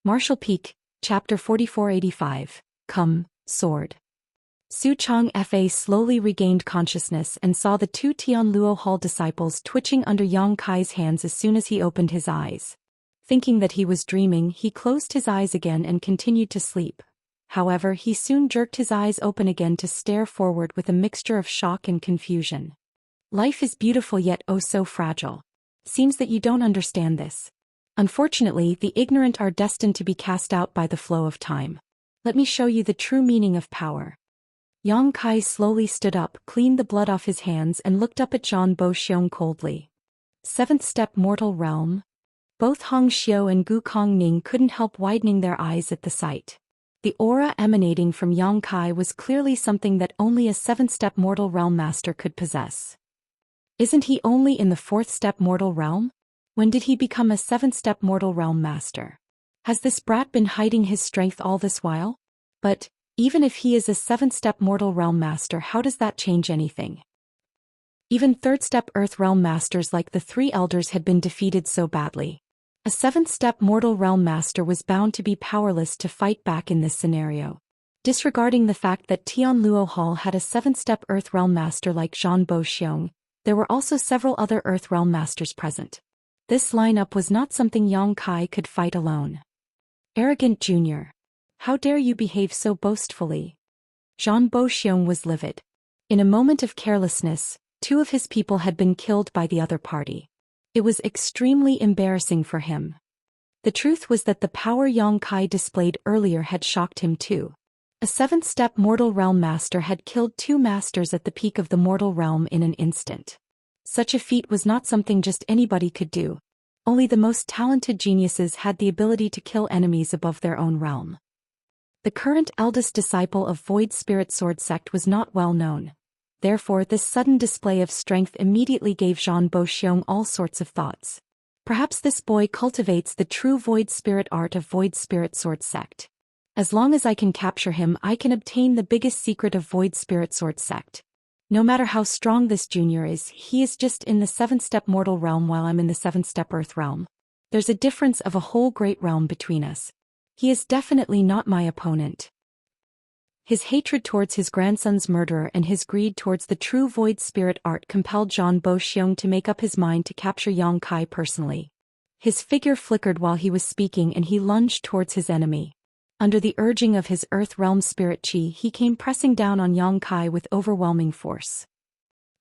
Martial Peak, Chapter 4485, Come, Sword. Su Changfa slowly regained consciousness and saw the two Tianluo Hall disciples twitching under Yang Kai's hands as soon as he opened his eyes. Thinking that he was dreaming, he closed his eyes again and continued to sleep. However, he soon jerked his eyes open again to stare forward with a mixture of shock and confusion. Life is beautiful yet oh so fragile. Seems that you don't understand this. Unfortunately, the ignorant are destined to be cast out by the flow of time. Let me show you the true meaning of power. Yang Kai slowly stood up, cleaned the blood off his hands and looked up at Zhou Xian coldly. Seventh step mortal realm? Both Hong Xiu and Gu Kongning couldn't help widening their eyes at the sight. The aura emanating from Yang Kai was clearly something that only a seventh-step mortal realm master could possess. Isn't he only in the fourth-step mortal realm? When did he become a seventh-step mortal realm master? Has this brat been hiding his strength all this while? But, even if he is a seventh-step mortal realm master, how does that change anything? Even third-step earth realm masters like the three elders had been defeated so badly. A seventh-step mortal realm master was bound to be powerless to fight back in this scenario. Disregarding the fact that Tianluo Hall had a seventh-step earth realm master like Zhou Xian, there were also several other earth realm masters present. This lineup was not something Yang Kai could fight alone. Arrogant Junior. How dare you behave so boastfully? Zhou Xian was livid. In a moment of carelessness, two of his people had been killed by the other party. It was extremely embarrassing for him. The truth was that the power Yang Kai displayed earlier had shocked him too. A seventh-step mortal realm master had killed two masters at the peak of the mortal realm in an instant. Such a feat was not something just anybody could do. Only the most talented geniuses had the ability to kill enemies above their own realm. The current eldest disciple of Void Spirit Sword sect was not well known. Therefore, this sudden display of strength immediately gave Zhou Xian all sorts of thoughts. Perhaps this boy cultivates the true Void Spirit art of Void Spirit Sword sect. As long as I can capture him, I can obtain the biggest secret of Void Spirit Sword sect. No matter how strong this junior is, he is just in the seventh-step mortal realm while I'm in the seventh-step earth realm. There's a difference of a whole great realm between us. He is definitely not my opponent. His hatred towards his grandson's murderer and his greed towards the true void spirit art compelled Zhou Xian to make up his mind to capture Yang Kai personally. His figure flickered while he was speaking and he lunged towards his enemy. Under the urging of his earth realm spirit chi, he came pressing down on Yang Kai with overwhelming force.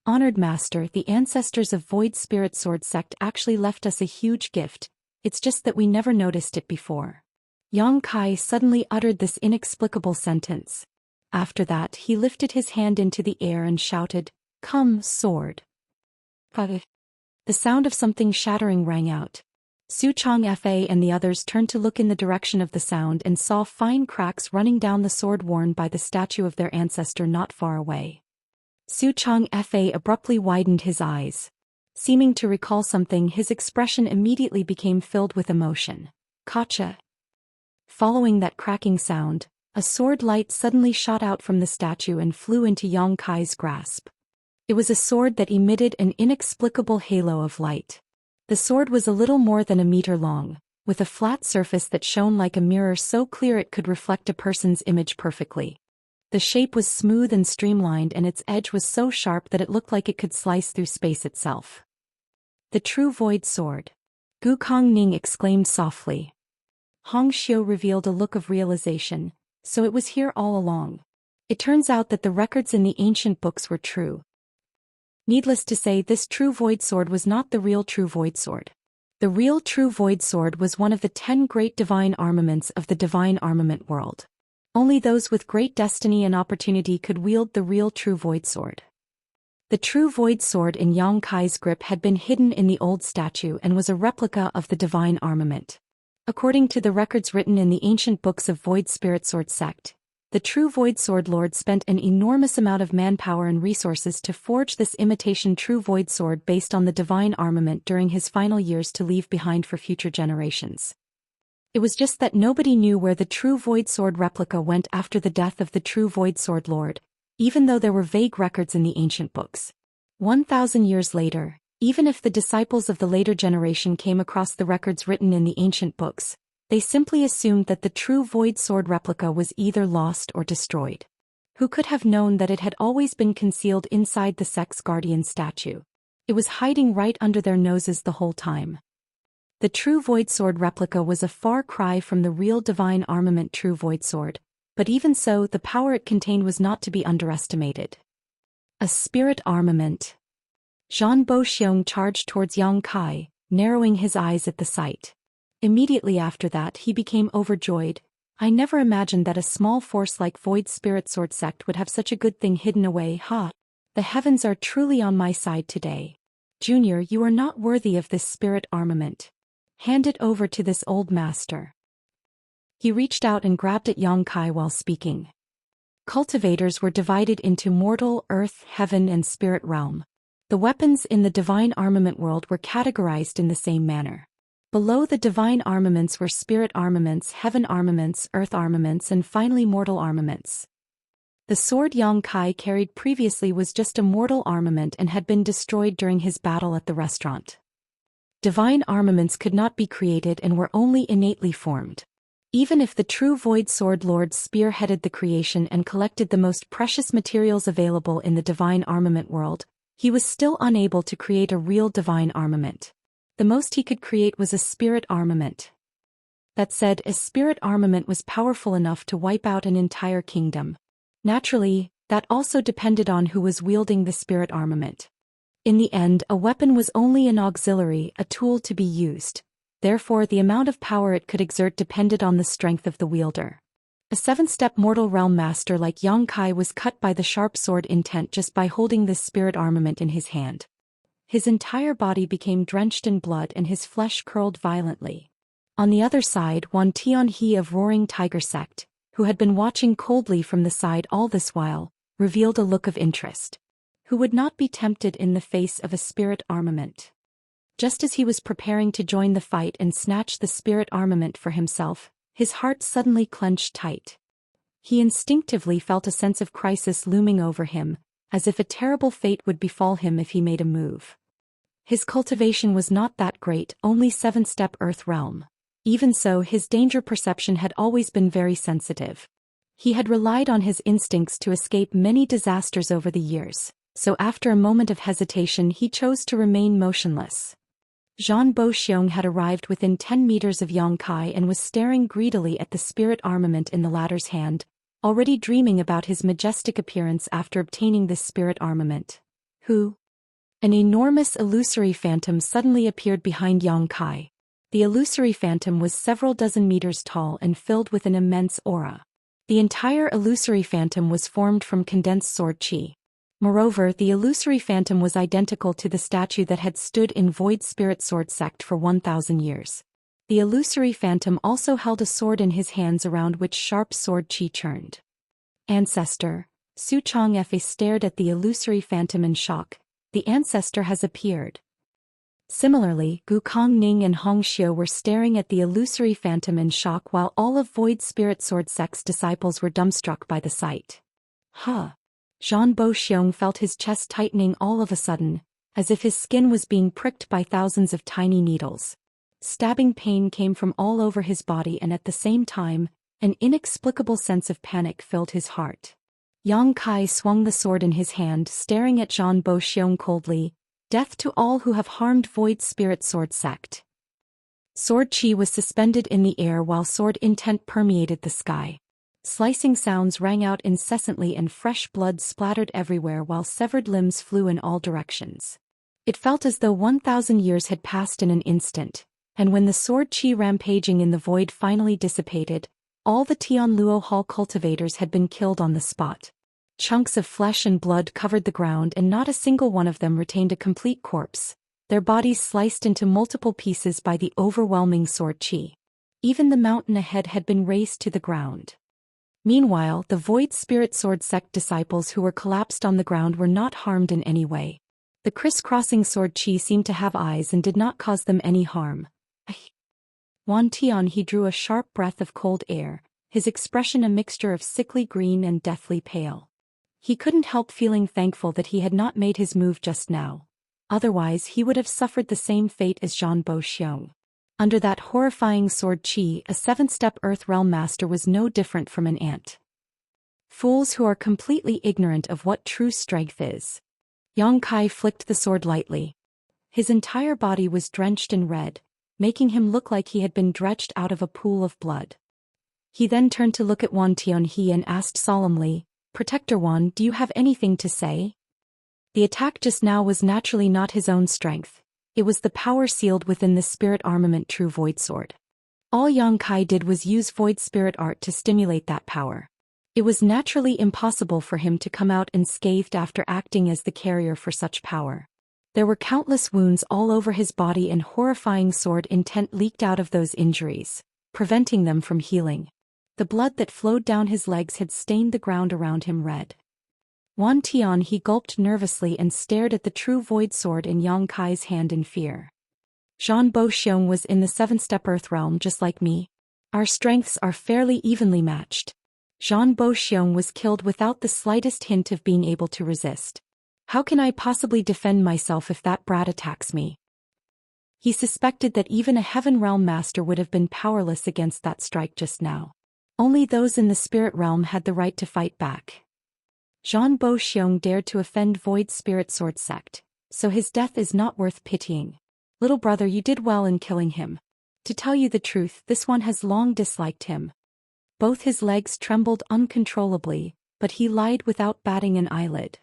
Honored Master, the ancestors of Void Spirit Sword sect actually left us a huge gift. It's just that we never noticed it before. Yang Kai suddenly uttered this inexplicable sentence. After that, he lifted his hand into the air and shouted, "Come, sword." The sound of something shattering rang out. Su Changfa and the others turned to look in the direction of the sound and saw fine cracks running down the sword worn by the statue of their ancestor not far away. Su Changfa abruptly widened his eyes. Seeming to recall something, his expression immediately became filled with emotion. Gotcha. Following that cracking sound, a sword light suddenly shot out from the statue and flew into Yang Kai's grasp. It was a sword that emitted an inexplicable halo of light. The sword was a little more than a meter long, with a flat surface that shone like a mirror so clear it could reflect a person's image perfectly. The shape was smooth and streamlined and its edge was so sharp that it looked like it could slice through space itself. The true void sword. Gu Kongning exclaimed softly. Hong Xiu revealed a look of realization, so it was here all along. It turns out that the records in the ancient books were true. Needless to say, this true void sword was not the real true void sword. The real true void sword was one of the 10 great divine armaments of the divine armament world. Only those with great destiny and opportunity could wield the real true void sword. The true void sword in Yang Kai's grip had been hidden in the old statue and was a replica of the divine armament. According to the records written in the ancient books of Void Spirit Sword sect, the true Void Sword Lord spent an enormous amount of manpower and resources to forge this imitation true Void Sword based on the divine armament during his final years to leave behind for future generations. It was just that nobody knew where the true Void Sword replica went after the death of the true Void Sword Lord, even though there were vague records in the ancient books. 1,000 years later, even if the disciples of the later generation came across the records written in the ancient books, They simply assumed that the true void sword replica was either lost or destroyed. Who could have known that it had always been concealed inside the Sex Guardian statue? It was hiding right under their noses the whole time. The true void sword replica was a far cry from the real divine armament true void sword, but even so the power it contained was not to be underestimated. A spirit armament. Zhou Xian charged towards Yang Kai, narrowing his eyes at the sight. Immediately after that he became overjoyed. I never imagined that a small force like Void Spirit Sword Sect would have such a good thing hidden away. The heavens are truly on my side today. Junior, you are not worthy of this spirit armament. Hand it over to this old master. He reached out and grabbed at Yang Kai while speaking. Cultivators were divided into mortal, earth, heaven and spirit realm. The weapons in the divine armament world were categorized in the same manner. Below the divine armaments were spirit armaments, heaven armaments, earth armaments and finally mortal armaments. The sword Yang Kai carried previously was just a mortal armament and had been destroyed during his battle at the restaurant. Divine armaments could not be created and were only innately formed. Even if the true Void Sword Lord spearheaded the creation and collected the most precious materials available in the divine armament world, he was still unable to create a real divine armament. The most he could create was a spirit armament. That said, a spirit armament was powerful enough to wipe out an entire kingdom. Naturally, that also depended on who was wielding the spirit armament. In the end, a weapon was only an auxiliary, a tool to be used. Therefore, the amount of power it could exert depended on the strength of the wielder. A 7-step mortal realm master like Yang Kai was cut by the sharp sword intent just by holding this spirit armament in his hand. His entire body became drenched in blood and his flesh curled violently. On the other side, Wan Tianhe of Roaring Tiger Sect, who had been watching coldly from the side all this while, revealed a look of interest. Who would not be tempted in the face of a spirit armament? Just as he was preparing to join the fight and snatch the spirit armament for himself, his heart suddenly clenched tight. He instinctively felt a sense of crisis looming over him, as if a terrible fate would befall him if he made a move. His cultivation was not that great, only 7-step earth realm. Even so, his danger perception had always been very sensitive. He had relied on his instincts to escape many disasters over the years, so after a moment of hesitation he chose to remain motionless. Zhou Xian had arrived within 10 meters of Yang Kai and was staring greedily at the spirit armament in the latter's hand, already dreaming about his majestic appearance after obtaining this spirit armament. Who? An enormous illusory phantom suddenly appeared behind Yang Kai. The illusory phantom was several dozen meters tall and filled with an immense aura. The entire illusory phantom was formed from condensed sword chi. Moreover, the illusory phantom was identical to the statue that had stood in Void Spirit Sword Sect for 1,000 years. The illusory phantom also held a sword in his hands around which sharp sword chi churned. Ancestor. Su Changfe stared at the illusory phantom in shock. The ancestor has appeared. Similarly, Gu Kongning and Hong Xiu were staring at the illusory phantom in shock while all of Void Spirit Sword Sect's disciples were dumbstruck by the sight. Zhou Xian felt his chest tightening all of a sudden, as if his skin was being pricked by thousands of tiny needles. Stabbing pain came from all over his body and at the same time, an inexplicable sense of panic filled his heart. Yang Kai swung the sword in his hand, staring at Zhou Xian coldly. Death to all who have harmed Void Spirit Sword Sect. Sword chi was suspended in the air while sword intent permeated the sky. Slicing sounds rang out incessantly and fresh blood splattered everywhere while severed limbs flew in all directions. It felt as though 1,000 years had passed in an instant, and when the sword chi rampaging in the void finally dissipated, all the Tianluo Hall cultivators had been killed on the spot. Chunks of flesh and blood covered the ground and not a single one of them retained a complete corpse, their bodies sliced into multiple pieces by the overwhelming sword chi. Even the mountain ahead had been razed to the ground. Meanwhile, the Void Spirit Sword Sect disciples who were collapsed on the ground were not harmed in any way. The crisscrossing sword chi seemed to have eyes and did not cause them any harm. Wan Tianhe drew a sharp breath of cold air, his expression a mixture of sickly green and deathly pale. He couldn't help feeling thankful that he had not made his move just now. Otherwise he would have suffered the same fate as Zhou Xian. Under that horrifying sword chi, a seven-step Earth Realm Master was no different from an ant. Fools who are completely ignorant of what true strength is. Yang Kai flicked the sword lightly. His entire body was drenched in red, making him look like he had been dredged out of a pool of blood. He then turned to look at Wan Tianhe and asked solemnly, "Protector Wan, do you have anything to say?" The attack just now was naturally not his own strength. It was the power sealed within the spirit armament True Void Sword. All Yang Kai did was use Void Spirit Art to stimulate that power. It was naturally impossible for him to come out unscathed after acting as the carrier for such power. There were countless wounds all over his body and horrifying sword intent leaked out of those injuries, preventing them from healing. The blood that flowed down his legs had stained the ground around him red. Wan Tianhe gulped nervously and stared at the True Void Sword in Yang Kai's hand in fear. Zhou Xian was in the seven-step Earth Realm just like me. Our strengths are fairly evenly matched. Zhou Xian was killed without the slightest hint of being able to resist. How can I possibly defend myself if that brat attacks me? He suspected that even a Heaven Realm Master would have been powerless against that strike just now. Only those in the Spirit Realm had the right to fight back. Zhou Xian dared to offend Void Spirit Sword Sect, so his death is not worth pitying. Little brother, you did well in killing him. To tell you the truth, this one has long disliked him. Both his legs trembled uncontrollably, but he lied without batting an eyelid.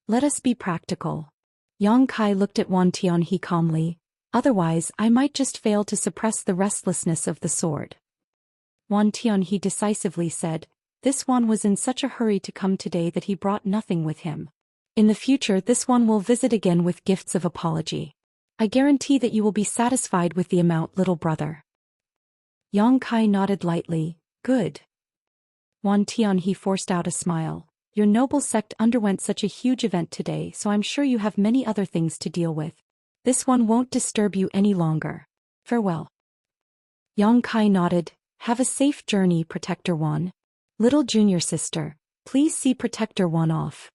Let us be practical. Yang Kai looked at Wan Tianhe calmly, otherwise I might just fail to suppress the restlessness of the sword. Wan Tianhe decisively said, "This one was in such a hurry to come today that he brought nothing with him. In the future this one will visit again with gifts of apology. I guarantee that you will be satisfied with the amount, little brother." Yang Kai nodded lightly, "Good." Wan Tianhe forced out a smile. "Your noble sect underwent such a huge event today, so I'm sure you have many other things to deal with. This one won't disturb you any longer. Farewell." Yang Kai nodded. "Have a safe journey, Protector Wan. Little junior sister, please see Protector Wan off."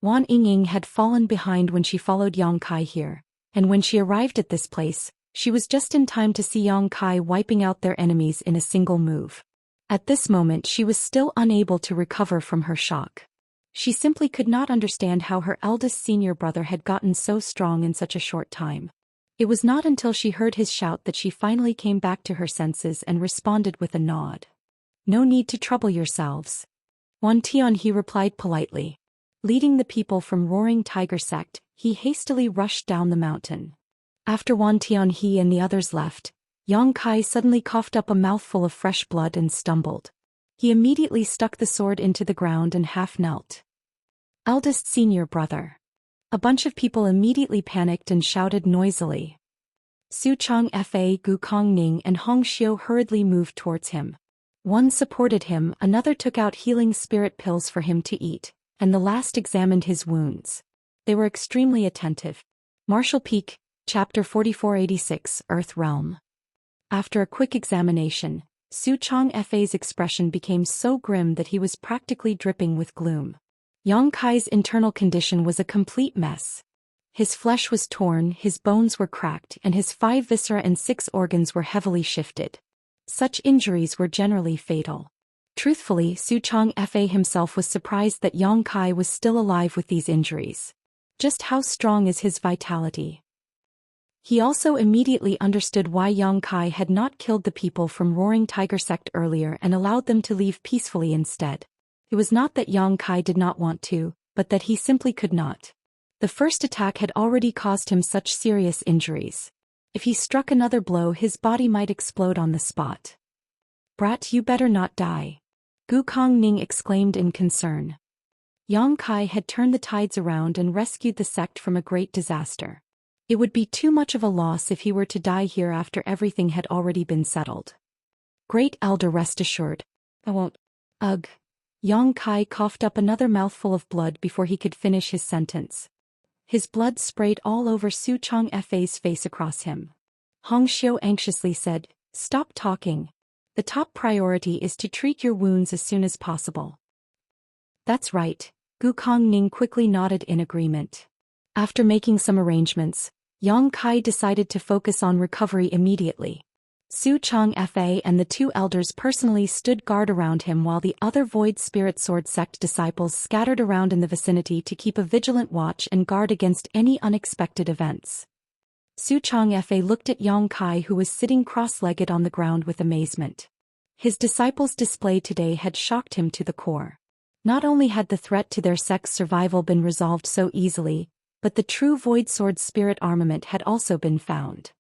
Wan Yingying had fallen behind when she followed Yang Kai here, and when she arrived at this place, she was just in time to see Yang Kai wiping out their enemies in a single move. At this moment she was still unable to recover from her shock. She simply could not understand how her eldest senior brother had gotten so strong in such a short time. It was not until she heard his shout that she finally came back to her senses and responded with a nod. "No need to trouble yourselves." Wan Tianhe replied politely. Leading the people from Roaring Tiger Sect, he hastily rushed down the mountain. After Wan Tianhe and the others left, Yang Kai suddenly coughed up a mouthful of fresh blood and stumbled. He immediately stuck the sword into the ground and half knelt. "Eldest senior brother." A bunch of people immediately panicked and shouted noisily. Su Changfa, Gu Kongning and Hong Xiu hurriedly moved towards him. One supported him, another took out healing spirit pills for him to eat, and the last examined his wounds. They were extremely attentive. Martial Peak, Chapter 4486, Earth Realm. After a quick examination, Su Changfa's expression became so grim that he was practically dripping with gloom. Yang Kai's internal condition was a complete mess. His flesh was torn, his bones were cracked, and his 5 viscera and 6 organs were heavily shifted. Such injuries were generally fatal. Truthfully, Su Changfa himself was surprised that Yang Kai was still alive with these injuries. Just how strong is his vitality? He also immediately understood why Yang Kai had not killed the people from Roaring Tiger Sect earlier and allowed them to leave peacefully instead. It was not that Yang Kai did not want to, but that he simply could not. The first attack had already caused him such serious injuries. If he struck another blow, his body might explode on the spot. "Brat, you better not die," Gu Kongning exclaimed in concern. Yang Kai had turned the tides around and rescued the sect from a great disaster. It would be too much of a loss if he were to die here after everything had already been settled. "Great Elder, rest assured. I won't." Ugh. Yang Kai coughed up another mouthful of blood before he could finish his sentence. His blood sprayed all over Su Changfa's face across him. Hong Xiu anxiously said, "Stop talking. The top priority is to treat your wounds as soon as possible." "That's right," Gu Kongning quickly nodded in agreement. After making some arrangements, Yang Kai decided to focus on recovery immediately. Su Changfa and the two elders personally stood guard around him while the other Void Spirit Sword Sect disciples scattered around in the vicinity to keep a vigilant watch and guard against any unexpected events. Su Changfa looked at Yang Kai, who was sitting cross-legged on the ground, with amazement. His disciples' display today had shocked him to the core. Not only had the threat to their sect's survival been resolved so easily, but the true Void Sword Spirit armament had also been found.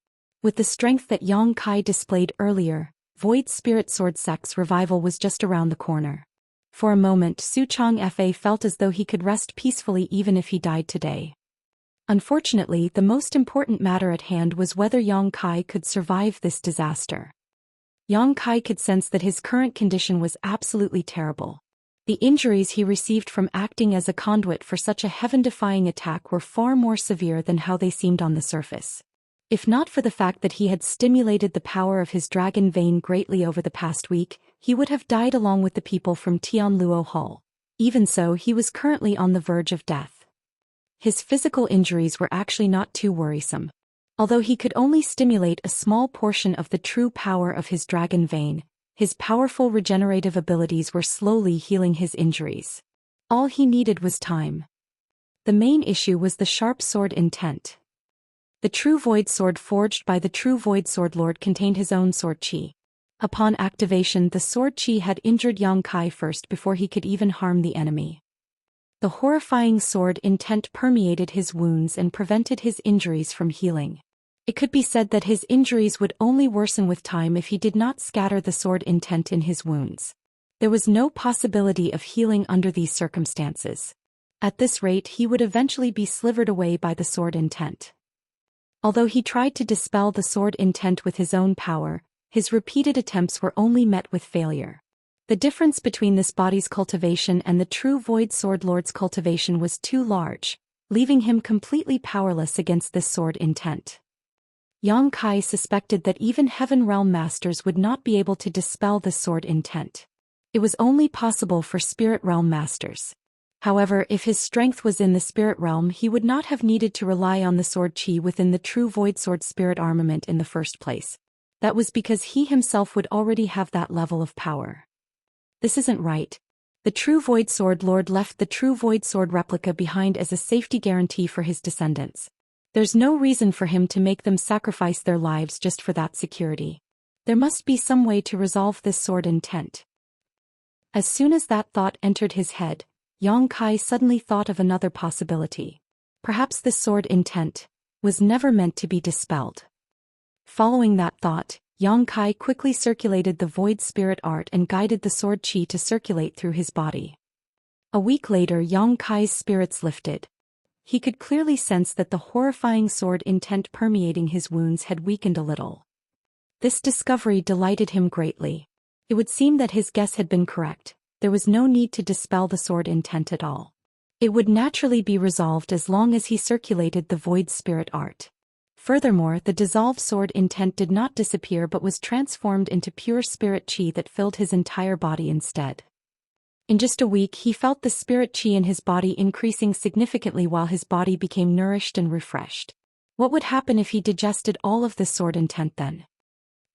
With the strength that Yang Kai displayed earlier, Void Spirit Sword Sect's revival was just around the corner. For a moment, Su Changfa felt as though he could rest peacefully even if he died today. Unfortunately, the most important matter at hand was whether Yang Kai could survive this disaster. Yang Kai could sense that his current condition was absolutely terrible. The injuries he received from acting as a conduit for such a heaven-defying attack were far more severe than how they seemed on the surface. If not for the fact that he had stimulated the power of his dragon vein greatly over the past week, he would have died along with the people from Tianluo Hall. Even so, he was currently on the verge of death. His physical injuries were actually not too worrisome. Although he could only stimulate a small portion of the true power of his dragon vein, his powerful regenerative abilities were slowly healing his injuries. All he needed was time. The main issue was the sharp sword intent. The true Void Sword forged by the true Void Sword Lord contained his own sword chi. Upon activation, the sword chi had injured Yang Kai first before he could even harm the enemy. The horrifying sword intent permeated his wounds and prevented his injuries from healing. It could be said that his injuries would only worsen with time if he did not scatter the sword intent in his wounds. There was no possibility of healing under these circumstances. At this rate, he would eventually be slivered away by the sword intent. Although he tried to dispel the sword intent with his own power, his repeated attempts were only met with failure. The difference between this body's cultivation and the true Void Sword Lord's cultivation was too large, leaving him completely powerless against this sword intent. Yang Kai suspected that even Heaven Realm Masters would not be able to dispel the sword intent. It was only possible for Spirit Realm Masters. However, if his strength was in the Spirit Realm, he would not have needed to rely on the sword chi within the true Void Sword Spirit armament in the first place. That was because he himself would already have that level of power. This isn't right. The true Void Sword Lord left the true Void Sword replica behind as a safety guarantee for his descendants. There's no reason for him to make them sacrifice their lives just for that security. There must be some way to resolve this sword intent. As soon as that thought entered his head, Yang Kai suddenly thought of another possibility. Perhaps this sword intent was never meant to be dispelled. Following that thought, Yang Kai quickly circulated the Void Spirit Art and guided the sword chi to circulate through his body. A week later, Yang Kai's spirits lifted. He could clearly sense that the horrifying sword intent permeating his wounds had weakened a little. This discovery delighted him greatly. It would seem that his guess had been correct. There was no need to dispel the sword intent at all. It would naturally be resolved as long as he circulated the Void Spirit Art. Furthermore, the dissolved sword intent did not disappear but was transformed into pure spirit chi that filled his entire body instead. In just a week, he felt the spirit chi in his body increasing significantly while his body became nourished and refreshed. What would happen if he digested all of this sword intent then?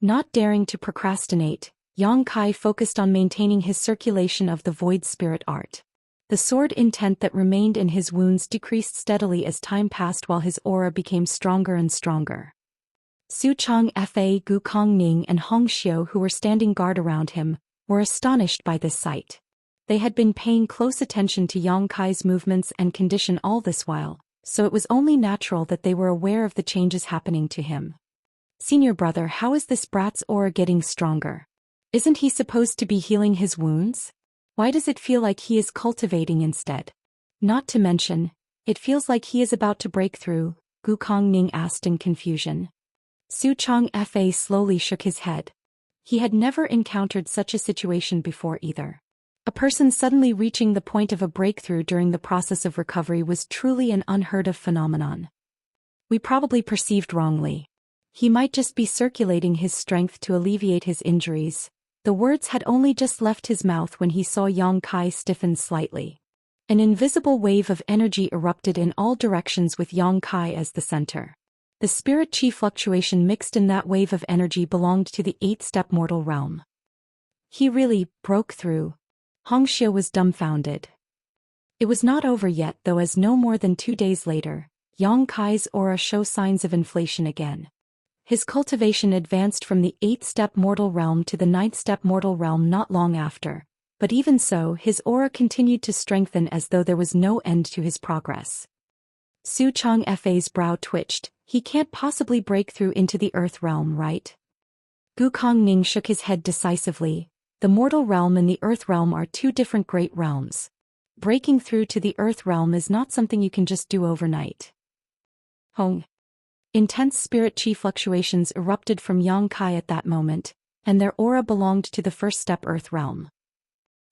Not daring to procrastinate, Yang Kai focused on maintaining his circulation of the Void Spirit Art. The sword intent that remained in his wounds decreased steadily as time passed while his aura became stronger and stronger. Su Changfa, Gu Kongning and Hong Xiu, who were standing guard around him, were astonished by this sight. They had been paying close attention to Yang Kai's movements and condition all this while, so it was only natural that they were aware of the changes happening to him. "Senior brother, how is this brat's aura getting stronger? Isn't he supposed to be healing his wounds? Why does it feel like he is cultivating instead? Not to mention, it feels like he is about to break through," Gu Kongning asked in confusion. Su Changfa slowly shook his head. He had never encountered such a situation before either. A person suddenly reaching the point of a breakthrough during the process of recovery was truly an unheard-of phenomenon. "We probably perceived wrongly. He might just be circulating his strength to alleviate his injuries." The words had only just left his mouth when he saw Yang Kai stiffen slightly. An invisible wave of energy erupted in all directions with Yang Kai as the center. The spirit chi fluctuation mixed in that wave of energy belonged to the 8th-step mortal realm. He really broke through. Xianxia was dumbfounded. It was not over yet though, as no more than 2 days later, Yang Kai's aura showed signs of inflation again. His cultivation advanced from the 8th-step mortal realm to the 9th-step mortal realm not long after, but even so his aura continued to strengthen as though there was no end to his progress. Su Changfei's brow twitched. He can't possibly break through into the earth realm, right? Gu Kongming shook his head decisively. The mortal realm and the earth realm are two different great realms. Breaking through to the earth realm is not something you can just do overnight. Hong. Intense spirit chi fluctuations erupted from Yang Kai at that moment, and their aura belonged to the first-step earth realm.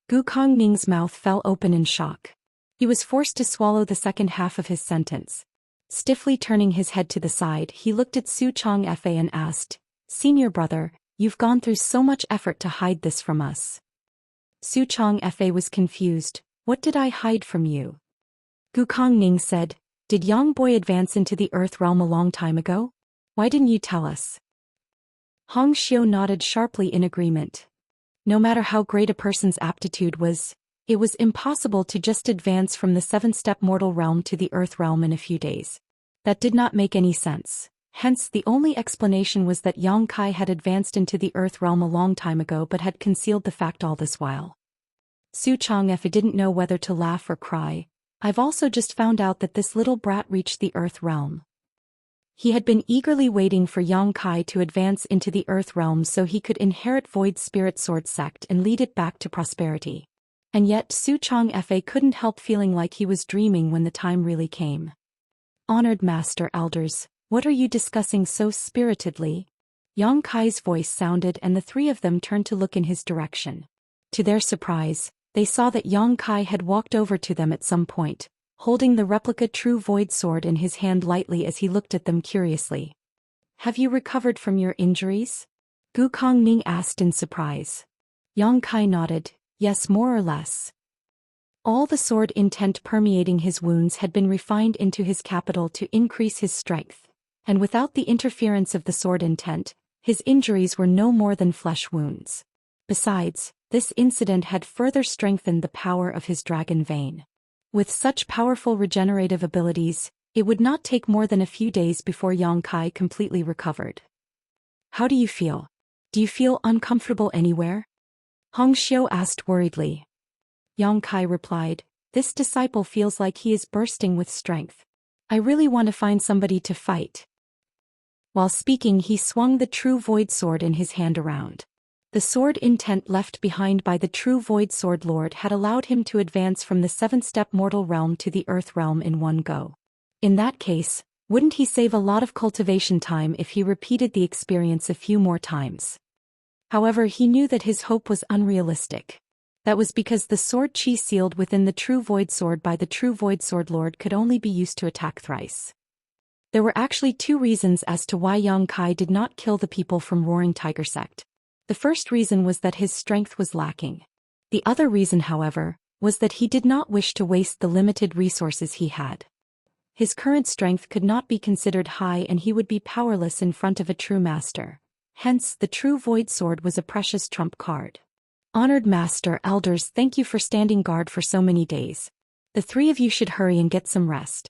Gu Kongming's mouth fell open in shock. He was forced to swallow the second half of his sentence. Stiffly turning his head to the side, he looked at Su Changfei and asked, "Senior brother, you've gone through so much effort to hide this from us." Su Changfei was confused. "What did I hide from you?" Gu Kongming said, "Did Yang Boy advance into the earth realm a long time ago? Why didn't you tell us?" Hong Xiu nodded sharply in agreement. No matter how great a person's aptitude was, it was impossible to just advance from the 7th-step mortal realm to the earth realm in a few days. That did not make any sense. Hence the only explanation was that Yang Kai had advanced into the earth realm a long time ago but had concealed the fact all this while. Su Changfei didn't know whether to laugh or cry. "I've also just found out that this little brat reached the earth realm." He had been eagerly waiting for Yang Kai to advance into the earth realm so he could inherit Void Spirit Sword Sect and lead it back to prosperity. And yet Su Changfei couldn't help feeling like he was dreaming when the time really came. "Honored Master Elders, what are you discussing so spiritedly?" Yang Kai's voice sounded and the three of them turned to look in his direction. To their surprise, they saw that Yang Kai had walked over to them at some point, holding the replica True Void Sword in his hand lightly as he looked at them curiously. "Have you recovered from your injuries?" Gu Kongming asked in surprise. Yang Kai nodded. "Yes, more or less." All the sword intent permeating his wounds had been refined into his capital to increase his strength, and without the interference of the sword intent, his injuries were no more than flesh wounds. Besides, this incident had further strengthened the power of his dragon vein. With such powerful regenerative abilities, it would not take more than a few days before Yang Kai completely recovered. "How do you feel? Do you feel uncomfortable anywhere?" Hong Xiu asked worriedly. Yang Kai replied, "This disciple feels like he is bursting with strength. I really want to find somebody to fight." While speaking, he swung the True Void Sword in his hand around. The sword intent left behind by the True Void Sword Lord had allowed him to advance from the 7th-step mortal realm to the earth realm in one go. In that case, wouldn't he save a lot of cultivation time if he repeated the experience a few more times? However, he knew that his hope was unrealistic. That was because the sword chi sealed within the True Void Sword by the True Void Sword Lord could only be used to attack thrice. There were actually two reasons as to why Yang Kai did not kill the people from Roaring Tiger Sect. The first reason was that his strength was lacking. The other reason, however, was that he did not wish to waste the limited resources he had. His current strength could not be considered high and he would be powerless in front of a true master. Hence, the True Void Sword was a precious trump card. "Honored Master Elders, thank you for standing guard for so many days. The three of you should hurry and get some rest.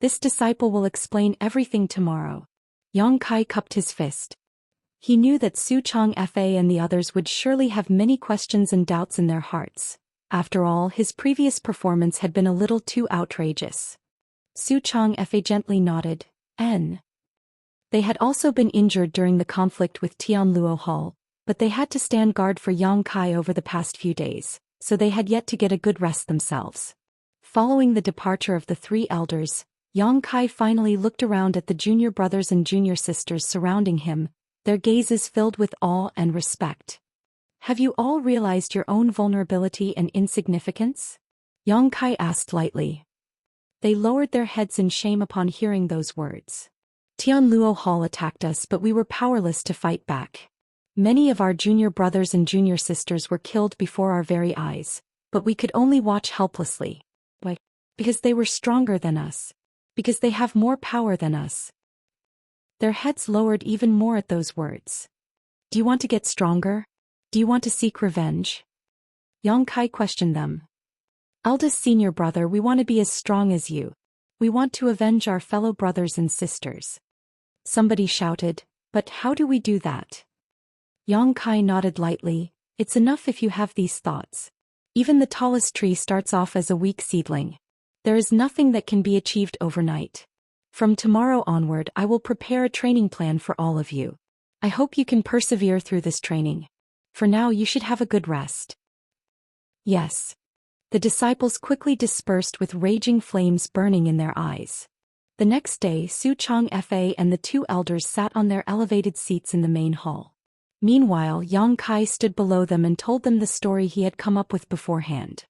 This disciple will explain everything tomorrow." Yang Kai cupped his fist. He knew that Su Changfei and the others would surely have many questions and doubts in their hearts. After all, his previous performance had been a little too outrageous. Su Changfei gently nodded. They had also been injured during the conflict with Tianluo Hall, but they had to stand guard for Yang Kai over the past few days, so they had yet to get a good rest themselves. Following the departure of the three elders, Yang Kai finally looked around at the junior brothers and junior sisters surrounding him, their gazes filled with awe and respect. "Have you all realized your own vulnerability and insignificance?" Yang Kai asked lightly. They lowered their heads in shame upon hearing those words. "Tianluo Hall attacked us, but we were powerless to fight back. Many of our junior brothers and junior sisters were killed before our very eyes, but we could only watch helplessly. Why? Because they were stronger than us. Because they have more power than us." Their heads lowered even more at those words. Do you want to get stronger? Do you want to seek revenge? Yang Kai questioned them. Eldest senior brother, we want to be as strong as you. We want to avenge our fellow brothers and sisters. Somebody shouted, but how do we do that? Yang Kai nodded lightly. It's enough if you have these thoughts. Even the tallest tree starts off as a weak seedling. There is nothing that can be achieved overnight. From tomorrow onward, I will prepare a training plan for all of you. I hope you can persevere through this training. For now, you should have a good rest. Yes. The disciples quickly dispersed with raging flames burning in their eyes. The next day, Su Chang Fa and the two elders sat on their elevated seats in the main hall. Meanwhile, Yang Kai stood below them and told them the story he had come up with beforehand.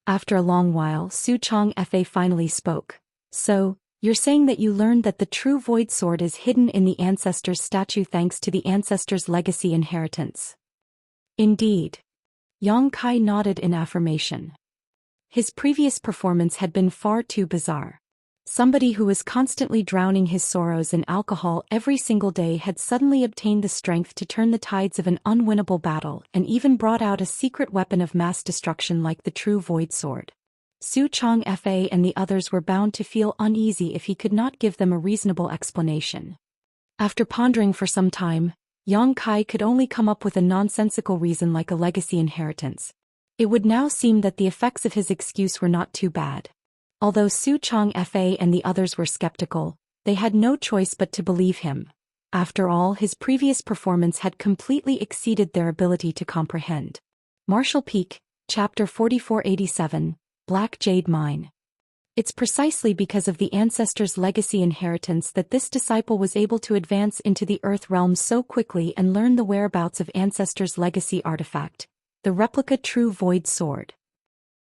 After a long while, Su Chang Fa finally spoke. So, you're saying that you learned that the true void sword is hidden in the ancestor's statue thanks to the ancestor's legacy inheritance. Indeed. Yang Kai nodded in affirmation. His previous performance had been far too bizarre. Somebody who was constantly drowning his sorrows in alcohol every single day had suddenly obtained the strength to turn the tides of an unwinnable battle and even brought out a secret weapon of mass destruction like the true void sword. Su Chang Fa and the others were bound to feel uneasy if he could not give them a reasonable explanation. After pondering for some time, Yang Kai could only come up with a nonsensical reason like a legacy inheritance. It would now seem that the effects of his excuse were not too bad. Although Su Chang Fa and the others were skeptical, they had no choice but to believe him. After all, his previous performance had completely exceeded their ability to comprehend. Martial Peak, Chapter 4487, Black Jade Mine. It's precisely because of the ancestor's legacy inheritance that this disciple was able to advance into the Earth realm so quickly and learn the whereabouts of ancestor's legacy artifact, the replica true void sword.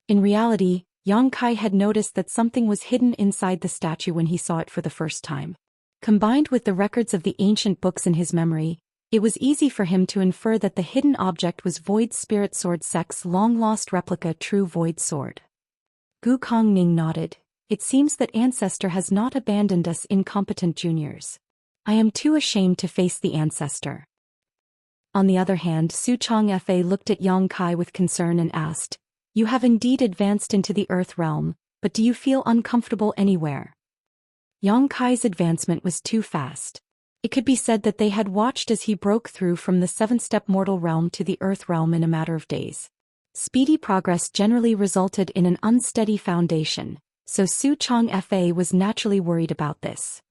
In reality, Yang Kai had noticed that something was hidden inside the statue when he saw it for the first time. Combined with the records of the ancient books in his memory, it was easy for him to infer that the hidden object was Void Spirit Sword Sect's long-lost replica true void sword. Gu Kongning nodded. It seems that Ancestor has not abandoned us incompetent juniors. I am too ashamed to face the Ancestor. On the other hand, Su Chang Fa looked at Yang Kai with concern and asked, You have indeed advanced into the Earth realm, but do you feel uncomfortable anywhere? Yang Kai's advancement was too fast. It could be said that they had watched as he broke through from the seven-step mortal realm to the Earth realm in a matter of days. Speedy progress generally resulted in an unsteady foundation, so Su Chang Fa was naturally worried about this.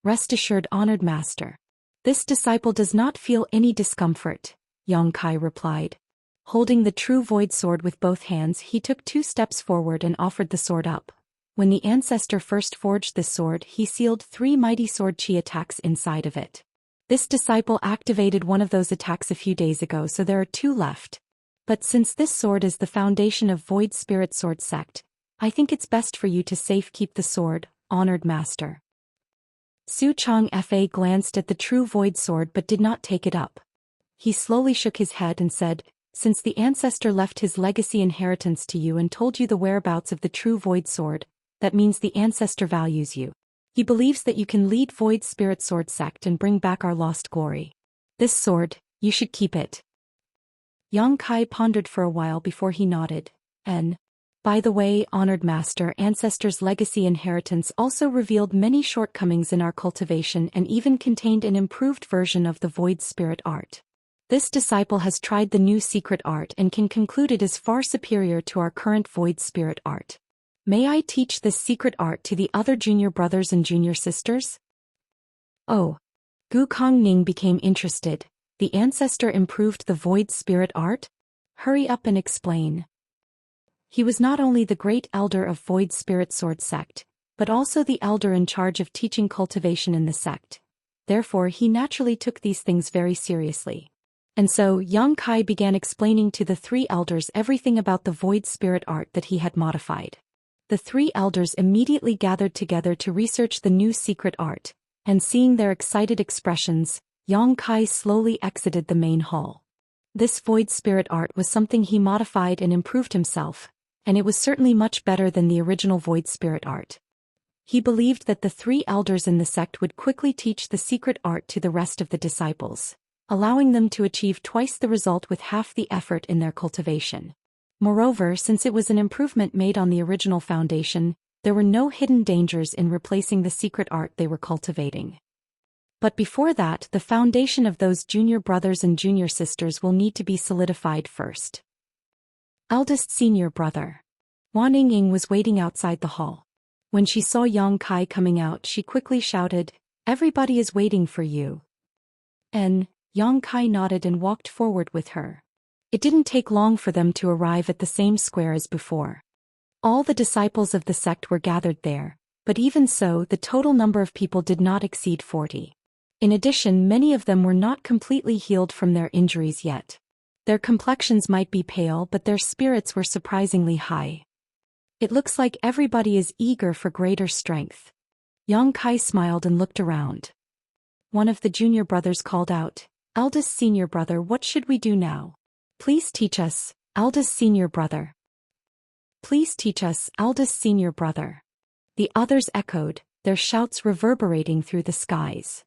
Rest assured, honored master. This disciple does not feel any discomfort, Yang Kai replied. Holding the true void sword with both hands, he took 2 steps forward and offered the sword up. When the ancestor first forged this sword, he sealed 3 mighty sword chi attacks inside of it. This disciple activated one of those attacks a few days ago, so there are 2 left. But since this sword is the foundation of Void Spirit Sword Sect, I think it's best for you to safekeep the sword, honored master. Su Chang Fa glanced at the true void sword but did not take it up. He slowly shook his head and said, Since the ancestor left his legacy inheritance to you and told you the whereabouts of the true void sword, that means the ancestor values you. He believes that you can lead Void Spirit Sword Sect and bring back our lost glory. This sword, you should keep it. Yang Kai pondered for a while before he nodded. By the way, honored master, ancestor's legacy inheritance also revealed many shortcomings in our cultivation and even contained an improved version of the void spirit art. This disciple has tried the new secret art and can conclude it is far superior to our current void spirit art. May I teach this secret art to the other junior brothers and junior sisters? Oh. Gu Kongning became interested. The ancestor improved the void spirit art? Hurry up and explain. He was not only the great elder of Void Spirit Sword Sect, but also the elder in charge of teaching cultivation in the sect. Therefore he naturally took these things very seriously. And so Yang Kai began explaining to the 3 elders everything about the Void Spirit art that he had modified. The 3 elders immediately gathered together to research the new secret art, and seeing their excited expressions, Yang Kai slowly exited the main hall. This Void Spirit art was something he modified and improved himself, and it was certainly much better than the original Void Spirit art. He believed that the 3 elders in the sect would quickly teach the secret art to the rest of the disciples, allowing them to achieve twice the result with half the effort in their cultivation. Moreover, since it was an improvement made on the original foundation, there were no hidden dangers in replacing the secret art they were cultivating. But before that, the foundation of those junior brothers and junior sisters will need to be solidified first. Eldest senior brother. Wan Ying was waiting outside the hall. When she saw Yang Kai coming out, she quickly shouted, "Everybody is waiting for you." Yang Kai nodded and walked forward with her. It didn't take long for them to arrive at the same square as before. All the disciples of the sect were gathered there, but even so, the total number of people did not exceed 40. In addition, many of them were not completely healed from their injuries yet. Their complexions might be pale, but their spirits were surprisingly high. It looks like everybody is eager for greater strength. Yang Kai smiled and looked around. One of the junior brothers called out, "Eldest senior brother, what should we do now? Please teach us, eldest senior brother. Please teach us, eldest senior brother." The others echoed, their shouts reverberating through the skies.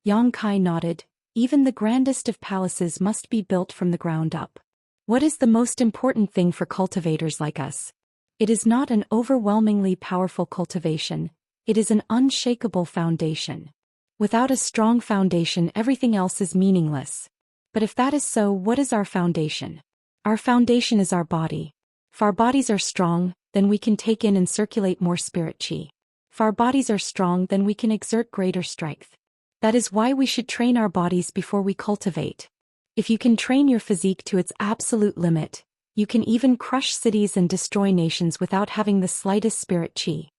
Yang Kai nodded, "Even the grandest of palaces must be built from the ground up. What is the most important thing for cultivators like us? It is not an overwhelmingly powerful cultivation, it is an unshakable foundation. Without a strong foundation, everything else is meaningless. But if that is so, what is our foundation? Our foundation is our body. If our bodies are strong, then we can take in and circulate more spirit chi. If our bodies are strong, then we can exert greater strength. That is why we should train our bodies before we cultivate. If you can train your physique to its absolute limit, you can even crush cities and destroy nations without having the slightest spirit chi."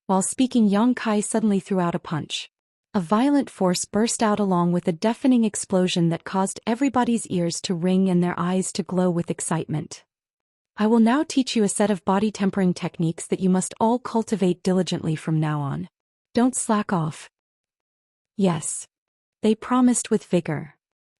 While speaking, Yang Kai suddenly threw out a punch. A violent force burst out along with a deafening explosion that caused everybody's ears to ring and their eyes to glow with excitement. "I will now teach you a set of body tempering techniques that you must all cultivate diligently from now on. Don't slack off." "Yes," they promised with vigor.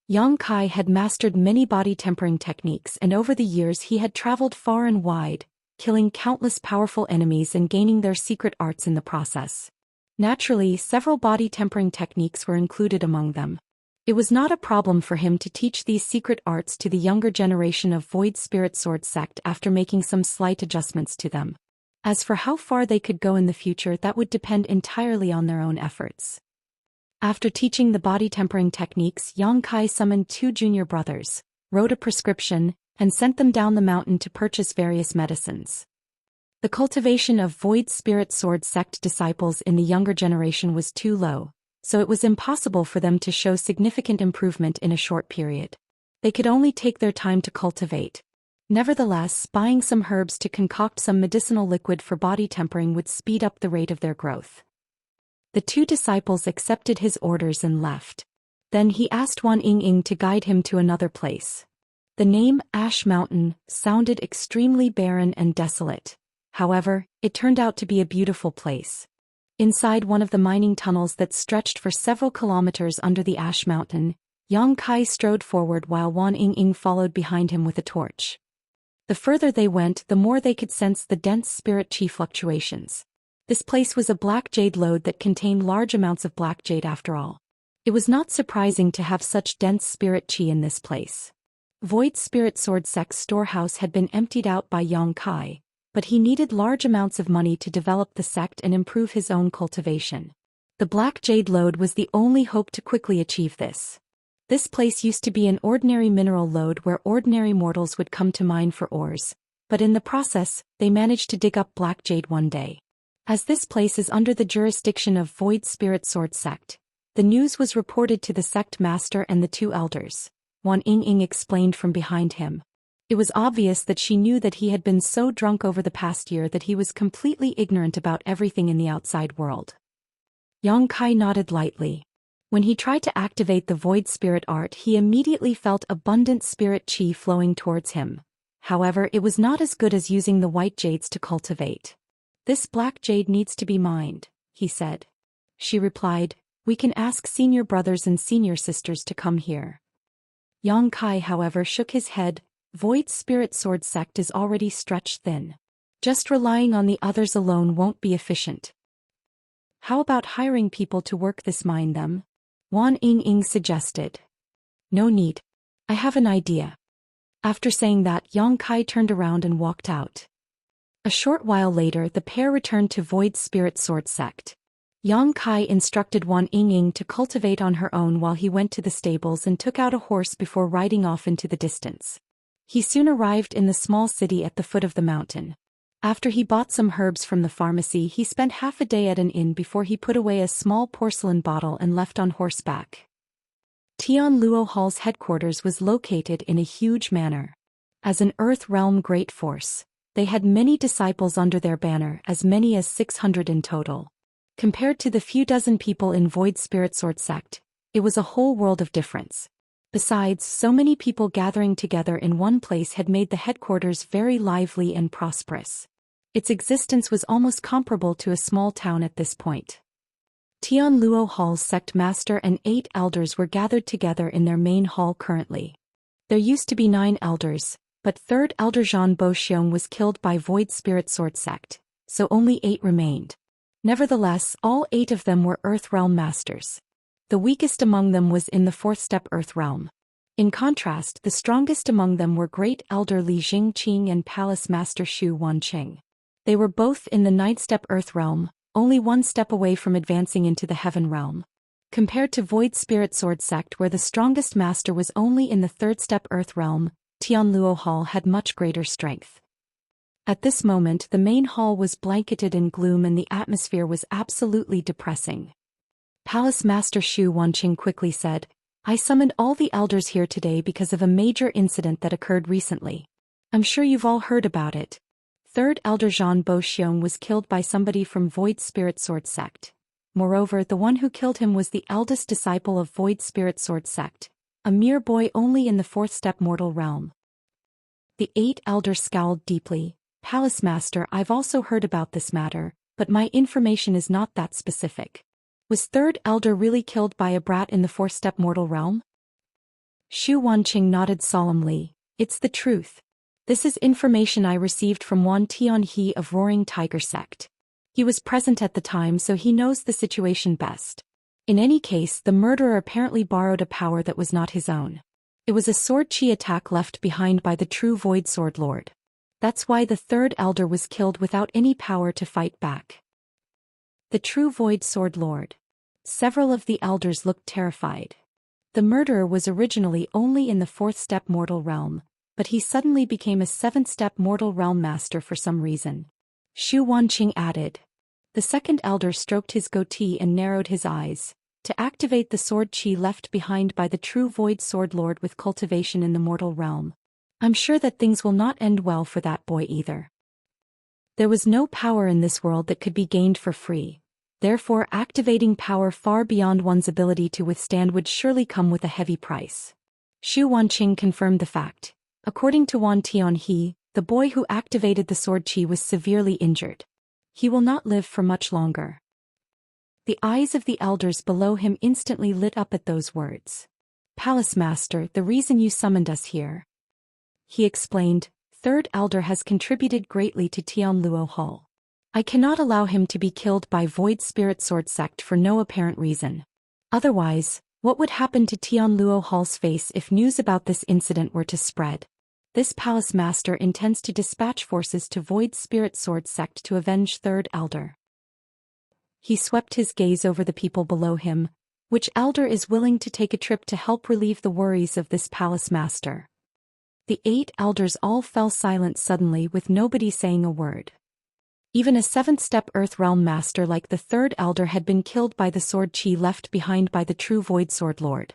Yang Kai had mastered many body tempering techniques, and over the years he had traveled far and wide, killing countless powerful enemies and gaining their secret arts in the process. Naturally, several body tempering techniques were included among them. It was not a problem for him to teach these secret arts to the younger generation of Void Spirit Sword sect after making some slight adjustments to them. As for how far they could go in the future, that would depend entirely on their own efforts. After teaching the body tempering techniques, Yang Kai summoned 2 junior brothers, wrote a prescription, and sent them down the mountain to purchase various medicines. The cultivation of Void Spirit Sword sect disciples in the younger generation was too low, so it was impossible for them to show significant improvement in a short period. They could only take their time to cultivate. Nevertheless, buying some herbs to concoct some medicinal liquid for body tempering would speed up the rate of their growth. The 2 disciples accepted his orders and left. Then he asked Wan Ying to guide him to another place. The name Ash Mountain sounded extremely barren and desolate. However, it turned out to be a beautiful place. Inside one of the mining tunnels that stretched for several kilometers under the Ash Mountain, Yang Kai strode forward while Wan Ying followed behind him with a torch. The further they went, the more they could sense the dense spirit chi fluctuations. This place was a black jade lode that contained large amounts of black jade after all. It was not surprising to have such dense spirit chi in this place. Void Spirit Sword sect's storehouse had been emptied out by Yang Kai, but he needed large amounts of money to develop the sect and improve his own cultivation. The black jade lode was the only hope to quickly achieve this. This place used to be an ordinary mineral lode where ordinary mortals would come to mine for ores, but in the process, they managed to dig up black jade one day. As this place is under the jurisdiction of Void Spirit Sword sect, the news was reported to the sect master and the 2 elders. Wan Ying explained from behind him. It was obvious that she knew that he had been so drunk over the past year that he was completely ignorant about everything in the outside world. Yang Kai nodded lightly. When he tried to activate the Void Spirit art, he immediately felt abundant spirit chi flowing towards him. However, it was not as good as using the white jades to cultivate. "This black jade needs to be mined," he said. She replied, "We can ask senior brothers and senior sisters to come here." Yang Kai, however, shook his head. Void Spirit Sword sect is already stretched thin. Just relying on the others alone won't be efficient. How about hiring people to work this mine them? Wan Ying suggested. No need. I have an idea. After saying that, Yang Kai turned around and walked out. A short while later, the pair returned to Void Spirit Sword Sect. Yang Kai instructed Wan Ying to cultivate on her own while he went to the stables and took out a horse before riding off into the distance. He soon arrived in the small city at the foot of the mountain. After he bought some herbs from the pharmacy, he spent half a day at an inn before he put away a small porcelain bottle and left on horseback. Tian Luo Hall's headquarters was located in a huge manor. As an Earth Realm great force, they had many disciples under their banner, as many as 600 in total. Compared to the few dozen people in Void Spirit Sword Sect, it was a whole world of difference. Besides, so many people gathering together in one place had made the headquarters very lively and prosperous. Its existence was almost comparable to a small town at this point. Tian Luo Hall's sect master and 8 elders were gathered together in their main hall currently. There used to be 9 elders, but 3rd Elder Zhang Boxiong was killed by Void Spirit Sword Sect, so only 8 remained. Nevertheless, all 8 of them were Earth Realm masters. The weakest among them was in the 4th step Earth Realm. In contrast, the strongest among them were Great Elder Li Jingqing and Palace Master Xu Wanqing. They were both in the 9th step Earth Realm, only 1 step away from advancing into the Heaven Realm. Compared to Void Spirit Sword Sect, where the strongest master was only in the 3rd step Earth Realm, Tian Luo Hall had much greater strength. At this moment, the main hall was blanketed in gloom and the atmosphere was absolutely depressing. Palace Master Xu Wanqing quickly said, I summoned all the elders here today because of a major incident that occurred recently. I'm sure you've all heard about it. 3rd Elder Zhang Boxiong was killed by somebody from Void Spirit Sword Sect. Moreover, the one who killed him was the eldest disciple of Void Spirit Sword Sect, a mere boy only in the 4th step Mortal Realm. The 8 elders scowled deeply. Palace Master, I've also heard about this matter, but my information is not that specific. Was 3rd Elder really killed by a brat in the 4th step Mortal Realm? Xu Wanqing nodded solemnly. It's the truth. This is information I received from Wan Tianhe of Roaring Tiger Sect. He was present at the time, so he knows the situation best. In any case, the murderer apparently borrowed a power that was not his own. It was a sword chi attack left behind by the true Void Sword Lord. That's why the 3rd Elder was killed without any power to fight back. The true Void Sword Lord. Several of the elders looked terrified. The murderer was originally only in the 4th step Mortal Realm, but he suddenly became a 7th step Mortal Realm master for some reason. Xu Wanqing added. The 2nd Elder stroked his goatee and narrowed his eyes. To activate the sword chi left behind by the true Void Sword Lord with cultivation in the Mortal Realm. I'm sure that things will not end well for that boy either. There was no power in this world that could be gained for free. Therefore, activating power far beyond one's ability to withstand would surely come with a heavy price. Xu Wanqing confirmed the fact. According to Wan Tianhe, the boy who activated the sword chi was severely injured. He will not live for much longer. The eyes of the elders below him instantly lit up at those words. Palace Master, the reason you summoned us here. He explained, 3rd Elder has contributed greatly to Tian Luo Hall. I cannot allow him to be killed by Void Spirit Sword Sect for no apparent reason. Otherwise, what would happen to Tian Luo Hall's face if news about this incident were to spread? This Palace Master intends to dispatch forces to Void Spirit Sword Sect to avenge 3rd Elder. He swept his gaze over the people below him. Which elder is willing to take a trip to help relieve the worries of this Palace Master? The 8 elders all fell silent suddenly with nobody saying a word. Even a 7th step Earth Realm Master like the 3rd Elder had been killed by the sword chi left behind by the true Void Sword Lord.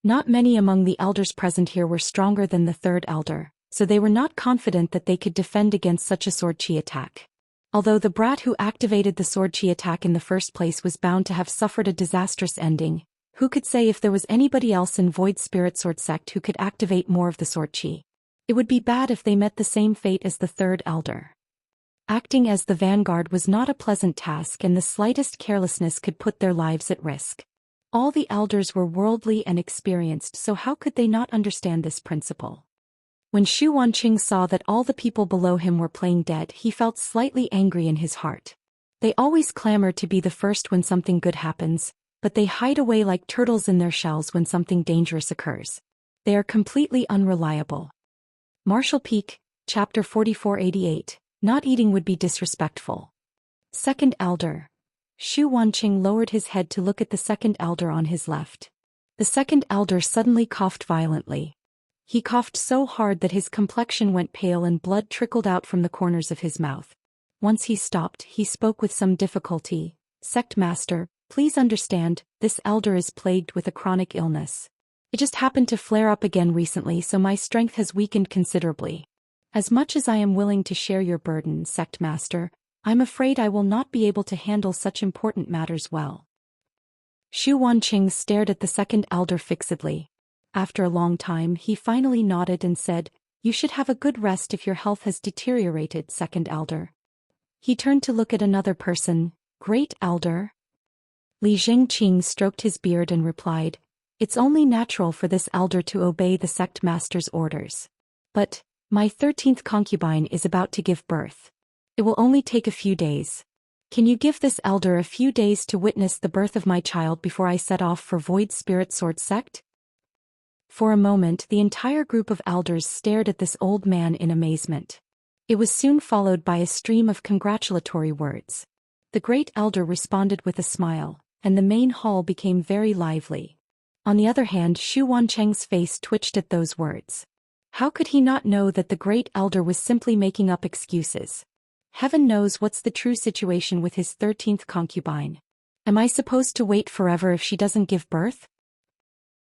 Not many among the elders present here were stronger than the 3rd Elder, so they were not confident that they could defend against such a sword chi attack. Although the brat who activated the sword chi attack in the first place was bound to have suffered a disastrous ending, who could say if there was anybody else in Void Spirit Sword Sect who could activate more of the sword chi? It would be bad if they met the same fate as the 3rd Elder. Acting as the vanguard was not a pleasant task, and the slightest carelessness could put their lives at risk. All the elders were worldly and experienced, so how could they not understand this principle? When Xu Wanqing saw that all the people below him were playing dead, he felt slightly angry in his heart. They always clamor to be the first when something good happens, but they hide away like turtles in their shells when something dangerous occurs. They are completely unreliable. Marshall Peak, Chapter 4488. Not eating would be disrespectful. Second Elder. Xu Wanqing lowered his head to look at the second elder on his left. The second elder suddenly coughed violently. He coughed so hard that his complexion went pale and blood trickled out from the corners of his mouth. Once he stopped, he spoke with some difficulty. Sect Master, please understand, this elder is plagued with a chronic illness. It just happened to flare up again recently, so my strength has weakened considerably. As much as I am willing to share your burden, Sect Master, I'm afraid I will not be able to handle such important matters well. Xu Wanqing stared at the second elder fixedly. After a long time, he finally nodded and said, "You should have a good rest if your health has deteriorated, second elder." He turned to look at another person. "Great elder?" Li Jingqing stroked his beard and replied, "It's only natural for this elder to obey the sect master's orders. But my 13th concubine is about to give birth. It will only take a few days. Can you give this elder a few days to witness the birth of my child before I set off for Void Spirit Sword Sect?" For a moment, the entire group of elders stared at this old man in amazement. It was soon followed by a stream of congratulatory words. The great elder responded with a smile, and the main hall became very lively. On the other hand, Xu Wanqing's face twitched at those words. How could he not know that the great elder was simply making up excuses? Heaven knows what's the true situation with his 13th concubine. Am I supposed to wait forever if she doesn't give birth?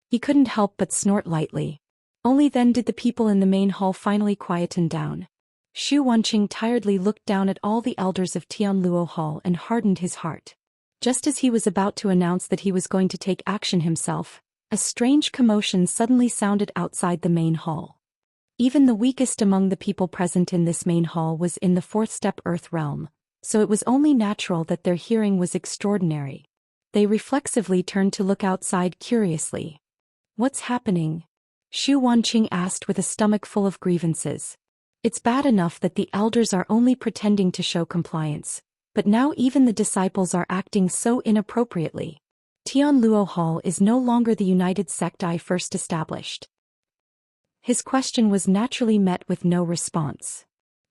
He couldn't help but snort lightly. Only then did the people in the main hall finally quieten down. Xu Wanqing tiredly looked down at all the elders of Tianluo Hall and hardened his heart. Just as he was about to announce that he was going to take action himself, a strange commotion suddenly sounded outside the main hall. Even the weakest among the people present in this main hall was in the fourth step Earth realm, so it was only natural that their hearing was extraordinary. They reflexively turned to look outside curiously. "What's happening?" Xu Wanqing asked with a stomach full of grievances. It's bad enough that the elders are only pretending to show compliance, but now even the disciples are acting so inappropriately. Tianluo Hall is no longer the united sect I first established. His question was naturally met with no response.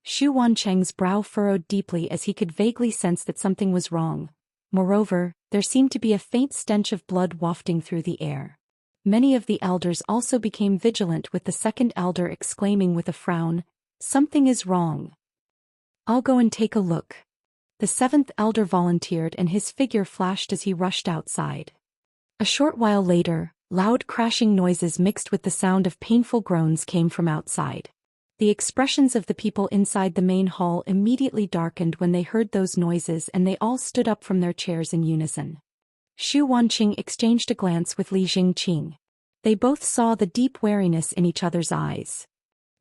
Xu Wanqing's brow furrowed deeply as he could vaguely sense that something was wrong. Moreover, there seemed to be a faint stench of blood wafting through the air. Many of the elders also became vigilant, with the second elder exclaiming with a frown, "Something is wrong. I'll go and take a look." The seventh elder volunteered and his figure flashed as he rushed outside. A short while later, loud crashing noises mixed with the sound of painful groans came from outside. The expressions of the people inside the main hall immediately darkened when they heard those noises, and they all stood up from their chairs in unison. Xu Wanqing exchanged a glance with Li Jingqing. They both saw the deep wariness in each other's eyes.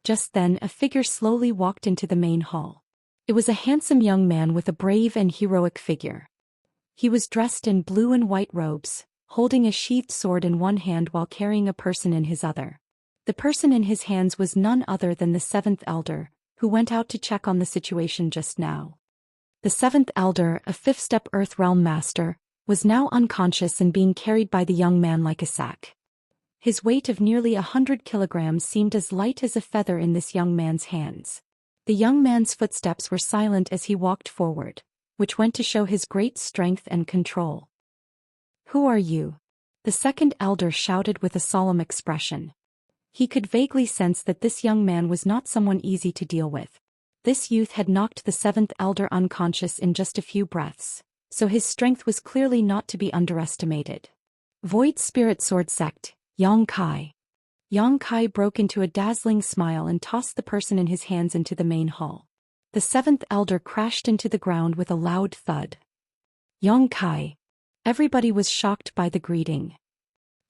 Just then a figure slowly walked into the main hall. It was a handsome young man with a brave and heroic figure. He was dressed in blue and white robes, holding a sheathed sword in one hand while carrying a person in his other. The person in his hands was none other than the seventh elder, who went out to check on the situation just now. The seventh elder, a fifth-step Earth Realm master, was now unconscious and being carried by the young man like a sack. His weight of nearly 100 kilograms seemed as light as a feather in this young man's hands. The young man's footsteps were silent as he walked forward, which went to show his great strength and control. "Who are you?" the second elder shouted with a solemn expression. He could vaguely sense that this young man was not someone easy to deal with. This youth had knocked the seventh elder unconscious in just a few breaths, so his strength was clearly not to be underestimated. "Void Spirit Sword Sect, Yang Kai." Yang Kai broke into a dazzling smile and tossed the person in his hands into the main hall. The seventh elder crashed into the ground with a loud thud. "Yang Kai." Everybody was shocked by the greeting.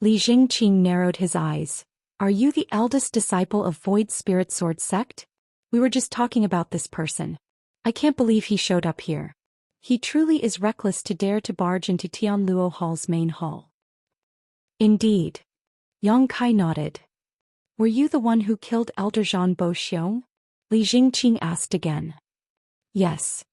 Li Jingqing narrowed his eyes. "Are you the eldest disciple of Void Spirit Sword Sect? We were just talking about this person. I can't believe he showed up here. He truly is reckless to dare to barge into Tianluo Hall's main hall." "Indeed." Yang Kai nodded. "Were you the one who killed Elder Zhang Bo Xiong?" Li Jingqing asked again. "Yes."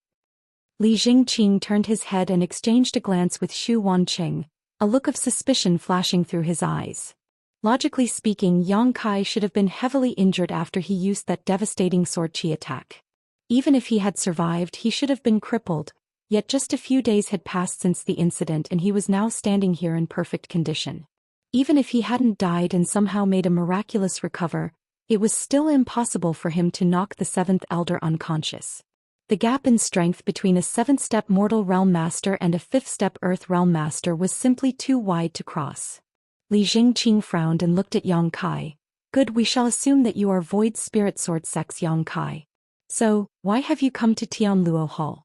Li Jingqing turned his head and exchanged a glance with Xu Wanqing, a look of suspicion flashing through his eyes. Logically speaking, Yang Kai should have been heavily injured after he used that devastating sword chi attack. Even if he had survived, he should have been crippled, yet just a few days had passed since the incident and he was now standing here in perfect condition. Even if he hadn't died and somehow made a miraculous recover, it was still impossible for him to knock the seventh elder unconscious. The gap in strength between a seventh-step mortal realm master and a fifth-step earth realm master was simply too wide to cross. Li Jingqing frowned and looked at Yang Kai. Good, we shall assume that you are Void Spirit Sword Sect's Yang Kai. So, why have you come to Tianluo Hall?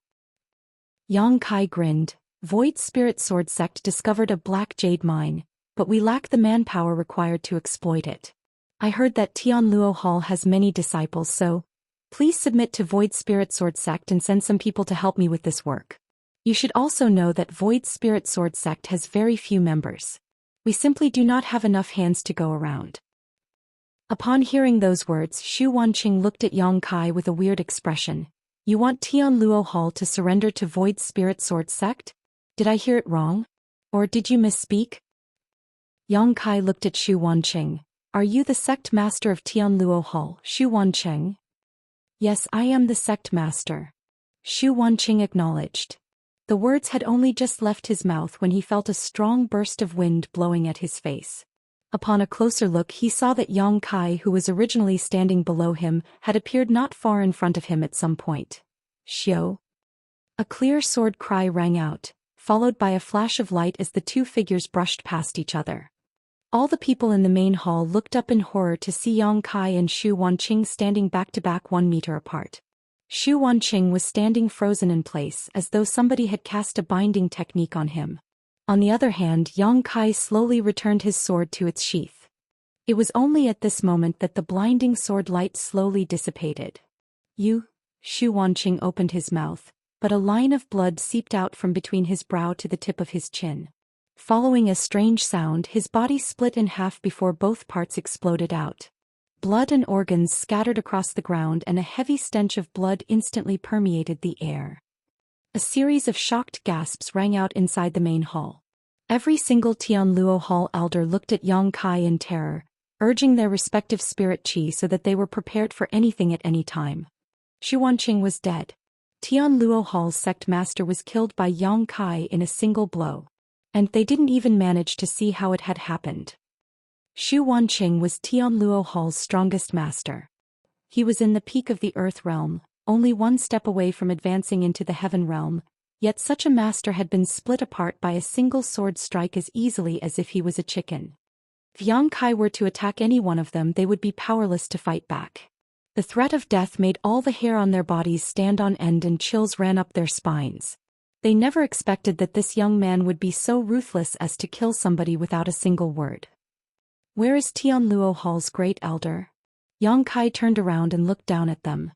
Yang Kai grinned. Void Spirit Sword Sect discovered a black jade mine, but we lack the manpower required to exploit it. I heard that Tianluo Hall has many disciples, so please submit to Void Spirit Sword Sect and send some people to help me with this work. You should also know that Void Spirit Sword Sect has very few members. We simply do not have enough hands to go around. Upon hearing those words, Xu Wanqing looked at Yang Kai with a weird expression. You want Tianluo Hall to surrender to Void Spirit Sword Sect? Did I hear it wrong? Or did you misspeak? Yang Kai looked at Xu Wanqing. Are you the sect master of Tianluo Hall, Xu Wanqing? Yes, I am the sect master. Xu Wanqing acknowledged. The words had only just left his mouth when he felt a strong burst of wind blowing at his face. Upon a closer look, he saw that Yang Kai, who was originally standing below him, had appeared not far in front of him at some point. Xiao! A clear sword cry rang out, followed by a flash of light as the two figures brushed past each other. All the people in the main hall looked up in horror to see Yang Kai and Xu Wanqing standing back-to-back 1 meter apart. Xu Wanqing was standing frozen in place as though somebody had cast a binding technique on him. On the other hand, Yang Kai slowly returned his sword to its sheath. It was only at this moment that the blinding sword light slowly dissipated. You? Xu Wanqing opened his mouth, but a line of blood seeped out from between his brow to the tip of his chin. Following a strange sound, his body split in half before both parts exploded out. Blood and organs scattered across the ground and a heavy stench of blood instantly permeated the air. A series of shocked gasps rang out inside the main hall. Every single Tianluo Hall elder looked at Yang Kai in terror, urging their respective spirit chi so that they were prepared for anything at any time. Xu Wanqing was dead. Tianluo Hall's sect master was killed by Yang Kai in a single blow. And they didn't even manage to see how it had happened. Xu Wanqing was Tianluo Hall's strongest master. He was in the peak of the earth realm, only one step away from advancing into the heaven realm, yet such a master had been split apart by a single sword strike as easily as if he was a chicken. If Yang Kai were to attack any one of them, they would be powerless to fight back. The threat of death made all the hair on their bodies stand on end and chills ran up their spines. They never expected that this young man would be so ruthless as to kill somebody without a single word. Where is Tianluo Hall's great elder? Yang Kai turned around and looked down at them.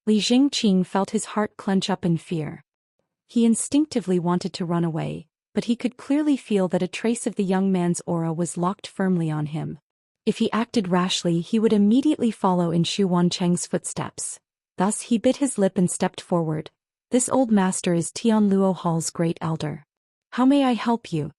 Li Jingqing felt his heart clench up in fear. He instinctively wanted to run away, but he could clearly feel that a trace of the young man's aura was locked firmly on him. If he acted rashly, he would immediately follow in Xu Wanqing's footsteps. Thus he bit his lip and stepped forward. This old master is Tianluo Hall's great elder. How may I help you?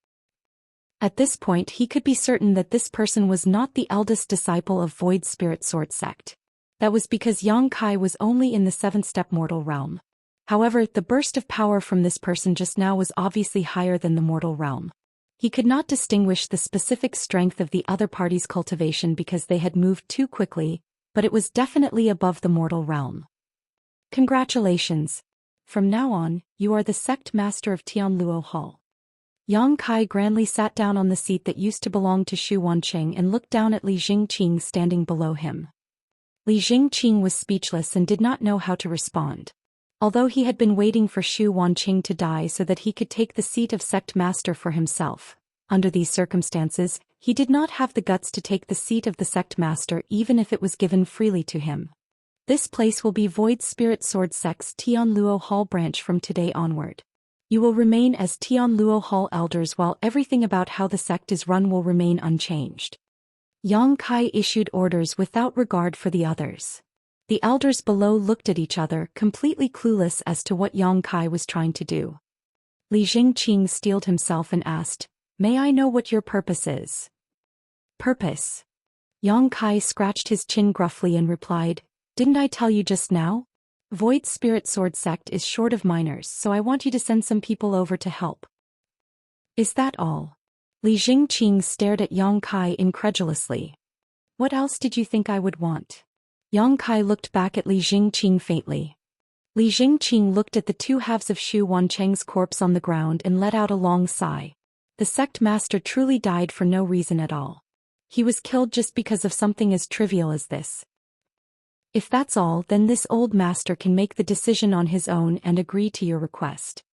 At this point he could be certain that this person was not the eldest disciple of Void Spirit Sword Sect. That was because Yang Kai was only in the 7th-step mortal realm. However, the burst of power from this person just now was obviously higher than the mortal realm. He could not distinguish the specific strength of the other party's cultivation because they had moved too quickly, but it was definitely above the mortal realm. Congratulations. From now on, you are the sect master of Tianluo Hall. Yang Kai grandly sat down on the seat that used to belong to Xu Wanqing and looked down at Li Jingqing standing below him. Li Jingqing was speechless and did not know how to respond. Although he had been waiting for Xu Wanqing to die so that he could take the seat of sect master for himself, under these circumstances, he did not have the guts to take the seat of the sect master even if it was given freely to him. This place will be Void Spirit Sword Sect's Tianluo Hall branch from today onward. You will remain as Tianluo Hall elders while everything about how the sect is run will remain unchanged. Yang Kai issued orders without regard for the others. The elders below looked at each other, completely clueless as to what Yang Kai was trying to do. Li Jingqing steeled himself and asked, "May I know what your purpose is?" "Purpose?" Yang Kai scratched his chin gruffly and replied, "Didn't I tell you just now? Void Spirit Sword Sect is short of miners, so I want you to send some people over to help." "Is that all?" Li Jingqing stared at Yang Kai incredulously. "What else did you think I would want?" Yang Kai looked back at Li Jingqing faintly. Li Jingqing looked at the two halves of Xu Wancheng's corpse on the ground and let out a long sigh. The sect master truly died for no reason at all. He was killed just because of something as trivial as this. If that's all, then this old master can make the decision on his own and agree to your request.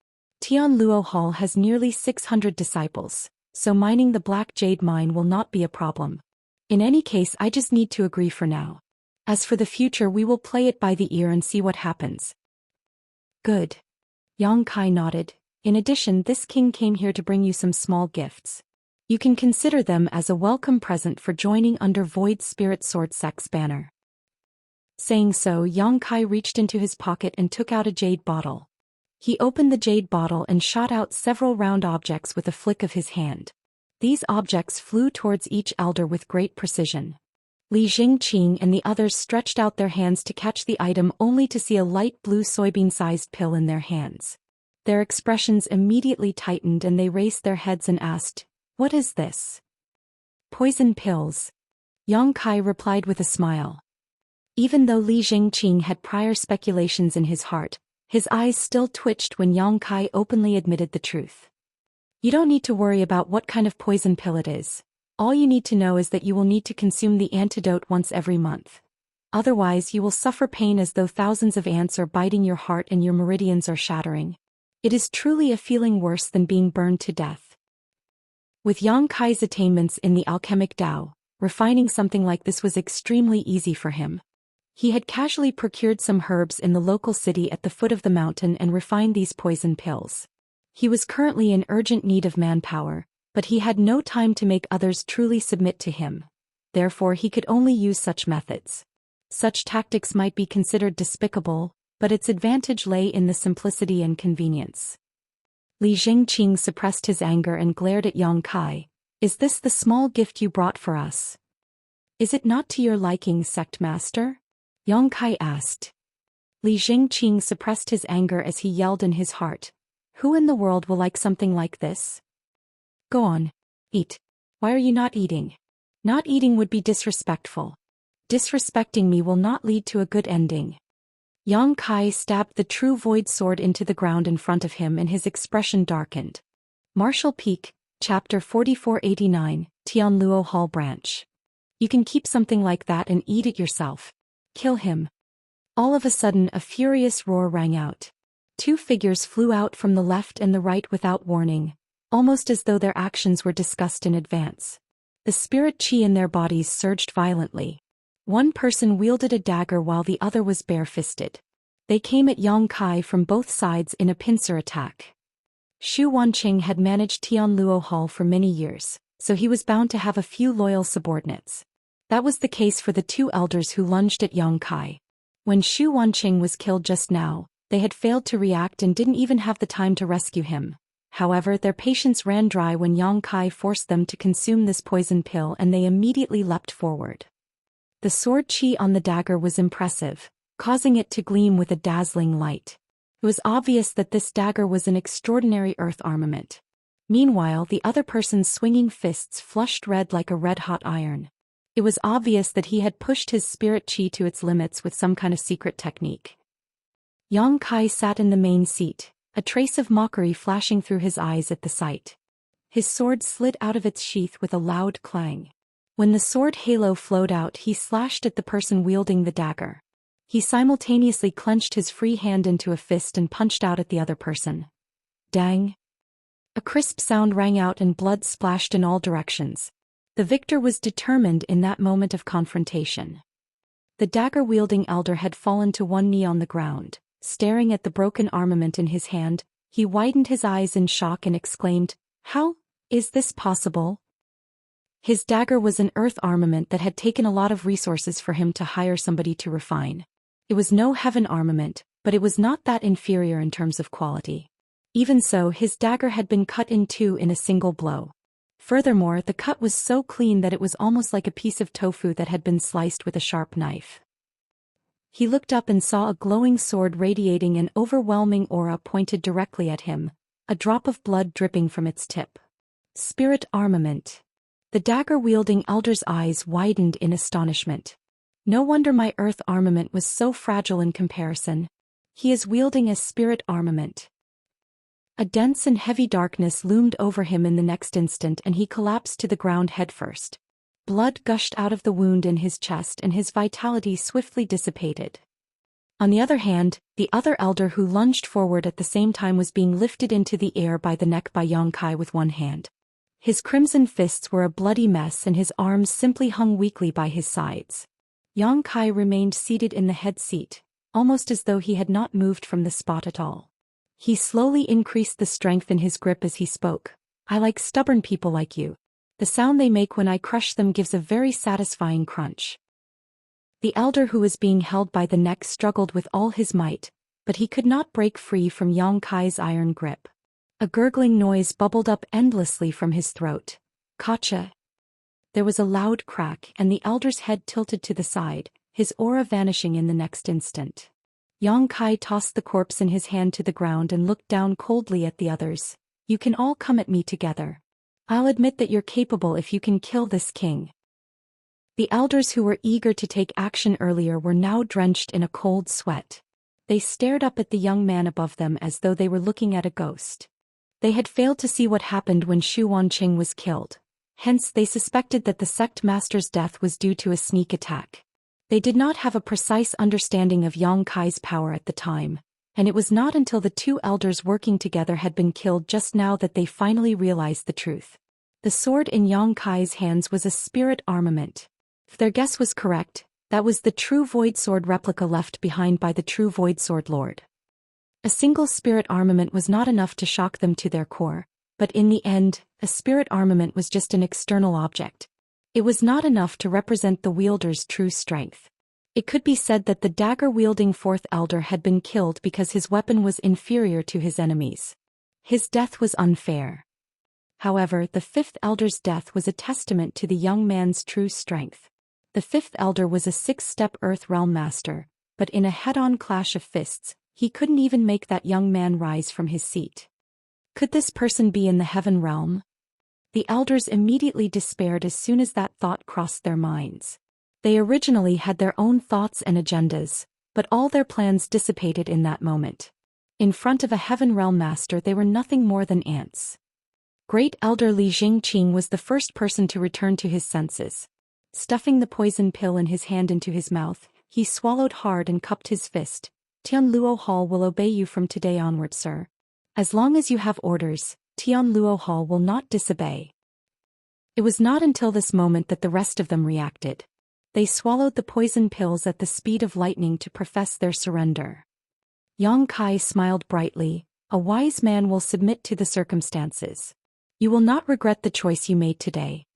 Tianluo Hall has nearly 600 disciples, so mining the Black Jade mine will not be a problem. In any case, I just need to agree for now. As for the future, we will play it by the ear and see what happens. Good. Yang Kai nodded. In addition, this king came here to bring you some small gifts. You can consider them as a welcome present for joining under Void Spirit Sword Sect's banner. Saying so, Yang Kai reached into his pocket and took out a jade bottle. He opened the jade bottle and shot out several round objects with a flick of his hand. These objects flew towards each elder with great precision. Li Jingqing and the others stretched out their hands to catch the item only to see a light blue soybean-sized pill in their hands. Their expressions immediately tightened and they raised their heads and asked, "What is this?" "Poison pills," Yang Kai replied with a smile. Even though Li Jingqing had prior speculations in his heart, his eyes still twitched when Yang Kai openly admitted the truth. "You don't need to worry about what kind of poison pill it is. All you need to know is that you will need to consume the antidote once every month. Otherwise, you will suffer pain as though thousands of ants are biting your heart and your meridians are shattering. It is truly a feeling worse than being burned to death." With Yang Kai's attainments in the alchemic Dao, refining something like this was extremely easy for him. He had casually procured some herbs in the local city at the foot of the mountain and refined these poison pills. He was currently in urgent need of manpower, but he had no time to make others truly submit to him. Therefore he could only use such methods. Such tactics might be considered despicable, but its advantage lay in the simplicity and convenience. Li Jingqing suppressed his anger and glared at Yang Kai. "Is this the small gift you brought for us? Is it not to your liking, sect master?" Yang Kai asked. Li Jingqing suppressed his anger as he yelled in his heart, "Who in the world will like something like this? Go on. Eat. Why are you not eating? Not eating would be disrespectful. Disrespecting me will not lead to a good ending." Yang Kai stabbed the true void sword into the ground in front of him and his expression darkened. Martial Peak, Chapter 4489, Tianluo Hall Branch. "You can keep something like that and eat it yourself. Kill him." All of a sudden a furious roar rang out. Two figures flew out from the left and the right without warning, almost as though their actions were discussed in advance. The spirit chi in their bodies surged violently. One person wielded a dagger while the other was bare-fisted. They came at Yang Kai from both sides in a pincer attack. Xu Wancheng had managed Tianluo Hall for many years, so he was bound to have a few loyal subordinates. That was the case for the two elders who lunged at Yang Kai. When Xu Wancheng was killed just now, they had failed to react and didn't even have the time to rescue him. However, their patience ran dry when Yang Kai forced them to consume this poison pill and they immediately leapt forward. The sword chi on the dagger was impressive, causing it to gleam with a dazzling light. It was obvious that this dagger was an extraordinary earth armament. Meanwhile, the other person's swinging fists flushed red like a red-hot iron. It was obvious that he had pushed his spirit chi to its limits with some kind of secret technique. Yang Kai sat in the main seat, a trace of mockery flashing through his eyes at the sight. His sword slid out of its sheath with a loud clang. When the sword halo flowed out, he slashed at the person wielding the dagger. He simultaneously clenched his free hand into a fist and punched out at the other person. Dang! A crisp sound rang out and blood splashed in all directions. The victor was determined in that moment of confrontation. The dagger-wielding elder had fallen to one knee on the ground. Staring at the broken armament in his hand, he widened his eyes in shock and exclaimed, "How is this possible?" His dagger was an earth armament that had taken a lot of resources for him to hire somebody to refine. It was no heaven armament, but it was not that inferior in terms of quality. Even so, his dagger had been cut in two in a single blow. Furthermore, the cut was so clean that it was almost like a piece of tofu that had been sliced with a sharp knife. He looked up and saw a glowing sword radiating an overwhelming aura pointed directly at him, a drop of blood dripping from its tip. Spirit armament. The dagger-wielding elder's eyes widened in astonishment. No wonder my earth armament was so fragile in comparison. He is wielding a spirit armament. A dense and heavy darkness loomed over him in the next instant and he collapsed to the ground headfirst. Blood gushed out of the wound in his chest and his vitality swiftly dissipated. On the other hand, the other elder who lunged forward at the same time was being lifted into the air by the neck by Yang Kai with one hand. His crimson fists were a bloody mess and his arms simply hung weakly by his sides. Yang Kai remained seated in the head seat, almost as though he had not moved from the spot at all. He slowly increased the strength in his grip as he spoke. I like stubborn people like you. The sound they make when I crush them gives a very satisfying crunch. The elder who was being held by the neck struggled with all his might, but he could not break free from Yang Kai's iron grip. A gurgling noise bubbled up endlessly from his throat. Gotcha. There was a loud crack and the elder's head tilted to the side, his aura vanishing in the next instant. Yang Kai tossed the corpse in his hand to the ground and looked down coldly at the others. You can all come at me together. I'll admit that you're capable if you can kill this king. The elders who were eager to take action earlier were now drenched in a cold sweat. They stared up at the young man above them as though they were looking at a ghost. They had failed to see what happened when Xu Wanqing was killed. Hence they suspected that the sect master's death was due to a sneak attack. They did not have a precise understanding of Yang Kai's power at the time, and it was not until the two elders working together had been killed just now that they finally realized the truth. The sword in Yang Kai's hands was a spirit armament. If their guess was correct, that was the true Void Sword replica left behind by the true Void Sword Lord. A single spirit armament was not enough to shock them to their core, but in the end, a spirit armament was just an external object. It was not enough to represent the wielder's true strength. It could be said that the dagger-wielding fourth elder had been killed because his weapon was inferior to his enemy's. His death was unfair. However, the fifth elder's death was a testament to the young man's true strength. The fifth elder was a six-step Earth Realm master, but in a head-on clash of fists, he couldn't even make that young man rise from his seat. Could this person be in the heaven realm? The elders immediately despaired as soon as that thought crossed their minds. They originally had their own thoughts and agendas, but all their plans dissipated in that moment. In front of a heaven realm master they were nothing more than ants. Great Elder Li Jingqing was the first person to return to his senses. Stuffing the poison pill in his hand into his mouth, he swallowed hard and cupped his fist. Tianluo Hall will obey you from today onward, sir. As long as you have orders, Tianluo Hall will not disobey. It was not until this moment that the rest of them reacted. They swallowed the poison pills at the speed of lightning to profess their surrender. Yang Kai smiled brightly. A wise man will submit to the circumstances. You will not regret the choice you made today.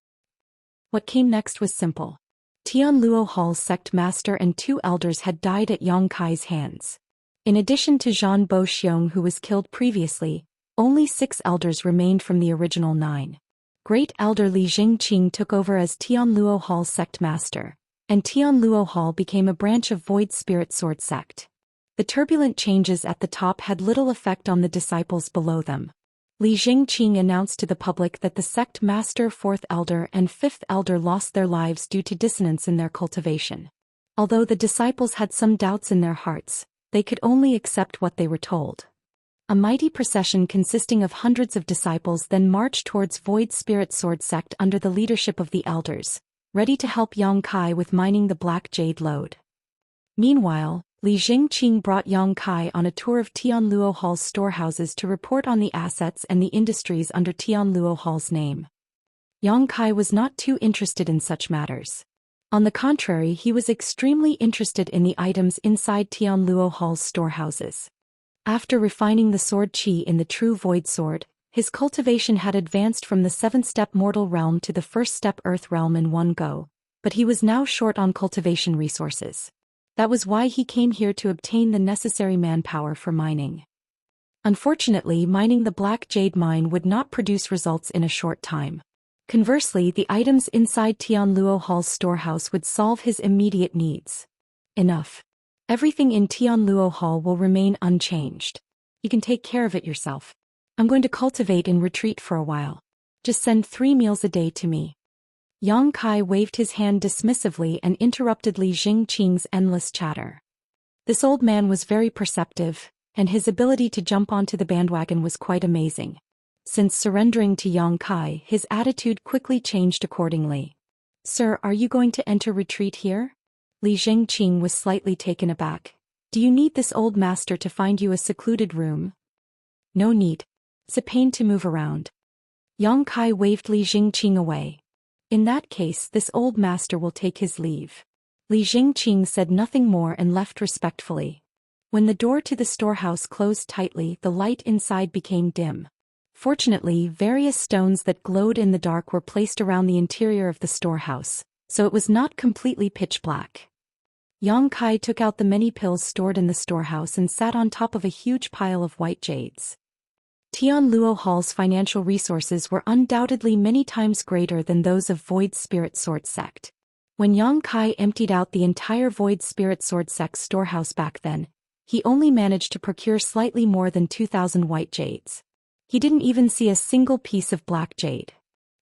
What came next was simple. Tianluo Hall's sect master and two elders had died at Yang Kai's hands. In addition to Zhan Boxiong who was killed previously, only 6 elders remained from the original 9. Great Elder Li Jingqing took over as Tianluo Hall's sect master, and Tianluo Hall became a branch of Void Spirit Sword sect. The turbulent changes at the top had little effect on the disciples below them. Li Jingqing announced to the public that the sect master 4th elder and 5th elder lost their lives due to dissonance in their cultivation. Although the disciples had some doubts in their hearts, they could only accept what they were told. A mighty procession consisting of hundreds of disciples then marched towards Void Spirit Sword sect under the leadership of the elders, ready to help Yang Kai with mining the Black Jade lode. Meanwhile, Li Jingqing brought Yang Kai on a tour of Tianluo Hall's storehouses to report on the assets and the industries under Tianluo Hall's name. Yang Kai was not too interested in such matters. On the contrary, he was extremely interested in the items inside Tianluo Hall's storehouses. After refining the sword qi in the true void sword, his cultivation had advanced from the 7th-step mortal realm to the 1st-step earth realm in one go, but he was now short on cultivation resources. That was why he came here to obtain the necessary manpower for mining. Unfortunately, mining the Black Jade mine would not produce results in a short time. Conversely, the items inside Tianluo Hall's storehouse would solve his immediate needs. Enough. Everything in Tianluo Hall will remain unchanged. You can take care of it yourself. I'm going to cultivate and retreat for a while. Just send 3 meals a day to me. Yang Kai waved his hand dismissively and interrupted Li Jingqing's endless chatter. This old man was very perceptive, and his ability to jump onto the bandwagon was quite amazing. Since surrendering to Yang Kai, his attitude quickly changed accordingly. Sir, are you going to enter retreat here? Li Jingqing was slightly taken aback. Do you need this old master to find you a secluded room? No need. It's a pain to move around. Yang Kai waved Li Jingqing away. In that case, this old master will take his leave. Li Jingqing said nothing more and left respectfully. When the door to the storehouse closed tightly, the light inside became dim. Fortunately, various stones that glowed in the dark were placed around the interior of the storehouse, so it was not completely pitch black. Yang Kai took out the many pills stored in the storehouse and sat on top of a huge pile of white jades. Tianluo Hall's financial resources were undoubtedly many times greater than those of Void Spirit Sword Sect. When Yang Kai emptied out the entire Void Spirit Sword Sect's storehouse back then, he only managed to procure slightly more than 2,000 white jades. He didn't even see a single piece of black jade.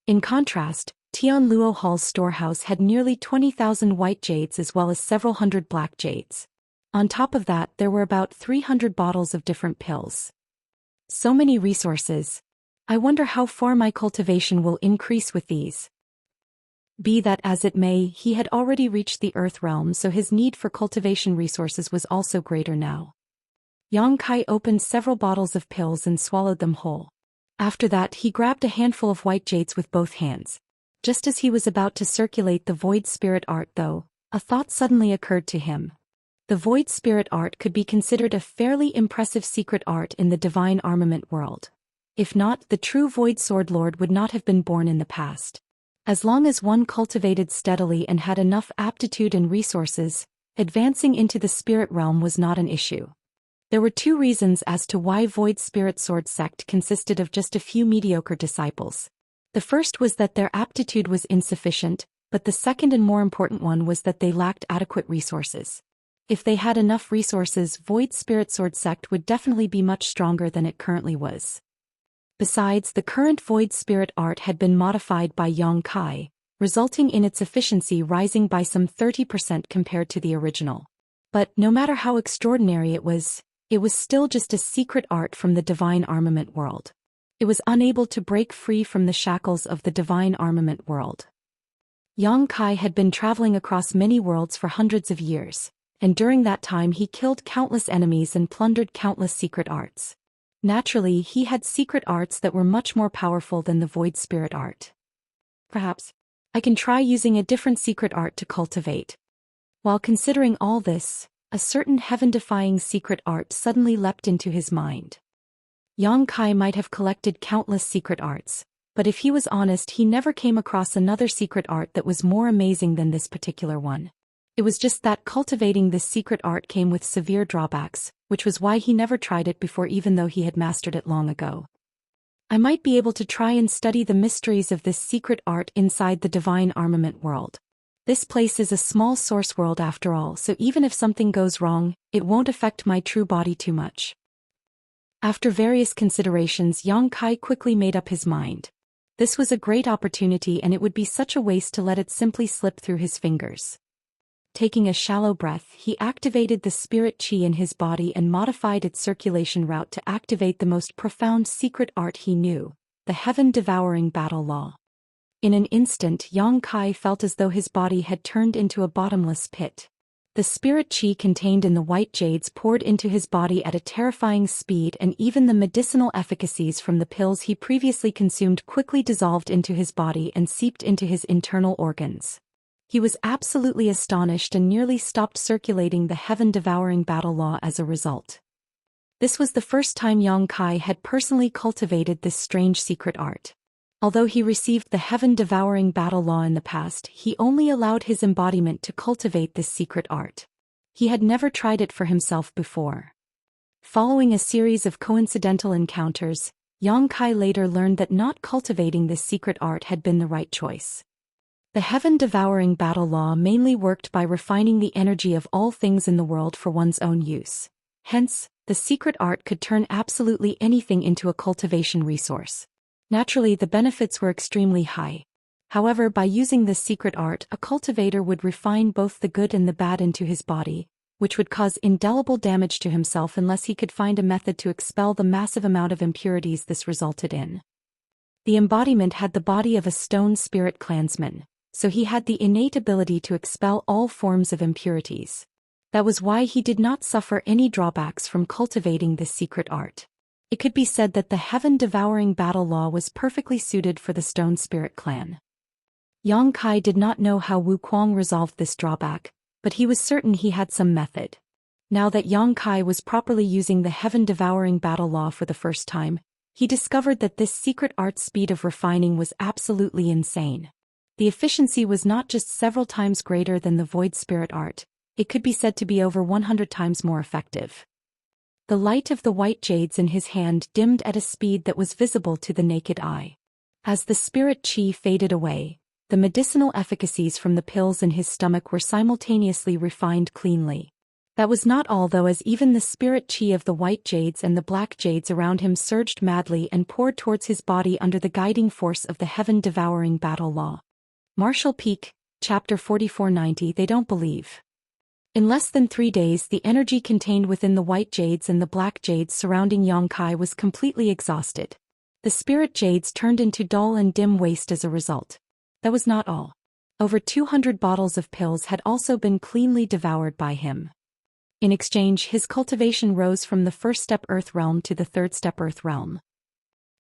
In contrast, Tianluo Hall's storehouse had nearly 20,000 white jades as well as several hundred black jades. On top of that, there were about 300 bottles of different pills. So many resources. I wonder how far my cultivation will increase with these. Be that as it may, he had already reached the Earth realm, so his need for cultivation resources was also greater now. Yang Kai opened several bottles of pills and swallowed them whole. After that, he grabbed a handful of white jades with both hands. Just as he was about to circulate the Void Spirit Art though, a thought suddenly occurred to him. The Void Spirit Art could be considered a fairly impressive secret art in the divine armament world. If not, the true Void Sword Lord would not have been born in the past. As long as one cultivated steadily and had enough aptitude and resources, advancing into the spirit realm was not an issue. There were 2 reasons as to why Void Spirit Sword Sect consisted of just a few mediocre disciples. The first was that their aptitude was insufficient, but the second and more important one was that they lacked adequate resources. If they had enough resources, Void Spirit Sword Sect would definitely be much stronger than it currently was. Besides, the current Void Spirit Art had been modified by Yang Kai, resulting in its efficiency rising by some 30% compared to the original. But no matter how extraordinary it was still just a secret art from the divine armament world. It was unable to break free from the shackles of the divine armament world. Yang Kai had been traveling across many worlds for hundreds of years, and during that time he killed countless enemies and plundered countless secret arts. Naturally, he had secret arts that were much more powerful than the Void Spirit Art. Perhaps I can try using a different secret art to cultivate. While considering all this, a certain heaven-defying secret art suddenly leapt into his mind. Yang Kai might have collected countless secret arts, but if he was honest, he never came across another secret art that was more amazing than this particular one. It was just that cultivating this secret art came with severe drawbacks, which was why he never tried it before even though he had mastered it long ago. I might be able to try and study the mysteries of this secret art inside the divine armament world. This place is a small source world after all, so even if something goes wrong, it won't affect my true body too much. After various considerations, Yang Kai quickly made up his mind. This was a great opportunity and it would be such a waste to let it simply slip through his fingers. Taking a shallow breath, he activated the spirit chi in his body and modified its circulation route to activate the most profound secret art he knew, the heaven-devouring battle law. In an instant, Yang Kai felt as though his body had turned into a bottomless pit. The spirit chi contained in the white jades poured into his body at a terrifying speed, and even the medicinal efficacies from the pills he previously consumed quickly dissolved into his body and seeped into his internal organs. He was absolutely astonished and nearly stopped circulating the heaven-devouring battle law as a result. This was the first time Yang Kai had personally cultivated this strange secret art. Although he received the heaven-devouring battle law in the past, he only allowed his embodiment to cultivate this secret art. He had never tried it for himself before. Following a series of coincidental encounters, Yang Kai later learned that not cultivating this secret art had been the right choice. The heaven-devouring battle law mainly worked by refining the energy of all things in the world for one's own use. Hence, the secret art could turn absolutely anything into a cultivation resource. Naturally, the benefits were extremely high. However, by using this secret art, a cultivator would refine both the good and the bad into his body, which would cause indelible damage to himself unless he could find a method to expel the massive amount of impurities this resulted in. The embodiment had the body of a stone spirit clansman, so he had the innate ability to expel all forms of impurities. That was why he did not suffer any drawbacks from cultivating this secret art. It could be said that the heaven-devouring battle law was perfectly suited for the stone spirit clan. Yang Kai did not know how Wu Kuang resolved this drawback, but he was certain he had some method. Now that Yang Kai was properly using the heaven-devouring battle law for the first time, he discovered that this secret art's speed of refining was absolutely insane. The efficiency was not just several times greater than the void spirit art, it could be said to be over 100 times more effective. The light of the white jades in his hand dimmed at a speed that was visible to the naked eye. As the spirit chi faded away, the medicinal efficacies from the pills in his stomach were simultaneously refined cleanly. That was not all though, as even the spirit chi of the white jades and the black jades around him surged madly and poured towards his body under the guiding force of the heaven-devouring battle law. Martial Peak, Chapter 4490. They don't believe. In less than 3 days, the energy contained within the white jades and the black jades surrounding Yang Kai was completely exhausted. The spirit jades turned into dull and dim waste as a result. That was not all. Over 200 bottles of pills had also been cleanly devoured by him. In exchange, his cultivation rose from the first step Earth realm to the third step Earth realm.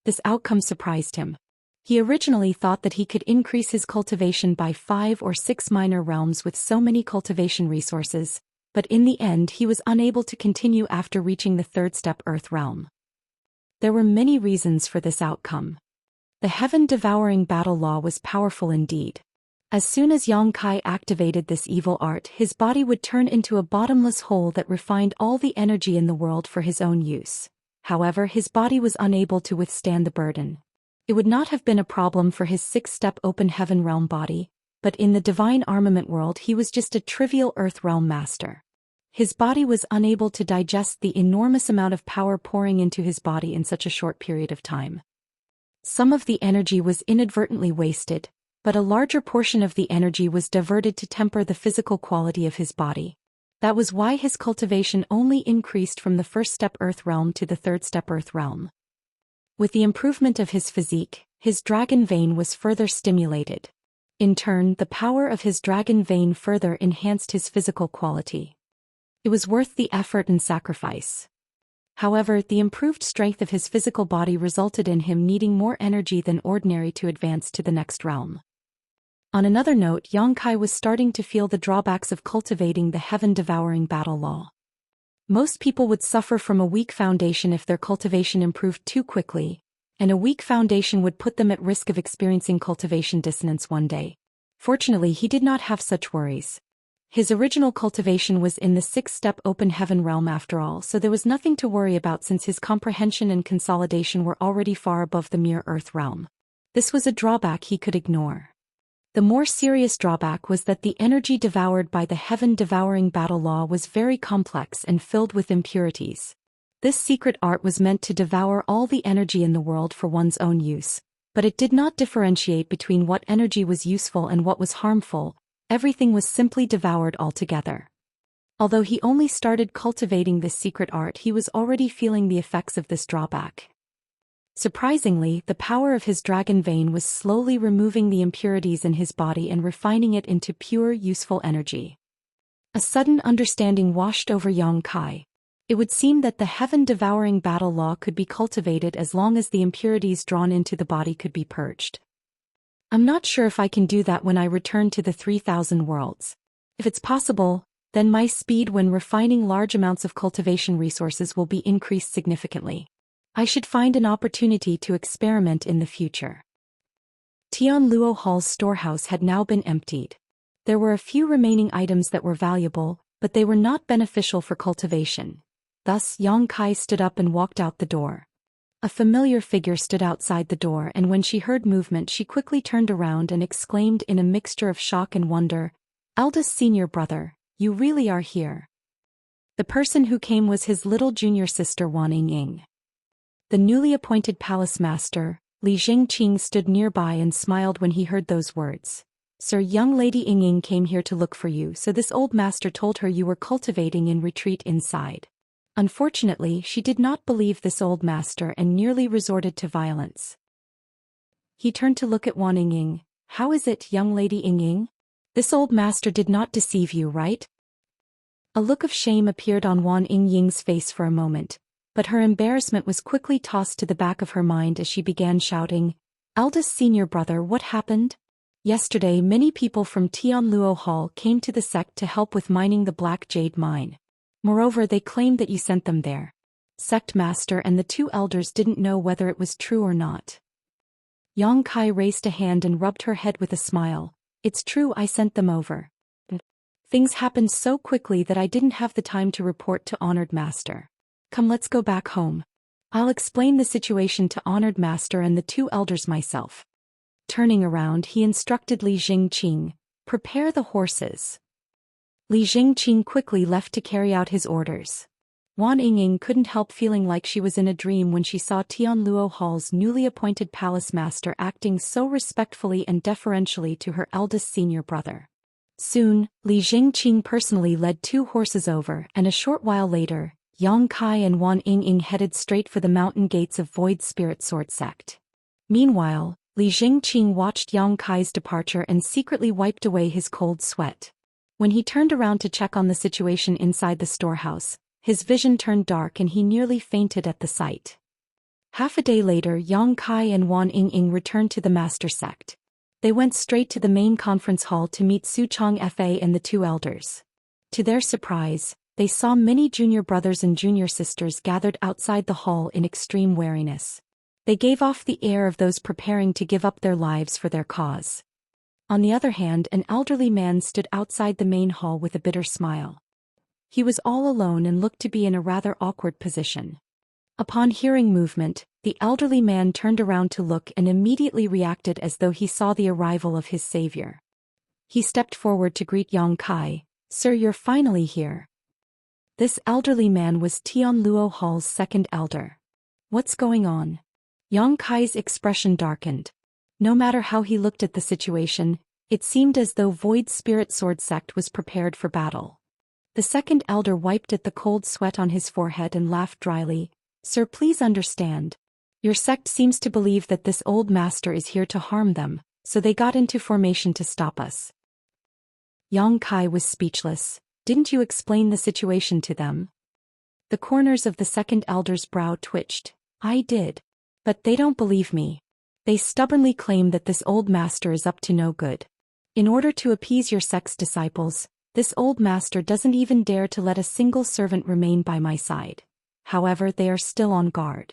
This outcome surprised him. He originally thought that he could increase his cultivation by 5 or 6 minor realms with so many cultivation resources, but in the end he was unable to continue after reaching the third step Earth realm. There were many reasons for this outcome. The heaven-devouring battle law was powerful indeed. As soon as Yang Kai activated this evil art, his body would turn into a bottomless hole that refined all the energy in the world for his own use. However, his body was unable to withstand the burden. It would not have been a problem for his 6-step open heaven realm body, but in the divine armament world he was just a trivial earth realm master. His body was unable to digest the enormous amount of power pouring into his body in such a short period of time. Some of the energy was inadvertently wasted, but a larger portion of the energy was diverted to temper the physical quality of his body. That was why his cultivation only increased from the first step Earth realm to the third step Earth realm. With the improvement of his physique, his dragon vein was further stimulated. In turn, the power of his dragon vein further enhanced his physical quality. It was worth the effort and sacrifice. However, the improved strength of his physical body resulted in him needing more energy than ordinary to advance to the next realm. On another note, Yang Kai was starting to feel the drawbacks of cultivating the heaven-devouring battle law. Most people would suffer from a weak foundation if their cultivation improved too quickly, and a weak foundation would put them at risk of experiencing cultivation dissonance one day. Fortunately, he did not have such worries. His original cultivation was in the 6-step open heaven realm after all, so there was nothing to worry about since his comprehension and consolidation were already far above the mere earth realm. This was a drawback he could ignore. The more serious drawback was that the energy devoured by the heaven-devouring battle law was very complex and filled with impurities. This secret art was meant to devour all the energy in the world for one's own use, but it did not differentiate between what energy was useful and what was harmful. Everything was simply devoured altogether. Although he only started cultivating this secret art, he was already feeling the effects of this drawback. Surprisingly, the power of his dragon vein was slowly removing the impurities in his body and refining it into pure, useful energy. A sudden understanding washed over Yang Kai. It would seem that the heaven-devouring battle law could be cultivated as long as the impurities drawn into the body could be purged. I'm not sure if I can do that when I return to the 3,000 worlds. If it's possible, then my speed when refining large amounts of cultivation resources will be increased significantly. I should find an opportunity to experiment in the future. Tian Luo Hall's storehouse had now been emptied. There were a few remaining items that were valuable, but they were not beneficial for cultivation. Thus Yang Kai stood up and walked out the door. A familiar figure stood outside the door, and when she heard movement she quickly turned around and exclaimed in a mixture of shock and wonder, "Eldest senior brother, you really are here." The person who came was his little junior sister Wan Ying. The newly appointed palace master, Li Jingqing, stood nearby and smiled when he heard those words. "Sir, young lady Ying came here to look for you, so this old master told her you were cultivating in retreat inside." Unfortunately, she did not believe this old master and nearly resorted to violence. He turned to look at Wan Ying. "How is it, young lady Ying? This old master did not deceive you, right?" A look of shame appeared on Wan Ying's face for a moment, but her embarrassment was quickly tossed to the back of her mind as she began shouting, "Eldest senior brother, what happened? Yesterday many people from Tianluo Hall came to the sect to help with mining the Black Jade mine. Moreover, they claimed that you sent them there." Sect master and the two elders didn't know whether it was true or not. Yang Kai raised a hand and rubbed her head with a smile. "It's true, I sent them over. Things happened so quickly that I didn't have the time to report to Honored Master. Come, let's go back home. I'll explain the situation to Honored Master and the two elders myself." Turning around, he instructed Li Jingqing, "Prepare the horses." Li Jingqing quickly left to carry out his orders. Wan Ying couldn't help feeling like she was in a dream when she saw Tianluo Hall's newly appointed palace master acting so respectfully and deferentially to her eldest senior brother. Soon, Li Jingqing personally led two horses over, and a short while later, Yang Kai and Wan Ying headed straight for the mountain gates of Void Spirit Sword Sect. Meanwhile, Li Jingqing watched Yang Kai's departure and secretly wiped away his cold sweat. When he turned around to check on the situation inside the storehouse, his vision turned dark and he nearly fainted at the sight. Half a day later, Yang Kai and Wan Ying returned to the master sect. They went straight to the main conference hall to meet Suchong Fa and the two elders. To their surprise, they saw many junior brothers and junior sisters gathered outside the hall in extreme wariness. They gave off the air of those preparing to give up their lives for their cause. On the other hand, an elderly man stood outside the main hall with a bitter smile. He was all alone and looked to be in a rather awkward position. Upon hearing movement, the elderly man turned around to look and immediately reacted as though he saw the arrival of his savior. He stepped forward to greet Yang Kai. "Sir, you're finally here." This elderly man was Tianluo Hall's second elder. "What's going on?" Yang Kai's expression darkened. No matter how he looked at the situation, it seemed as though Void Spirit Sword Sect was prepared for battle. The second elder wiped at the cold sweat on his forehead and laughed dryly. "Sir, please understand. Your sect seems to believe that this old master is here to harm them, so they got into formation to stop us." Yang Kai was speechless. "Didn't you explain the situation to them?" The corners of the second elder's brow twitched. "I did. But they don't believe me. They stubbornly claim that this old master is up to no good. In order to appease your sect's disciples, this old master doesn't even dare to let a single servant remain by my side. However, they are still on guard."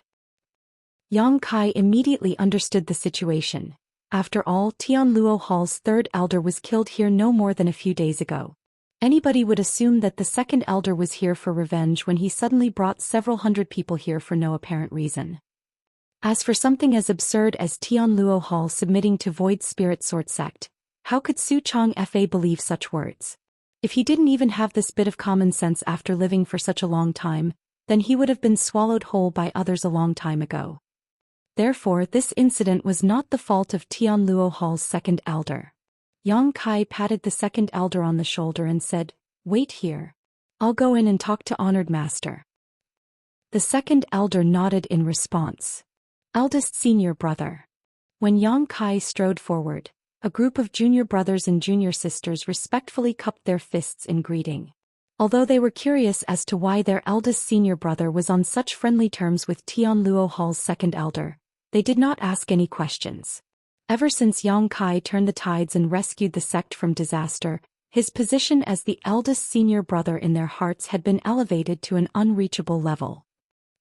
Yang Kai immediately understood the situation. After all, Tianluo Hall's third elder was killed here no more than a few days ago. Anybody would assume that the second elder was here for revenge when he suddenly brought several hundred people here for no apparent reason. As for something as absurd as Tianluo Hall submitting to Void Spirit Sword Sect, how could Suchong Fa believe such words? If he didn't even have this bit of common sense after living for such a long time, then he would have been swallowed whole by others a long time ago. Therefore, this incident was not the fault of Tianluo Hall's second elder. Yang Kai patted the second elder on the shoulder and said, "Wait here. I'll go in and talk to Honored Master." The second elder nodded in response. "Eldest senior brother." When Yang Kai strode forward, a group of junior brothers and junior sisters respectfully cupped their fists in greeting. Although they were curious as to why their eldest senior brother was on such friendly terms with Tianluo Hall's second elder, they did not ask any questions. Ever since Yang Kai turned the tides and rescued the sect from disaster, his position as the eldest senior brother in their hearts had been elevated to an unreachable level.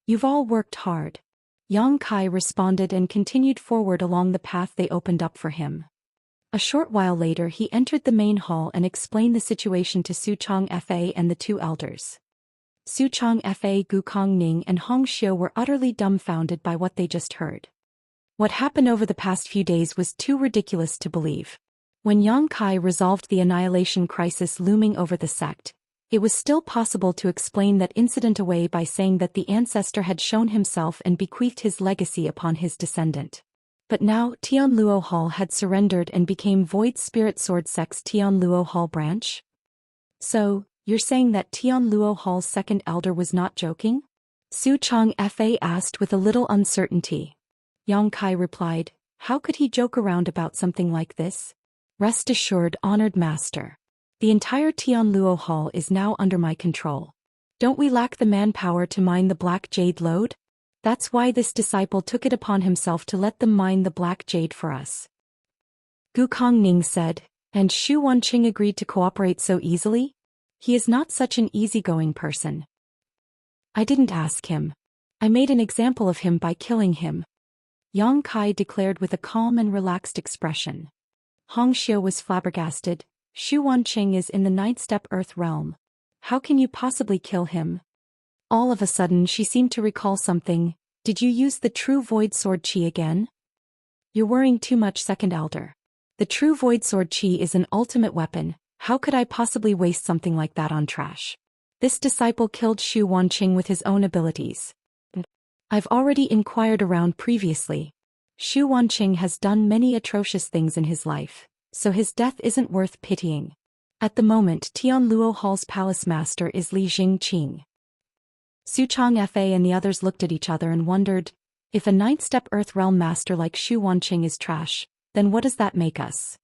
"You've all worked hard." Yang Kai responded and continued forward along the path they opened up for him. A short while later he entered the main hall and explained the situation to Su Changfa and the two elders. Su Changfa, Gu Kongning and Hong Xiu were utterly dumbfounded by what they just heard. What happened over the past few days was too ridiculous to believe. When Yang Kai resolved the annihilation crisis looming over the sect, it was still possible to explain that incident away by saying that the ancestor had shown himself and bequeathed his legacy upon his descendant. But now Tianluo Hall had surrendered and became Void Spirit Sword Sect's Tianluo Hall branch? So, you're saying that Tianluo Hall's second elder was not joking? Su Changfa asked with a little uncertainty. Yang Kai replied, how could he joke around about something like this? Rest assured, honored master. The entire Tianluo Hall is now under my control. Don't we lack the manpower to mine the Black Jade lode? That's why this disciple took it upon himself to let them mine the Black Jade for us. Gu Kongning said, and Xu Wanqing agreed to cooperate so easily? He is not such an easygoing person. I didn't ask him. I made an example of him by killing him. Yang Kai declared with a calm and relaxed expression. Hong Xiu was flabbergasted. Xu Wanqing is in the ninth step Earth realm. How can you possibly kill him? All of a sudden she seemed to recall something. Did you use the true Void Sword Qi again? You're worrying too much, second elder. The true Void Sword Qi is an ultimate weapon. How could I possibly waste something like that on trash? This disciple killed Xu Wanqing with his own abilities. I've already inquired around previously. Xu Wanqing has done many atrocious things in his life, so his death isn't worth pitying. At the moment Tianluo Hall's palace master is Li Jingqing. Su Changfa and the others looked at each other and wondered, if a ninth step Earth realm master like Xu Wanqing is trash, then what does that make us?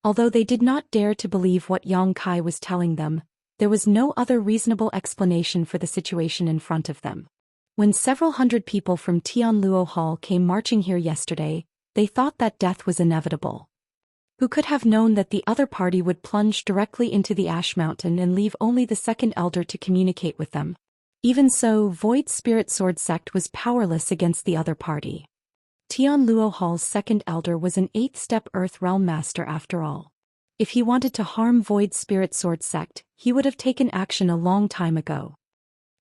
Although they did not dare to believe what Yang Kai was telling them, there was no other reasonable explanation for the situation in front of them. When several hundred people from Tianluo Hall came marching here yesterday, they thought that death was inevitable. Who could have known that the other party would plunge directly into the Ash Mountain and leave only the second elder to communicate with them? Even so, Void Spirit Sword Sect was powerless against the other party. Tianluo Hall's second elder was an 8th step Earth Realm Master after all. If he wanted to harm Void Spirit Sword Sect, he would have taken action a long time ago.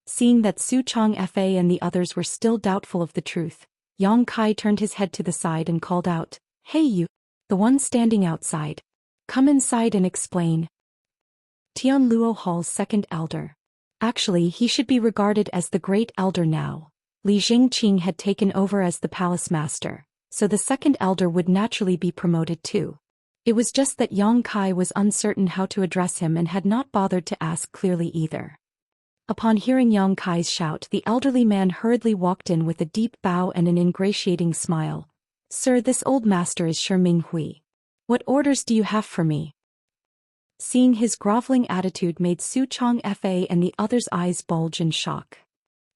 Seeing that Su Changfa and the others were still doubtful of the truth, Yang Kai turned his head to the side and called out, "Hey you, the one standing outside. Come inside and explain." Tianluo Hall's second elder. Actually, he should be regarded as the great elder now. Li Jingqing had taken over as the palace master, so the second elder would naturally be promoted too. It was just that Yang Kai was uncertain how to address him and had not bothered to ask clearly either. Upon hearing Yang Kai's shout, the elderly man hurriedly walked in with a deep bow and an ingratiating smile. "Sir, this old master is Shi Minghui. What orders do you have for me?" Seeing his groveling attitude made Su Changfa and the others' eyes bulge in shock.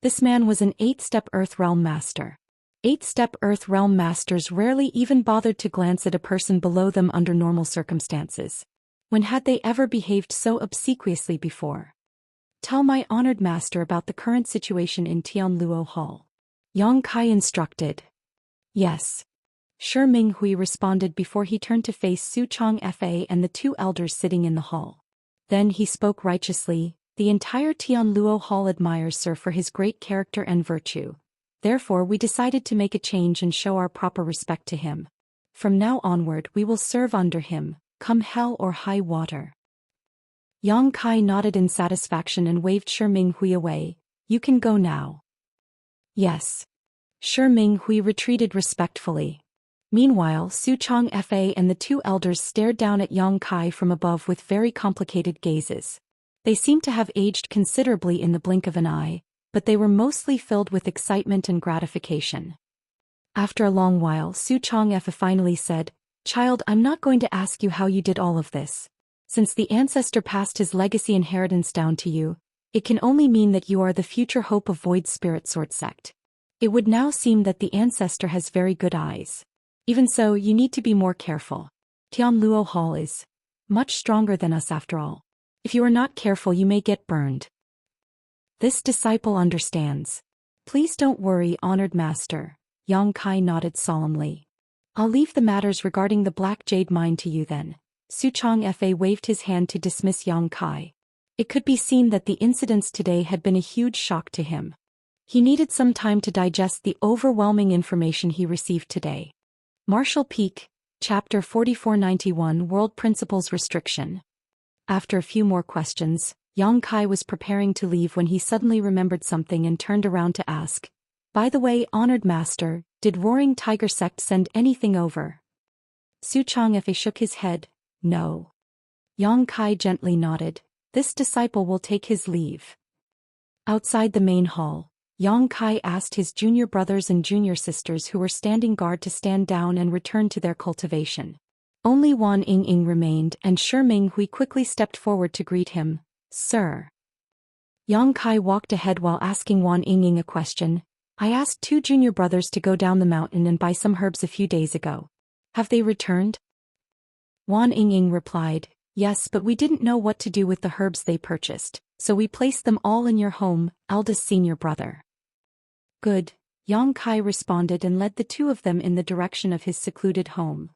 This man was an 8th step Earth Realm Master. 8th step Earth Realm Masters rarely even bothered to glance at a person below them under normal circumstances. When had they ever behaved so obsequiously before? "Tell my honored master about the current situation in Tianluo Hall," Yang Kai instructed. "Yes." Shi Minghui responded before he turned to face Su Changfa and the two elders sitting in the hall. Then he spoke righteously, "The entire Tianluo Hall admires Sir for his great character and virtue. Therefore we decided to make a change and show our proper respect to him. From now onward we will serve under him, come hell or high water." Yang Kai nodded in satisfaction and waved Shi Minghui away. "You can go now." "Yes." Shi Minghui retreated respectfully. Meanwhile, Su Changfa and the two elders stared down at Yang Kai from above with very complicated gazes. They seemed to have aged considerably in the blink of an eye, but they were mostly filled with excitement and gratification. After a long while, Su Changfa finally said, "Child, I'm not going to ask you how you did all of this. Since the ancestor passed his legacy inheritance down to you, it can only mean that you are the future hope of Void Spirit Sword Sect. It would now seem that the ancestor has very good eyes. Even so, you need to be more careful. Tianluo Hall is much stronger than us after all. If you are not careful, you may get burned." "This disciple understands. Please don't worry, honored master," Yang Kai nodded solemnly. I'll leave the matters regarding the Black Jade Mine to you then. Su Changfa waved his hand to dismiss Yang Kai. It could be seen that the incidents today had been a huge shock to him. He needed some time to digest the overwhelming information he received today. Martial Peak, Chapter 4491 World Principles Restriction. After a few more questions, Yang Kai was preparing to leave when he suddenly remembered something and turned around to ask, "By the way, honored master, did Roaring Tiger Sect send anything over?" Su Changfa shook his head, "No." Yang Kai gently nodded, "This disciple will take his leave." Outside the main hall, Yang Kai asked his junior brothers and junior sisters who were standing guard to stand down and return to their cultivation. Only Wan Ying remained, and Shi Minghui quickly stepped forward to greet him. "Sir." Yang Kai walked ahead while asking Wan Ying a question. "I asked 2 junior brothers to go down the mountain and buy some herbs a few days ago. Have they returned?" Wan Ying replied, "Yes, but we didn't know what to do with the herbs they purchased, so we placed them all in your home, eldest senior brother." "Good," Yang Kai responded and led the 2 of them in the direction of his secluded home.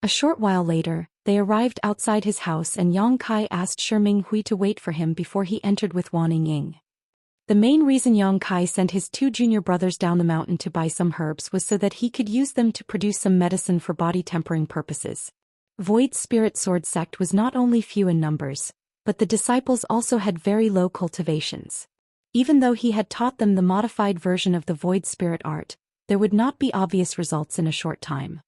A short while later, they arrived outside his house and Yang Kai asked Shi Minghui to wait for him before he entered with Wan Ying. The main reason Yang Kai sent his 2 junior brothers down the mountain to buy some herbs was so that he could use them to produce some medicine for body tempering purposes. Void Spirit Sword Sect was not only few in numbers, but the disciples also had very low cultivations. Even though he had taught them the modified version of the Void Spirit art, there would not be obvious results in a short time.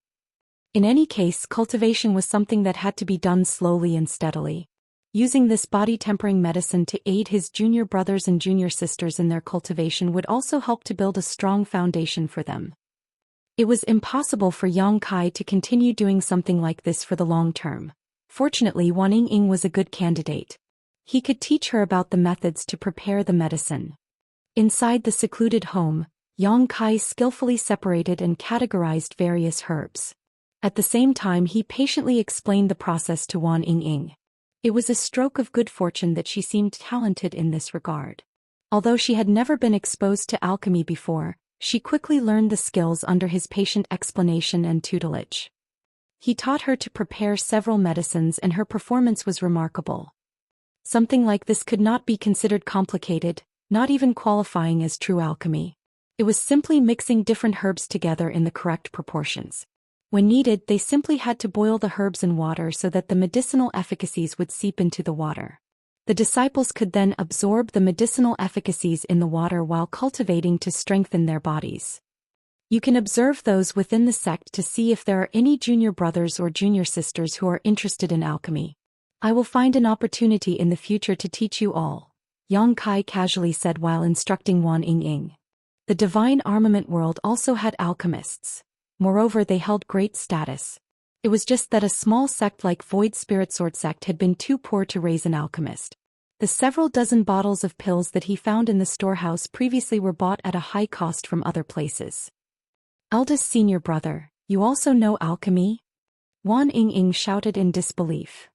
In any case, cultivation was something that had to be done slowly and steadily. Using this body-tempering medicine to aid his junior brothers and junior sisters in their cultivation would also help to build a strong foundation for them. It was impossible for Yang Kai to continue doing something like this for the long term. Fortunately, Wan Ying was a good candidate. He could teach her about the methods to prepare the medicine. Inside the secluded home, Yang Kai skillfully separated and categorized various herbs. At the same time, he patiently explained the process to Wan Ying. It was a stroke of good fortune that she seemed talented in this regard. Although she had never been exposed to alchemy before, she quickly learned the skills under his patient explanation and tutelage. He taught her to prepare several medicines and her performance was remarkable. Something like this could not be considered complicated, not even qualifying as true alchemy. It was simply mixing different herbs together in the correct proportions. When needed, they simply had to boil the herbs in water so that the medicinal efficacies would seep into the water. The disciples could then absorb the medicinal efficacies in the water while cultivating to strengthen their bodies. You can observe those within the sect to see if there are any junior brothers or junior sisters who are interested in alchemy. I will find an opportunity in the future to teach you all, Yang Kai casually said while instructing Wan Ying. The divine armament world also had alchemists. Moreover, they held great status. It was just that a small sect like Void Spirit Sword Sect had been too poor to raise an alchemist. The several dozen bottles of pills that he found in the storehouse previously were bought at a high cost from other places. "Eldest senior brother, you also know alchemy?" Wan Ying shouted in disbelief.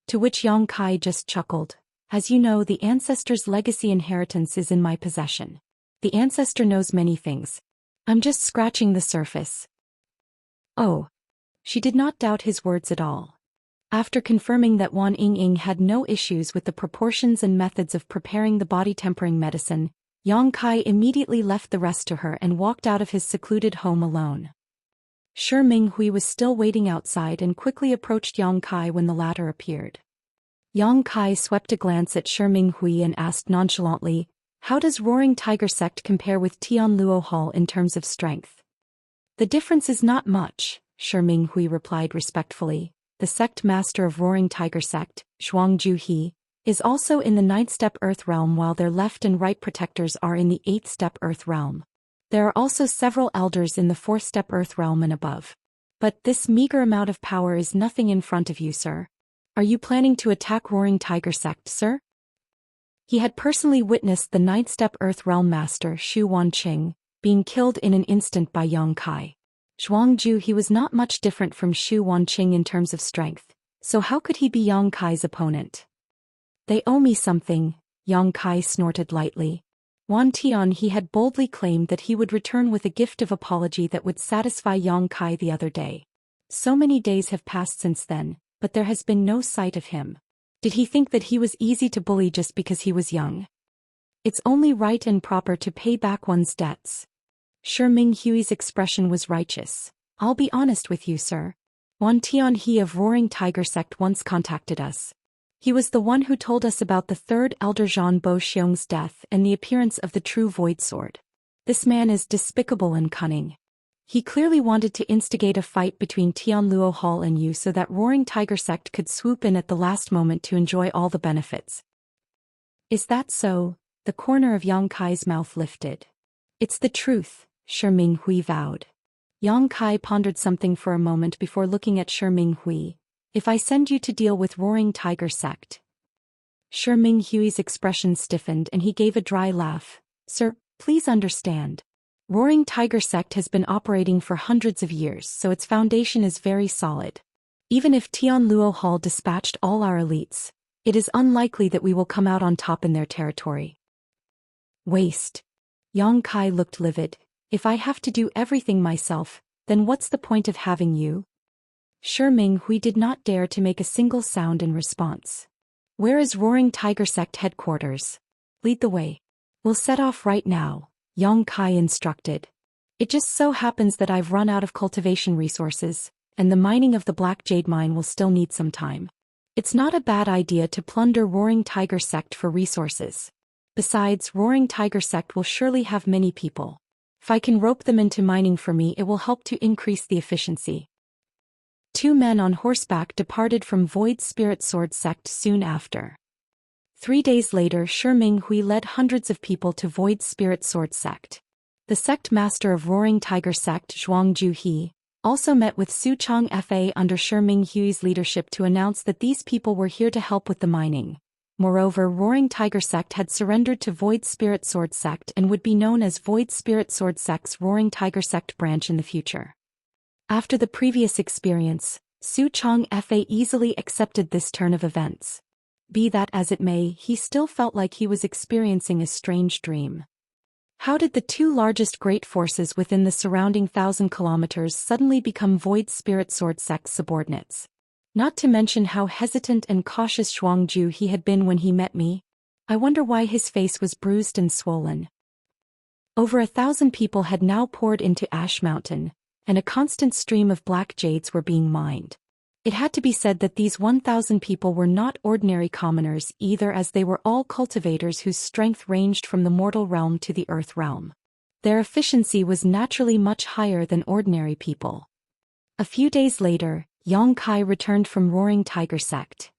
To which Yang Kai just chuckled. "As you know, the ancestor's legacy inheritance is in my possession. The ancestor knows many things. I'm just scratching the surface." Oh. She did not doubt his words at all. After confirming that Wan Ying had no issues with the proportions and methods of preparing the body-tempering medicine, Yang Kai immediately left the rest to her and walked out of his secluded home alone. Shi Minghui was still waiting outside and quickly approached Yang Kai when the latter appeared. Yang Kai swept a glance at Shi Minghui and asked nonchalantly, "How does Roaring Tiger Sect compare with Tianluo Hall in terms of strength?" "The difference is not much," Shi Minghui replied respectfully. "The sect master of Roaring Tiger Sect, Zhuangju He, is also in the 9th step Earth Realm while their left and right protectors are in the 8th step Earth Realm. There are also several elders in the 4th step Earth Realm and above. But this meager amount of power is nothing in front of you, sir. Are you planning to attack Roaring Tiger Sect, sir?" He had personally witnessed the 9th step Earth Realm Master Shu Wanqing being killed in an instant by Yang Kai. Zhuangju He was not much different from Shu Wanqing in terms of strength, so how could he be Yang Kai's opponent? "They owe me something," Yang Kai snorted lightly. Wan Tian he had boldly claimed that he would return with a gift of apology that would satisfy Yang Kai the other day. So many days have passed since then, but there has been no sight of him. Did he think that he was easy to bully just because he was young? It's only right and proper to pay back one's debts. Shi Minghui's expression was righteous. I'll be honest with you, sir. Wan Tian he of Roaring Tiger sect once contacted us. He was the one who told us about the third elder Zhang Bo Xiong's death and the appearance of the true void sword. This man is despicable and cunning. He clearly wanted to instigate a fight between Tianluo Hall and you so that Roaring Tiger sect could swoop in at the last moment to enjoy all the benefits. Is that so? The corner of Yang Kai's mouth lifted. It's the truth, Shi Minghui vowed. Yang Kai pondered something for a moment before looking at Shi Minghui. If I send you to deal with Roaring Tiger sect. Shi Minghui's expression stiffened and he gave a dry laugh. Sir, please understand. Roaring Tiger sect has been operating for hundreds of years, so its foundation is very solid. Even if Tianluo Hall dispatched all our elites, it is unlikely that we will come out on top in their territory. Waste. Yang Kai looked livid. If I have to do everything myself, then what's the point of having you? Shi Minghui did not dare to make a single sound in response. Where is Roaring Tiger sect headquarters? Lead the way. We'll set off right now, Yang Kai instructed. It just so happens that I've run out of cultivation resources, and the mining of the Black Jade mine will still need some time. It's not a bad idea to plunder Roaring Tiger sect for resources. Besides, Roaring Tiger sect will surely have many people. If I can rope them into mining for me, it will help to increase the efficiency. Two men on horseback departed from Void Spirit Sword sect soon after. 3 days later, Shi Minghui led hundreds of people to Void Spirit Sword sect. The sect master of Roaring Tiger sect, Zhuang Juhi, also met with Su Chong Fa under Shi Minghui's leadership to announce that these people were here to help with the mining. Moreover, Roaring Tiger sect had surrendered to Void Spirit Sword sect and would be known as Void Spirit Sword sect's Roaring Tiger sect branch in the future. After the previous experience, Su Chong Fa easily accepted this turn of events. Be that as it may, he still felt like he was experiencing a strange dream. How did the two largest great forces within the surrounding 1,000 kilometers suddenly become Void Spirit Sword sect's subordinates? Not to mention how hesitant and cautious Zhuangju he had been when he met me. I wonder why his face was bruised and swollen. Over 1,000 people had now poured into Ash Mountain, and a constant stream of black jades were being mined. It had to be said that these 1,000 people were not ordinary commoners either, as they were all cultivators whose strength ranged from the mortal realm to the earth realm. Their efficiency was naturally much higher than ordinary people. A few days later, Yang Kai returned from Roaring Tiger sect.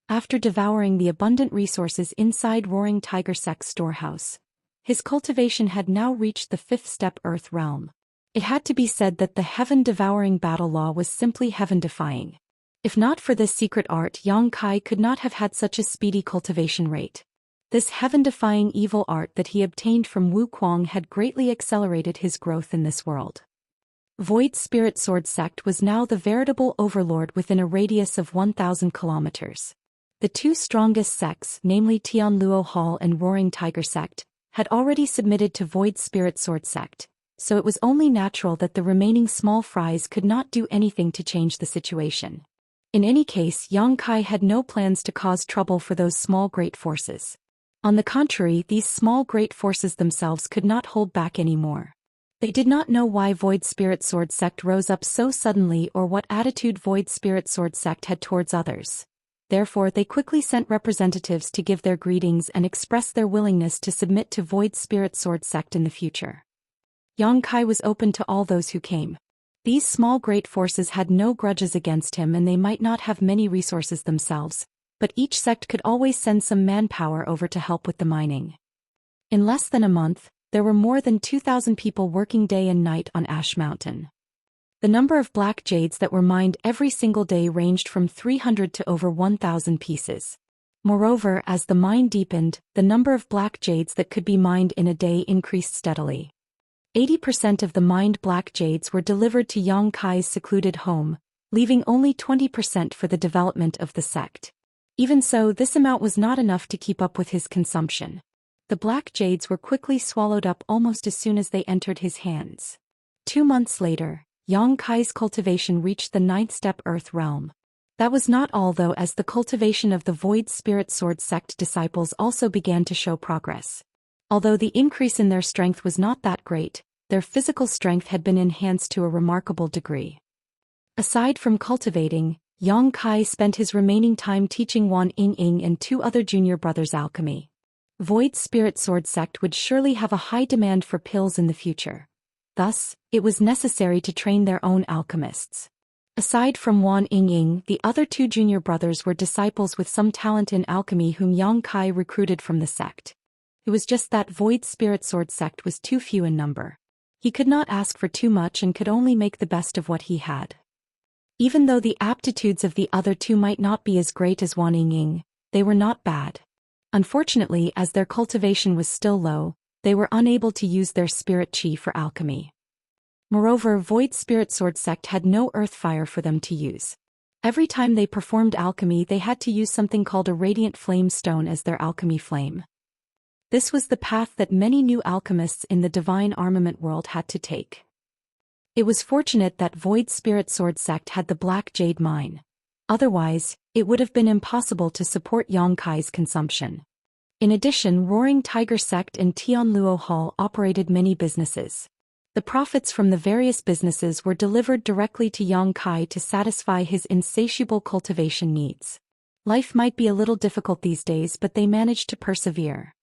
After devouring the abundant resources inside Roaring Tiger sect's storehouse, his cultivation had now reached the 5th step earth realm. It had to be said that the heaven-devouring battle law was simply heaven-defying. If not for this secret art, Yang Kai could not have had such a speedy cultivation rate. This heaven-defying evil art that he obtained from Wu Kuang had greatly accelerated his growth in this world. Void Spirit Sword sect was now the veritable overlord within a radius of 1,000 kilometers. The two strongest sects, namely Tianluo Hall and Roaring Tiger sect, had already submitted to Void Spirit Sword sect, so it was only natural that the remaining small fries could not do anything to change the situation. In any case, Yang Kai had no plans to cause trouble for those small great forces. On the contrary, these small great forces themselves could not hold back anymore. They did not know why Void Spirit Sword sect rose up so suddenly or what attitude Void Spirit Sword sect had towards others. Therefore, they quickly sent representatives to give their greetings and express their willingness to submit to Void Spirit Sword sect in the future. Yang Kai was open to all those who came. These small great forces had no grudges against him, and they might not have many resources themselves, but each sect could always send some manpower over to help with the mining. In less than a month, there were more than 2,000 people working day and night on Ash Mountain. The number of black jades that were mined every single day ranged from 300 to over 1,000 pieces. Moreover, as the mine deepened, the number of black jades that could be mined in a day increased steadily. 80% of the mined black jades were delivered to Yang Kai's secluded home, leaving only 20% for the development of the sect. Even so, this amount was not enough to keep up with his consumption. The black jades were quickly swallowed up almost as soon as they entered his hands. 2 months later, Yang Kai's cultivation reached the 9th step Earth realm. That was not all though, as the cultivation of the Void Spirit Sword sect disciples also began to show progress. Although the increase in their strength was not that great, their physical strength had been enhanced to a remarkable degree. Aside from cultivating, Yang Kai spent his remaining time teaching Wan Ying and 2 other junior brothers alchemy. Void Spirit Sword sect would surely have a high demand for pills in the future. Thus, it was necessary to train their own alchemists. Aside from Wan Ying, the other 2 junior brothers were disciples with some talent in alchemy whom Yang Kai recruited from the sect. It was just that Void Spirit Sword sect was too few in number. He could not ask for too much and could only make the best of what he had. Even though the aptitudes of the other 2 might not be as great as Wan Ying, they were not bad. Unfortunately, as their cultivation was still low, they were unable to use their spirit chi for alchemy. Moreover, Void Spirit Sword sect had no earth fire for them to use. Every time they performed alchemy, they had to use something called a radiant flame stone as their alchemy flame. This was the path that many new alchemists in the divine armament world had to take. It was fortunate that Void Spirit Sword sect had the Black Jade Mine. Otherwise, it would have been impossible to support Yang Kai's consumption. In addition, Roaring Tiger sect and Tianluo Hall operated many businesses. The profits from the various businesses were delivered directly to Yang Kai to satisfy his insatiable cultivation needs. Life might be a little difficult these days, but they managed to persevere.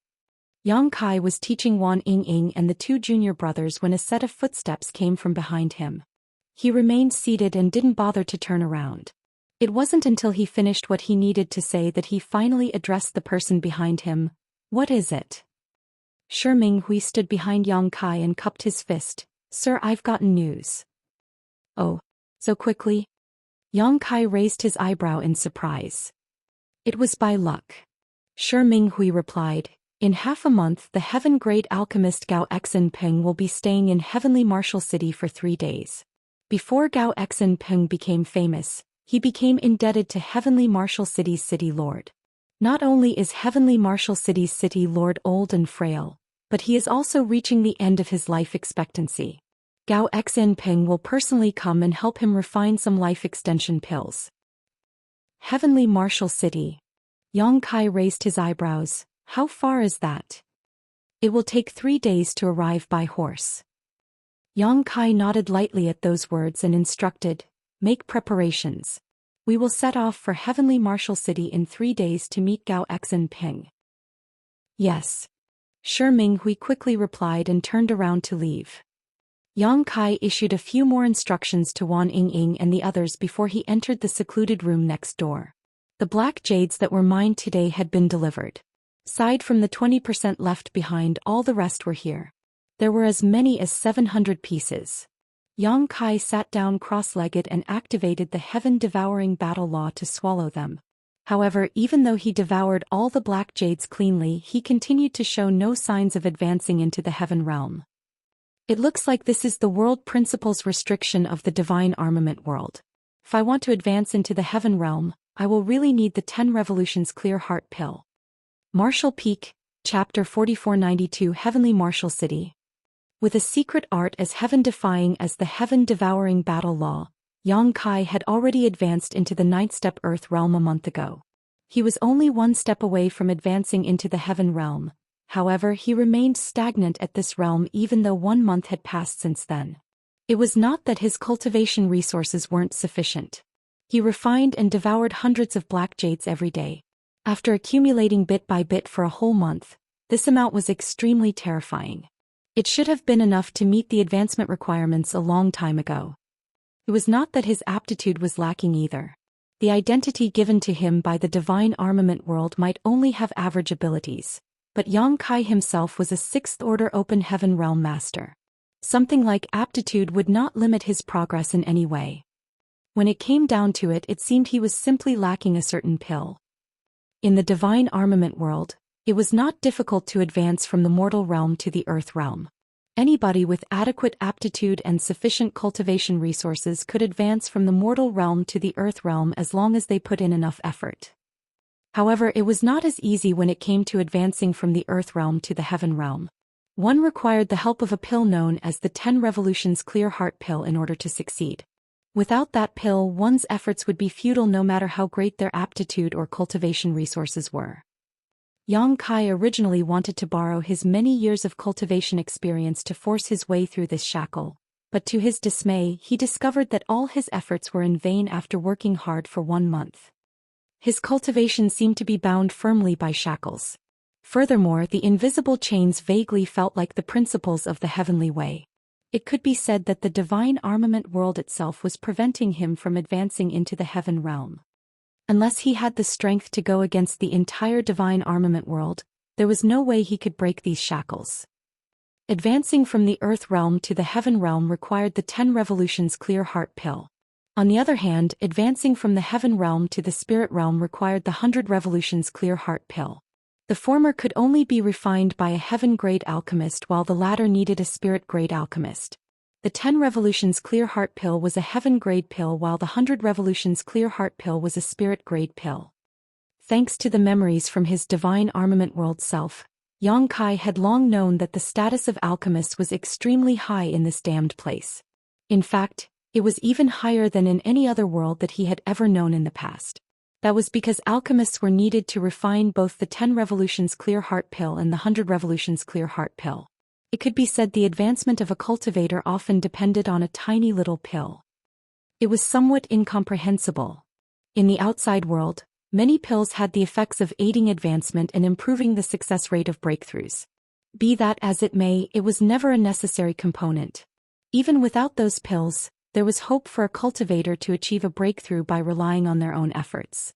Yang Kai was teaching Wan Ying and the 2 junior brothers when a set of footsteps came from behind him. He remained seated and didn't bother to turn around. It wasn't until he finished what he needed to say that he finally addressed the person behind him. "What is it?" Shi Minghui stood behind Yang Kai and cupped his fist. "Sir, I've gotten news." "Oh, so quickly?" Yang Kai raised his eyebrow in surprise. "It was by luck." Shi Minghui replied, "In half a month the heaven great alchemist Gao Xinpeng will be staying in Heavenly Martial City for 3 days. Before Gao Xinpeng became famous, he became indebted to Heavenly Martial City's city lord. Not only is Heavenly Martial City's city lord old and frail, but he is also reaching the end of his life expectancy. Gao Xinpeng will personally come and help him refine some life extension pills." Heavenly Martial City. Yang Kai raised his eyebrows. "How far is that?" "It will take 3 days to arrive by horse." Yang Kai nodded lightly at those words and instructed, "Make preparations. We will set off for Heavenly Martial City in 3 days to meet Gao Xinpeng." "Yes." Shi Minghui quickly replied and turned around to leave. Yang Kai issued a few more instructions to Wan Ying and the others before he entered the secluded room next door. The black jades that were mined today had been delivered. Aside from the 20% left behind, all the rest were here. There were as many as 700 pieces. Yang Kai sat down cross-legged and activated the heaven-devouring battle law to swallow them. However, even though he devoured all the black jades cleanly, he continued to show no signs of advancing into the heaven realm. It looks like this is the world principle's restriction of the divine armament world. If I want to advance into the heaven realm, I will really need the 10 revolutions clear heart pill. Martial Peak, Chapter 4492 Heavenly Martial City. With a secret art as heaven-defying as the heaven-devouring battle law, Yang Kai had already advanced into the 9th step Earth realm a month ago. He was only 1 step away from advancing into the heaven realm. However, he remained stagnant at this realm even though 1 month had passed since then. It was not that his cultivation resources weren't sufficient. He refined and devoured hundreds of black jades every day. After accumulating bit by bit for a whole month, this amount was extremely terrifying. It should have been enough to meet the advancement requirements a long time ago. It was not that his aptitude was lacking either. The identity given to him by the divine armament world might only have average abilities, but Yang Kai himself was a 6th-order open heaven realm master. Something like aptitude would not limit his progress in any way. When it came down to it, it seemed he was simply lacking a certain pill. In the divine armament world, it was not difficult to advance from the mortal realm to the earth realm. Anybody with adequate aptitude and sufficient cultivation resources could advance from the mortal realm to the earth realm as long as they put in enough effort. However, it was not as easy when it came to advancing from the Earth realm to the Heaven realm. One required the help of a pill known as the 10 Revolutions Clear Heart Pill in order to succeed. Without that pill, one's efforts would be futile no matter how great their aptitude or cultivation resources were. Yang Kai originally wanted to borrow his many years of cultivation experience to force his way through this shackle, but to his dismay, he discovered that all his efforts were in vain after working hard for 1 month. His cultivation seemed to be bound firmly by shackles. Furthermore, the invisible chains vaguely felt like the principles of the heavenly way. It could be said that the divine armament world itself was preventing him from advancing into the heaven realm. Unless he had the strength to go against the entire divine armament world, there was no way he could break these shackles. Advancing from the earth realm to the heaven realm required the 10 Revolutions Clear Heart Pill. On the other hand, advancing from the heaven realm to the spirit realm required the 100 Revolutions Clear Heart Pill. The former could only be refined by a heaven-grade alchemist while the latter needed a spirit-grade alchemist. The 10 Revolutions Clear Heart Pill was a heaven-grade pill while the 100 Revolutions Clear Heart Pill was a spirit-grade pill. Thanks to the memories from his divine armament world self, Yang Kai had long known that the status of alchemists was extremely high in this damned place. In fact, it was even higher than in any other world that he had ever known in the past. That was because alchemists were needed to refine both the 10 Revolutions Clear Heart Pill and the 100 Revolutions Clear Heart Pill. It could be said the advancement of a cultivator often depended on a tiny little pill. It was somewhat incomprehensible. In the outside world, many pills had the effects of aiding advancement and improving the success rate of breakthroughs. Be that as it may, it was never a necessary component. Even without those pills, there was hope for a cultivator to achieve a breakthrough by relying on their own efforts.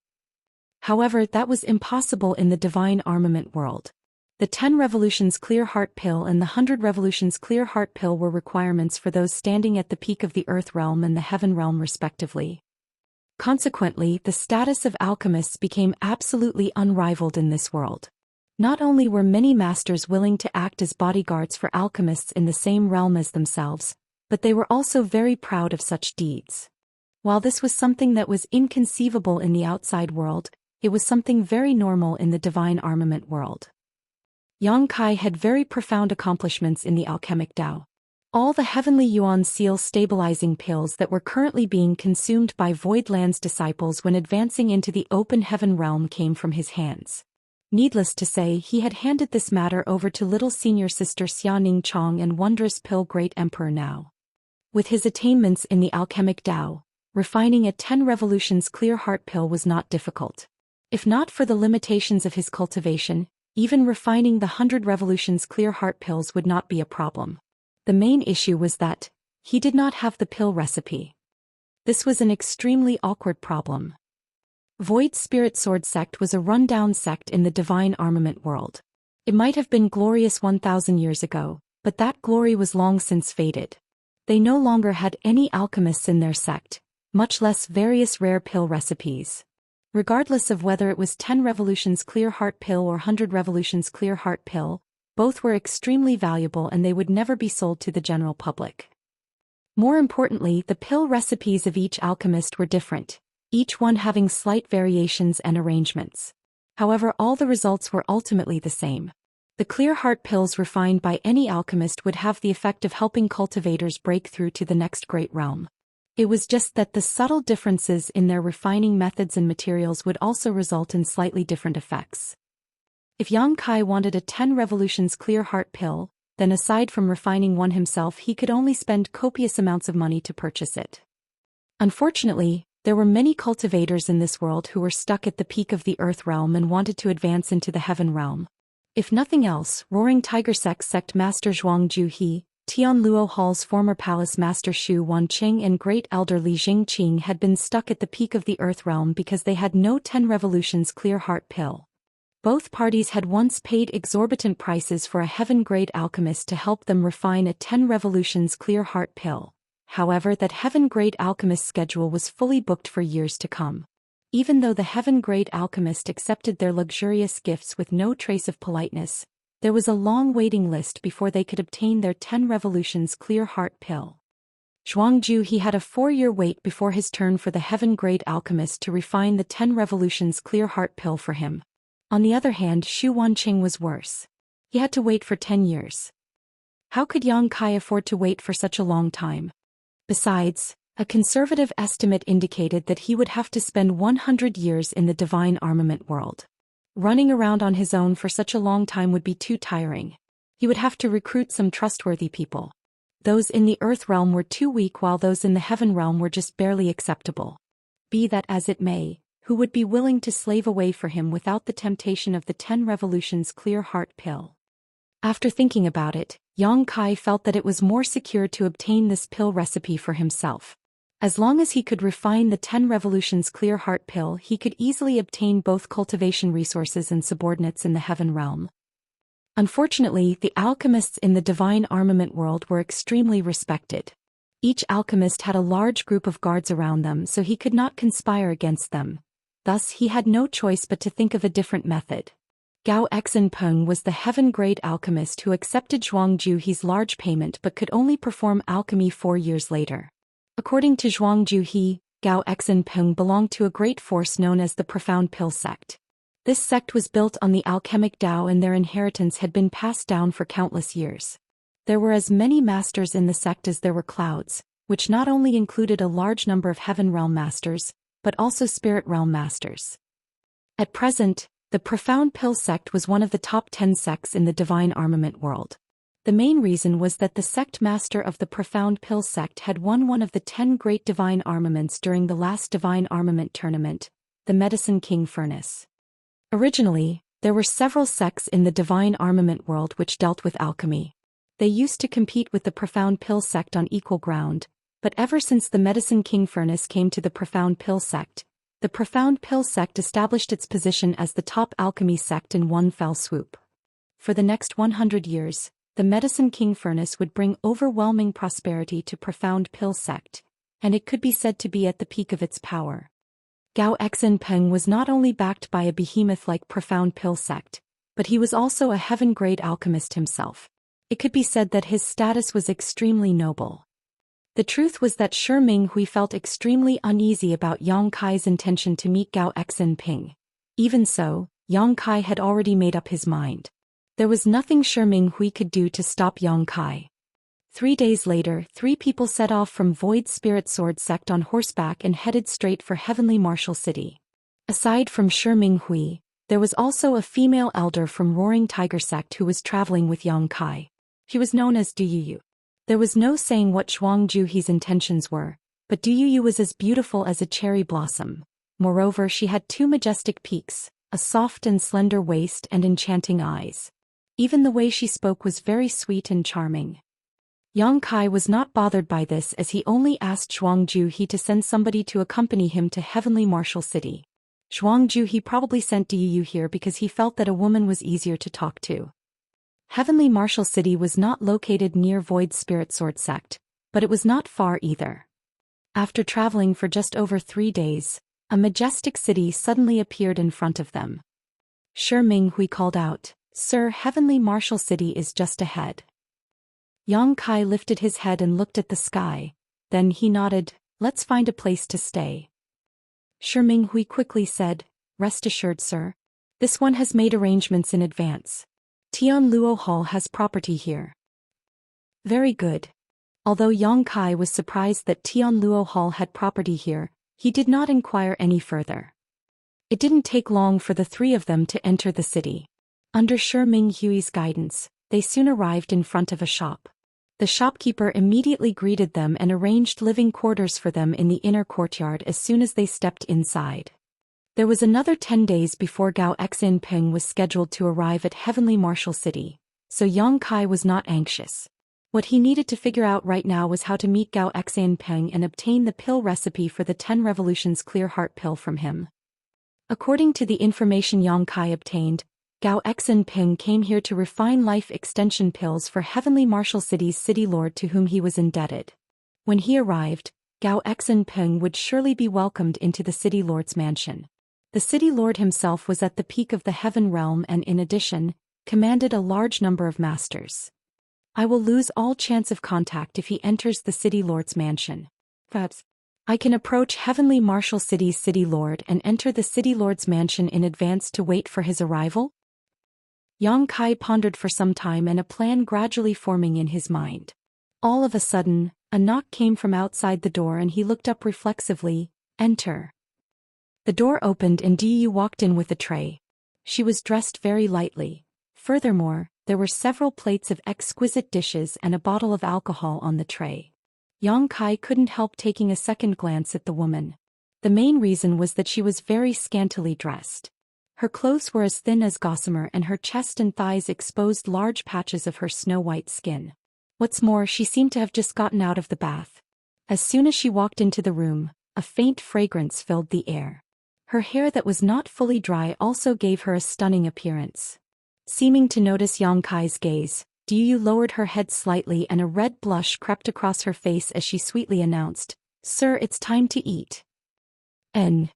However, that was impossible in the divine armament world. The 10 Revolutions Clear Heart Pill and the 100 Revolutions Clear Heart Pill were requirements for those standing at the peak of the earth realm and the heaven realm respectively. Consequently, the status of alchemists became absolutely unrivaled in this world. Not only were many masters willing to act as bodyguards for alchemists in the same realm as themselves, but they were also very proud of such deeds. While this was something that was inconceivable in the outside world, it was something very normal in the divine armament world. Yang Kai had very profound accomplishments in the alchemic Tao. All the heavenly yuan seal stabilizing pills that were currently being consumed by Voidland's disciples when advancing into the open heaven realm came from his hands. Needless to say, he had handed this matter over to little senior sister Xianing Chong and wondrous pill Great Emperor Now. With his attainments in the alchemic Tao, refining a 10 Revolutions Clear Heart Pill was not difficult. If not for the limitations of his cultivation, even refining the 100 Revolutions Clear Heart Pills would not be a problem. The main issue was that he did not have the pill recipe. This was an extremely awkward problem. Void Spirit Sword Sect was a rundown sect in the divine armament world. It might have been glorious 1,000 years ago, but that glory was long since faded. They no longer had any alchemists in their sect, much less various rare pill recipes. Regardless of whether it was 10 Revolutions Clear Heart Pill or 100 Revolutions Clear Heart Pill, both were extremely valuable and they would never be sold to the general public. More importantly, the pill recipes of each alchemist were different, each one having slight variations and arrangements. However, all the results were ultimately the same. The Clear Heart Pills refined by any alchemist would have the effect of helping cultivators break through to the next great realm. It was just that the subtle differences in their refining methods and materials would also result in slightly different effects. If Yang Kai wanted a 10 Revolutions Clear Heart Pill, then aside from refining one himself he could only spend copious amounts of money to purchase it. Unfortunately, there were many cultivators in this world who were stuck at the peak of the earth realm and wanted to advance into the heaven realm. If nothing else, Roaring Tiger Sect Master Zhuang Juhe, Tian Luo Hall's former palace master Xu Wanqing and great elder Li Jingqing had been stuck at the peak of the earth realm because they had no 10 Revolutions Clear Heart Pill. Both parties had once paid exorbitant prices for a heaven-grade alchemist to help them refine a 10 Revolutions Clear Heart Pill. However, that heaven-grade alchemist's schedule was fully booked for years to come. Even though the heaven-grade alchemist accepted their luxurious gifts with no trace of politeness, there was a long waiting list before they could obtain their 10 Revolutions Clear Heart Pill. Zhuangju he had a 4-year wait before his turn for the heaven-grade alchemist to refine the 10 revolutions clear heart pill for him. On the other hand, Xu Wanqing was worse. He had to wait for 10 years. How could Yang Kai afford to wait for such a long time? Besides, a conservative estimate indicated that he would have to spend 100 years in the divine armament world. Running around on his own for such a long time would be too tiring. He would have to recruit some trustworthy people. Those in the earth realm were too weak while those in the heaven realm were just barely acceptable. Be that as it may, who would be willing to slave away for him without the temptation of the 10 revolutions clear heart pill? After thinking about it, Yang Kai felt that it was more secure to obtain this pill recipe for himself. As long as he could refine the 10 revolutions clear heart pill, he could easily obtain both cultivation resources and subordinates in the heaven realm. Unfortunately, the alchemists in the divine armament world were extremely respected. Each alchemist had a large group of guards around them, so he could not conspire against them. Thus he had no choice but to think of a different method. Gao Xinpeng was the heaven-grade alchemist who accepted Zhuangju He's large payment but could only perform alchemy 4 years later. According to Zhuangju He, Gao Xinpeng belonged to a great force known as the Profound Pill Sect. This sect was built on the alchemic Tao and their inheritance had been passed down for countless years. There were as many masters in the sect as there were clouds, which not only included a large number of heaven realm masters, but also spirit realm masters. At present, the Profound Pill Sect was one of the top 10 sects in the divine armament world. The main reason was that the sect master of the Profound Pill Sect had won one of the 10 great divine armaments during the last divine armament tournament, the Medicine King Furnace. Originally, there were several sects in the divine armament world which dealt with alchemy. They used to compete with the Profound Pill Sect on equal ground, but ever since the Medicine King Furnace came to the Profound Pill Sect, the Profound Pill Sect established its position as the top alchemy sect in one fell swoop. For the next 100 years, the Medicine King Furnace would bring overwhelming prosperity to Profound Pill Sect, and it could be said to be at the peak of its power. Gao Xinpeng was not only backed by a behemoth like Profound Pill Sect, but he was also a heaven-grade alchemist himself. It could be said that his status was extremely noble. The truth was that Shi Minghui felt extremely uneasy about Yang Kai's intention to meet Gao Xinpeng. Even so, Yang Kai had already made up his mind. There was nothing Shi Minghui could do to stop Yang Kai. 3 days later, 3 people set off from Void Spirit Sword Sect on horseback and headed straight for Heavenly Martial City. Aside from Shi Minghui, there was also a female elder from Roaring Tiger Sect who was traveling with Yang Kai. She was known as Du Yuyu. There was no saying what Zhuangju He's intentions were, but Du Yuyu was as beautiful as a cherry blossom. Moreover, she had 2 majestic peaks, a soft and slender waist and enchanting eyes. Even the way she spoke was very sweet and charming. Yang Kai was not bothered by this as he only asked Zhuangju He to send somebody to accompany him to Heavenly Martial City. Zhuangju He probably sent Du Yuyu here because he felt that a woman was easier to talk to. Heavenly Martial City was not located near Void Spirit Sword Sect, but it was not far either. After traveling for just over 3 days, a majestic city suddenly appeared in front of them. Shi Minghui called out, "Sir, Heavenly Martial City is just ahead." Yang Kai lifted his head and looked at the sky, then he nodded, "Let's find a place to stay." Shi Minghui quickly said, "Rest assured, sir. This one has made arrangements in advance. Tian Luo Hall has property here." Very good. Although Yang Kai was surprised that Tian Luo Hall had property here, he did not inquire any further. It didn't take long for the 3 of them to enter the city. Under Shi Minghui's guidance, they soon arrived in front of a shop. The shopkeeper immediately greeted them and arranged living quarters for them in the inner courtyard as soon as they stepped inside. There was another 10 days before Gao Xinpeng was scheduled to arrive at Heavenly Martial City, so Yang Kai was not anxious. What he needed to figure out right now was how to meet Gao Xinpeng and obtain the pill recipe for the 10 revolutions clear heart pill from him. According to the information Yang Kai obtained, Gao Xinpeng came here to refine life extension pills for Heavenly Martial City's city lord to whom he was indebted. When he arrived, Gao Xinpeng would surely be welcomed into the city lord's mansion. The city lord himself was at the peak of the heaven realm and in addition, commanded a large number of masters. I will lose all chance of contact if he enters the City Lord's mansion. Perhaps I can approach Heavenly Martial City's City Lord and enter the City Lord's mansion in advance to wait for his arrival? Yang Kai pondered for some time, and a plan gradually forming in his mind. All of a sudden, a knock came from outside the door and he looked up reflexively. Enter. The door opened and Du walked in with a tray. She was dressed very lightly. Furthermore, there were several plates of exquisite dishes and a bottle of alcohol on the tray. Yang Kai couldn't help taking a second glance at the woman. The main reason was that she was very scantily dressed. Her clothes were as thin as gossamer and her chest and thighs exposed large patches of her snow-white skin. What's more, she seemed to have just gotten out of the bath. As soon as she walked into the room, a faint fragrance filled the air. Her hair that was not fully dry also gave her a stunning appearance. Seeming to notice Yang Kai's gaze, Du lowered her head slightly and a red blush crept across her face as she sweetly announced, "Sir, it's time to eat." "And?"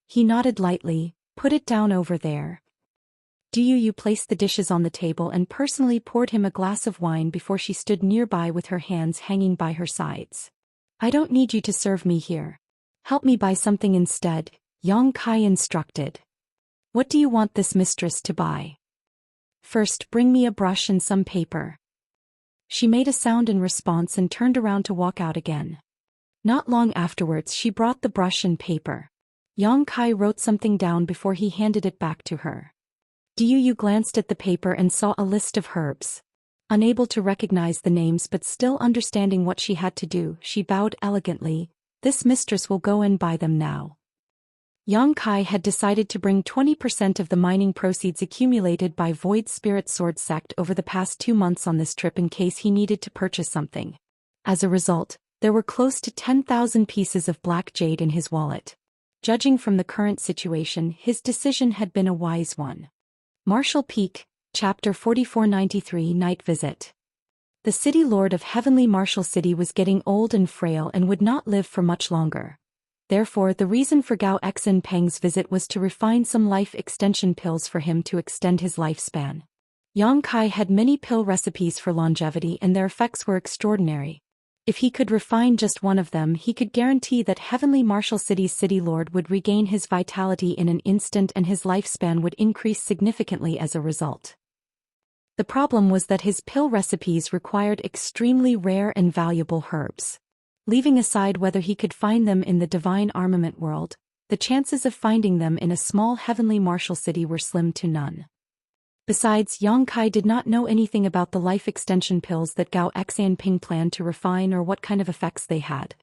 He nodded lightly. "Put it down over there." Du placed the dishes on the table and personally poured him a glass of wine before she stood nearby with her hands hanging by her sides. "I don't need you to serve me here. Help me buy something instead," Yang Kai instructed. "What do you want this mistress to buy?" "First, bring me a brush and some paper." She made a sound in response and turned around to walk out again. Not long afterwards she brought the brush and paper. Yang Kai wrote something down before he handed it back to her. Du glanced at the paper and saw a list of herbs. Unable to recognize the names but still understanding what she had to do, she bowed elegantly. "This mistress will go and buy them now." Yang Kai had decided to bring 20% of the mining proceeds accumulated by Void Spirit Sword Sect over the past 2 months on this trip in case he needed to purchase something. As a result, there were close to 10,000 pieces of black jade in his wallet. Judging from the current situation, his decision had been a wise one. Martial Peak, Chapter 4493 Night Visit. The City Lord of Heavenly Martial City was getting old and frail and would not live for much longer. Therefore, the reason for Gao Xin Peng's visit was to refine some life extension pills for him to extend his lifespan. Yang Kai had many pill recipes for longevity and their effects were extraordinary. If he could refine just one of them, he could guarantee that Heavenly Martial City's City Lord would regain his vitality in an instant and his lifespan would increase significantly as a result. The problem was that his pill recipes required extremely rare and valuable herbs. Leaving aside whether he could find them in the divine armament world, the chances of finding them in a small Heavenly Martial City were slim to none. Besides, Yang Kai did not know anything about the life extension pills that Gao Xianping planned to refine or what kind of effects they had.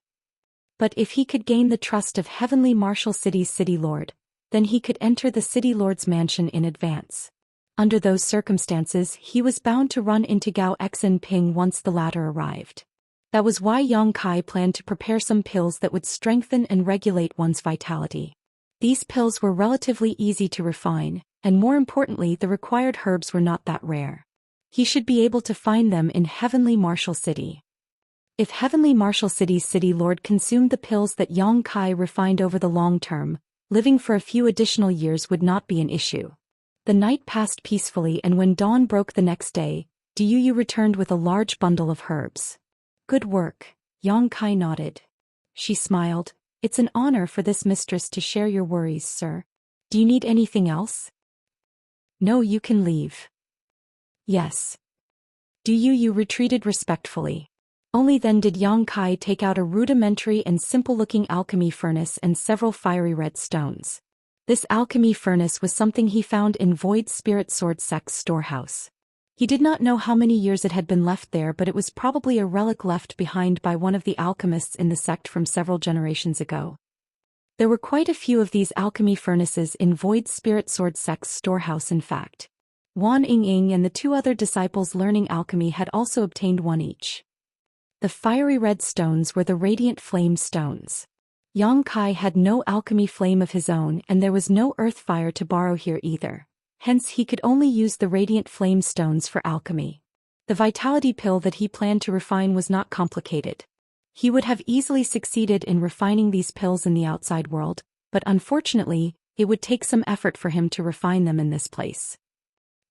But if he could gain the trust of Heavenly Martial City's City Lord, then he could enter the City Lord's mansion in advance. Under those circumstances, he was bound to run into Gao Xianping once the latter arrived. That was why Yang Kai planned to prepare some pills that would strengthen and regulate one's vitality. These pills were relatively easy to refine, and more importantly, the required herbs were not that rare. He should be able to find them in Heavenly Martial City. If Heavenly Martial City's City Lord consumed the pills that Yang Kai refined over the long term, living for a few additional years would not be an issue. The night passed peacefully and when dawn broke the next day, Du returned with a large bundle of herbs. "Good work," Yang Kai nodded. She smiled. "It's an honor for this mistress to share your worries, sir. Do you need anything else?" "No, you can leave." "Yes." Du retreated respectfully. Only then did Yang Kai take out a rudimentary and simple-looking alchemy furnace and several fiery red stones. This alchemy furnace was something he found in Void Spirit Sword Sect's storehouse. He did not know how many years it had been left there, but it was probably a relic left behind by one of the alchemists in the sect from several generations ago. There were quite a few of these alchemy furnaces in Void Spirit Sword Sect's storehouse in fact. Wan Ying and the 2 other disciples learning alchemy had also obtained one each. The fiery red stones were the radiant flame stones. Yang Kai had no alchemy flame of his own and there was no earth fire to borrow here either. Hence he could only use the radiant flame stones for alchemy. The vitality pill that he planned to refine was not complicated. He would have easily succeeded in refining these pills in the outside world, but unfortunately, it would take some effort for him to refine them in this place.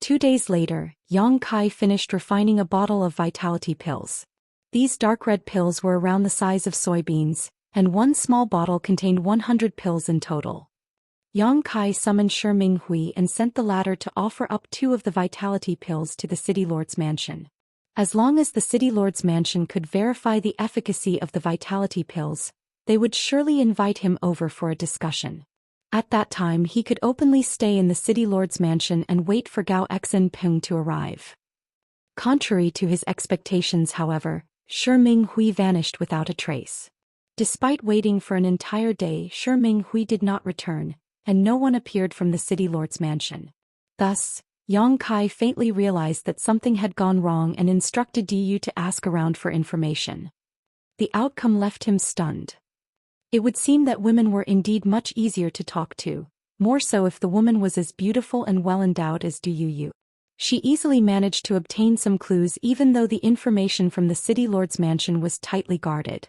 2 days later, Yang Kai finished refining a bottle of vitality pills. These dark red pills were around the size of soybeans, and one small bottle contained 100 pills in total. Yang Kai summoned Shi Minghui and sent the latter to offer up 2 of the vitality pills to the city lord's mansion. As long as the city lord's mansion could verify the efficacy of the vitality pills, they would surely invite him over for a discussion. At that time he could openly stay in the city lord's mansion and wait for Gao Xinpeng to arrive. Contrary to his expectations, however, Shi Minghui vanished without a trace. Despite waiting for an entire day, Shi Minghui did not return, and no one appeared from the city lord's mansion. Thus, Yang Kai faintly realized that something had gone wrong and instructed Du to ask around for information. The outcome left him stunned. It would seem that women were indeed much easier to talk to, more so if the woman was as beautiful and well-endowed as Du Yu. She easily managed to obtain some clues even though the information from the city lord's mansion was tightly guarded.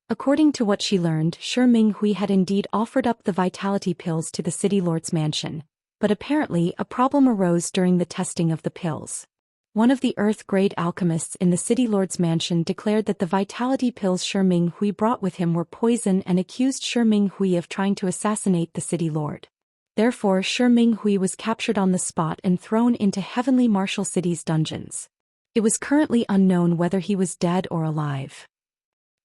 According to what she learned, Shi Minghui had indeed offered up the vitality pills to the city lord's mansion, but apparently a problem arose during the testing of the pills. One of the Earth-grade alchemists in the city lord's mansion declared that the vitality pills Shi Minghui brought with him were poison and accused Shi Minghui of trying to assassinate the city lord. Therefore, Shi Minghui was captured on the spot and thrown into Heavenly Martial City's dungeons. It was currently unknown whether he was dead or alive.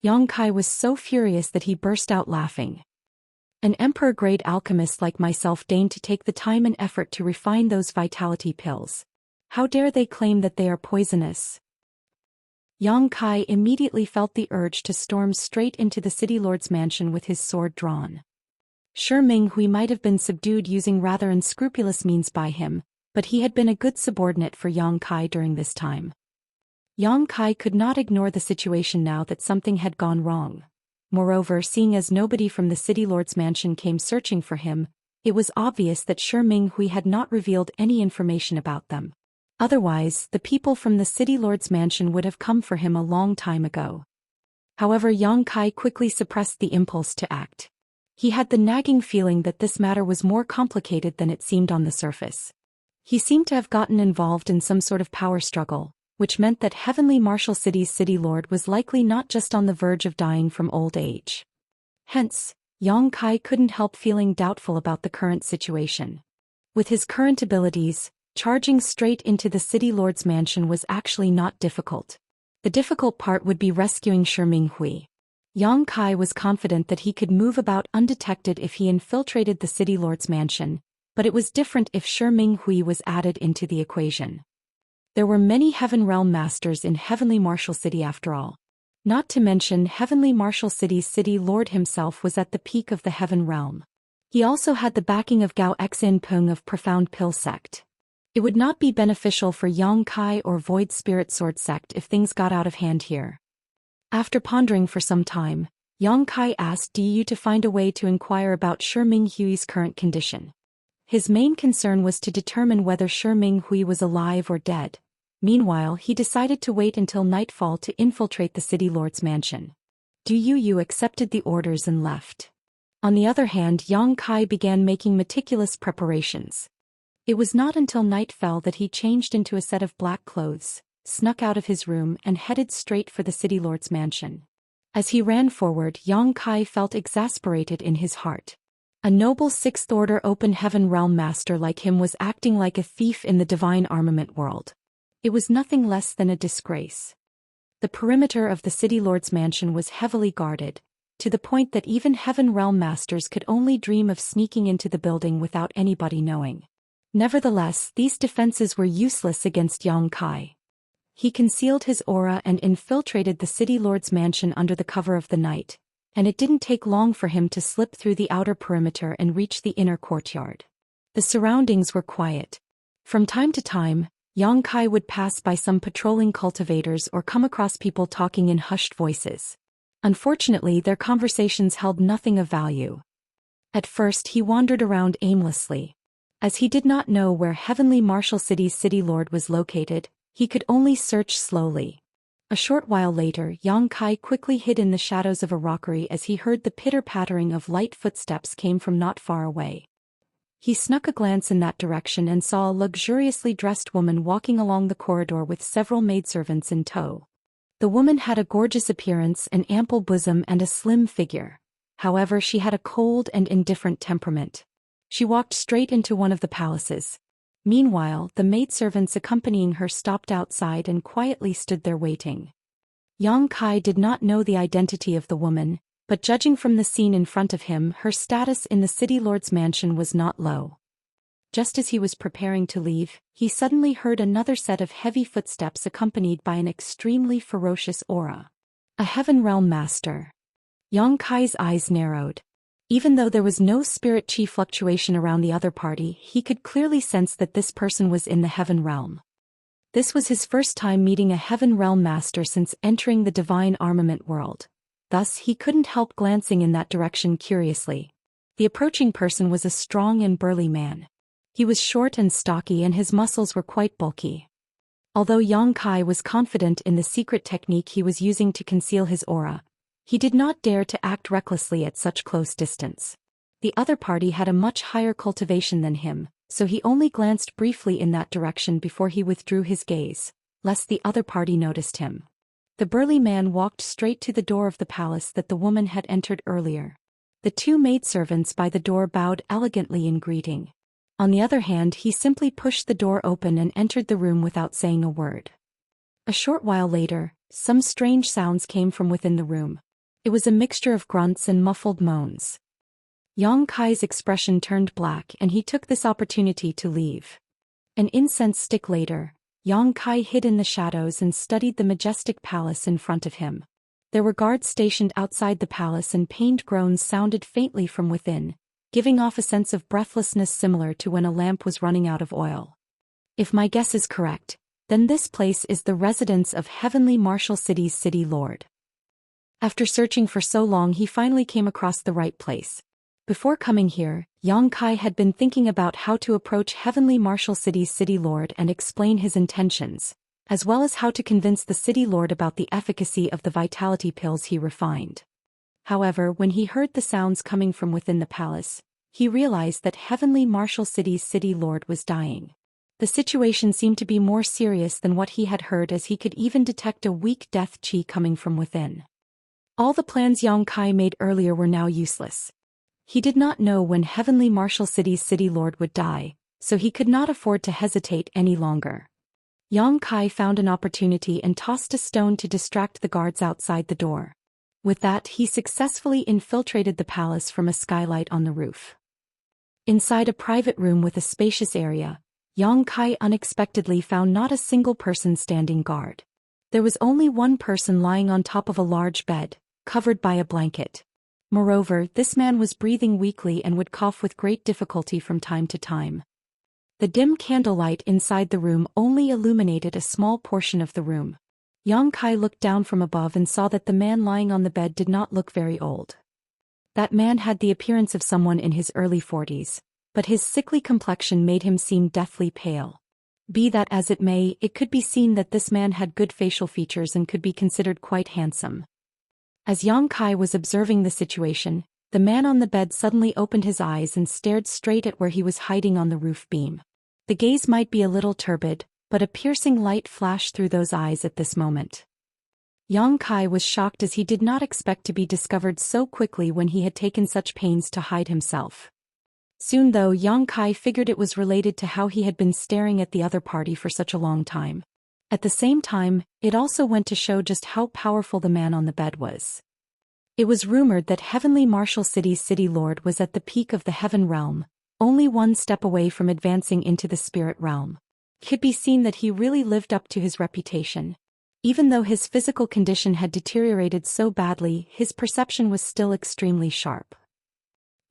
Yang Kai was so furious that he burst out laughing. An emperor-grade alchemist like myself deigned to take the time and effort to refine those vitality pills. How dare they claim that they are poisonous? Yang Kai immediately felt the urge to storm straight into the city lord's mansion with his sword drawn. Shi Minghui might have been subdued using rather unscrupulous means by him, but he had been a good subordinate for Yang Kai during this time. Yang Kai could not ignore the situation now that something had gone wrong. Moreover, seeing as nobody from the city lord's mansion came searching for him, it was obvious that Shi Minghui had not revealed any information about them. Otherwise, the people from the city lord's mansion would have come for him a long time ago. However, Yang Kai quickly suppressed the impulse to act. He had the nagging feeling that this matter was more complicated than it seemed on the surface. He seemed to have gotten involved in some sort of power struggle, which meant that Heavenly Martial City's city lord was likely not just on the verge of dying from old age. Hence, Yang Kai couldn't help feeling doubtful about the current situation. With his current abilities, charging straight into the city lord's mansion was actually not difficult. The difficult part would be rescuing Shi Minghui. Yang Kai was confident that he could move about undetected if he infiltrated the city lord's mansion, but it was different if Shi Minghui was added into the equation. There were many Heaven Realm Masters in Heavenly Martial City after all. Not to mention Heavenly Martial City's city lord himself was at the peak of the Heaven Realm. He also had the backing of Gao Xinpeng of Profound Pill Sect. It would not be beneficial for Yang Kai or Void Spirit Sword Sect if things got out of hand here. After pondering for some time, Yang Kai asked Du to find a way to inquire about Shi Minghui's current condition. His main concern was to determine whether Shi Minghui was alive or dead. Meanwhile, he decided to wait until nightfall to infiltrate the city lord's mansion. Du Yu accepted the orders and left. On the other hand, Yang Kai began making meticulous preparations. It was not until night fell that he changed into a set of black clothes, snuck out of his room and headed straight for the city lord's mansion. As he ran forward, Yang Kai felt exasperated in his heart. A noble Sixth Order Open Heaven Realm Master like him was acting like a thief in the divine armament world. It was nothing less than a disgrace. The perimeter of the city lord's mansion was heavily guarded, to the point that even Heaven Realm Masters could only dream of sneaking into the building without anybody knowing. Nevertheless, these defenses were useless against Yang Kai. He concealed his aura and infiltrated the city lord's mansion under the cover of the night, and it didn't take long for him to slip through the outer perimeter and reach the inner courtyard. The surroundings were quiet. From time to time, Yang Kai would pass by some patrolling cultivators or come across people talking in hushed voices. Unfortunately, their conversations held nothing of value. At first he wandered around aimlessly. As he did not know where Heavenly Martial City's city lord was located, he could only search slowly. A short while later, Yang Kai quickly hid in the shadows of a rockery as he heard the pitter-pattering of light footsteps came from not far away. He snuck a glance in that direction and saw a luxuriously dressed woman walking along the corridor with several maidservants in tow. The woman had a gorgeous appearance, an ample bosom and a slim figure. However, she had a cold and indifferent temperament. She walked straight into one of the palaces. Meanwhile, the maidservants accompanying her stopped outside and quietly stood there waiting. Yang Kai did not know the identity of the woman, but judging from the scene in front of him, her status in the city lord's mansion was not low. Just as he was preparing to leave, he suddenly heard another set of heavy footsteps accompanied by an extremely ferocious aura. A Heaven Realm Master. Yang Kai's eyes narrowed. Even though there was no spirit chi fluctuation around the other party, he could clearly sense that this person was in the Heaven Realm. This was his first time meeting a Heaven Realm Master since entering the Divine Armament world. Thus, he couldn't help glancing in that direction curiously. The approaching person was a strong and burly man. He was short and stocky and his muscles were quite bulky. Although Yang Kai was confident in the secret technique he was using to conceal his aura, he did not dare to act recklessly at such close distance. The other party had a much higher cultivation than him, so he only glanced briefly in that direction before he withdrew his gaze, lest the other party noticed him. The burly man walked straight to the door of the palace that the woman had entered earlier. The two maidservants by the door bowed elegantly in greeting. On the other hand, he simply pushed the door open and entered the room without saying a word. A short while later, some strange sounds came from within the room. It was a mixture of grunts and muffled moans. Yang Kai's expression turned black and he took this opportunity to leave. An incense stick later, Yang Kai hid in the shadows and studied the majestic palace in front of him. There were guards stationed outside the palace and pained groans sounded faintly from within, giving off a sense of breathlessness similar to when a lamp was running out of oil. If my guess is correct, then this place is the residence of Heavenly Martial City's city lord. After searching for so long, he finally came across the right place. Before coming here, Yang Kai had been thinking about how to approach Heavenly Martial City's city lord and explain his intentions, as well as how to convince the city lord about the efficacy of the vitality pills he refined. However, when he heard the sounds coming from within the palace, he realized that Heavenly Martial City's city lord was dying. The situation seemed to be more serious than what he had heard, as he could even detect a weak death chi coming from within. All the plans Yang Kai made earlier were now useless. He did not know when Heavenly Martial City's city lord would die, so he could not afford to hesitate any longer. Yang Kai found an opportunity and tossed a stone to distract the guards outside the door. With that, he successfully infiltrated the palace from a skylight on the roof. Inside a private room with a spacious area, Yang Kai unexpectedly found not a single person standing guard. There was only one person lying on top of a large bed, covered by a blanket. Moreover, this man was breathing weakly and would cough with great difficulty from time to time. The dim candlelight inside the room only illuminated a small portion of the room. Yang Kai looked down from above and saw that the man lying on the bed did not look very old. That man had the appearance of someone in his early 40s, but his sickly complexion made him seem deathly pale. Be that as it may, it could be seen that this man had good facial features and could be considered quite handsome. As Yang Kai was observing the situation, the man on the bed suddenly opened his eyes and stared straight at where he was hiding on the roof beam. The gaze might be a little turbid, but a piercing light flashed through those eyes at this moment. Yang Kai was shocked, as he did not expect to be discovered so quickly when he had taken such pains to hide himself. Soon though, Yang Kai figured it was related to how he had been staring at the other party for such a long time. At the same time, it also went to show just how powerful the man on the bed was. It was rumored that Heavenly Martial City's city lord was at the peak of the Heaven Realm, only one step away from advancing into the spirit realm. It could be seen that he really lived up to his reputation. Even though his physical condition had deteriorated so badly, his perception was still extremely sharp.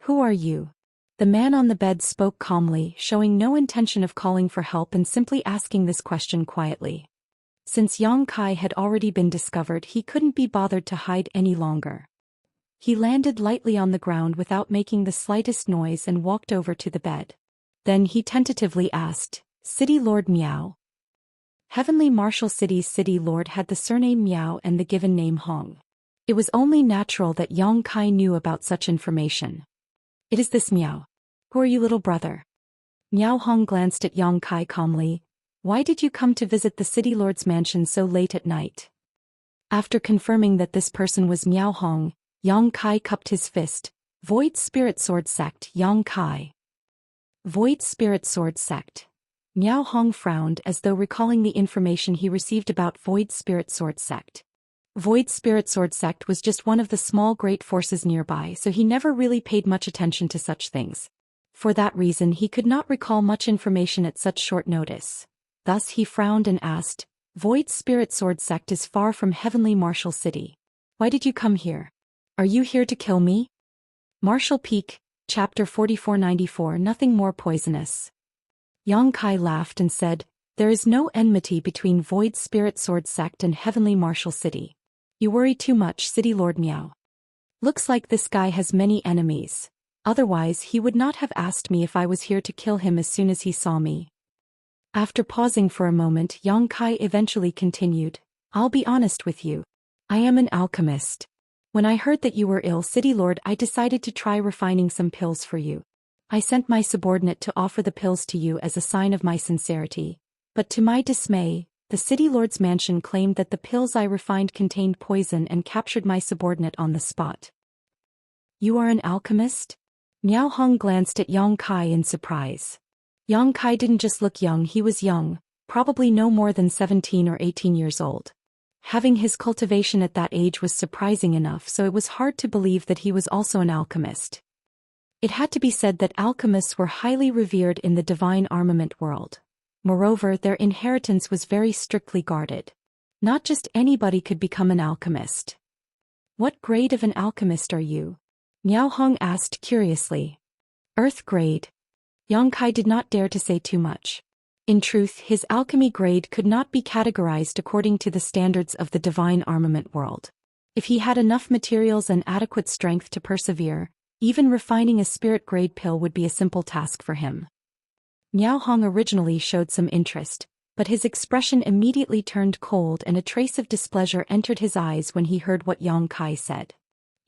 "Who are you?" The man on the bed spoke calmly, showing no intention of calling for help and simply asking this question quietly. Since Yang Kai had already been discovered, he couldn't be bothered to hide any longer. He landed lightly on the ground without making the slightest noise and walked over to the bed. Then he tentatively asked, "City Lord Miao?" Heavenly Martial City's city lord had the surname Miao and the given name Hong. It was only natural that Yang Kai knew about such information. "It is this Miao. Who are you, little brother? Miao Hong glanced at Yang Kai calmly. Why did you come to visit the city lord's mansion so late at night? After confirming that this person was Miao Hong, Yang Kai cupped his fist. Void Spirit Sword Sect, Yang Kai. Void Spirit Sword Sect. Miao Hong frowned as though recalling the information he received about Void Spirit Sword Sect. Void Spirit Sword Sect was just one of the small great forces nearby, so he never really paid much attention to such things. For that reason he could not recall much information at such short notice. Thus he frowned and asked, Void Spirit Sword Sect is far from Heavenly Martial City. Why did you come here? Are you here to kill me? Martial Peak, Chapter 4494. Nothing more poisonous. Yang Kai laughed and said, There is no enmity between Void Spirit Sword Sect and Heavenly Martial City. You worry too much, City Lord Miao. Looks like this guy has many enemies. Otherwise he would not have asked me if I was here to kill him as soon as he saw me. After pausing for a moment, Yang Kai eventually continued, I'll be honest with you. I am an alchemist. When I heard that you were ill, City Lord, I decided to try refining some pills for you. I sent my subordinate to offer the pills to you as a sign of my sincerity. But to my dismay, the City Lord's mansion claimed that the pills I refined contained poison and captured my subordinate on the spot. You are an alchemist? Miao Hong glanced at Yang Kai in surprise. Yang Kai didn't just look young, he was young, probably no more than 17 or 18 years old. Having his cultivation at that age was surprising enough, so it was hard to believe that he was also an alchemist. It had to be said that alchemists were highly revered in the divine armament world. Moreover, their inheritance was very strictly guarded. Not just anybody could become an alchemist. What grade of an alchemist are you? Miao Hong asked curiously. Earth grade. Yang Kai did not dare to say too much. In truth, his alchemy grade could not be categorized according to the standards of the divine armament world. If he had enough materials and adequate strength to persevere, even refining a spirit grade pill would be a simple task for him. Miao Hong originally showed some interest, but his expression immediately turned cold and a trace of displeasure entered his eyes when he heard what Yang Kai said.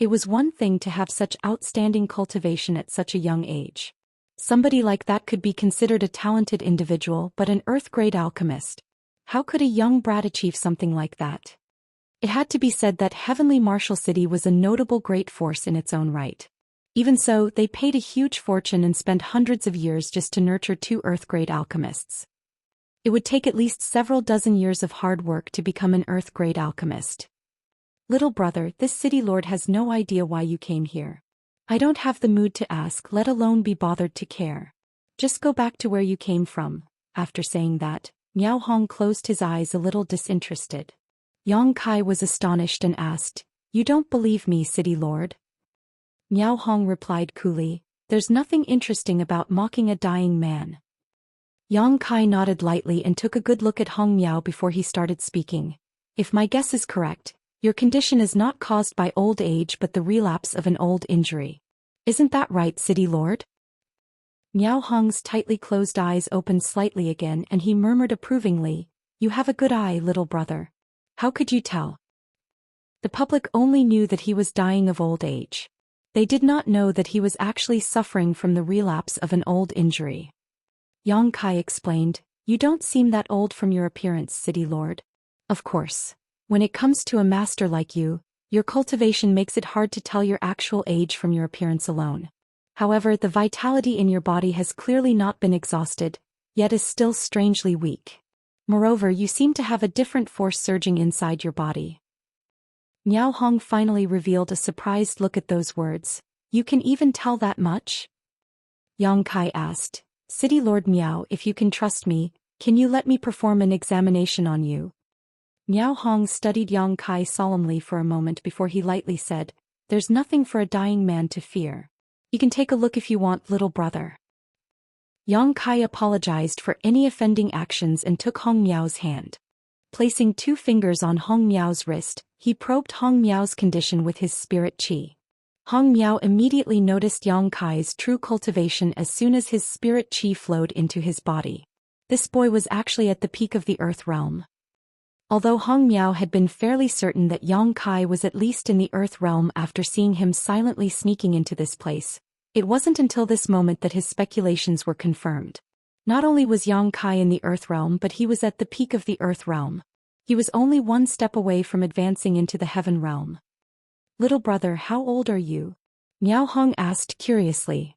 It was one thing to have such outstanding cultivation at such a young age. Somebody like that could be considered a talented individual, but an earth-grade alchemist. How could a young brat achieve something like that? It had to be said that Heavenly Martial City was a notable great force in its own right. Even so, they paid a huge fortune and spent hundreds of years just to nurture 2 earth-grade alchemists. It would take at least several dozen years of hard work to become an earth-grade alchemist. Little brother, this city lord has no idea why you came here. I don't have the mood to ask, let alone be bothered to care. Just go back to where you came from. After saying that, Miao Hong closed his eyes a little disinterested. Yang Kai was astonished and asked, You don't believe me, city lord? Miao Hong replied coolly, There's nothing interesting about mocking a dying man. Yang Kai nodded lightly and took a good look at Hong Miao before he started speaking. If my guess is correct, your condition is not caused by old age but the relapse of an old injury. Isn't that right, City Lord? Miao Hong's tightly closed eyes opened slightly again and he murmured approvingly, You have a good eye, little brother. How could you tell? The public only knew that he was dying of old age. They did not know that he was actually suffering from the relapse of an old injury. Yang Kai explained, You don't seem that old from your appearance, City Lord. Of course. When it comes to a master like you, your cultivation makes it hard to tell your actual age from your appearance alone. However, the vitality in your body has clearly not been exhausted, yet is still strangely weak. Moreover, you seem to have a different force surging inside your body. Miao Hong finally revealed a surprised look at those words. You can even tell that much? Yang Kai asked, City Lord Miao, if you can trust me, can you let me perform an examination on you? Miao Hong studied Yang Kai solemnly for a moment before he lightly said, There's nothing for a dying man to fear. You can take a look if you want, little brother. Yang Kai apologized for any offending actions and took Hong Miao's hand. Placing 2 fingers on Hong Miao's wrist, he probed Hong Miao's condition with his spirit qi. Hong Miao immediately noticed Yang Kai's true cultivation as soon as his spirit qi flowed into his body. This boy was actually at the peak of the earth realm. Although Hong Miao had been fairly certain that Yang Kai was at least in the earth realm after seeing him silently sneaking into this place, It wasn't until this moment that his speculations were confirmed. Not only was Yang Kai in the Earth Realm, but he was at the peak of the Earth Realm. He was only one step away from advancing into the Heaven Realm. "Little brother, how old are you?" Miao Hong asked curiously.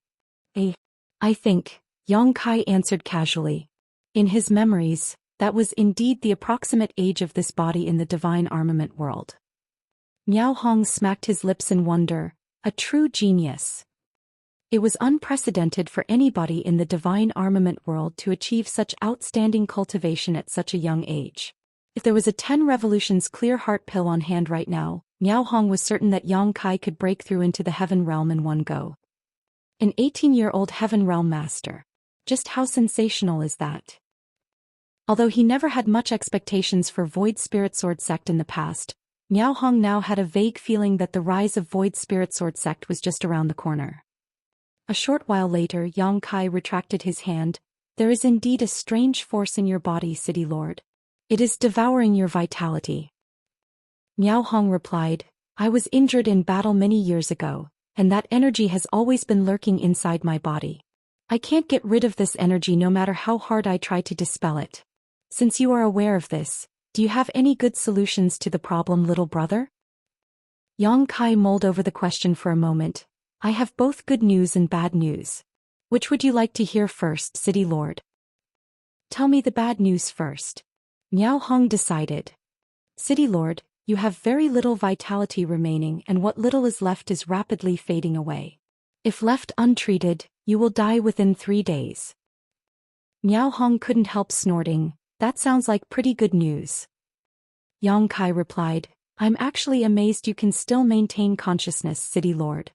I think," Yang Kai answered casually. In his memories, that was indeed the approximate age of this body in the divine armament world. Miao Hong smacked his lips in wonder, a true genius. It was unprecedented for anybody in the divine armament world to achieve such outstanding cultivation at such a young age. If there was a 10 revolutions clear heart pill on hand right now, Miao Hong was certain that Yang Kai could break through into the Heaven Realm in one go. An 18-year-old Heaven Realm master. Just how sensational is that? Although he never had much expectations for Void Spirit Sword Sect in the past, Miao Hong now had a vague feeling that the rise of Void Spirit Sword Sect was just around the corner. A short while later, Yang Kai retracted his hand. "There is indeed a strange force in your body, City Lord. It is devouring your vitality." Miao Hong replied, "I was injured in battle many years ago, and that energy has always been lurking inside my body. I can't get rid of this energy no matter how hard I try to dispel it. Since you are aware of this, do you have any good solutions to the problem, little brother?" Yang Kai mulled over the question for a moment. "I have both good news and bad news. Which would you like to hear first, City Lord?" "Tell me the bad news first." Miao Hong decided. "City Lord, you have very little vitality remaining, and what little is left is rapidly fading away. If left untreated, you will die within 3 days." Miao Hong couldn't help snorting. "That sounds like pretty good news." Yang Kai replied, "I'm actually amazed you can still maintain consciousness, City Lord."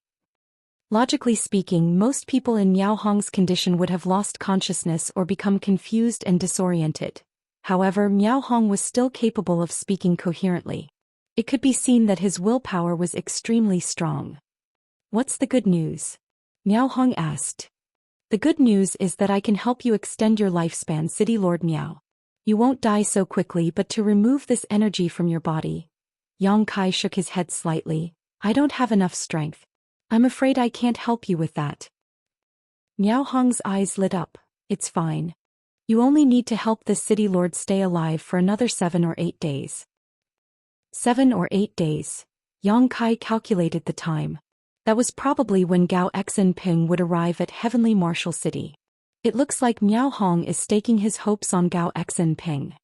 Logically speaking, most people in Miao Hong's condition would have lost consciousness or become confused and disoriented. However, Miao Hong was still capable of speaking coherently. It could be seen that his willpower was extremely strong. "What's the good news?" Miao Hong asked. "The good news is that I can help you extend your lifespan, City Lord Miao. You won't die so quickly, but to remove this energy from your body." Yang Kai shook his head slightly. "I don't have enough strength. I'm afraid I can't help you with that." Miao Hong's eyes lit up. "It's fine. You only need to help this City Lord stay alive for another 7 or 8 days. 7 or 8 days. Yang Kai calculated the time. That was probably when Gao Xinping would arrive at Heavenly Martial City. It looks like Miao Hong is staking his hopes on Gao Xinping.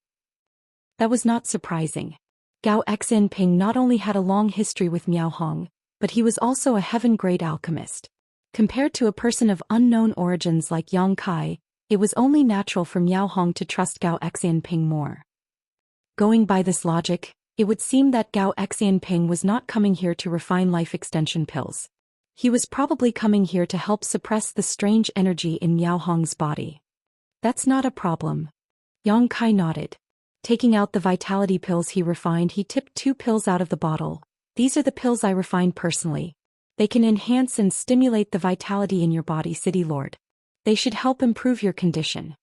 That was not surprising. Gao Xinping not only had a long history with Miao Hong, but he was also a heaven-grade alchemist. Compared to a person of unknown origins like Yang Kai, it was only natural for Miao Hong to trust Gao Xinping more. Going by this logic, it would seem that Gao Xinping was not coming here to refine life extension pills. He was probably coming here to help suppress the strange energy in Miao Hong's body. "That's not a problem." Yang Kai nodded. Taking out the vitality pills he refined, he tipped 2 pills out of the bottle. "These are the pills I refined personally. They can enhance and stimulate the vitality in your body, City Lord. They should help improve your condition."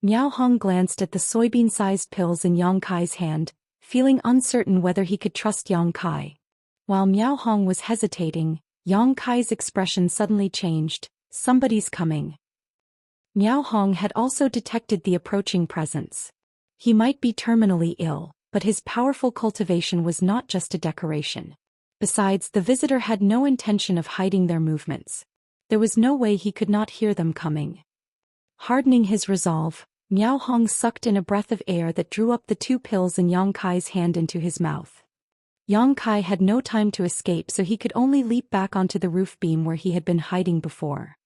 Miao Hong glanced at the soybean-sized pills in Yang Kai's hand, feeling uncertain whether he could trust Yang Kai. While Miao Hong was hesitating, Yang Kai's expression suddenly changed. "Somebody's coming." Miao Hong had also detected the approaching presence. He might be terminally ill, but his powerful cultivation was not just a decoration. Besides, the visitor had no intention of hiding their movements. There was no way he could not hear them coming. Hardening his resolve, Miao Hong sucked in a breath of air that drew up the 2 pills in Yang Kai's hand into his mouth. Yang Kai had no time to escape, so he could only leap back onto the roof beam where he had been hiding before.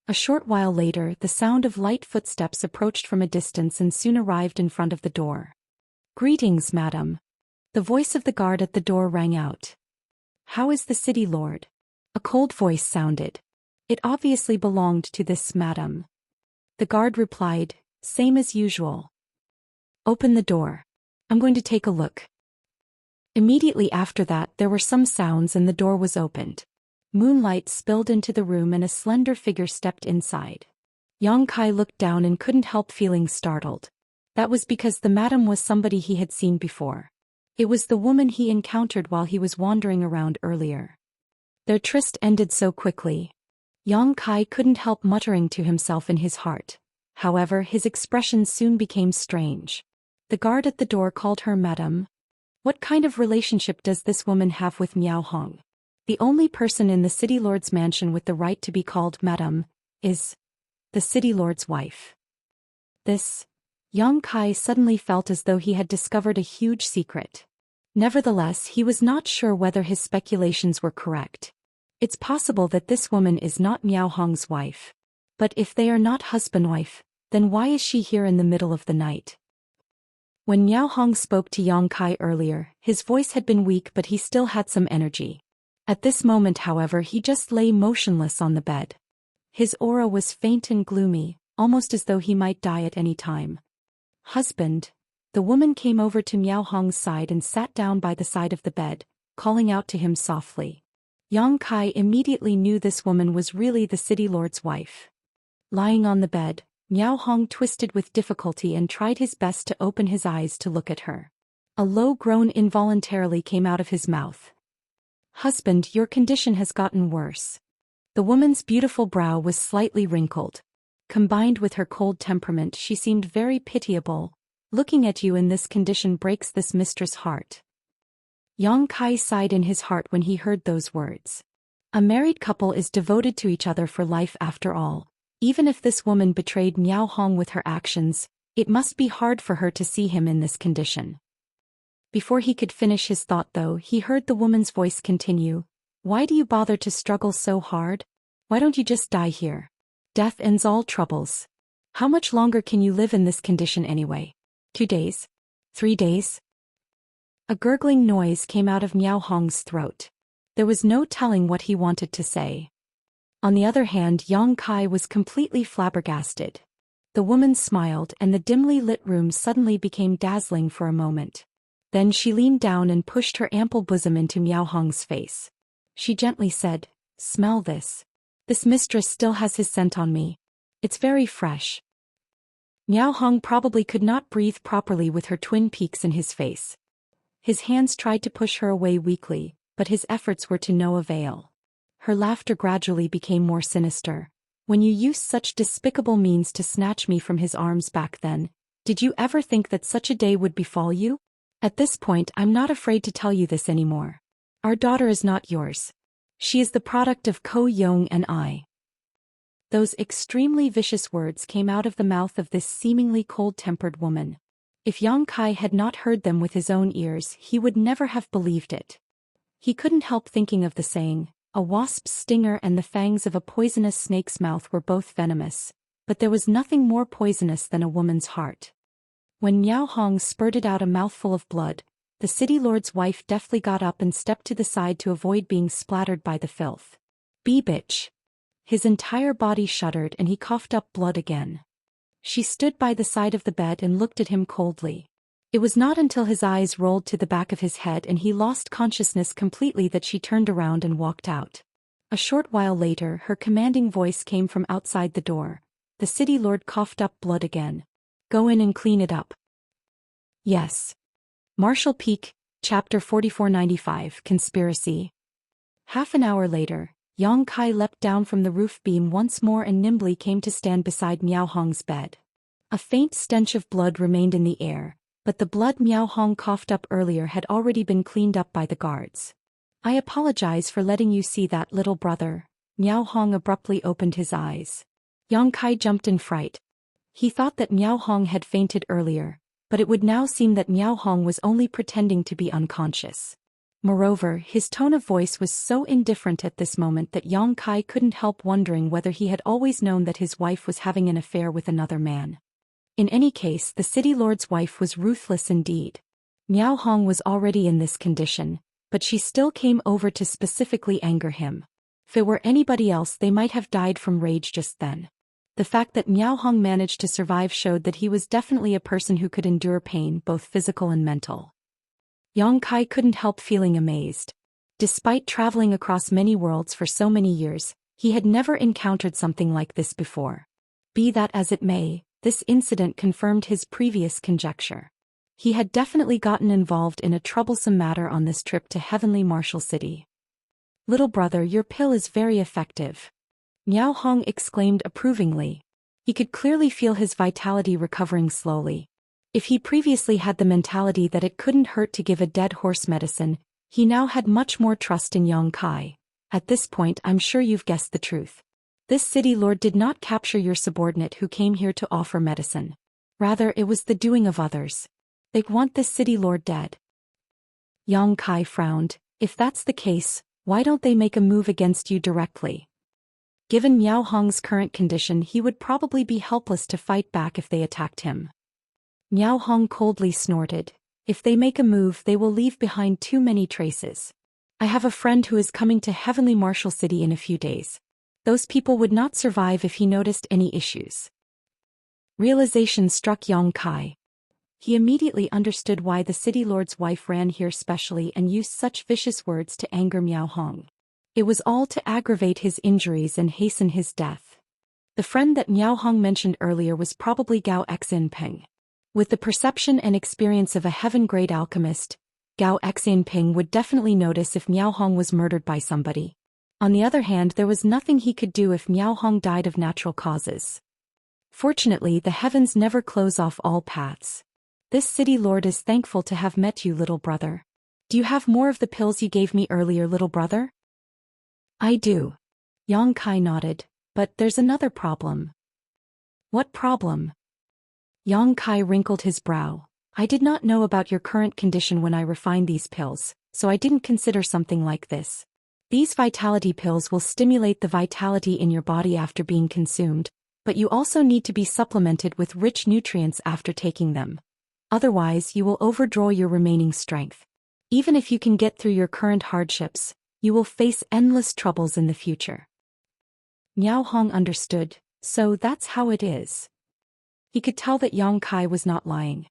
A short while later, the sound of light footsteps approached from a distance and soon arrived in front of the door. "Greetings, madam." The voice of the guard at the door rang out. "How is the City Lord?" A cold voice sounded. It obviously belonged to this madam. The guard replied, "Same as usual." "Open the door. I'm going to take a look." Immediately after that, there were some sounds and the door was opened. Moonlight spilled into the room and a slender figure stepped inside. Yang Kai looked down and couldn't help feeling startled. That was because the madam was somebody he had seen before. It was the woman he encountered while he was wandering around earlier. Their tryst ended so quickly. Yang Kai couldn't help muttering to himself in his heart. However, his expression soon became strange. The guard at the door called her Madam. What kind of relationship does this woman have with Miao Hong? The only person in the city lord's mansion with the right to be called Madam is the city lord's wife. Yang Kai suddenly felt as though he had discovered a huge secret. Nevertheless, he was not sure whether his speculations were correct. It's possible that this woman is not Miao Hong's wife. But if they are not husband-wife, then why is she here in the middle of the night? When Miao Hong spoke to Yang Kai earlier, his voice had been weak but he still had some energy. At this moment, however, he just lay motionless on the bed. His aura was faint and gloomy, almost as though he might die at any time. Husband. The woman came over to Miao Hong's side and sat down by the side of the bed, calling out to him softly. Yang Kai immediately knew this woman was really the city lord's wife. Lying on the bed, Miao Hong twisted with difficulty and tried his best to open his eyes to look at her. A low groan involuntarily came out of his mouth. Husband, your condition has gotten worse. The woman's beautiful brow was slightly wrinkled. Combined with her cold temperament, she seemed very pitiable. Looking at you in this condition breaks this mistress' heart. Yang Kai sighed in his heart when he heard those words. A married couple is devoted to each other for life after all. Even if this woman betrayed Miao Hong with her actions, it must be hard for her to see him in this condition. Before he could finish his thought though, he heard the woman's voice continue. Why do you bother to struggle so hard? Why don't you just die here? Death ends all troubles. How much longer can you live in this condition anyway? 2 days? 3 days? A gurgling noise came out of Miao Hong's throat. There was no telling what he wanted to say. On the other hand, Yang Kai was completely flabbergasted. The woman smiled and the dimly lit room suddenly became dazzling for a moment. Then she leaned down and pushed her ample bosom into Miao Hong's face. She gently said, "Smell this. This mistress still has his scent on me. It's very fresh." Miao Hong probably could not breathe properly with her twin peaks in his face. His hands tried to push her away weakly, but his efforts were to no avail. Her laughter gradually became more sinister. When you used such despicable means to snatch me from his arms back then, did you ever think that such a day would befall you? At this point, I'm not afraid to tell you this anymore. Our daughter is not yours. She is the product of Ko Yong and I. Those extremely vicious words came out of the mouth of this seemingly cold-tempered woman. If Yang Kai had not heard them with his own ears, he would never have believed it. He couldn't help thinking of the saying, a wasp's stinger and the fangs of a poisonous snake's mouth were both venomous, but there was nothing more poisonous than a woman's heart. When Miao Hong spurted out a mouthful of blood, the city lord's wife deftly got up and stepped to the side to avoid being splattered by the filth. Bitch. His entire body shuddered and he coughed up blood again. She stood by the side of the bed and looked at him coldly. It was not until his eyes rolled to the back of his head and he lost consciousness completely that she turned around and walked out. A short while later, her commanding voice came from outside the door. The city lord coughed up blood again. Go in and clean it up. Yes. Marshall Peak, Chapter 4495, Conspiracy. Half an hour later, Yang Kai leapt down from the roof beam once more and nimbly came to stand beside Miao Hong's bed. A faint stench of blood remained in the air, but the blood Miao Hong coughed up earlier had already been cleaned up by the guards. I apologize for letting you see that, little brother. Miao Hong abruptly opened his eyes. Yang Kai jumped in fright. He thought that Miao Hong had fainted earlier, but it would now seem that Miao Hong was only pretending to be unconscious. Moreover, his tone of voice was so indifferent at this moment that Yang Kai couldn't help wondering whether he had always known that his wife was having an affair with another man. In any case, the city lord's wife was ruthless indeed. Miao Hong was already in this condition, but she still came over to specifically anger him. If it were anybody else, they might have died from rage just then. The fact that Miao Hong managed to survive showed that he was definitely a person who could endure pain, both physical and mental. Yang Kai couldn't help feeling amazed. Despite traveling across many worlds for so many years, he had never encountered something like this before. Be that as it may, this incident confirmed his previous conjecture. He had definitely gotten involved in a troublesome matter on this trip to Heavenly Marshall City. Little brother, your pill is very effective. Miao Hong exclaimed approvingly. He could clearly feel his vitality recovering slowly. If he previously had the mentality that it couldn't hurt to give a dead horse medicine, he now had much more trust in Yang Kai. At this point, I'm sure you've guessed the truth. This city lord did not capture your subordinate who came here to offer medicine. Rather, it was the doing of others. They want this city lord dead. Yang Kai frowned. If that's the case, why don't they make a move against you directly? Given Miao Hong's current condition, he would probably be helpless to fight back if they attacked him. Miao Hong coldly snorted. If they make a move, they will leave behind too many traces. I have a friend who is coming to Heavenly Martial City in a few days. Those people would not survive if he noticed any issues. Realization struck Yang Kai. He immediately understood why the city lord's wife ran here specially and used such vicious words to anger Miao Hong. It was all to aggravate his injuries and hasten his death. The friend that Miao Hong mentioned earlier was probably Gao Xinpeng. With the perception and experience of a heaven-grade alchemist, Gao Xinpeng would definitely notice if Miao Hong was murdered by somebody. On the other hand, there was nothing he could do if Miao Hong died of natural causes. Fortunately, the heavens never close off all paths. This city lord is thankful to have met you, little brother. Do you have more of the pills you gave me earlier, little brother? I do. Yang Kai nodded, but there's another problem. What problem? Yang Kai wrinkled his brow. I did not know about your current condition when I refined these pills, so I didn't consider something like this. These vitality pills will stimulate the vitality in your body after being consumed, but you also need to be supplemented with rich nutrients after taking them. Otherwise, you will overdraw your remaining strength. Even if you can get through your current hardships, you will face endless troubles in the future. Miao Hong understood, so that's how it is. He could tell that Yang Kai was not lying.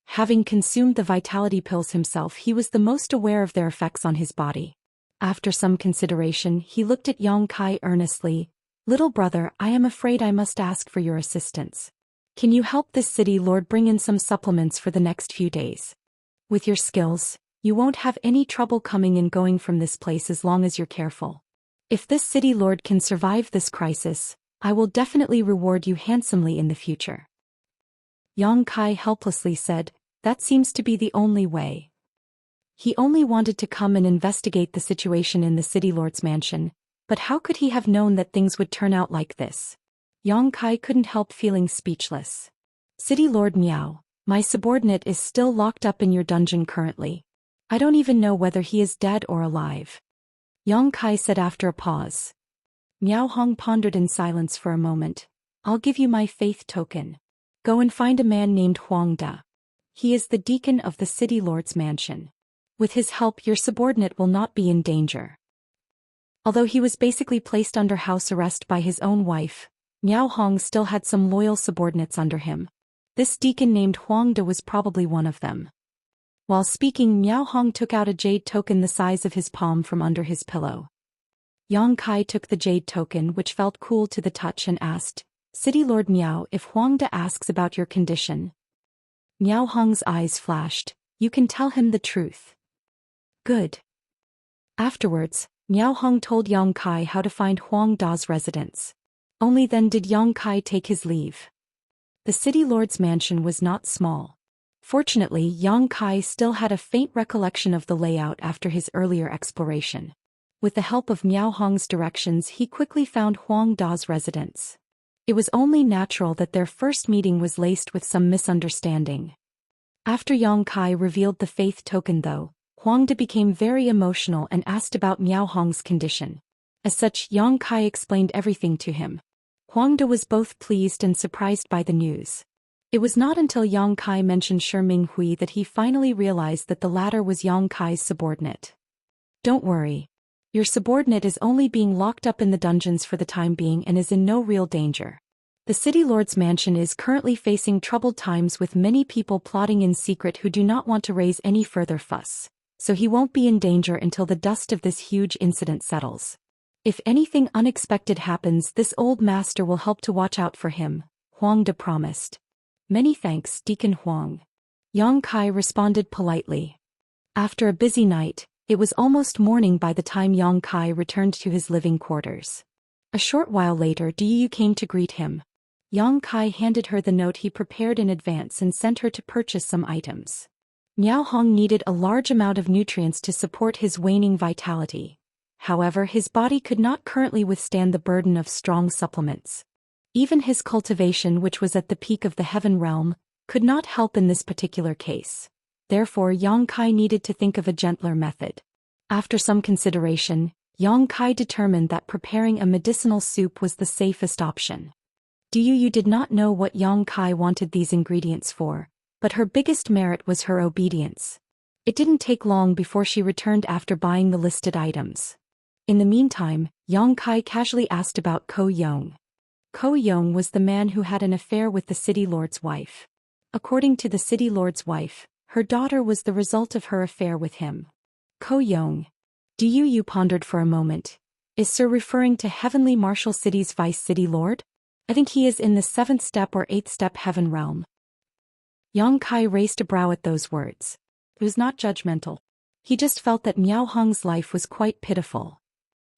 Having consumed the vitality pills himself, he was the most aware of their effects on his body. After some consideration, he looked at Yang Kai earnestly. Little brother, I am afraid I must ask for your assistance. Can you help this city lord bring in some supplements for the next few days? With your skills, you won't have any trouble coming and going from this place as long as you're careful. If this city lord can survive this crisis, I will definitely reward you handsomely in the future. Yang Kai helplessly said, that seems to be the only way. He only wanted to come and investigate the situation in the city lord's mansion, but how could he have known that things would turn out like this? Yang Kai couldn't help feeling speechless. City Lord Miao, my subordinate is still locked up in your dungeon currently. I don't even know whether he is dead or alive. Yang Kai said after a pause. Miao Hong pondered in silence for a moment. I'll give you my faith token. Go and find a man named Huang Da. He is the deacon of the city lord's mansion. With his help, your subordinate will not be in danger. Although he was basically placed under house arrest by his own wife, Miao Hong still had some loyal subordinates under him. This deacon named Huang Da was probably one of them. While speaking, Miao Hong took out a jade token the size of his palm from under his pillow. Yang Kai took the jade token, which felt cool to the touch, and asked, City Lord Miao, if Huang Da asks about your condition. Miao Hong's eyes flashed. You can tell him the truth. Good. Afterwards, Miao Hong told Yang Kai how to find Huang Da's residence. Only then did Yang Kai take his leave. The city lord's mansion was not small. Fortunately, Yang Kai still had a faint recollection of the layout after his earlier exploration. With the help of Miao Hong's directions, he quickly found Huang Da's residence. It was only natural that their first meeting was laced with some misunderstanding. After Yang Kai revealed the faith token though, Huang Da became very emotional and asked about Miao Hong's condition. As such, Yang Kai explained everything to him. Huang Da was both pleased and surprised by the news. It was not until Yang Kai mentioned Shi Minghui that he finally realized that the latter was Yang Kai's subordinate. Don't worry. Your subordinate is only being locked up in the dungeons for the time being and is in no real danger. The city lord's mansion is currently facing troubled times with many people plotting in secret who do not want to raise any further fuss, so he won't be in danger until the dust of this huge incident settles. If anything unexpected happens, this old master will help to watch out for him, Huang Da promised. Many thanks, Deacon Huang. Yang Kai responded politely. After a busy night, it was almost morning by the time Yang Kai returned to his living quarters. A short while later Yu came to greet him. Yang Kai handed her the note he prepared in advance and sent her to purchase some items. Miao Hong needed a large amount of nutrients to support his waning vitality. However, his body could not currently withstand the burden of strong supplements. Even his cultivation, which was at the peak of the heaven realm, could not help in this particular case. Therefore, Yang Kai needed to think of a gentler method. After some consideration, Yang Kai determined that preparing a medicinal soup was the safest option. Yu did not know what Yang Kai wanted these ingredients for, but her biggest merit was her obedience. It didn't take long before she returned after buying the listed items. In the meantime, Yang Kai casually asked about Ko Yong. Ko Yong was the man who had an affair with the city lord's wife. According to the city lord's wife, her daughter was the result of her affair with him. Ko Yong. Yu pondered for a moment. Is Sir referring to Heavenly Martial City's vice city lord? I think he is in the 7th step or 8th step heaven realm. Yang Kai raised a brow at those words. It was not judgmental. He just felt that Miao Hong's life was quite pitiful.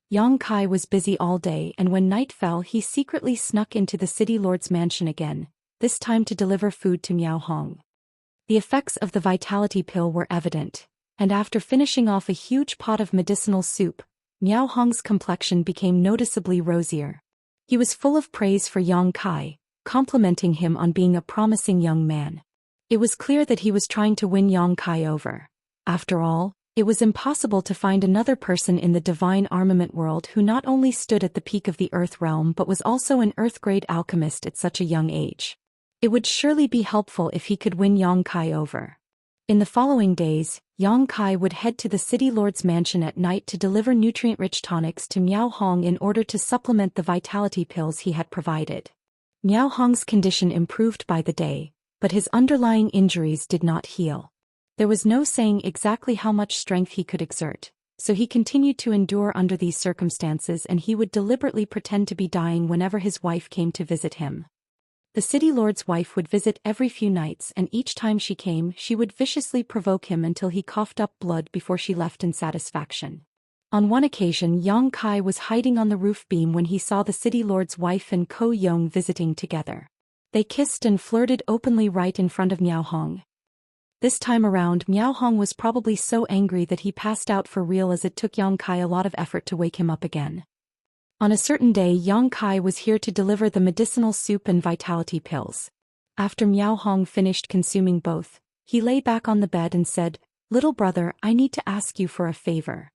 Yang Kai was busy all day, and when night fell he secretly snuck into the city lord's mansion again, this time to deliver food to Miao Hong. The effects of the vitality pill were evident, and after finishing off a huge pot of medicinal soup, Miao Hong's complexion became noticeably rosier. He was full of praise for Yang Kai, complimenting him on being a promising young man. It was clear that he was trying to win Yang Kai over. After all, it was impossible to find another person in the divine armament world who not only stood at the peak of the earth realm but was also an earth-grade alchemist at such a young age. It would surely be helpful if he could win Yang Kai over. In the following days, Yang Kai would head to the city lord's mansion at night to deliver nutrient-rich tonics to Miao Hong in order to supplement the vitality pills he had provided. Miao Hong's condition improved by the day, but his underlying injuries did not heal. There was no saying exactly how much strength he could exert, so he continued to endure under these circumstances, and he would deliberately pretend to be dying whenever his wife came to visit him. The city lord's wife would visit every few nights, and each time she came she would viciously provoke him until he coughed up blood before she left in satisfaction. On one occasion Yang Kai was hiding on the roof beam when he saw the city lord's wife and Ko Yong visiting together. They kissed and flirted openly right in front of Miao Hong. This time around Miao Hong was probably so angry that he passed out for real, as it took Yang Kai a lot of effort to wake him up again. On a certain day Yang Kai was here to deliver the medicinal soup and vitality pills. After Miao Hong finished consuming both, he lay back on the bed and said, "Little brother, I need to ask you for a favor."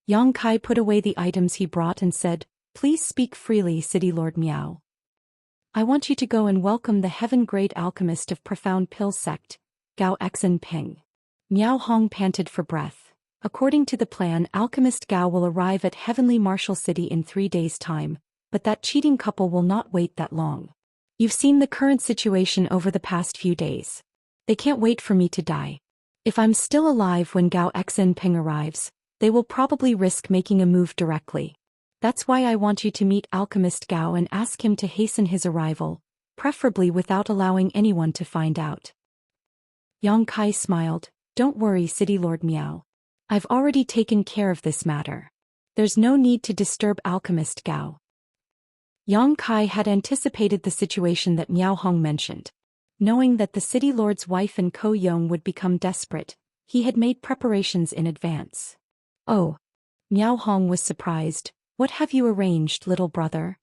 Yang Kai put away the items he brought and said, "Please speak freely, City Lord Miao. I want you to go and welcome the heaven-grade alchemist of Profound Pill Sect, Gao Xen Ping." Miao Hong panted for breath. According to the plan, alchemist Gao will arrive at Heavenly Martial City in 3 days' time, but that cheating couple will not wait that long. You've seen the current situation over the past few days. They can't wait for me to die. If I'm still alive when Gao Xen Ping arrives, they will probably risk making a move directly. That's why I want you to meet alchemist Gao and ask him to hasten his arrival, preferably without allowing anyone to find out. Yang Kai smiled. "Don't worry, City Lord Miao. I've already taken care of this matter. There's no need to disturb alchemist Gao." Yang Kai had anticipated the situation that Miao Hong mentioned. Knowing that the city lord's wife and Ko Yong would become desperate, he had made preparations in advance. "Oh." Miao Hong was surprised. "What have you arranged, little brother?"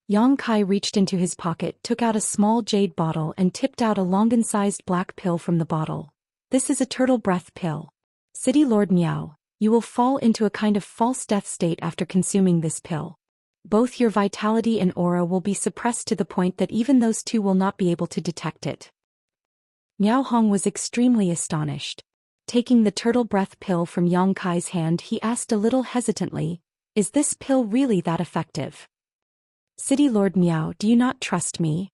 Yang Kai reached into his pocket, took out a small jade bottle and tipped out a longan-sized black pill from the bottle. "This is a turtle breath pill. City Lord Miao, you will fall into a kind of false death state after consuming this pill. Both your vitality and aura will be suppressed to the point that even those two will not be able to detect it." Miao Hong was extremely astonished. Taking the turtle breath pill from Yang Kai's hand, he asked a little hesitantly, "Is this pill really that effective?" "City Lord Miao, do you not trust me?"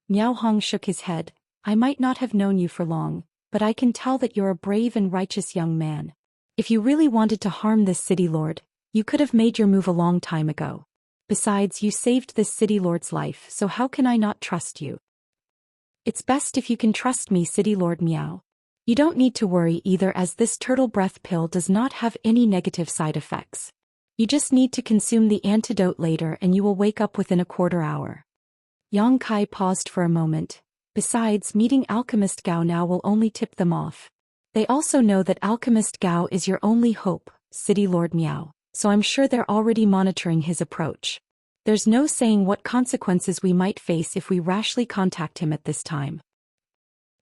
Miao Hong shook his head. "I might not have known you for long, but I can tell that you're a brave and righteous young man. If you really wanted to harm this city lord, you could have made your move a long time ago. Besides, you saved this city lord's life, so how can I not trust you?" "It's best if you can trust me, City Lord Miao. You don't need to worry either, as this turtle breath pill does not have any negative side effects. You just need to consume the antidote later and you will wake up within a quarter hour. Yang Kai paused for a moment. Besides, meeting Alchemist Gao now will only tip them off. They also know that Alchemist Gao is your only hope, City Lord Miao, so I'm sure they're already monitoring his approach. There's no saying what consequences we might face if we rashly contact him at this time.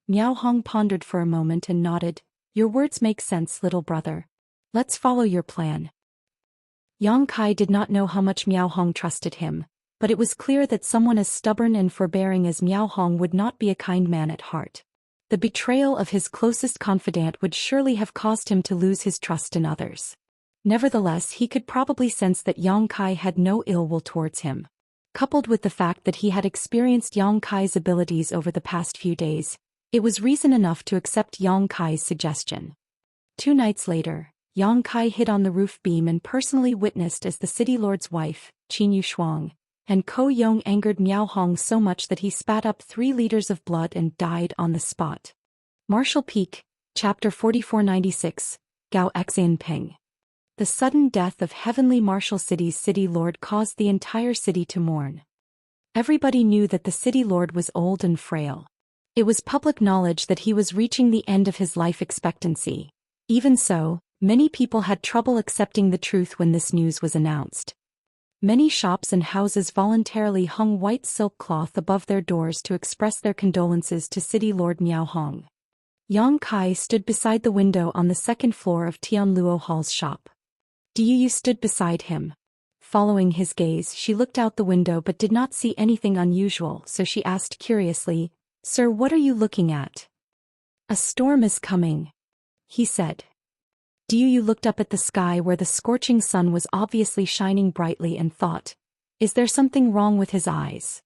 Miao Hong pondered for a moment and nodded. Your words make sense, little brother. Let's follow your plan. Yang Kai did not know how much Miao Hong trusted him, but it was clear that someone as stubborn and forbearing as Miao Hong would not be a kind man at heart. The betrayal of his closest confidant would surely have caused him to lose his trust in others. Nevertheless, he could probably sense that Yang Kai had no ill will towards him. Coupled with the fact that he had experienced Yang Kai's abilities over the past few days, it was reason enough to accept Yang Kai's suggestion. 2 nights later, Yang Kai hid on the roof beam and personally witnessed as the city lord's wife, Qin Yushuang, and Ko Yong angered Miao Hong so much that he spat up 3 liters of blood and died on the spot. Martial Peak, Chapter 4496, Gao Xian Ping. The sudden death of Heavenly Martial City's city lord caused the entire city to mourn. Everybody knew that the city lord was old and frail. It was public knowledge that he was reaching the end of his life expectancy. Even so, many people had trouble accepting the truth when this news was announced. Many shops and houses voluntarily hung white silk cloth above their doors to express their condolences to City Lord Miao Hong. Yang Kai stood beside the window on the 2nd floor of Tian Luo Hall's shop. Yu stood beside him. Following his gaze, she looked out the window but did not see anything unusual, so she asked curiously, "Sir, what are you looking at?" "A storm is coming," he said. Yu looked up at the sky where the scorching sun was obviously shining brightly and thought, is there something wrong with his eyes?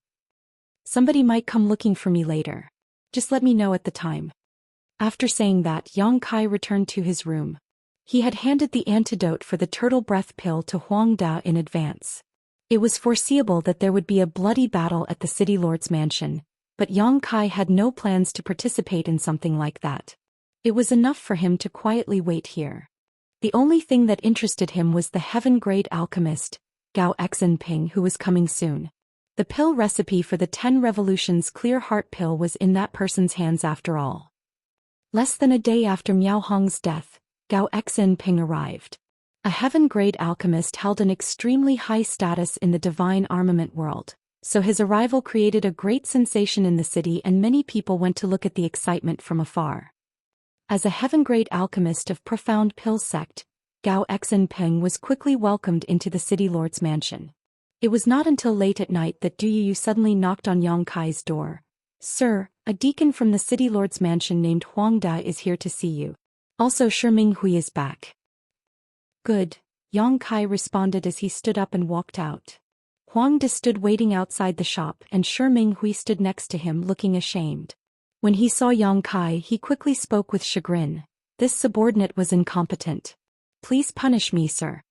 Somebody might come looking for me later. Just let me know at the time. After saying that, Yang Kai returned to his room. He had handed the antidote for the turtle breath pill to Huang Da in advance. It was foreseeable that there would be a bloody battle at the city lord's mansion, but Yang Kai had no plans to participate in something like that. It was enough for him to quietly wait here. The only thing that interested him was the heaven-grade alchemist, Gao Xian Ping, who was coming soon. The pill recipe for the 10 Revolutions Clear Heart pill was in that person's hands after all. Less than a day after Miao Hong's death, Gao Xian Ping arrived. A heaven-grade alchemist held an extremely high status in the divine armament world, so his arrival created a great sensation in the city and many people went to look at the excitement from afar. As a heaven-grade alchemist of profound pill sect, Gao Xian Ping was quickly welcomed into the city lord's mansion. It was not until late at night that Yu suddenly knocked on Yang Kai's door. "Sir, a deacon from the city lord's mansion named Huang Da is here to see you. Also Shi Hui is back." "Good," Yang Kai responded as he stood up and walked out. Huang Da stood waiting outside the shop and Shi Hui stood next to him looking ashamed. When he saw Yang Kai, he quickly spoke with chagrin. This subordinate was incompetent. "Please punish me, sir."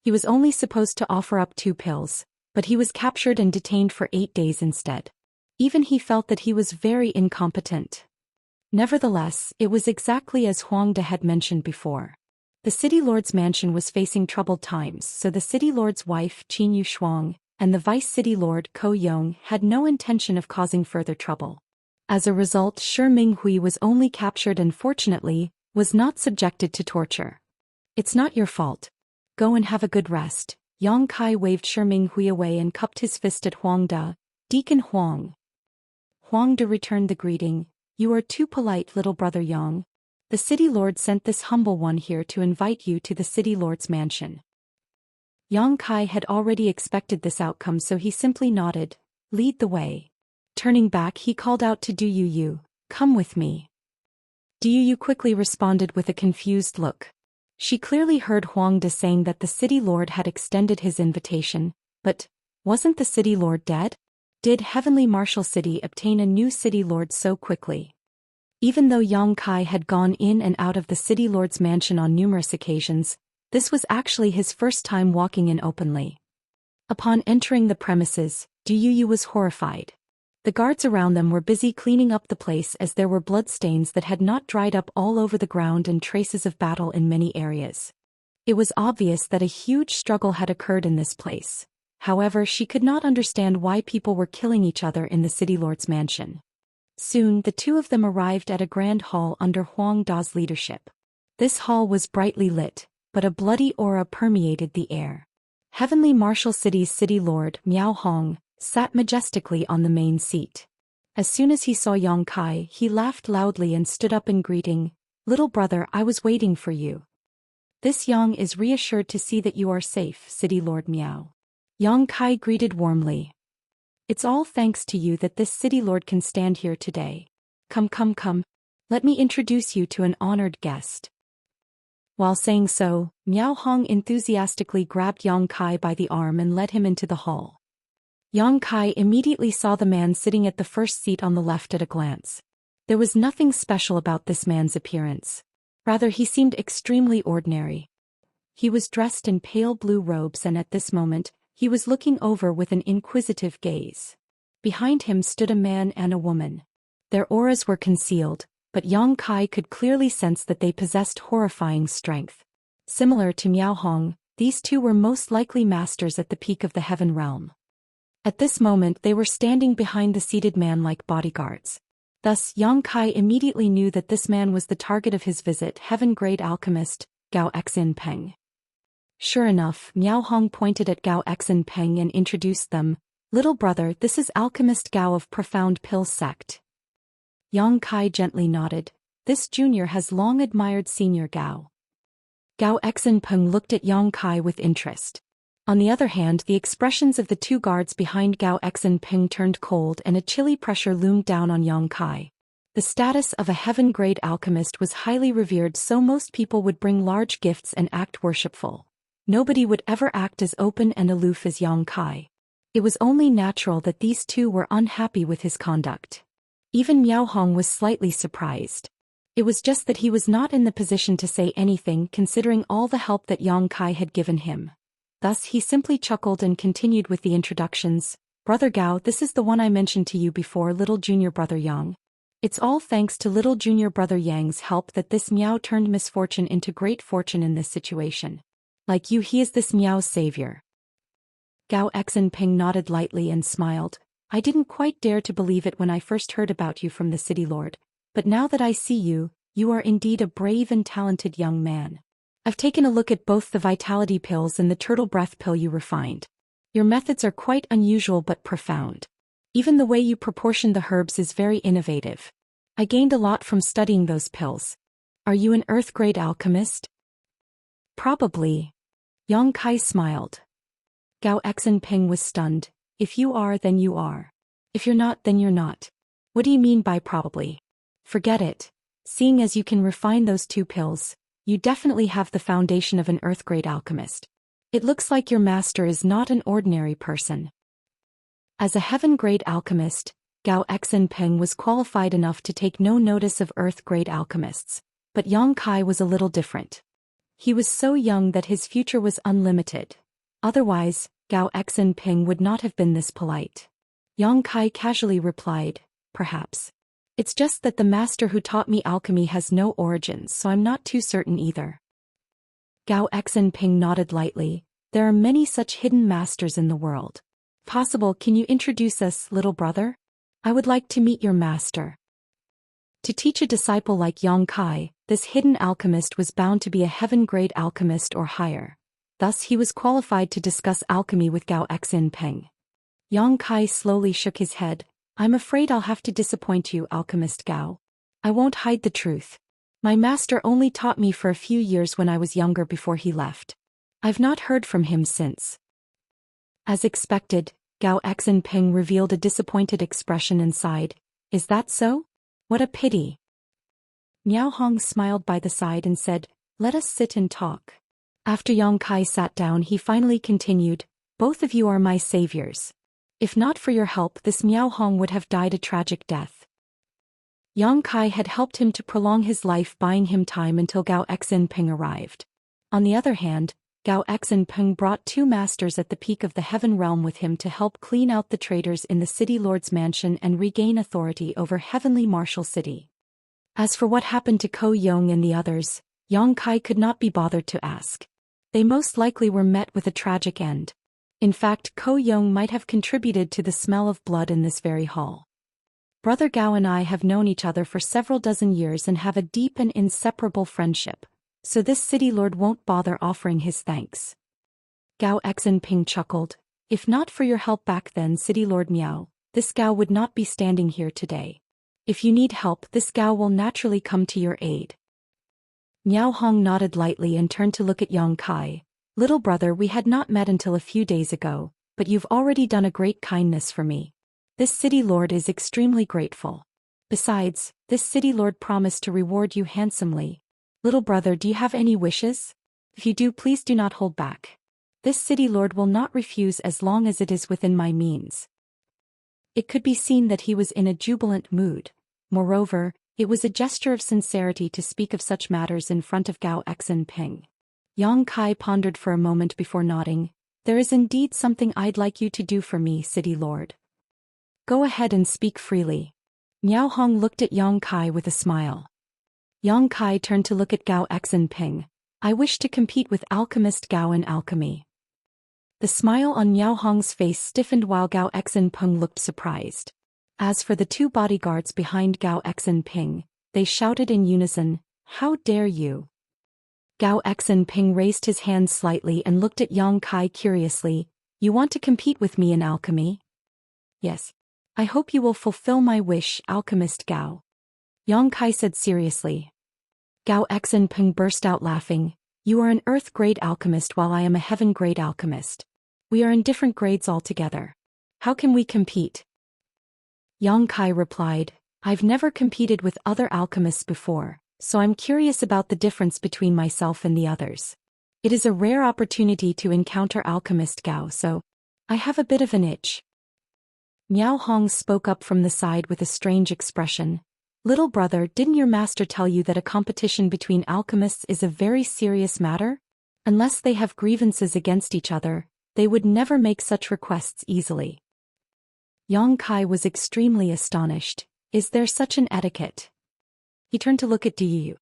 He was only supposed to offer up 2 pills, but he was captured and detained for 8 days instead. Even he felt that he was very incompetent. Nevertheless, it was exactly as Huang Da had mentioned before. The city lord's mansion was facing troubled times, so the city lord's wife, Qin Yushuang, and the vice city lord, Ko Yong, had no intention of causing further trouble. As a result, Shi Hui was only captured and fortunately, was not subjected to torture. "It's not your fault. Go and have a good rest." Yang Kai waved Shi Hui away and cupped his fist at Huang Da. "Deacon Huang." Huang Da returned the greeting. "You are too polite, little brother Yang. The city lord sent this humble one here to invite you to the city lord's mansion." Yang Kai had already expected this outcome, so he simply nodded. "Lead the way." Turning back, he called out to Yu, "Come with me." Yu quickly responded with a confused look. She clearly heard Huang Da saying that the city lord had extended his invitation, but wasn't the city lord dead? Did Heavenly Martial City obtain a new city lord so quickly? Even though Yang Kai had gone in and out of the city lord's mansion on numerous occasions, this was actually his first time walking in openly. Upon entering the premises, Yu was horrified. The guards around them were busy cleaning up the place as there were bloodstains that had not dried up all over the ground and traces of battle in many areas. It was obvious that a huge struggle had occurred in this place. However, she could not understand why people were killing each other in the city lord's mansion. Soon, the two of them arrived at a grand hall under Huang Da's leadership. This hall was brightly lit, but a bloody aura permeated the air. Heavenly Martial City's city lord, Miao Hong, sat majestically on the main seat. As soon as he saw Yang Kai, he laughed loudly and stood up in greeting. "Little brother, I was waiting for you." "This Yang is reassured to see that you are safe, City Lord Miao." Yang Kai greeted warmly. "It's all thanks to you that this City Lord can stand here today. Come. Let me introduce you to an honored guest." While saying so, Miao Hong enthusiastically grabbed Yang Kai by the arm and led him into the hall. Yang Kai immediately saw the man sitting at the first seat on the left at a glance. There was nothing special about this man's appearance. Rather, he seemed extremely ordinary. He was dressed in pale blue robes, and at this moment, he was looking over with an inquisitive gaze. Behind him stood a man and a woman. Their auras were concealed, but Yang Kai could clearly sense that they possessed horrifying strength. Similar to Miao Hong, these two were most likely masters at the peak of the heaven realm. At this moment they were standing behind the seated man like bodyguards. Thus Yang Kai immediately knew that this man was the target of his visit, heaven-grade alchemist, Gao Xinpeng. Sure enough, Miao Hong pointed at Gao Xinpeng and introduced them. "Little brother, this is alchemist Gao of Profound Pill Sect." Yang Kai gently nodded. This junior has long admired senior Gao. Gao Xinpeng looked at Yang Kai with interest. On the other hand, the expressions of the two guards behind Gao Xinpeng turned cold and a chilly pressure loomed down on Yang Kai. The status of a heaven-grade alchemist was highly revered, so most people would bring large gifts and act worshipful. Nobody would ever act as open and aloof as Yang Kai. It was only natural that these two were unhappy with his conduct. Even Miao Hong was slightly surprised. It was just that he was not in the position to say anything considering all the help that Yang Kai had given him. Thus he simply chuckled and continued with the introductions. "Brother Gao, this is the one I mentioned to you before, little junior brother Yang. It's all thanks to little junior brother Yang's help that this Miao turned misfortune into great fortune in this situation. Like you, he is this Miao's savior." Gao Xinpeng nodded lightly and smiled. "I didn't quite dare to believe it when I first heard about you from the city lord, but now that I see you, you are indeed a brave and talented young man. I've taken a look at both the vitality pills and the turtle breath pill you refined. Your methods are quite unusual but profound. Even the way you proportion the herbs is very innovative. I gained a lot from studying those pills. Are you an earth-grade alchemist?" "Probably." Yang Kai smiled. Gao Xinpeng was stunned. "If you are, then you are. If you're not, then you're not. What do you mean by probably?" "Forget it. Seeing as you can refine those two pills, you definitely have the foundation of an earth-grade alchemist. It looks like your master is not an ordinary person." As a heaven-grade alchemist, Gao Xinpeng was qualified enough to take no notice of earth-grade alchemists, but Yang Kai was a little different. He was so young that his future was unlimited. Otherwise, Gao Xinpeng would not have been this polite. Yang Kai casually replied, "Perhaps. It's just that the master who taught me alchemy has no origins, so I'm not too certain either." Gao Xinpeng nodded lightly. "There are many such hidden masters in the world. Possible, can you introduce us, little brother? I would like to meet your master." To teach a disciple like Yang Kai, this hidden alchemist was bound to be a heaven-grade alchemist or higher. Thus he was qualified to discuss alchemy with Gao Xinpeng. Yang Kai slowly shook his head. "I'm afraid I'll have to disappoint you, Alchemist Gao. I won't hide the truth. My master only taught me for a few years when I was younger before he left. I've not heard from him since." As expected, Gao Xinpeng revealed a disappointed expression and sighed. "Is that so? What a pity." Miao Hong smiled by the side and said, "Let us sit and talk." After Yang Kai sat down, he finally continued, "Both of you are my saviors. If not for your help, this Miao Hong would have died a tragic death." Yang Kai had helped him to prolong his life, buying him time until Gao Xinpeng arrived. On the other hand, Gao Xinpeng brought two masters at the peak of the heaven realm with him to help clean out the traitors in the city lord's mansion and regain authority over heavenly Martial City. As for what happened to Ko Yong and the others, Yang Kai could not be bothered to ask. They most likely were met with a tragic end. In fact, Ko Yong might have contributed to the smell of blood in this very hall. Brother Gao and I have known each other for several dozen years and have a deep and inseparable friendship, so this city lord won't bother offering his thanks. Gao Xinping chuckled. If not for your help back then, City Lord Miao, this Gao would not be standing here today. If you need help, this Gao will naturally come to your aid. Miao Hong nodded lightly and turned to look at Yang Kai. Little brother, we had not met until a few days ago, but you've already done a great kindness for me. This city lord is extremely grateful. Besides, this city lord promised to reward you handsomely. Little brother, do you have any wishes? If you do, please do not hold back. This city lord will not refuse as long as it is within my means. It could be seen that he was in a jubilant mood. Moreover, it was a gesture of sincerity to speak of such matters in front of Gao Xinping. Yang Kai pondered for a moment before nodding. There is indeed something I'd like you to do for me, City Lord. Go ahead and speak freely. Miao Hong looked at Yang Kai with a smile. Yang Kai turned to look at Gao Xinping. I wish to compete with alchemist Gao in alchemy. The smile on Miao Hong's face stiffened while Gao Xinping looked surprised. As for the two bodyguards behind Gao Xinping, they shouted in unison, "How dare you!" Gao Xinping raised his hand slightly and looked at Yang Kai curiously. You want to compete with me in alchemy? Yes. I hope you will fulfill my wish, alchemist Gao. Yang Kai said seriously. Gao Xinping burst out laughing. You are an earth-grade alchemist while I am a heaven-grade alchemist. We are in different grades altogether. How can we compete? Yang Kai replied, I've never competed with other alchemists before, so I'm curious about the difference between myself and the others. It is a rare opportunity to encounter alchemist Gao, so I have a bit of an itch. Miao Hong spoke up from the side with a strange expression. Little brother, didn't your master tell you that a competition between alchemists is a very serious matter? Unless they have grievances against each other, they would never make such requests easily. Yang Kai was extremely astonished. Is there such an etiquette? He turned to look at Du.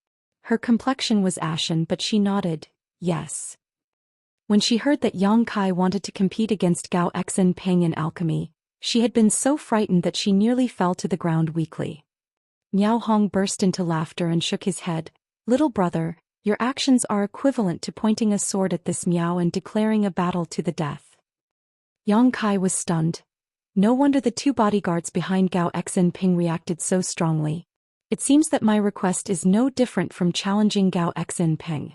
Her complexion was ashen, but she nodded, yes. When she heard that Yang Kai wanted to compete against Gao Xinping in alchemy, she had been so frightened that she nearly fell to the ground weakly. Miao Hong burst into laughter and shook his head. Little brother, your actions are equivalent to pointing a sword at this Miao and declaring a battle to the death. Yang Kai was stunned. No wonder the two bodyguards behind Gao Xinping reacted so strongly. It seems that my request is no different from challenging Gao Xinping.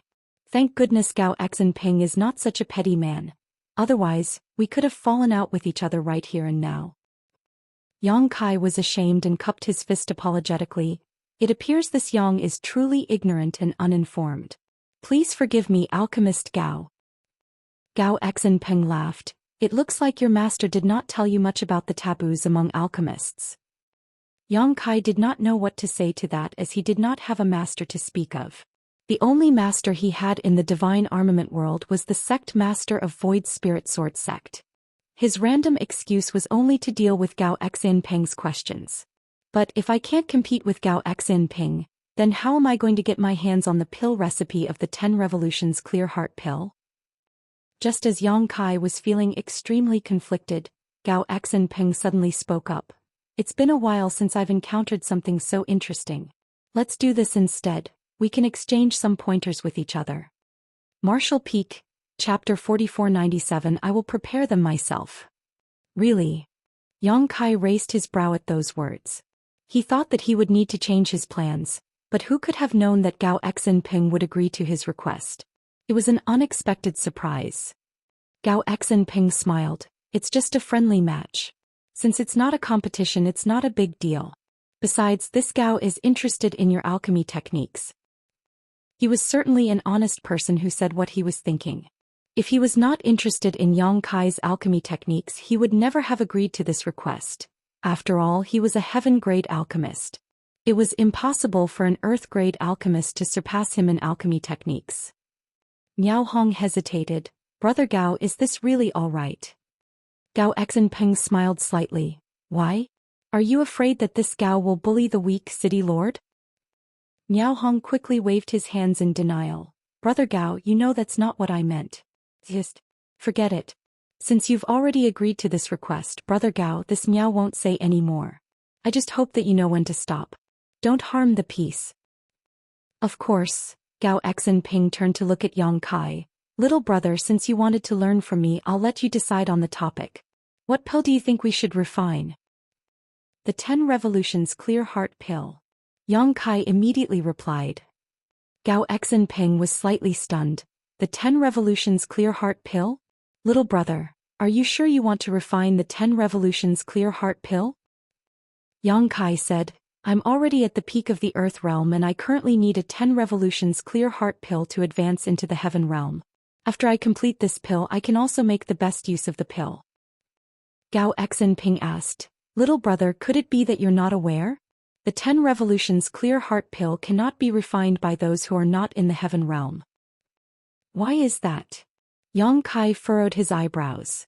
Thank goodness Gao Xinping is not such a petty man. Otherwise, we could have fallen out with each other right here and now. Yang Kai was ashamed and cupped his fist apologetically. It appears this Yang is truly ignorant and uninformed. Please forgive me, alchemist Gao. Gao Xinping laughed. It looks like your master did not tell you much about the taboos among alchemists. Yang Kai did not know what to say to that, as he did not have a master to speak of. The only master he had in the divine armament world was the sect master of Void Spirit Sword sect. His random excuse was only to deal with Gao Xinping's questions. But if I can't compete with Gao Xinping, then how am I going to get my hands on the pill recipe of the 10 Revolutions Clear Heart pill? Just as Yang Kai was feeling extremely conflicted, Gao Xinping suddenly spoke up. It's been a while since I've encountered something so interesting. Let's do this instead. We can exchange some pointers with each other. Martial Peak, Chapter 4497. I will prepare them myself. Really? Yang Kai raised his brow at those words. He thought that he would need to change his plans, but who could have known that Gao Xinping would agree to his request? It was an unexpected surprise. Gao Xinping smiled. It's just a friendly match. Since it's not a competition, it's not a big deal. Besides, this Gao is interested in your alchemy techniques. He was certainly an honest person who said what he was thinking. If he was not interested in Yang Kai's alchemy techniques, he would never have agreed to this request. After all, he was a heaven-grade alchemist. It was impossible for an earth-grade alchemist to surpass him in alchemy techniques. Miao Hong hesitated. Brother Gao, is this really all right? Gao Xinping smiled slightly. Why? Are you afraid that this Gao will bully the weak city lord? Miao Hong quickly waved his hands in denial. Brother Gao, you know that's not what I meant. Just forget it. Since you've already agreed to this request, Brother Gao, this meow won't say any more. I just hope that you know when to stop. Don't harm the peace. Of course, Gao Xinping turned to look at Yang Kai. Little brother, since you wanted to learn from me, I'll let you decide on the topic. What pill do you think we should refine? The 10 Revolutions Clear Heart Pill. Yang Kai immediately replied. Gao Xinping was slightly stunned. The 10 Revolutions Clear Heart Pill? Little brother, are you sure you want to refine the 10 Revolutions Clear Heart Pill? Yang Kai said, I'm already at the peak of the Earth realm and I currently need a 10 Revolutions Clear Heart Pill to advance into the Heaven realm. After I complete this pill, I can also make the best use of the pill. Gao Xinping asked, Little brother, could it be that you're not aware? The 10 Revolutions Clear Heart Pill cannot be refined by those who are not in the Heaven realm. Why is that? Yang Kai furrowed his eyebrows.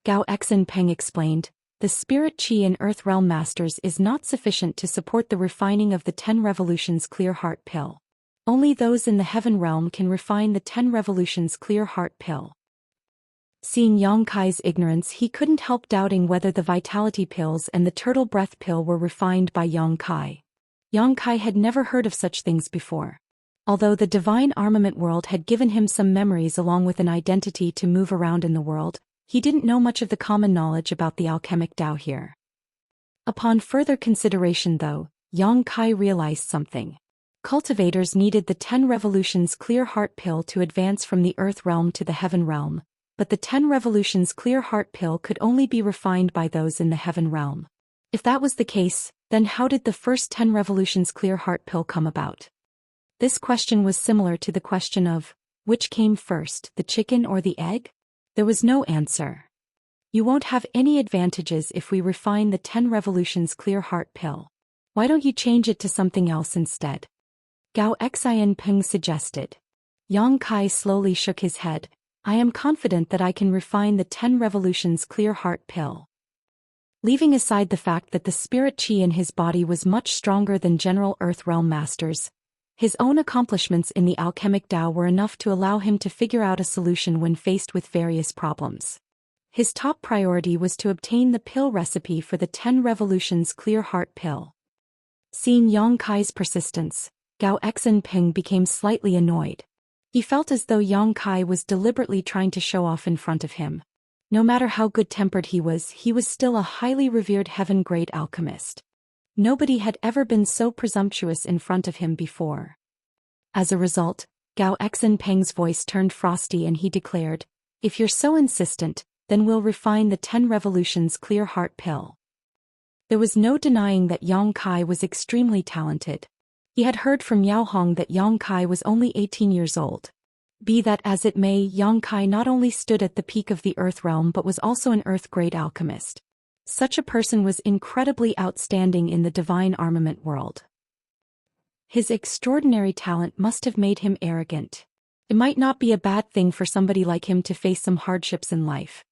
Gao Xinping explained, the spirit chi in Earth Realm Masters is not sufficient to support the refining of the 10 Revolutions Clear Heart Pill. Only those in the Heaven realm can refine the 10 Revolutions Clear Heart Pill. Seeing Yang Kai's ignorance, he couldn't help doubting whether the Vitality Pills and the Turtle Breath Pill were refined by Yang Kai. Yang Kai had never heard of such things before. Although the Divine Armament world had given him some memories along with an identity to move around in the world, he didn't know much of the common knowledge about the alchemic Tao here. Upon further consideration though, Yang Kai realized something. Cultivators needed the 10 Revolutions Clear Heart Pill to advance from the Earth realm to the Heaven realm, but the 10 Revolutions Clear Heart Pill could only be refined by those in the Heaven realm. If that was the case, then how did the first 10 Revolutions Clear Heart Pill come about? This question was similar to the question of, which came first, the chicken or the egg? There was no answer. You won't have any advantages if we refine the 10 Revolutions Clear Heart Pill. Why don't you change it to something else instead? Gao Xinping suggested. Yang Kai slowly shook his head. I am confident that I can refine the 10 Revolutions Clear Heart Pill. Leaving aside the fact that the spirit chi in his body was much stronger than general Earth Realm Masters, his own accomplishments in the alchemic Tao were enough to allow him to figure out a solution when faced with various problems. His top priority was to obtain the pill recipe for the 10 Revolutions Clear Heart Pill. Seeing Yang Kai's persistence, Gao Xinping became slightly annoyed. He felt as though Yang Kai was deliberately trying to show off in front of him. No matter how good-tempered he was still a highly revered heaven-grade alchemist. Nobody had ever been so presumptuous in front of him before. As a result, Gao Xinping's voice turned frosty and he declared, if you're so insistent, then we'll refine the 10 Revolutions Clear Heart Pill. There was no denying that Yang Kai was extremely talented. He had heard from Yao Hong that Yang Kai was only 18 years old. Be that as it may, Yang Kai not only stood at the peak of the Earth realm but was also an Earth-grade alchemist. Such a person was incredibly outstanding in the Divine Armament world. His extraordinary talent must have made him arrogant. It might not be a bad thing for somebody like him to face some hardships in life.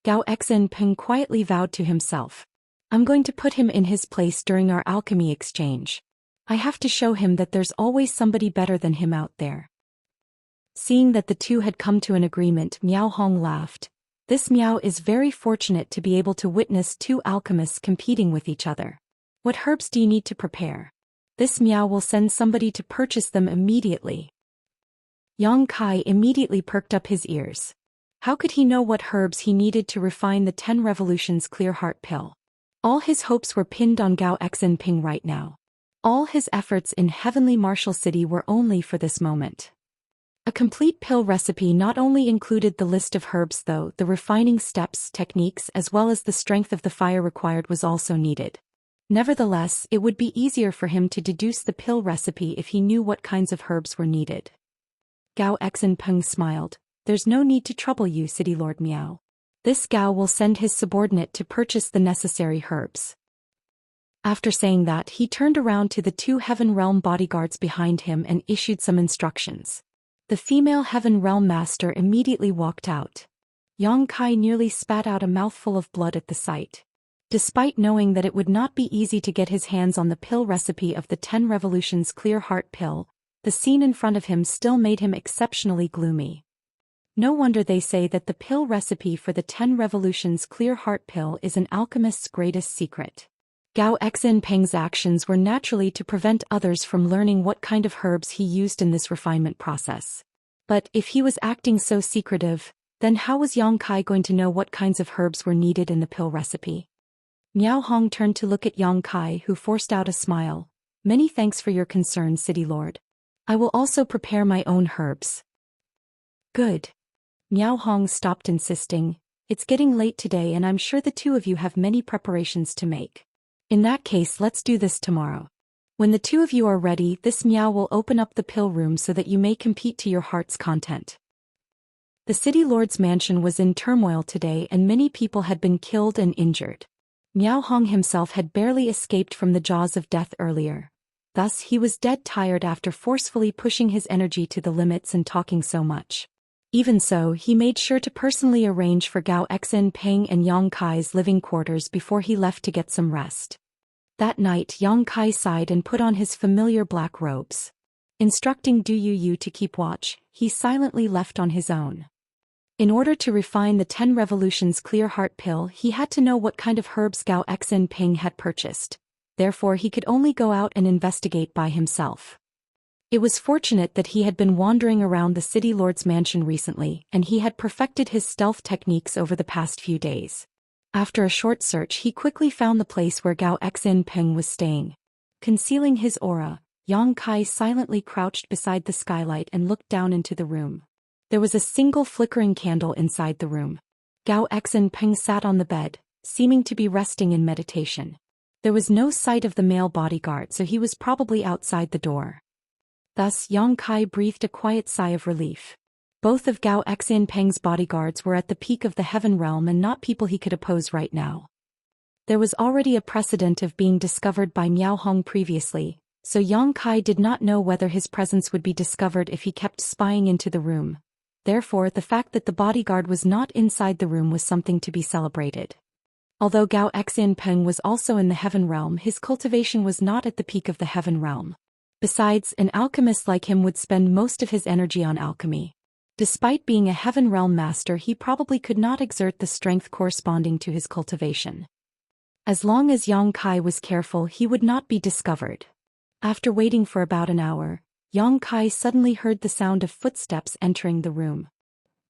Gao Xinping quietly vowed to himself. I'm going to put him in his place during our alchemy exchange. I have to show him that there's always somebody better than him out there. Seeing that the two had come to an agreement, Miao Hong laughed. This Miao is very fortunate to be able to witness two alchemists competing with each other. What herbs do you need to prepare? This Miao will send somebody to purchase them immediately. Yang Kai immediately perked up his ears. How could he know what herbs he needed to refine the 10 Revolutions Clear Heart Pill? All his hopes were pinned on Gao Xinping right now. All his efforts in Heavenly Martial City were only for this moment. A complete pill recipe not only included the list of herbs though, the refining steps, techniques as well as the strength of the fire required was also needed. Nevertheless, it would be easier for him to deduce the pill recipe if he knew what kinds of herbs were needed. Gao Xinping smiled. There's no need to trouble you, City Lord Miao. This Gao will send his subordinate to purchase the necessary herbs. After saying that, he turned around to the two Heaven Realm bodyguards behind him and issued some instructions. The female Heaven Realm Master immediately walked out. Yang Kai nearly spat out a mouthful of blood at the sight. Despite knowing that it would not be easy to get his hands on the pill recipe of the 10 Revolutions Clear Heart Pill, The scene in front of him still made him exceptionally gloomy. No wonder they say that the pill recipe for the 10 Revolutions Clear Heart pill is an alchemist's greatest secret. Gao Xinpeng's actions were naturally to prevent others from learning what kind of herbs he used in this refinement process. But if he was acting so secretive, then how was Yang Kai going to know what kinds of herbs were needed in the pill recipe? Miao Hong turned to look at Yang Kai, who forced out a smile. Many thanks for your concern, City Lord. I will also prepare my own herbs. Good. Miao Hong stopped insisting. It's getting late today and I'm sure the two of you have many preparations to make. In that case, let's do this tomorrow. When the two of you are ready, this Miao will open up the pill room so that you may compete to your heart's content. The city lord's mansion was in turmoil today and many people had been killed and injured. Miao Hong himself had barely escaped from the jaws of death earlier. Thus he was dead tired after forcefully pushing his energy to the limits and talking so much. Even so, he made sure to personally arrange for Gao Xinpeng and Yang Kai's living quarters before he left to get some rest. That night Yang Kai sighed and put on his familiar black robes. Instructing Du Yu to keep watch, he silently left on his own. In order to refine the 10 Revolutions Clear Heart pill, he had to know what kind of herbs Gao Xinpeng had purchased. Therefore he could only go out and investigate by himself. It was fortunate that he had been wandering around the city lord's mansion recently, and he had perfected his stealth techniques over the past few days. After a short search he quickly found the place where Gao Xinpeng was staying. Concealing his aura, Yang Kai silently crouched beside the skylight and looked down into the room. There was a single flickering candle inside the room. Gao Xinpeng sat on the bed, seeming to be resting in meditation. There was no sight of the male bodyguard, so he was probably outside the door. Thus Yang Kai breathed a quiet sigh of relief. Both of Gao Xinpeng's bodyguards were at the peak of the heaven realm and not people he could oppose right now. There was already a precedent of being discovered by Miao Hong previously, so Yang Kai did not know whether his presence would be discovered if he kept spying into the room. Therefore, the fact that the bodyguard was not inside the room was something to be celebrated. Although Gao Xinpeng was also in the heaven realm, his cultivation was not at the peak of the heaven realm. Besides, an alchemist like him would spend most of his energy on alchemy. Despite being a heaven realm master, he probably could not exert the strength corresponding to his cultivation. As long as Yang Kai was careful, he would not be discovered. After waiting for about an hour, Yang Kai suddenly heard the sound of footsteps entering the room.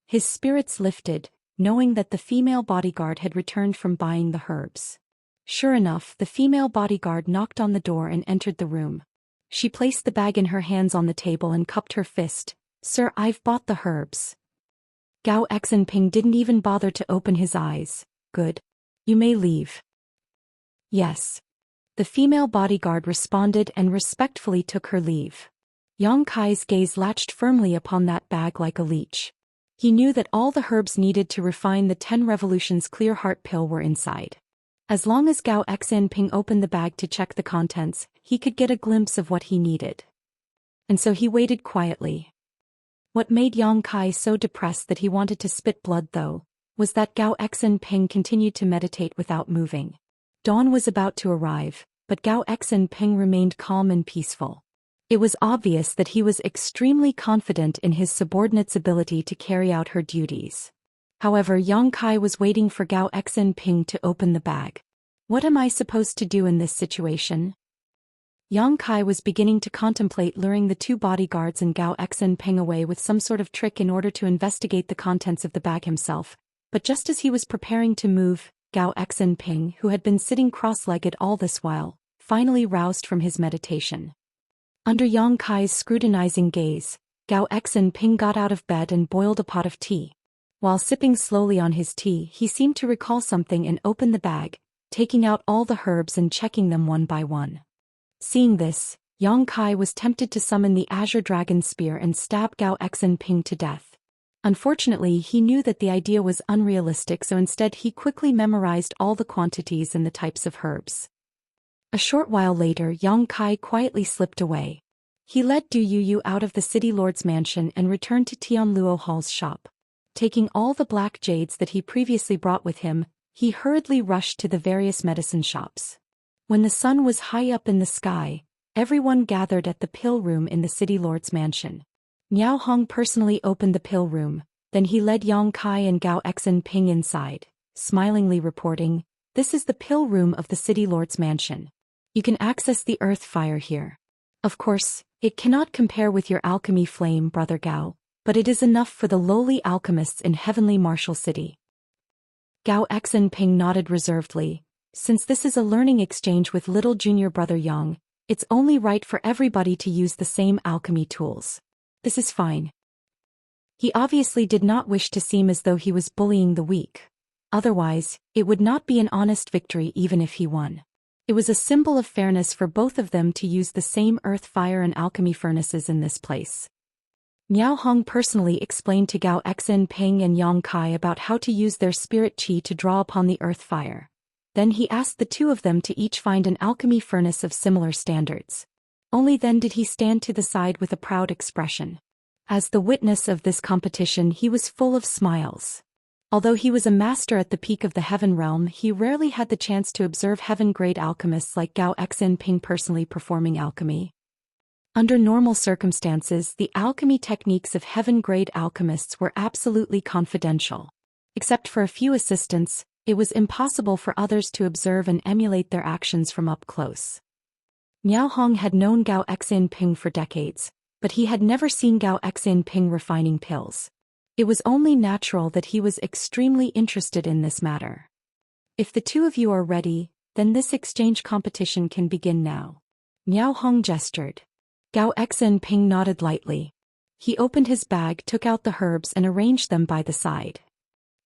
His spirits lifted, knowing that the female bodyguard had returned from buying the herbs. Sure enough, the female bodyguard knocked on the door and entered the room. She placed the bag in her hands on the table and cupped her fist. "Sir, I've bought the herbs." Gao Xinpeng didn't even bother to open his eyes. "Good. You may leave." "Yes." The female bodyguard responded and respectfully took her leave. Yang Kai's gaze latched firmly upon that bag like a leech. He knew that all the herbs needed to refine the 10 Revolutions Clear Heart pill were inside. As long as Gao Xinpeng opened the bag to check the contents, he could get a glimpse of what he needed. And so he waited quietly. What made Yang Kai so depressed that he wanted to spit blood, though, was that Gao Xinpeng continued to meditate without moving. Dawn was about to arrive, but Gao Xinpeng remained calm and peaceful. It was obvious that he was extremely confident in his subordinate's ability to carry out her duties. However, Yang Kai was waiting for Gao Xinpeng to open the bag. What am I supposed to do in this situation? Yang Kai was beginning to contemplate luring the two bodyguards and Gao Xinpeng away with some sort of trick in order to investigate the contents of the bag himself, but just as he was preparing to move, Gao Xinpeng, who had been sitting cross-legged all this while, finally roused from his meditation. Under Yang Kai's scrutinizing gaze, Gao Xinpeng got out of bed and boiled a pot of tea. While sipping slowly on his tea, he seemed to recall something and opened the bag, taking out all the herbs and checking them one by one. Seeing this, Yang Kai was tempted to summon the Azure Dragon Spear and stab Gao Xinpeng to death. Unfortunately, he knew that the idea was unrealistic, so instead he quickly memorized all the quantities and the types of herbs. A short while later, Yang Kai quietly slipped away. He led Du Yu out of the city lord's mansion and returned to Tianluo Hall's shop. Taking all the black jades that he previously brought with him, he hurriedly rushed to the various medicine shops. When the sun was high up in the sky, Everyone gathered at the pill room in the city lord's mansion. Miao Hong personally opened the pill room, then he led Yang Kai and Gao Xinping inside, smilingly reporting, "This is the pill room of the city lord's mansion. You can access the earth fire here. Of course, it cannot compare with your alchemy flame, Brother Gao, but it is enough for the lowly alchemists in heavenly martial city." Gao Xinping nodded reservedly. "Since this is a learning exchange with little junior brother Yang, it's only right for everybody to use the same alchemy tools. This is fine." He obviously did not wish to seem as though he was bullying the weak. Otherwise, it would not be an honest victory even if he won. It was a symbol of fairness for both of them to use the same earth fire and alchemy furnaces in this place. Miao Hong personally explained to Gao Xinping and Yang Kai about how to use their spirit qi to draw upon the earth fire. Then he asked the two of them to each find an alchemy furnace of similar standards. Only then did he stand to the side with a proud expression. As the witness of this competition, he was full of smiles. Although he was a master at the peak of the heaven realm, he rarely had the chance to observe heaven-grade alchemists like Gao Xinping personally performing alchemy. Under normal circumstances, the alchemy techniques of heaven-grade alchemists were absolutely confidential. Except for a few assistants, it was impossible for others to observe and emulate their actions from up close. Miao Hong had known Gao Xinping for decades, but he had never seen Gao Xinping refining pills. It was only natural that he was extremely interested in this matter. "If the two of you are ready, then this exchange competition can begin now." Miao Hong gestured. Gao Xinping nodded lightly. He opened his bag, took out the herbs and arranged them by the side.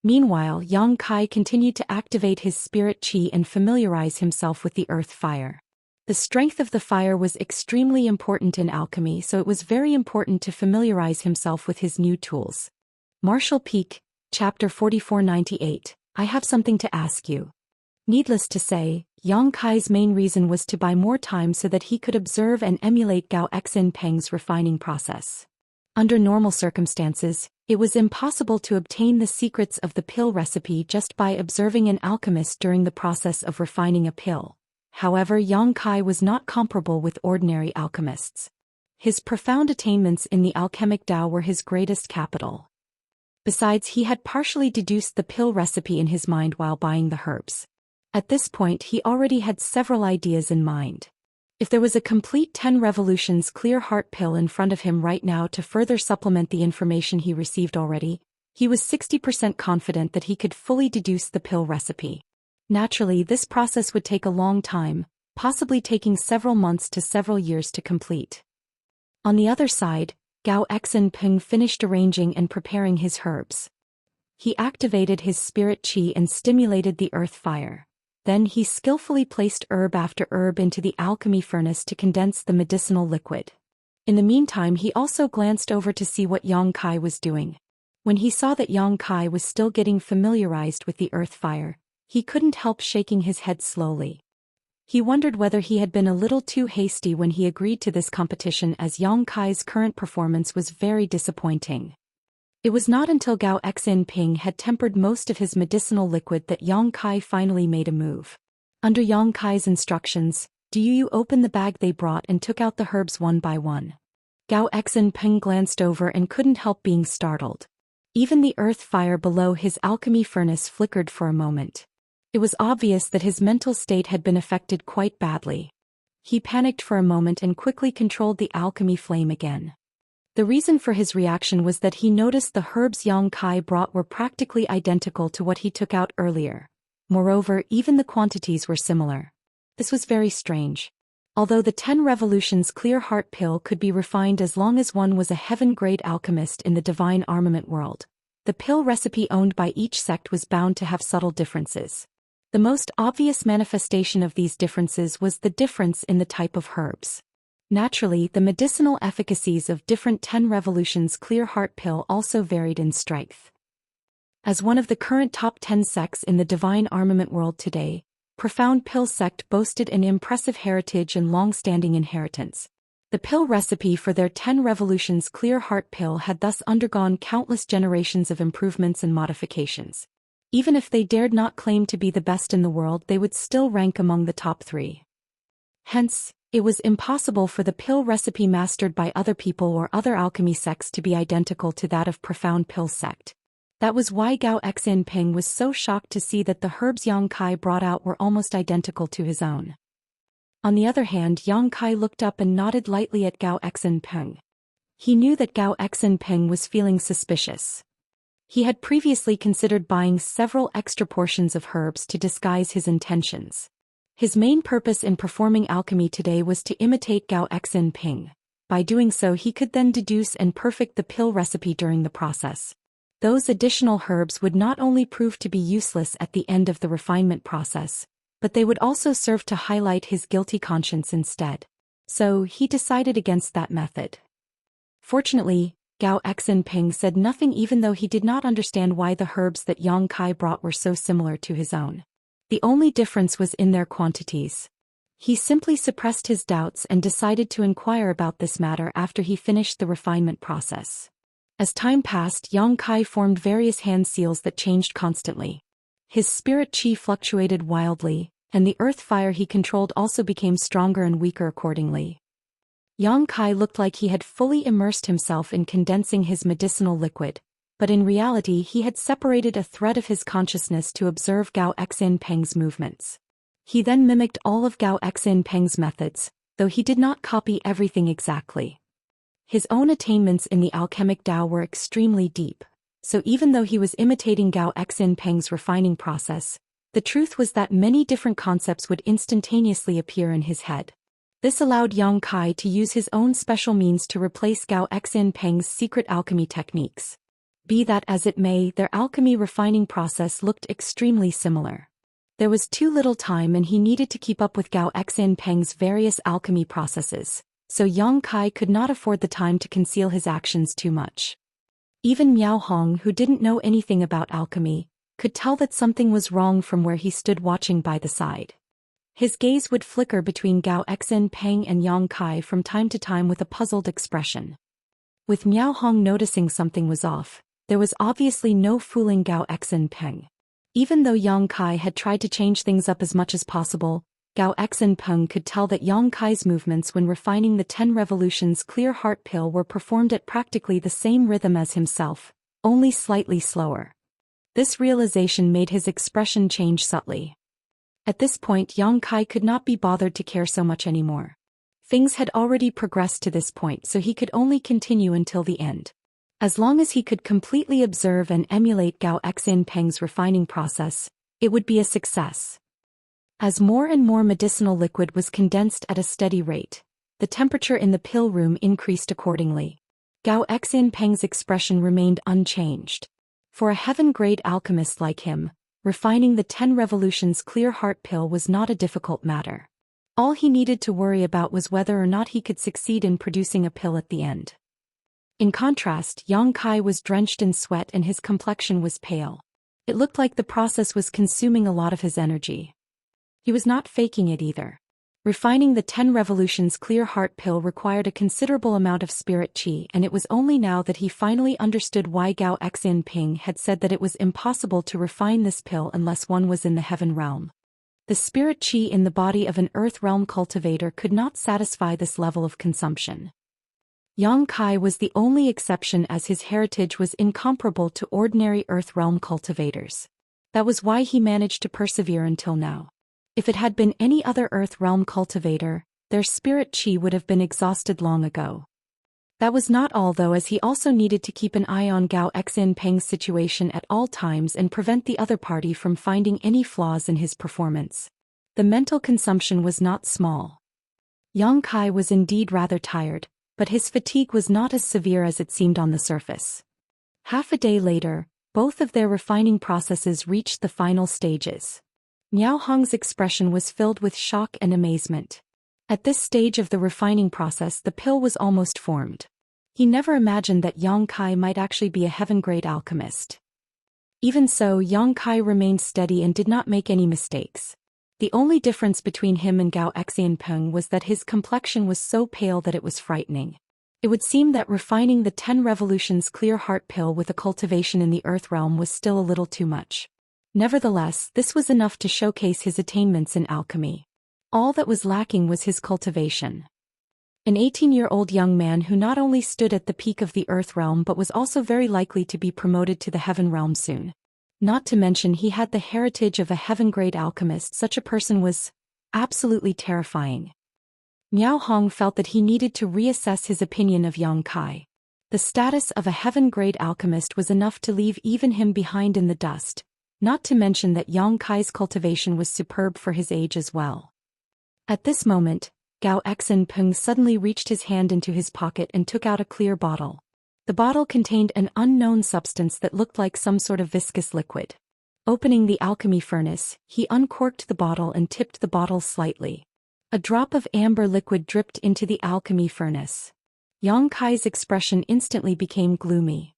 Meanwhile, Yang Kai continued to activate his spirit qi and familiarize himself with the earth fire. The strength of the fire was extremely important in alchemy, so it was very important to familiarize himself with his new tools. Martial Peak, Chapter 4498, I have something to ask you. Needless to say, Yang Kai's main reason was to buy more time so that he could observe and emulate Gao Xinping's refining process. Under normal circumstances, it was impossible to obtain the secrets of the pill recipe just by observing an alchemist during the process of refining a pill. However, Yang Kai was not comparable with ordinary alchemists. His profound attainments in the alchemic Tao were his greatest capital. Besides, he had partially deduced the pill recipe in his mind while buying the herbs. At this point, he already had several ideas in mind. If there was a complete 10 revolutions clear heart pill in front of him right now to further supplement the information he received already, he was 60% confident that he could fully deduce the pill recipe. Naturally, this process would take a long time, possibly taking several months to several years to complete. On the other side, Gao Xinping finished arranging and preparing his herbs. He activated his spirit qi and stimulated the earth fire. Then he skillfully placed herb after herb into the alchemy furnace to condense the medicinal liquid. In the meantime, he also glanced over to see what Yang Kai was doing. When he saw that Yang Kai was still getting familiarized with the earth fire, he couldn't help shaking his head slowly. He wondered whether he had been a little too hasty when he agreed to this competition, as Yang Kai's current performance was very disappointing. It was not until Gao Xinping had tempered most of his medicinal liquid that Yang Kai finally made a move. Under Yang Kai's instructions, Yu opened the bag they brought and took out the herbs one by one. Gao Xinping glanced over and couldn't help being startled. Even the earth fire below his alchemy furnace flickered for a moment. It was obvious that his mental state had been affected quite badly. He panicked for a moment and quickly controlled the alchemy flame again. The reason for his reaction was that he noticed the herbs Yang Kai brought were practically identical to what he took out earlier. Moreover, even the quantities were similar. This was very strange. Although the 10 revolutions clear heart pill could be refined as long as one was a heaven-grade alchemist in the divine armament world, the pill recipe owned by each sect was bound to have subtle differences. The most obvious manifestation of these differences was the difference in the type of herbs. Naturally, the medicinal efficacies of different 10 revolutions clear heart pill also varied in strength. As one of the current top 10 sects in the divine armament world today, Profound Pill sect boasted an impressive heritage and long-standing inheritance. The pill recipe for their 10 revolutions clear heart pill had thus undergone countless generations of improvements and modifications. Even if they dared not claim to be the best in the world, they would still rank among the top 3. Hence, It was impossible for the pill recipe mastered by other people or other alchemy sects to be identical to that of Profound Pill sect. That was why Gao Xinping was so shocked to see that the herbs Yang Kai brought out were almost identical to his own. On the other hand, Yang Kai looked up and nodded lightly at Gao Xinping. He knew that Gao Xinping was feeling suspicious. He had previously considered buying several extra portions of herbs to disguise his intentions. His main purpose in performing alchemy today was to imitate Gao Xinping. By doing so he could then deduce and perfect the pill recipe during the process. Those additional herbs would not only prove to be useless at the end of the refinement process, but they would also serve to highlight his guilty conscience instead. So he decided against that method. Fortunately, Gao Xinping said nothing even though he did not understand why the herbs that Yang Kai brought were so similar to his own. The only difference was in their quantities. He simply suppressed his doubts and decided to inquire about this matter after he finished the refinement process. As time passed, Yang Kai formed various hand seals that changed constantly. His spirit qi fluctuated wildly, and the earth fire he controlled also became stronger and weaker accordingly. Yang Kai looked like he had fully immersed himself in condensing his medicinal liquid, but in reality he had separated a thread of his consciousness to observe Gao Xinpeng's movements. He then mimicked all of Gao Xinpeng's methods, though he did not copy everything exactly. His own attainments in the alchemic Dao were extremely deep, so even though he was imitating Gao Xinpeng's refining process, the truth was that many different concepts would instantaneously appear in his head. This allowed Yang Kai to use his own special means to replace Gao Xinpeng's secret alchemy techniques. Be that as it may, their alchemy refining process looked extremely similar. There was too little time and he needed to keep up with Gao Xinpeng's various alchemy processes, so Yang Kai could not afford the time to conceal his actions too much. Even Miao Hong, who didn't know anything about alchemy, could tell that something was wrong from where he stood watching by the side. His gaze would flicker between Gao Xinpeng and Yang Kai from time to time with a puzzled expression. With Miao Hong noticing something was off, there was obviously no fooling Gao Xinpeng. Even though Yang Kai had tried to change things up as much as possible, Gao Xinpeng could tell that Yang Kai's movements when refining the 10 Revolutions Clear Heart Pill were performed at practically the same rhythm as himself, only slightly slower. This realization made his expression change subtly. At this point Yang Kai could not be bothered to care so much anymore. Things had already progressed to this point so he could only continue until the end. As long as he could completely observe and emulate Gao Xinpeng's refining process, it would be a success. As more and more medicinal liquid was condensed at a steady rate, the temperature in the pill room increased accordingly. Gao Xinpeng's expression remained unchanged. For a heaven-grade alchemist like him, refining the 10 Revolutions Clear Heart Pill was not a difficult matter. All he needed to worry about was whether or not he could succeed in producing a pill at the end. In contrast, Yang Kai was drenched in sweat and his complexion was pale. It looked like the process was consuming a lot of his energy. He was not faking it either. Refining the 10 Revolutions Clear Heart Pill required a considerable amount of spirit qi, and it was only now that he finally understood why Gao Xinping had said that it was impossible to refine this pill unless one was in the heaven realm. The spirit qi in the body of an earth realm cultivator could not satisfy this level of consumption. Yang Kai was the only exception as his heritage was incomparable to ordinary earth realm cultivators. That was why he managed to persevere until now. If it had been any other earth realm cultivator, their spirit qi would have been exhausted long ago. That was not all though, as he also needed to keep an eye on Gao Xinpeng's situation at all times and prevent the other party from finding any flaws in his performance. The mental consumption was not small. Yang Kai was indeed rather tired, but his fatigue was not as severe as it seemed on the surface. Half a day later, both of their refining processes reached the final stages. Miao Hong's expression was filled with shock and amazement. At this stage of the refining process the pill was almost formed. He never imagined that Yang Kai might actually be a heaven-grade alchemist. Even so, Yang Kai remained steady and did not make any mistakes. The only difference between him and Gao Xinpeng was that his complexion was so pale that it was frightening. It would seem that refining the 10 Revolutions Clear Heart Pill with a cultivation in the earth realm was still a little too much. Nevertheless, this was enough to showcase his attainments in alchemy. All that was lacking was his cultivation. An 18-year-old young man who not only stood at the peak of the Earth realm but was also very likely to be promoted to the Heaven realm soon. Not to mention he had the heritage of a heaven-grade alchemist. Such a person was absolutely terrifying. Miao Hong felt that he needed to reassess his opinion of Yang Kai. The status of a heaven-grade alchemist was enough to leave even him behind in the dust, not to mention that Yang Kai's cultivation was superb for his age as well. At this moment, Gao Xinpeng suddenly reached his hand into his pocket and took out a clear bottle. The bottle contained an unknown substance that looked like some sort of viscous liquid. Opening the alchemy furnace, he uncorked the bottle and tipped the bottle slightly. A drop of amber liquid dripped into the alchemy furnace. Yang Kai's expression instantly became gloomy.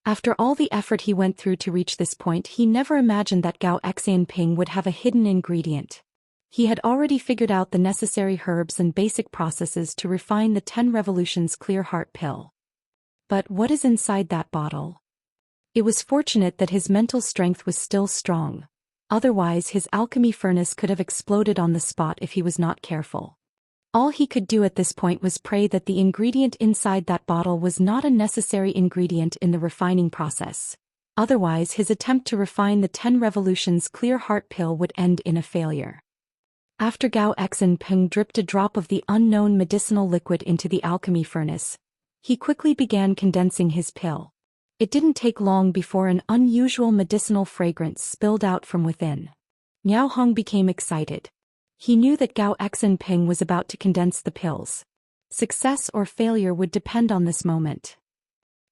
After all the effort he went through to reach this point, he never imagined that Gao Xinpeng would have a hidden ingredient. He had already figured out the necessary herbs and basic processes to refine the 10 Revolutions Clear Heart pill. But what is inside that bottle? It was fortunate that his mental strength was still strong. Otherwise his alchemy furnace could have exploded on the spot if he was not careful. All he could do at this point was pray that the ingredient inside that bottle was not a necessary ingredient in the refining process. Otherwise his attempt to refine the 10 Revolutions Clear Heart pill would end in a failure. After Gao Xinpeng dripped a drop of the unknown medicinal liquid into the alchemy furnace, he quickly began condensing his pill. It didn't take long before an unusual medicinal fragrance spilled out from within. Miao Hong became excited. He knew that Gao Xinpeng was about to condense the pills. Success or failure would depend on this moment.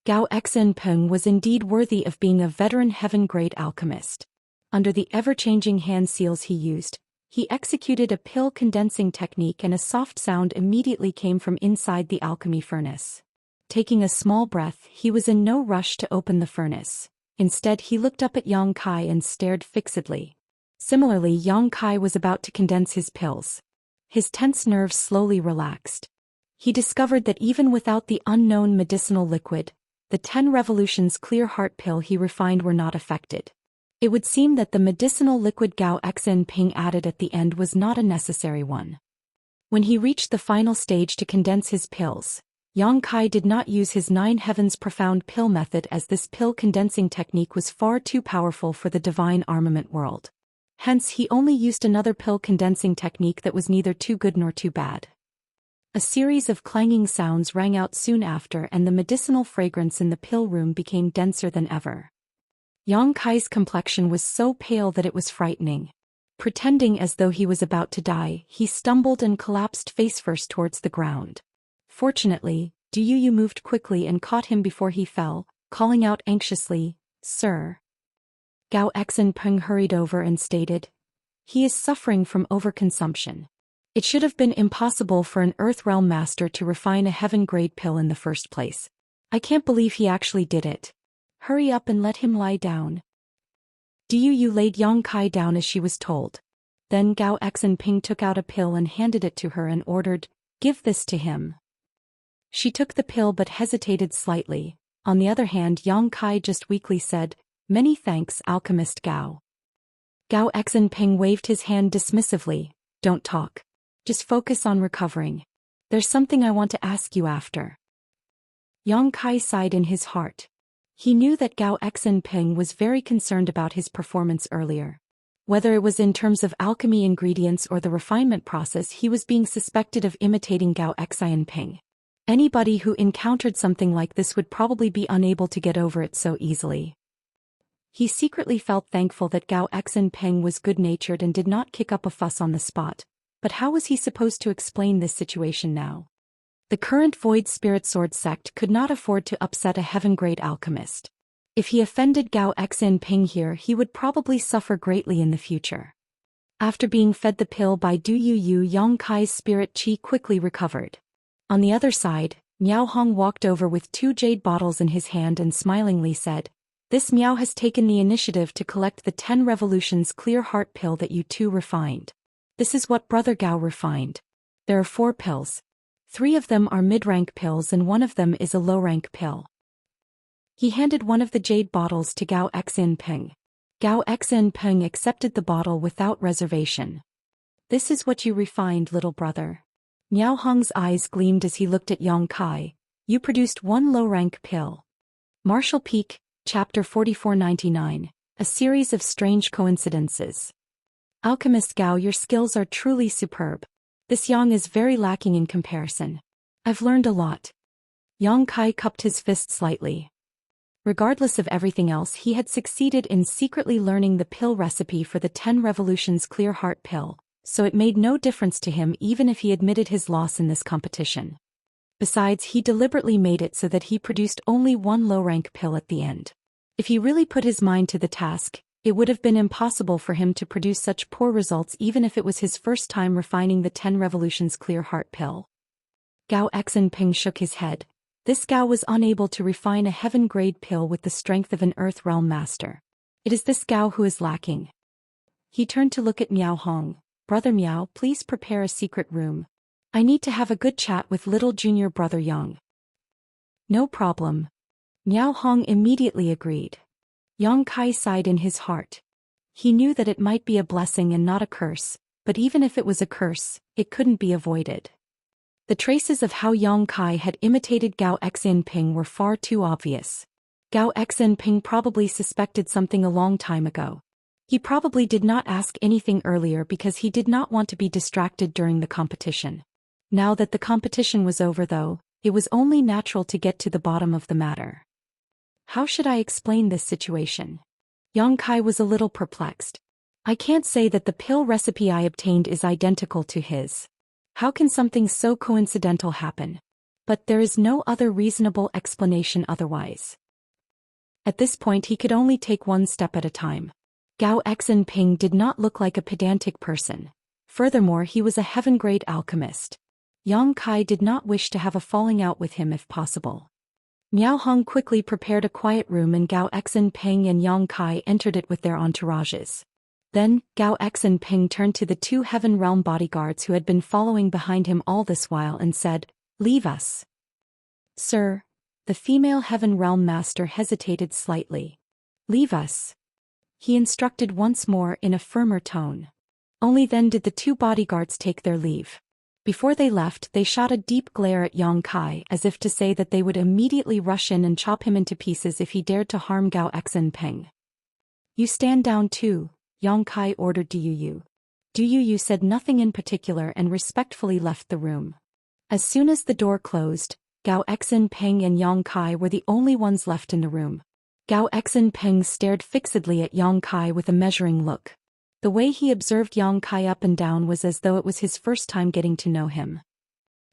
Gao Xinpeng was indeed worthy of being a veteran heaven-grade alchemist. Under the ever-changing hand seals he used, he executed a pill condensing technique and a soft sound immediately came from inside the alchemy furnace. Taking a small breath, he was in no rush to open the furnace. Instead he looked up at Yang Kai and stared fixedly. Similarly, Yang Kai was about to condense his pills. His tense nerves slowly relaxed. He discovered that even without the unknown medicinal liquid, the 10 Revolutions Clear Heart pill he refined were not affected. It would seem that the medicinal liquid Gao Xinpeng added at the end was not a necessary one. When he reached the final stage to condense his pills, Yang Kai did not use his 9 Heavens Profound pill method, as this pill condensing technique was far too powerful for the divine armament world. Hence he only used another pill condensing technique that was neither too good nor too bad. A series of clanging sounds rang out soon after and the medicinal fragrance in the pill room became denser than ever. Yang Kai's complexion was so pale that it was frightening. Pretending as though he was about to die, he stumbled and collapsed face first towards the ground. Fortunately, Du Yu moved quickly and caught him before he fell, calling out anxiously, "Sir." Gao Xinpeng hurried over and stated, "He is suffering from overconsumption. It should have been impossible for an Earth Realm master to refine a heaven-grade pill in the first place. I can't believe he actually did it. Hurry up and let him lie down." Du Yu laid Yang Kai down as she was told. Then Gao Xinpeng took out a pill and handed it to her and ordered, "Give this to him." She took the pill but hesitated slightly. On the other hand, Yang Kai just weakly said, "Many thanks, Alchemist Gao." Gao Xinpeng waved his hand dismissively, "Don't talk. Just focus on recovering. There's something I want to ask you after." Yang Kai sighed in his heart. He knew that Gao Xinpeng was very concerned about his performance earlier. Whether it was in terms of alchemy ingredients or the refinement process, he was being suspected of imitating Gao Xinpeng. Anybody who encountered something like this would probably be unable to get over it so easily. He secretly felt thankful that Gao Xinpeng was good-natured and did not kick up a fuss on the spot, but how was he supposed to explain this situation now? The current Void Spirit Sword sect could not afford to upset a heaven-grade alchemist. If he offended Gao Xinpeng here, he would probably suffer greatly in the future. After being fed the pill by Du Yu, Yang Kai's spirit chi quickly recovered. On the other side, Miao Hong walked over with 2 jade bottles in his hand and smilingly said, "This Miao has taken the initiative to collect the 10 Revolutions Clear Heart pill that you 2 refined. This is what Brother Gao refined. There are 4 pills. 3 of them are mid-rank pills and 1 of them is a low-rank pill." He handed one of the jade bottles to Gao Xinpeng. Gao Xinpeng accepted the bottle without reservation. This is what you refined, little brother. Miao Hong's eyes gleamed as he looked at Yang Kai. You produced one low-rank pill. Martial Peak, Chapter 4499. A series of strange coincidences. Alchemist Gao, your skills are truly superb. This Yang is very lacking in comparison. I've learned a lot. Yang Kai cupped his fist slightly. Regardless of everything else, he had succeeded in secretly learning the pill recipe for the 10 Revolutions Clear Heart pill, so it made no difference to him even if he admitted his loss in this competition. Besides, he deliberately made it so that he produced only one low-rank pill at the end. If he really put his mind to the task, it would have been impossible for him to produce such poor results even if it was his first time refining the 10 Revolutions Clear Heart pill. Gao Xinping shook his head. This Gao was unable to refine a heaven-grade pill with the strength of an Earth Realm master. It is this Gao who is lacking. He turned to look at Miao Hong. Brother Miao, please prepare a secret room. I need to have a good chat with little junior brother Yang. No problem. Miao Hong immediately agreed. Yang Kai sighed in his heart. He knew that it might be a blessing and not a curse, but even if it was a curse, it couldn't be avoided. The traces of how Yang Kai had imitated Gao Xinping were far too obvious. Gao Xinping probably suspected something a long time ago. He probably did not ask anything earlier because he did not want to be distracted during the competition. Now that the competition was over though, it was only natural to get to the bottom of the matter. How should I explain this situation? Yang Kai was a little perplexed. I can't say that the pill recipe I obtained is identical to his. How can something so coincidental happen? But there is no other reasonable explanation otherwise. At this point he could only take one step at a time. Gao Xinping did not look like a pedantic person. Furthermore, he was a heaven-grade alchemist. Yang Kai did not wish to have a falling out with him if possible. Miao Hong quickly prepared a quiet room and Gao Xinping and Yang Kai entered it with their entourages. Then, Gao Xinping turned to the 2 Heaven Realm bodyguards who had been following behind him all this while and said, "Leave us." "Sir." The female Heaven Realm master hesitated slightly. "Leave us," he instructed once more in a firmer tone. Only then did the 2 bodyguards take their leave. Before they left, they shot a deep glare at Yang Kai as if to say that they would immediately rush in and chop him into pieces if he dared to harm Gao Xinping. "You stand down too," Yang Kai ordered. "Do you said nothing in particular and respectfully left the room. As soon as the door closed, Gao Xinping and Yang Kai were the only ones left in the room. Gao Xinping stared fixedly at Yang Kai with a measuring look. The way he observed Yang Kai up and down was as though it was his first time getting to know him.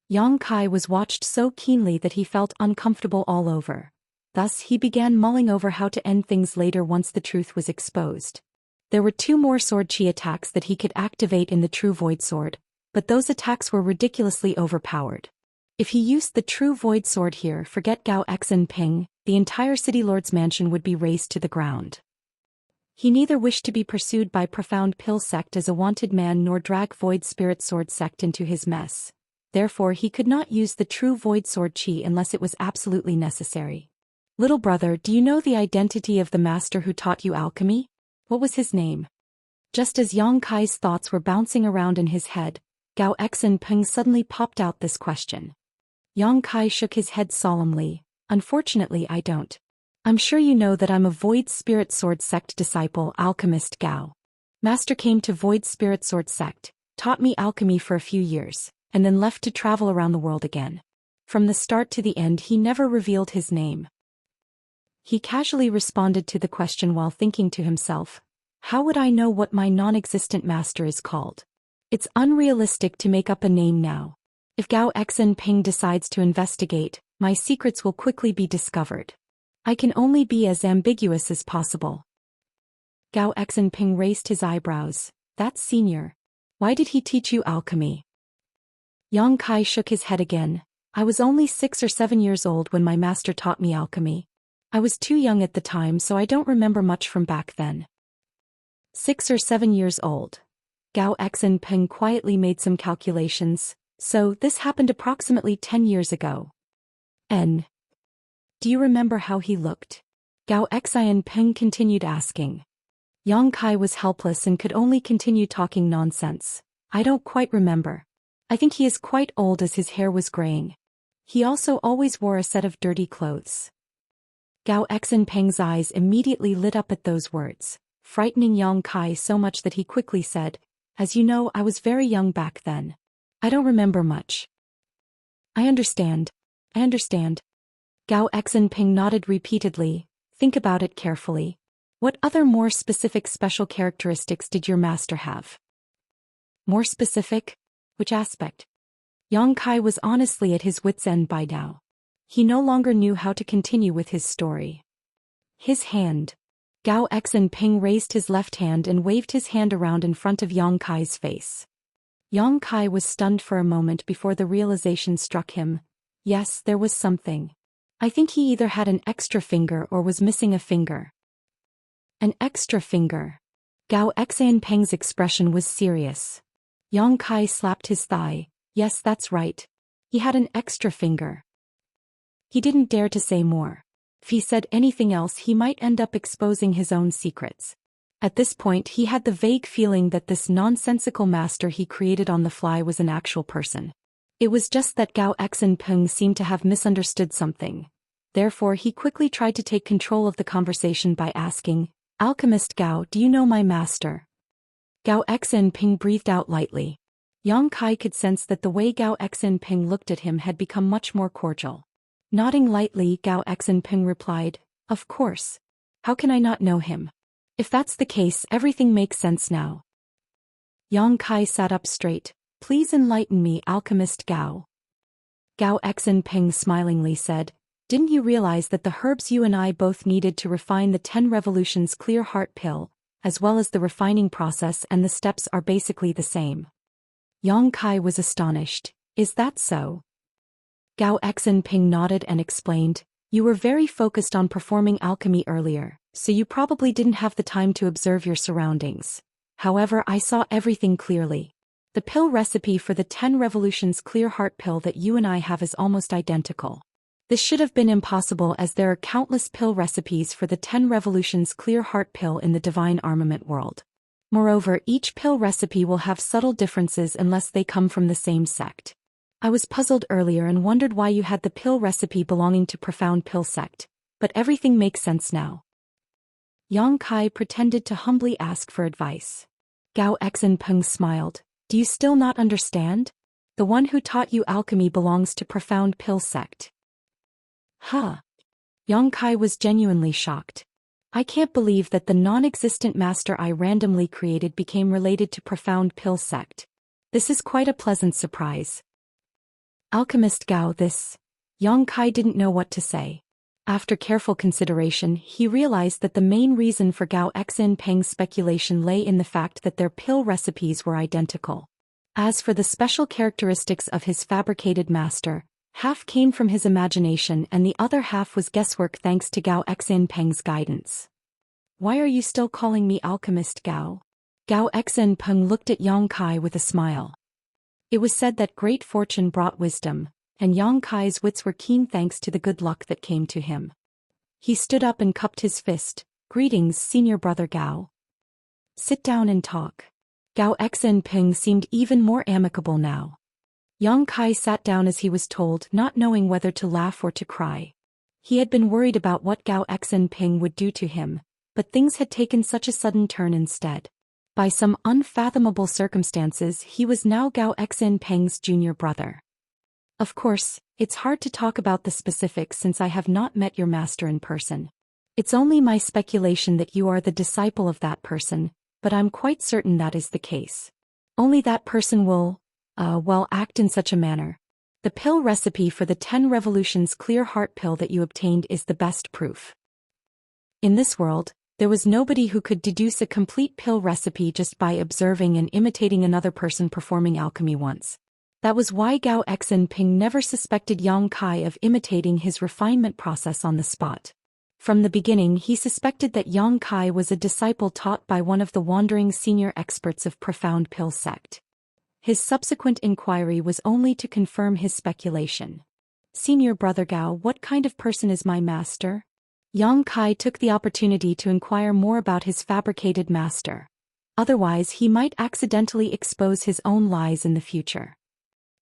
Yang Kai was watched so keenly that he felt uncomfortable all over. Thus he began mulling over how to end things later once the truth was exposed. There were 2 more sword chi attacks that he could activate in the True Void Sword, but those attacks were ridiculously overpowered. If he used the True Void Sword here, forget Gao Xinping, the entire City Lord's mansion would be razed to the ground. He neither wished to be pursued by Profound Pill Sect as a wanted man nor drag Void Spirit Sword Sect into his mess. Therefore he could not use the True Void Sword Chi unless it was absolutely necessary. "Little brother, do you know the identity of the master who taught you alchemy? What was his name?" Just as Yang Kai's thoughts were bouncing around in his head, Gao Xinping suddenly popped out this question. Yang Kai shook his head solemnly. "Unfortunately I don't. I'm sure you know that I'm a Void Spirit Sword Sect disciple, Alchemist Gao. Master came to Void Spirit Sword Sect, taught me alchemy for a few years, and then left to travel around the world again. From the start to the end he never revealed his name." He casually responded to the question while thinking to himself, "How would I know what my non-existent master is called? It's unrealistic to make up a name now. If Gao Xinping decides to investigate, my secrets will quickly be discovered. I can only be as ambiguous as possible." Gao Xinping raised his eyebrows. "That's senior. Why did he teach you alchemy?" Yang Kai shook his head again. "I was only 6 or 7 years old when my master taught me alchemy. I was too young at the time, so I don't remember much from back then." 6 or 7 years old. Gao Xinping quietly made some calculations. "So, this happened approximately 10 years ago. And do you remember how he looked?" Gao Xinping continued asking. Yang Kai was helpless and could only continue talking nonsense. I don't quite remember. I think he is quite old as his hair was graying. He also always wore a set of dirty clothes. Gao Xinpeng's eyes immediately lit up at those words, frightening Yang Kai so much that he quickly said, "As you know, I was very young back then. I don't remember much." I understand. Gao Xinpeng nodded repeatedly. Think about it carefully. What other more specific special characteristics did your master have? More specific? Which aspect? Yang Kai was honestly at his wits' end by now. He no longer knew how to continue with his story. His hand. Gao Xinpeng raised his left hand and waved his hand around in front of Yang Kai's face. Yang Kai was stunned for a moment before the realization struck him. Yes, there was something. I think he either had an extra finger or was missing a finger. An extra finger. Gao Xinpeng's expression was serious. Yang Kai slapped his thigh. Yes, that's right. He had an extra finger. He didn't dare to say more. If he said anything else, he might end up exposing his own secrets. At this point, he had the vague feeling that this nonsensical master he created on the fly was an actual person. It was just that Gao Xinpeng seemed to have misunderstood something. Therefore, he quickly tried to take control of the conversation by asking, "Alchemist Gao, do you know my master?" Gao Xinpeng breathed out lightly. Yang Kai could sense that the way Gao Xinpeng looked at him had become much more cordial. Nodding lightly, Gao Xinpeng replied, "Of course. How can I not know him? If that's the case, everything makes sense now." Yang Kai sat up straight. "Please enlighten me, Alchemist Gao." Gao Xinpeng smilingly said, "Didn't you realize that the herbs you and I both needed to refine the 10 Revolutions Clear Heart Pill, as well as the refining process and the steps are basically the same?" Yang Kai was astonished. "Is that so?" Gao Xinpeng nodded and explained, "You were very focused on performing alchemy earlier, so you probably didn't have the time to observe your surroundings. However, I saw everything clearly. The pill recipe for the 10 Revolutions Clear Heart Pill that you and I have is almost identical. This should have been impossible as there are countless pill recipes for the 10 Revolutions Clear Heart Pill in the Divine Armament world. Moreover, each pill recipe will have subtle differences unless they come from the same sect. I was puzzled earlier and wondered why you had the pill recipe belonging to Profound Pill Sect, but everything makes sense now." Yang Kai pretended to humbly ask for advice. Gao Xinpeng smiled. "Do you still not understand? The one who taught you alchemy belongs to Profound Pill Sect." Huh? Yang Kai was genuinely shocked. "I can't believe that the non-existent master I randomly created became related to Profound Pill Sect. This is quite a pleasant surprise." Alchemist Gao, this... Yang Kai didn't know what to say. After careful consideration, he realized that the main reason for Gao Xinpeng's speculation lay in the fact that their pill recipes were identical. As for the special characteristics of his fabricated master, half came from his imagination and the other half was guesswork thanks to Gao Xinpeng's guidance. "Why are you still calling me Alchemist Gao?" Gao Xinpeng looked at Yang Kai with a smile. It was said that great fortune brought wisdom, and Yang Kai's wits were keen thanks to the good luck that came to him. He stood up and cupped his fist. "Greetings, senior brother Gao. Sit down and talk." Gao Xinpeng seemed even more amicable now. Yang Kai sat down as he was told, not knowing whether to laugh or to cry. He had been worried about what Gao Xinpeng would do to him, but things had taken such a sudden turn instead. By some unfathomable circumstances, he was now Gao Xinpeng's junior brother. "Of course, it's hard to talk about the specifics since I have not met your master in person. It's only my speculation that you are the disciple of that person, but I'm quite certain that is the case. Only that person will, act in such a manner. The pill recipe for the 10 Revolutions Clear Heart Pill that you obtained is the best proof. In this world, there was nobody who could deduce a complete pill recipe just by observing and imitating another person performing alchemy once. That was why Gao Xinpeng never suspected Yang Kai of imitating his refinement process on the spot. From the beginning, he suspected that Yang Kai was a disciple taught by one of the wandering senior experts of Profound Pill Sect. His subsequent inquiry was only to confirm his speculation. "Senior brother Gao, what kind of person is my master?" Yang Kai took the opportunity to inquire more about his fabricated master. Otherwise he might accidentally expose his own lies in the future.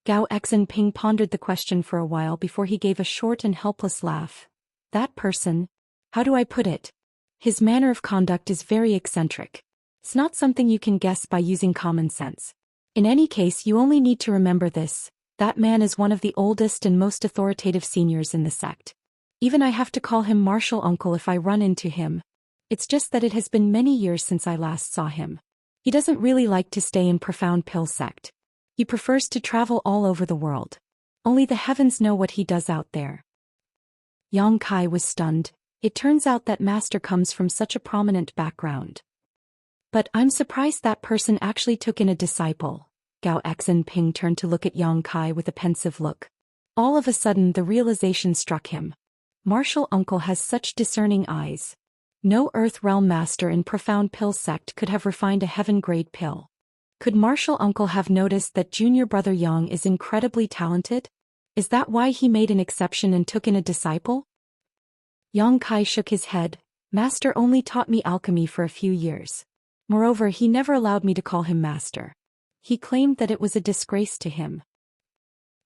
Gao Xinping pondered the question for a while before he gave a short and helpless laugh. That person? How do I put it? His manner of conduct is very eccentric. It's not something you can guess by using common sense. In any case, you only need to remember this: that man is one of the oldest and most authoritative seniors in the sect. Even I have to call him martial uncle if I run into him. It's just that it has been many years since I last saw him. He doesn't really like to stay in Profound Pill sect. He prefers to travel all over the world. Only the heavens know what he does out there. Yang Kai was stunned. It turns out that master comes from such a prominent background. But I'm surprised that person actually took in a disciple. Gao Xinping turned to look at Yang Kai with a pensive look. All of a sudden the realization struck him. Martial uncle has such discerning eyes. No Earth Realm master in Profound Pill sect could have refined a heaven-grade pill. Could martial uncle have noticed that junior brother Yang is incredibly talented? Is that why he made an exception and took in a disciple? Yang Kai shook his head. Master only taught me alchemy for a few years. Moreover, he never allowed me to call him master. He claimed that it was a disgrace to him.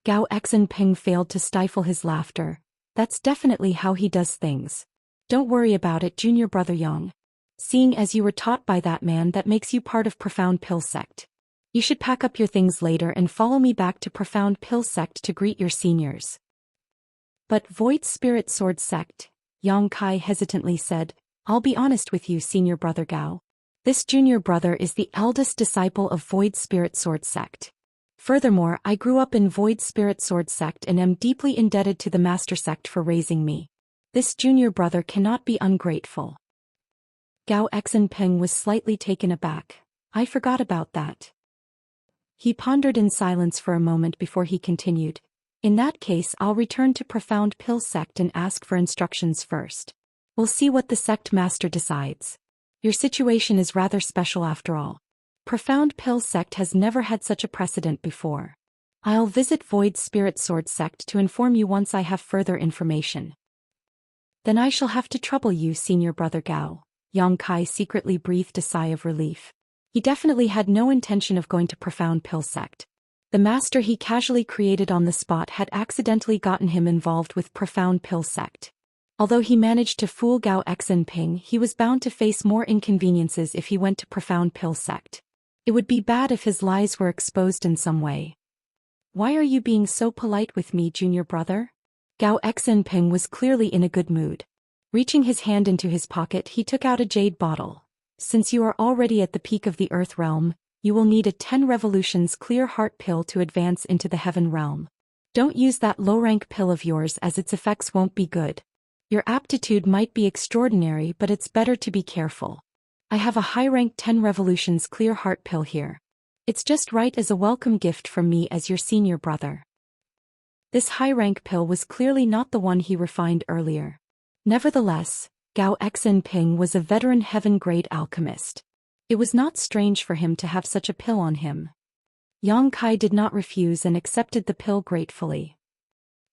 Gao Xinping failed to stifle his laughter. That's definitely how he does things. Don't worry about it, junior brother Yang. Seeing as you were taught by that man, that makes you part of Profound Pill sect. You should pack up your things later and follow me back to Profound Pill sect to greet your seniors. But Void Spirit Sword sect? Yang Kai hesitantly said. I'll be honest with you, senior brother Gao. This junior brother is the eldest disciple of Void Spirit Sword sect. Furthermore, I grew up in Void Spirit Sword sect and am deeply indebted to the master sect for raising me. This junior brother cannot be ungrateful. Gao Xinping was slightly taken aback. I forgot about that. He pondered in silence for a moment before he continued. In that case, I'll return to Profound Pill sect and ask for instructions first. We'll see what the sect master decides. Your situation is rather special after all. Profound Pill sect has never had such a precedent before. I'll visit Void Spirit Sword sect to inform you once I have further information. Then I shall have to trouble you, senior brother Gao. Yang Kai secretly breathed a sigh of relief. He definitely had no intention of going to Profound Pill sect. The master he casually created on the spot had accidentally gotten him involved with Profound Pill sect. Although he managed to fool Gao Xinping, he was bound to face more inconveniences if he went to Profound Pill sect. It would be bad if his lies were exposed in some way. Why are you being so polite with me, junior brother? Gao Xinping was clearly in a good mood. Reaching his hand into his pocket, he took out a jade bottle. Since you are already at the peak of the Earth Realm, you will need a 10 revolutions clear heart pill to advance into the Heaven Realm. Don't use that low-rank pill of yours as its effects won't be good. Your aptitude might be extraordinary, but it's better to be careful. I have a high-rank 10 revolutions clear heart pill here. It's just right as a welcome gift from me as your senior brother. This high-rank pill was clearly not the one he refined earlier. Nevertheless, Gao Xinping was a veteran heaven-grade alchemist. It was not strange for him to have such a pill on him. Yang Kai did not refuse and accepted the pill gratefully.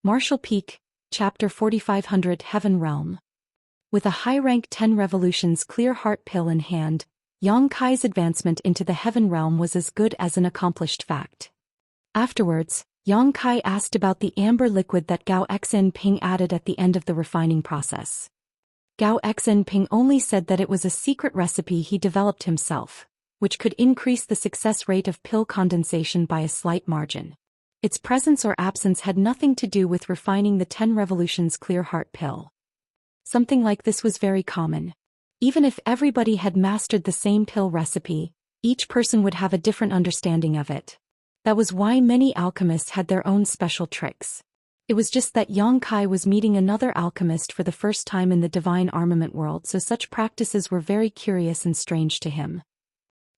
Martial Peak, Chapter 4500 Heaven Realm. With a high-rank 10 revolutions clear heart pill in hand, Yang Kai's advancement into the Heaven Realm was as good as an accomplished fact. Afterwards, Yang Kai asked about the amber liquid that Gao Xinping added at the end of the refining process. Gao Xinping only said that it was a secret recipe he developed himself, which could increase the success rate of pill condensation by a slight margin. Its presence or absence had nothing to do with refining the 10 revolutions clear heart pill. Something like this was very common. Even if everybody had mastered the same pill recipe, each person would have a different understanding of it. That was why many alchemists had their own special tricks. It was just that Yang Kai was meeting another alchemist for the first time in the divine armament world, so such practices were very curious and strange to him.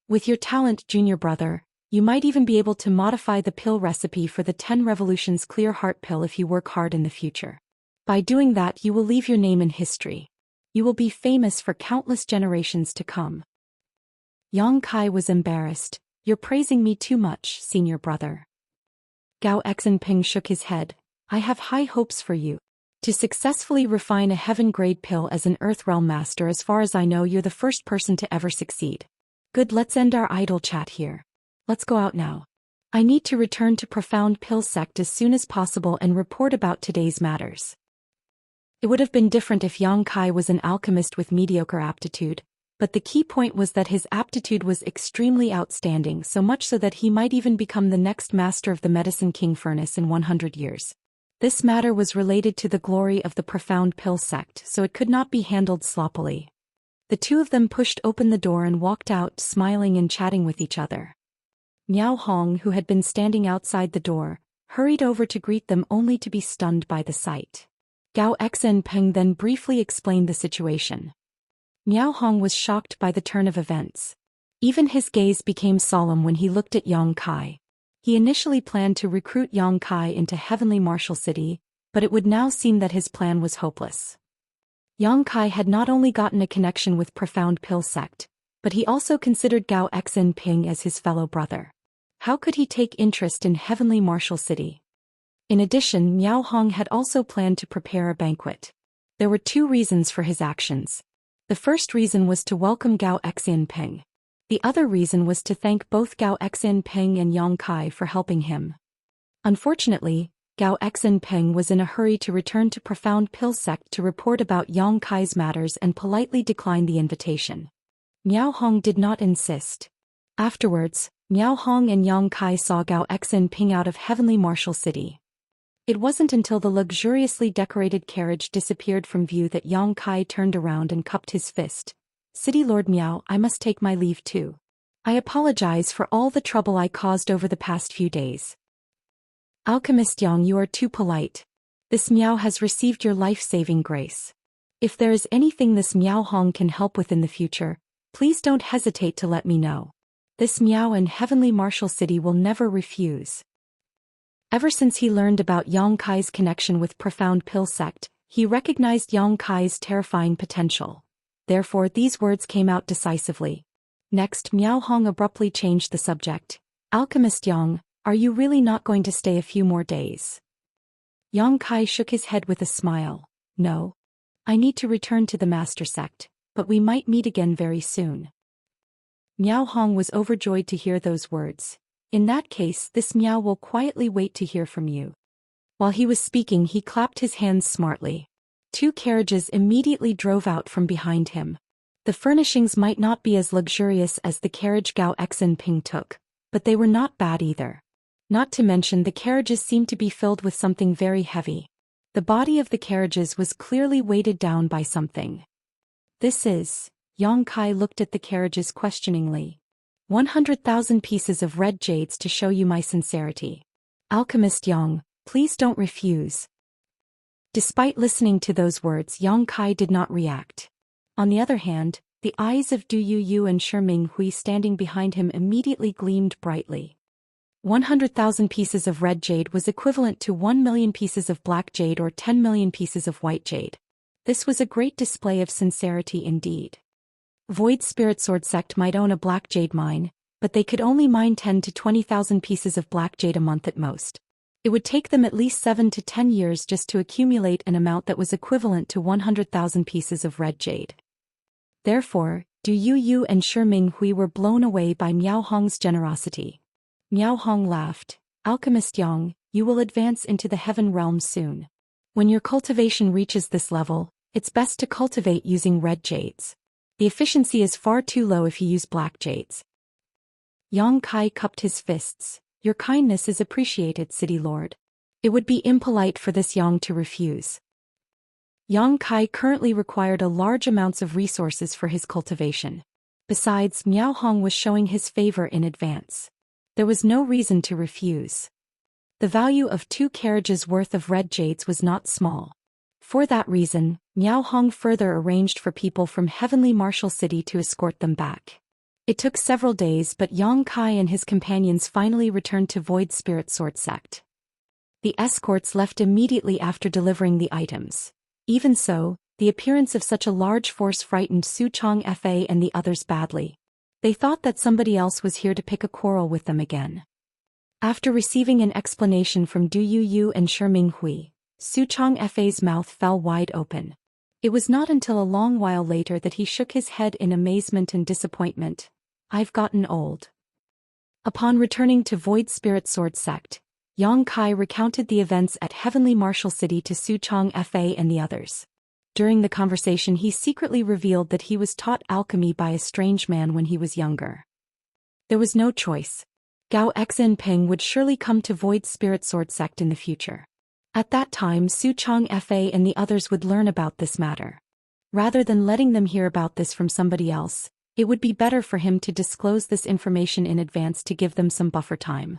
With your talent, junior brother, you might even be able to modify the pill recipe for the 10 revolutions clear heart pill if you work hard in the future. By doing that, you will leave your name in history. You will be famous for countless generations to come. Yang Kai was embarrassed. You're praising me too much, senior brother. Gao Xinping shook his head. I have high hopes for you. To successfully refine a heaven-grade pill as an Earth Realm master, as far as I know, you're the first person to ever succeed. Good, let's end our idle chat here. Let's go out now. I need to return to Profound Pill Sect as soon as possible and report about today's matters. It would have been different if Yang Kai was an alchemist with mediocre aptitude, but the key point was that his aptitude was extremely outstanding, so much so that he might even become the next master of the Medicine King Furnace in 100 years. This matter was related to the glory of the Profound Pill Sect, so it could not be handled sloppily. The two of them pushed open the door and walked out, smiling and chatting with each other. Miao Hong, who had been standing outside the door, hurried over to greet them only to be stunned by the sight. Gao Xinpeng then briefly explained the situation. Miao Hong was shocked by the turn of events. Even his gaze became solemn when he looked at Yang Kai. He initially planned to recruit Yang Kai into Heavenly Martial City, but it would now seem that his plan was hopeless. Yang Kai had not only gotten a connection with Profound Pill Sect, but he also considered Gao Xinpeng as his fellow brother. How could he take interest in Heavenly Martial City? In addition, Miao Hong had also planned to prepare a banquet. There were two reasons for his actions. The first reason was to welcome Gao Xinpeng. The other reason was to thank both Gao Xinpeng and Yang Kai for helping him. Unfortunately, Gao Xinpeng was in a hurry to return to Profound Pill Sect to report about Yang Kai's matters and politely declined the invitation. Miao Hong did not insist. Afterwards, Miao Hong and Yang Kai saw Gao Xinpeng out of Heavenly Martial City. It wasn't until the luxuriously decorated carriage disappeared from view that Yang Kai turned around and cupped his fist. City Lord Miao, I must take my leave too. I apologize for all the trouble I caused over the past few days. Alchemist Yang, you are too polite. This Miao has received your life-saving grace. If there is anything this Miao Hong can help with in the future, please don't hesitate to let me know. This Miao and Heavenly Martial City will never refuse. Ever since he learned about Yang Kai's connection with Profound Pill Sect, he recognized Yang Kai's terrifying potential. Therefore, these words came out decisively. Next, Miao Hong abruptly changed the subject. Alchemist Yang, are you really not going to stay a few more days? Yang Kai shook his head with a smile. No. I need to return to the Master Sect, but we might meet again very soon. Miao Hong was overjoyed to hear those words. In that case, this Miao will quietly wait to hear from you. While he was speaking, he clapped his hands smartly. Two carriages immediately drove out from behind him. The furnishings might not be as luxurious as the carriage Gao Xinpeng took, but they were not bad either. Not to mention the carriages seemed to be filled with something very heavy. The body of the carriages was clearly weighted down by something. This is... Yang Kai looked at the carriages questioningly. 100,000 pieces of red jades to show you my sincerity. Alchemist Yang, please don't refuse. Despite listening to those words, Yang Kai did not react. On the other hand, the eyes of Du Yu and Shiming Hui standing behind him immediately gleamed brightly. 100,000 pieces of red jade was equivalent to 1 million pieces of black jade or 10 million pieces of white jade. This was a great display of sincerity indeed. Void Spirit Sword Sect might own a black jade mine, but they could only mine 10 to 20,000 pieces of black jade a month at most. It would take them at least 7 to 10 years just to accumulate an amount that was equivalent to 100,000 pieces of red jade. Therefore, Du Yu and Shiming Hui were blown away by Miao Hong's generosity. Miao Hong laughed. Alchemist Yang, you will advance into the heaven realm soon. When your cultivation reaches this level, it's best to cultivate using red jades. The efficiency is far too low if you use black jades. Yang Kai cupped his fists. Your kindness is appreciated, City Lord. It would be impolite for this Yang to refuse. Yang Kai currently required a large amounts of resources for his cultivation. Besides, Miao Hong was showing his favor in advance. There was no reason to refuse. The value of 2 carriages worth of red jades was not small. For that reason, Miao Hong further arranged for people from Heavenly Martial City to escort them back. It took several days, but Yang Kai and his companions finally returned to Void Spirit Sword Sect. The escorts left immediately after delivering the items. Even so, the appearance of such a large force frightened Su Chong Fa and the others badly. They thought that somebody else was here to pick a quarrel with them again. After receiving an explanation from Du Yu and Shiming Hui, Su Chong Fa's mouth fell wide open. It was not until a long while later that he shook his head in amazement and disappointment. I've gotten old. Upon returning to Void Spirit Sword Sect, Yang Kai recounted the events at Heavenly Martial City to Su Chong Fa and the others. During the conversation he secretly revealed that he was taught alchemy by a strange man when he was younger. There was no choice. Gao Xinping would surely come to Void Spirit Sword Sect in the future. At that time Su Chong Fa and the others would learn about this matter. Rather than letting them hear about this from somebody else, it would be better for him to disclose this information in advance to give them some buffer time.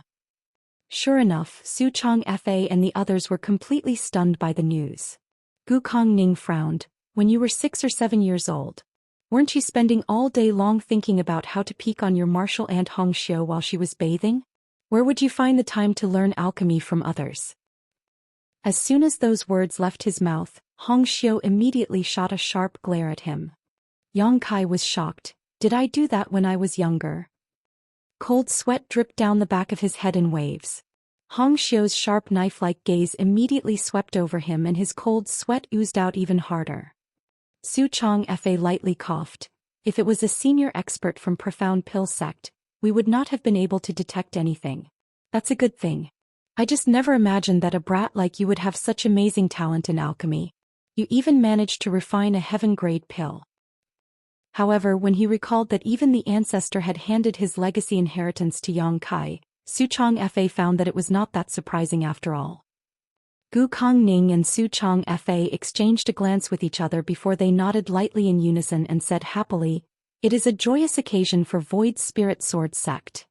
Sure enough, Su Chong Fa and the others were completely stunned by the news. Gu Kongning frowned. When you were 6 or 7 years old, weren't you spending all day long thinking about how to peek on your martial aunt Hong Xiu while she was bathing? Where would you find the time to learn alchemy from others? As soon as those words left his mouth, Hong Xiu immediately shot a sharp glare at him. Yang Kai was shocked. Did I do that when I was younger? Cold sweat dripped down the back of his head in waves. Hong Xiu's sharp knife-like gaze immediately swept over him and his cold sweat oozed out even harder. Su Chong Fa lightly coughed. If it was a senior expert from Profound Pill Sect, we would not have been able to detect anything. That's a good thing. I just never imagined that a brat like you would have such amazing talent in alchemy. You even managed to refine a heaven-grade pill. However, when he recalled that even the ancestor had handed his legacy inheritance to Yang Kai, Su Chong Fa found that it was not that surprising after all. Gu Kongning and Su Chong Fa exchanged a glance with each other before they nodded lightly in unison and said happily, "It is a joyous occasion for Void Spirit Sword Sect."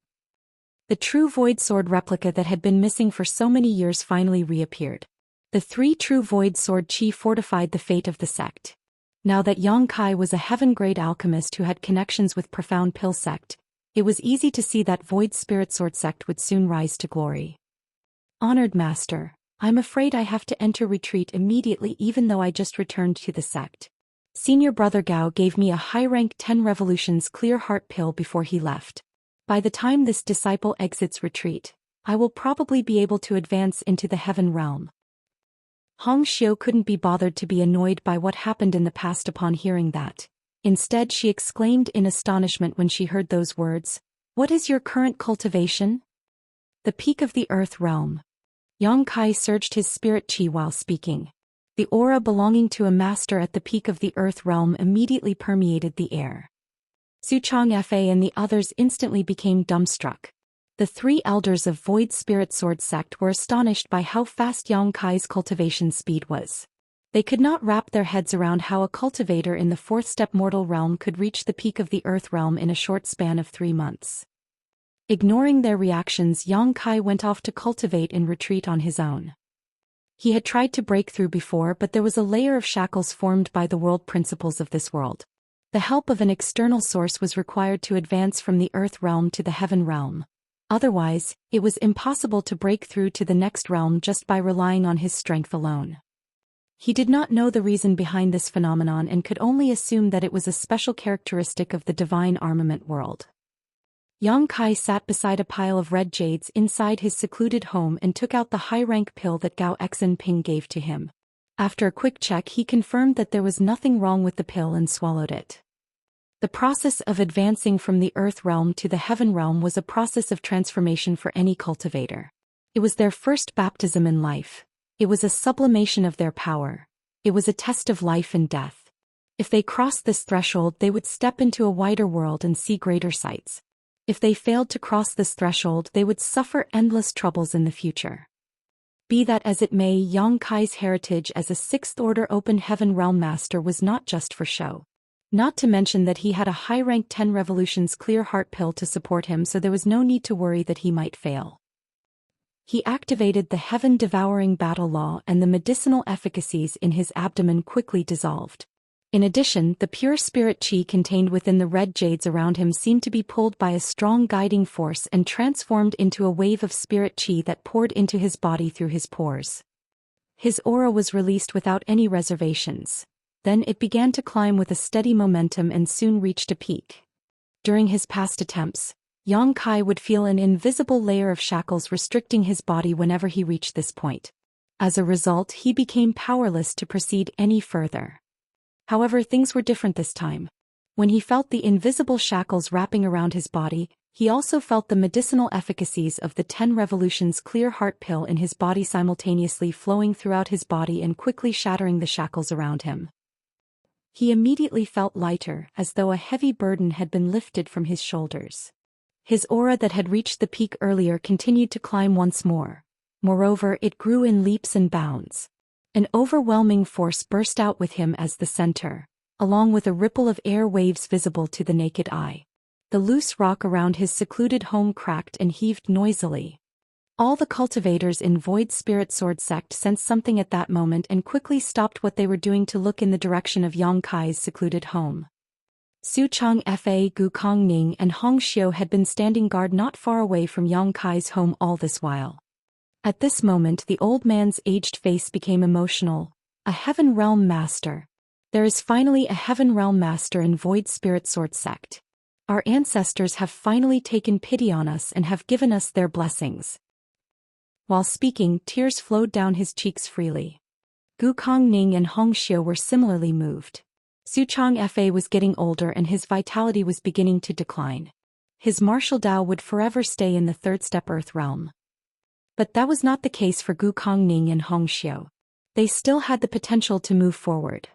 The true Void Sword replica that had been missing for so many years finally reappeared. The 3 true Void Sword Chi fortified the fate of the sect. Now that Yang Kai was a heaven-grade alchemist who had connections with Profound Pill Sect, it was easy to see that Void Spirit Sword Sect would soon rise to glory. Honored Master, I'm afraid I have to enter retreat immediately even though I just returned to the sect. Senior Brother Gao gave me a high-rank 10 revolutions clear heart pill before he left. By the time this disciple exits retreat, I will probably be able to advance into the heaven realm. Hong Xiu couldn't be bothered to be annoyed by what happened in the past upon hearing that. Instead she exclaimed in astonishment when she heard those words, "What is your current cultivation?" "The peak of the earth realm." Yang Kai surged his spirit chi while speaking. The aura belonging to a master at the peak of the earth realm immediately permeated the air. Su Chong Fa and the others instantly became dumbstruck. The 3 elders of Void Spirit Sword Sect were astonished by how fast Yang Kai's cultivation speed was. They could not wrap their heads around how a cultivator in the 4th step mortal realm could reach the peak of the earth realm in a short span of 3 months. Ignoring their reactions, Yang Kai went off to cultivate in retreat on his own. He had tried to break through before, but there was a layer of shackles formed by the world principles of this world. The help of an external source was required to advance from the earth realm to the heaven realm. Otherwise, it was impossible to break through to the next realm just by relying on his strength alone. He did not know the reason behind this phenomenon and could only assume that it was a special characteristic of the divine armament world. Yang Kai sat beside a pile of red jades inside his secluded home and took out the high-rank pill that Gao Xinping gave to him. After a quick check he confirmed that there was nothing wrong with the pill and swallowed it. The process of advancing from the earth realm to the heaven realm was a process of transformation for any cultivator. It was their first baptism in life. It was a sublimation of their power. It was a test of life and death. If they crossed this threshold they would step into a wider world and see greater sights. If they failed to cross this threshold they would suffer endless troubles in the future. Be that as it may, Yang Kai's heritage as a 6th order open heaven realm master was not just for show. Not to mention that he had a high-rank 10 revolutions clear heart pill to support him, so there was no need to worry that he might fail. He activated the heaven-devouring battle law and the medicinal efficacies in his abdomen quickly dissolved. In addition, the pure spirit chi contained within the red jades around him seemed to be pulled by a strong guiding force and transformed into a wave of spirit chi that poured into his body through his pores. His aura was released without any reservations. Then it began to climb with a steady momentum and soon reached a peak. During his past attempts, Yang Kai would feel an invisible layer of shackles restricting his body whenever he reached this point. As a result, he became powerless to proceed any further. However, things were different this time. When he felt the invisible shackles wrapping around his body, he also felt the medicinal efficacies of the 10 Revolutions Clear Heart pill in his body simultaneously flowing throughout his body and quickly shattering the shackles around him. He immediately felt lighter, as though a heavy burden had been lifted from his shoulders. His aura that had reached the peak earlier continued to climb once more. Moreover, it grew in leaps and bounds. An overwhelming force burst out with him as the center, along with a ripple of air waves visible to the naked eye. The loose rock around his secluded home cracked and heaved noisily. All the cultivators in Void Spirit Sword Sect sensed something at that moment and quickly stopped what they were doing to look in the direction of Yang Kai's secluded home. Su Chang Fa, Gu Kongning and Hong Xiu had been standing guard not far away from Yang Kai's home all this while. At this moment the old man's aged face became emotional. A Heaven Realm Master. There is finally a Heaven Realm Master in Void Spirit Sword Sect. Our ancestors have finally taken pity on us and have given us their blessings. While speaking, tears flowed down his cheeks freely. Gu Kongning and Hong Xiu were similarly moved. Su Chang Fa was getting older and his vitality was beginning to decline. His martial Dao would forever stay in the third step Earth realm. But that was not the case for Gu Kongning and Hong Xiu. They still had the potential to move forward.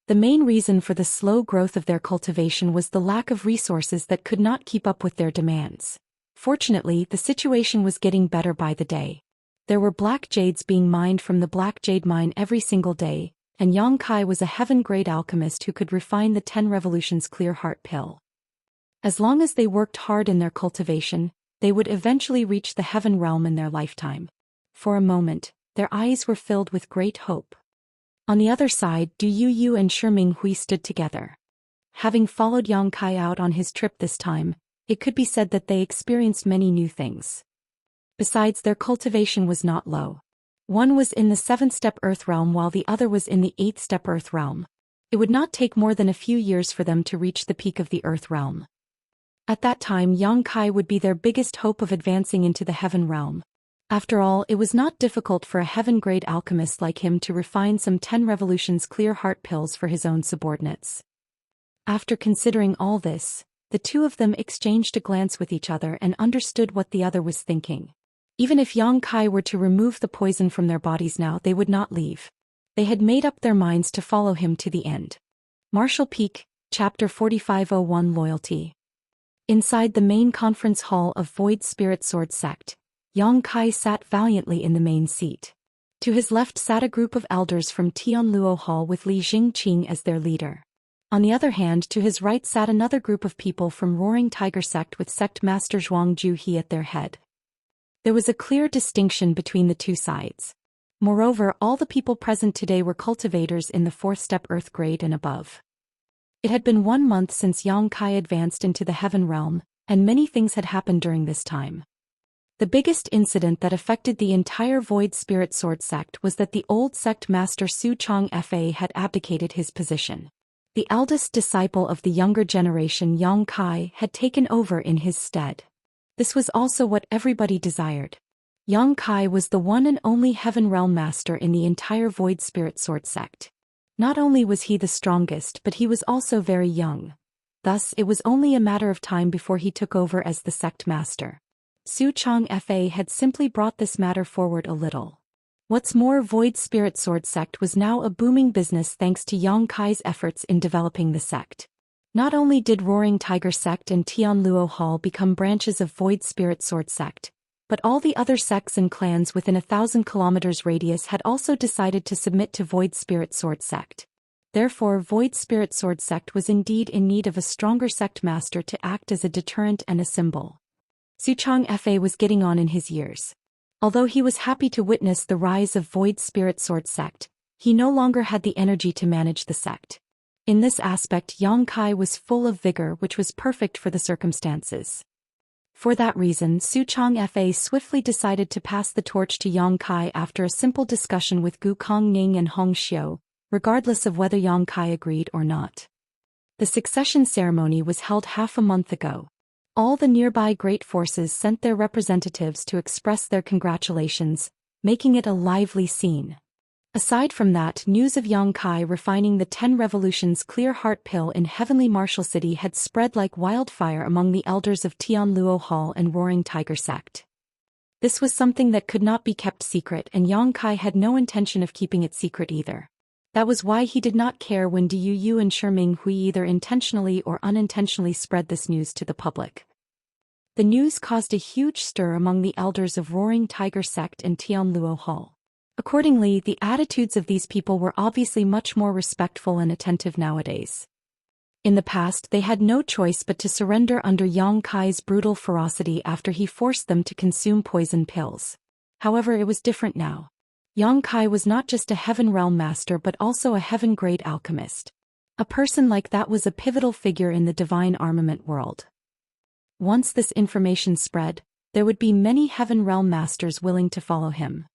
The main reason for the slow growth of their cultivation was the lack of resources that could not keep up with their demands. Fortunately, the situation was getting better by the day. There were black jades being mined from the Black Jade Mine every single day, and Yang Kai was a heaven-grade alchemist who could refine the 10 Revolutions Clear Heart pill. As long as they worked hard in their cultivation, they would eventually reach the heaven realm in their lifetime. For a moment, their eyes were filled with great hope. On the other side, Du Yu and Shiming Hui stood together. Having followed Yang Kai out on his trip this time, it could be said that they experienced many new things. Besides, their cultivation was not low. One was in the 7th step Earth realm while the other was in the 8th step Earth realm. It would not take more than a few years for them to reach the peak of the Earth realm. At that time, Yang Kai would be their biggest hope of advancing into the heaven realm. After all, it was not difficult for a heaven-grade alchemist like him to refine some 10 Revolutions Clear Heart pills for his own subordinates. After considering all this, the two of them exchanged a glance with each other and understood what the other was thinking. Even if Yang Kai were to remove the poison from their bodies now, they would not leave. They had made up their minds to follow him to the end. Marshall Peak, Chapter 4501 Loyalty. Inside the main conference hall of Void Spirit Sword Sect, Yang Kai sat valiantly in the main seat. To his left sat a group of elders from Tianluo Hall with Li Jingqing as their leader. On the other hand, to his right sat another group of people from Roaring Tiger Sect with Sect Master Zhuang Juhe at their head. There was a clear distinction between the two sides. Moreover, all the people present today were cultivators in the 4th step Earth grade and above. It had been 1 month since Yang Kai advanced into the heaven realm, and many things had happened during this time. The biggest incident that affected the entire Void Spirit Sword Sect was that the old sect master Su Chang Fa had abdicated his position. The eldest disciple of the younger generation, Yang Kai, had taken over in his stead. This was also what everybody desired. Yang Kai was the one and only Heaven Realm Master in the entire Void Spirit Sword Sect. Not only was he the strongest, but he was also very young. Thus, it was only a matter of time before he took over as the sect master. Su Chang Fa had simply brought this matter forward a little. What's more, Void Spirit Sword Sect was now a booming business thanks to Yang Kai's efforts in developing the sect. Not only did Roaring Tiger Sect and Tianluo Hall become branches of Void Spirit Sword Sect, but all the other sects and clans within 1,000 kilometers radius had also decided to submit to Void Spirit Sword Sect. Therefore, Void Spirit Sword Sect was indeed in need of a stronger sect master to act as a deterrent and a symbol. Su Chang Fa was getting on in his years. Although he was happy to witness the rise of Void Spirit Sword Sect, he no longer had the energy to manage the sect. In this aspect, Yang Kai was full of vigor, which was perfect for the circumstances. For that reason, Su Chang Fa swiftly decided to pass the torch to Yang Kai after a simple discussion with Gu Kongning and Hong Xiu, regardless of whether Yang Kai agreed or not. The succession ceremony was held half a month ago. All the nearby great forces sent their representatives to express their congratulations, making it a lively scene. Aside from that, news of Yang Kai refining the 10 Revolutions Clear Heart Pill in Heavenly Martial City had spread like wildfire among the elders of Tianluo Hall and Roaring Tiger Sect. This was something that could not be kept secret, and Yang Kai had no intention of keeping it secret either. That was why he did not care when Diu Yu and Shiming Hui either intentionally or unintentionally spread this news to the public. The news caused a huge stir among the elders of Roaring Tiger Sect and Tianluo Hall. Accordingly, the attitudes of these people were obviously much more respectful and attentive nowadays. In the past, they had no choice but to surrender under Yang Kai's brutal ferocity after he forced them to consume poison pills. However, it was different now. Yang Kai was not just a Heaven Realm master but also a heaven-grade alchemist. A person like that was a pivotal figure in the divine armament world. Once this information spread, there would be many Heaven Realm masters willing to follow him.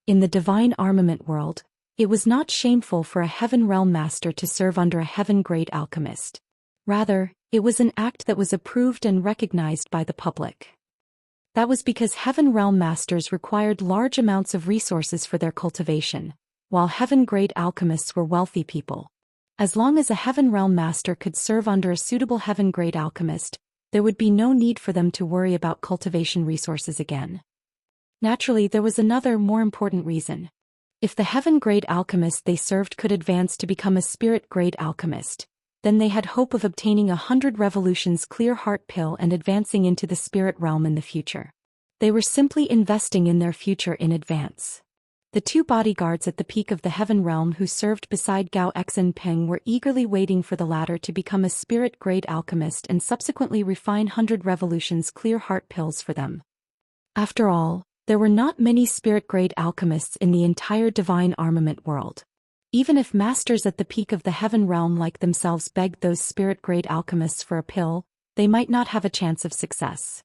In the divine armament world, it was not shameful for a Heaven Realm master to serve under a heaven-grade alchemist. Rather, it was an act that was approved and recognized by the public. That was because Heaven Realm masters required large amounts of resources for their cultivation, while heaven-grade alchemists were wealthy people. As long as a Heaven Realm master could serve under a suitable heaven-grade alchemist, there would be no need for them to worry about cultivation resources again. Naturally, there was another, more important reason. If the heaven-grade alchemist they served could advance to become a spirit-grade alchemist, then they had hope of obtaining 100 Revolutions Clear Heart Pill and advancing into the spirit realm in the future. They were simply investing in their future in advance. The two bodyguards at the peak of the Heaven Realm who served beside Gao Xen Peng were eagerly waiting for the latter to become a spirit-grade alchemist and subsequently refine 100 Revolutions Clear Heart Pills for them. After all, there were not many spirit-grade alchemists in the entire divine armament world. Even if masters at the peak of the Heaven Realm like themselves begged those spirit-grade alchemists for a pill, they might not have a chance of success.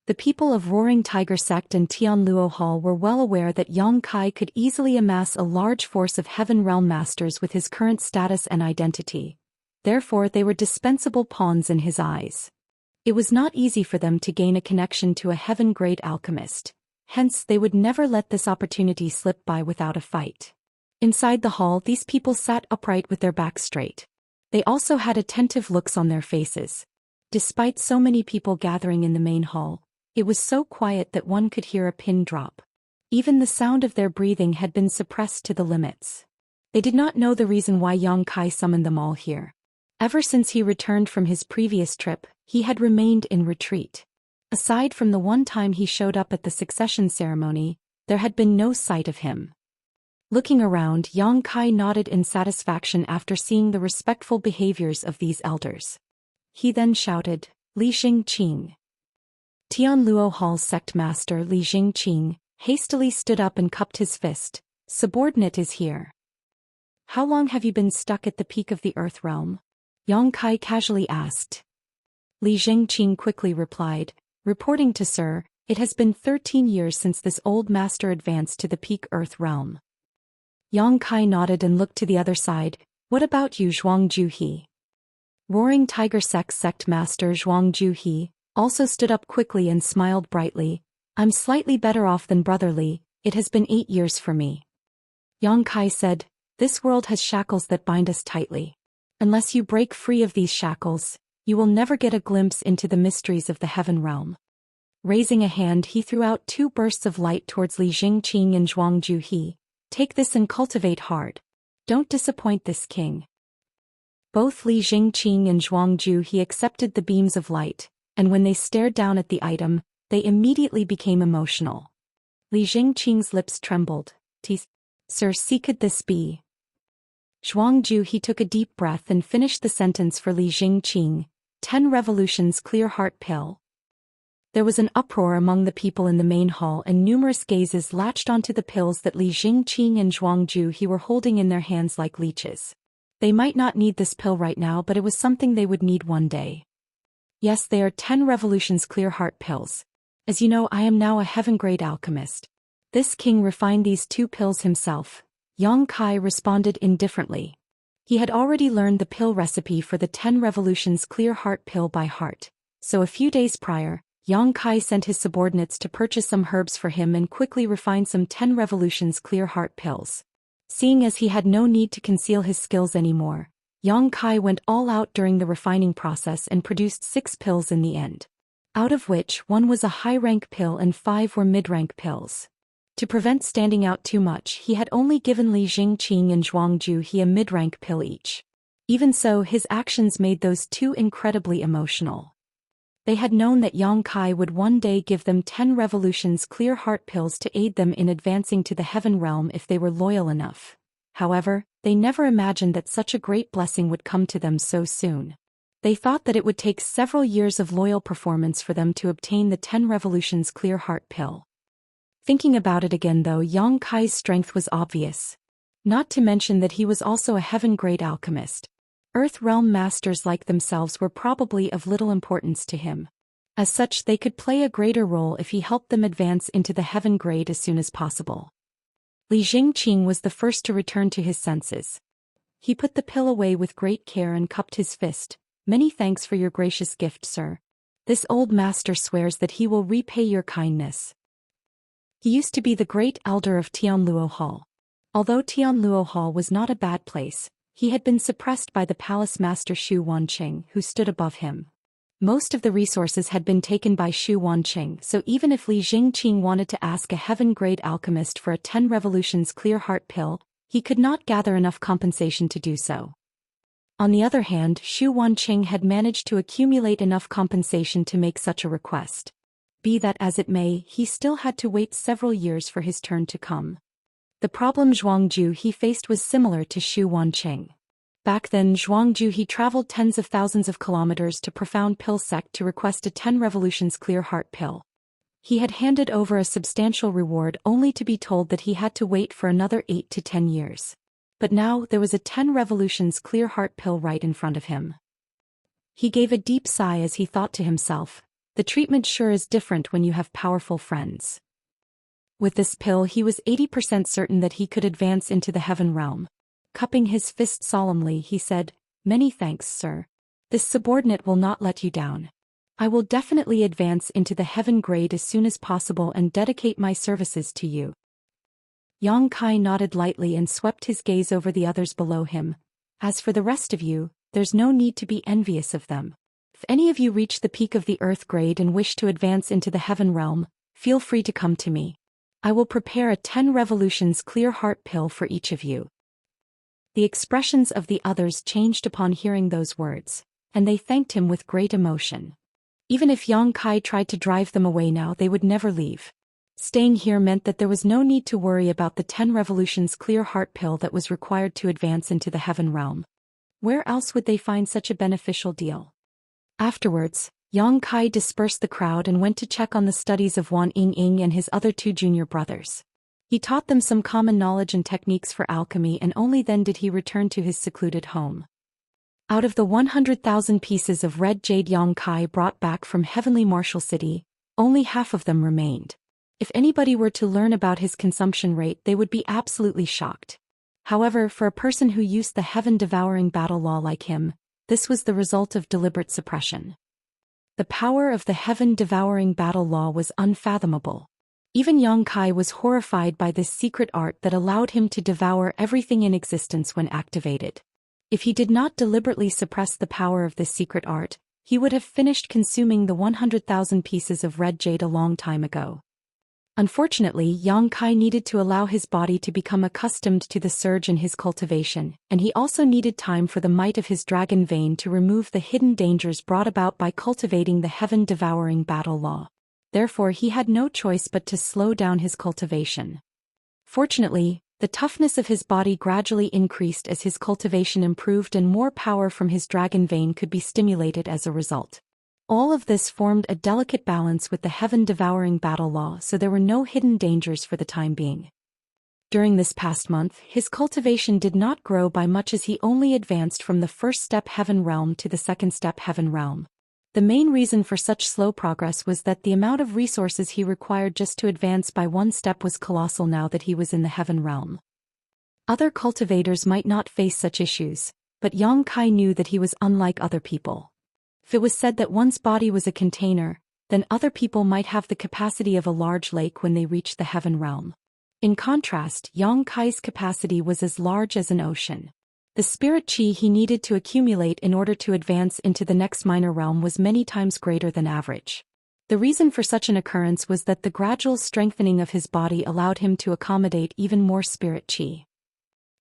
The people of Roaring Tiger Sect and Tianluo Hall were well aware that Yang Kai could easily amass a large force of Heaven Realm masters with his current status and identity. Therefore, they were dispensable pawns in his eyes. It was not easy for them to gain a connection to a heaven-grade alchemist. Hence, they would never let this opportunity slip by without a fight. Inside the hall, these people sat upright with their backs straight. They also had attentive looks on their faces. Despite so many people gathering in the main hall, it was so quiet that one could hear a pin drop. Even the sound of their breathing had been suppressed to the limits. They did not know the reason why Yang Kai summoned them all here. Ever since he returned from his previous trip, he had remained in retreat. Aside from the one time he showed up at the succession ceremony, there had been no sight of him. Looking around, Yang Kai nodded in satisfaction after seeing the respectful behaviors of these elders. He then shouted, "Li Xingqing." Tianluo Hall's sect master Li Xingqing hastily stood up and cupped his fist. "Subordinate is here." "How long have you been stuck at the peak of the Earth Realm?" Yang Kai casually asked. Li Xingqing quickly replied, "Reporting to Sir, it has been 13 years since this old master advanced to the peak Earth Realm." Yang Kai nodded and looked to the other side. "What about you, Zhuang Juhi?" Roaring Tiger Sect master Zhuang Juhi also stood up quickly and smiled brightly. "I'm slightly better off than Brother Li. It has been 8 years for me." Yang Kai said, "This world has shackles that bind us tightly. Unless you break free of these shackles, you will never get a glimpse into the mysteries of the Heaven Realm." Raising a hand, he threw out 2 bursts of light towards Li Xingqing and Zhuang Juhi. "Take this and cultivate hard. Don't disappoint this king." Both Li Xingqing and Zhuang Juhi accepted the beams of light, and when they stared down at the item, they immediately became emotional. Li Xingqing's lips trembled. "Sir, see, could this be?" Zhuang Juhi took a deep breath and finished the sentence for Li Xingqing. 10 Revolutions Clear Heart Pill." There was an uproar among the people in the main hall, and numerous gazes latched onto the pills that Li Xingqing and Zhuang Juhi were holding in their hands like leeches. They might not need this pill right now, but it was something they would need one day. "Yes, they are 10 Revolutions Clear Heart Pills. As you know, I am now a heaven-grade alchemist. This king refined these 2 pills himself." Yang Kai responded indifferently. He had already learned the pill recipe for the 10 Revolutions Clear Heart Pill by heart, so a few days prior, Yang Kai sent his subordinates to purchase some herbs for him and quickly refine some 10 Revolutions Clear Heart Pills. Seeing as he had no need to conceal his skills anymore, Yang Kai went all out during the refining process and produced 6 pills in the end. Out of which 1 was a high-rank pill and 5 were mid-rank pills. To prevent standing out too much, he had only given Li Jingqing and Zhuangju He a mid-rank pill each. Even so, his actions made those 2 incredibly emotional. They had known that Yang Kai would one day give them 10 revolutions clear heart pills to aid them in advancing to the heaven realm if they were loyal enough. However, they never imagined that such a great blessing would come to them so soon. They thought that it would take several years of loyal performance for them to obtain the 10 revolutions clear heart pill. Thinking about it again though, Yang Kai's strength was obvious. Not to mention that he was also a heaven-grade alchemist. Earth realm masters like themselves were probably of little importance to him. As such, they could play a greater role if he helped them advance into the heaven grade as soon as possible. Li Jingqing was the first to return to his senses. He put the pill away with great care and cupped his fist. "Many thanks for your gracious gift, sir. This old master swears that he will repay your kindness." He used to be the great elder of Tianluo Hall. Although Tianluo Hall was not a bad place, he had been suppressed by the palace master Xu Wanqing, who stood above him. Most of the resources had been taken by Xu Wanqing, so even if Li Jingqing wanted to ask a heaven-grade alchemist for a 10 revolutions clear heart pill, he could not gather enough compensation to do so. On the other hand, Xu Wanqing had managed to accumulate enough compensation to make such a request. Be that as it may, he still had to wait several years for his turn to come. The problem Zhuangju he faced was similar to Xu Wanqing. Back then, Zhuangju he traveled tens of thousands of kilometers to Profound Pill Sect to request a 10 revolutions clear heart pill. He had handed over a substantial reward only to be told that he had to wait for another 8 to 10 years. But now there was a 10 revolutions clear heart pill right in front of him. He gave a deep sigh as he thought to himself, "The treatment sure is different when you have powerful friends." With this pill he was 80% certain that he could advance into the heaven realm. Cupping his fist solemnly, he said, "Many thanks, sir. This subordinate will not let you down. I will definitely advance into the heaven grade as soon as possible and dedicate my services to you." Yang Kai nodded lightly and swept his gaze over the others below him. "As for the rest of you, there's no need to be envious of them. If any of you reach the peak of the earth grade and wish to advance into the heaven realm, feel free to come to me. I will prepare a 10 revolutions clear heart pill for each of you." The expressions of the others changed upon hearing those words, and they thanked him with great emotion. Even if Yang Kai tried to drive them away now, they would never leave. Staying here meant that there was no need to worry about the 10 revolutions clear heart pill that was required to advance into the heaven realm. Where else would they find such a beneficial deal? Afterwards, Yang Kai dispersed the crowd and went to check on the studies of Wan Ying and his other 2 junior brothers. He taught them some common knowledge and techniques for alchemy, and only then did he return to his secluded home. Out of the 100,000 pieces of red jade Yang Kai brought back from Heavenly Martial City, only half of them remained. If anybody were to learn about his consumption rate, they would be absolutely shocked. However, for a person who used the heaven-devouring battle law like him, this was the result of deliberate suppression. The power of the heaven-devouring battle law was unfathomable. Even Yang Kai was horrified by this secret art that allowed him to devour everything in existence when activated. If he did not deliberately suppress the power of this secret art, he would have finished consuming the 100,000 pieces of red jade a long time ago. Unfortunately, Yang Kai needed to allow his body to become accustomed to the surge in his cultivation, and he also needed time for the might of his dragon vein to remove the hidden dangers brought about by cultivating the heaven-devouring battle law. Therefore, he had no choice but to slow down his cultivation. Fortunately, the toughness of his body gradually increased as his cultivation improved, and more power from his dragon vein could be stimulated as a result. All of this formed a delicate balance with the heaven-devouring battle law, so there were no hidden dangers for the time being. During this past month, his cultivation did not grow by much as he only advanced from the first step heaven realm to the second step heaven realm. The main reason for such slow progress was that the amount of resources he required just to advance by one step was colossal now that he was in the heaven realm. Other cultivators might not face such issues, but Yang Kai knew that he was unlike other people. If it was said that one's body was a container, then other people might have the capacity of a large lake when they reached the heaven realm. In contrast, Yang Kai's capacity was as large as an ocean. The spirit qi he needed to accumulate in order to advance into the next minor realm was many times greater than average. The reason for such an occurrence was that the gradual strengthening of his body allowed him to accommodate even more spirit qi.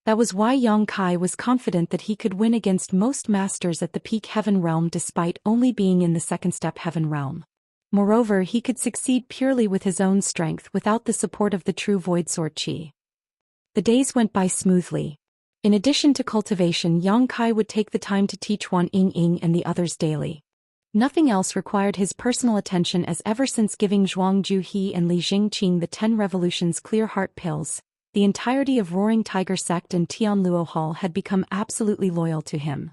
That was why Yang Kai was confident that he could win against most masters at the peak heaven realm despite only being in the second step heaven realm. Moreover, he could succeed purely with his own strength without the support of the true void sword qi. The days went by smoothly. In addition to cultivation, Yang Kai would take the time to teach Wan Ying and the others daily. Nothing else required his personal attention, as ever since giving Zhuang Juhe and Li Jingqing the 10 Revolutions Clear Heart Pills, the entirety of Roaring Tiger Sect and Tianluo Hall had become absolutely loyal to him.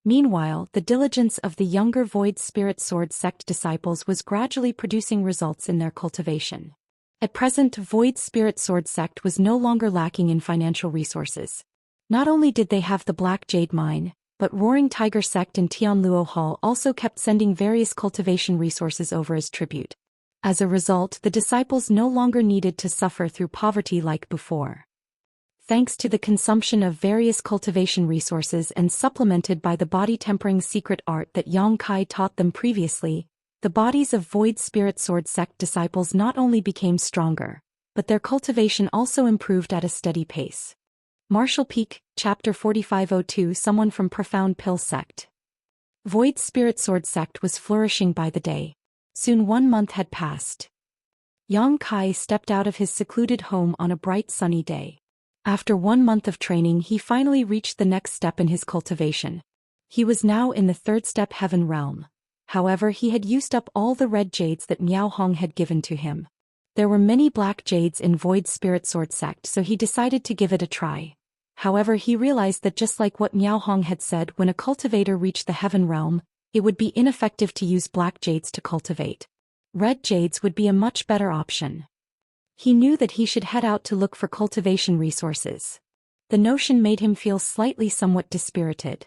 Meanwhile, the diligence of the younger Void Spirit Sword Sect disciples was gradually producing results in their cultivation. At present, Void Spirit Sword Sect was no longer lacking in financial resources. Not only did they have the Black Jade Mine, but Roaring Tiger Sect and Tianluo Hall also kept sending various cultivation resources over as tribute. As a result, the disciples no longer needed to suffer through poverty like before. Thanks to the consumption of various cultivation resources and supplemented by the body-tempering secret art that Yang Kai taught them previously, the bodies of Void Spirit Sword Sect disciples not only became stronger, but their cultivation also improved at a steady pace. Martial Peak, Chapter 4502. Someone from Profound Pill Sect. Void Spirit Sword Sect was flourishing by the day. Soon 1 month had passed. Yang Kai stepped out of his secluded home on a bright sunny day. After 1 month of training, he finally reached the next step in his cultivation. He was now in the 3rd step heaven realm. However, he had used up all the red jades that Miao Hong had given to him. There were many black jades in Void Spirit Sword Sect, so he decided to give it a try. However, he realized that just like what Miao Hong had said, when a cultivator reached the heaven realm, it would be ineffective to use black jades to cultivate. Red jades would be a much better option. He knew that he should head out to look for cultivation resources. The notion made him feel somewhat dispirited.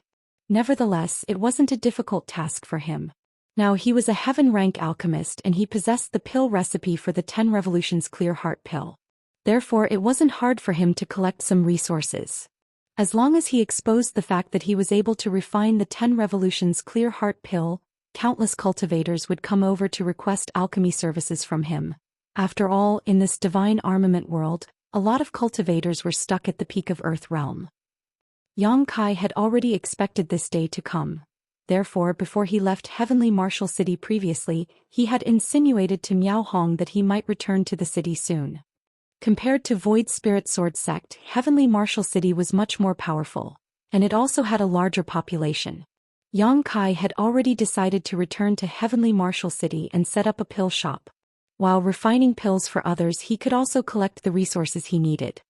Nevertheless, it wasn't a difficult task for him. Now he was a heaven-rank alchemist and he possessed the pill recipe for the 10 Revolutions Clear Heart Pill. Therefore, it wasn't hard for him to collect some resources. As long as he exposed the fact that he was able to refine the 10 Revolutions Clear Heart Pill, countless cultivators would come over to request alchemy services from him. After all, in this divine armament world, a lot of cultivators were stuck at the peak of Earth realm. Yang Kai had already expected this day to come. Therefore, before he left Heavenly Martial City previously, he had insinuated to Miao Hong that he might return to the city soon. Compared to Void Spirit Sword Sect, Heavenly Martial City was much more powerful, and it also had a larger population. Yang Kai had already decided to return to Heavenly Martial City and set up a pill shop. While refining pills for others, he could also collect the resources he needed.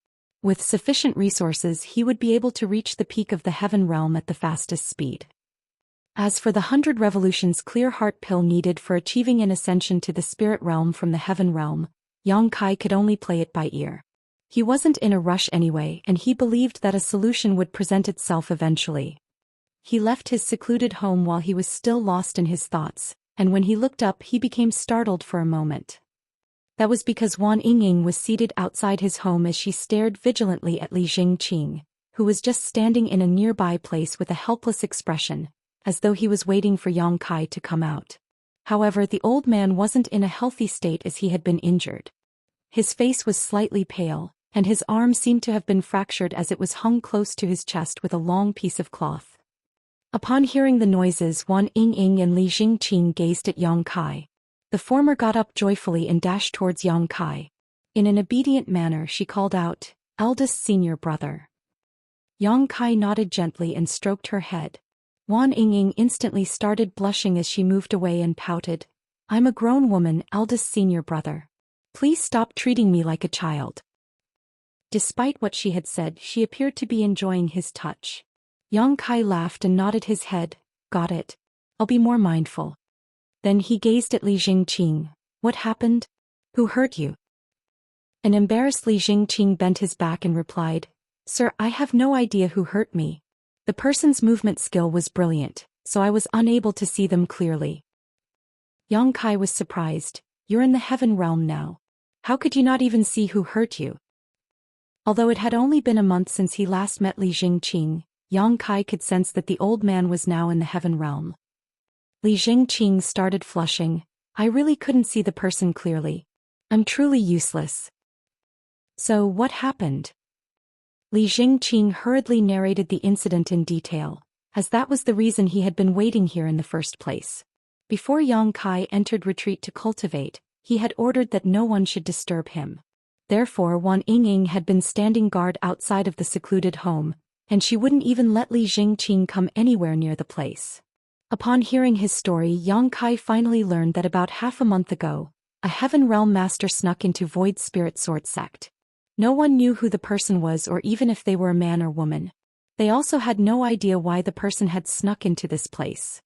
With sufficient resources, he would be able to reach the peak of the heaven realm at the fastest speed. As for the 100 Revolutions Clear Heart Pill needed for achieving an ascension to the spirit realm from the heaven realm, Yang Kai could only play it by ear. He wasn't in a rush anyway, and he believed that a solution would present itself eventually. He left his secluded home while he was still lost in his thoughts, and when he looked up he became startled for a moment. That was because Wan Ying was seated outside his home as she stared vigilantly at Li Jingqing, who was just standing in a nearby place with a helpless expression, as though he was waiting for Yang Kai to come out. However, the old man wasn't in a healthy state as he had been injured. His face was slightly pale, and his arm seemed to have been fractured as it was hung close to his chest with a long piece of cloth. Upon hearing the noises, Wan Ying and Li Jingqing gazed at Yang Kai. The former got up joyfully and dashed towards Yang Kai. In an obedient manner she called out, "Eldest senior brother." Yang Kai nodded gently and stroked her head. Wan Ying instantly started blushing as she moved away and pouted, "I'm a grown woman, eldest senior brother. Please stop treating me like a child." Despite what she had said, she appeared to be enjoying his touch. Yang Kai laughed and nodded his head, "Got it. I'll be more mindful." Then he gazed at Li Jingqing. "What happened? Who hurt you?" An embarrassed Li Jingqing bent his back and replied, "Sir, I have no idea who hurt me. The person's movement skill was brilliant, so I was unable to see them clearly." Yang Kai was surprised. "You're in the heaven realm now. How could you not even see who hurt you? Although it had only been a month since he last met Li Jingqing, Yang Kai could sense that the old man was now in the heaven realm. Li Jingqing started flushing. I really couldn't see the person clearly. I'm truly useless. So what happened? Li Jingqing hurriedly narrated the incident in detail, as that was the reason he had been waiting here in the first place. Before Yang Kai entered retreat to cultivate, he had ordered that no one should disturb him. Therefore Wan Yingying had been standing guard outside of the secluded home, and she wouldn't even let Li Jingqing come anywhere near the place. Upon hearing his story, Yang Kai finally learned that about half a month ago, a Heaven Realm Master snuck into Void Spirit Sword Sect. No one knew who the person was or even if they were a man or woman. They also had no idea why the person had snuck into this place.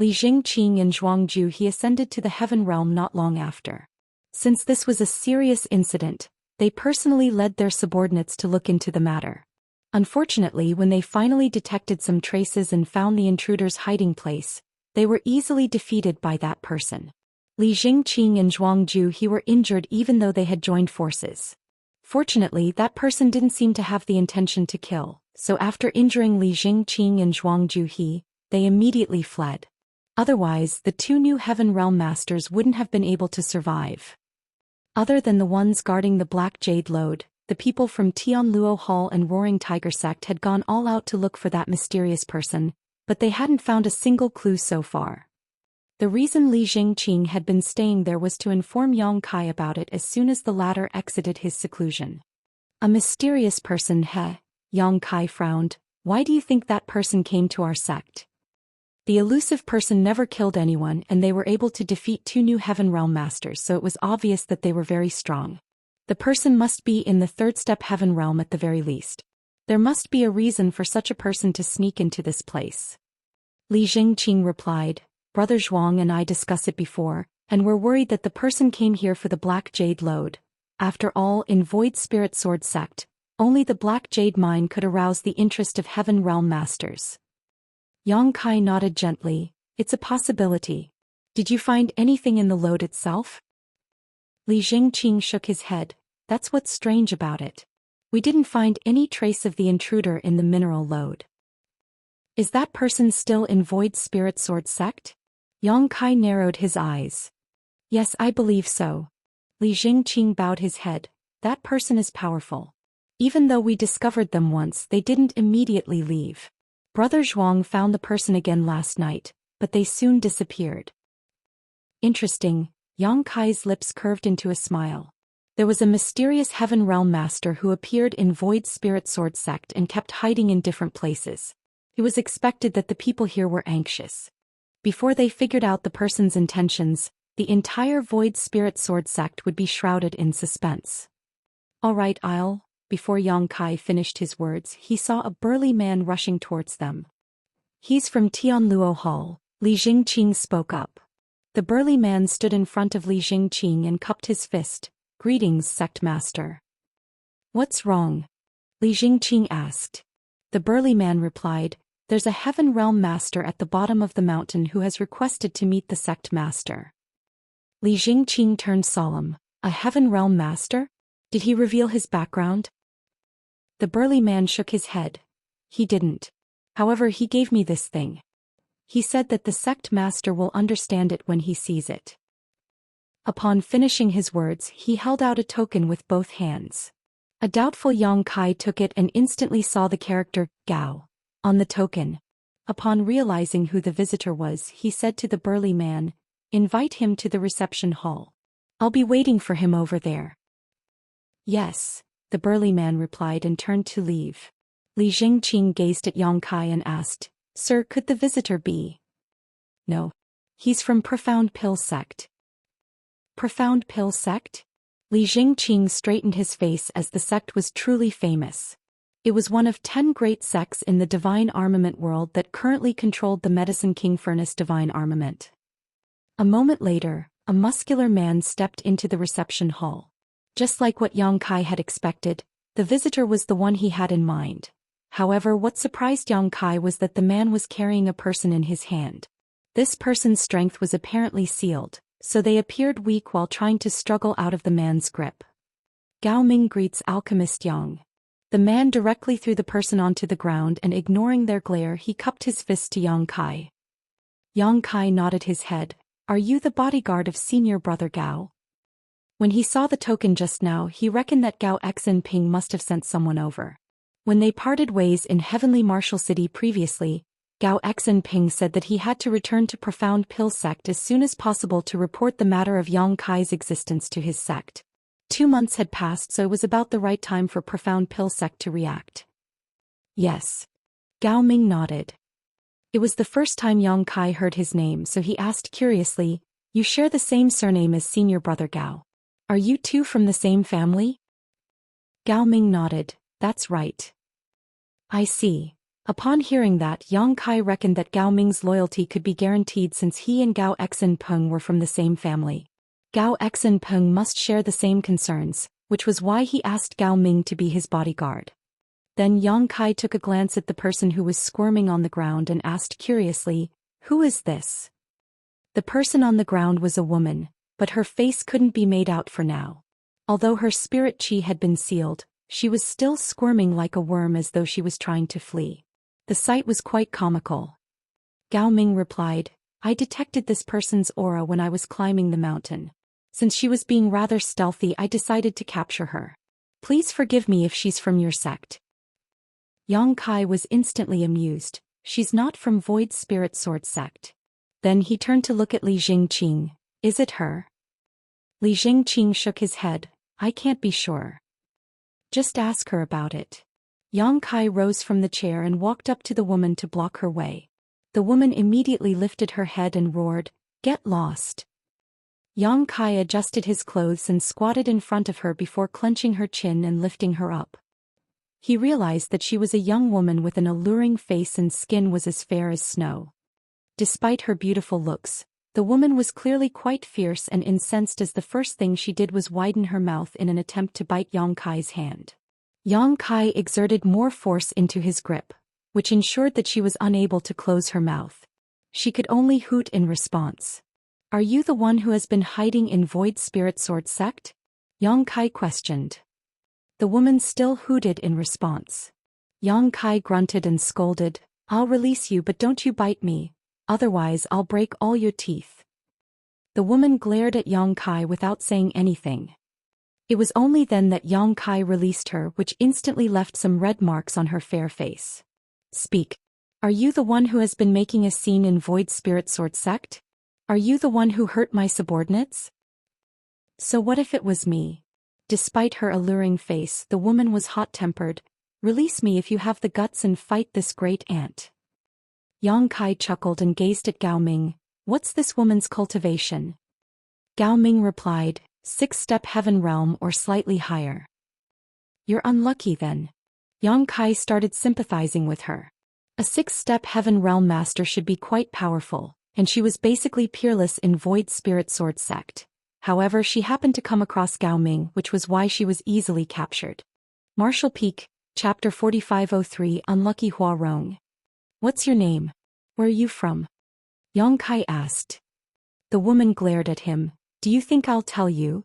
Li Jingqing and Zhuangju he ascended to the Heaven Realm not long after. Since this was a serious incident, they personally led their subordinates to look into the matter. Unfortunately, when they finally detected some traces and found the intruder's hiding place, they were easily defeated by that person. Li Jingqing and Zhuangju he were injured even though they had joined forces. Fortunately, that person didn't seem to have the intention to kill, so after injuring Li Jingqing and Zhuangju he, they immediately fled. Otherwise, the two new Heaven Realm Masters wouldn't have been able to survive. Other than the ones guarding the Black Jade Lode, the people from Tianluo Hall and Roaring Tiger Sect had gone all out to look for that mysterious person, but they hadn't found a single clue so far. The reason Li Jingqing had been staying there was to inform Yang Kai about it as soon as the latter exited his seclusion. A mysterious person, heh? Yang Kai frowned. Why do you think that person came to our sect? The elusive person never killed anyone and they were able to defeat two new Heaven Realm Masters, so it was obvious that they were very strong. The person must be in the third step Heaven Realm at the very least. There must be a reason for such a person to sneak into this place. Li Jingqing replied, Brother Zhuang and I discussed it before, and we're worried that the person came here for the Black Jade Lode. After all, in Void Spirit Sword Sect, only the Black Jade Mine could arouse the interest of Heaven Realm Masters. Yang Kai nodded gently. It's a possibility. Did you find anything in the lode itself? Li Jingqing shook his head. That's what's strange about it. We didn't find any trace of the intruder in the mineral lode. Is that person still in Void Spirit Sword Sect? Yang Kai narrowed his eyes. Yes, I believe so. Li Jingqing bowed his head. That person is powerful. Even though we discovered them once, they didn't immediately leave. Brother Zhuang found the person again last night, but they soon disappeared. Interesting. Yang Kai's lips curved into a smile. There was a mysterious Heaven Realm Master who appeared in Void Spirit Sword Sect and kept hiding in different places. It was expected that the people here were anxious. Before they figured out the person's intentions, the entire Void Spirit Sword Sect would be shrouded in suspense. All right, Before Yang Kai finished his words, he saw a burly man rushing towards them. He's from Tianluo Hall, Li Jingqing spoke up. The burly man stood in front of Li Jingqing and cupped his fist. Greetings, Sect Master. What's wrong? Li Jingqing asked. The burly man replied, There's a Heaven Realm Master at the bottom of the mountain who has requested to meet the Sect Master. Li Jingqing turned solemn. A Heaven Realm Master? Did he reveal his background? The burly man shook his head. He didn't. However, he gave me this thing. He said that the Sect Master will understand it when he sees it. Upon finishing his words, he held out a token with both hands. A doubtful Yang Kai took it and instantly saw the character, Gao, on the token. Upon realizing who the visitor was, he said to the burly man, Invite him to the reception hall. I'll be waiting for him over there. Yes, the burly man replied and turned to leave. Li Jingqing gazed at Yang Kai and asked, Sir, could the visitor be? No. He's from Profound Pill Sect. Profound Pill Sect? Li Jingqing straightened his face as the sect was truly famous. It was one of 10 great sects in the divine armament world that currently controlled the Medicine King Furnace divine armament. A moment later, a muscular man stepped into the reception hall. Just like what Yang Kai had expected, the visitor was the one he had in mind. However, what surprised Yang Kai was that the man was carrying a person in his hand. This person's strength was apparently sealed, so they appeared weak while trying to struggle out of the man's grip. Gao Ming greets Alchemist Yang. The man directly threw the person onto the ground and ignoring their glare he cupped his fist to Yang Kai. Yang Kai nodded his head. Are you the bodyguard of senior brother Gao? When he saw the token just now he reckoned that Gao Xen Ping must have sent someone over. When they parted ways in Heavenly Martial City previously, Gao Xen Ping said that he had to return to Profound Pill Sect as soon as possible to report the matter of Yang Kai's existence to his sect. 2 months had passed, so it was about the right time for Profound Pill Sect to react. Yes. Gao Ming nodded. It was the first time Yang Kai heard his name, so he asked curiously, you share the same surname as senior brother Gao. Are you two from the same family? Gao Ming nodded. That's right. I see. Upon hearing that, Yang Kai reckoned that Gao Ming's loyalty could be guaranteed since he and Gao Xen Peng were from the same family. Gao Xen Peng must share the same concerns, which was why he asked Gao Ming to be his bodyguard. Then Yang Kai took a glance at the person who was squirming on the ground and asked curiously, who is this? The person on the ground was a woman, but her face couldn't be made out for now. Although her spirit chi had been sealed, she was still squirming like a worm as though she was trying to flee. The sight was quite comical. Gao Ming replied, I detected this person's aura when I was climbing the mountain. Since she was being rather stealthy, I decided to capture her. Please forgive me if she's from your sect. Yang Kai was instantly amused. She's not from Void Spirit Sword sect. Then he turned to look at Li Jingqing. Is it her? Li Jingqing shook his head. I can't be sure. Just ask her about it. Yang Kai rose from the chair and walked up to the woman to block her way. The woman immediately lifted her head and roared, Get lost. Yang Kai adjusted his clothes and squatted in front of her before clenching her chin and lifting her up. He realized that she was a young woman with an alluring face and skin was as fair as snow. Despite her beautiful looks, the woman was clearly quite fierce and incensed as the first thing she did was widen her mouth in an attempt to bite Yang Kai's hand. Yang Kai exerted more force into his grip, which ensured that she was unable to close her mouth. She could only hoot in response. Are you the one who has been hiding in Void Spirit Sword sect? Yang Kai questioned. The woman still hooted in response. Yang Kai grunted and scolded, I'll release you, but don't you bite me, otherwise I'll break all your teeth. The woman glared at Yang Kai without saying anything. It was only then that Yang Kai released her, which instantly left some red marks on her fair face. Speak. Are you the one who has been making a scene in Void Spirit Sword sect? Are you the one who hurt my subordinates? So what if it was me? Despite her alluring face, the woman was hot-tempered. Release me if you have the guts and fight this great ant. Yang Kai chuckled and gazed at Gao Ming. What's this woman's cultivation? Gao Ming replied, 6-step heaven realm or slightly higher. You're unlucky then. Yang Kai started sympathizing with her. A 6-step heaven realm master should be quite powerful, and she was basically peerless in Void Spirit Sword sect. However, she happened to come across Gao Ming, which was why she was easily captured. Martial Peak, Chapter 4503 Unlucky Hua Rong. What's your name? Where are you from? Yang Kai asked. The woman glared at him. Do you think I'll tell you?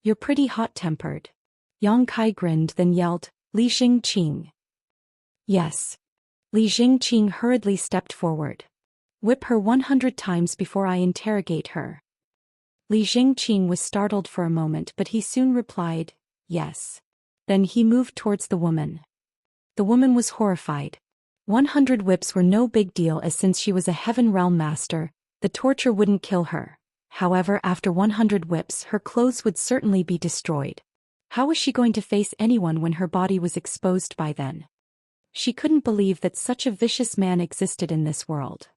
You're pretty hot-tempered. Yang Kai grinned then yelled, Li Jingqing. Yes. Li Jingqing hurriedly stepped forward. Whip her 100 times before I interrogate her. Li Jingqing was startled for a moment, but he soon replied, yes. Then he moved towards the woman. The woman was horrified. 100 whips were no big deal, as since she was a heaven realm master, the torture wouldn't kill her. However, after 100 whips, her clothes would certainly be destroyed. How was she going to face anyone when her body was exposed by then? She couldn't believe that such a vicious man existed in this world.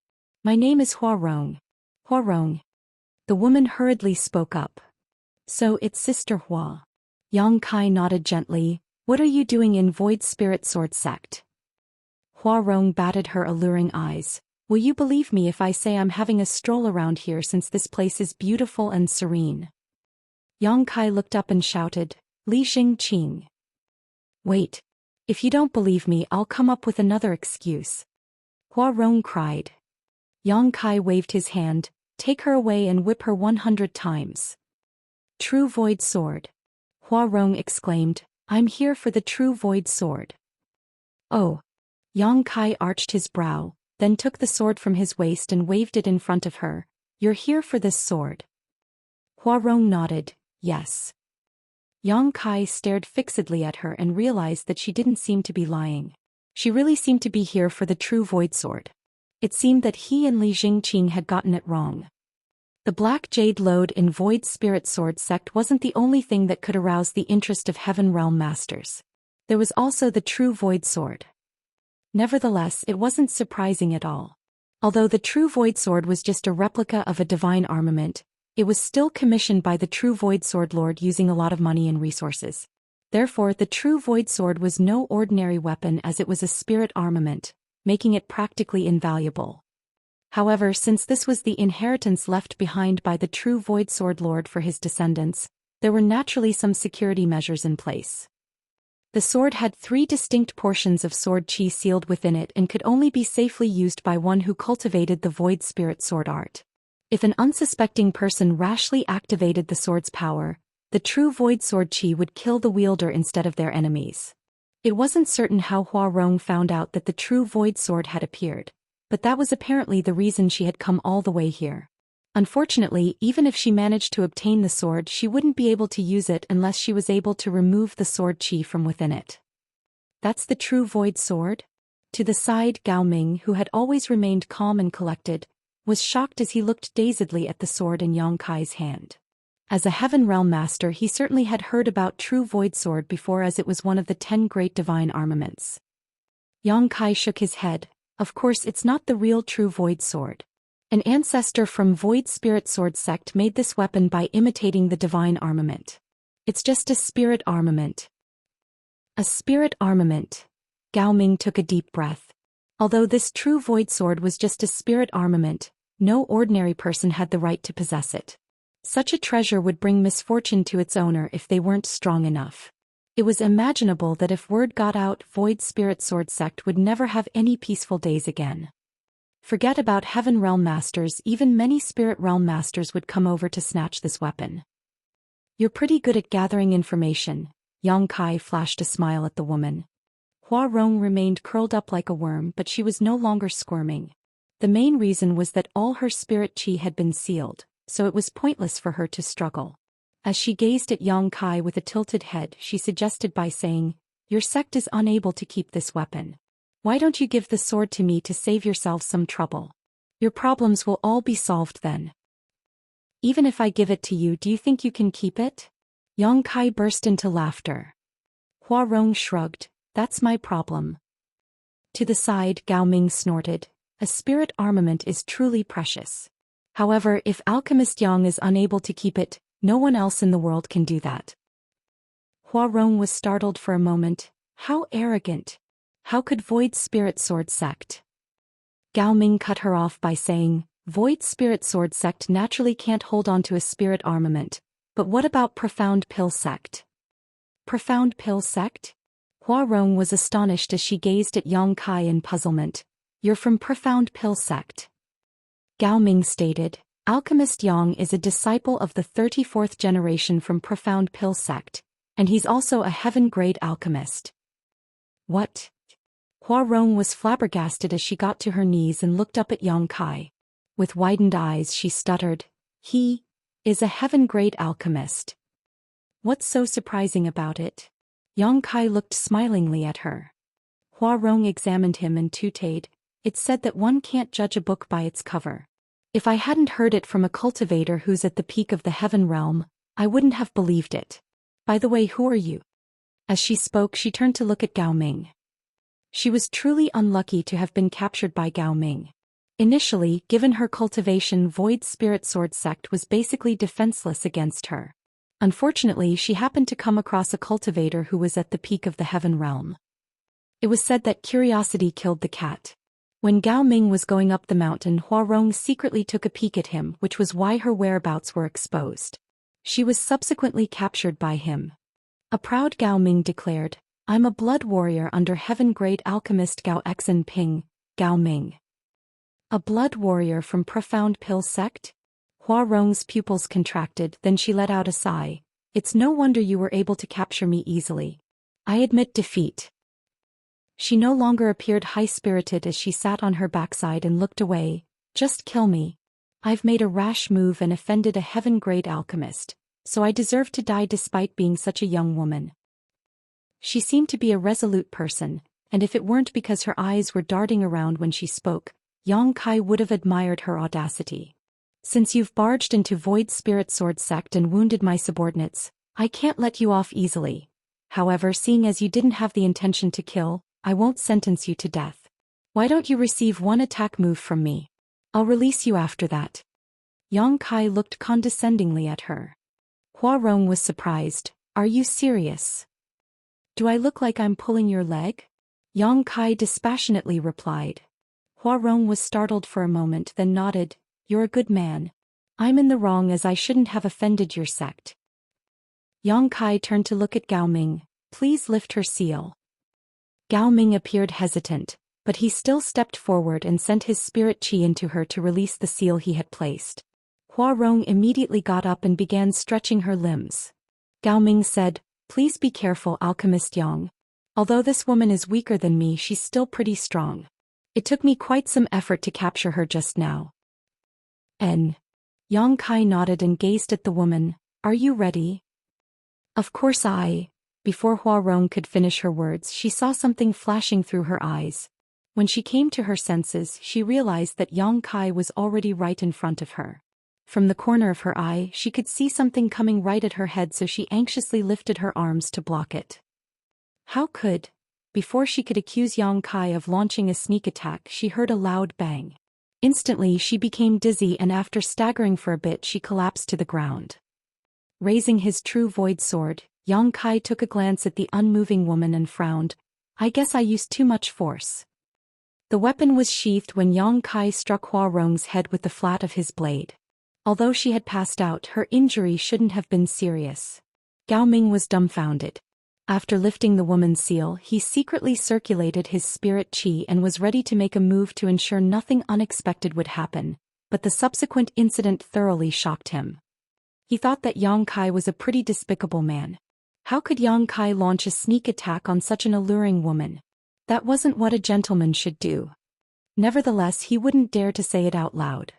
My name is Hua Rong. Hua Rong. The woman hurriedly spoke up. So it's Sister Hua. Yang Kai nodded gently. What are you doing in Void Spirit Sword sect? Hua Rong batted her alluring eyes. Will you believe me if I say I'm having a stroll around here since this place is beautiful and serene? Yang Kai looked up and shouted, Li Jingqing. Wait. If you don't believe me, I'll come up with another excuse. Hua Rong cried. Yang Kai waved his hand. take her away and whip her 100 times. True Void Sword. Hua Rong exclaimed, I'm here for the True Void Sword. Oh. Yang Kai arched his brow, then took the sword from his waist and waved it in front of her. You're here for this sword. Hua Rong nodded, yes. Yang Kai stared fixedly at her and realized that she didn't seem to be lying. She really seemed to be here for the True Void Sword. It seemed that he and Li Jingqing had gotten it wrong. The Black Jade Lode in Void Spirit Sword sect wasn't the only thing that could arouse the interest of Heaven Realm Masters. There was also the True Void Sword. Nevertheless, it wasn't surprising at all. Although the True Void Sword was just a replica of a divine armament, it was still commissioned by the True Void Sword Lord using a lot of money and resources. Therefore, the True Void Sword was no ordinary weapon as it was a spirit armament, making it practically invaluable. However, since this was the inheritance left behind by the True Void Sword Lord for his descendants, there were naturally some security measures in place. The sword had 3 distinct portions of sword chi sealed within it and could only be safely used by one who cultivated the Void Spirit Sword art. If an unsuspecting person rashly activated the sword's power, the True Void Sword chi would kill the wielder instead of their enemies. It wasn't certain how Hua Rong found out that the True Void Sword had appeared, but that was apparently the reason she had come all the way here. Unfortunately, even if she managed to obtain the sword, she wouldn't be able to use it unless she was able to remove the sword chi from within it. That's the True Void Sword? To the side, Gao Ming, who had always remained calm and collected, was shocked as he looked dazedly at the sword in Yang Kai's hand. As a Heaven Realm Master, he certainly had heard about True Void Sword before, as it was one of the 10 great divine armaments. Yang Kai shook his head. Of course, it's not the real True Void Sword. An ancestor from Void Spirit Sword sect made this weapon by imitating the divine armament. It's just a spirit armament. A spirit armament. Gao Ming took a deep breath. Although this True Void Sword was just a spirit armament, no ordinary person had the right to possess it. Such a treasure would bring misfortune to its owner if they weren't strong enough. It was imaginable that if word got out, Void Spirit Sword sect would never have any peaceful days again. Forget about Heaven Realm Masters, even many Spirit Realm Masters would come over to snatch this weapon. You're pretty good at gathering information. Yang Kai flashed a smile at the woman. Hua Rong remained curled up like a worm, but she was no longer squirming. The main reason was that all her spirit chi had been sealed, so it was pointless for her to struggle. As she gazed at Yang Kai with a tilted head, she suggested by saying, Your sect is unable to keep this weapon. Why don't you give the sword to me to save yourself some trouble? Your problems will all be solved then. Even if I give it to you, do you think you can keep it? Yang Kai burst into laughter. Hua Rong shrugged. That's my problem. To the side, Gao Ming snorted. A spirit armament is truly precious. However, if Alchemist Yang is unable to keep it, no one else in the world can do that. Hua Rong was startled for a moment. How arrogant! How could Void Spirit Sword sect? Gao Ming cut her off by saying, Void Spirit Sword sect naturally can't hold on to a spirit armament, but what about Profound Pill sect? Profound Pill sect? Hua Rong was astonished as she gazed at Yang Kai in puzzlement. You're from Profound Pill sect. Gao Ming stated, Alchemist Yang is a disciple of the 34th generation from Profound Pill sect, and he's also a heaven-grade alchemist. What? Hua Rong was flabbergasted as she got to her knees and looked up at Yang Kai. With widened eyes she stuttered, He is a heaven-grade alchemist. What's so surprising about it? Yang Kai looked smilingly at her. Hua Rong examined him and tooted, It's said that one can't judge a book by its cover. If I hadn't heard it from a cultivator who's at the peak of the heaven realm, I wouldn't have believed it. By the way, who are you? As she spoke, she turned to look at Gao Ming. She was truly unlucky to have been captured by Gao Ming. Initially, given her cultivation, Void Spirit Sword sect was basically defenseless against her. Unfortunately, she happened to come across a cultivator who was at the peak of the heaven realm. It was said that curiosity killed the cat. When Gao Ming was going up the mountain, Hua Rong secretly took a peek at him, which was why her whereabouts were exposed. She was subsequently captured by him. A proud Gao Ming declared, I'm a blood warrior under heaven-grade alchemist Gao Xen Ping, Gao Ming. A blood warrior from Profound Pill sect? Hua Rong's pupils contracted, then she let out a sigh. It's no wonder you were able to capture me easily. I admit defeat. She no longer appeared high-spirited as she sat on her backside and looked away. Just kill me. I've made a rash move and offended a heaven-grade alchemist, so I deserve to die despite being such a young woman. She seemed to be a resolute person, and if it weren't because her eyes were darting around when she spoke, Yang Kai would have admired her audacity. Since you've barged into Void Spirit Sword Sect and wounded my subordinates, I can't let you off easily. However, seeing as you didn't have the intention to kill, I won't sentence you to death. Why don't you receive one attack move from me? I'll release you after that. Yang Kai looked condescendingly at her. Hua Rong was surprised. Are you serious? Do I look like I'm pulling your leg? Yang Kai dispassionately replied. Hua Rong was startled for a moment, then nodded. You're a good man. I'm in the wrong as I shouldn't have offended your sect. Yang Kai turned to look at Gao Ming. Please lift her seal. Gao Ming appeared hesitant, but he still stepped forward and sent his spirit qi into her to release the seal he had placed. Hua Rong immediately got up and began stretching her limbs. Gao Ming said, Please be careful, Alchemist Yang. Although this woman is weaker than me, she's still pretty strong. It took me quite some effort to capture her just now. Yang Kai nodded and gazed at the woman. Are you ready? Of course Before Hua Rong could finish her words, she saw something flashing through her eyes. When she came to her senses, she realized that Yang Kai was already right in front of her. From the corner of her eye, she could see something coming right at her head, so she anxiously lifted her arms to block it. How could? Before she could accuse Yang Kai of launching a sneak attack, she heard a loud bang. Instantly, she became dizzy, and after staggering for a bit, she collapsed to the ground. Raising his true void sword, Yang Kai took a glance at the unmoving woman and frowned. I guess I used too much force. The weapon was sheathed when Yang Kai struck Hua Rong's head with the flat of his blade. Although she had passed out, her injury shouldn't have been serious. Gao Ming was dumbfounded. After lifting the woman's seal, he secretly circulated his spirit qi and was ready to make a move to ensure nothing unexpected would happen, but the subsequent incident thoroughly shocked him. He thought that Yang Kai was a pretty despicable man. How could Yang Kai launch a sneak attack on such an alluring woman? That wasn't what a gentleman should do. Nevertheless, he wouldn't dare to say it out loud.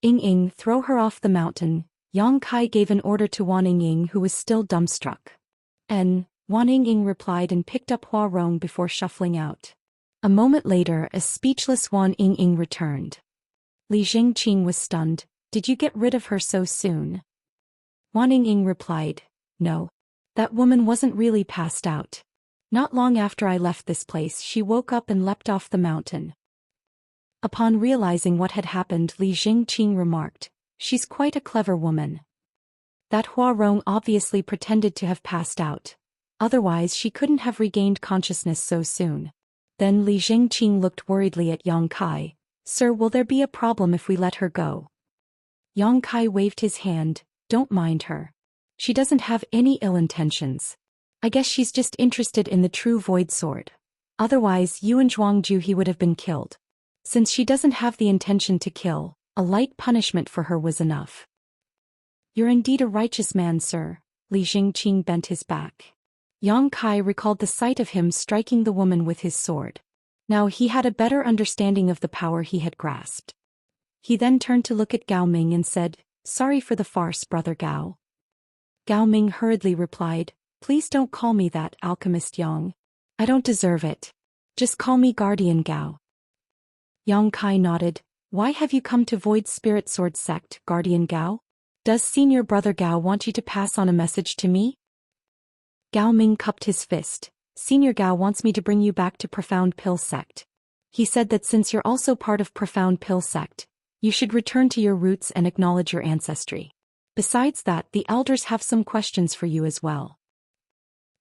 Ying, throw her off the mountain. Yang Kai gave an order to Wan Ying, who was still dumbstruck. Wan Ying replied and picked up Hua Rong before shuffling out. A moment later, a speechless Wan Ying returned. Li Jingqing was stunned. Did you get rid of her so soon? Wan Ying replied, No. That woman wasn't really passed out. Not long after I left this place, she woke up and leapt off the mountain. Upon realizing what had happened, Li Jingqing remarked, She's quite a clever woman. That Hua Rong obviously pretended to have passed out. Otherwise she couldn't have regained consciousness so soon. Then Li Jingqing looked worriedly at Yang Kai. Sir, will there be a problem if we let her go? Yang Kai waved his hand. Don't mind her. She doesn't have any ill intentions. I guess she's just interested in the true void sword. Otherwise, Yuan Zhuangju he would have been killed. Since she doesn't have the intention to kill, a light punishment for her was enough. You're indeed a righteous man, sir. Li Jingqing bent his back. Yang Kai recalled the sight of him striking the woman with his sword. Now he had a better understanding of the power he had grasped. He then turned to look at Gao Ming and said, Sorry for the farce, brother Gao. Gao Ming hurriedly replied, Please don't call me that, Alchemist Yang. I don't deserve it. Just call me Guardian Gao. Yang Kai nodded. Why have you come to Void Spirit Sword Sect, Guardian Gao? Does Senior Brother Gao want you to pass on a message to me? Gao Ming cupped his fist. Senior Gao wants me to bring you back to Profound Pill Sect. He said that since you're also part of Profound Pill Sect, you should return to your roots and acknowledge your ancestry. Besides that, the elders have some questions for you as well.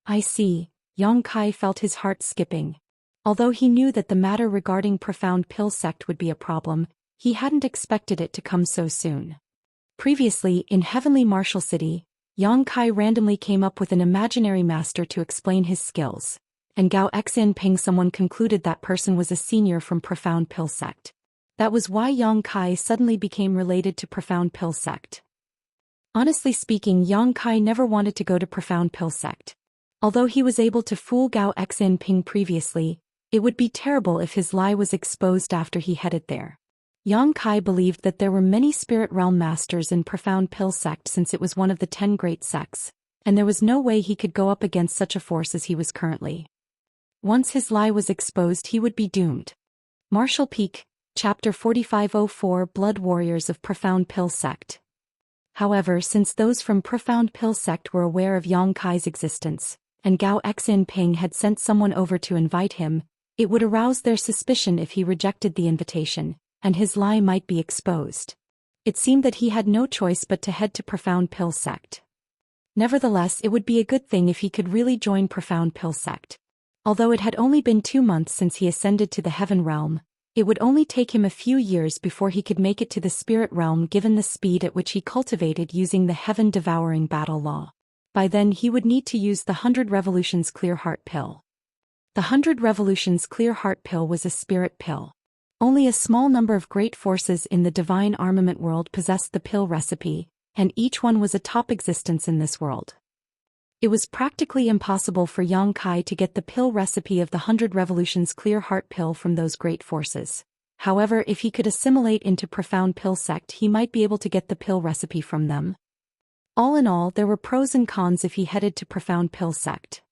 I see. Yang Kai felt his heart skipping. Although he knew that the matter regarding Profound Pill Sect would be a problem, he hadn't expected it to come so soon. Previously, in Heavenly Martial City, Yang Kai randomly came up with an imaginary master to explain his skills, and Gao Xin Ping someone concluded that person was a senior from Profound Pill Sect. That was why Yang Kai suddenly became related to Profound Pill Sect. Honestly speaking, Yang Kai never wanted to go to Profound Pill Sect. Although he was able to fool Gao Xinping previously, it would be terrible if his lie was exposed after he headed there. Yang Kai believed that there were many spirit realm masters in Profound Pill Sect since it was one of the 10 great sects, and there was no way he could go up against such a force as he was currently. Once his lie was exposed, he would be doomed. Martial Peak, Chapter 4504 Blood Warriors of Profound Pill Sect. However, since those from Profound Pill Sect were aware of Yang Kai's existence, and Gao Xinping had sent someone over to invite him, it would arouse their suspicion if he rejected the invitation, and his lie might be exposed. It seemed that he had no choice but to head to Profound Pill Sect. Nevertheless, it would be a good thing if he could really join Profound Pill Sect. Although it had only been 2 months since he ascended to the Heaven Realm, it would only take him a few years before he could make it to the Spirit Realm given the speed at which he cultivated using the Heaven-devouring battle law. By then he would need to use the 100 Revolutions Clear Heart Pill. The 100 Revolutions Clear Heart Pill was a spirit pill. Only a small number of great forces in the divine armament world possessed the pill recipe, and each one was a top existence in this world. It was practically impossible for Yang Kai to get the pill recipe of the 100 Revolutions Clear Heart Pill from those great forces. However, if he could assimilate into Profound Pill Sect, he might be able to get the pill recipe from them. All in all, there were pros and cons if he headed to Profound Pill Sect.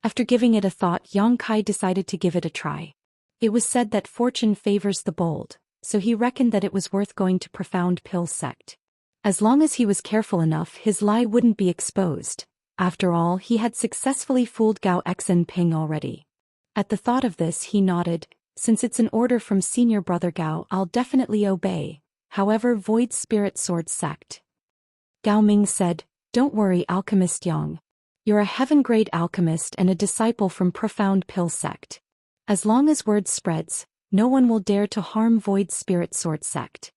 After giving it a thought, Yang Kai decided to give it a try. It was said that fortune favors the bold, so he reckoned that it was worth going to Profound Pill Sect. As long as he was careful enough, his lie wouldn't be exposed. After all, he had successfully fooled Gao Xinping already. At the thought of this, he nodded. Since it's an order from senior brother Gao, I'll definitely obey. However, Void Spirit Sword Sect. Gao Ming said, "Don't worry, Alchemist Yang. You're a heaven-grade alchemist and a disciple from Profound Pill Sect. As long as word spreads, no one will dare to harm Void Spirit Sword Sect."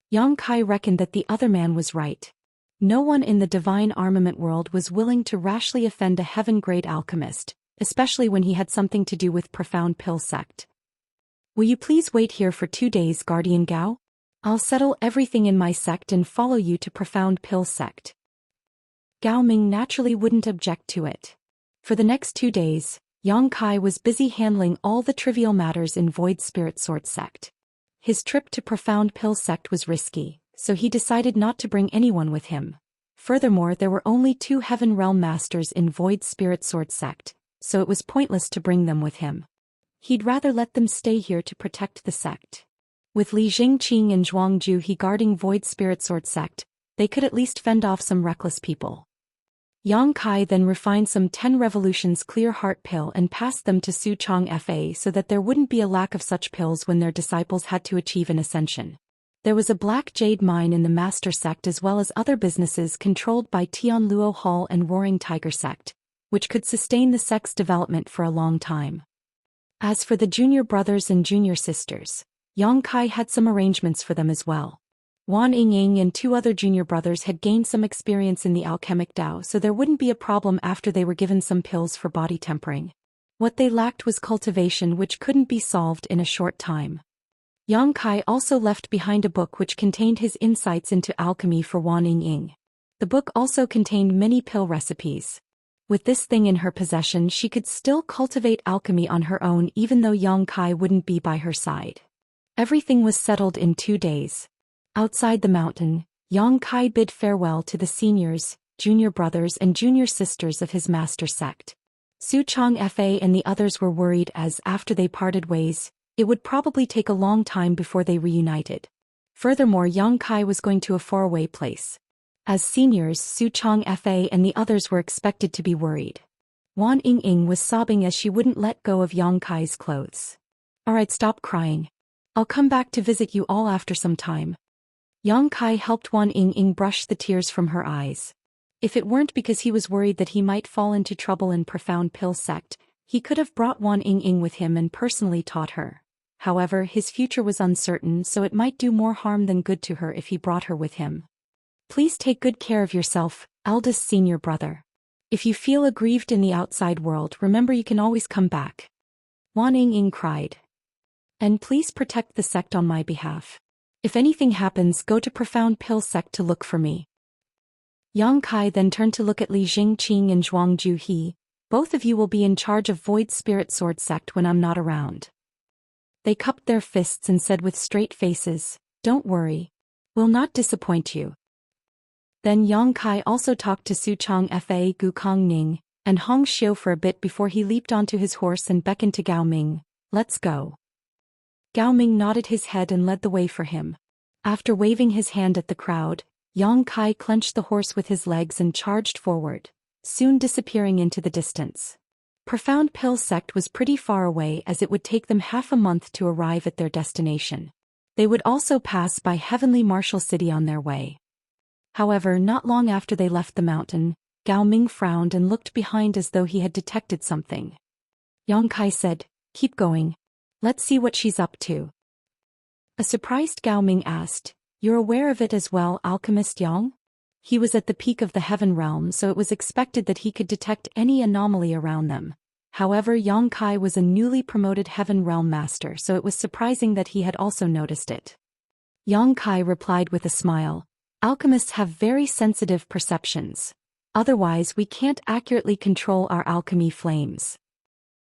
Yang Kai reckoned that the other man was right. No one in the divine armament world was willing to rashly offend a heaven-grade alchemist, especially when he had something to do with Profound Pill Sect. "Will you please wait here for 2 days, Guardian Gao? I'll settle everything in my sect and follow you to Profound Pill Sect." Gao Ming naturally wouldn't object to it. For the next 2 days, Yang Kai was busy handling all the trivial matters in Void Spirit Sword Sect. His trip to Profound Pill Sect was risky, so he decided not to bring anyone with him. Furthermore, there were only 2 Heaven Realm Masters in Void Spirit Sword Sect, so it was pointless to bring them with him. He'd rather let them stay here to protect the sect. With Li Jingqing and Zhuang Ju guarding Void Spirit Sword Sect, they could at least fend off some reckless people. Yang Kai then refined some 10 Revolutions Clear Heart Pill and passed them to Su Chong Fa so that there wouldn't be a lack of such pills when their disciples had to achieve an ascension. There was a black jade mine in the Master Sect as well as other businesses controlled by Tian Luo Hall and Roaring Tiger Sect, which could sustain the sect's development for a long time. As for the junior brothers and junior sisters, Yang Kai had some arrangements for them as well. Wan Yingying and 2 other junior brothers had gained some experience in the alchemic Dao, so there wouldn't be a problem after they were given some pills for body tempering. What they lacked was cultivation, which couldn't be solved in a short time. Yang Kai also left behind a book which contained his insights into alchemy for Wan Yingying. The book also contained many pill recipes. With this thing in her possession, she could still cultivate alchemy on her own even though Yang Kai wouldn't be by her side. Everything was settled in 2 days. Outside the mountain, Yang Kai bid farewell to the seniors, junior brothers and junior sisters of his master sect. Su Chong Fa and the others were worried as, after they parted ways, it would probably take a long time before they reunited. Furthermore, Yang Kai was going to a faraway place. As seniors, Su Chong Fa and the others were expected to be worried. Wan Yingying was sobbing as she wouldn't let go of Yang Kai's clothes. "Alright, stop crying. I'll come back to visit you all after some time." Yang Kai helped Wan Yingying brush the tears from her eyes. If it weren't because he was worried that he might fall into trouble in Profound Pill Sect, he could have brought Wan Yingying with him and personally taught her. However, his future was uncertain, so it might do more harm than good to her if he brought her with him. "Please take good care of yourself, eldest senior brother. If you feel aggrieved in the outside world, remember you can always come back." Wan Yingying cried. And please protect the sect on my behalf. If anything happens, go to Profound Pill sect to look for me. Yang Kai then turned to look at Li Jingqing and Zhuang Juhe. Both of you will be in charge of Void Spirit Sword sect when I'm not around. They cupped their fists and said with straight faces, don't worry. We'll not disappoint you. Then Yang Kai also talked to Su Chang Fa Gu Kong Ning and Hong Xiu for a bit before he leaped onto his horse and beckoned to Gao Ming. Let's go. Gao Ming nodded his head and led the way for him. After waving his hand at the crowd, Yang Kai clenched the horse with his legs and charged forward, soon disappearing into the distance. Profound Pill sect was pretty far away as it would take them half a month to arrive at their destination. They would also pass by Heavenly Martial City on their way. However, not long after they left the mountain, Gao Ming frowned and looked behind as though he had detected something. Yang Kai said, keep going. Let's see what she's up to. A surprised Gao Ming asked, you're aware of it as well, Alchemist Yang? He was at the peak of the Heaven Realm, so it was expected that he could detect any anomaly around them. However, Yang Kai was a newly promoted Heaven Realm Master, so it was surprising that he had also noticed it. Yang Kai replied with a smile, alchemists have very sensitive perceptions. Otherwise, we can't accurately control our alchemy flames.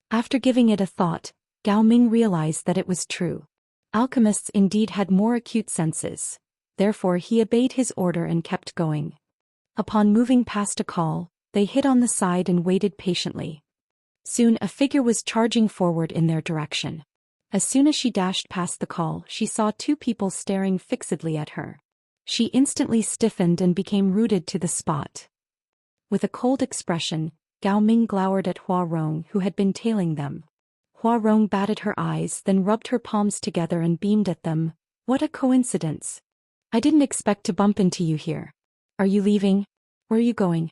After giving it a thought, Gao Ming realized that it was true. Alchemists indeed had more acute senses. Therefore he obeyed his order and kept going. Upon moving past a call, they hid on the side and waited patiently. Soon a figure was charging forward in their direction. As soon as she dashed past the call, she saw two people staring fixedly at her. She instantly stiffened and became rooted to the spot. With a cold expression, Gao Ming glowered at Hua Rong, who had been tailing them. Hua Rong batted her eyes, then rubbed her palms together and beamed at them. What a coincidence. I didn't expect to bump into you here. Are you leaving? Where are you going?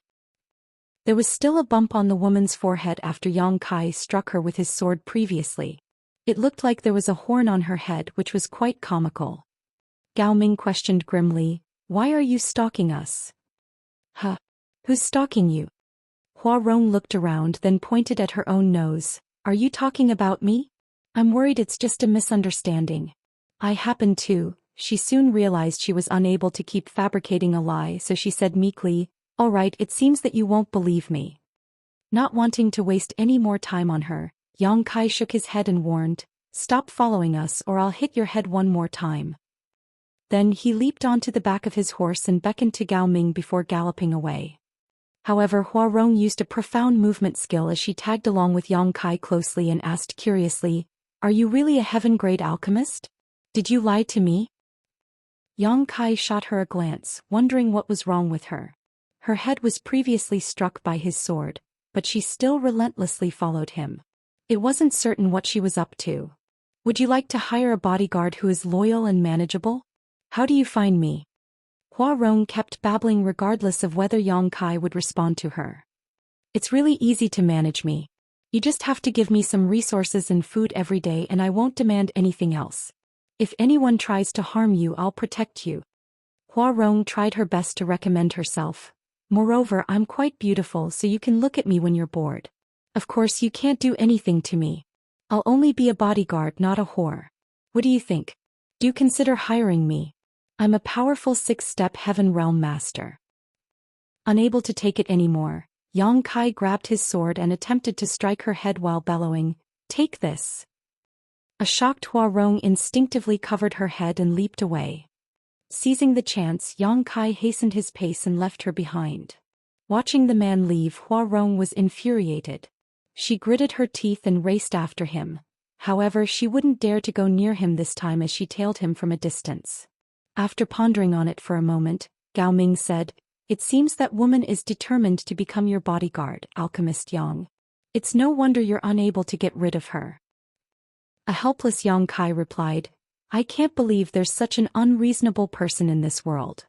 There was still a bump on the woman's forehead after Yang Kai struck her with his sword previously. It looked like there was a horn on her head, which was quite comical. Gao Ming questioned grimly, why are you stalking us? Huh? Who's stalking you? Hua Rong looked around, then pointed at her own nose. Are you talking about me? I'm worried it's just a misunderstanding. I happen to. She soon realized she was unable to keep fabricating a lie, so she said meekly, all right, it seems that you won't believe me. Not wanting to waste any more time on her, Yang Kai shook his head and warned, stop following us or I'll hit your head one more time. Then he leaped onto the back of his horse and beckoned to Gao Ming before galloping away. However, Hua Rong used a profound movement skill as she tagged along with Yang Kai closely and asked curiously, are you really a heaven-grade alchemist? Did you lie to me? Yang Kai shot her a glance, wondering what was wrong with her. Her head was previously struck by his sword, but she still relentlessly followed him. It wasn't certain what she was up to. Would you like to hire a bodyguard who is loyal and manageable? How do you find me? Hua Rong kept babbling regardless of whether Yang Kai would respond to her. It's really easy to manage me. You just have to give me some resources and food every day and I won't demand anything else. If anyone tries to harm you, I'll protect you. Hua Rong tried her best to recommend herself. Moreover, I'm quite beautiful, so you can look at me when you're bored. Of course, you can't do anything to me. I'll only be a bodyguard, not a whore. What do you think? Do you consider hiring me? I'm a powerful 6-step Heaven Realm Master. Unable to take it anymore, Yang Kai grabbed his sword and attempted to strike her head while bellowing, take this. A shocked Hua Rong instinctively covered her head and leaped away. Seizing the chance, Yang Kai hastened his pace and left her behind. Watching the man leave, Hua Rong was infuriated. She gritted her teeth and raced after him. However, she wouldn't dare to go near him this time as she tailed him from a distance. After pondering on it for a moment, Gao Ming said, it seems that woman is determined to become your bodyguard, Alchemist Yang. It's no wonder you're unable to get rid of her. A helpless Yang Kai replied, I can't believe there's such an unreasonable person in this world.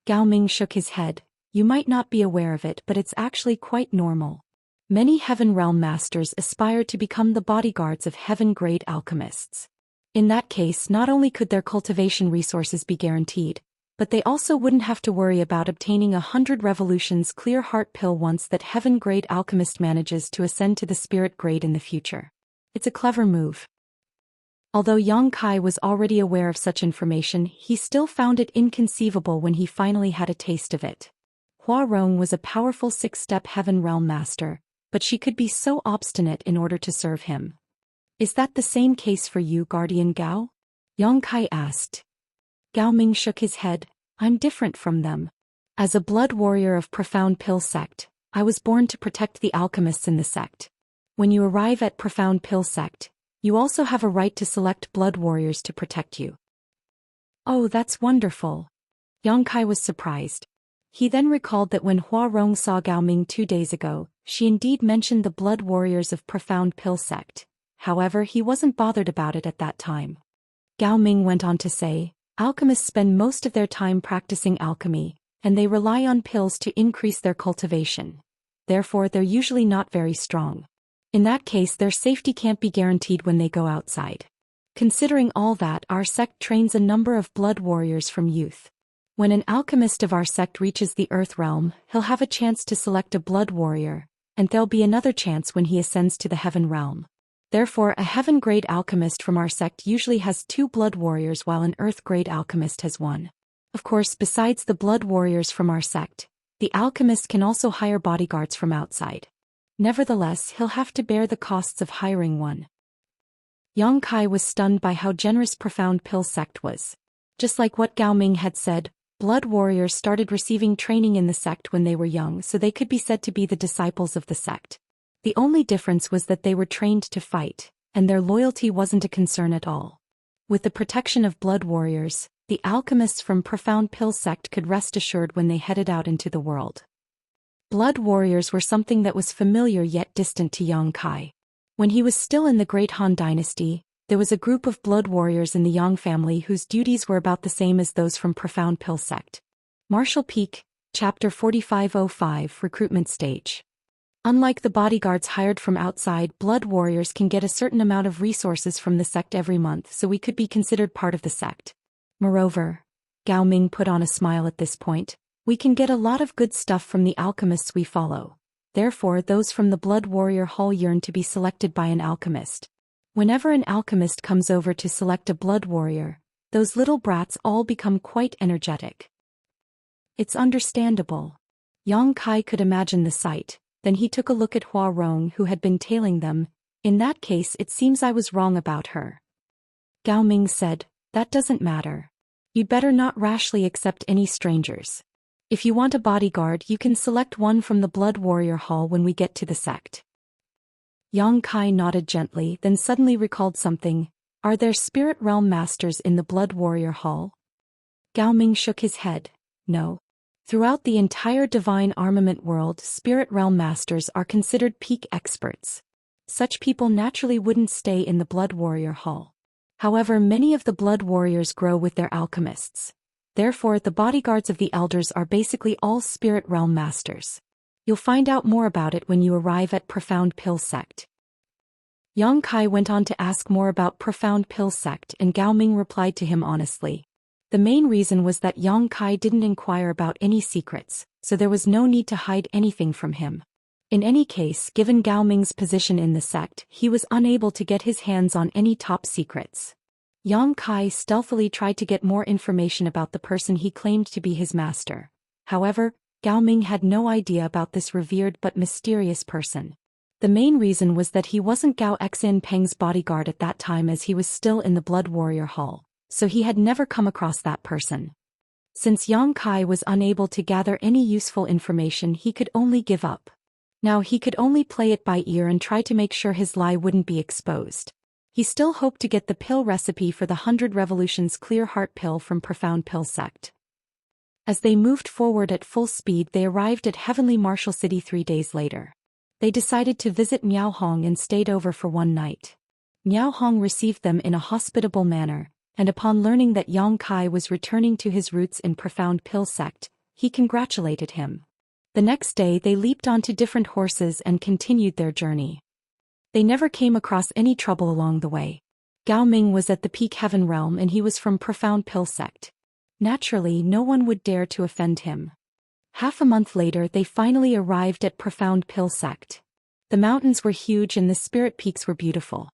Gao Ming shook his head, you might not be aware of it, but it's actually quite normal. Many Heaven Realm Masters aspire to become the bodyguards of heaven-grade alchemists. In that case, not only could their cultivation resources be guaranteed, but they also wouldn't have to worry about obtaining 100 revolutions clear heart pill once that heaven-grade alchemist manages to ascend to the spirit grade in the future. It's a clever move. Although Yang Kai was already aware of such information, he still found it inconceivable when he finally had a taste of it. Hua Rong was a powerful six-step heaven realm master, but she could be so obstinate in order to serve him. Is that the same case for you, Guardian Gao? Yang Kai asked. Gao Ming shook his head. I'm different from them. As a blood warrior of Profound Pill Sect, I was born to protect the alchemists in the sect. When you arrive at Profound Pill Sect, you also have a right to select blood warriors to protect you. Oh, that's wonderful. Yang Kai was surprised. He then recalled that when Hua Rong saw Gao Ming 2 days ago, she indeed mentioned the blood warriors of Profound Pill Sect. However, he wasn't bothered about it at that time. Gao Ming went on to say, alchemists spend most of their time practicing alchemy, and they rely on pills to increase their cultivation. Therefore, they're usually not very strong. In that case, their safety can't be guaranteed when they go outside. Considering all that, our sect trains a number of blood warriors from youth. When an alchemist of our sect reaches the earth realm, he'll have a chance to select a blood warrior, and there'll be another chance when he ascends to the heaven realm. Therefore, a heaven-grade alchemist from our sect usually has 2 blood warriors while an earth-grade alchemist has 1. Of course, besides the blood warriors from our sect, the alchemist can also hire bodyguards from outside. Nevertheless, he'll have to bear the costs of hiring one. Yang Kai was stunned by how generous Profound Pill Sect was. Just like what Gao Ming had said, blood warriors started receiving training in the sect when they were young, so they could be said to be the disciples of the sect. The only difference was that they were trained to fight, and their loyalty wasn't a concern at all. With the protection of blood warriors, the alchemists from Profound Pill Sect could rest assured when they headed out into the world. Blood warriors were something that was familiar yet distant to Yang Kai. When he was still in the Great Han Dynasty, there was a group of blood warriors in the Yang family whose duties were about the same as those from Profound Pill Sect. Martial Peak, Chapter 4505 Recruitment Stage. Unlike the bodyguards hired from outside, blood warriors can get a certain amount of resources from the sect every month, so we could be considered part of the sect. Moreover, Gao Ming put on a smile at this point, we can get a lot of good stuff from the alchemists we follow. Therefore, those from the Blood Warrior Hall yearn to be selected by an alchemist. Whenever an alchemist comes over to select a blood warrior, those little brats all become quite energetic. It's understandable. Yang Kai could imagine the sight, then he took a look at Hua Rong who had been tailing them. In that case, it seems I was wrong about her. Gao Ming said, that doesn't matter. You'd better not rashly accept any strangers. If you want a bodyguard, you can select one from the Blood Warrior Hall when we get to the sect. Yang Kai nodded gently, then suddenly recalled something. Are there spirit realm masters in the Blood Warrior Hall? Gao Ming shook his head. No. Throughout the entire divine armament world, spirit realm masters are considered peak experts. Such people naturally wouldn't stay in the Blood Warrior Hall. However, many of the Blood Warriors grow with their alchemists. Therefore, the bodyguards of the elders are basically all spirit realm masters. You'll find out more about it when you arrive at Profound Pill Sect. Yang Kai went on to ask more about Profound Pill Sect, and Gao Ming replied to him honestly. The main reason was that Yang Kai didn't inquire about any secrets, so there was no need to hide anything from him. In any case, given Gao Ming's position in the sect, he was unable to get his hands on any top secrets. Yang Kai stealthily tried to get more information about the person he claimed to be his master. However, Gao Ming had no idea about this revered but mysterious person. The main reason was that he wasn't Gao Xin Peng's bodyguard at that time, as he was still in the Blood Warrior Hall, so he had never come across that person. Since Yang Kai was unable to gather any useful information, he could only give up. Now he could only play it by ear and try to make sure his lie wouldn't be exposed. He still hoped to get the pill recipe for the 100 Revolutions Clear Heart pill from Profound Pill Sect. As they moved forward at full speed, they arrived at Heavenly Martial City 3 days later. They decided to visit Miao Hong and stayed over for one night. Miao Hong received them in a hospitable manner, and upon learning that Yang Kai was returning to his roots in Profound Pill Sect, he congratulated him. The next day they leaped onto different horses and continued their journey. They never came across any trouble along the way. Gao Ming was at the Peak Heaven Realm and he was from Profound Pill Sect. Naturally, no one would dare to offend him. Half a month later they finally arrived at Profound Pill Sect. The mountains were huge and the spirit peaks were beautiful.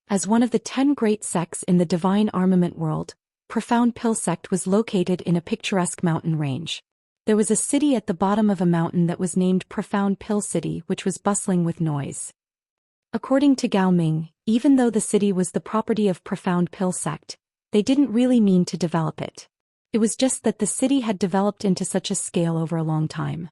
As one of the 10 great sects in the divine armament world, Profound Pill sect was located in a picturesque mountain range. There was a city at the bottom of a mountain that was named Profound Pill City, which was bustling with noise. According to Gao Ming, even though the city was the property of Profound Pill sect, they didn't really mean to develop it. It was just that the city had developed into such a scale over a long time.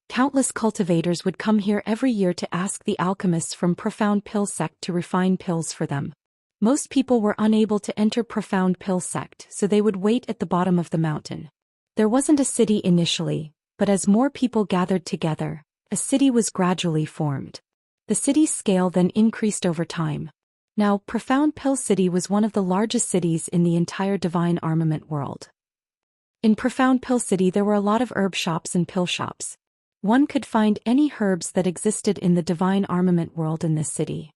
Countless cultivators would come here every year to ask the alchemists from Profound Pill sect to refine pills for them. Most people were unable to enter Profound Pill sect, so they would wait at the bottom of the mountain. There wasn't a city initially, but as more people gathered together, a city was gradually formed. The city's scale then increased over time. Now, Profound Pill City was one of the largest cities in the entire divine armament world. In Profound Pill City there were a lot of herb shops and pill shops. One could find any herbs that existed in the divine armament world in this city.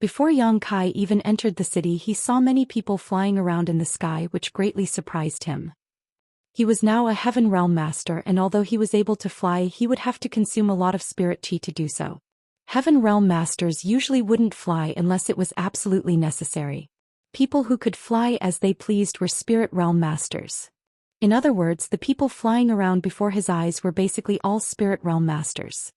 Before Yang Kai even entered the city, he saw many people flying around in the sky, which greatly surprised him. He was now a heaven realm master, and although he was able to fly, he would have to consume a lot of spirit chi to do so. Heaven realm masters usually wouldn't fly unless it was absolutely necessary. People who could fly as they pleased were spirit realm masters. In other words, the people flying around before his eyes were basically all spirit realm masters.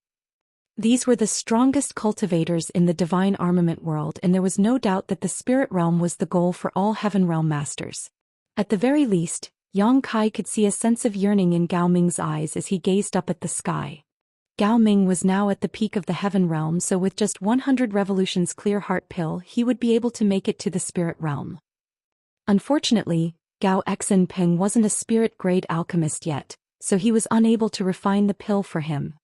These were the strongest cultivators in the divine armament world, and there was no doubt that the spirit realm was the goal for all heaven realm masters. At the very least, Yang Kai could see a sense of yearning in Gao Ming's eyes as he gazed up at the sky. Gao Ming was now at the peak of the heaven realm, so with just 100 revolutions clear heart pill he would be able to make it to the spirit realm. Unfortunately, Gao Xinpeng wasn't a spirit-grade alchemist yet, so he was unable to refine the pill for him.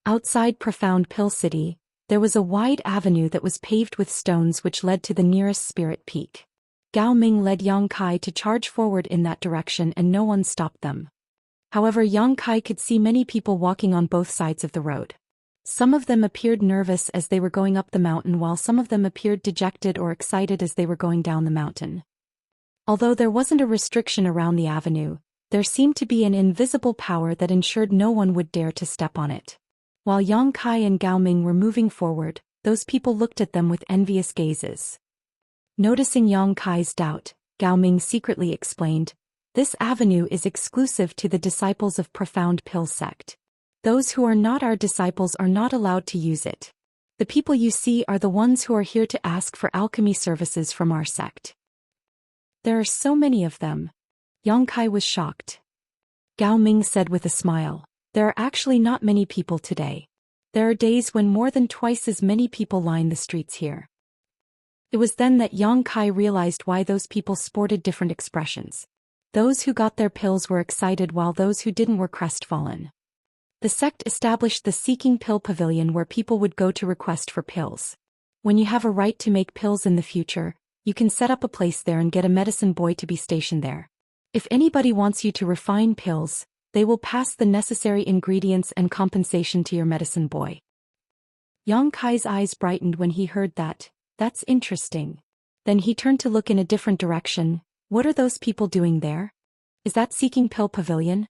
Outside Profound Pill City, there was a wide avenue that was paved with stones which led to the nearest spirit peak. Gao Ming led Yang Kai to charge forward in that direction and no one stopped them. However, Yang Kai could see many people walking on both sides of the road. Some of them appeared nervous as they were going up the mountain, while some of them appeared dejected or excited as they were going down the mountain. Although there wasn't a restriction around the avenue, there seemed to be an invisible power that ensured no one would dare to step on it. While Yang Kai and Gao Ming were moving forward, those people looked at them with envious gazes. Noticing Yang Kai's doubt, Gao Ming secretly explained, "This avenue is exclusive to the disciples of Profound Pill sect. Those who are not our disciples are not allowed to use it. The people you see are the ones who are here to ask for alchemy services from our sect." There are so many of them. Yang Kai was shocked. Gao Ming said with a smile, "There are actually not many people today. There are days when more than twice as many people line the streets here." It was then that Yang Kai realized why those people sported different expressions. Those who got their pills were excited while those who didn't were crestfallen. The sect established the Seeking Pill Pavilion where people would go to request for pills. When you have a right to make pills in the future, you can set up a place there and get a medicine boy to be stationed there. If anybody wants you to refine pills, they will pass the necessary ingredients and compensation to your medicine boy. Yang Kai's eyes brightened when he heard that. That's interesting. Then he turned to look in a different direction. What are those people doing there? Is that Seeking Pill Pavilion?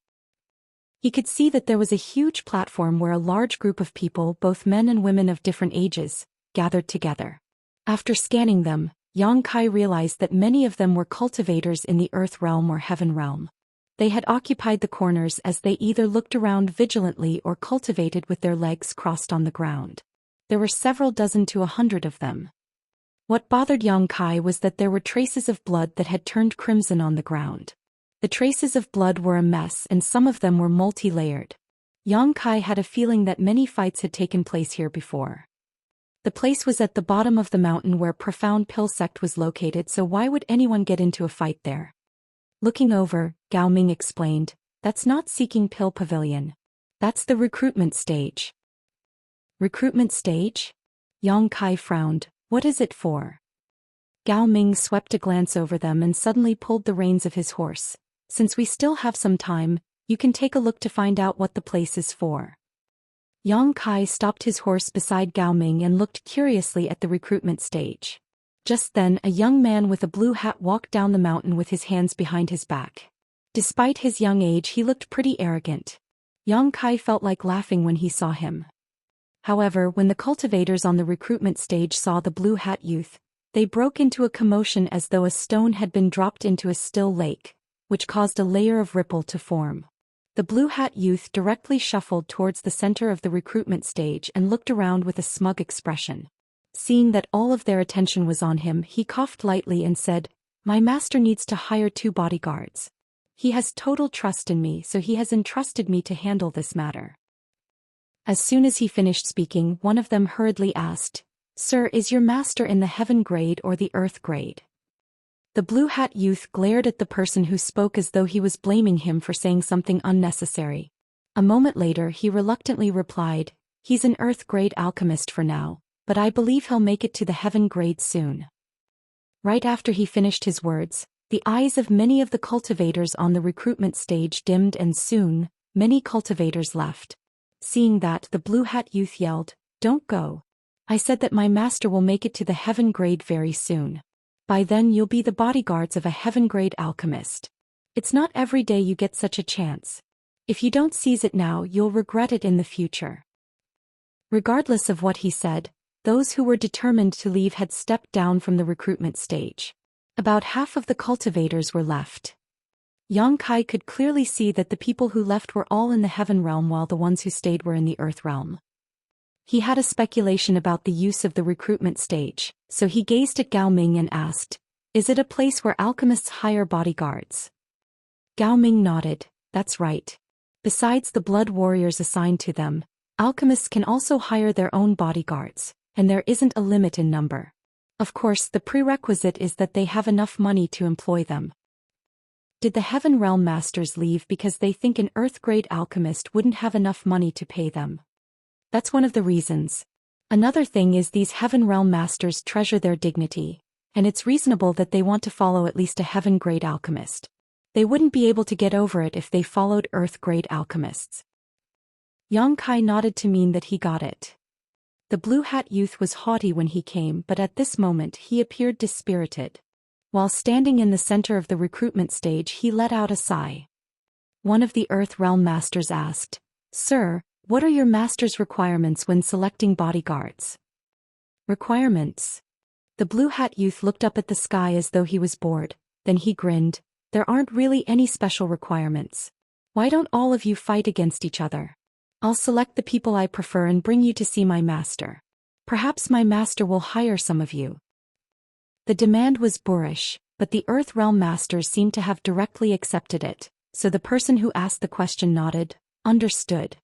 He could see that there was a huge platform where a large group of people, both men and women of different ages, gathered together. After scanning them, Yang Kai realized that many of them were cultivators in the earth realm or heaven realm. They had occupied the corners as they either looked around vigilantly or cultivated with their legs crossed on the ground. There were several dozen to 100 of them. What bothered Yang Kai was that there were traces of blood that had turned crimson on the ground. The traces of blood were a mess and some of them were multi-layered. Yang Kai had a feeling that many fights had taken place here before. The place was at the bottom of the mountain where Profound Pill sect was located, so why would anyone get into a fight there? Looking over, Gao Ming explained, "That's not Seeking Pill Pavilion. That's the recruitment stage." Recruitment stage? Yang Kai frowned. What is it for? Gao Ming swept a glance over them and suddenly pulled the reins of his horse. Since we still have some time, you can take a look to find out what the place is for. Yang Kai stopped his horse beside Gao Ming and looked curiously at the recruitment stage. Just then, a young man with a blue hat walked down the mountain with his hands behind his back. Despite his young age, he looked pretty arrogant. Yang Kai felt like laughing when he saw him. However, when the cultivators on the recruitment stage saw the blue hat youth, They broke into a commotion as though a stone had been dropped into a still lake, which caused a layer of ripple to form. The blue hat youth directly shuffled towards the center of the recruitment stage and looked around with a smug expression. Seeing that all of their attention was on him, he coughed lightly and said, "My master needs to hire 2 bodyguards. He has total trust in me, so he has entrusted me to handle this matter." As soon as he finished speaking, one of them hurriedly asked, "Sir, is your master in the heaven grade or the earth grade?" The blue hat youth glared at the person who spoke as though he was blaming him for saying something unnecessary. A moment later he reluctantly replied, "He's an earth grade alchemist for now, but I believe he'll make it to the heaven grade soon." Right after he finished his words, the eyes of many of the cultivators on the recruitment stage dimmed and soon, many cultivators left. Seeing that, the blue hat youth yelled, "Don't go. I said that my master will make it to the heaven grade very soon. By then you'll be the bodyguards of a heaven grade alchemist. It's not every day you get such a chance. If you don't seize it now, you'll regret it in the future." Regardless of what he said, those who were determined to leave had stepped down from the recruitment stage. About half of the cultivators were left. Yang Kai could clearly see that the people who left were all in the heaven realm while the ones who stayed were in the earth realm. He had a speculation about the use of the recruitment stage, so he gazed at Gao Ming and asked, "Is it a place where alchemists hire bodyguards?" Gao Ming nodded, "That's right. Besides the blood warriors assigned to them, alchemists can also hire their own bodyguards, and there isn't a limit in number. Of course, the prerequisite is that they have enough money to employ them." Did the Heaven Realm Masters leave because they think an Earth-grade alchemist wouldn't have enough money to pay them? That's one of the reasons. Another thing is these Heaven Realm Masters treasure their dignity, and it's reasonable that they want to follow at least a Heaven-grade alchemist. They wouldn't be able to get over it if they followed Earth-grade alchemists. Yang Kai nodded to mean that he got it. The blue hat youth was haughty when he came, but at this moment he appeared dispirited. While standing in the center of the recruitment stage, he let out a sigh. One of the Earth Realm Masters asked, "Sir, what are your master's requirements when selecting bodyguards?" Requirements? The blue hat youth looked up at the sky as though he was bored, then he grinned, "There aren't really any special requirements. Why don't all of you fight against each other? I'll select the people I prefer and bring you to see my master. Perhaps my master will hire some of you." The demand was boorish, but the Earth Realm Masters seemed to have directly accepted it, so the person who asked the question nodded, "Understood."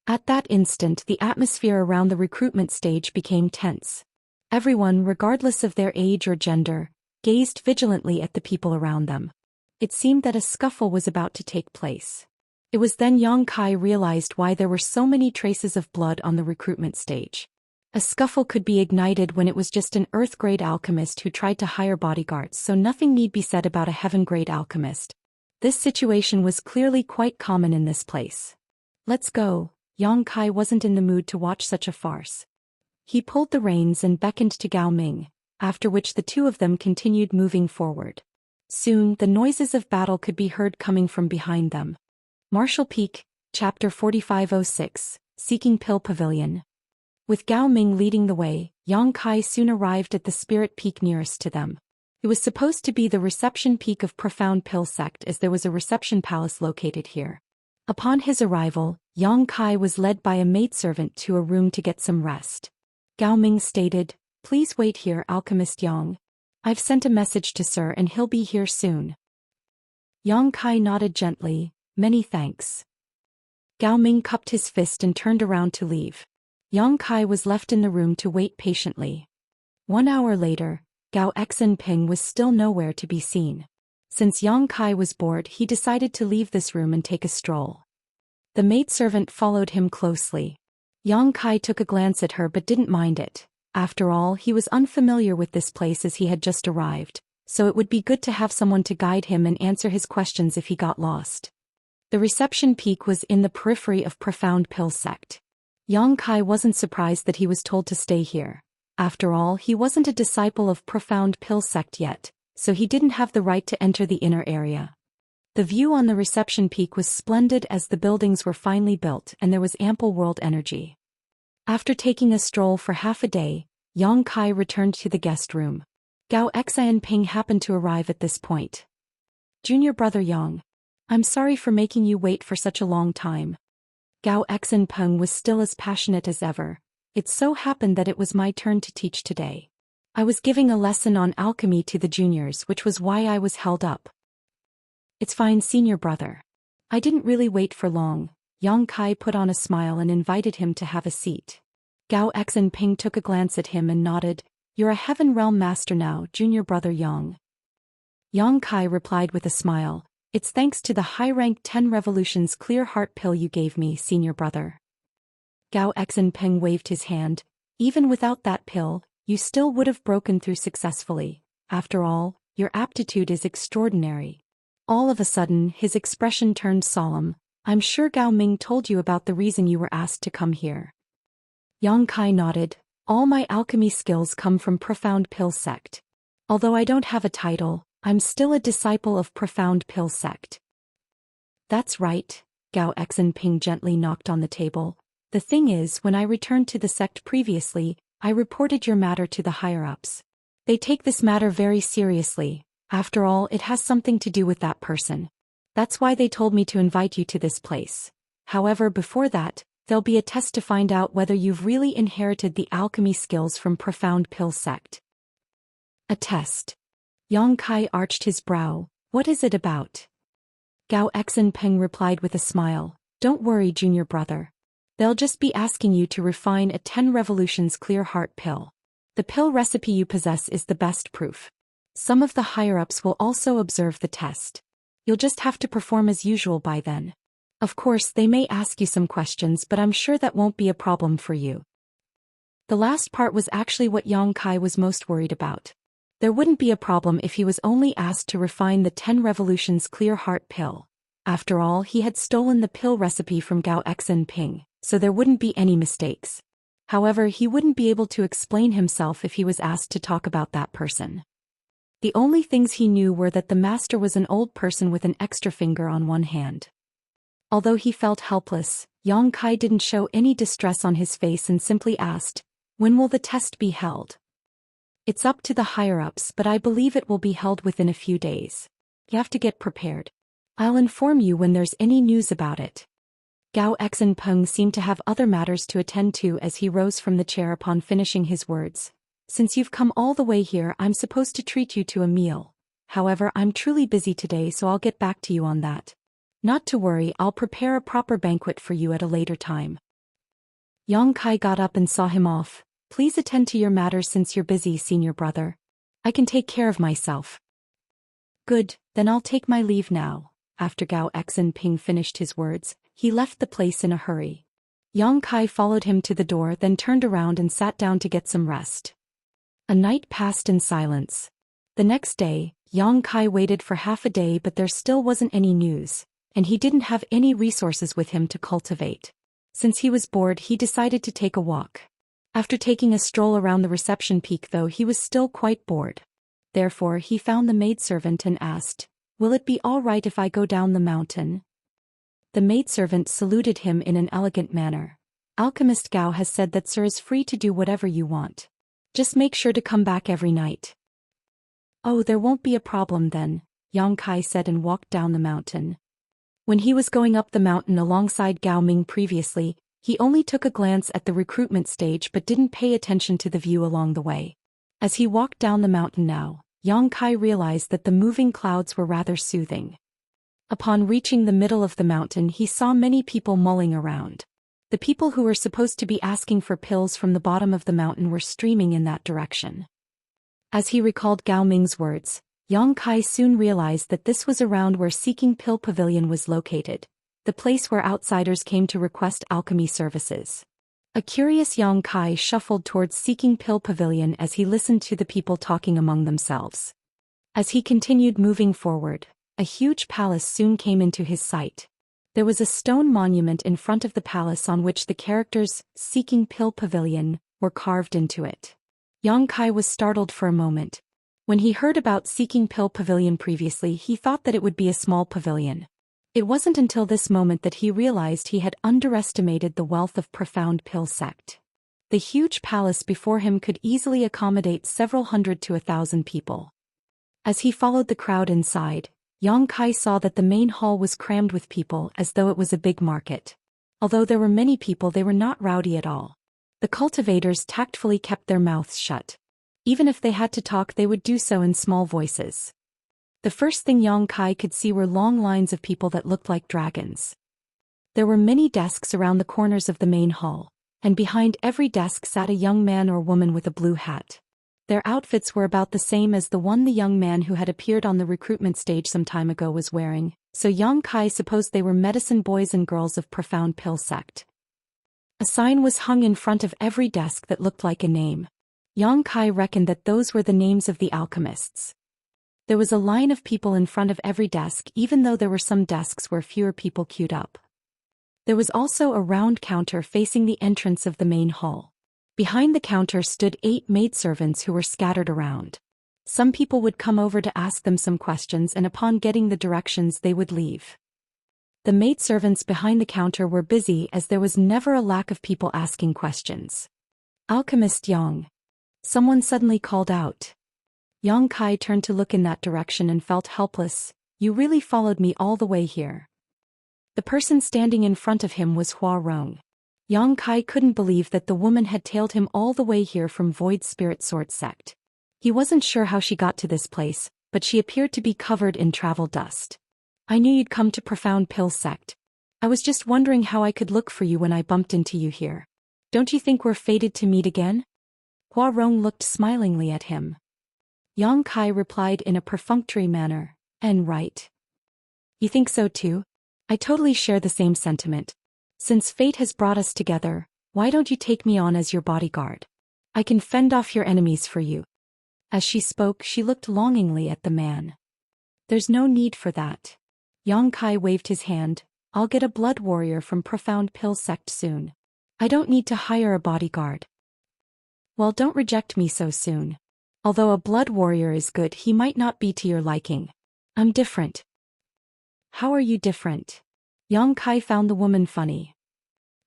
At that instant, the atmosphere around the recruitment stage became tense. Everyone, regardless of their age or gender, gazed vigilantly at the people around them. It seemed that a scuffle was about to take place. It was then Yang Kai realized why there were so many traces of blood on the recruitment stage. A scuffle could be ignited when it was just an Earth-grade alchemist who tried to hire bodyguards, so nothing need be said about a Heaven-grade alchemist. This situation was clearly quite common in this place. "Let's go." Yang Kai wasn't in the mood to watch such a farce. He pulled the reins and beckoned to Gao Ming, after which the two of them continued moving forward. Soon, the noises of battle could be heard coming from behind them. Martial Peak, Chapter 4506, Seeking Pill Pavilion. With Gao Ming leading the way, Yang Kai soon arrived at the spirit peak nearest to them. It was supposed to be the reception peak of Profound Pill Sect, as there was a reception palace located here. Upon his arrival, Yang Kai was led by a maidservant to a room to get some rest. Gao Ming stated, "Please wait here, Alchemist Yang. I've sent a message to Sir and he'll be here soon." Yang Kai nodded gently, "Many thanks." Gao Ming cupped his fist and turned around to leave. Yang Kai was left in the room to wait patiently. 1 hour later, Gao Xinping was still nowhere to be seen. Since Yang Kai was bored, he decided to leave this room and take a stroll. The maidservant followed him closely. Yang Kai took a glance at her but didn't mind it. After all, he was unfamiliar with this place as he had just arrived, so it would be good to have someone to guide him and answer his questions if he got lost. The reception peak was in the periphery of Profound Pill Sect. Yang Kai wasn't surprised that he was told to stay here. After all, he wasn't a disciple of Profound Pill Sect yet, so he didn't have the right to enter the inner area. The view on the reception peak was splendid as the buildings were finely built and there was ample world energy. After taking a stroll for half a day, Yang Kai returned to the guest room. Gao Xia and Ping happened to arrive at this point. Junior brother Yang. I'm sorry for making you wait for such a long time. Gao Xia and Peng was still as passionate as ever. It so happened that it was my turn to teach today. I was giving a lesson on alchemy to the juniors, which was why I was held up. It's fine, senior brother. I didn't really wait for long. Yang Kai put on a smile and invited him to have a seat. Gao Xia and Ping took a glance at him and nodded. You're a Heaven Realm master now, junior brother Yang. Yang Kai replied with a smile. It's thanks to the high-rank 10 revolutions clear heart pill you gave me, senior brother. Gao Xia and Ping waved his hand. Even without that pill, you still would have broken through successfully. After all, your aptitude is extraordinary. All of a sudden, his expression turned solemn. I'm sure Gao Ming told you about the reason you were asked to come here. Yang Kai nodded. All my alchemy skills come from Profound Pill Sect. Although I don't have a title, I'm still a disciple of Profound Pill Sect. That's right, Gao Xia and Ping gently knocked on the table. The thing is, when I returned to the sect previously, I reported your matter to the higher-ups. They take this matter very seriously. After all, it has something to do with that person. That's why they told me to invite you to this place. However, before that, there'll be a test to find out whether you've really inherited the alchemy skills from Profound Pill Sect. A test. Yang Kai arched his brow. What is it about? Gao Xia and Peng replied with a smile. Don't worry, junior brother. They'll just be asking you to refine a 10 revolutions clear heart pill. The pill recipe you possess is the best proof. Some of the higher-ups will also observe the test. You'll just have to perform as usual by then. Of course, they may ask you some questions, but I'm sure that won't be a problem for you. The last part was actually what Yang Kai was most worried about. There wouldn't be a problem if he was only asked to refine the 10 revolutions clear heart pill. After all, he had stolen the pill recipe from Gao Xia and Ping, so there wouldn't be any mistakes. However, he wouldn't be able to explain himself if he was asked to talk about that person. The only things he knew were that the master was an old person with an extra finger on one hand. Although he felt helpless, Yang Kai didn't show any distress on his face and simply asked, when will the test be held? It's up to the higher-ups, but I believe it will be held within a few days. You have to get prepared. I'll inform you when there's any news about it. Gao Xia and Peng seemed to have other matters to attend to as he rose from the chair upon finishing his words. Since you've come all the way here, I'm supposed to treat you to a meal. However, I'm truly busy today, so I'll get back to you on that. Not to worry, I'll prepare a proper banquet for you at a later time. Yang Kai got up and saw him off. Please attend to your matters since you're busy, senior brother. I can take care of myself. Good, then I'll take my leave now. After Gao Xia and Ping finished his words, he left the place in a hurry. Yang Kai followed him to the door, then turned around and sat down to get some rest. A night passed in silence. The next day, Yang Kai waited for half a day, but there still wasn't any news, and he didn't have any resources with him to cultivate. Since he was bored, he decided to take a walk. After taking a stroll around the reception peak, though, he was still quite bored. Therefore, he found the maidservant and asked, "Will it be all right if I go down the mountain?" The maidservant saluted him in an elegant manner. Alchemist Gao has said that Sir is free to do whatever you want. Just make sure to come back every night. Oh, there won't be a problem then, Yang Kai said and walked down the mountain. When he was going up the mountain alongside Gao Ming previously, he only took a glance at the recruitment stage but didn't pay attention to the view along the way. As he walked down the mountain now, Yang Kai realized that the moving clouds were rather soothing. Upon reaching the middle of the mountain, he saw many people mulling around. The people who were supposed to be asking for pills from the bottom of the mountain were streaming in that direction. As he recalled Gao Ming's words, Yang Kai soon realized that this was around where Seeking Pill Pavilion was located, the place where outsiders came to request alchemy services. A curious Yang Kai shuffled towards Seeking Pill Pavilion as he listened to the people talking among themselves. As he continued moving forward, a huge palace soon came into his sight. There was a stone monument in front of the palace on which the characters "Seeking Pill Pavilion" were carved into it. Yang Kai was startled for a moment. When he heard about Seeking Pill Pavilion previously, he thought that it would be a small pavilion. It wasn't until this moment that he realized he had underestimated the wealth of Profound Pill Sect. The huge palace before him could easily accommodate several hundred to 1,000 people. As he followed the crowd inside, Yang Kai saw that the main hall was crammed with people as though it was a big market. Although there were many people, they were not rowdy at all. The cultivators tactfully kept their mouths shut. Even if they had to talk, they would do so in small voices. The first thing Yang Kai could see were long lines of people that looked like dragons. There were many desks around the corners of the main hall, and behind every desk sat a young man or woman with a blue hat. Their outfits were about the same as the one the young man who had appeared on the recruitment stage some time ago was wearing, so Yang Kai supposed they were medicine boys and girls of Profound Pill sect. A sign was hung in front of every desk that looked like a name. Yang Kai reckoned that those were the names of the alchemists. There was a line of people in front of every desk, even though there were some desks where fewer people queued up. There was also a round counter facing the entrance of the main hall. Behind the counter stood 8 maidservants who were scattered around. Some people would come over to ask them some questions, and upon getting the directions they would leave. The maidservants behind the counter were busy, as there was never a lack of people asking questions. "Alchemist Yang." Someone suddenly called out. Yang Kai turned to look in that direction and felt helpless. "You really followed me all the way here?" The person standing in front of him was Hua Rong. Yang Kai couldn't believe that the woman had tailed him all the way here from Void Spirit Sword Sect. He wasn't sure how she got to this place, but she appeared to be covered in travel dust. "I knew you'd come to Profound Pill sect. I was just wondering how I could look for you when I bumped into you here. Don't you think we're fated to meet again?" Hua Rong looked smilingly at him. Yang Kai replied in a perfunctory manner, "And right. You think so too? I totally share the same sentiment. Since fate has brought us together, why don't you take me on as your bodyguard? I can fend off your enemies for you." As she spoke, she looked longingly at the man. "There's no need for that." Yang Kai waved his hand. "I'll get a blood warrior from Profound Pill sect soon. I don't need to hire a bodyguard." "Well, don't reject me so soon. Although a blood warrior is good, he might not be to your liking. I'm different." "How are you different?" Yang Kai found the woman funny.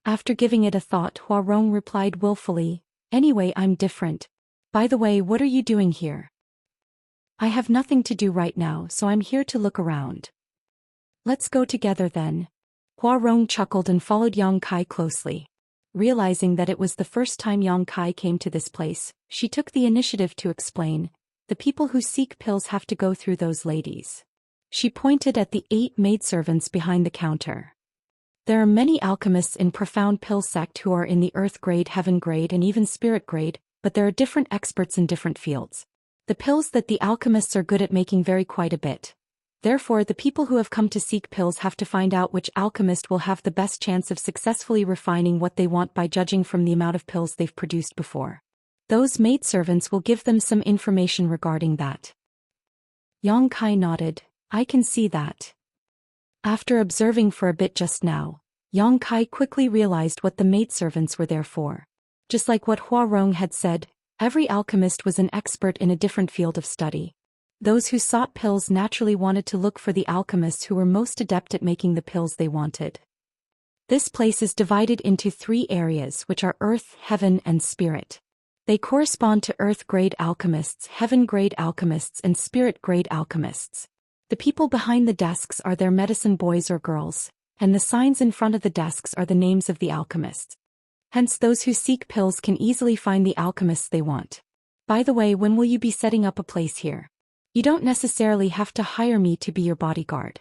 After giving it a thought, Hua Rong replied willfully, "Anyway, I'm different. By the way, what are you doing here?" "I have nothing to do right now, so I'm here to look around." "Let's go together then." Hua Rong chuckled and followed Yang Kai closely. Realizing that it was the first time Yang Kai came to this place, she took the initiative to explain, "The people who seek pills have to go through those ladies." She pointed at the 8 maidservants behind the counter. "There are many alchemists in Profound Pill sect who are in the Earth grade, Heaven grade, and even Spirit grade, but there are different experts in different fields. The pills that the alchemists are good at making vary quite a bit. Therefore, the people who have come to seek pills have to find out which alchemist will have the best chance of successfully refining what they want by judging from the amount of pills they've produced before. Those maidservants will give them some information regarding that." Yang Kai nodded. "I can see that." After observing for a bit just now, Yang Kai quickly realized what the maidservants were there for. Just like what Hua Rong had said, every alchemist was an expert in a different field of study. Those who sought pills naturally wanted to look for the alchemists who were most adept at making the pills they wanted. This place is divided into 3 areas, which are Earth, Heaven, and Spirit. They correspond to Earth grade alchemists, Heaven grade alchemists, and Spirit grade alchemists. The people behind the desks are their medicine boys or girls, and the signs in front of the desks are the names of the alchemists. Hence those who seek pills can easily find the alchemists they want. "By the way, when will you be setting up a place here? You don't necessarily have to hire me to be your bodyguard.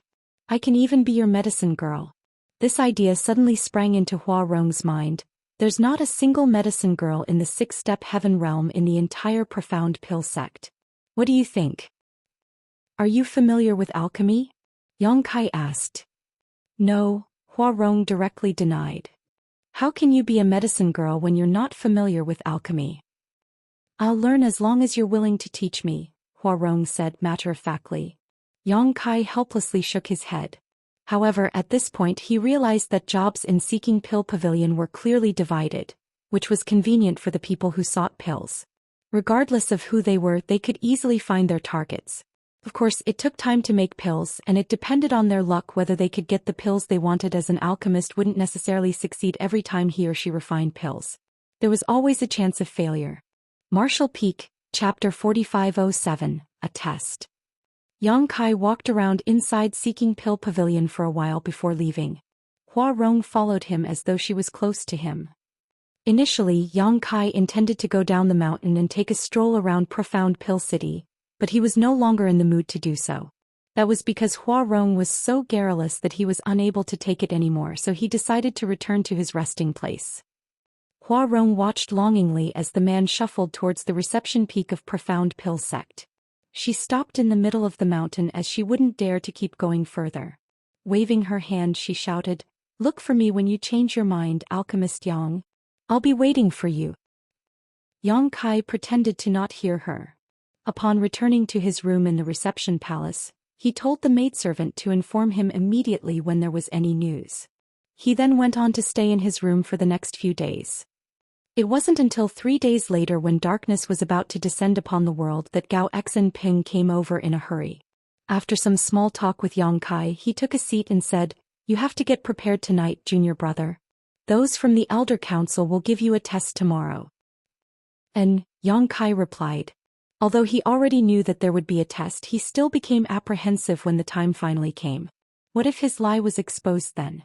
I can even be your medicine girl." This idea suddenly sprang into Hua Rong's mind. There's not a single medicine girl in the 6-step Heaven realm in the entire Profound Pill sect. What do you think? "Are you familiar with alchemy?" Yang Kai asked. "No," Hua Rong directly denied. "How can you be a medicine girl when you're not familiar with alchemy?" "I'll learn as long as you're willing to teach me," Hua Rong said matter-of-factly. Yang Kai helplessly shook his head. However, at this point he realized that jobs in Seeking Pill Pavilion were clearly divided, which was convenient for the people who sought pills. Regardless of who they were, they could easily find their targets. Of course, it took time to make pills, and it depended on their luck whether they could get the pills they wanted, as an alchemist wouldn't necessarily succeed every time he or she refined pills. There was always a chance of failure. Martial Peak, Chapter 4507, A Test. Yang Kai walked around inside Seeking Pill Pavilion for a while before leaving. Hua Rong followed him as though she was close to him. Initially, Yang Kai intended to go down the mountain and take a stroll around Profound Pill City, but he was no longer in the mood to do so. That was because Hua Rong was so garrulous that he was unable to take it anymore, so he decided to return to his resting place. Hua Rong watched longingly as the man shuffled towards the reception peak of Profound Pill Sect. She stopped in the middle of the mountain as she wouldn't dare to keep going further. Waving her hand, she shouted, "Look for me when you change your mind, Alchemist Yang. I'll be waiting for you." Yang Kai pretended to not hear her. Upon returning to his room in the reception palace, he told the maidservant to inform him immediately when there was any news. He then went on to stay in his room for the next few days. It wasn't until 3 days later, when darkness was about to descend upon the world, that Gao Xinping came over in a hurry. After some small talk with Yang Kai, he took a seat and said, "You have to get prepared tonight, junior brother. Those from the Elder Council will give you a test tomorrow." And Yang Kai replied. Although he already knew that there would be a test, he still became apprehensive when the time finally came. What if his lie was exposed then?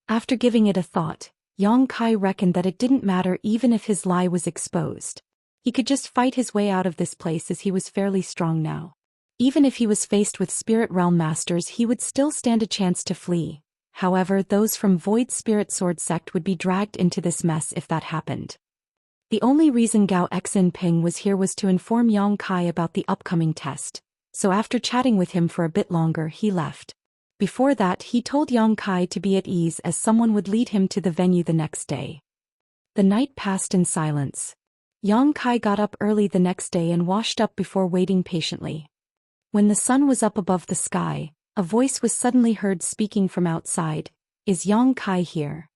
After giving it a thought, Yang Kai reckoned that it didn't matter even if his lie was exposed. He could just fight his way out of this place, as he was fairly strong now. Even if he was faced with Spirit Realm Masters, he would still stand a chance to flee. However, those from Void Spirit Sword Sect would be dragged into this mess if that happened. The only reason Gao Xinping was here was to inform Yang Kai about the upcoming test, so after chatting with him for a bit longer, he left. Before that, he told Yang Kai to be at ease, as someone would lead him to the venue the next day. The night passed in silence. Yang Kai got up early the next day and washed up before waiting patiently. When the sun was up above the sky, a voice was suddenly heard speaking from outside. "Is Yang Kai here?"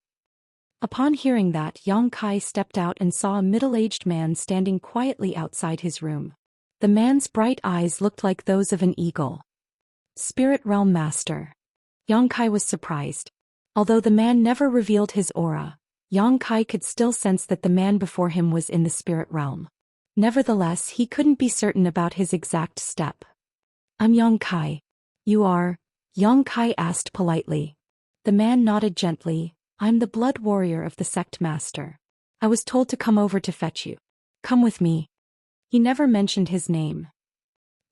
Upon hearing that, Yang Kai stepped out and saw a middle-aged man standing quietly outside his room. The man's bright eyes looked like those of an eagle. Spirit Realm Master. Yang Kai was surprised. Although the man never revealed his aura, Yang Kai could still sense that the man before him was in the spirit realm. Nevertheless, he couldn't be certain about his exact step. "I'm Yang Kai." "You are?" Yang Kai asked politely. The man nodded gently. "I'm the blood warrior of the sect master. I was told to come over to fetch you. Come with me." He never mentioned his name.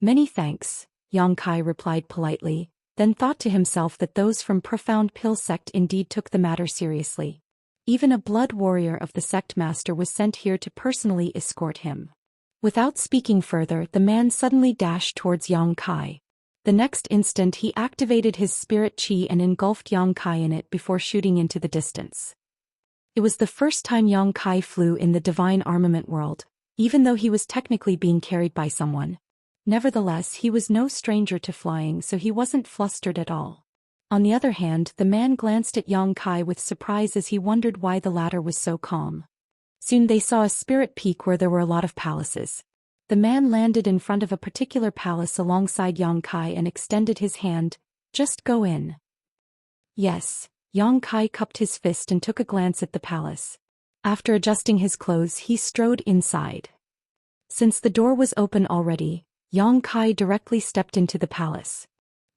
"Many thanks," Yang Kai replied politely, then thought to himself that those from Profound Pill Sect indeed took the matter seriously. Even a blood warrior of the sect master was sent here to personally escort him. Without speaking further, the man suddenly dashed towards Yang Kai. The next instant, he activated his spirit chi and engulfed Yang Kai in it before shooting into the distance. It was the first time Yang Kai flew in the divine armament world, even though he was technically being carried by someone. Nevertheless, he was no stranger to flying, so he wasn't flustered at all. On the other hand, the man glanced at Yang Kai with surprise as he wondered why the latter was so calm. Soon they saw a spirit peak where there were a lot of palaces. The man landed in front of a particular palace alongside Yang Kai and extended his hand. "Just go in." "Yes." Yang Kai cupped his fist and took a glance at the palace. After adjusting his clothes, he strode inside. Since the door was open already, Yang Kai directly stepped into the palace.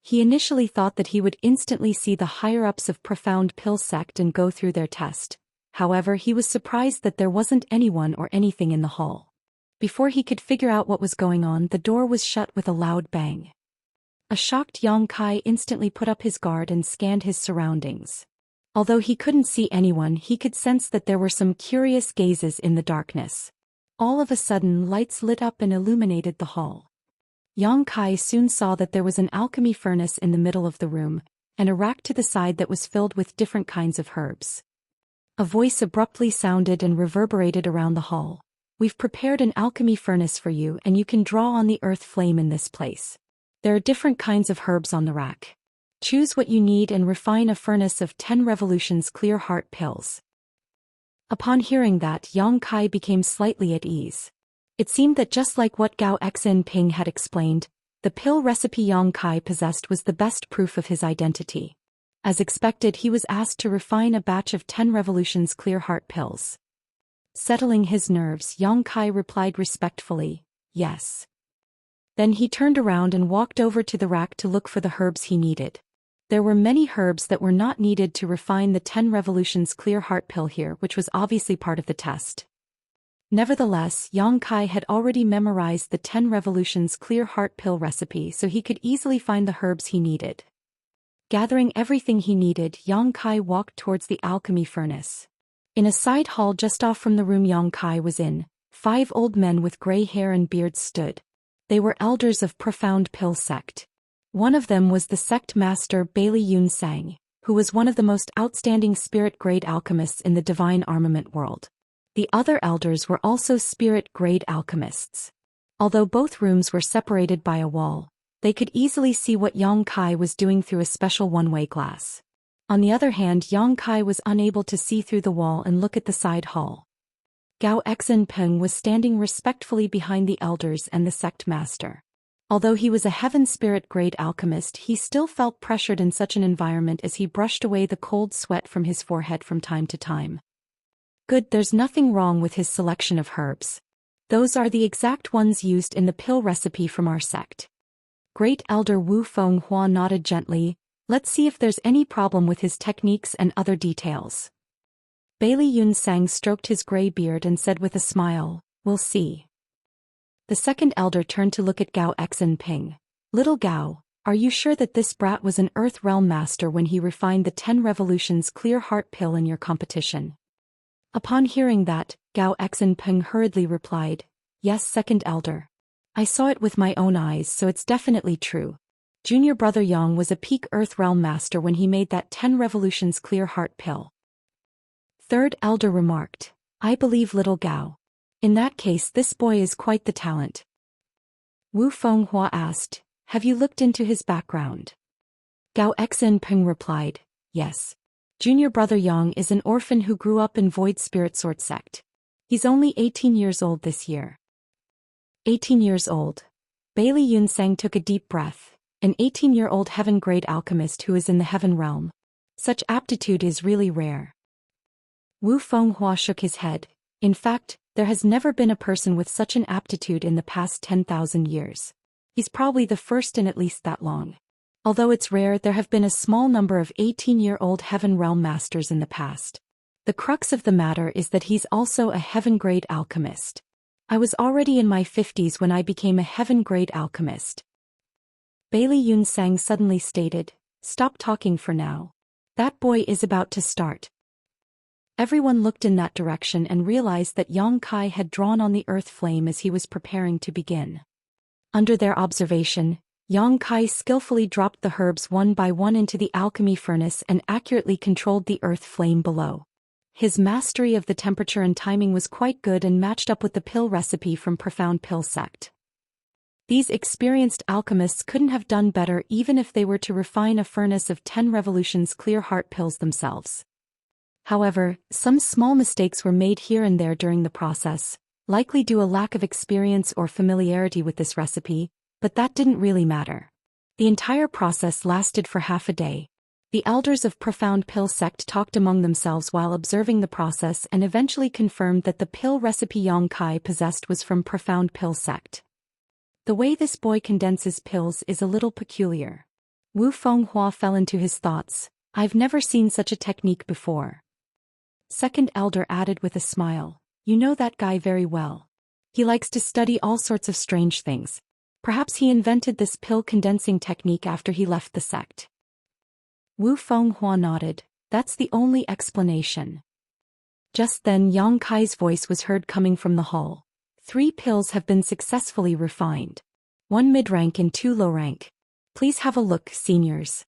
He initially thought that he would instantly see the higher-ups of Profound Pill Sect and go through their test. However, he was surprised that there wasn't anyone or anything in the hall. Before he could figure out what was going on, the door was shut with a loud bang. A shocked Yang Kai instantly put up his guard and scanned his surroundings. Although he couldn't see anyone, he could sense that there were some curious gazes in the darkness. All of a sudden, lights lit up and illuminated the hall. Yang Kai soon saw that there was an alchemy furnace in the middle of the room, and a rack to the side that was filled with different kinds of herbs. A voice abruptly sounded and reverberated around the hall. "We've prepared an alchemy furnace for you, and you can draw on the earth flame in this place. There are different kinds of herbs on the rack. Choose what you need and refine a furnace of 10 revolutions clear heart pills." Upon hearing that, Yang Kai became slightly at ease. It seemed that just like what Gao Xinping had explained, the pill recipe Yang Kai possessed was the best proof of his identity. As expected, he was asked to refine a batch of 10 revolutions clear heart pills. Settling his nerves, Yang Kai replied respectfully, yes. Then he turned around and walked over to the rack to look for the herbs he needed. There were many herbs that were not needed to refine the 10 revolutions clear heart pill here, which was obviously part of the test. Nevertheless, Yang Kai had already memorized the 10 revolutions clear heart pill recipe, so he could easily find the herbs he needed. Gathering everything he needed, Yang Kai walked towards the alchemy furnace. In a side hall just off from the room Yang Kai was in, 5 old men with gray hair and beards stood. They were elders of Profound Pill sect. One of them was the sect master Bailey Yun Sang, who was one of the most outstanding spirit-grade alchemists in the divine armament world. The other elders were also spirit-grade alchemists. Although both rooms were separated by a wall, they could easily see what Yang Kai was doing through a special one-way glass. On the other hand, Yang Kai was unable to see through the wall and look at the side hall. Gao Xinpeng was standing respectfully behind the elders and the sect master. Although he was a heaven spirit-grade alchemist, he still felt pressured in such an environment as he brushed away the cold sweat from his forehead from time to time. Good, there's nothing wrong with his selection of herbs. Those are the exact ones used in the pill recipe from our sect. Great Elder Wu Fenghua nodded gently. Let's see if there's any problem with his techniques and other details. Bailey Yun Sang stroked his gray beard and said with a smile, we'll see. The second elder turned to look at Gao Xinpeng. Little Gao, are you sure that this brat was an Earth Realm master when he refined the 10 revolutions clear heart pill in your competition? Upon hearing that, Gao Xinpeng hurriedly replied, yes, second elder. I saw it with my own eyes, so it's definitely true. Junior brother Yang was a peak Earth Realm master when he made that 10 revolutions clear heart pill. Third elder remarked, I believe little Gao. In that case, this boy is quite the talent. Wu Fenghua asked, have you looked into his background? Gao Xinpeng replied, yes. Junior brother Yang is an orphan who grew up in Void Spirit Sword sect. He's only 18 years old this year. 18 years old. Bailey Yun Sang took a deep breath. An 18-year-old heaven-grade alchemist who is in the heaven realm. Such aptitude is really rare. Wu Fenghua shook his head. In fact, there has never been a person with such an aptitude in the past 10,000 years. He's probably the first in at least that long. Although it's rare, there have been a small number of 18-year-old heaven realm masters in the past. The crux of the matter is that he's also a heaven-grade alchemist. I was already in my 50s when I became a heaven-grade alchemist. Bailey Yun Sang suddenly stated, stop talking for now. That boy is about to start. Everyone looked in that direction and realized that Yang Kai had drawn on the earth flame as he was preparing to begin. Under their observation, Yang Kai skillfully dropped the herbs one by one into the alchemy furnace and accurately controlled the earth flame below. His mastery of the temperature and timing was quite good and matched up with the pill recipe from Profound Pill sect. These experienced alchemists couldn't have done better even if they were to refine a furnace of 10 revolutions clear heart pills themselves. However, some small mistakes were made here and there during the process, likely due to a lack of experience or familiarity with this recipe, but that didn't really matter. The entire process lasted for half a day. The elders of Profound Pill sect talked among themselves while observing the process and eventually confirmed that the pill recipe Yang Kai possessed was from Profound Pill sect. The way this boy condenses pills is a little peculiar. Wu Fenghua fell into his thoughts. I've never seen such a technique before. Second elder added with a smile. You know that guy very well. He likes to study all sorts of strange things. Perhaps he invented this pill condensing technique after he left the sect. Wu Fenghua nodded. That's the only explanation. Just then Yang Kai's voice was heard coming from the hall. 3 pills have been successfully refined. 1 mid-rank and 2 low-rank. Please have a look, seniors.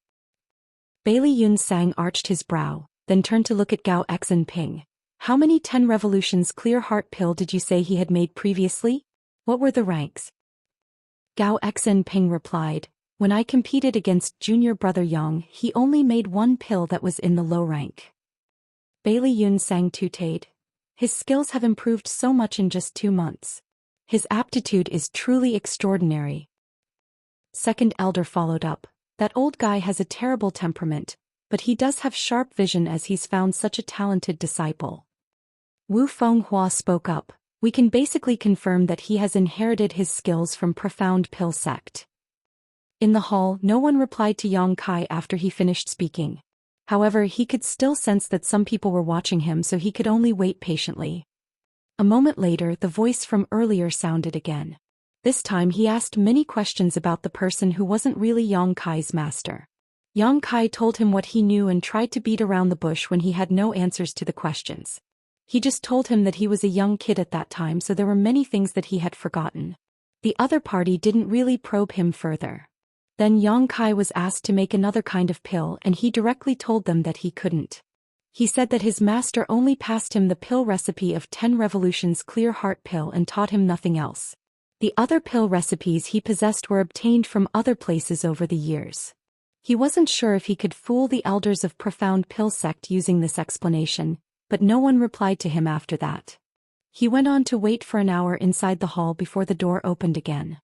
Bailey Yun Sang arched his brow, then turned to look at Gao Xinpeng. How many 10 revolutions clear heart pill did you say he had made previously? What were the ranks? Gao Xinpeng replied, when I competed against junior brother Yang, he only made 1 pill that was in the low rank. Bailey Yun Sang tooted. His skills have improved so much in just 2 months. His aptitude is truly extraordinary. Second elder followed up. That old guy has a terrible temperament, but he does have sharp vision as he's found such a talented disciple. Wu Fenghua spoke up. We can basically confirm that he has inherited his skills from Profound Pill Sect. In the hall, no one replied to Yang Kai after he finished speaking. However, he could still sense that some people were watching him, so he could only wait patiently. A moment later, the voice from earlier sounded again. This time he asked many questions about the person who wasn't really Yang Kai's master. Yang Kai told him what he knew and tried to beat around the bush when he had no answers to the questions. He just told him that he was a young kid at that time, so there were many things that he had forgotten. The other party didn't really probe him further. Then Yang Kai was asked to make another kind of pill, and he directly told them that he couldn't. He said that his master only passed him the pill recipe of 10 Revolutions Clear Heart Pill and taught him nothing else. The other pill recipes he possessed were obtained from other places over the years. He wasn't sure if he could fool the elders of Profound Pill Sect using this explanation, but no one replied to him after that. He went on to wait for an hour inside the hall before the door opened again.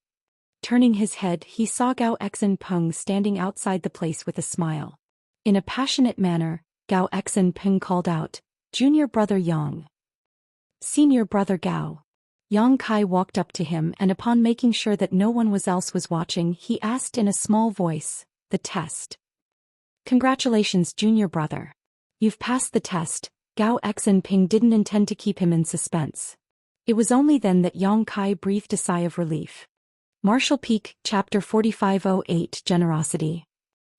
Turning his head, he saw Gao Xinpeng standing outside the place with a smile. In a passionate manner, Gao Xinpeng called out, "Junior brother Yang." "Senior brother Gao." Yang Kai walked up to him, and upon making sure that no one else was watching, he asked in a small voice, "The test." "Congratulations, junior brother. You've passed the test." Gao Xinpeng didn't intend to keep him in suspense. It was only then that Yang Kai breathed a sigh of relief. Martial Peak, Chapter 4508, Generosity.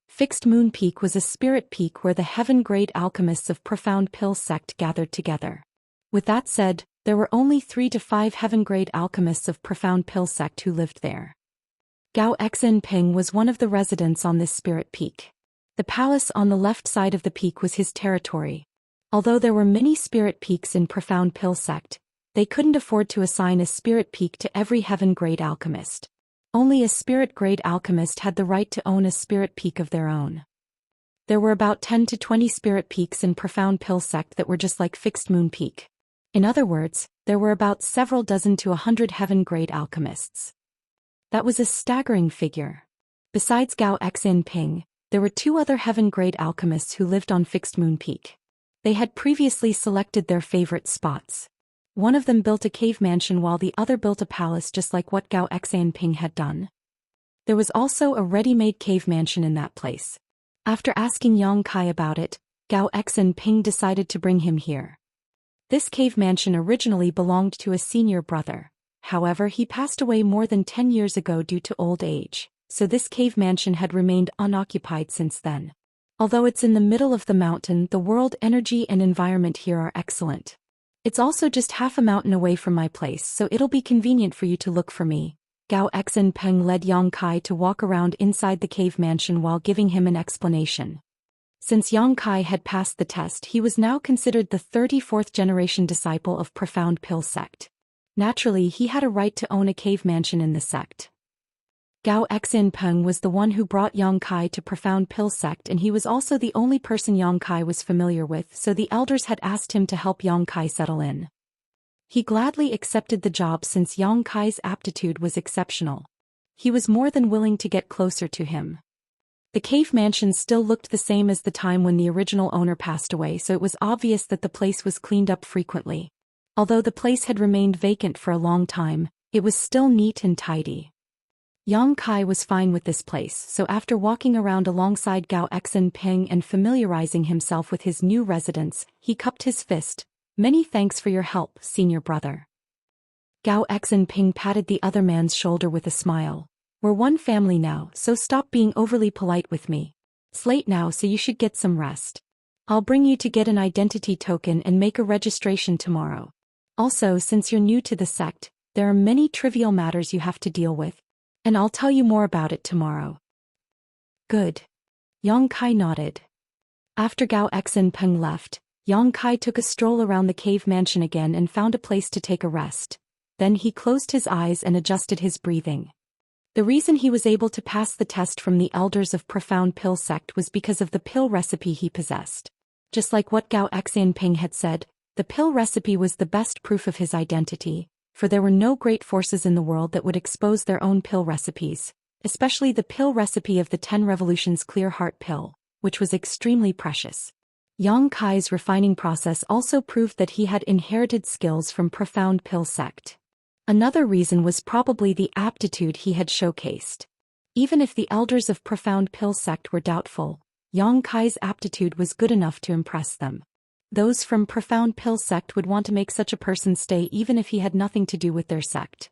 Fixed Moon Peak was a spirit peak where the heaven-grade alchemists of Profound Pill Sect gathered together. With that said, there were only 3 to 5 heaven-grade alchemists of Profound Pill Sect who lived there. Gao Xinpeng was one of the residents on this spirit peak. The palace on the left side of the peak was his territory. Although there were many spirit peaks in Profound Pill Sect, they couldn't afford to assign a spirit peak to every heaven-grade alchemist. Only a spirit-grade alchemist had the right to own a spirit peak of their own. There were about 10 to 20 spirit peaks in Profound Pill Sect that were just like Fixed Moon Peak. In other words, there were about several dozen to 100 heaven-grade alchemists. That was a staggering figure. Besides Gao Xinpeng, there were 2 other heaven-grade alchemists who lived on Fixed Moon Peak. They had previously selected their favorite spots. One of them built a cave mansion while the other built a palace, just like what Gao Xinpeng had done. There was also a ready-made cave mansion in that place. After asking Yang Kai about it, Gao Xinpeng decided to bring him here. This cave mansion originally belonged to a senior brother. However, he passed away more than 10 years ago due to old age, so this cave mansion had remained unoccupied since then. Although it's in the middle of the mountain, the world energy and environment here are excellent. It's also just half a mountain away from my place, so it'll be convenient for you to look for me. Gao Xinpeng led Yang Kai to walk around inside the cave mansion while giving him an explanation. Since Yang Kai had passed the test, he was now considered the 34th generation disciple of Profound Pill Sect. Naturally, he had a right to own a cave mansion in the sect. Gao Xinpeng was the one who brought Yang Kai to Profound Pill Sect, and he was also the only person Yang Kai was familiar with, so the elders had asked him to help Yang Kai settle in. He gladly accepted the job since Yang Kai's aptitude was exceptional. He was more than willing to get closer to him. The cave mansion still looked the same as the time when the original owner passed away, so it was obvious that the place was cleaned up frequently. Although the place had remained vacant for a long time, it was still neat and tidy. Yang Kai was fine with this place, so after walking around alongside Gao Xinpeng and familiarizing himself with his new residence, he cupped his fist. "Many thanks for your help, senior brother." Gao Xinpeng patted the other man's shoulder with a smile. "We're one family now, so stop being overly polite with me. It's late now, so you should get some rest. I'll bring you to get an identity token and make a registration tomorrow. Also, since you're new to the sect, there are many trivial matters you have to deal with, and I'll tell you more about it tomorrow." "Good." Yang Kai nodded. After Gao Xinpeng left, Yang Kai took a stroll around the cave mansion again and found a place to take a rest. Then he closed his eyes and adjusted his breathing. The reason he was able to pass the test from the elders of Profound Pill Sect was because of the pill recipe he possessed. Just like what Gao Xinpeng had said, the pill recipe was the best proof of his identity, for there were no great forces in the world that would expose their own pill recipes, especially the pill recipe of the 10 Revolutions Clear Heart Pill, which was extremely precious. Yang Kai's refining process also proved that he had inherited skills from Profound Pill sect. Another reason was probably the aptitude he had showcased. Even if the elders of Profound Pill sect were doubtful, Yang Kai's aptitude was good enough to impress them. Those from Profound Pill sect would want to make such a person stay even if he had nothing to do with their sect.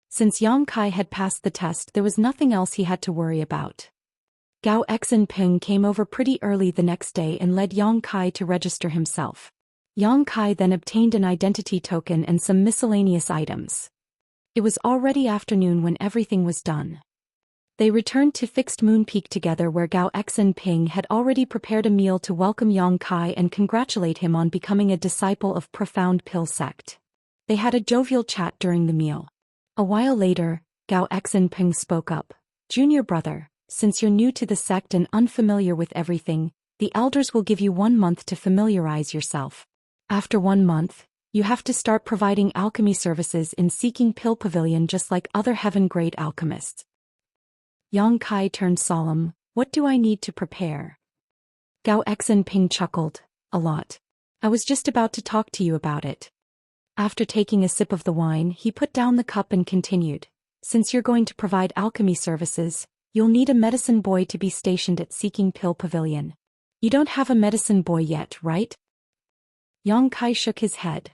Since Yang Kai had passed the test, there was nothing else he had to worry about. Gao Xinping came over pretty early the next day and led Yang Kai to register himself. Yang Kai then obtained an identity token and some miscellaneous items. It was already afternoon when everything was done. They returned to Fixed Moon Peak together, where Gao Xinping had already prepared a meal to welcome Yang Kai and congratulate him on becoming a disciple of Profound Pill sect. They had a jovial chat during the meal. A while later, Gao Xinping spoke up. "Junior brother, since you're new to the sect and unfamiliar with everything, the elders will give you 1 month to familiarize yourself. After 1 month, you have to start providing alchemy services in Seeking Pill Pavilion just like other heaven-grade alchemists." Yang Kai turned solemn. "What do I need to prepare?" Gao Xinping chuckled. "A lot. I was just about to talk to you about it." After taking a sip of the wine, he put down the cup and continued. "Since you're going to provide alchemy services, you'll need a medicine boy to be stationed at Seeking Pill Pavilion. You don't have a medicine boy yet, right?" Yang Kai shook his head.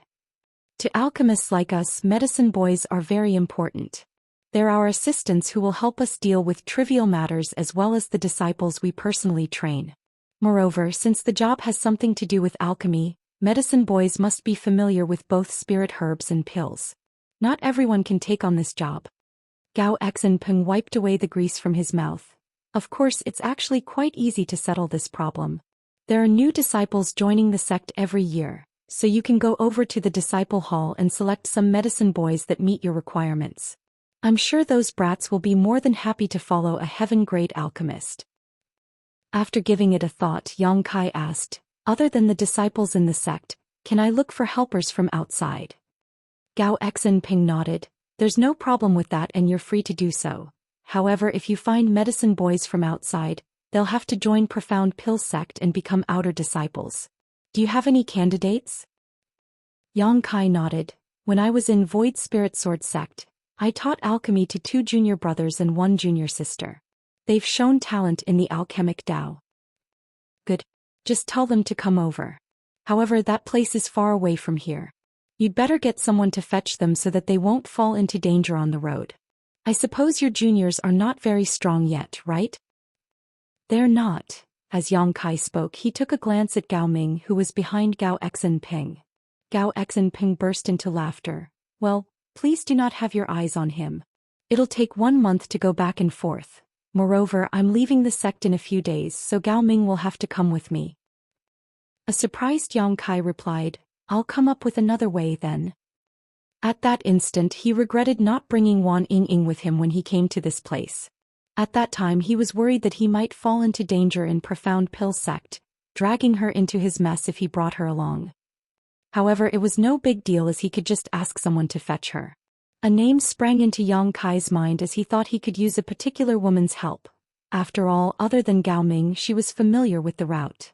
"To alchemists like us, medicine boys are very important. They're our assistants who will help us deal with trivial matters as well as the disciples we personally train. Moreover, since the job has something to do with alchemy, medicine boys must be familiar with both spirit herbs and pills. Not everyone can take on this job." Gao Xinping wiped away the grease from his mouth. "Of course, it's actually quite easy to settle this problem. There are new disciples joining the sect every year, so you can go over to the disciple hall and select some medicine boys that meet your requirements. I'm sure those brats will be more than happy to follow a heaven-grade alchemist." After giving it a thought, Yang Kai asked, "Other than the disciples in the sect, can I look for helpers from outside?" Gao Xinping nodded. "There's no problem with that and you're free to do so. However, if you find medicine boys from outside, they'll have to join Profound Pill sect and become outer disciples. Do you have any candidates?" Yang Kai nodded. "When I was in Void Spirit Sword sect, I taught alchemy to 2 junior brothers and 1 junior sister. They've shown talent in the alchemic Dao." "Good. Just tell them to come over. However, that place is far away from here. You'd better get someone to fetch them so that they won't fall into danger on the road. I suppose your juniors are not very strong yet, right?" "They're not." As Yang Kai spoke, he took a glance at Gao Ming, who was behind Gao Xinping. Gao Xinping burst into laughter. "Well, please do not have your eyes on him. It'll take 1 month to go back and forth. Moreover, I'm leaving the sect in a few days, so Gao Ming will have to come with me." A surprised Yang Kai replied, "I'll come up with another way then." At that instant he regretted not bringing Wan Ying with him when he came to this place. At that time he was worried that he might fall into danger in Profound Pill sect, dragging her into his mess if he brought her along. However, it was no big deal as he could just ask someone to fetch her. A name sprang into Yang Kai's mind as he thought he could use a particular woman's help. After all, other than Gao Ming, she was familiar with the route.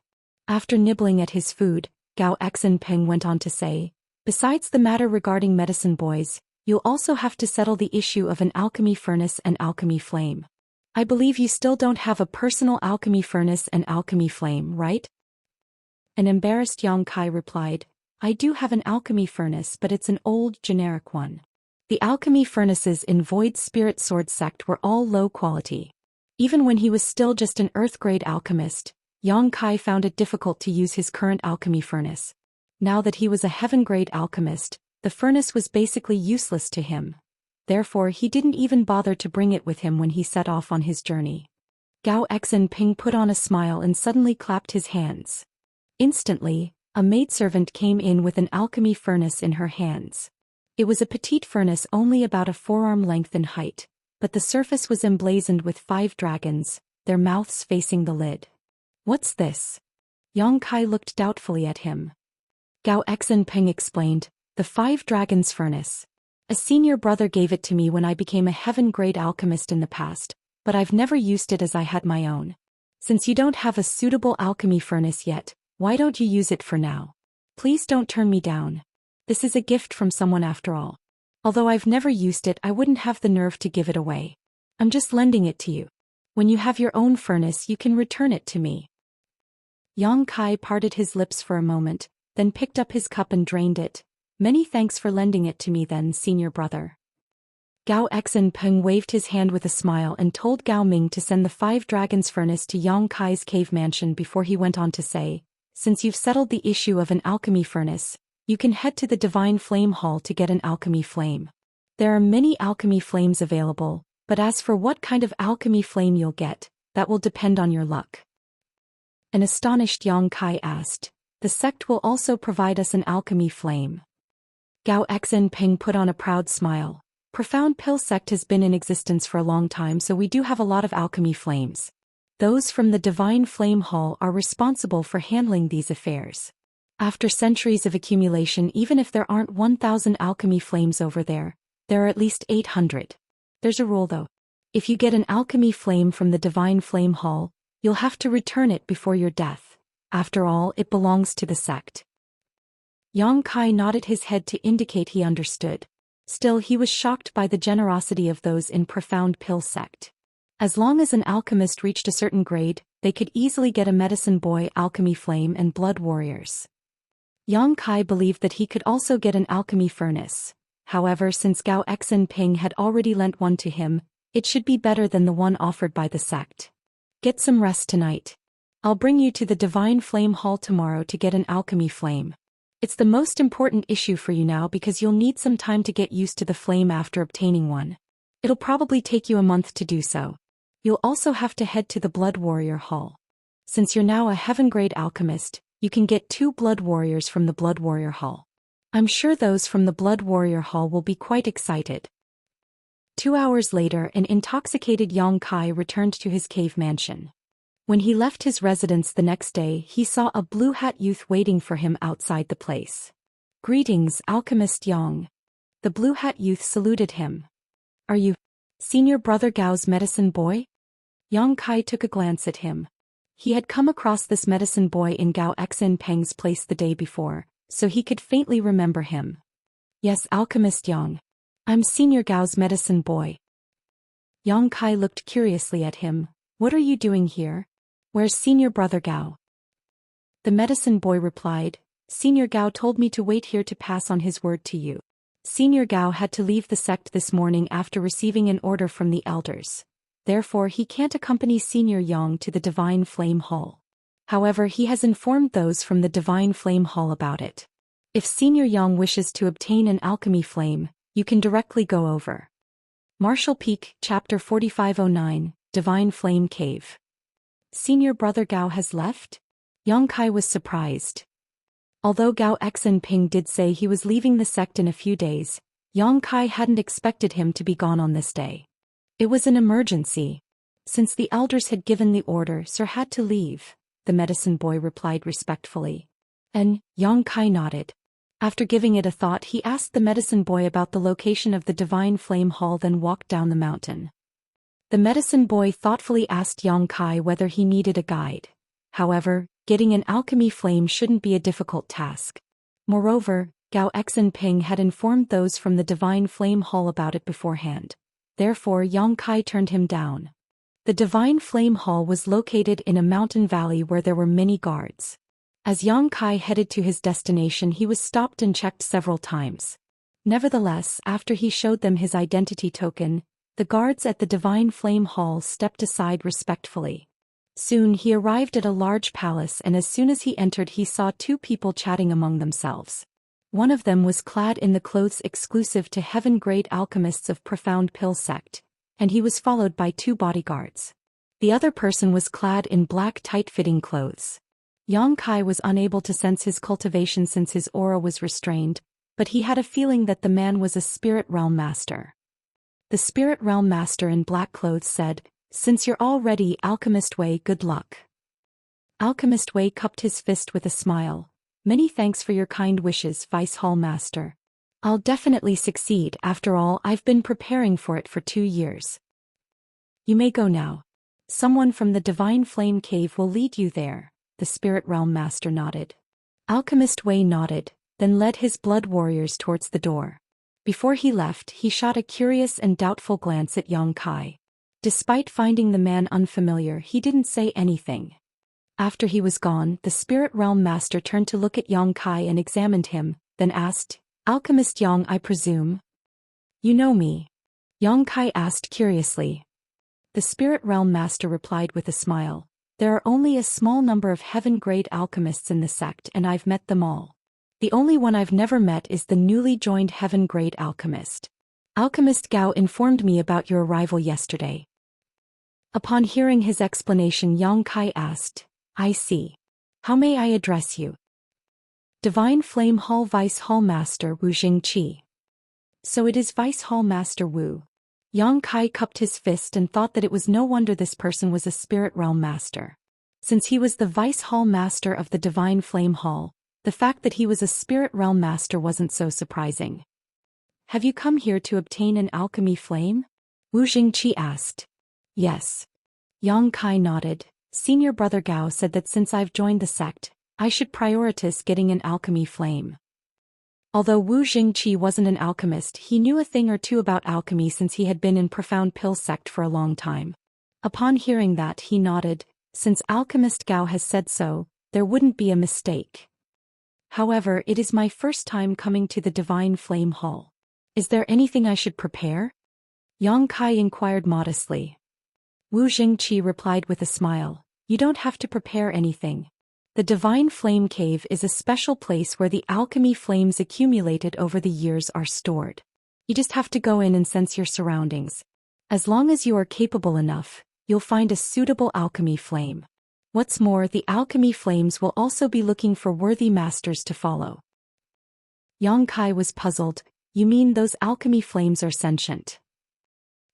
After nibbling at his food, Gao Xinping went on to say, "Besides the matter regarding medicine boys, you'll also have to settle the issue of an alchemy furnace and alchemy flame. I believe you still don't have a personal alchemy furnace and alchemy flame, right?" An embarrassed Yang Kai replied, "I do have an alchemy furnace, but it's an old, generic one. The alchemy furnaces in Void Spirit Sword sect were all low quality. Even when he was still just an earth-grade alchemist, Yang Kai found it difficult to use his current alchemy furnace. Now that he was a heaven-grade alchemist, the furnace was basically useless to him. Therefore, he didn't even bother to bring it with him when he set off on his journey." Gao Xinping put on a smile and suddenly clapped his hands. Instantly, a maidservant came in with an alchemy furnace in her hands. It was a petite furnace only about a forearm length in height, but the surface was emblazoned with 5 dragons, their mouths facing the lid. "What's this?" Yang Kai looked doubtfully at him. Gao Xinping explained, "The 5 dragons furnace. A senior brother gave it to me when I became a heaven-grade alchemist in the past, but I've never used it as I had my own. Since you don't have a suitable alchemy furnace yet, Why don't you use it for now? Please don't turn me down. This is a gift from someone after all. Although I've never used it, I wouldn't have the nerve to give it away. I'm just lending it to you. When you have your own furnace, you can return it to me. Yang Kai parted his lips for a moment, then picked up his cup and drained it. Many thanks for lending it to me then, senior brother. Gao Xinpeng waved his hand with a smile and told Gao Ming to send the 5 dragons furnace to Yang Kai's cave mansion before he went on to say, since you've settled the issue of an alchemy furnace, you can head to the Divine Flame Hall to get an alchemy flame. There are many alchemy flames available, but as for what kind of alchemy flame you'll get, that will depend on your luck. An astonished Yang Kai asked, the sect will also provide us an alchemy flame. Gao Xinpeng put on a proud smile. Profound Pill sect has been in existence for a long time, so we do have a lot of alchemy flames. Those from the Divine Flame Hall are responsible for handling these affairs. After centuries of accumulation, even if there aren't 1,000 alchemy flames over there, there are at least 800. There's a rule though. If you get an alchemy flame from the Divine Flame Hall, you'll have to return it before your death. After all, it belongs to the sect. Yang Kai nodded his head to indicate he understood. Still, he was shocked by the generosity of those in Profound Pill sect. As long as an alchemist reached a certain grade, they could easily get a medicine boy, alchemy flame, and blood warriors. Yang Kai believed that he could also get an alchemy furnace. However, since Gao Xinpeng had already lent one to him, it should be better than the one offered by the sect. Get some rest tonight. I'll bring you to the Divine Flame Hall tomorrow to get an alchemy flame. It's the most important issue for you now because you'll need some time to get used to the flame after obtaining one. It'll probably take you a month to do so. You'll also have to head to the Blood Warrior Hall. Since you're now a heaven-grade alchemist, you can get 2 Blood Warriors from the Blood Warrior Hall. I'm sure those from the Blood Warrior Hall will be quite excited. 2 hours later, an intoxicated Yang Kai returned to his cave mansion. When he left his residence the next day, he saw a blue hat youth waiting for him outside the place. Greetings, Alchemist Yang. The blue hat youth saluted him. Are you senior brother Gao's medicine boy? Yang Kai took a glance at him. He had come across this medicine boy in Gao Xinpeng's place the day before, so he could faintly remember him. Yes, Alchemist Yang. I'm senior Gao's medicine boy. Yang Kai looked curiously at him. What are you doing here? Where's senior brother Gao? The medicine boy replied, Senior Gao told me to wait here to pass on his word to you. Senior Gao had to leave the sect this morning after receiving an order from the elders. Therefore he can't accompany Senior Yang to the Divine Flame Hall. However, he has informed those from the Divine Flame Hall about it. If Senior Yang wishes to obtain an alchemy flame, you can directly go over. Martial Peak, Chapter 4509, Divine Flame Cave. Senior brother Gao has left? Yang Kai was surprised. Although Gao Xinpeng did say he was leaving the sect in a few days, Yang Kai hadn't expected him to be gone on this day. It was an emergency. Since the elders had given the order, Sir had to leave, the medicine boy replied respectfully. And Yang Kai nodded. After giving it a thought, he asked the medicine boy about the location of the Divine Flame Hall, then walked down the mountain. The medicine boy thoughtfully asked Yang Kai whether he needed a guide. However, getting an alchemy flame shouldn't be a difficult task. Moreover, Gao Xinpeng had informed those from the Divine Flame Hall about it beforehand. Therefore Yang Kai turned him down. The Divine Flame Hall was located in a mountain valley where there were many guards. As Yang Kai headed to his destination, he was stopped and checked several times. Nevertheless, after he showed them his identity token, the guards at the Divine Flame Hall stepped aside respectfully. Soon he arrived at a large palace, and as soon as he entered he saw 2 people chatting among themselves. One of them was clad in the clothes exclusive to heaven-grade alchemists of Profound Pill sect, and he was followed by 2 bodyguards. The other person was clad in black tight-fitting clothes. Yang Kai was unable to sense his cultivation since his aura was restrained, but he had a feeling that the man was a spirit realm master. The spirit realm master in black clothes said, Since you're all ready, Alchemist Wei, good luck. Alchemist Wei cupped his fist with a smile. Many thanks for your kind wishes, Vice Hall Master. I'll definitely succeed. After all, I've been preparing for it for 2 years. You may go now. Someone from the Divine Flame Cave will lead you there, The spirit realm master nodded. Alchemist Wei nodded, then led his blood warriors towards the door. Before he left, he shot a curious and doubtful glance at Yang Kai. Despite finding the man unfamiliar, he didn't say anything. After he was gone, the spirit realm master turned to look at Yang Kai and examined him, then asked, "Alchemist Yang, I presume? You know me?" Yang Kai asked curiously. The spirit realm master replied with a smile, "There are only a small number of heaven-grade alchemists in the sect and I've met them all. The only one I've never met is the newly joined heaven-grade alchemist. Alchemist Gao informed me about your arrival yesterday." Upon hearing his explanation, Yang Kai asked, "I see. How may I address you?" "Divine Flame Hall Vice Hall Master Wu Jingqi." "So it is Vice Hall Master Wu." Yang Kai cupped his fist and thought that it was no wonder this person was a spirit realm master. Since he was the Vice Hall Master of the Divine Flame Hall, the fact that he was a spirit realm master wasn't so surprising. "Have you come here to obtain an alchemy flame?" Wu Jingqi asked. "Yes." Yang Kai nodded. "Senior Brother Gao said that since I've joined the sect, I should prioritize getting an alchemy flame." Although Wu Jingqi wasn't an alchemist, he knew a thing or two about alchemy since he had been in Profound Pill sect for a long time. Upon hearing that, he nodded. Since Alchemist Gao has said so, there wouldn't be a mistake. "However, it is my first time coming to the Divine Flame Hall. Is there anything I should prepare?" Yang Kai inquired modestly. Wu Jingqi replied with a smile, "You don't have to prepare anything. The Divine Flame Cave is a special place where the alchemy flames accumulated over the years are stored. You just have to go in and sense your surroundings. As long as you are capable enough, you'll find a suitable alchemy flame. What's more, the alchemy flames will also be looking for worthy masters to follow." Yang Kai was puzzled. "You mean those alchemy flames are sentient?"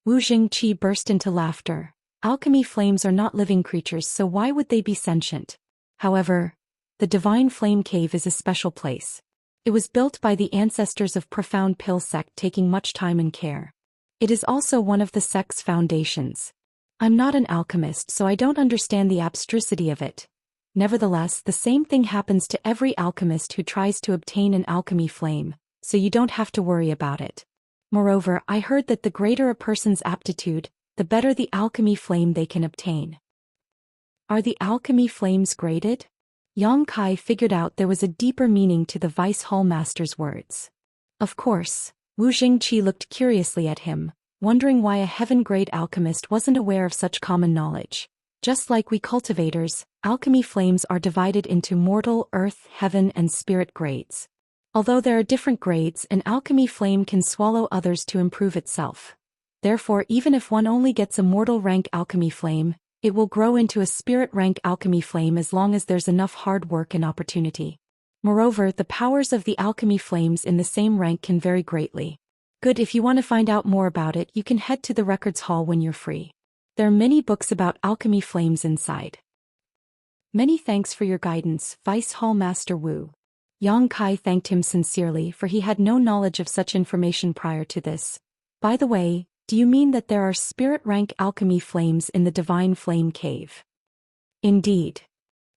Wu Jingqi burst into laughter. "Alchemy flames are not living creatures, so why would they be sentient? However, the Divine Flame Cave is a special place. It was built by the ancestors of Profound Pill sect, taking much time and care. It is also one of the sect's foundations. I'm not an alchemist, so I don't understand the abstrusity of it. Nevertheless, the same thing happens to every alchemist who tries to obtain an alchemy flame, so you don't have to worry about it. Moreover, I heard that the greater a person's aptitude, the better the alchemy flame they can obtain." "Are the alchemy flames graded?" Yang Kai figured out there was a deeper meaning to the Vice Hall Master's words. "Of course." Wu Jingqi looked curiously at him, wondering why a heaven-grade alchemist wasn't aware of such common knowledge. Just like we cultivators, alchemy flames are divided into mortal, earth, heaven, and spirit grades. Although there are different grades, an alchemy flame can swallow others to improve itself. Therefore, even if one only gets a mortal rank alchemy flame, it will grow into a spirit rank alchemy flame as long as there's enough hard work and opportunity. Moreover, the powers of the alchemy flames in the same rank can vary greatly. Good, if you want to find out more about it, you can head to the records hall when you're free. There are many books about alchemy flames inside. Many thanks for your guidance, Vice Hall Master Wu. Yang Kai thanked him sincerely, for he had no knowledge of such information prior to this. By the way, do you mean that there are spirit rank alchemy flames in the Divine Flame Cave? Indeed.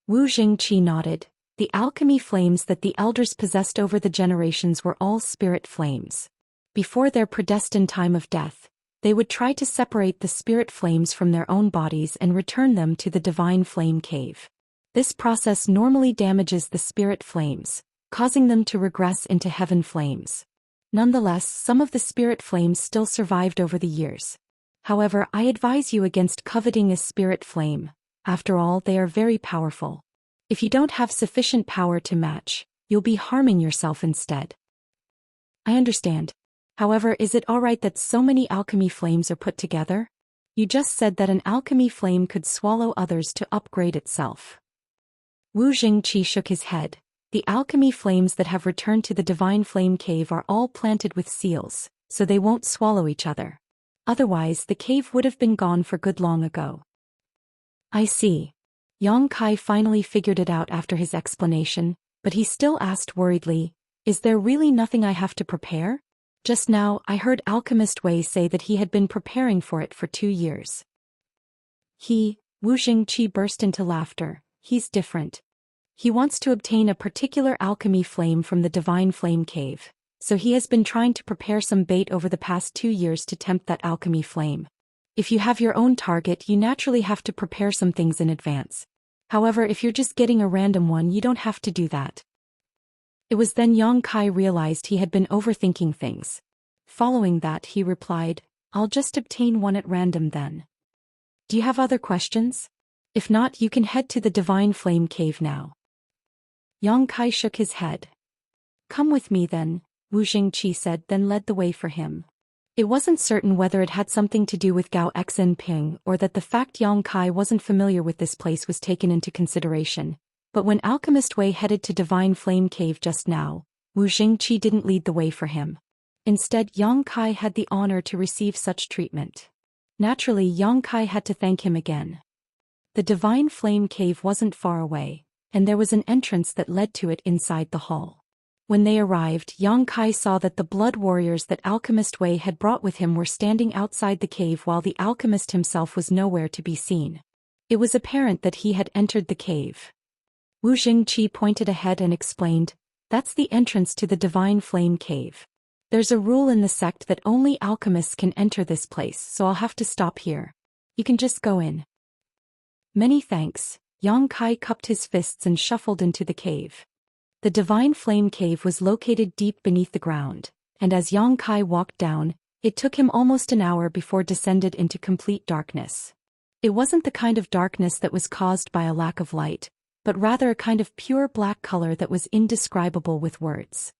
Wu Jingqi nodded. The alchemy flames that the elders possessed over the generations were all spirit flames. Before their predestined time of death, they would try to separate the spirit flames from their own bodies and return them to the Divine Flame Cave. This process normally damages the spirit flames, causing them to regress into heaven flames. Nonetheless, some of the spirit flames still survived over the years. However, I advise you against coveting a spirit flame. After all, they are very powerful. If you don't have sufficient power to match, you'll be harming yourself instead. I understand. However, is it alright that so many alchemy flames are put together? You just said that an alchemy flame could swallow others to upgrade itself. Wu Jingqi shook his head. The alchemy flames that have returned to the Divine Flame Cave are all planted with seals, so they won't swallow each other. Otherwise, the cave would have been gone for good long ago. I see. Yang Kai finally figured it out after his explanation, but he still asked worriedly, "Is there really nothing I have to prepare? Just now, I heard Alchemist Wei say that he had been preparing for it for 2 years. Wu Jingqi burst into laughter. he's different. He wants to obtain a particular alchemy flame from the Divine Flame Cave, so he has been trying to prepare some bait over the past 2 years to tempt that alchemy flame. If you have your own target, you naturally have to prepare some things in advance. However, if you're just getting a random one, you don't have to do that. It was then Yang Kai realized he had been overthinking things. Following that, he replied, I'll just obtain one at random then. Do you have other questions? If not, you can head to the Divine Flame Cave now. Yang Kai shook his head. Come with me then, Wu Jingqi said, then led the way for him. It wasn't certain whether it had something to do with Gao Xinping or that the fact Yang Kai wasn't familiar with this place was taken into consideration, but when Alchemist Wei headed to Divine Flame Cave just now, Wu Jingqi didn't lead the way for him. Instead, Yang Kai had the honor to receive such treatment. Naturally, Yang Kai had to thank him again. The Divine Flame Cave wasn't far away, and there was an entrance that led to it inside the hall. When they arrived, Yang Kai saw that the blood warriors that Alchemist Wei had brought with him were standing outside the cave while the alchemist himself was nowhere to be seen. It was apparent that he had entered the cave. Wu Jingqi pointed ahead and explained, That's the entrance to the Divine Flame Cave. There's a rule in the sect that only alchemists can enter this place, so I'll have to stop here. You can just go in. Many thanks. Yang Kai cupped his fists and shuffled into the cave. The Divine Flame Cave was located deep beneath the ground, and as Yang Kai walked down, it took him almost an hour before descended into complete darkness. It wasn't the kind of darkness that was caused by a lack of light, but rather a kind of pure black color that was indescribable with words.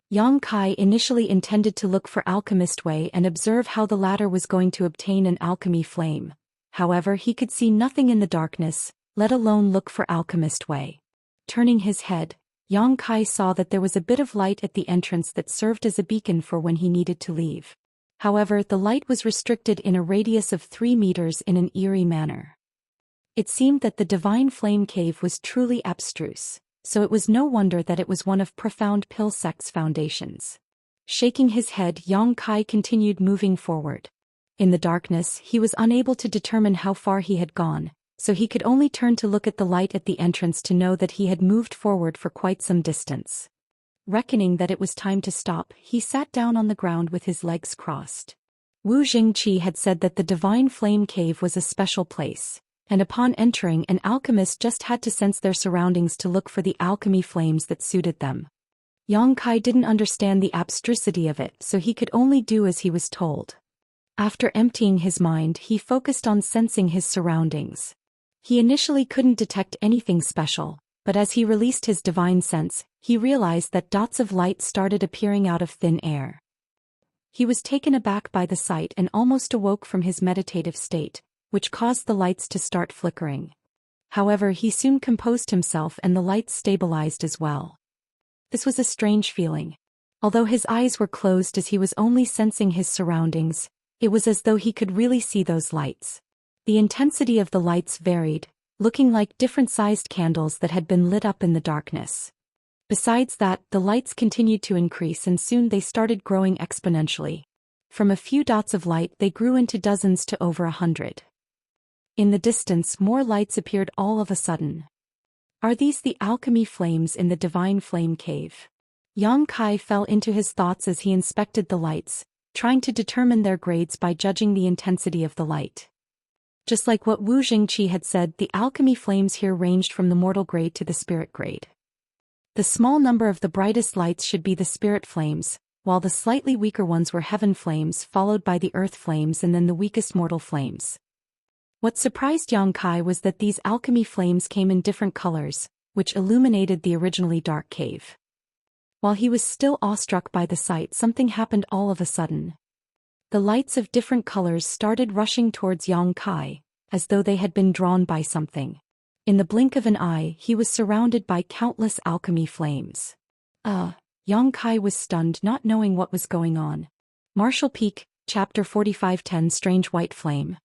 Yang Kai initially intended to look for Alchemist Wei and observe how the latter was going to obtain an alchemy flame. However, he could see nothing in the darkness, let alone look for Alchemist Wei. Turning his head, Yang Kai saw that there was a bit of light at the entrance that served as a beacon for when he needed to leave. However, the light was restricted in a radius of 3 meters in an eerie manner. It seemed that the Divine Flame Cave was truly abstruse, so it was no wonder that it was one of profound Pill Sect's foundations. Shaking his head, Yang Kai continued moving forward. In the darkness, he was unable to determine how far he had gone, so he could only turn to look at the light at the entrance to know that he had moved forward for quite some distance. Reckoning that it was time to stop, he sat down on the ground with his legs crossed. Wu Jingqi had said that the Divine Flame Cave was a special place, and upon entering, an alchemist just had to sense their surroundings to look for the alchemy flames that suited them. Yang Kai didn't understand the abstrusity of it, so he could only do as he was told. After emptying his mind, he focused on sensing his surroundings. He initially couldn't detect anything special, but as he released his divine sense, he realized that dots of light started appearing out of thin air. He was taken aback by the sight and almost awoke from his meditative state, which caused the lights to start flickering. However, he soon composed himself and the lights stabilized as well. This was a strange feeling. Although his eyes were closed as he was only sensing his surroundings, it was as though he could really see those lights. The intensity of the lights varied, looking like different-sized candles that had been lit up in the darkness. Besides that, the lights continued to increase and soon they started growing exponentially. From a few dots of light they grew into dozens to over 100. In the distance, more lights appeared all of a sudden. Are these the alchemy flames in the Divine Flame Cave? Yang Kai fell into his thoughts as he inspected the lights, trying to determine their grades by judging the intensity of the light. Just like what Wu Jingqi had said, the alchemy flames here ranged from the mortal grade to the spirit grade. The small number of the brightest lights should be the spirit flames, while the slightly weaker ones were heaven flames followed by the earth flames and then the weakest mortal flames. What surprised Yang Kai was that these alchemy flames came in different colors, which illuminated the originally dark cave. While he was still awestruck by the sight, something happened all of a sudden. The lights of different colors started rushing towards Yang Kai, as though they had been drawn by something. In the blink of an eye, he was surrounded by countless alchemy flames. Yang Kai was stunned, not knowing what was going on. Martial Peak, Chapter 45:10 Strange White Flame.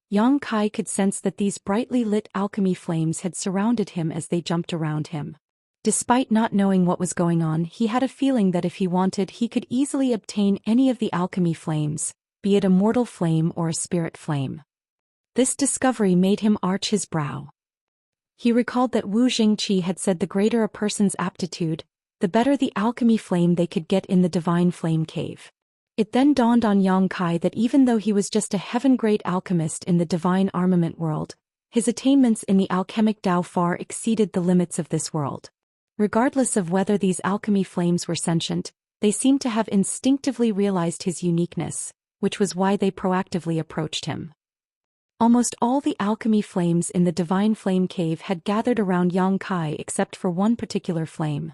Yang Kai could sense that these brightly lit alchemy flames had surrounded him as they jumped around him. Despite not knowing what was going on, he had a feeling that if he wanted, he could easily obtain any of the alchemy flames, be it a mortal flame or a spirit flame. This discovery made him arch his brow. He recalled that Wu Jingqi had said the greater a person's aptitude, the better the alchemy flame they could get in the divine flame cave. It then dawned on Yang Kai that even though he was just a heaven-grade alchemist in the divine armament world, his attainments in the alchemic Dao far exceeded the limits of this world. Regardless of whether these alchemy flames were sentient, they seemed to have instinctively realized his uniqueness, which was why they proactively approached him. Almost all the alchemy flames in the divine flame cave had gathered around Yang Kai except for one particular flame.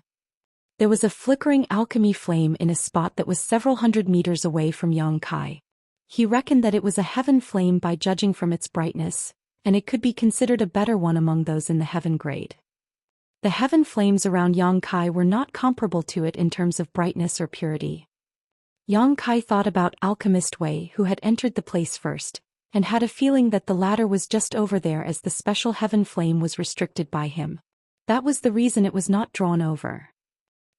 There was a flickering alchemy flame in a spot that was several hundred meters away from Yang Kai. He reckoned that it was a heaven flame by judging from its brightness, and it could be considered a better one among those in the heaven grade. The heaven flames around Yang Kai were not comparable to it in terms of brightness or purity. Yang Kai thought about Alchemist Wei, who had entered the place first, and had a feeling that the latter was just over there as the special heaven flame was restricted by him. That was the reason it was not drawn over.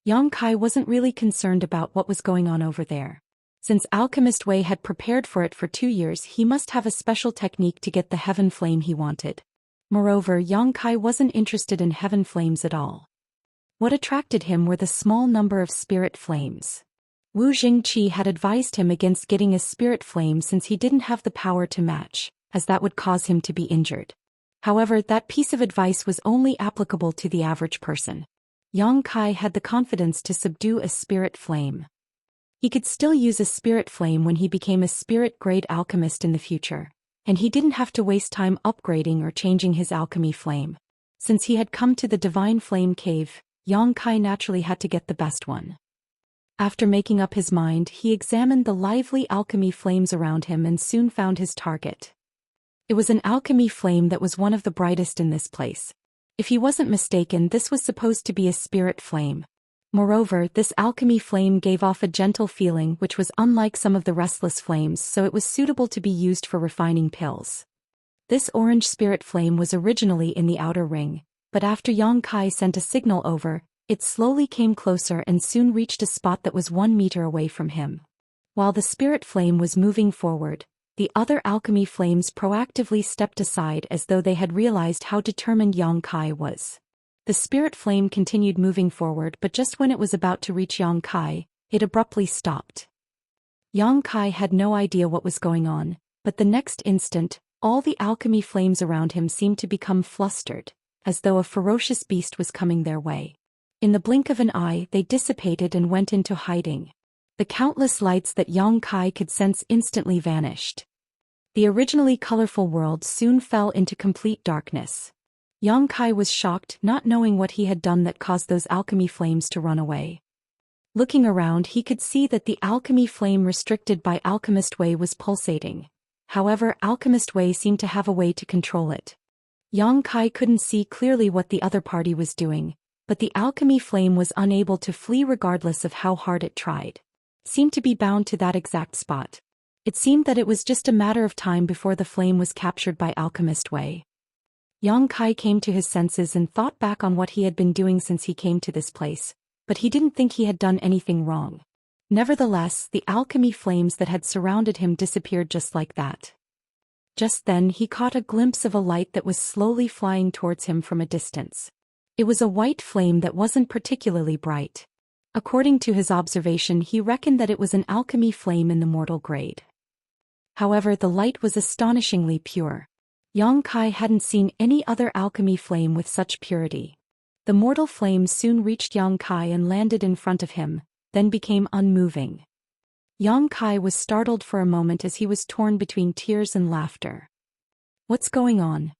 Yang Kai wasn't really concerned about what was going on over there. Since Alchemist Wei had prepared for it for 2 years, he must have a special technique to get the heaven flame he wanted. Moreover, Yang Kai wasn't interested in heaven flames at all. What attracted him were the small number of spirit flames. Wu Jingqi had advised him against getting a spirit flame since he didn't have the power to match, as that would cause him to be injured. However, that piece of advice was only applicable to the average person. Yang Kai had the confidence to subdue a spirit flame. He could still use a spirit flame when he became a spirit-grade alchemist in the future, and he didn't have to waste time upgrading or changing his alchemy flame. Since he had come to the divine flame cave, Yang Kai naturally had to get the best one. After making up his mind, he examined the lively alchemy flames around him and soon found his target. It was an alchemy flame that was one of the brightest in this place. If he wasn't mistaken, this was supposed to be a spirit flame. Moreover, this alchemy flame gave off a gentle feeling which was unlike some of the restless flames, so it was suitable to be used for refining pills. This orange spirit flame was originally in the outer ring, but after Yang Kai sent a signal over, it slowly came closer and soon reached a spot that was 1 meter away from him. While the spirit flame was moving forward, the other alchemy flames proactively stepped aside as though they had realized how determined Yang Kai was. The spirit flame continued moving forward, but just when it was about to reach Yang Kai, it abruptly stopped. Yang Kai had no idea what was going on, but the next instant, all the alchemy flames around him seemed to become flustered, as though a ferocious beast was coming their way. In the blink of an eye, they dissipated and went into hiding. The countless lights that Yang Kai could sense instantly vanished. The originally colorful world soon fell into complete darkness. Yang Kai was shocked, not knowing what he had done that caused those alchemy flames to run away. Looking around, he could see that the alchemy flame restricted by Alchemist Wei was pulsating. However, Alchemist Wei seemed to have a way to control it. Yang Kai couldn't see clearly what the other party was doing, but the alchemy flame was unable to flee regardless of how hard it tried. It seemed to be bound to that exact spot. It seemed that it was just a matter of time before the flame was captured by Alchemist Wei. Yang Kai came to his senses and thought back on what he had been doing since he came to this place, but he didn't think he had done anything wrong. Nevertheless, the alchemy flames that had surrounded him disappeared just like that. Just then he caught a glimpse of a light that was slowly flying towards him from a distance. It was a white flame that wasn't particularly bright. According to his observation, he reckoned that it was an alchemy flame in the mortal grade. However, the light was astonishingly pure. Yang Kai hadn't seen any other alchemy flame with such purity. The mortal flame soon reached Yang Kai and landed in front of him, then became unmoving. Yang Kai was startled for a moment as he was torn between tears and laughter. What's going on?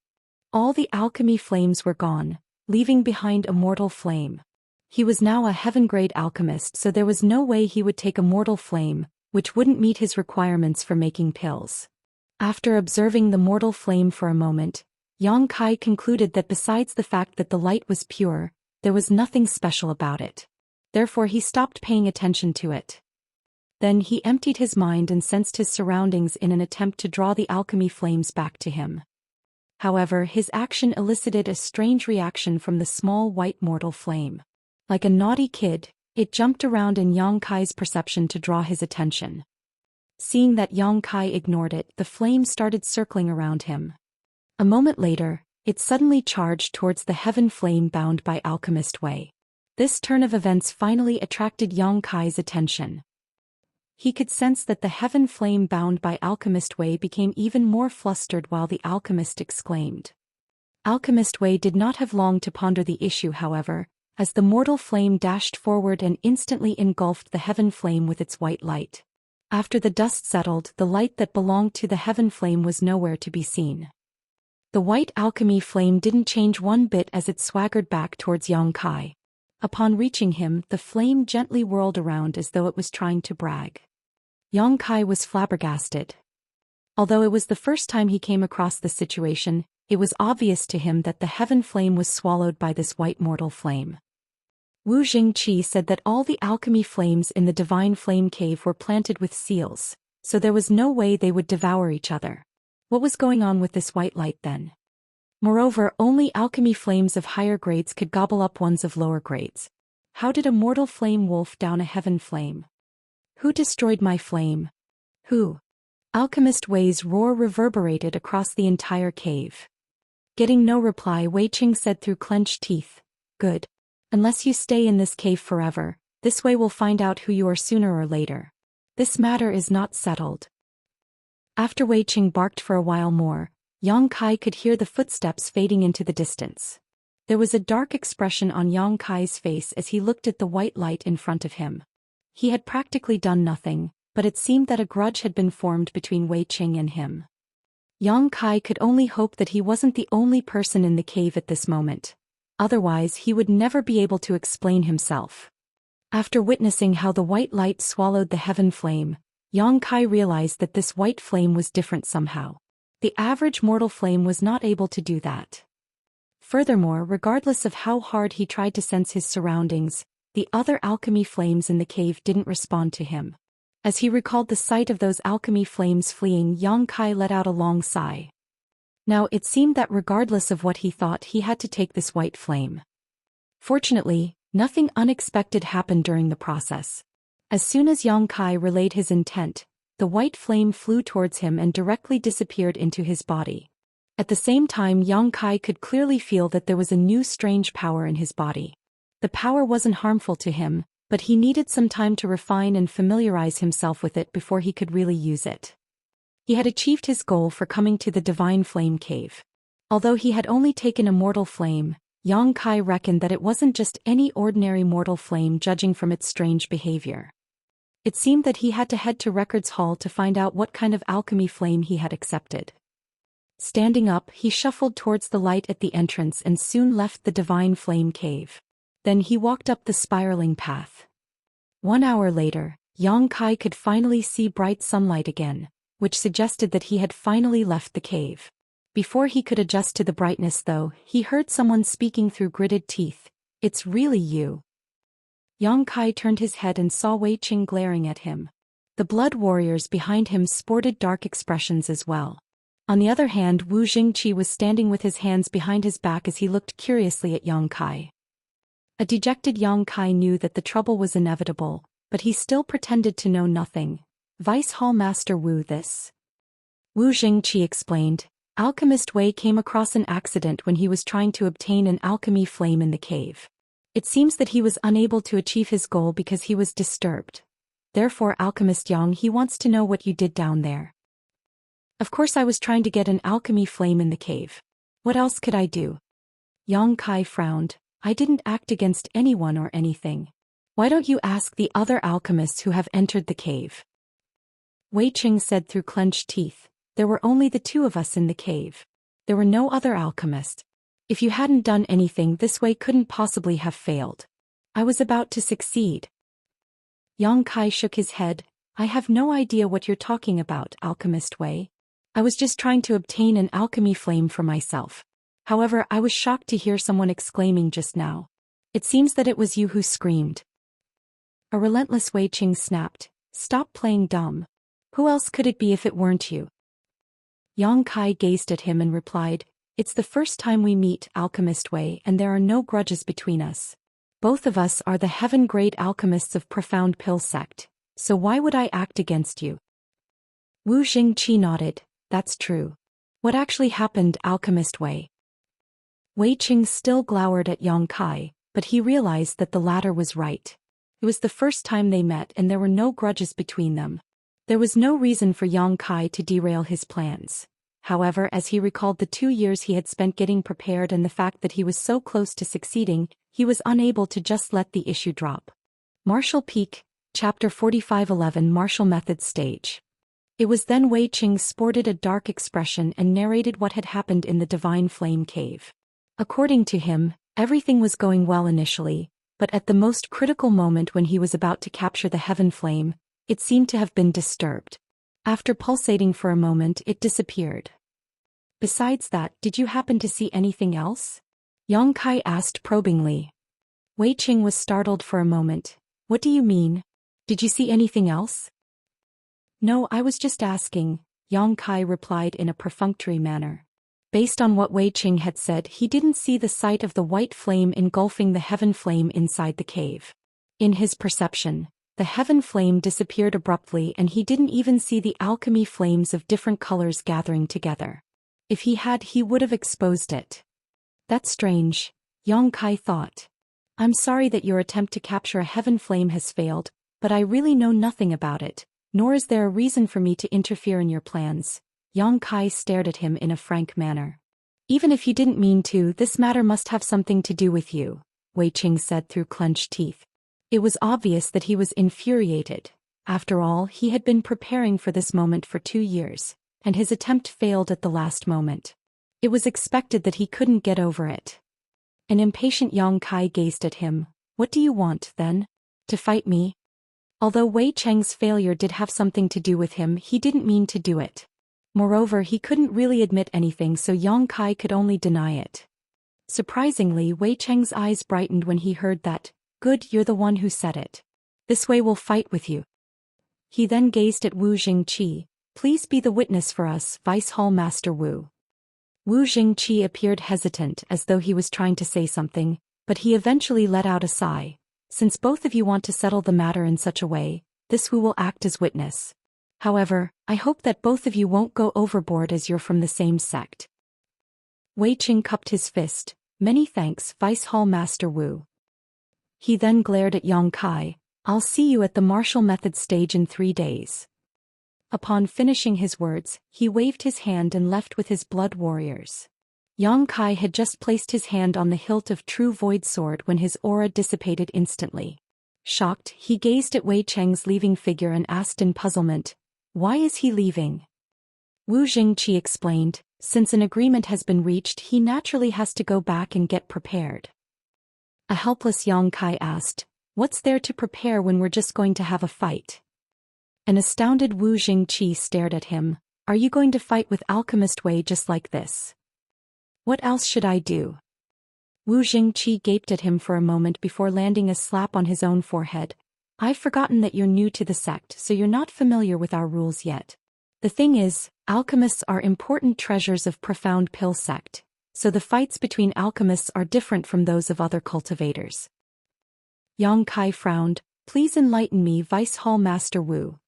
All the alchemy flames were gone, leaving behind a mortal flame. He was now a heaven-grade alchemist, so there was no way he would take a mortal flame, which wouldn't meet his requirements for making pills. After observing the mortal flame for a moment, Yang Kai concluded that besides the fact that the light was pure, there was nothing special about it. Therefore he stopped paying attention to it. Then he emptied his mind and sensed his surroundings in an attempt to draw the alchemy flames back to him. However, his action elicited a strange reaction from the small white mortal flame. Like a naughty kid, it jumped around in Yang Kai's perception to draw his attention. Seeing that Yang Kai ignored it, the flame started circling around him. A moment later, it suddenly charged towards the heaven flame bound by Alchemist Wei. This turn of events finally attracted Yang Kai's attention. He could sense that the heaven flame bound by Alchemist Wei became even more flustered while the alchemist exclaimed. Alchemist Wei did not have long to ponder the issue, however, as the mortal flame dashed forward and instantly engulfed the heaven flame with its white light. After the dust settled, the light that belonged to the heaven flame was nowhere to be seen. The white alchemy flame didn't change one bit as it swaggered back towards Yang Kai. Upon reaching him, the flame gently whirled around as though it was trying to brag. Yang Kai was flabbergasted. Although it was the first time he came across this situation, it was obvious to him that the heaven flame was swallowed by this white mortal flame. Wu Jingqi said that all the alchemy flames in the divine flame cave were planted with seals, so there was no way they would devour each other. What was going on with this white light then? Moreover, only alchemy flames of higher grades could gobble up ones of lower grades. How did a mortal flame wolf down a heaven flame? Who destroyed my flame? Who? Alchemist Wei's roar reverberated across the entire cave. Getting no reply, Wei Qing said through clenched teeth, "Good. Unless you stay in this cave forever, this way we'll find out who you are sooner or later. This matter is not settled." After Wei Qing barked for a while more, Yang Kai could hear the footsteps fading into the distance. There was a dark expression on Yang Kai's face as he looked at the white light in front of him. He had practically done nothing, but it seemed that a grudge had been formed between Wei Qing and him. Yang Kai could only hope that he wasn't the only person in the cave at this moment. Otherwise, he would never be able to explain himself. After witnessing how the white light swallowed the heaven flame, Yang Kai realized that this white flame was different somehow. The average mortal flame was not able to do that. Furthermore, regardless of how hard he tried to sense his surroundings, the other alchemy flames in the cave didn't respond to him. As he recalled the sight of those alchemy flames fleeing, Yang Kai let out a long sigh. Now it seemed that regardless of what he thought, he had to take this white flame. Fortunately, nothing unexpected happened during the process. As soon as Yang Kai relayed his intent, the white flame flew towards him and directly disappeared into his body. At the same time, Yang Kai could clearly feel that there was a new strange power in his body. The power wasn't harmful to him, but he needed some time to refine and familiarize himself with it before he could really use it. He had achieved his goal for coming to the Divine Flame Cave. Although he had only taken a mortal flame, Yang Kai reckoned that it wasn't just any ordinary mortal flame, judging from its strange behavior. It seemed that he had to head to Records Hall to find out what kind of alchemy flame he had accepted. Standing up, he shuffled towards the light at the entrance and soon left the Divine Flame Cave. Then he walked up the spiraling path. 1 hour later, Yang Kai could finally see bright sunlight again, which suggested that he had finally left the cave. Before he could adjust to the brightness though, he heard someone speaking through gritted teeth. "It's really you." Yang Kai turned his head and saw Wei Qing glaring at him. The blood warriors behind him sported dark expressions as well. On the other hand, Wu Jingqi was standing with his hands behind his back as he looked curiously at Yang Kai. A dejected Yang Kai knew that the trouble was inevitable, but he still pretended to know nothing. "Vice Hall Master Wu, this." Wu Jingqi explained. "Alchemist Wei came across an accident when he was trying to obtain an alchemy flame in the cave. It seems that he was unable to achieve his goal because he was disturbed. Therefore, Alchemist Yang, he wants to know what you did down there." "Of course I was trying to get an alchemy flame in the cave. What else could I do?" Yang Kai frowned. "I didn't act against anyone or anything. Why don't you ask the other alchemists who have entered the cave?" Wei Qing said through clenched teeth. "There were only the two of us in the cave. There were no other alchemists. If you hadn't done anything, this way couldn't possibly have failed. I was about to succeed." Yang Kai shook his head. "I have no idea what you're talking about, Alchemist Wei. I was just trying to obtain an alchemy flame for myself. However, I was shocked to hear someone exclaiming just now. It seems that it was you who screamed." A relentless Wei Qing snapped. "Stop playing dumb. Who else could it be if it weren't you?" Yang Kai gazed at him and replied, "It's the first time we meet, Alchemist Wei, and there are no grudges between us. Both of us are the heaven-grade alchemists of Profound Pill Sect, so why would I act against you?" Wu Jingqi nodded. "That's true. What actually happened, Alchemist Wei?" Wei Qing still glowered at Yang Kai, but he realized that the latter was right. It was the first time they met and there were no grudges between them. There was no reason for Yang Kai to derail his plans. However, as he recalled the 2 years he had spent getting prepared and the fact that he was so close to succeeding, he was unable to just let the issue drop. Martial Peak, Chapter 4511 Martial Method Stage. It was then Wei Qing sported a dark expression and narrated what had happened in the Divine Flame Cave. According to him, everything was going well initially, but at the most critical moment when he was about to capture the Heaven Flame, it seemed to have been disturbed. After pulsating for a moment, it disappeared. Besides that, did you happen to see anything else? Yang Kai asked probingly. Wei Qing was startled for a moment. What do you mean? Did you see anything else? No, I was just asking, Yang Kai replied in a perfunctory manner. Based on what Wei Qing had said, he didn't see the sight of the white flame engulfing the heaven flame inside the cave. In his perception, the heaven flame disappeared abruptly and he didn't even see the alchemy flames of different colors gathering together. If he had, he would have exposed it. That's strange, Yang Kai thought. I'm sorry that your attempt to capture a heaven flame has failed, but I really know nothing about it, nor is there a reason for me to interfere in your plans. Yang Kai stared at him in a frank manner. Even if you didn't mean to, this matter must have something to do with you, Wei Qing said through clenched teeth. It was obvious that he was infuriated. After all, he had been preparing for this moment for 2 years, and his attempt failed at the last moment. It was expected that he couldn't get over it. An impatient Yang Kai gazed at him. What do you want, then? To fight me? Although Wei Cheng's failure did have something to do with him, he didn't mean to do it. Moreover, he couldn't really admit anything, so Yang Kai could only deny it. Surprisingly, Wei Cheng's eyes brightened when he heard that. Good, you're the one who said it. This way we'll fight with you. He then gazed at Wu Jingqi. Please be the witness for us, Vice Hall Master Wu. Wu Jingqi appeared hesitant as though he was trying to say something, but he eventually let out a sigh. Since both of you want to settle the matter in such a way, this Wu will act as witness. However, I hope that both of you won't go overboard as you're from the same sect. Wei Qing cupped his fist. Many thanks, Vice Hall Master Wu. He then glared at Yang Kai. I'll see you at the martial method stage in 3 days. Upon finishing his words, he waved his hand and left with his blood warriors. Yang Kai had just placed his hand on the hilt of True Void Sword when his aura dissipated instantly. Shocked, he gazed at Wei Cheng's leaving figure and asked in puzzlement, why is he leaving? Wu Jingqi explained, since an agreement has been reached, he naturally has to go back and get prepared. A helpless Yang Kai asked, what's there to prepare when we're just going to have a fight? An astounded Wu Jingqi stared at him. Are you going to fight with Alchemist Wei just like this? What else should I do? Wu Jingqi gaped at him for a moment before landing a slap on his own forehead. I've forgotten that you're new to the sect, so you're not familiar with our rules yet. The thing is, alchemists are important treasures of Profound Pill sect, so the fights between alchemists are different from those of other cultivators. Yang Kai frowned. Please enlighten me, Vice Hall Master Wu.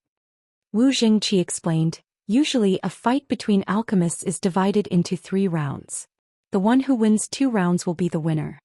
Wu Jingqi explained, usually a fight between alchemists is divided into 3 rounds. The one who wins 2 rounds will be the winner.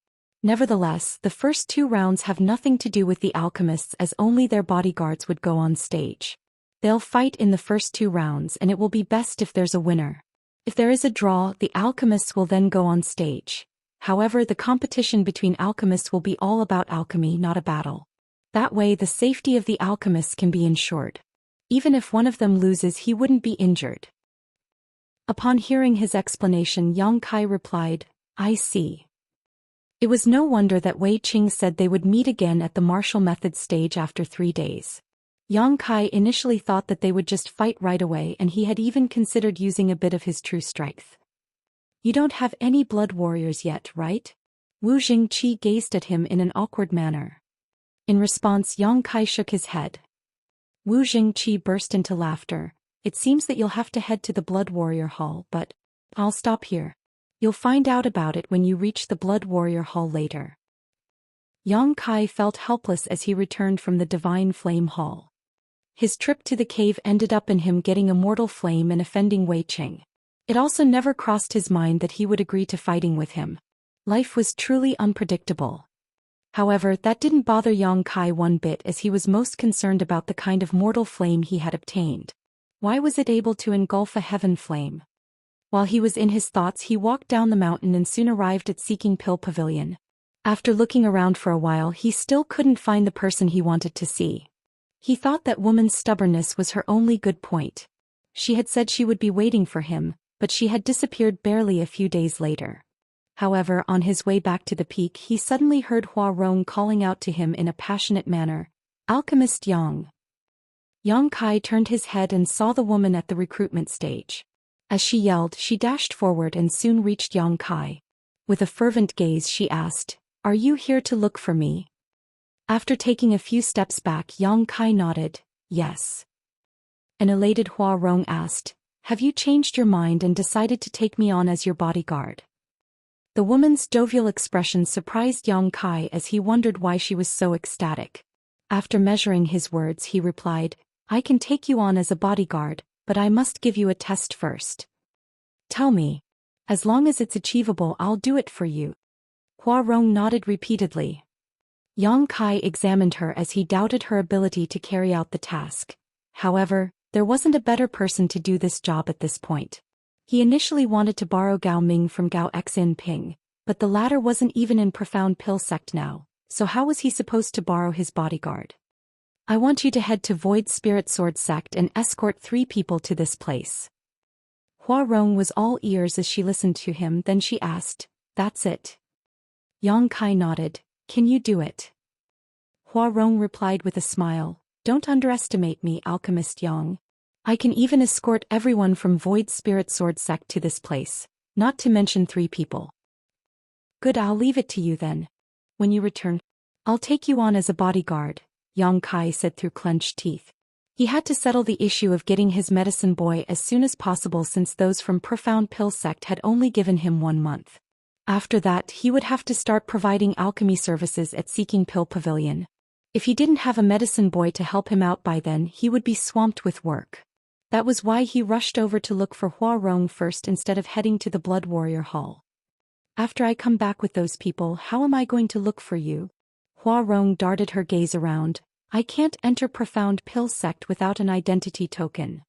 Nevertheless, the first 2 rounds have nothing to do with the alchemists, as only their bodyguards would go on stage. They'll fight in the first 2 rounds and it will be best if there's a winner. If there is a draw, the alchemists will then go on stage. However, the competition between alchemists will be all about alchemy, not a battle. That way the safety of the alchemists can be ensured. Even if one of them loses, he wouldn't be injured. Upon hearing his explanation, Yang Kai replied, I see. It was no wonder that Wei Qing said they would meet again at the martial method stage after 3 days. Yang Kai initially thought that they would just fight right away, and he had even considered using a bit of his true strength. You don't have any blood warriors yet, right? Wu Jingqi gazed at him in an awkward manner. In response, Yang Kai shook his head. Wu Jingqi burst into laughter. It seems that you'll have to head to the Blood Warrior Hall, but I'll stop here. You'll find out about it when you reach the Blood Warrior Hall later. Yang Kai felt helpless as he returned from the Divine Flame Hall. His trip to the cave ended up in him getting Immortal Flame and offending Wei Qing. It also never crossed his mind that he would agree to fighting with him. Life was truly unpredictable. However, that didn't bother Yang Kai one bit, as he was most concerned about the kind of mortal flame he had obtained. Why was it able to engulf a heaven flame? While he was in his thoughts, he walked down the mountain and soon arrived at Seeking Pill Pavilion. After looking around for a while, he still couldn't find the person he wanted to see. He thought that woman's stubbornness was her only good point. She had said she would be waiting for him, but she had disappeared barely a few days later. However, on his way back to the peak, he suddenly heard Hua Rong calling out to him in a passionate manner, "Alchemist Yang." Yang Kai turned his head and saw the woman at the recruitment stage. As she yelled, she dashed forward and soon reached Yang Kai. With a fervent gaze, she asked, "Are you here to look for me?" After taking a few steps back, Yang Kai nodded, "Yes." An elated Hua Rong asked, "Have you changed your mind and decided to take me on as your bodyguard?" The woman's jovial expression surprised Yang Kai, as he wondered why she was so ecstatic. After measuring his words, he replied, "I can take you on as a bodyguard, but I must give you a test first." "Tell me. As long as it's achievable, I'll do it for you." Hua Rong nodded repeatedly. Yang Kai examined her as he doubted her ability to carry out the task. However, there wasn't a better person to do this job at this point. He initially wanted to borrow Gao Ming from Gao Xin Ping, but the latter wasn't even in Profound Pill Sect now, so how was he supposed to borrow his bodyguard? "I want you to head to Void Spirit Sword Sect and escort 3 people to this place." Hua Rong was all ears as she listened to him, then she asked, "That's it?" Yang Kai nodded, "Can you do it?" Hua Rong replied with a smile, "Don't underestimate me, Alchemist Yang. I can even escort everyone from Void Spirit Sword Sect to this place, not to mention 3 people. "Good, I'll leave it to you then. When you return, I'll take you on as a bodyguard," Yang Kai said through clenched teeth. He had to settle the issue of getting his medicine boy as soon as possible, since those from Profound Pill Sect had only given him 1 month. After that, he would have to start providing alchemy services at Seeking Pill Pavilion. If he didn't have a medicine boy to help him out by then, he would be swamped with work. That was why he rushed over to look for Hua Rong first instead of heading to the Blood Warrior Hall. "After I come back with those people, how am I going to look for you?" Hua Rong darted her gaze around. "I can't enter Profound Pill Sect without an identity token."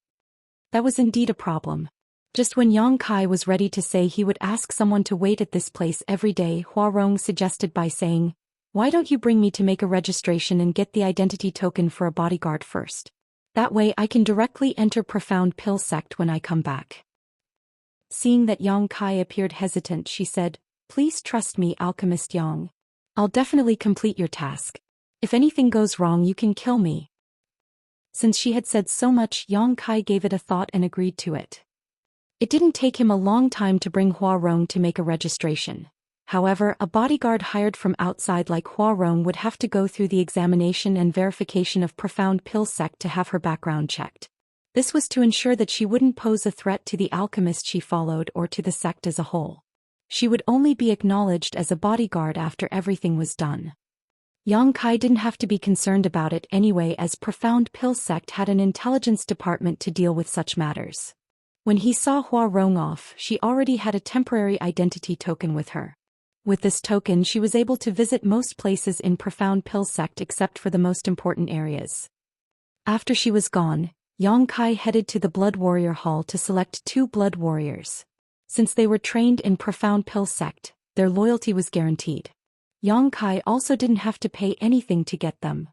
That was indeed a problem. Just when Yang Kai was ready to say he would ask someone to wait at this place every day, Hua Rong suggested by saying, "Why don't you bring me to make a registration and get the identity token for a bodyguard first? That way I can directly enter Profound Pill Sect when I come back." Seeing that Yang Kai appeared hesitant, she said, "Please trust me, Alchemist Yang. I'll definitely complete your task. If anything goes wrong, you can kill me." Since she had said so much, Yang Kai gave it a thought and agreed to it. It didn't take him a long time to bring Hua Rong to make a registration. However, a bodyguard hired from outside like Hua Rong would have to go through the examination and verification of Profound Pill Sect to have her background checked. This was to ensure that she wouldn't pose a threat to the alchemist she followed or to the sect as a whole. She would only be acknowledged as a bodyguard after everything was done. Yang Kai didn't have to be concerned about it anyway, as Profound Pill Sect had an intelligence department to deal with such matters. When he saw Hua Rong off, she already had a temporary identity token with her. With this token, she was able to visit most places in Profound Pill Sect except for the most important areas. After she was gone, Yang Kai headed to the Blood Warrior Hall to select 2 blood warriors. Since they were trained in Profound Pill Sect, their loyalty was guaranteed. Yang Kai also didn't have to pay anything to get them.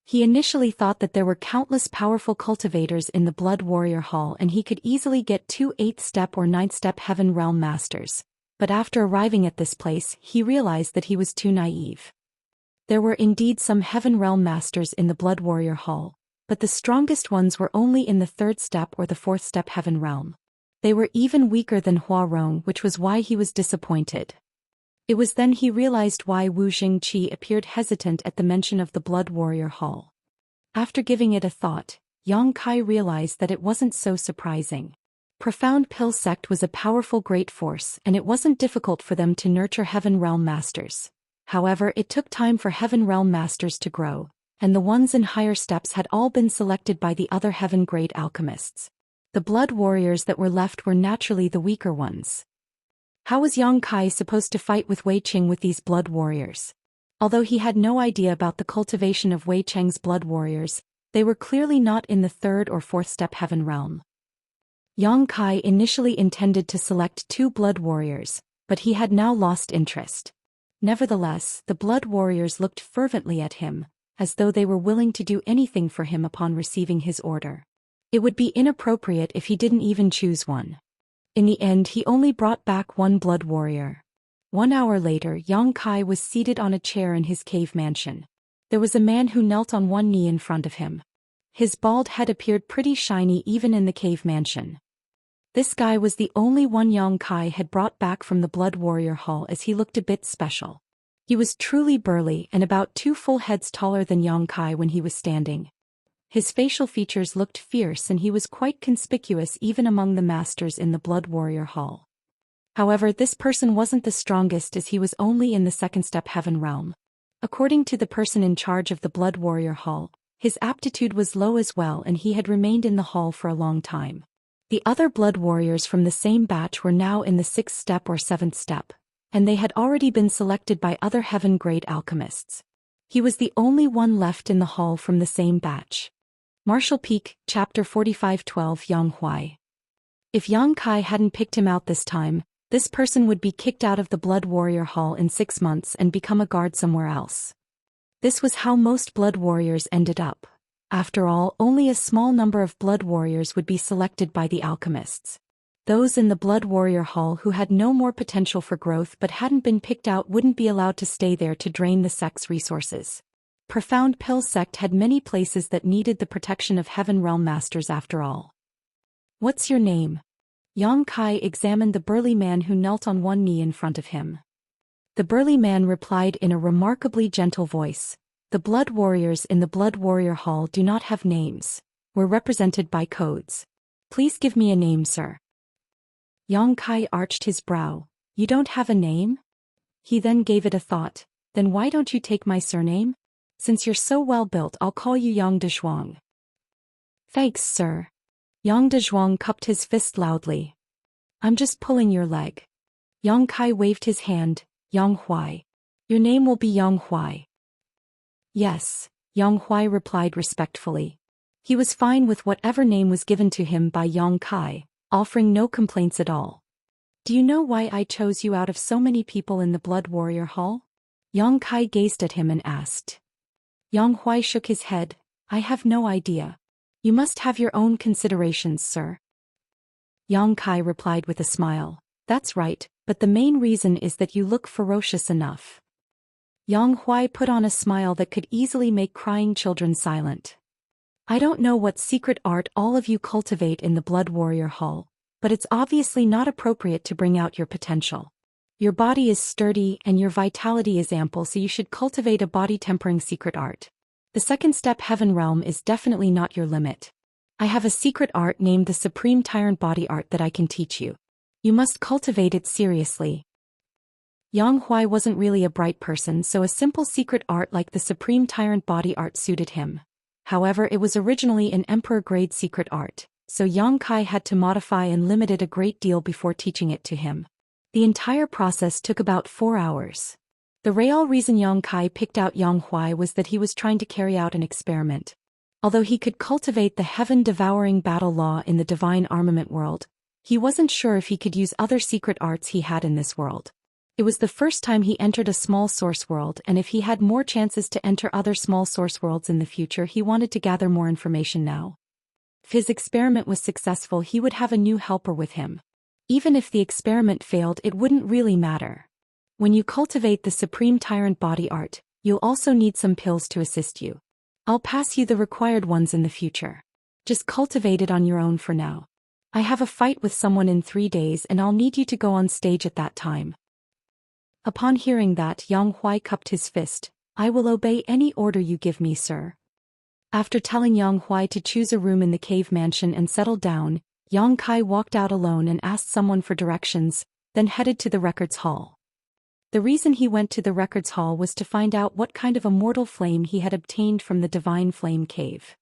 He initially thought that there were countless powerful cultivators in the Blood Warrior Hall and he could easily get 2 8th-step or 9th-step Heaven Realm Masters. But after arriving at this place, he realized that he was too naive. There were indeed some Heaven Realm Masters in the Blood Warrior Hall, but the strongest ones were only in the 3rd step or the 4th step Heaven Realm. They were even weaker than Hua Rong, which was why he was disappointed. It was then he realized why Wu Jingqi appeared hesitant at the mention of the Blood Warrior Hall. After giving it a thought, Yang Kai realized that it wasn't so surprising. Profound Pill Sect was a powerful great force, and it wasn't difficult for them to nurture Heaven Realm Masters. However, it took time for Heaven Realm Masters to grow, and the ones in higher steps had all been selected by the other Heaven Grade alchemists. The blood warriors that were left were naturally the weaker ones. How was Yang Kai supposed to fight with Wei Qing with these blood warriors? Although he had no idea about the cultivation of Wei Cheng's blood warriors, they were clearly not in the third or fourth step heaven realm. Yang Kai initially intended to select 2 blood warriors, but he had now lost interest. Nevertheless, the blood warriors looked fervently at him, as though they were willing to do anything for him upon receiving his order. It would be inappropriate if he didn't even choose one. In the end, he only brought back 1 blood warrior. 1 hour later, Yang Kai was seated on a chair in his cave mansion. There was a man who knelt on one knee in front of him. His bald head appeared pretty shiny even in the cave mansion. This guy was the only one Yang Kai had brought back from the Blood Warrior Hall, as he looked a bit special. He was truly burly and about 2 full heads taller than Yang Kai when he was standing. His facial features looked fierce and he was quite conspicuous even among the masters in the Blood Warrior Hall. However, this person wasn't the strongest, as he was only in the 2nd step heaven realm. According to the person in charge of the Blood Warrior Hall, his aptitude was low as well, and he had remained in the hall for a long time. The other blood warriors from the same batch were now in the 6th step or 7th step, and they had already been selected by other heaven-grade alchemists. He was the only one left in the hall from the same batch. Martial Peak, Chapter 45:12 Yang Huai. If Yang Kai hadn't picked him out this time, this person would be kicked out of the Blood Warrior Hall in 6 months and become a guard somewhere else. This was how most blood warriors ended up. After all, only a small number of blood warriors would be selected by the alchemists. Those in the Blood Warrior Hall who had no more potential for growth but hadn't been picked out wouldn't be allowed to stay there to drain the sect's resources. Profound Pill Sect had many places that needed the protection of Heaven Realm Masters after all. What's your name? Yang Kai examined the burly man who knelt on one knee in front of him. The burly man replied in a remarkably gentle voice, "The blood warriors in the Blood Warrior Hall do not have names. We're represented by codes. Please give me a name, sir." Yang Kai arched his brow. "You don't have a name?" He then gave it a thought. "Then why don't you take my surname? Since you're so well built, I'll call you Yang Dezhuang." "Thanks, sir." Yang Dezhuang cupped his fist loudly. "I'm just pulling your leg." Yang Kai waved his hand. "Yang Huai. Your name will be Yang Huai." "Yes," Yang Huai replied respectfully. He was fine with whatever name was given to him by Yang Kai, offering no complaints at all. "Do you know why I chose you out of so many people in the Blood Warrior Hall?" Yang Kai gazed at him and asked. Yang Huai shook his head. "I have no idea. You must have your own considerations, sir." Yang Kai replied with a smile. "That's right, but the main reason is that you look ferocious enough." Yang Huai put on a smile that could easily make crying children silent. "I don't know what secret art all of you cultivate in the Blood Warrior Hall, but it's obviously not appropriate to bring out your potential. Your body is sturdy and your vitality is ample, so you should cultivate a body-tempering secret art. The 2nd step heaven realm is definitely not your limit. I have a secret art named the Supreme Tyrant Body Art that I can teach you. You must cultivate it seriously." Yang Huai wasn't really a bright person, so a simple secret art like the Supreme Tyrant Body Art suited him. However, it was originally an Emperor-grade secret art, so Yang Kai had to modify and limit it a great deal before teaching it to him. The entire process took about 4 hours. The real reason Yang Kai picked out Yang Huai was that he was trying to carry out an experiment. Although he could cultivate the heaven-devouring battle law in the divine armament world, he wasn't sure if he could use other secret arts he had in this world. It was the first time he entered a small source world, and if he had more chances to enter other small source worlds in the future, he wanted to gather more information now. If his experiment was successful, he would have a new helper with him. Even if the experiment failed, it wouldn't really matter. When you cultivate the Supreme Tyrant Body Art, you'll also need some pills to assist you. I'll pass you the required ones in the future. Just cultivate it on your own for now. I have a fight with someone in 3 days and I'll need you to go on stage at that time." Upon hearing that, Yang Huai cupped his fist. "I will obey any order you give me, sir." After telling Yang Huai to choose a room in the cave mansion and settle down, Yang Kai walked out alone and asked someone for directions, then headed to the records hall. The reason he went to the records hall was to find out what kind of immortal flame he had obtained from the Divine Flame Cave.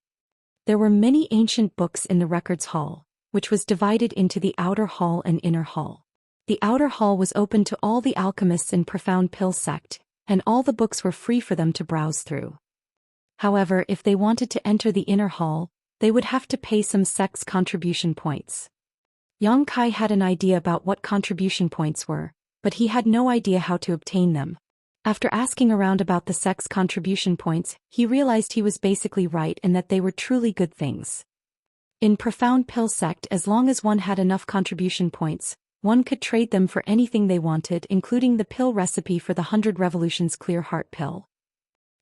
There were many ancient books in the records hall, which was divided into the outer hall and inner hall. The outer hall was open to all the alchemists in Profound Pill sect, and all the books were free for them to browse through. However, if they wanted to enter the inner hall, they would have to pay some sect's contribution points. Yang Kai had an idea about what contribution points were, but he had no idea how to obtain them. After asking around about the sect's contribution points, he realized he was basically right and that they were truly good things. In Profound Pill sect, as long as one had enough contribution points, one could trade them for anything they wanted, including the pill recipe for the 100 Revolutions Clear Heart pill.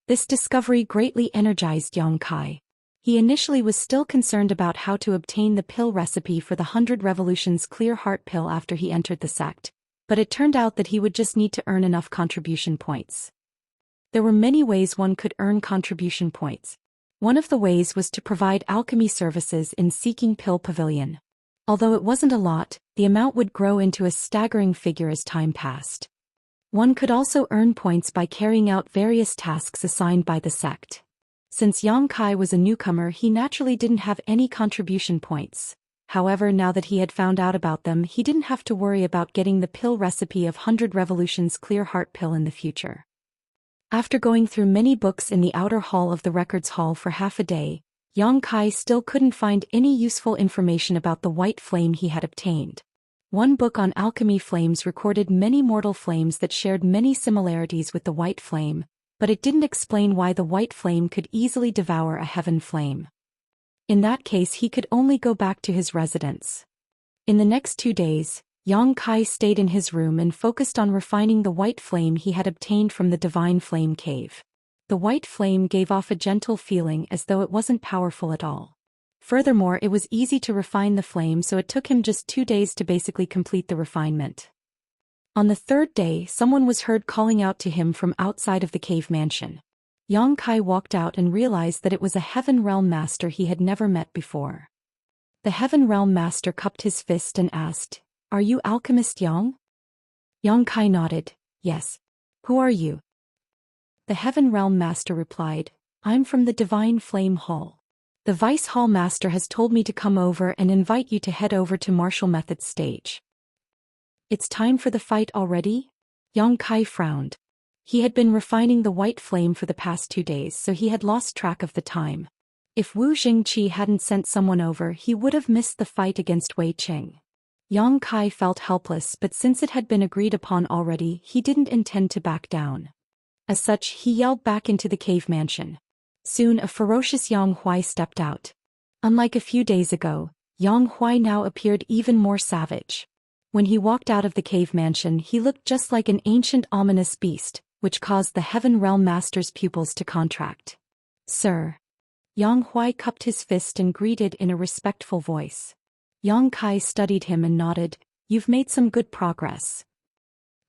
This discovery greatly energized Yang Kai. He initially was still concerned about how to obtain the pill recipe for the 100 Revolutions Clear Heart pill after he entered the sect, but it turned out that he would just need to earn enough contribution points. There were many ways one could earn contribution points. One of the ways was to provide alchemy services in Seeking Pill Pavilion. Although it wasn't a lot, the amount would grow into a staggering figure as time passed. One could also earn points by carrying out various tasks assigned by the sect. Since Yang Kai was a newcomer, he naturally didn't have any contribution points. However, now that he had found out about them, he didn't have to worry about getting the pill recipe of 100 Revolutions Clear Heart pill in the future. After going through many books in the outer hall of the records hall for half a day, Yang Kai still couldn't find any useful information about the white flame he had obtained. One book on alchemy flames recorded many mortal flames that shared many similarities with the white flame, but it didn't explain why the white flame could easily devour a heaven flame. In that case, he could only go back to his residence. In the next 2 days, Yang Kai stayed in his room and focused on refining the white flame he had obtained from the Divine Flame Cave. The white flame gave off a gentle feeling as though it wasn't powerful at all. Furthermore, it was easy to refine the flame, so it took him just 2 days to basically complete the refinement. On the 3rd day, someone was heard calling out to him from outside of the cave mansion. Yang Kai walked out and realized that it was a Heaven Realm Master he had never met before. The Heaven Realm Master cupped his fist and asked, "Are you Alchemist Yang?" Yang Kai nodded, "Yes. Who are you?" The Heaven Realm Master replied, "I'm from the Divine Flame Hall. The Vice Hall Master has told me to come over and invite you to head over to Martial Methods stage." "It's time for the fight already?" Yang Kai frowned. He had been refining the white flame for the past 2 days, so he had lost track of the time. If Wu Jingqi hadn't sent someone over, he would have missed the fight against Wei Qing. Yang Kai felt helpless, but since it had been agreed upon already, he didn't intend to back down. As such, he yelled back into the cave mansion. Soon a ferocious Yang Huai stepped out. Unlike a few days ago, Yang Huai now appeared even more savage. When he walked out of the cave mansion, he looked just like an ancient ominous beast, which caused the Heaven Realm Master's pupils to contract. "Sir." Yang Huai cupped his fist and greeted in a respectful voice. Yang Kai studied him and nodded, "You've made some good progress."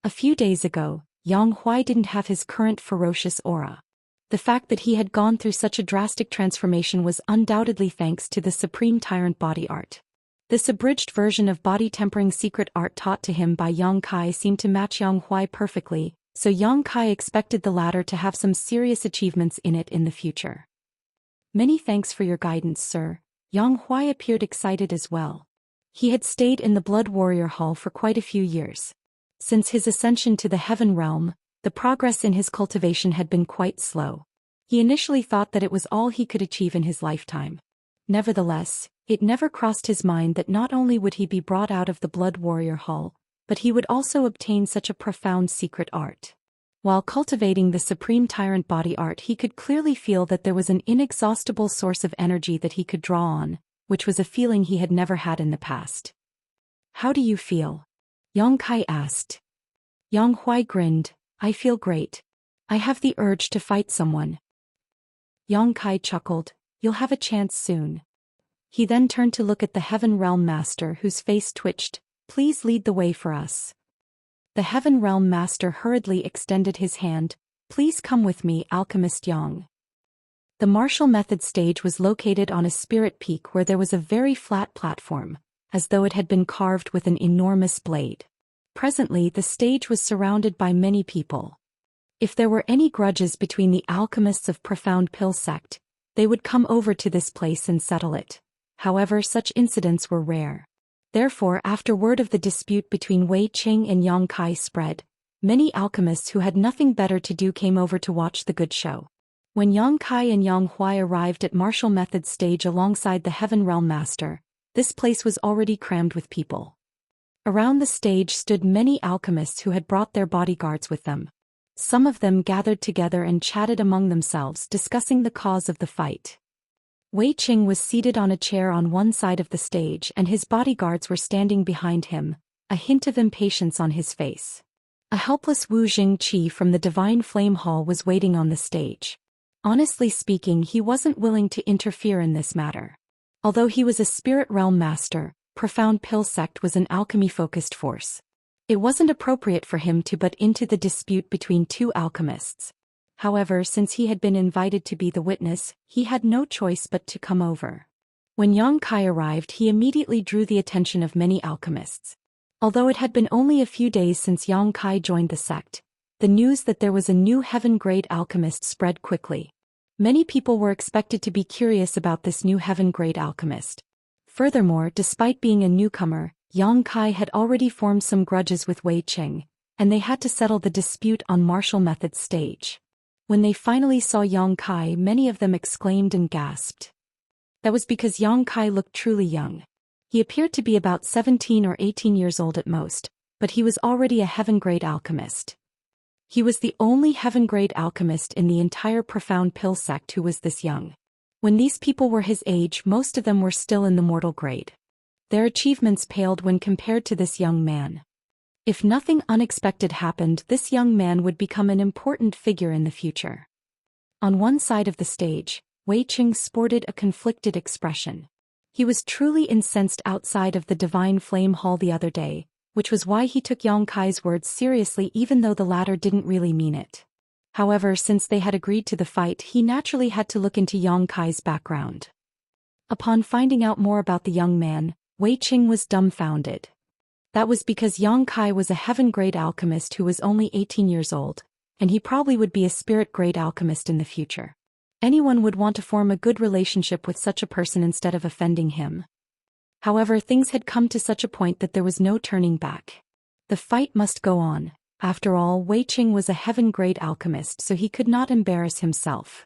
A few days ago, Yang Huai didn't have his current ferocious aura. The fact that he had gone through such a drastic transformation was undoubtedly thanks to the Supreme Tyrant body art. This abridged version of body tempering secret art taught to him by Yang Kai seemed to match Yang Huai perfectly, so Yang Kai expected the latter to have some serious achievements in it in the future. "Many thanks for your guidance, sir." Yang Huai appeared excited as well. He had stayed in the Blood Warrior Hall for quite a few years. Since his ascension to the Heaven Realm, the progress in his cultivation had been quite slow. He initially thought that it was all he could achieve in his lifetime. Nevertheless, it never crossed his mind that not only would he be brought out of the Blood Warrior Hall, but he would also obtain such a profound secret art. While cultivating the Supreme Tyrant body art, he could clearly feel that there was an inexhaustible source of energy that he could draw on, which was a feeling he had never had in the past. "How do you feel?" Yang Kai asked. Yang Huai grinned, "I feel great. I have the urge to fight someone." Yang Kai chuckled, "You'll have a chance soon." He then turned to look at the Heaven Realm Master, whose face twitched. "Please lead the way for us." The Heaven Realm Master hurriedly extended his hand. "Please come with me, Alchemist Yang." The Martial Method stage was located on a spirit peak where there was a very flat platform, as though it had been carved with an enormous blade. Presently, the stage was surrounded by many people. If there were any grudges between the alchemists of Profound Pill sect, they would come over to this place and settle it. However, such incidents were rare. Therefore, after word of the dispute between Wei Qing and Yang Kai spread, many alchemists who had nothing better to do came over to watch the good show. When Yang Kai and Yang Huai arrived at martial method stage alongside the Heaven Realm Master, this place was already crammed with people. Around the stage stood many alchemists who had brought their bodyguards with them. Some of them gathered together and chatted among themselves, discussing the cause of the fight. Wei Qing was seated on a chair on one side of the stage and his bodyguards were standing behind him, a hint of impatience on his face. A helpless Wu Jingqi from the Divine Flame Hall was waiting on the stage. Honestly speaking, he wasn't willing to interfere in this matter. Although he was a spirit realm master, Profound Pill Sect was an alchemy-focused force. It wasn't appropriate for him to butt into the dispute between two alchemists. However, since he had been invited to be the witness, he had no choice but to come over. When Yang Kai arrived, he immediately drew the attention of many alchemists. Although it had been only a few days since Yang Kai joined the sect, the news that there was a new heaven-grade alchemist spread quickly. Many people were expected to be curious about this new heaven-grade alchemist. Furthermore, despite being a newcomer, Yang Kai had already formed some grudges with Wei Qing, and they had to settle the dispute on martial methods stage. When they finally saw Yang Kai, many of them exclaimed and gasped. That was because Yang Kai looked truly young. He appeared to be about 17 or 18 years old at most, but he was already a heaven-grade alchemist. He was the only heaven-grade alchemist in the entire Profound Pill Sect who was this young. When these people were his age, most of them were still in the mortal grade. Their achievements paled when compared to this young man. If nothing unexpected happened, this young man would become an important figure in the future. On one side of the stage, Wei Qing sported a conflicted expression. He was truly incensed outside of the Divine Flame Hall the other day, which was why he took Yang Kai's words seriously even though the latter didn't really mean it. However, since they had agreed to the fight, he naturally had to look into Yang Kai's background. Upon finding out more about the young man, Wei Qing was dumbfounded. That was because Yang Kai was a heaven-grade alchemist who was only 18 years old, and he probably would be a spirit-grade alchemist in the future. Anyone would want to form a good relationship with such a person instead of offending him. However, things had come to such a point that there was no turning back. The fight must go on. After all, Wei Qing was a heaven-grade alchemist, so he could not embarrass himself.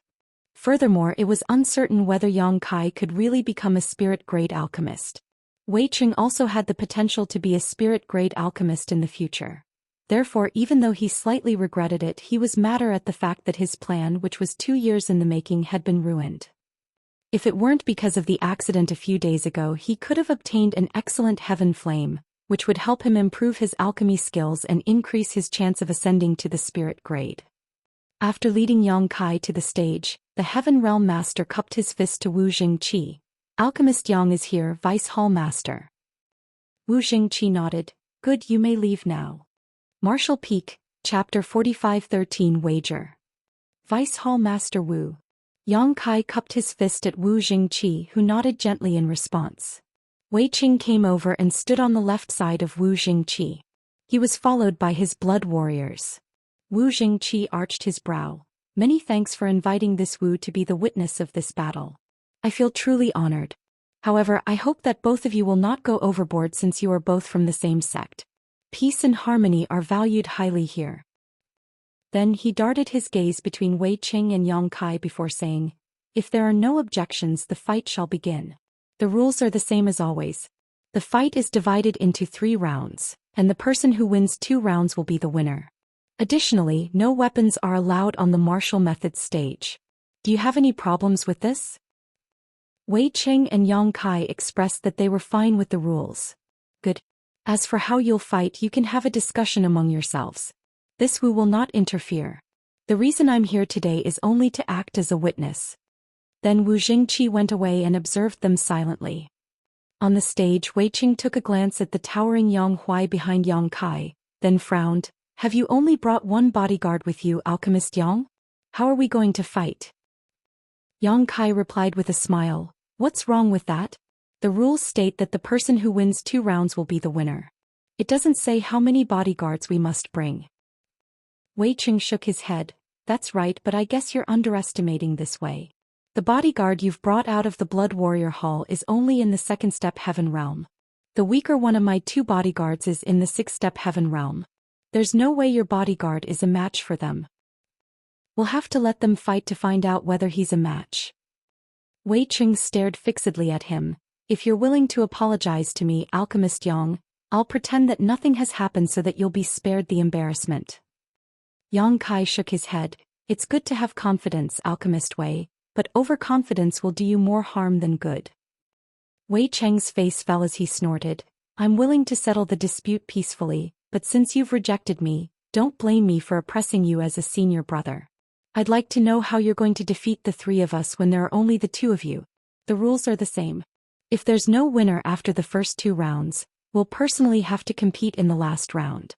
Furthermore, it was uncertain whether Yang Kai could really become a spirit-grade alchemist. Wei Qing also had the potential to be a spirit-grade alchemist in the future. Therefore, even though he slightly regretted it, he was madder at the fact that his plan, which was 2 years in the making, had been ruined. If it weren't because of the accident a few days ago, he could have obtained an excellent heaven flame, which would help him improve his alchemy skills and increase his chance of ascending to the spirit grade. After leading Yang Kai to the stage, the Heaven Realm Master cupped his fist to Wu Jingqi. Alchemist Yang is here, Vice Hall Master. Wu Jingqi nodded. Good, you may leave now. Martial Peak, Chapter 45-13 Wager. Vice Hall Master Wu. Yang Kai cupped his fist at Wu Jingqi, who nodded gently in response. Wei Qing came over and stood on the left side of Wu Jingqi. He was followed by his blood warriors. Wu Jingqi arched his brow. Many thanks for inviting this Wu to be the witness of this battle. I feel truly honored. However, I hope that both of you will not go overboard since you are both from the same sect. Peace and harmony are valued highly here. Then he darted his gaze between Wei Qing and Yang Kai before saying, If there are no objections, the fight shall begin. The rules are the same as always. The fight is divided into 3 rounds, and the person who wins 2 rounds will be the winner. Additionally, no weapons are allowed on the martial methods stage. Do you have any problems with this? Wei Qing and Yang Kai expressed that they were fine with the rules. Good. As for how you'll fight, you can have a discussion among yourselves. This Wu will not interfere. The reason I'm here today is only to act as a witness. Then Wu Jingqi went away and observed them silently. On the stage, Wei Qing took a glance at the towering Yang Huai behind Yang Kai, then frowned. Have you only brought 1 bodyguard with you, Alchemist Yang? How are we going to fight? Yang Kai replied with a smile. What's wrong with that? The rules state that the person who wins 2 rounds will be the winner. It doesn't say how many bodyguards we must bring. Wei Qing shook his head. That's right, but I guess you're underestimating this way. The bodyguard you've brought out of the Blood Warrior Hall is only in the 2nd step Heaven Realm. The weaker one of my 2 bodyguards is in the 6-step heaven realm. There's no way your bodyguard is a match for them. We'll have to let them fight to find out whether he's a match. Wei Qing stared fixedly at him. If you're willing to apologize to me, Alchemist Yang, I'll pretend that nothing has happened so that you'll be spared the embarrassment. Yang Kai shook his head. It's good to have confidence, Alchemist Wei, but overconfidence will do you more harm than good. Wei Cheng's face fell as he snorted. I'm willing to settle the dispute peacefully, but since you've rejected me, don't blame me for oppressing you as a senior brother. I'd like to know how you're going to defeat the 3 of us when there are only the 2 of you. The rules are the same. If there's no winner after the first 2 rounds, we'll personally have to compete in the last round.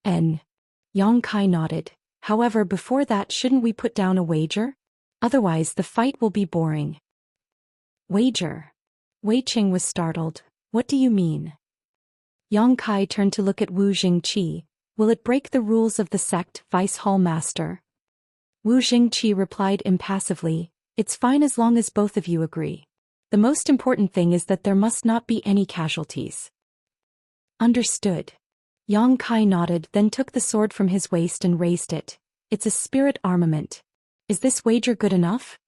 Yang Kai nodded. However, before that, shouldn't we put down a wager? Otherwise the fight will be boring. Wager? Wei Qing was startled. What do you mean? Yang Kai turned to look at Wu Jingqi. Will it break the rules of the sect, Vice Hall Master? Wu Jingqi replied impassively. It's fine as long as both of you agree. The most important thing is that there must not be any casualties. Understood. Yang Kai nodded, then took the sword from his waist and raised it. It's a spirit armament. Is this wager good enough?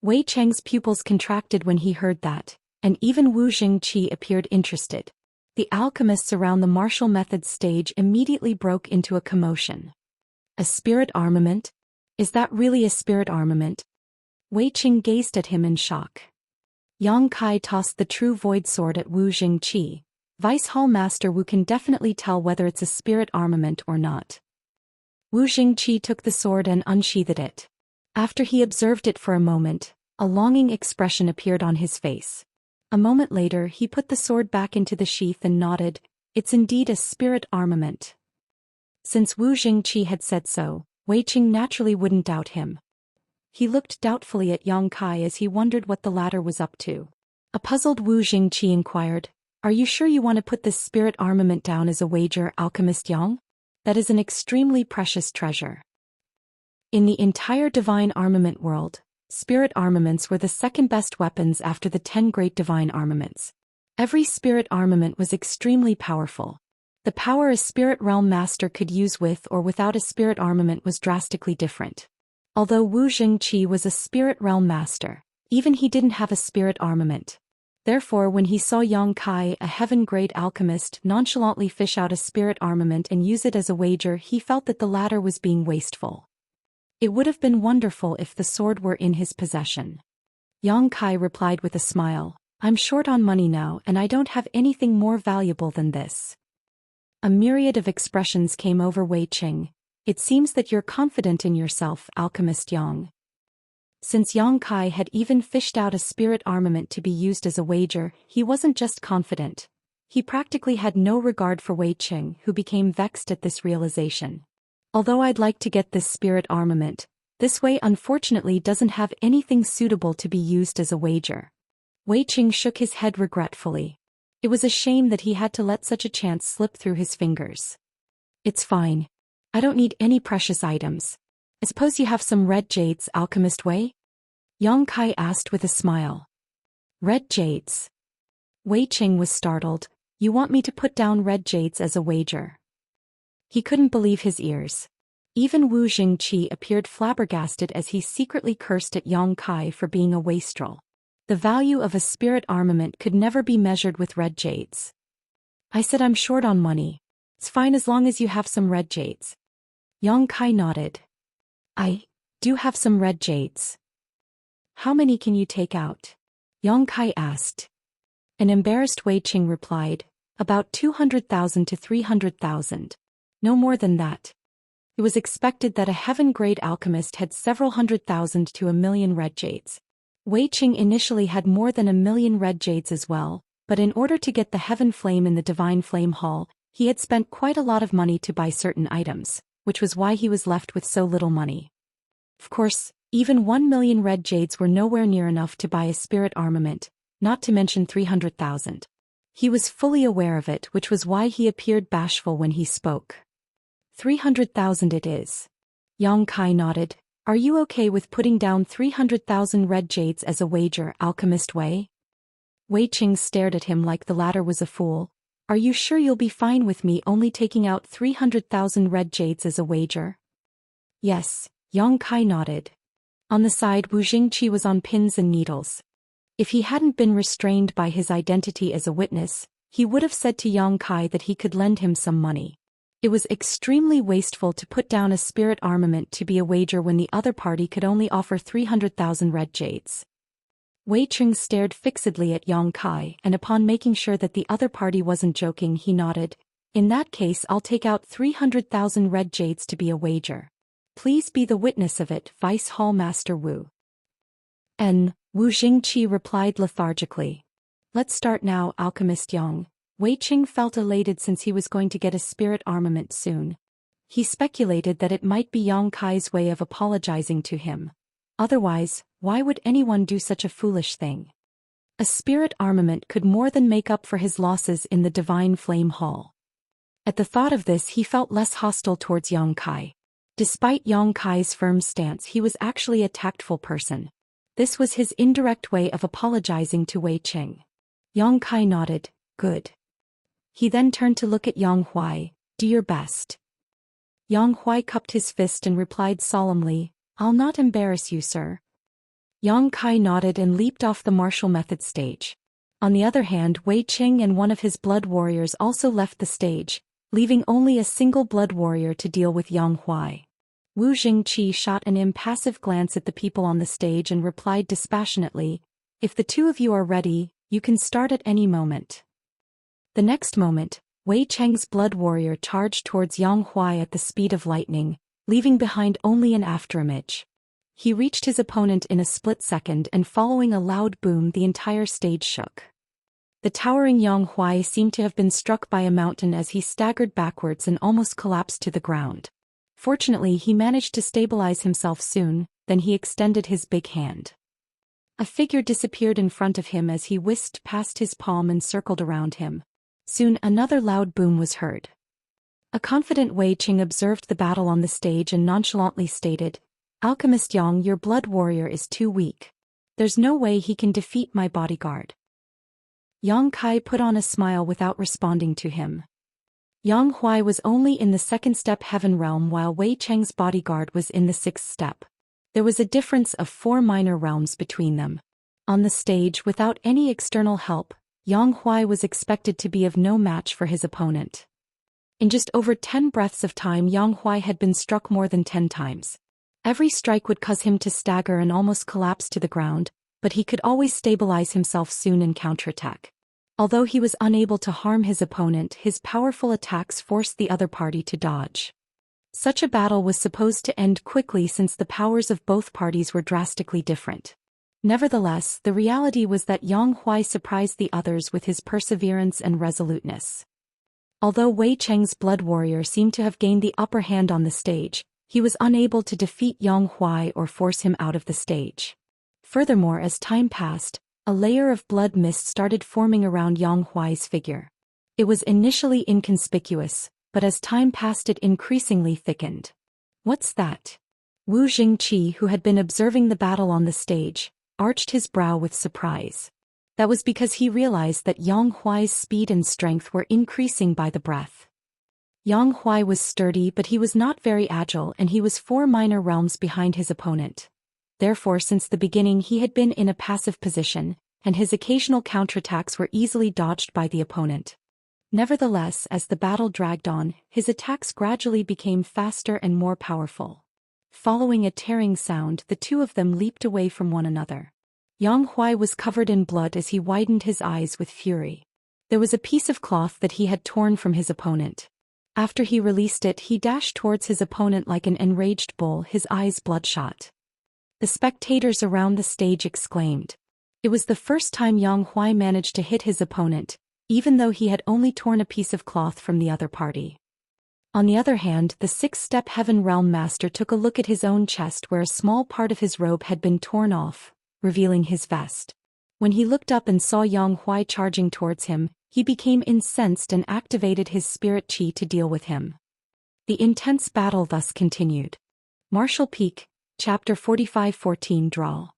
Wei Cheng's pupils contracted when he heard that, and even Wu Jingqi appeared interested. The alchemists around the martial methods stage immediately broke into a commotion. A spirit armament? Is that really a spirit armament? Wei Qing gazed at him in shock. Yang Kai tossed the true void sword at Wu Jingqi. Vice Hall Master Wu can definitely tell whether it's a spirit armament or not. Wu Jingqi took the sword and unsheathed it. After he observed it for a moment, a longing expression appeared on his face. A moment later he put the sword back into the sheath and nodded. It's indeed a spirit armament. Since Wu Jingqi had said so, Wei Qing naturally wouldn't doubt him. He looked doubtfully at Yang Kai as he wondered what the latter was up to. A puzzled Wu Jingqi inquired, Are you sure you want to put this spirit armament down as a wager, Alchemist Yang? That is an extremely precious treasure. In the entire divine armament world, spirit armaments were the second best weapons after the 10 great divine armaments. Every spirit armament was extremely powerful. The power a spirit realm master could use with or without a spirit armament was drastically different. Although Wu Jingqi was a spirit realm master, even he didn't have a spirit armament. Therefore, when he saw Yang Kai, a heaven-grade alchemist, nonchalantly fish out a spirit armament and use it as a wager, he felt that the latter was being wasteful. It would have been wonderful if the sword were in his possession. Yang Kai replied with a smile, I'm short on money now and I don't have anything more valuable than this. A myriad of expressions came over Wei Qing. It seems that you're confident in yourself, Alchemist Yang. Since Yang Kai had even fished out a spirit armament to be used as a wager, he wasn't just confident. He practically had no regard for Wei Qing, who became vexed at this realization. Although I'd like to get this spirit armament, this way unfortunately doesn't have anything suitable to be used as a wager. Wei Qing shook his head regretfully. It was a shame that he had to let such a chance slip through his fingers. It's fine. I don't need any precious items. I suppose you have some red jades, Alchemist Wei? Yang Kai asked with a smile. Red jades? Wei Qing was startled. You want me to put down red jades as a wager? He couldn't believe his ears. Even Wu Jingqi appeared flabbergasted as he secretly cursed at Yang Kai for being a wastrel. The value of a spirit armament could never be measured with red jades. I said I'm short on money. It's fine as long as you have some red jades. Yang Kai nodded. I do have some red jades. How many can you take out? Yang Kai asked. An embarrassed Wei Qing replied, about 200,000 to 300,000. No more than that. It was expected that a heaven-grade alchemist had several 100,000 to 1,000,000 red jades. Wei Qing initially had more than 1,000,000 red jades as well, but in order to get the heaven flame in the divine flame hall, he had spent quite a lot of money to buy certain items, which was why he was left with so little money. Of course, even 1,000,000 red jades were nowhere near enough to buy a spirit armament, not to mention 300,000. He was fully aware of it, which was why he appeared bashful when he spoke. 300,000 it is. Yang Kai nodded. Are you okay with putting down 300,000 red jades as a wager, Alchemist Wei? Wei Qing stared at him like the latter was a fool. Are you sure you'll be fine with me only taking out 300,000 red jades as a wager? Yes, Yang Kai nodded. On the side, Wu Jingqi was on pins and needles. If he hadn't been restrained by his identity as a witness, he would have said to Yang Kai that he could lend him some money. It was extremely wasteful to put down a spirit armament to be a wager when the other party could only offer 300,000 red jades. Wei Qing stared fixedly at Yang Kai, and upon making sure that the other party wasn't joking, he nodded. In that case, I'll take out 300,000 red jades to be a wager. Please be the witness of it, Vice Hall Master Wu. Wu Jingqi replied lethargically. Let's start now, Alchemist Yang. Wei Qing felt elated since he was going to get a spirit armament soon. He speculated that it might be Yang Kai's way of apologizing to him. Otherwise, why would anyone do such a foolish thing? A spirit armament could more than make up for his losses in the Divine Flame Hall. At the thought of this, he felt less hostile towards Yang Kai. Despite Yang Kai's firm stance, he was actually a tactful person. This was his indirect way of apologizing to Wei Qing. Yang Kai nodded. Good. He then turned to look at Yang Huai. Do your best. Yang Huai cupped his fist and replied solemnly, I'll not embarrass you, sir. Yang Kai nodded and leaped off the martial method stage. On the other hand, Wei Qing and one of his blood warriors also left the stage, leaving only a single blood warrior to deal with Yang Huai. Wu Jingqi shot an impassive glance at the people on the stage and replied dispassionately, If the two of you are ready, you can start at any moment. The next moment, Wei Cheng's blood warrior charged towards Yang Huai at the speed of lightning, leaving behind only an afterimage. He reached his opponent in a split second, and following a loud boom, the entire stage shook. The towering Yang Huai seemed to have been struck by a mountain as he staggered backwards and almost collapsed to the ground. Fortunately, he managed to stabilize himself soon, then he extended his big hand. A figure disappeared in front of him as he whisked past his palm and circled around him. Soon another loud boom was heard. A confident Wei Qing observed the battle on the stage and nonchalantly stated, Alchemist Yang, your blood warrior is too weak. There's no way he can defeat my bodyguard. Yang Kai put on a smile without responding to him. Yang Huai was only in the second step heaven realm while Wei Cheng's bodyguard was in the sixth step. There was a difference of 4 minor realms between them. On the stage, without any external help, Yang Huai was expected to be of no match for his opponent. In just over 10 breaths of time, Yang Huai had been struck more than 10 times. Every strike would cause him to stagger and almost collapse to the ground, but he could always stabilize himself soon and counterattack. Although he was unable to harm his opponent, his powerful attacks forced the other party to dodge. Such a battle was supposed to end quickly since the powers of both parties were drastically different. Nevertheless, the reality was that Yang Huai surprised the others with his perseverance and resoluteness. Although Wei Cheng's blood warrior seemed to have gained the upper hand on the stage, he was unable to defeat Yang Huai or force him out of the stage. Furthermore, as time passed, a layer of blood mist started forming around Yang Huai's figure. It was initially inconspicuous, but as time passed it increasingly thickened. What's that? Wu Jingqi, who had been observing the battle on the stage, arched his brow with surprise. That was because he realized that Yang Huai's speed and strength were increasing by the breath. Yang Huai was sturdy, but he was not very agile, and he was 4 minor realms behind his opponent. Therefore, since the beginning he had been in a passive position, and his occasional counterattacks were easily dodged by the opponent. Nevertheless, as the battle dragged on, his attacks gradually became faster and more powerful. Following a tearing sound, the two of them leaped away from one another. Yang Huai was covered in blood as he widened his eyes with fury. There was a piece of cloth that he had torn from his opponent. After he released it, he dashed towards his opponent like an enraged bull, his eyes bloodshot. The spectators around the stage exclaimed. It was the first time Yang Huai managed to hit his opponent, even though he had only torn a piece of cloth from the other party. On the other hand, the sixth-step Heaven Realm Master took a look at his own chest where a small part of his robe had been torn off, revealing his vest. When he looked up and saw Yang Huai charging towards him, he became incensed and activated his spirit chi to deal with him. The intense battle thus continued. Martial Peak, Chapter 45-14 Draw.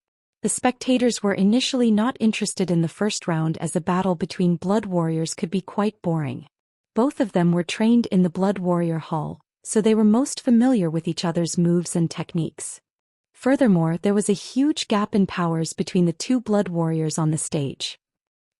The spectators were initially not interested in the first round as a battle between blood warriors could be quite boring. Both of them were trained in the Blood Warrior Hall, so they were most familiar with each other's moves and techniques. Furthermore, there was a huge gap in powers between the two blood warriors on the stage.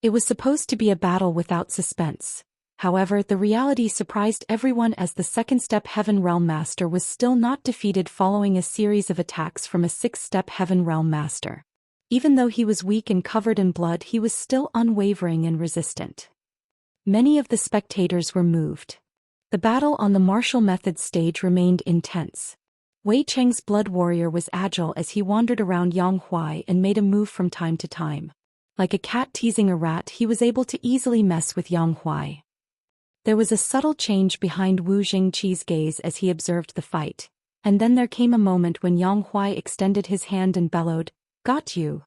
It was supposed to be a battle without suspense. However, the reality surprised everyone as the second-step Heaven Realm Master was still not defeated following a series of attacks from a sixth-step Heaven Realm Master. Even though he was weak and covered in blood, he was still unwavering and resistant. Many of the spectators were moved. The battle on the martial method stage remained intense. Wei Cheng's blood warrior was agile as he wandered around Yang Huai and made a move from time to time. Like a cat teasing a rat, he was able to easily mess with Yang Huai. There was a subtle change behind Wu Jingqi's gaze as he observed the fight, and then there came a moment when Yang Huai extended his hand and bellowed, "Got you!"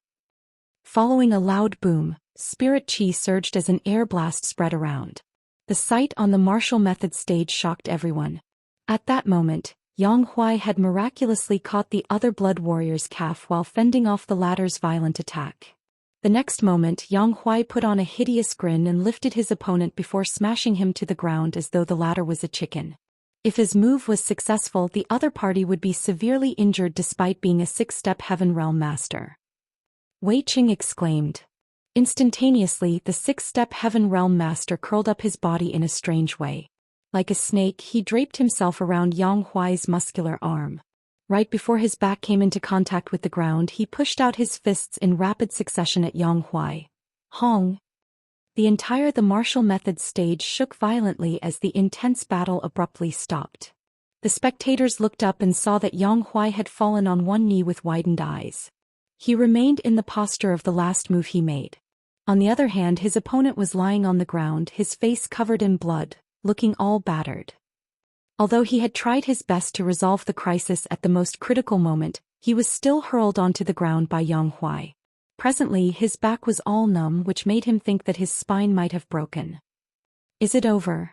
Following a loud boom, spirit qi surged as an air blast spread around. The sight on the martial method stage shocked everyone. At that moment, Yang Huai had miraculously caught the other blood warrior's calf while fending off the latter's violent attack. The next moment, Yang Huai put on a hideous grin and lifted his opponent before smashing him to the ground as though the latter was a chicken. If his move was successful, the other party would be severely injured despite being a six-step Heaven Realm Master. Wei Cheng exclaimed. Instantaneously, the six-step Heaven Realm Master curled up his body in a strange way. Like a snake, he draped himself around Yang Huai's muscular arm. Right before his back came into contact with the ground, he pushed out his fists in rapid succession at Yang Huai. Hong! The martial method stage shook violently as the intense battle abruptly stopped. The spectators looked up and saw that Yang Huai had fallen on one knee with widened eyes. He remained in the posture of the last move he made. On the other hand, his opponent was lying on the ground, his face covered in blood, looking all battered. Although he had tried his best to resolve the crisis at the most critical moment, he was still hurled onto the ground by Yang Huai. Presently, his back was all numb, which made him think that his spine might have broken. Is it over?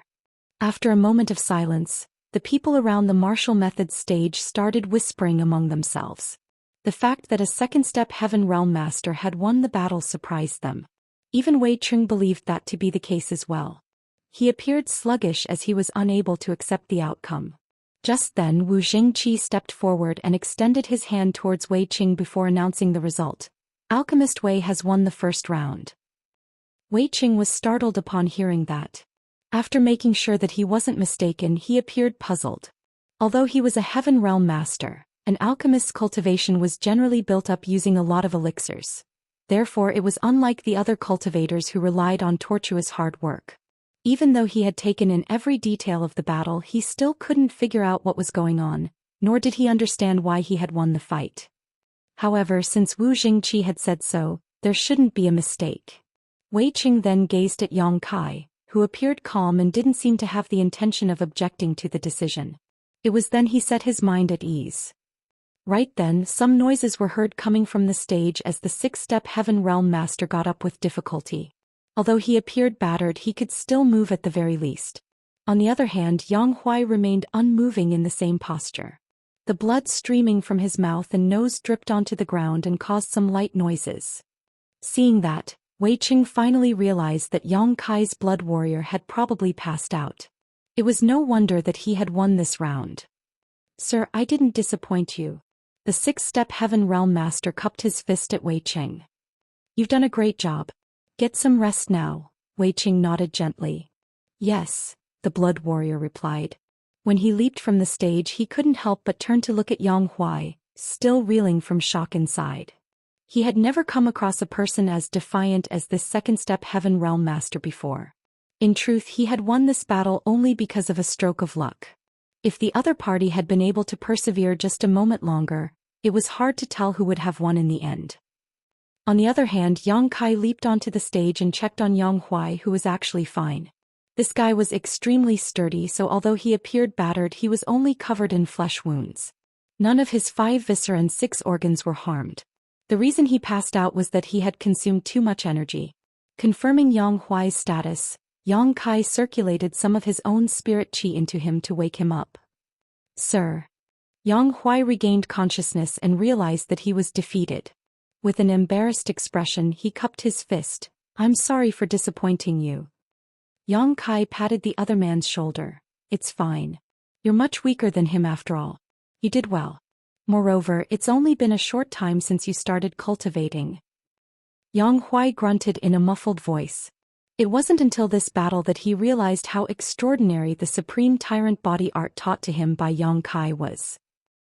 After a moment of silence, the people around the martial method stage started whispering among themselves. The fact that a second-step Heaven Realm Master had won the battle surprised them. Even Wei Cheng believed that to be the case as well. He appeared sluggish as he was unable to accept the outcome. Just then Wu Jingqi stepped forward and extended his hand towards Wei Cheng before announcing the result. Alchemist Wei has won the first round. Wei Cheng was startled upon hearing that. After making sure that he wasn't mistaken, he appeared puzzled. Although he was a Heaven Realm Master, an alchemist's cultivation was generally built up using a lot of elixirs. Therefore it was unlike the other cultivators who relied on tortuous hard work. Even though he had taken in every detail of the battle, he still couldn't figure out what was going on, nor did he understand why he had won the fight. However, since Wu Jingqi had said so, there shouldn't be a mistake. Wei Cheng then gazed at Yang Kai, who appeared calm and didn't seem to have the intention of objecting to the decision. It was then he set his mind at ease. Right then, some noises were heard coming from the stage as the six-step Heaven Realm Master got up with difficulty. Although he appeared battered, he could still move at the very least. On the other hand, Yang Huai remained unmoving in the same posture. The blood streaming from his mouth and nose dripped onto the ground and caused some light noises. Seeing that, Wei Cheng finally realized that Yang Kai's blood warrior had probably passed out. It was no wonder that he had won this round. "Sir, I didn't disappoint you." The six-step Heaven Realm Master cupped his fist at Wei Cheng. "You've done a great job. Get some rest now." Wei Cheng nodded gently. "Yes," the blood warrior replied. When he leaped from the stage, he couldn't help but turn to look at Yang Huai, still reeling from shock inside. He had never come across a person as defiant as this second-step Heaven Realm Master before. In truth, he had won this battle only because of a stroke of luck. If the other party had been able to persevere just a moment longer, it was hard to tell who would have won in the end. On the other hand, Yang Kai leaped onto the stage and checked on Yang Huai, who was actually fine. This guy was extremely sturdy, so although he appeared battered, he was only covered in flesh wounds. None of his 5 viscera and 6 organs were harmed. The reason he passed out was that he had consumed too much energy. Confirming Yang Huai's status, Yang Kai circulated some of his own spirit qi into him to wake him up. "Sir." Yang Huai regained consciousness and realized that he was defeated. With an embarrassed expression he cupped his fist. "I'm sorry for disappointing you." Yang Kai patted the other man's shoulder. "It's fine. You're much weaker than him after all. You did well. Moreover, it's only been a short time since you started cultivating." Yang Huai grunted in a muffled voice. It wasn't until this battle that he realized how extraordinary the supreme tyrant body art taught to him by Yang Kai was.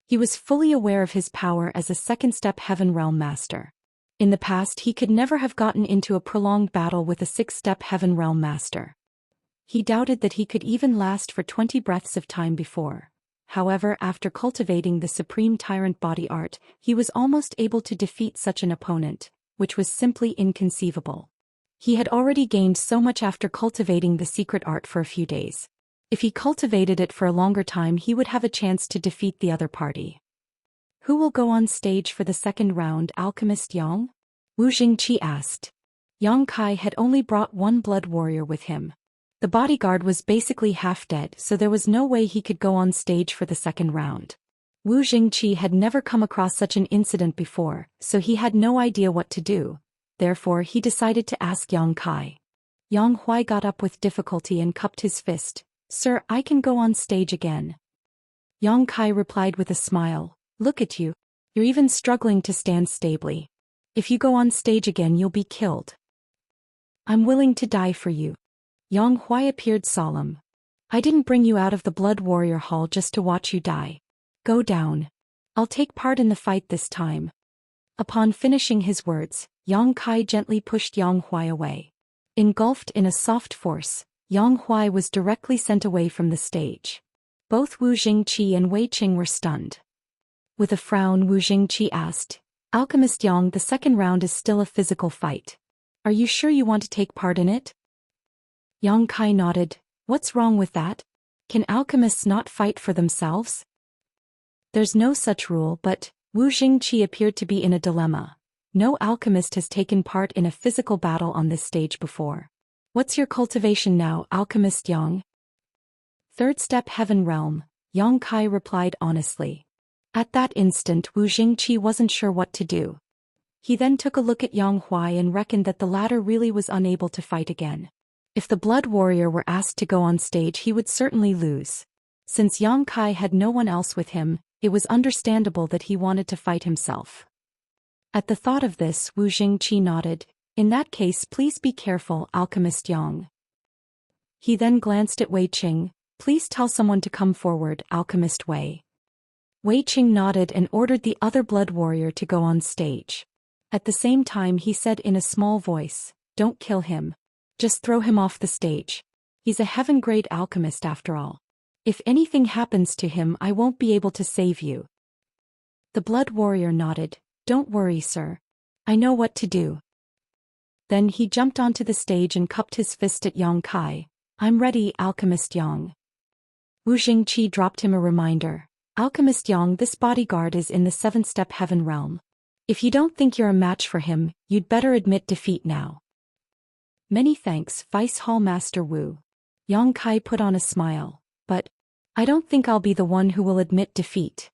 He was fully aware of his power as a second-step Heaven Realm Master. In the past he could never have gotten into a prolonged battle with a sixth-step Heaven Realm Master. He doubted that he could even last for 20 breaths of time before. However, after cultivating the supreme tyrant body art, he was almost able to defeat such an opponent, which was simply inconceivable. He had already gained so much after cultivating the secret art for a few days. If he cultivated it for a longer time he would have a chance to defeat the other party. "Who will go on stage for the second round, Alchemist Yang?" Wu Jingqi asked. Yang Kai had only brought one blood warrior with him. The bodyguard was basically half dead, so there was no way he could go on stage for the second round. Wu Jingqi had never come across such an incident before, so he had no idea what to do. Therefore he decided to ask Yang Kai. Yang Huai got up with difficulty and cupped his fist. "Sir, I can go on stage again." Yang Kai replied with a smile. "Look at you. You're even struggling to stand stably. If you go on stage again you'll be killed." "I'm willing to die for you." Yang Huai appeared solemn. "I didn't bring you out of the Blood Warrior Hall just to watch you die. Go down. I'll take part in the fight this time." Upon finishing his words, Yang Kai gently pushed Yang Huai away. Engulfed in a soft force, Yang Huai was directly sent away from the stage. Both Wu Jingqi and Wei Qing were stunned. With a frown Wu Jingqi asked, "Alchemist Yang, the second round is still a physical fight. Are you sure you want to take part in it?" Yang Kai nodded. "What's wrong with that? Can alchemists not fight for themselves?" "There's no such rule, but..." Wu Jingqi appeared to be in a dilemma. No alchemist has taken part in a physical battle on this stage before. "What's your cultivation now, Alchemist Yang?" "Third step Heaven Realm," Yang Kai replied honestly. At that instant Wu Jingqi wasn't sure what to do. He then took a look at Yang Huai and reckoned that the latter really was unable to fight again. If the Blood Warrior were asked to go on stage he would certainly lose. Since Yang Kai had no one else with him, it was understandable that he wanted to fight himself. At the thought of this Wu Jingqi nodded. "In that case please be careful, Alchemist Yang." He then glanced at Wei Qing. "Please tell someone to come forward, Alchemist Wei." Wei Qing nodded and ordered the other Blood Warrior to go on stage. At the same time he said in a small voice, "Don't kill him. Just throw him off the stage. He's a heaven-grade alchemist after all. If anything happens to him I won't be able to save you." The Blood Warrior nodded. "Don't worry, sir. I know what to do." Then he jumped onto the stage and cupped his fist at Yang Kai. "I'm ready, Alchemist Yang." Wu Jingqi dropped him a reminder. "Alchemist Yang, this bodyguard is in the seventh-step Heaven Realm. If you don't think you're a match for him, you'd better admit defeat now." "Many thanks, Vice Hall Master Wu." Yang Kai put on a smile. "But I don't think I'll be the one who will admit defeat."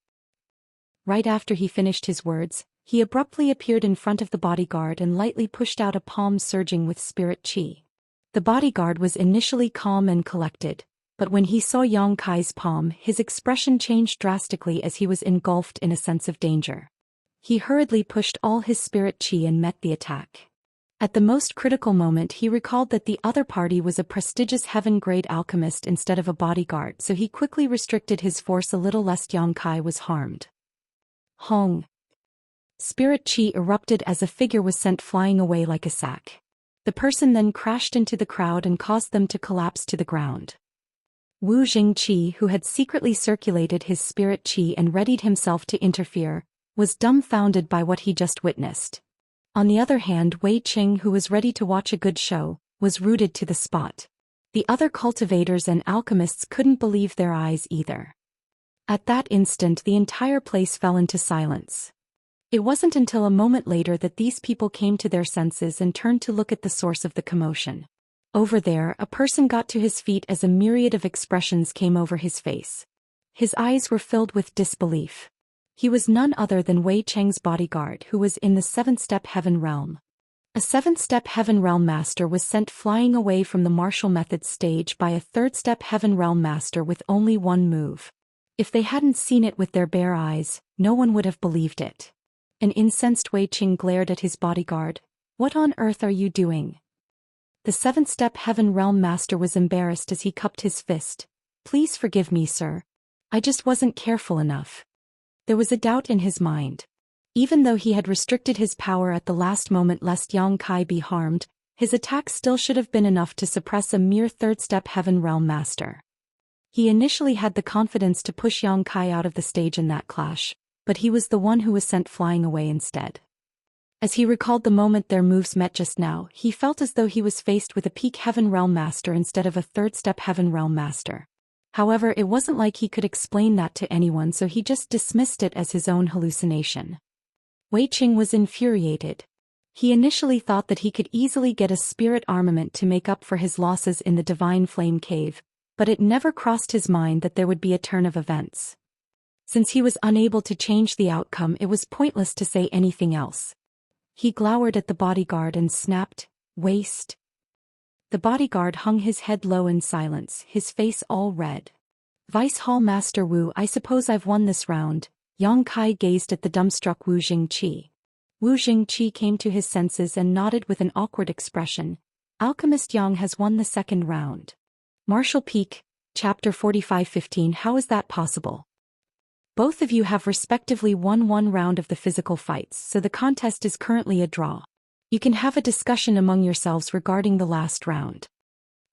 Right after he finished his words, he abruptly appeared in front of the bodyguard and lightly pushed out a palm surging with spirit chi. The bodyguard was initially calm and collected, but when he saw Yang Kai's palm his expression changed drastically as he was engulfed in a sense of danger. He hurriedly pushed all his spirit chi and met the attack. At the most critical moment he recalled that the other party was a prestigious heaven-grade alchemist instead of a bodyguard, so he quickly restricted his force a little lest Yang Kai was harmed. Hong! Spirit chi erupted as a figure was sent flying away like a sack. The person then crashed into the crowd and caused them to collapse to the ground. Wu Jingqi, who had secretly circulated his spirit chi and readied himself to interfere, was dumbfounded by what he just witnessed. On the other hand, Wei Qing, who was ready to watch a good show, was rooted to the spot. The other cultivators and alchemists couldn't believe their eyes either. At that instant the entire place fell into silence. It wasn't until a moment later that these people came to their senses and turned to look at the source of the commotion. Over there, a person got to his feet as a myriad of expressions came over his face. His eyes were filled with disbelief. He was none other than Wei Cheng's bodyguard who was in the seventh-step heaven realm. A seventh-step heaven realm master was sent flying away from the martial methods stage by a third-step heaven realm master with only one move. If they hadn't seen it with their bare eyes, no one would have believed it. An incensed Wei Cheng glared at his bodyguard. "What on earth are you doing?" The seventh-step heaven realm master was embarrassed as he cupped his fist. "Please forgive me, sir. I just wasn't careful enough." There was a doubt in his mind. Even though he had restricted his power at the last moment lest Yang Kai be harmed, his attack still should have been enough to suppress a mere third-step heaven realm master. He initially had the confidence to push Yang Kai out of the stage in that clash, but he was the one who was sent flying away instead. As he recalled the moment their moves met just now, he felt as though he was faced with a peak heaven realm master instead of a third-step heaven realm master. However, it wasn't like he could explain that to anyone, so he just dismissed it as his own hallucination. Wei Cheng was infuriated. He initially thought that he could easily get a spirit armament to make up for his losses in the Divine Flame Cave, but it never crossed his mind that there would be a turn of events. Since he was unable to change the outcome, it was pointless to say anything else. He glowered at the bodyguard and snapped, "Waste." The bodyguard hung his head low in silence, his face all red. "Vice Hall Master Wu, I suppose I've won this round." Yang Kai gazed at the dumbstruck Wu Jingqi. Wu Jingqi came to his senses and nodded with an awkward expression. "Alchemist Yang has won the second round." Martial Peak, Chapter 45-15. How is that possible? Both of you have respectively won one round of the physical fights, so the contest is currently a draw. You can have a discussion among yourselves regarding the last round.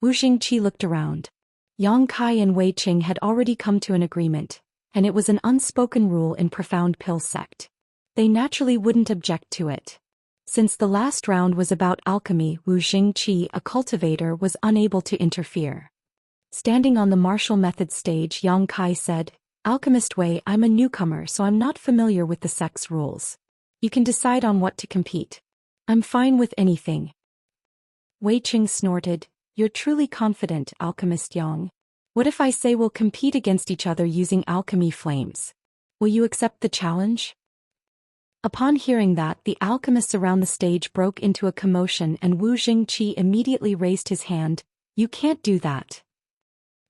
Wu Jingqi looked around. Yang Kai and Wei Cheng had already come to an agreement, and it was an unspoken rule in Profound Pill sect. They naturally wouldn't object to it. Since the last round was about alchemy, Wu Jingqi, a cultivator, was unable to interfere. Standing on the martial method stage, Yang Kai said, "Alchemist Wei, I'm a newcomer, so I'm not familiar with the sect's rules. You can decide on what to compete. I'm fine with anything." Wei Cheng snorted. "You're truly confident, Alchemist Yang. What if I say we'll compete against each other using alchemy flames? Will you accept the challenge?" Upon hearing that, the alchemists around the stage broke into a commotion and Wu Jingqi immediately raised his hand. "You can't do that."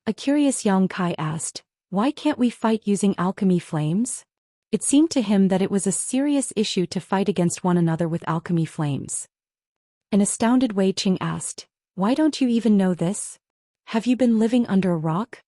A curious Yang Kai asked, "Why can't we fight using alchemy flames?" It seemed to him that it was a serious issue to fight against one another with alchemy flames. An astounded Wei Cheng asked, "Why don't you even know this? Have you been living under a rock?"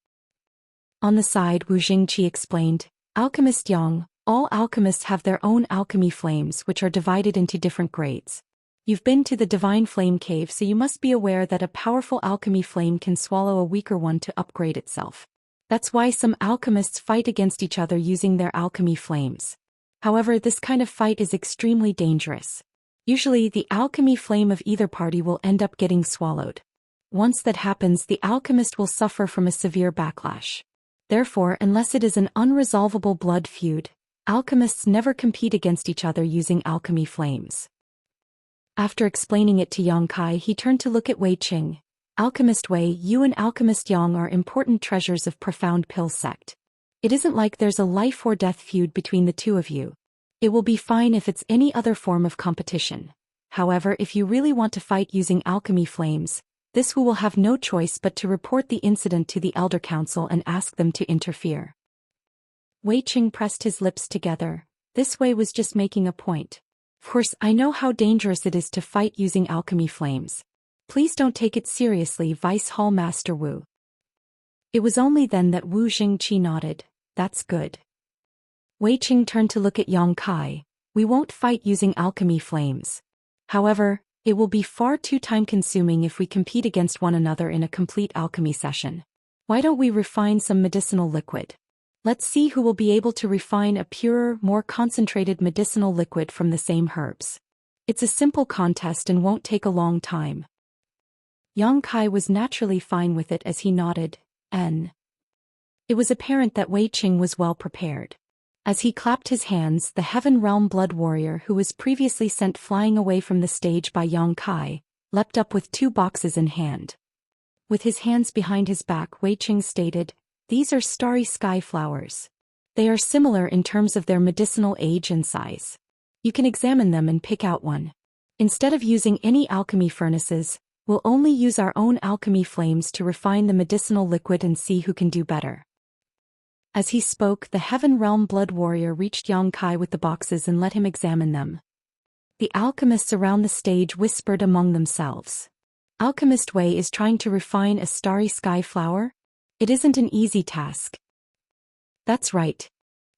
On the side, Wu Jingqi explained, "Alchemist Yang, all alchemists have their own alchemy flames which are divided into different grades. You've been to the Divine Flame Cave, so you must be aware that a powerful alchemy flame can swallow a weaker one to upgrade itself. That's why some alchemists fight against each other using their alchemy flames. However, this kind of fight is extremely dangerous. Usually, the alchemy flame of either party will end up getting swallowed. Once that happens, the alchemist will suffer from a severe backlash. Therefore, unless it is an unresolvable blood feud, alchemists never compete against each other using alchemy flames." After explaining it to Yang Kai, he turned to look at Wei Cheng. "Alchemist Wei, you and Alchemist Yang are important treasures of Profound Pill sect. It isn't like there's a life or death feud between the two of you. It will be fine if it's any other form of competition. However, if you really want to fight using alchemy flames, this Wu will have no choice but to report the incident to the Elder Council and ask them to interfere." Wei Cheng pressed his lips together. This Wei was just making a point. "Of course, I know how dangerous it is to fight using alchemy flames. Please don't take it seriously, Vice Hall Master Wu." It was only then that Wu Jingqi nodded. "That's good." Wei Cheng turned to look at Yang Kai. "We won't fight using alchemy flames. However, it will be far too time-consuming if we compete against one another in a complete alchemy session. Why don't we refine some medicinal liquid? Let's see who will be able to refine a purer, more concentrated medicinal liquid from the same herbs. It's a simple contest and won't take a long time." Yang Kai was naturally fine with it as he nodded. It was apparent that Wei Cheng was well prepared. As he clapped his hands, the Heaven Realm Blood Warrior who was previously sent flying away from the stage by Yang Kai, leapt up with 2 boxes in hand. With his hands behind his back, Wei Cheng stated, "These are starry sky flowers. They are similar in terms of their medicinal age and size. You can examine them and pick out one. Instead of using any alchemy furnaces, we'll only use our own alchemy flames to refine the medicinal liquid and see who can do better. As he spoke, the Heaven Realm Blood Warrior reached Yang Kai with the boxes and let him examine them. The alchemists around the stage whispered among themselves. Alchemist Wei is trying to refine a starry sky flower? It isn't an easy task. That's right.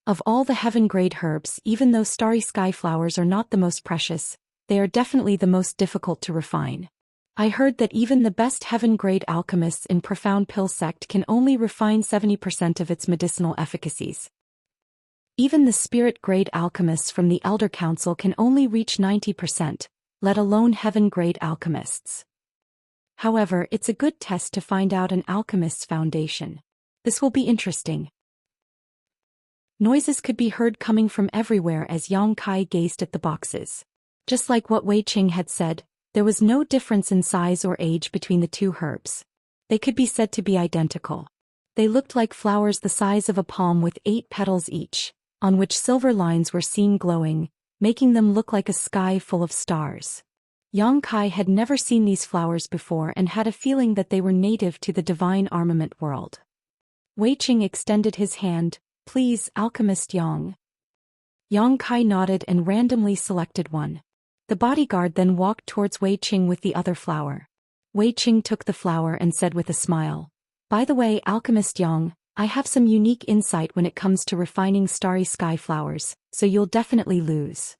Of all the heaven-grade herbs, even though starry sky flowers are not the most precious, they are definitely the most difficult to refine. I heard that even the best heaven-grade alchemists in Profound Pill Sect can only refine 70% of its medicinal efficacies. Even the spirit-grade alchemists from the Elder Council can only reach 90%, let alone heaven-grade alchemists. However, it's a good test to find out an alchemist's foundation. This will be interesting. Noises could be heard coming from everywhere as Yang Kai gazed at the boxes. Just like what Wei Qing had said, there was no difference in size or age between the two herbs. They could be said to be identical. They looked like flowers the size of a palm with 8 petals each, on which silver lines were seen glowing, making them look like a sky full of stars. Yang Kai had never seen these flowers before and had a feeling that they were native to the divine armament world. Wei Qing extended his hand. Please, Alchemist Yang. Yang Kai nodded and randomly selected one. The bodyguard then walked towards Wei Qing with the other flower. Wei Qing took the flower and said with a smile, "By the way, Alchemist Yang, I have some unique insight when it comes to refining starry sky flowers, so you'll definitely lose."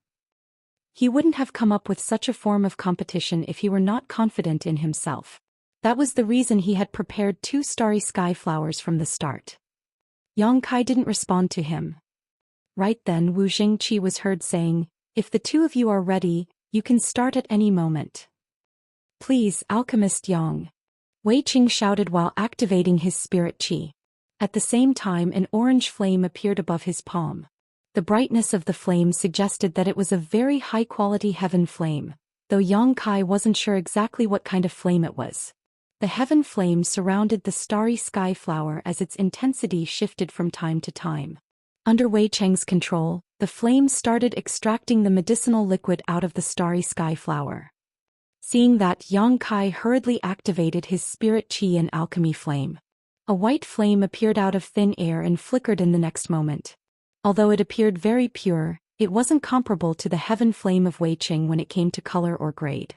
He wouldn't have come up with such a form of competition if he were not confident in himself. That was the reason he had prepared 2 starry sky flowers from the start. Yang Kai didn't respond to him. Right then Wu Jingqi was heard saying, "If the 2 of you are ready, you can start at any moment." "Please, Alchemist Yang." Wei Qing shouted while activating his spirit qi. At the same time an orange flame appeared above his palm. The brightness of the flame suggested that it was a very high-quality heaven flame, though Yang Kai wasn't sure exactly what kind of flame it was. The heaven flame surrounded the starry sky flower as its intensity shifted from time to time. Under Wei Cheng's control, the flame started extracting the medicinal liquid out of the starry sky flower. Seeing that, Yang Kai hurriedly activated his spirit qi and alchemy flame. A white flame appeared out of thin air and flickered in the next moment. Although it appeared very pure, it wasn't comparable to the heaven flame of Wei Qing when it came to color or grade.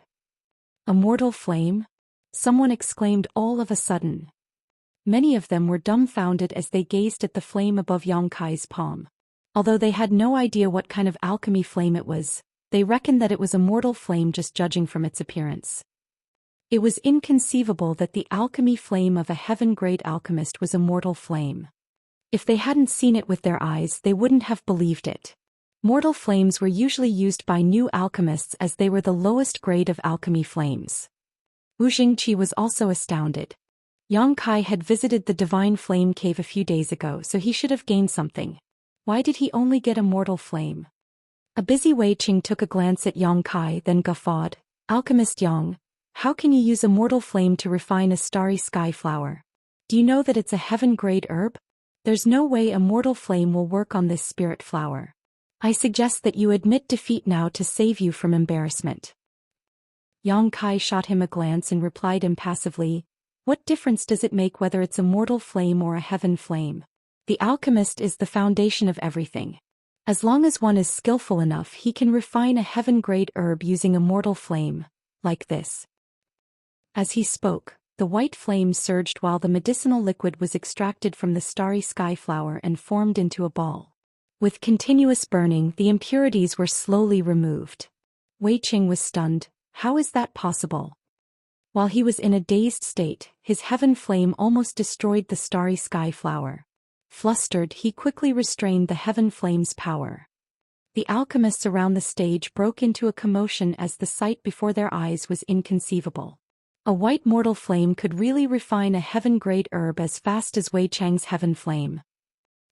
"Immortal flame?" someone exclaimed all of a sudden. Many of them were dumbfounded as they gazed at the flame above Yang Kai's palm. Although they had no idea what kind of alchemy flame it was, they reckoned that it was a mortal flame just judging from its appearance. It was inconceivable that the alchemy flame of a heaven-grade alchemist was a mortal flame. If they hadn't seen it with their eyes, they wouldn't have believed it. Mortal flames were usually used by new alchemists as they were the lowest grade of alchemy flames. Wu Jingqi was also astounded. Yang Kai had visited the Divine Flame Cave a few days ago, so he should have gained something. Why did he only get a mortal flame? A busy Wei Qing took a glance at Yang Kai, then guffawed. "Alchemist Yang, how can you use a mortal flame to refine a starry sky flower? Do you know that it's a heaven-grade herb? There's no way a mortal flame will work on this spirit flower. I suggest that you admit defeat now to save you from embarrassment." Yang Kai shot him a glance and replied impassively, "What difference does it make whether it's a mortal flame or a heaven flame? The alchemist is the foundation of everything. As long as one is skillful enough, he can refine a heaven-grade herb using a mortal flame, like this." As he spoke, the white flame surged while the medicinal liquid was extracted from the starry sky flower and formed into a ball. With continuous burning, the impurities were slowly removed. Wei Qing was stunned. How is that possible? While he was in a dazed state, his heaven flame almost destroyed the starry sky flower. Flustered, he quickly restrained the heaven flame's power. The alchemists around the stage broke into a commotion as the sight before their eyes was inconceivable. A white mortal flame could really refine a heaven-grade herb as fast as Wei Cheng's heaven flame.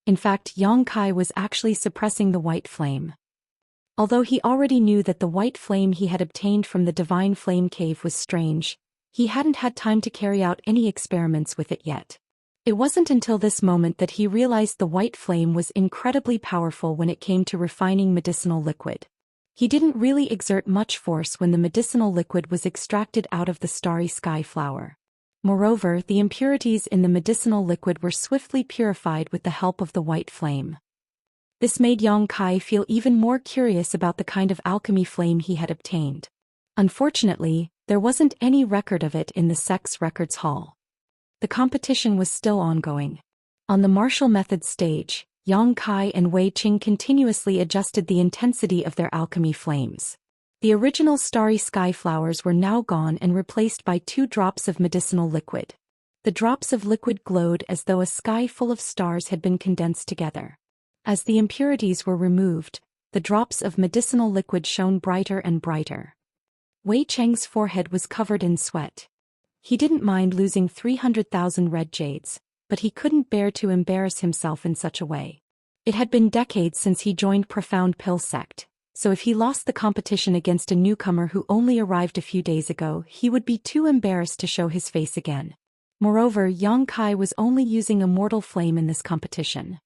In fact, Yang Kai was actually suppressing the white flame. Although he already knew that the white flame he had obtained from the Divine Flame Cave was strange, he hadn't had time to carry out any experiments with it yet. It wasn't until this moment that he realized the white flame was incredibly powerful when it came to refining medicinal liquid. He didn't really exert much force when the medicinal liquid was extracted out of the starry sky flower. Moreover, the impurities in the medicinal liquid were swiftly purified with the help of the white flame. This made Yang Kai feel even more curious about the kind of alchemy flame he had obtained. Unfortunately, there wasn't any record of it in the Sex Records Hall. The competition was still ongoing. On the martial method stage, Yang Kai and Wei Qing continuously adjusted the intensity of their alchemy flames. The original starry sky flowers were now gone and replaced by 2 drops of medicinal liquid. The drops of liquid glowed as though a sky full of stars had been condensed together. As the impurities were removed, the drops of medicinal liquid shone brighter and brighter. Wei Cheng's forehead was covered in sweat. He didn't mind losing 300,000 red jades, but he couldn't bear to embarrass himself in such a way. It had been decades since he joined Profound Pill Sect, so if he lost the competition against a newcomer who only arrived a few days ago, he would be too embarrassed to show his face again. Moreover, Yang Kai was only using Immortal flame in this competition.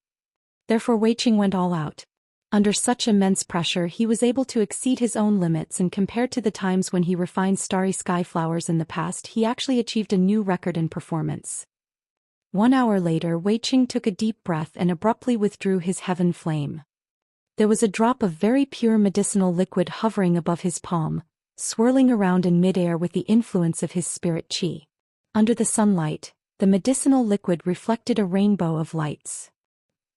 Therefore Wei Qing went all out. Under such immense pressure he was able to exceed his own limits, and compared to the times when he refined starry sky flowers in the past, he actually achieved a new record in performance. 1 hour later, Wei Qing took a deep breath and abruptly withdrew his heaven flame. There was a drop of very pure medicinal liquid hovering above his palm, swirling around in midair with the influence of his spirit qi. Under the sunlight, the medicinal liquid reflected a rainbow of lights.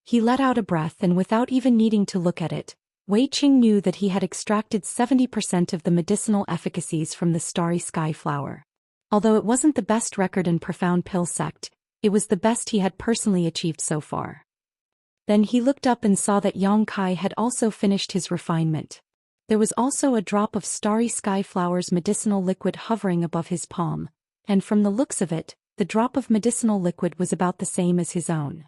He let out a breath, and without even needing to look at it, Wei Qing knew that he had extracted 70% of the medicinal efficacies from the starry sky flower. Although it wasn't the best record in Profound Pill Sect, it was the best he had personally achieved so far. Then he looked up and saw that Yang Kai had also finished his refinement. There was also a drop of starry sky flower's medicinal liquid hovering above his palm, and from the looks of it, the drop of medicinal liquid was about the same as his own.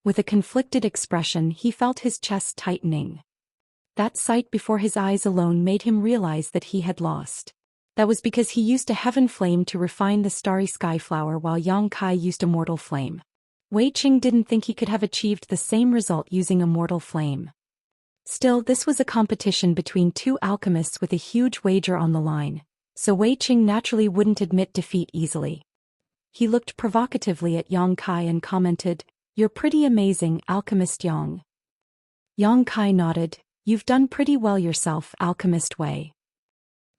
With a conflicted expression, he felt his chest tightening. That sight before his eyes alone made him realize that he had lost. That was because he used a heaven flame to refine the starry sky flower while Yang Kai used Immortal flame. Wei Qing didn't think he could have achieved the same result using Immortal flame. Still, this was a competition between 2 alchemists with a huge wager on the line, so Wei Qing naturally wouldn't admit defeat easily. He looked provocatively at Yang Kai and commented, "You're pretty amazing, Alchemist Yang." Yang Kai nodded, "You've done pretty well yourself, Alchemist Wei."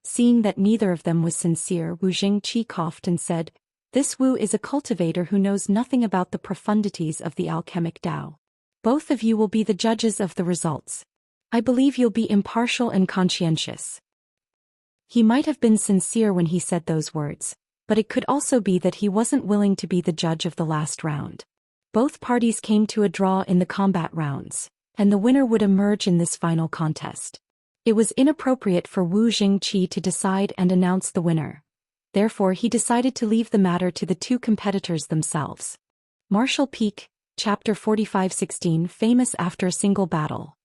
Seeing that neither of them was sincere, Wu Jingqi coughed and said, "This Wu is a cultivator who knows nothing about the profundities of the alchemic Tao. Both of you will be the judges of the results. I believe you'll be impartial and conscientious." He might have been sincere when he said those words, but it could also be that he wasn't willing to be the judge of the last round. Both parties came to a draw in the combat rounds, and the winner would emerge in this final contest. It was inappropriate for Wu Jingqi to decide and announce the winner. Therefore he decided to leave the matter to the 2 competitors themselves. Martial Peak, Chapter 45-16, famous after a single battle.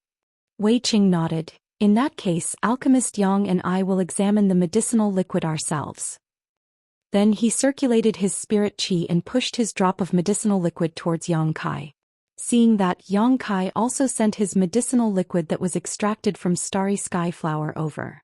Wei Qing nodded. "In that case, Alchemist Yang and I will examine the medicinal liquid ourselves." Then he circulated his spirit qi and pushed his drop of medicinal liquid towards Yang Kai. Seeing that, Yang Kai also sent his medicinal liquid that was extracted from starry sky flower over.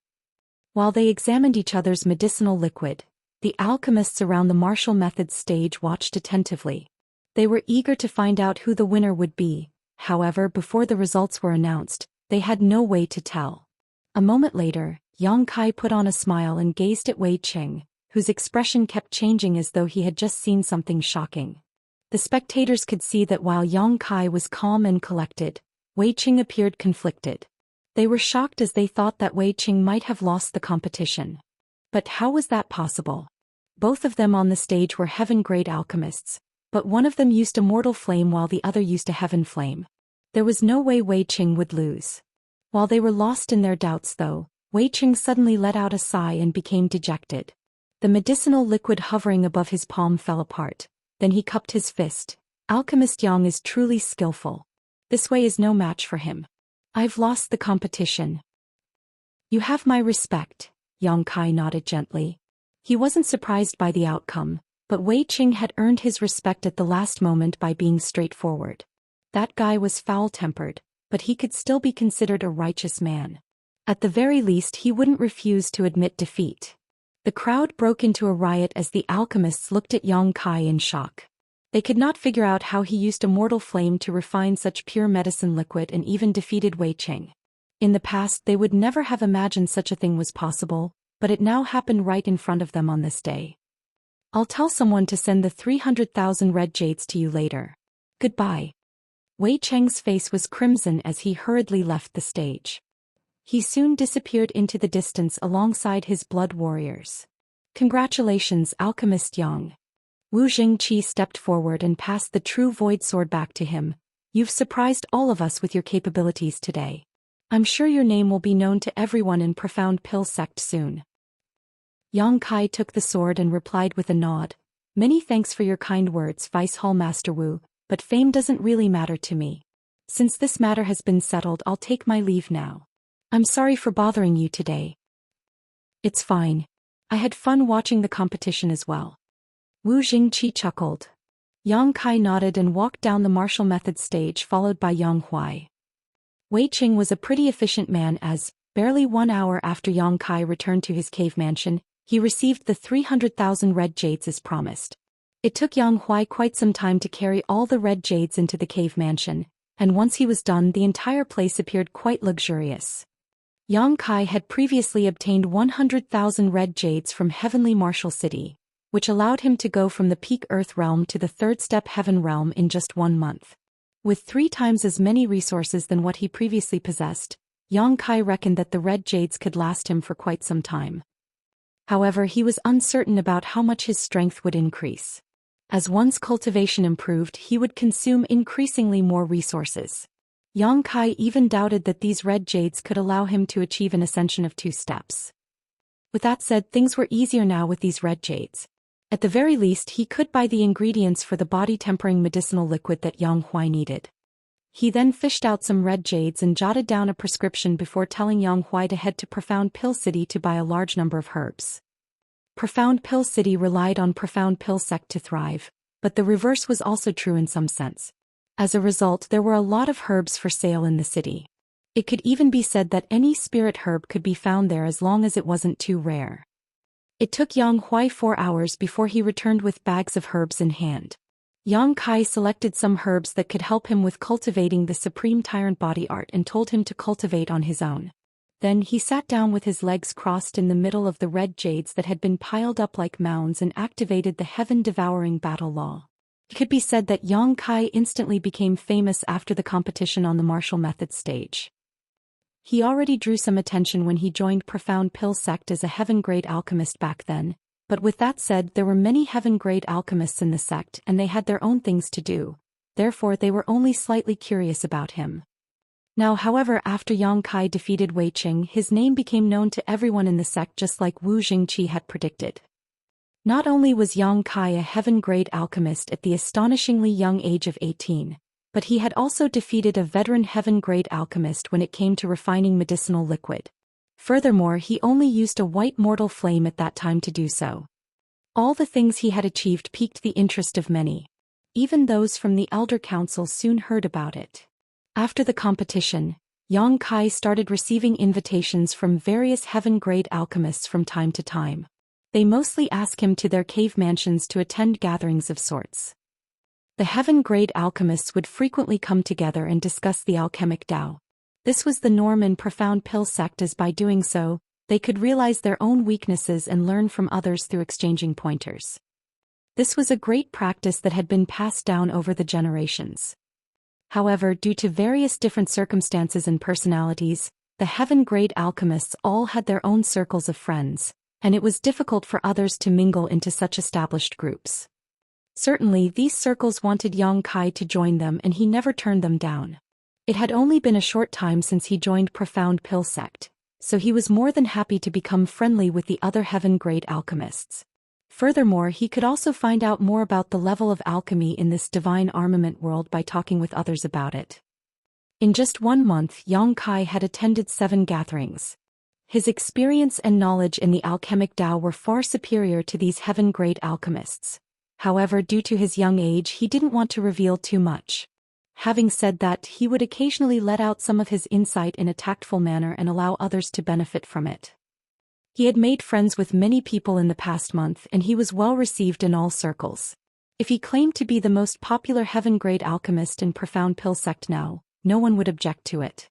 While they examined each other's medicinal liquid, the alchemists around the martial methods stage watched attentively. They were eager to find out who the winner would be. However, before the results were announced, they had no way to tell. A moment later, Yang Kai put on a smile and gazed at Wei Qing, whose expression kept changing as though he had just seen something shocking. The spectators could see that while Yang Kai was calm and collected, Wei Qing appeared conflicted. They were shocked as they thought that Wei Qing might have lost the competition. But how was that possible? Both of them on the stage were heaven-grade alchemists, but one of them used Immortal flame while the other used a heaven flame. There was no way Wei Qing would lose. While they were lost in their doubts though, Wei Qing suddenly let out a sigh and became dejected. The medicinal liquid hovering above his palm fell apart. Then he cupped his fist. "Alchemist Yang is truly skillful. This way is no match for him. I've lost the competition." "You have my respect," Yang Kai nodded gently. He wasn't surprised by the outcome, But Wei Qing had earned his respect at the last moment by being straightforward. That guy was foul-tempered, but he could still be considered a righteous man. At the very least he wouldn't refuse to admit defeat. The crowd broke into a riot as the alchemists looked at Yang Kai in shock. They could not figure out how he used immortal flame to refine such pure medicine liquid and even defeated Wei Qing. In the past they would never have imagined such a thing was possible, but it now happened right in front of them on this day. I'll tell someone to send the 300,000 red jades to you later. Goodbye. Wei Cheng's face was crimson as he hurriedly left the stage. He soon disappeared into the distance alongside his blood warriors. Congratulations, Alchemist Yang. Wu Jingqi stepped forward and passed the true void sword back to him. You've surprised all of us with your capabilities today. I'm sure your name will be known to everyone in Profound Pill Sect soon. Yang Kai took the sword and replied with a nod. Many thanks for your kind words, Vice Hall Master Wu, but fame doesn't really matter to me. Since this matter has been settled, I'll take my leave now. I'm sorry for bothering you today. It's fine. I had fun watching the competition as well. Wu Jingqi chuckled. Yang Kai nodded and walked down the martial method stage followed by Yang Huai. Wei Qing was a pretty efficient man as, barely 1 hour after Yang Kai returned to his cave mansion, he received the 300,000 red jades as promised. It took Yang Huai quite some time to carry all the red jades into the cave mansion, and once he was done the entire place appeared quite luxurious. Yang Kai had previously obtained 100,000 red jades from Heavenly Martial City, which allowed him to go from the peak Earth realm to the third step Heaven realm in just 1 month. With 3 times as many resources than what he previously possessed, Yang Kai reckoned that the red jades could last him for quite some time. However, he was uncertain about how much his strength would increase. As one's cultivation improved, he would consume increasingly more resources. Yang Kai even doubted that these red jades could allow him to achieve an ascension of 2 steps. With that said, things were easier now with these red jades. At the very least, he could buy the ingredients for the body-tempering medicinal liquid that Yang Huai needed. He then fished out some red jades and jotted down a prescription before telling Yang Huai to head to Profound Pill City to buy a large number of herbs. Profound Pill City relied on Profound Pill Sect to thrive, but the reverse was also true in some sense. As a result, there were a lot of herbs for sale in the city. It could even be said that any spirit herb could be found there as long as it wasn't too rare. It took Yang Huai 4 hours before he returned with bags of herbs in hand. Yang Kai selected some herbs that could help him with cultivating the Supreme Tyrant Body Art and told him to cultivate on his own. Then he sat down with his legs crossed in the middle of the red jades that had been piled up like mounds and activated the heaven-devouring battle law. It could be said that Yang Kai instantly became famous after the competition on the martial method stage. He already drew some attention when he joined Profound Pill Sect as a heaven-grade alchemist back then, but with that said, there were many heaven-grade alchemists in the sect and they had their own things to do, therefore they were only slightly curious about him. Now, however, after Yang Kai defeated Wei Qing, his name became known to everyone in the sect just like Wu Jingqi had predicted. Not only was Yang Kai a heaven-grade alchemist at the astonishingly young age of 18, but he had also defeated a veteran heaven-grade alchemist when it came to refining medicinal liquid. Furthermore, he only used a white mortal flame at that time to do so. All the things he had achieved piqued the interest of many. Even those from the Elder Council soon heard about it. After the competition, Yang Kai started receiving invitations from various heaven-grade alchemists from time to time. They mostly asked him to their cave mansions to attend gatherings of sorts. The heaven-grade alchemists would frequently come together and discuss the alchemic Tao. This was the norm in Profound Pill Sect, as by doing so, they could realize their own weaknesses and learn from others through exchanging pointers. This was a great practice that had been passed down over the generations. However, due to various different circumstances and personalities, the heaven-grade alchemists all had their own circles of friends, and it was difficult for others to mingle into such established groups. Certainly, these circles wanted Yang Kai to join them and he never turned them down. It had only been a short time since he joined Profound Pill Sect, so he was more than happy to become friendly with the other heaven-grade alchemists. Furthermore, he could also find out more about the level of alchemy in this divine armament world by talking with others about it. In just 1 month, Yang Kai had attended 7 gatherings. His experience and knowledge in the alchemic Tao were far superior to these heaven-grade alchemists. However, due to his young age, he didn't want to reveal too much. Having said that, he would occasionally let out some of his insight in a tactful manner and allow others to benefit from it. He had made friends with many people in the past month, and he was well received in all circles. If he claimed to be the most popular heaven-grade alchemist in Profound Pill sect now, no one would object to it.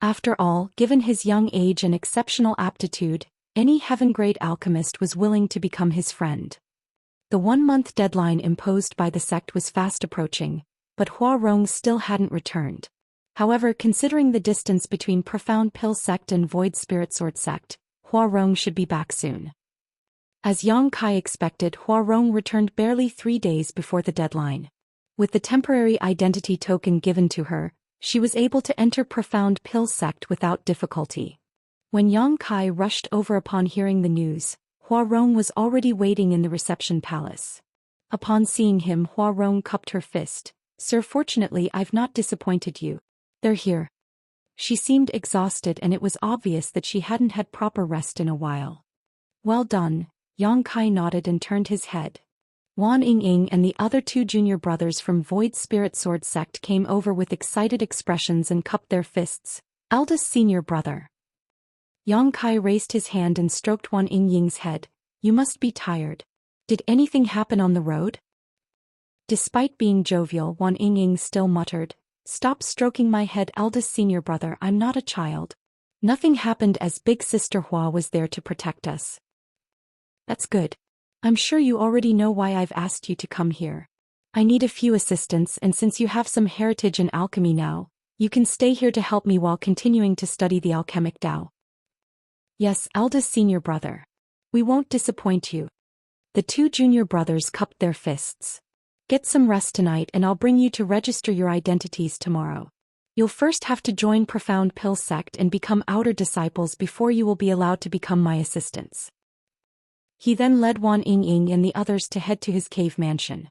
After all, given his young age and exceptional aptitude, any heaven-grade alchemist was willing to become his friend. The 1-month deadline imposed by the sect was fast approaching, but Hua Rong still hadn't returned. However, considering the distance between Profound Pill sect and Void Spirit Sword sect, Hua Rong should be back soon. As Yang Kai expected, Hua Rong returned barely 3 days before the deadline. With the temporary identity token given to her, she was able to enter Profound Pill sect without difficulty. When Yang Kai rushed over upon hearing the news, Hua Rong was already waiting in the reception palace. Upon seeing him, Hua Rong cupped her fist. "Sir, fortunately I've not disappointed you. They're here." She seemed exhausted, and it was obvious that she hadn't had proper rest in a while. "Well done." Yang Kai nodded and turned his head. Wan Ying and the other 2 junior brothers from Void Spirit Sword sect came over with excited expressions and cupped their fists. "Eldest senior brother." Yang Kai raised his hand and stroked Wan Ying's head. "You must be tired. Did anything happen on the road?" Despite being jovial, Wan Ying still muttered, "Stop stroking my head, eldest senior brother, I'm not a child. Nothing happened as big sister Hua was there to protect us." "That's good. I'm sure you already know why I've asked you to come here. I need a few assistants, and since you have some heritage in alchemy now, you can stay here to help me while continuing to study the alchemic Dao." "Yes, eldest senior brother. We won't disappoint you." The 2 junior brothers cupped their fists. "Get some rest tonight and I'll bring you to register your identities tomorrow. You'll first have to join Profound Pill sect and become outer disciples before you will be allowed to become my assistants." He then led Wan Ying and the others to head to his cave mansion.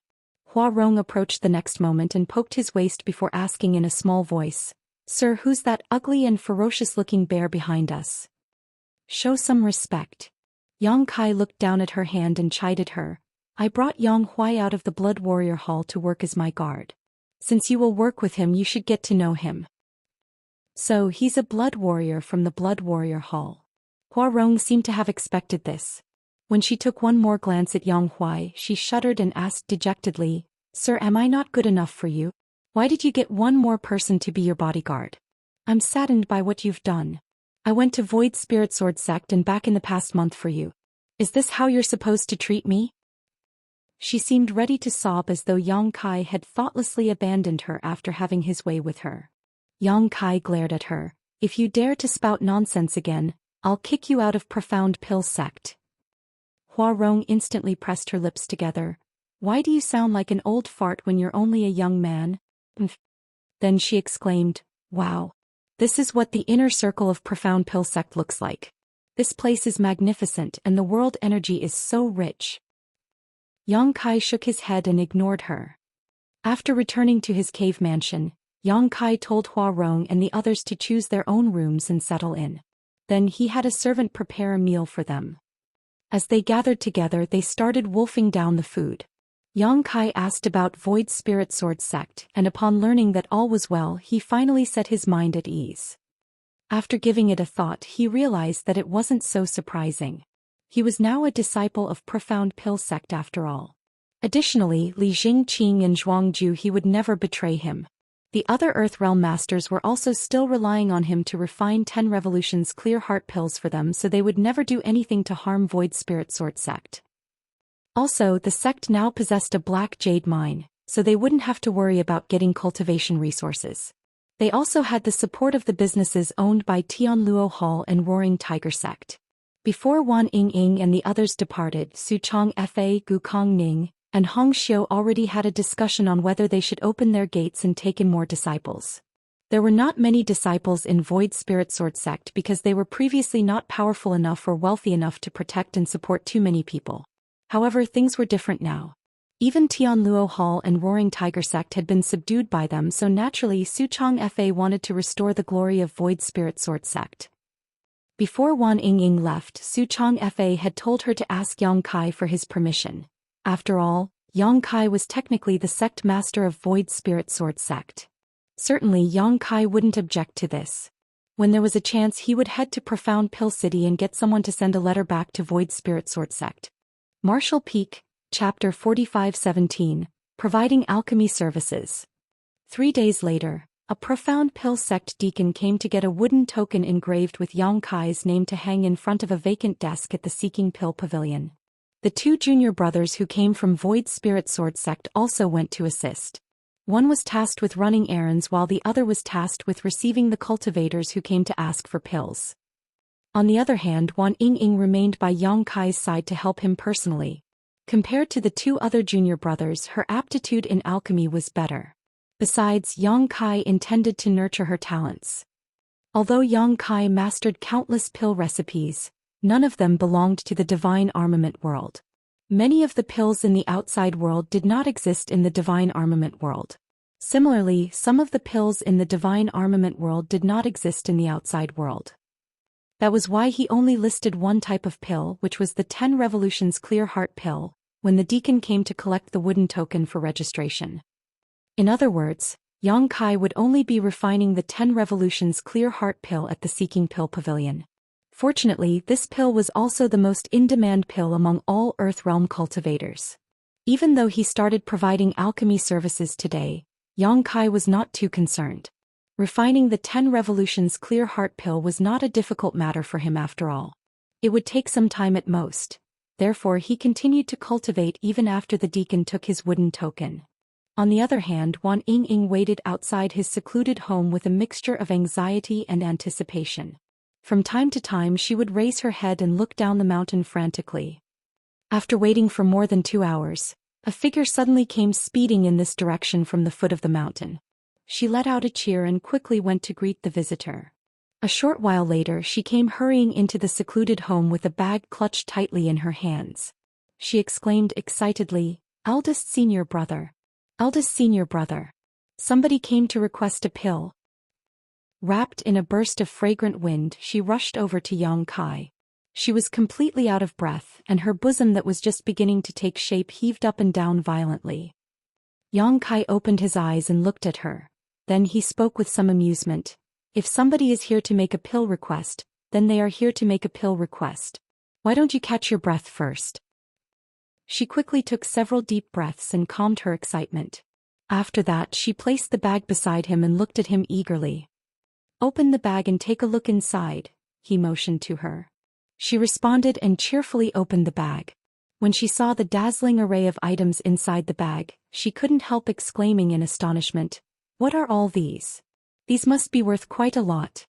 Hua Rong approached the next moment and poked his waist before asking in a small voice, "Sir, who's that ugly and ferocious-looking bear behind us? Show some respect." Yang Kai looked down at her hand and chided her. "I brought Yang Huai out of the Blood Warrior Hall to work as my guard. Since you will work with him, you should get to know him." "So he's a blood warrior from the Blood Warrior Hall." Hua Rong seemed to have expected this. When she took one more glance at Yang Huai, she shuddered and asked dejectedly, "Sir, am I not good enough for you? Why did you get one more person to be your bodyguard? I'm saddened by what you've done. I went to Void Spirit Sword sect and back in the past month for you. Is this how you're supposed to treat me?" She seemed ready to sob as though Yang Kai had thoughtlessly abandoned her after having his way with her. Yang Kai glared at her. "If you dare to spout nonsense again, I'll kick you out of Profound Pill sect." Hua Rong instantly pressed her lips together. "Why do you sound like an old fart when you're only a young man?" Then she exclaimed, "Wow. This is what the inner circle of Profound Pill sect looks like. This place is magnificent and the world energy is so rich." Yang Kai shook his head and ignored her. After returning to his cave mansion, Yang Kai told Hua Rong and the others to choose their own rooms and settle in. Then he had a servant prepare a meal for them. As they gathered together, they started wolfing down the food. Yang Kai asked about Void Spirit Sword sect, and upon learning that all was well, he finally set his mind at ease. After giving it a thought, he realized that it wasn't so surprising. He was now a disciple of Profound Pill sect after all. Additionally, Li Jingqing and Zhuangju, he would never betray him. The other Earthrealm masters were also still relying on him to refine 10 Revolution's clear heart pills for them, so they would never do anything to harm Void Spirit Sword sect. Also, the sect now possessed a black jade mine, so they wouldn't have to worry about getting cultivation resources. They also had the support of the businesses owned by Tianluo Hall and Roaring Tiger sect. Before Wan Ying and the others departed, Su Chong Fa, Gu Kong Ning, and Hong Xiu already had a discussion on whether they should open their gates and take in more disciples. There were not many disciples in Void Spirit Sword sect because they were previously not powerful enough or wealthy enough to protect and support too many people. However, things were different now. Even Tianluo Hall and Roaring Tiger sect had been subdued by them, so naturally Su Chong Fa wanted to restore the glory of Void Spirit Sword sect. Before Wan Ying left, Su Chong Fa had told her to ask Yang Kai for his permission. After all, Yang Kai was technically the sect master of Void Spirit Sword sect. Certainly Yang Kai wouldn't object to this. When there was a chance he would head to Profound Pill City and get someone to send a letter back to Void Spirit Sword sect. Martial Peak, Chapter 45-17, Providing Alchemy Services. 3 days later, a Profound Pill sect deacon came to get a wooden token engraved with Yang Kai's name to hang in front of a vacant desk at the Seeking Pill Pavilion. The 2 junior brothers who came from Void Spirit Sword sect also went to assist. One was tasked with running errands while the other was tasked with receiving the cultivators who came to ask for pills. On the other hand, Wan Ying remained by Yang Kai's side to help him personally. Compared to the 2 other junior brothers, her aptitude in alchemy was better. Besides, Yang Kai intended to nurture her talents. Although Yang Kai mastered countless pill recipes, none of them belonged to the divine armament world. Many of the pills in the outside world did not exist in the divine armament world. Similarly, some of the pills in the divine armament world did not exist in the outside world. That was why he only listed one type of pill, which was the 10 Revolutions Clear Heart pill, when the deacon came to collect the wooden token for registration. In other words, Yang Kai would only be refining the 10 Revolutions Clear Heart pill at the Seeking Pill Pavilion. Fortunately, this pill was also the most in-demand pill among all Earthrealm cultivators. Even though he started providing alchemy services today, Yang Kai was not too concerned. Refining the 10 Revolutions Clear Heart pill was not a difficult matter for him after all. It would take some time at most. Therefore he continued to cultivate even after the deacon took his wooden token. On the other hand, Wan Ying waited outside his secluded home with a mixture of anxiety and anticipation. From time to time she would raise her head and look down the mountain frantically. After waiting for more than 2 hours, a figure suddenly came speeding in this direction from the foot of the mountain. She let out a cheer and quickly went to greet the visitor. A short while later she came hurrying into the secluded home with a bag clutched tightly in her hands. She exclaimed excitedly, "Eldest senior brother! Eldest senior brother! Somebody came to request a pill." Wrapped in a burst of fragrant wind, she rushed over to Yang Kai. She was completely out of breath, and her bosom that was just beginning to take shape heaved up and down violently. Yang Kai opened his eyes and looked at her. Then he spoke with some amusement. "If somebody is here to make a pill request, then they are here to make a pill request. Why don't you catch your breath first?" She quickly took several deep breaths and calmed her excitement. After that she placed the bag beside him and looked at him eagerly. "Open the bag and take a look inside," he motioned to her. She responded and cheerfully opened the bag. When she saw the dazzling array of items inside the bag, she couldn't help exclaiming in astonishment, "What are all these? These must be worth quite a lot."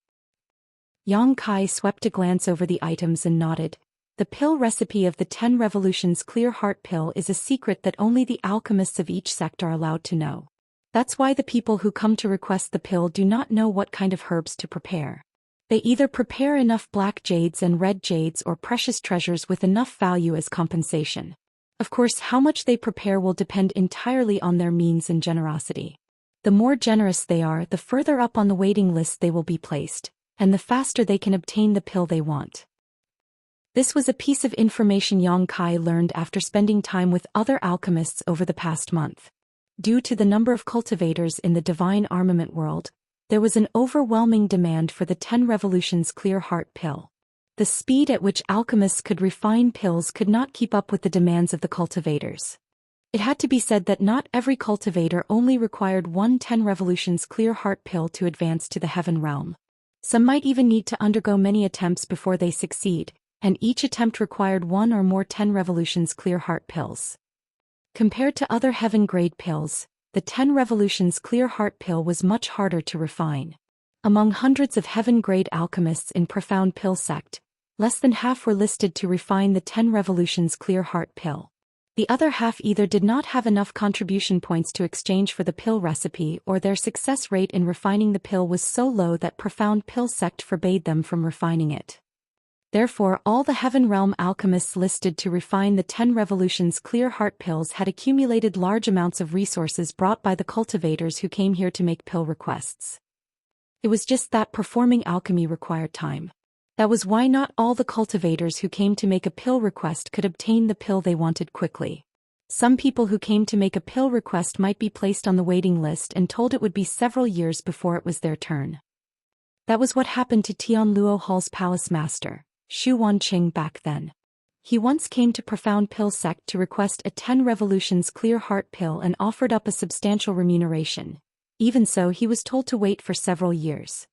Yang Kai swept a glance over the items and nodded. The pill recipe of the 10 Revolutions Clear Heart pill is a secret that only the alchemists of each sect are allowed to know. That's why the people who come to request the pill do not know what kind of herbs to prepare. They either prepare enough black jades and red jades or precious treasures with enough value as compensation. Of course, how much they prepare will depend entirely on their means and generosity. The more generous they are, the further up on the waiting list they will be placed, and the faster they can obtain the pill they want. This was a piece of information Yang Kai learned after spending time with other alchemists over the past month. Due to the number of cultivators in the divine armament world, there was an overwhelming demand for the 10 Revolutions Clear Heart pill. The speed at which alchemists could refine pills could not keep up with the demands of the cultivators. It had to be said that not every cultivator only required one 10 Revolutions Clear Heart pill to advance to the heaven realm. Some might even need to undergo many attempts before they succeed, and each attempt required one or more 10 Revolutions Clear Heart pills. Compared to other heaven-grade pills, the 10 Revolutions Clear Heart pill was much harder to refine. Among hundreds of heaven-grade alchemists in Profound Pill sect, less than half were listed to refine the 10 Revolutions Clear Heart pill. The other half either did not have enough contribution points to exchange for the pill recipe, or their success rate in refining the pill was so low that Profound Pill sect forbade them from refining it. Therefore, all the Heaven Realm alchemists listed to refine the 10 Revolutions Clear Heart pills had accumulated large amounts of resources brought by the cultivators who came here to make pill requests. It was just that performing alchemy required time. That was why not all the cultivators who came to make a pill request could obtain the pill they wanted quickly. Some people who came to make a pill request might be placed on the waiting list and told it would be several years before it was their turn. That was what happened to Tianluo Hall's palace master, Xu Wanqing, back then. He once came to Profound Pill Sect to request a 10 revolutions clear heart pill and offered up a substantial remuneration. Even so, he was told to wait for several years.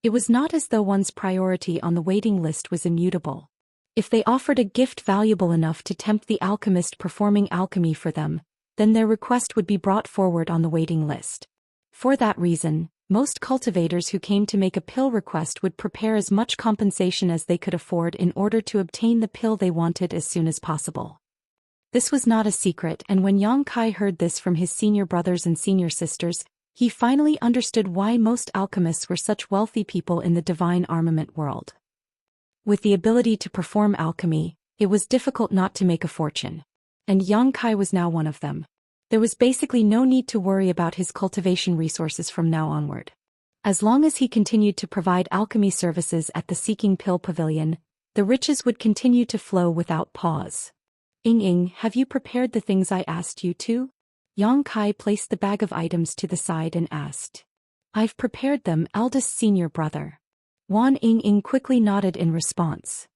It was not as though one's priority on the waiting list was immutable. If they offered a gift valuable enough to tempt the alchemist performing alchemy for them, then their request would be brought forward on the waiting list. For that reason, most cultivators who came to make a pill request would prepare as much compensation as they could afford in order to obtain the pill they wanted as soon as possible. This was not a secret, and when Yang Kai heard this from his senior brothers and senior sisters, he finally understood why most alchemists were such wealthy people in the divine armament world. With the ability to perform alchemy, it was difficult not to make a fortune. And Yang Kai was now one of them. There was basically no need to worry about his cultivation resources from now onward. As long as he continued to provide alchemy services at the Seeking Pill Pavilion, the riches would continue to flow without pause. Ing, have you prepared the things I asked you to? Yang Kai placed the bag of items to the side and asked. I've prepared them, eldest senior brother. Wan Ing quickly nodded in response.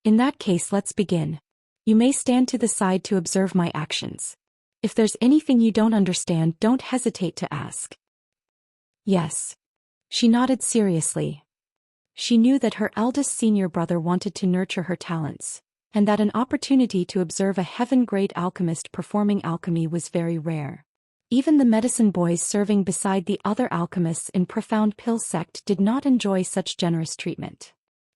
In that case, let's begin. You may stand to the side to observe my actions. If there's anything you don't understand, don't hesitate to ask. Yes. She nodded seriously. She knew that her eldest senior brother wanted to nurture her talents, and that an opportunity to observe a heaven-grade alchemist performing alchemy was very rare. Even the medicine boys serving beside the other alchemists in Profound Pill Sect did not enjoy such generous treatment.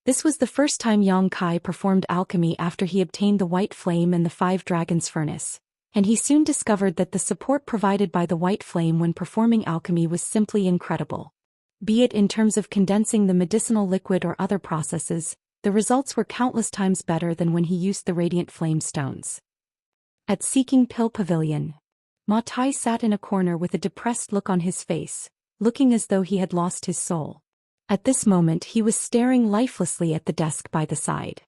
This was the first time Yang Kai performed alchemy after he obtained the White Flame and the 5 Dragons Furnace, and he soon discovered that the support provided by the White Flame when performing alchemy was simply incredible. Be it in terms of condensing the medicinal liquid or other processes, the results were countless times better than when he used the Radiant Flame stones. At Seeking Pill Pavilion, Ma Tai sat in a corner with a depressed look on his face, looking as though he had lost his soul. At this moment he was staring lifelessly at the desk by the side.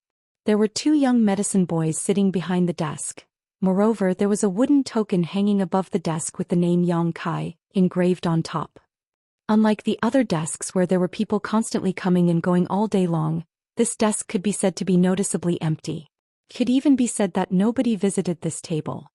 There were 2 young medicine boys sitting behind the desk. Moreover, there was a wooden token hanging above the desk with the name Yang Kai engraved on top. Unlike the other desks where there were people constantly coming and going all day long, this desk could be said to be noticeably empty. Could even be said that nobody visited this table.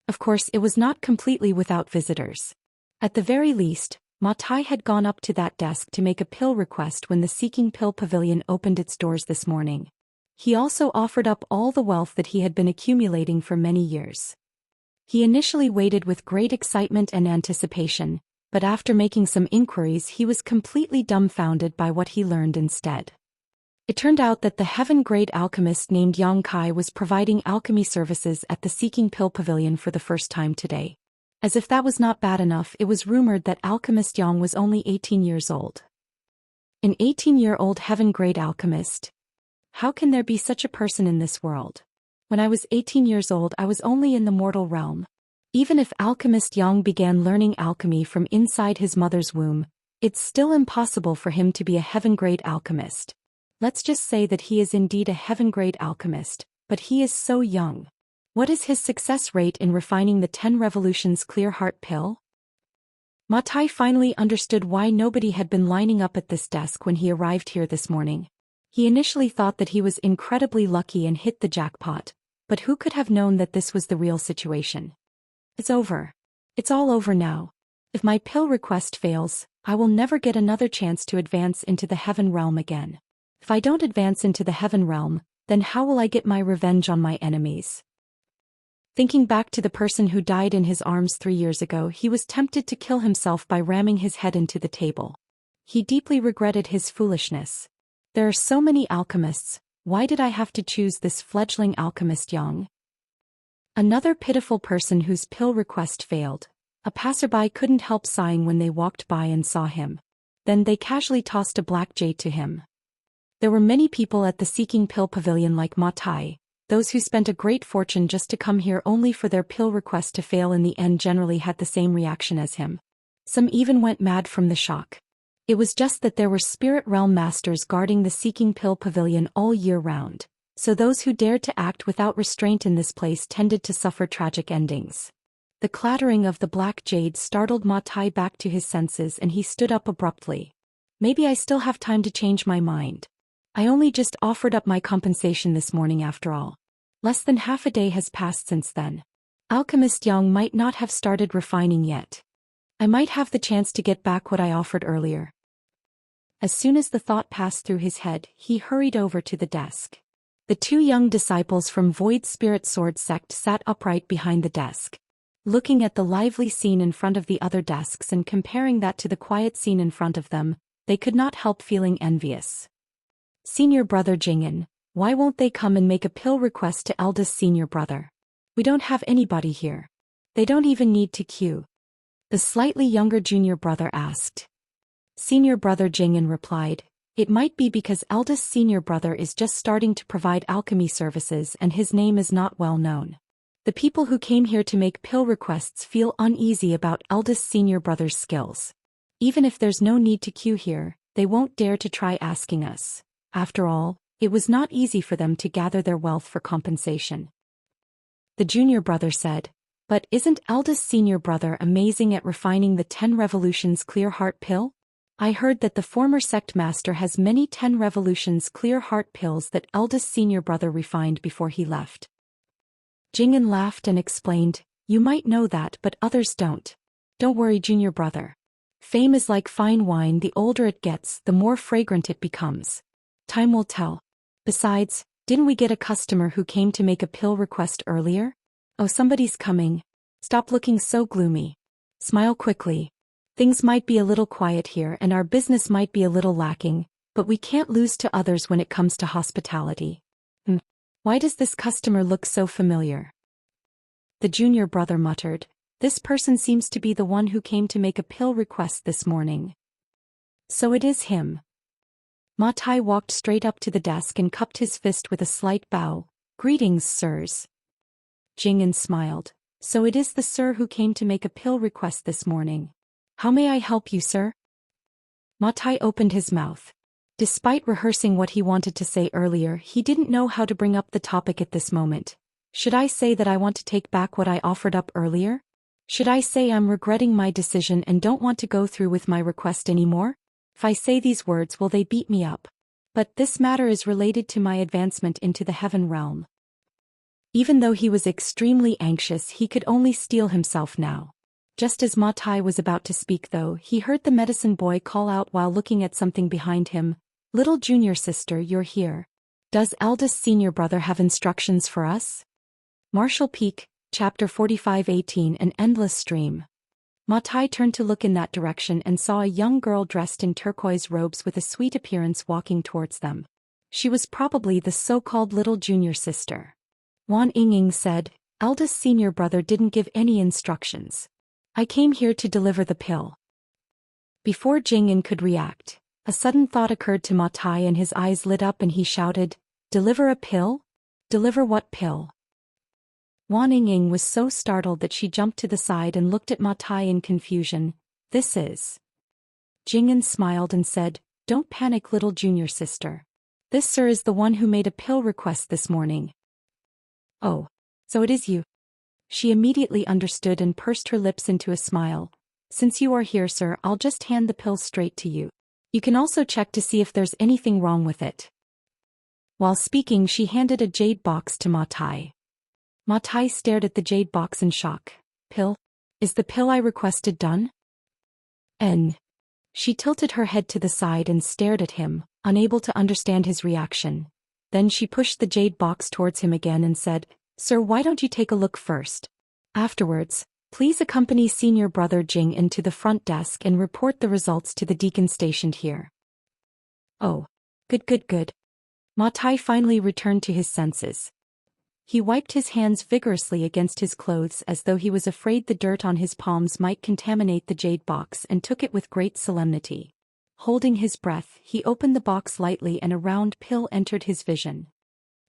Of course, it was not completely without visitors. At the very least, Ma Tai had gone up to that desk to make a pill request when the Seeking Pill Pavilion opened its doors this morning. He also offered up all the wealth that he had been accumulating for many years. He initially waited with great excitement and anticipation, but after making some inquiries he was completely dumbfounded by what he learned instead. It turned out that the heaven-grade alchemist named Yang Kai was providing alchemy services at the Seeking Pill Pavilion for the first time today. As if that was not bad enough, it was rumored that alchemist Yang was only 18 years old. An 18-year-old heaven-grade alchemist? How can there be such a person in this world? When I was 18 years old, I was only in the mortal realm. Even if alchemist Yang began learning alchemy from inside his mother's womb, it's still impossible for him to be a heaven-grade alchemist. Let's just say that he is indeed a heaven-grade alchemist, but he is so young. What is his success rate in refining the 10 revolutions clear heart pill? Ma Tai finally understood why nobody had been lining up at this desk when he arrived here this morning. He initially thought that he was incredibly lucky and hit the jackpot, but who could have known that this was the real situation? It's over. It's all over now. If my pill request fails, I will never get another chance to advance into the heaven realm again. If I don't advance into the heaven realm, then how will I get my revenge on my enemies? Thinking back to the person who died in his arms 3 years ago, he was tempted to kill himself by ramming his head into the table. He deeply regretted his foolishness. There are so many alchemists, why did I have to choose this fledgling alchemist Yang? Another pitiful person whose pill request failed. A passerby couldn't help sighing when they walked by and saw him. Then they casually tossed a black jade to him. There were many people at the Seeking Pill Pavilion like Ma Tai. Those who spent a great fortune just to come here only for their pill request to fail in the end generally had the same reaction as him. Some even went mad from the shock. It was just that there were spirit realm masters guarding the Seeking Pill Pavilion all year round. So those who dared to act without restraint in this place tended to suffer tragic endings. The clattering of the black jade startled Ma Tai back to his senses and he stood up abruptly. Maybe I still have time to change my mind. I only just offered up my compensation this morning after all. Less than half a day has passed since then. Alchemist Yang might not have started refining yet. I might have the chance to get back what I offered earlier. As soon as the thought passed through his head, he hurried over to the desk. The two young disciples from Void Spirit Sword Sect sat upright behind the desk. Looking at the lively scene in front of the other desks and comparing that to the quiet scene in front of them, they could not help feeling envious. Senior brother Jing'an, why won't they come and make a pill request to eldest senior brother? We don't have anybody here. They don't even need to queue. The slightly younger junior brother asked. Senior brother Jing'an replied, it might be because eldest senior brother is just starting to provide alchemy services and his name is not well known. The people who came here to make pill requests feel uneasy about eldest senior brother's skills. Even if there's no need to queue here, they won't dare to try asking us. After all, it was not easy for them to gather their wealth for compensation. The junior brother said, but isn't eldest senior brother amazing at refining the 10 revolutions clear heart pill? I heard that the former sect master has many 10 revolutions clear heart pills that eldest senior brother refined before he left. Jing'an laughed and explained, you might know that but others don't. Don't worry junior brother. Fame is like fine wine, the older it gets, the more fragrant it becomes. Time will tell. Besides, didn't we get a customer who came to make a pill request earlier? Oh, somebody's coming. Stop looking so gloomy. Smile quickly. Things might be a little quiet here and our business might be a little lacking, but we can't lose to others when it comes to hospitality. Why does this customer look so familiar? The junior brother muttered, this person seems to be the one who came to make a pill request this morning. So it is him. Ma Tai walked straight up to the desk and cupped his fist with a slight bow. Greetings, sirs. Jing'an smiled. So it is the sir who came to make a pill request this morning. How may I help you, sir? Ma Tai opened his mouth. Despite rehearsing what he wanted to say earlier, he didn't know how to bring up the topic at this moment. Should I say that I want to take back what I offered up earlier? Should I say I'm regretting my decision and don't want to go through with my request anymore? If I say these words, will they beat me up? But this matter is related to my advancement into the heaven realm. Even though he was extremely anxious, he could only steel himself now. Just as Ma Tai was about to speak though, he heard the medicine boy call out while looking at something behind him, little junior sister, you're here. Does eldest senior brother have instructions for us? Martial Peak, Chapter 45:18 An Endless Stream. Ma Tai turned to look in that direction and saw a young girl dressed in turquoise robes with a sweet appearance walking towards them. She was probably the so-called little junior sister. Wan Ying said, eldest senior brother didn't give any instructions. I came here to deliver the pill. Before Jing'an could react, a sudden thought occurred to Ma Tai and his eyes lit up and he shouted, deliver a pill? Deliver what pill? Wan Ying was so startled that she jumped to the side and looked at Ma Tai in confusion. This is. Jing'an smiled and said, don't panic little junior sister. This sir is the one who made a pill request this morning. Oh, so it is you. She immediately understood and pursed her lips into a smile. Since you are here sir, I'll just hand the pill straight to you. You can also check to see if there's anything wrong with it. While speaking she handed a jade box to Ma Tai. Ma Tai stared at the jade box in shock. Pill? Is the pill I requested done? She tilted her head to the side and stared at him, unable to understand his reaction. Then she pushed the jade box towards him again and said, Sir, why don't you take a look first? Afterwards, please accompany senior brother Jing'an to the front desk and report the results to the deacon stationed here. Oh. Good. Ma Tai finally returned to his senses. He wiped his hands vigorously against his clothes as though he was afraid the dirt on his palms might contaminate the jade box and took it with great solemnity. Holding his breath, he opened the box lightly and a round pill entered his vision.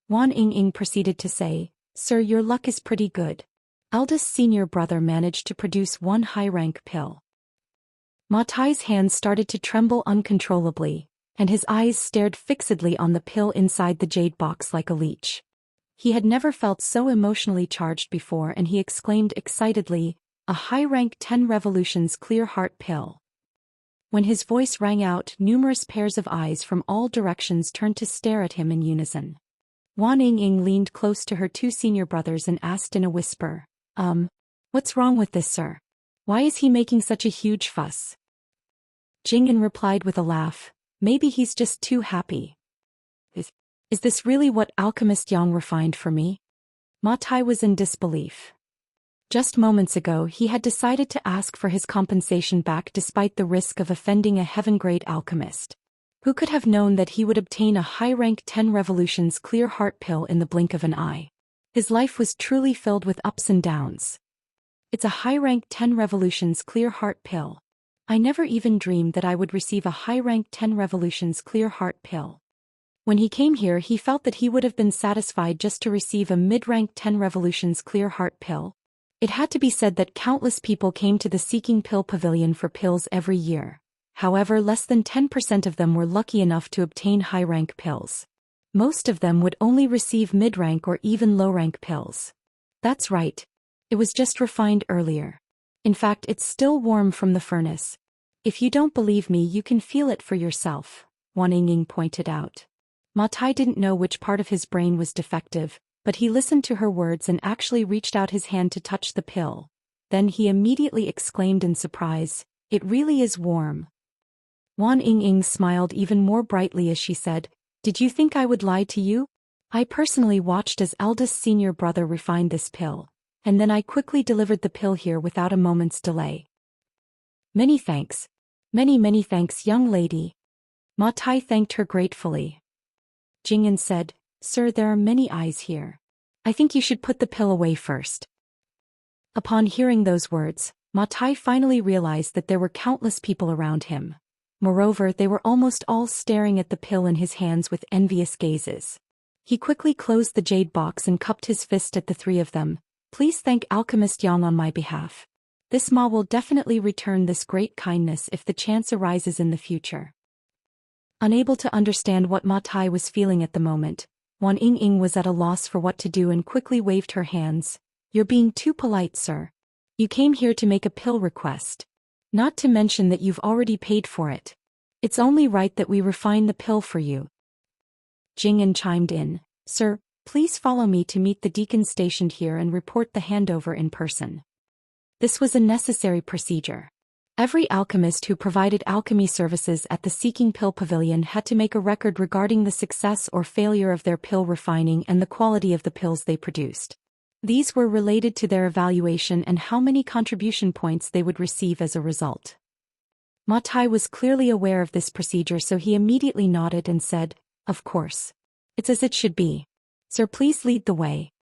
Wan Ying proceeded to say, Sir, your luck is pretty good. Eldest senior brother managed to produce one high-rank pill. Ma Tai's hands started to tremble uncontrollably. and his eyes stared fixedly on the pill inside the jade box like a leech. He had never felt so emotionally charged before, and he exclaimed excitedly, "A high-rank 10 revolutions clear heart pill." When his voice rang out, numerous pairs of eyes from all directions turned to stare at him in unison. Wan Ying leaned close to her two senior brothers and asked in a whisper, "What's wrong with this, sir? Why is he making such a huge fuss?" Jing'an replied with a laugh, "Maybe he's just too happy." Is this really what Alchemist Yang refined for me?" Ma Tai was in disbelief. Just moments ago he had decided to ask for his compensation back despite the risk of offending a heaven-grade alchemist. Who could have known that he would obtain a high-rank 10 revolutions clear heart pill in the blink of an eye? His life was truly filled with ups and downs. It's a high-rank 10 revolutions clear heart pill. I never even dreamed that I would receive a high-rank 10 revolutions clear heart pill. When he came here he felt that he would have been satisfied just to receive a mid-rank 10 revolutions clear heart pill. It had to be said that countless people came to the Seeking Pill Pavilion for pills every year. However, less than 10% of them were lucky enough to obtain high-rank pills. Most of them would only receive mid-rank or even low-rank pills. That's right. It was just refined earlier. In fact, it's still warm from the furnace. If you don't believe me, you can feel it for yourself, Wan Ying pointed out. Ma Tai didn't know which part of his brain was defective, but he listened to her words and actually reached out his hand to touch the pill. Then he immediately exclaimed in surprise, "It really is warm." Wan Ying smiled even more brightly as she said, "Did you think I would lie to you? I personally watched as eldest senior brother refined this pill, and then I quickly delivered the pill here without a moment's delay." "Many thanks. Many thanks, young lady." Ma Tai thanked her gratefully. Jing'an said, "Sir, there are many eyes here. I think you should put the pill away first." Upon hearing those words, Ma Tai finally realized that there were countless people around him. Moreover, they were almost all staring at the pill in his hands with envious gazes. He quickly closed the jade box and cupped his fist at the three of them. "Please thank Alchemist Yang on my behalf. This Ma will definitely return this great kindness if the chance arises in the future." Unable to understand what Ma Tai was feeling at the moment, Wan Ying was at a loss for what to do and quickly waved her hands. "You're being too polite, sir. You came here to make a pill request. Not to mention that you've already paid for it. It's only right that we refine the pill for you." Jing'an chimed in, "Sir, please follow me to meet the deacon stationed here and report the handover in person." This was a necessary procedure. Every alchemist who provided alchemy services at the Seeking Pill Pavilion had to make a record regarding the success or failure of their pill refining and the quality of the pills they produced. These were related to their evaluation and how many contribution points they would receive as a result. Ma Tai was clearly aware of this procedure, so he immediately nodded and said, "Of course. It's as it should be. Sir, please lead the way."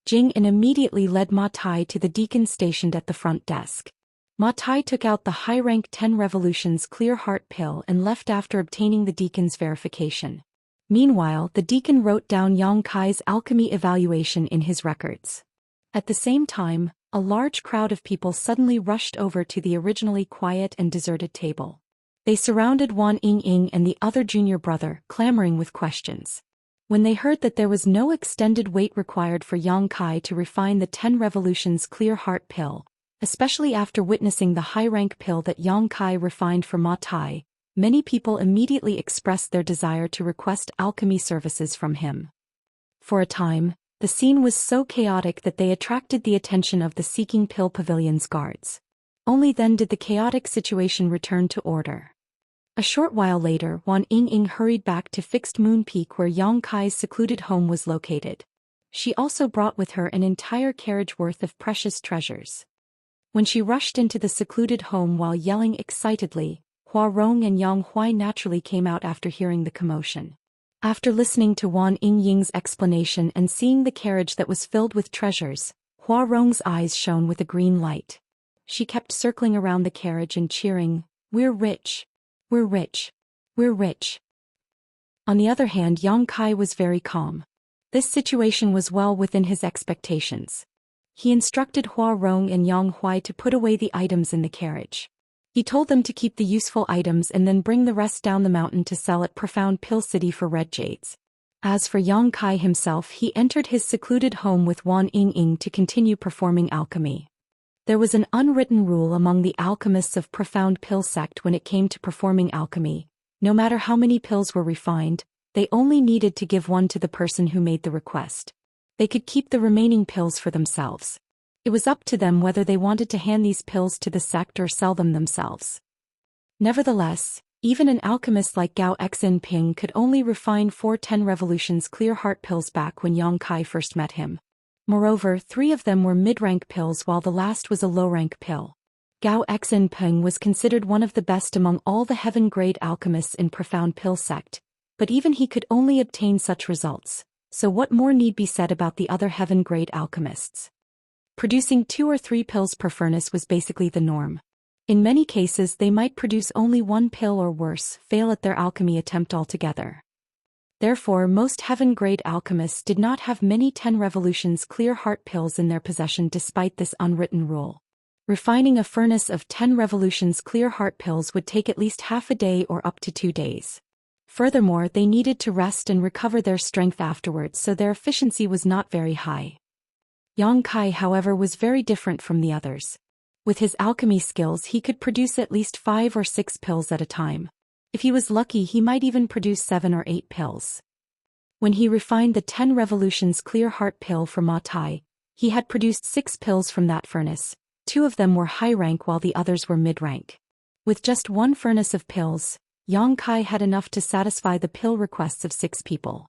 Jing'an immediately led Ma Tai to the deacon stationed at the front desk. Ma Tai took out the high-rank 10 revolutions clear heart pill and left after obtaining the deacon's verification. Meanwhile, the deacon wrote down Yang Kai's alchemy evaluation in his records. At the same time, a large crowd of people suddenly rushed over to the originally quiet and deserted table. They surrounded Wan Ying and the other junior brother, clamoring with questions. When they heard that there was no extended wait required for Yang Kai to refine the 10 revolutions clear heart pill, especially after witnessing the high-rank pill that Yang Kai refined for Ma Tai, many people immediately expressed their desire to request alchemy services from him. For a time, the scene was so chaotic that they attracted the attention of the Seeking Pill Pavilion's guards. Only then did the chaotic situation return to order. A short while later, Wan Ying hurried back to Fixed Moon Peak where Yang Kai's secluded home was located. She also brought with her an entire carriage worth of precious treasures. When she rushed into the secluded home while yelling excitedly, Hua Rong and Yang Huai naturally came out after hearing the commotion. After listening to Wan Ying's explanation and seeing the carriage that was filled with treasures, Hua Rong's eyes shone with a green light. She kept circling around the carriage and cheering, "We're rich! We're rich! We're rich!" On the other hand, Yang Kai was very calm. This situation was well within his expectations. He instructed Hua Rong and Yang Huai to put away the items in the carriage. He told them to keep the useful items and then bring the rest down the mountain to sell at Profound Pill City for red jades. As for Yang Kai himself, he entered his secluded home with Wan Ying to continue performing alchemy. There was an unwritten rule among the alchemists of Profound Pill sect when it came to performing alchemy. No matter how many pills were refined, they only needed to give one to the person who made the request. They could keep the remaining pills for themselves. It was up to them whether they wanted to hand these pills to the sect or sell them themselves. Nevertheless, even an alchemist like Gao Xinping could only refine 4 10 revolutions clear heart pills back when Yang Kai first met him. Moreover, 3 of them were mid-rank pills while the last was a low-rank pill. Gao Xinping was considered one of the best among all the heaven-grade alchemists in Profound Pill sect, but even he could only obtain such results, so what more need be said about the other heaven-grade alchemists? Producing 2 or 3 pills per furnace was basically the norm. In many cases they might produce only 1 pill or worse, fail at their alchemy attempt altogether. Therefore most heaven-grade alchemists did not have many 10 revolutions clear heart pills in their possession despite this unwritten rule. Refining a furnace of 10 revolutions clear heart pills would take at least half a day or up to 2 days. Furthermore, they needed to rest and recover their strength afterwards, so their efficiency was not very high. Yang Kai, however, was very different from the others. With his alchemy skills he could produce at least 5 or 6 pills at a time. If he was lucky he might even produce 7 or 8 pills. When he refined the 10 revolutions clear heart pill for Ma Tai, he had produced 6 pills from that furnace. 2 of them were high rank while the others were mid-rank. With just 1 furnace of pills, Yang Kai had enough to satisfy the pill requests of 6 people.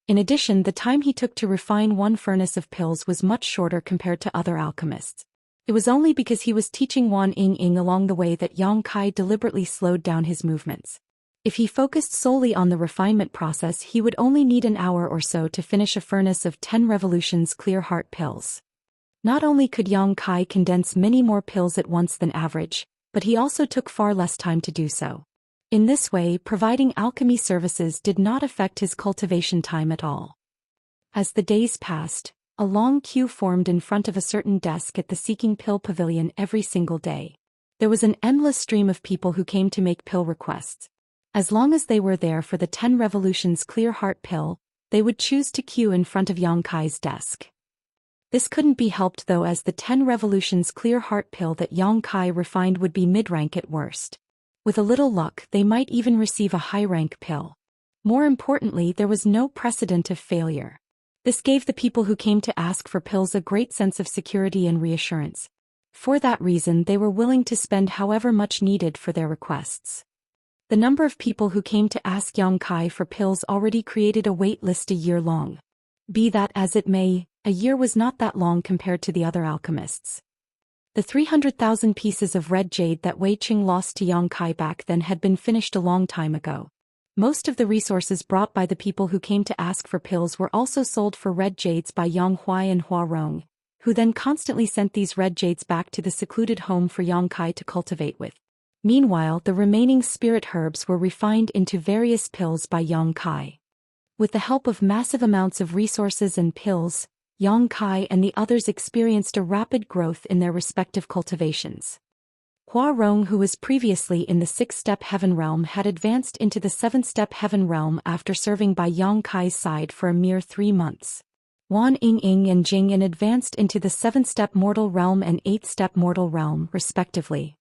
In addition, the time he took to refine 1 furnace of pills was much shorter compared to other alchemists. It was only because he was teaching Wan Ying along the way that Yang Kai deliberately slowed down his movements. If he focused solely on the refinement process he would only need an hour or so to finish a furnace of 10 revolutions clear heart pills. Not only could Yang Kai condense many more pills at once than average, but he also took far less time to do so. In this way, providing alchemy services did not affect his cultivation time at all. As the days passed, a long queue formed in front of a certain desk at the Seeking Pill Pavilion every single day. There was an endless stream of people who came to make pill requests. As long as they were there for the 10 revolutions clear heart pill, they would choose to queue in front of Yang Kai's desk. This couldn't be helped though, as the 10 revolutions clear heart pill that Yang Kai refined would be mid-rank at worst. With a little luck they might even receive a high-rank pill. More importantly, there was no precedent of failure. This gave the people who came to ask for pills a great sense of security and reassurance. For that reason they were willing to spend however much needed for their requests. The number of people who came to ask Yang Kai for pills already created a wait list a year long. Be that as it may, a year was not that long compared to the other alchemists. The 300,000 pieces of red jade that Wei Qing lost to Yang Kai back then had been finished a long time ago. Most of the resources brought by the people who came to ask for pills were also sold for red jades by Yang Huai and Hua Rong, who then constantly sent these red jades back to the secluded home for Yang Kai to cultivate with. Meanwhile, the remaining spirit herbs were refined into various pills by Yang Kai. With the help of massive amounts of resources and pills, Yang Kai and the others experienced a rapid growth in their respective cultivations. Hua Rong, who was previously in the 6th-step heaven realm, had advanced into the 7th-step heaven realm after serving by Yang Kai's side for a mere 3 months. Wan Ying and Jing advanced into the 7th-step mortal realm and 8th-step mortal realm, respectively.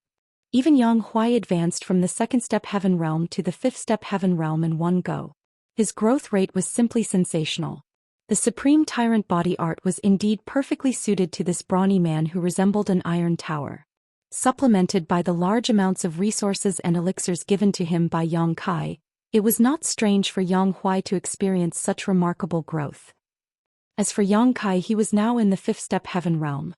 Even Yang Huai advanced from the 2nd-step heaven realm to the 5th-step heaven realm in one go. His growth rate was simply sensational. The supreme tyrant body art was indeed perfectly suited to this brawny man who resembled an iron tower. Supplemented by the large amounts of resources and elixirs given to him by Yang Kai, it was not strange for Yang Huai to experience such remarkable growth. As for Yang Kai, he was now in the 5th-step heaven realm.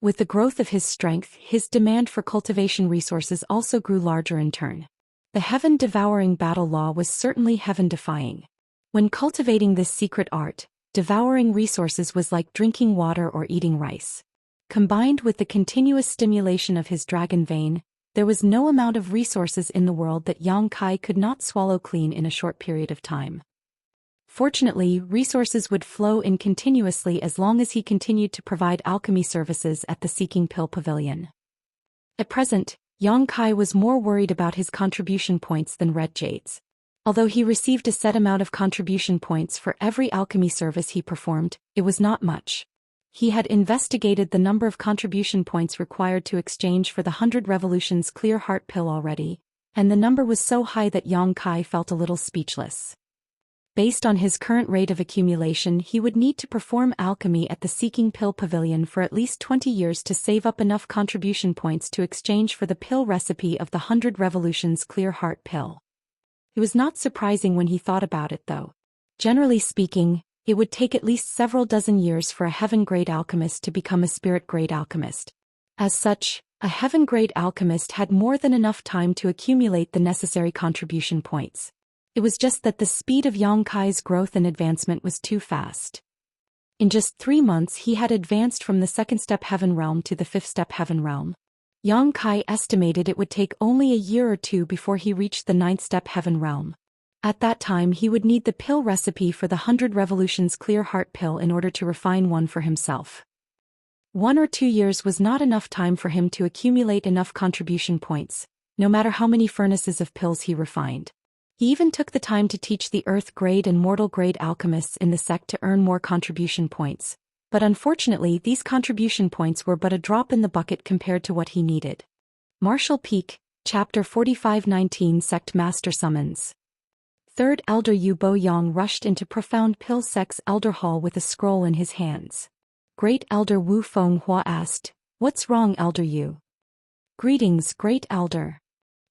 With the growth of his strength, his demand for cultivation resources also grew larger in turn. The heaven-devouring battle law was certainly heaven-defying. When cultivating this secret art, devouring resources was like drinking water or eating rice. Combined with the continuous stimulation of his dragon vein, there was no amount of resources in the world that Yang Kai could not swallow clean in a short period of time. Fortunately, resources would flow in continuously as long as he continued to provide alchemy services at the Seeking Pill Pavilion. At present, Yang Kai was more worried about his contribution points than red jades. Although he received a set amount of contribution points for every alchemy service he performed, it was not much. He had investigated the number of contribution points required to exchange for the 100 Revolutions Clear Heart Pill already, and the number was so high that Yang Kai felt a little speechless. Based on his current rate of accumulation, he would need to perform alchemy at the Seeking Pill Pavilion for at least 20 years to save up enough contribution points to exchange for the pill recipe of the 100 Revolutions Clear Heart Pill. It was not surprising when he thought about it though. Generally speaking, it would take at least several dozen years for a heaven-grade alchemist to become a spirit-grade alchemist. As such, a heaven-grade alchemist had more than enough time to accumulate the necessary contribution points. It was just that the speed of Yang Kai's growth and advancement was too fast. In just 3 months he had advanced from the 2nd step heaven realm to the 5th step heaven realm. Yang Kai estimated it would take only a year or two before he reached the 9th step heaven realm. At that time he would need the pill recipe for the 100 Revolutions Clear Heart Pill in order to refine one for himself. 1 or 2 years was not enough time for him to accumulate enough contribution points, no matter how many furnaces of pills he refined. He even took the time to teach the Earth-grade and Mortal-grade alchemists in the sect to earn more contribution points. But unfortunately these contribution points were but a drop in the bucket compared to what he needed. Martial Peak, Chapter 4519 Sect Master Summons. 3rd Elder Yu Bo Yang rushed into Profound Pill Sect's Elder Hall with a scroll in his hands. Great Elder Wu Fenghua asked, "What's wrong, Elder Yu?" "Greetings, Great Elder."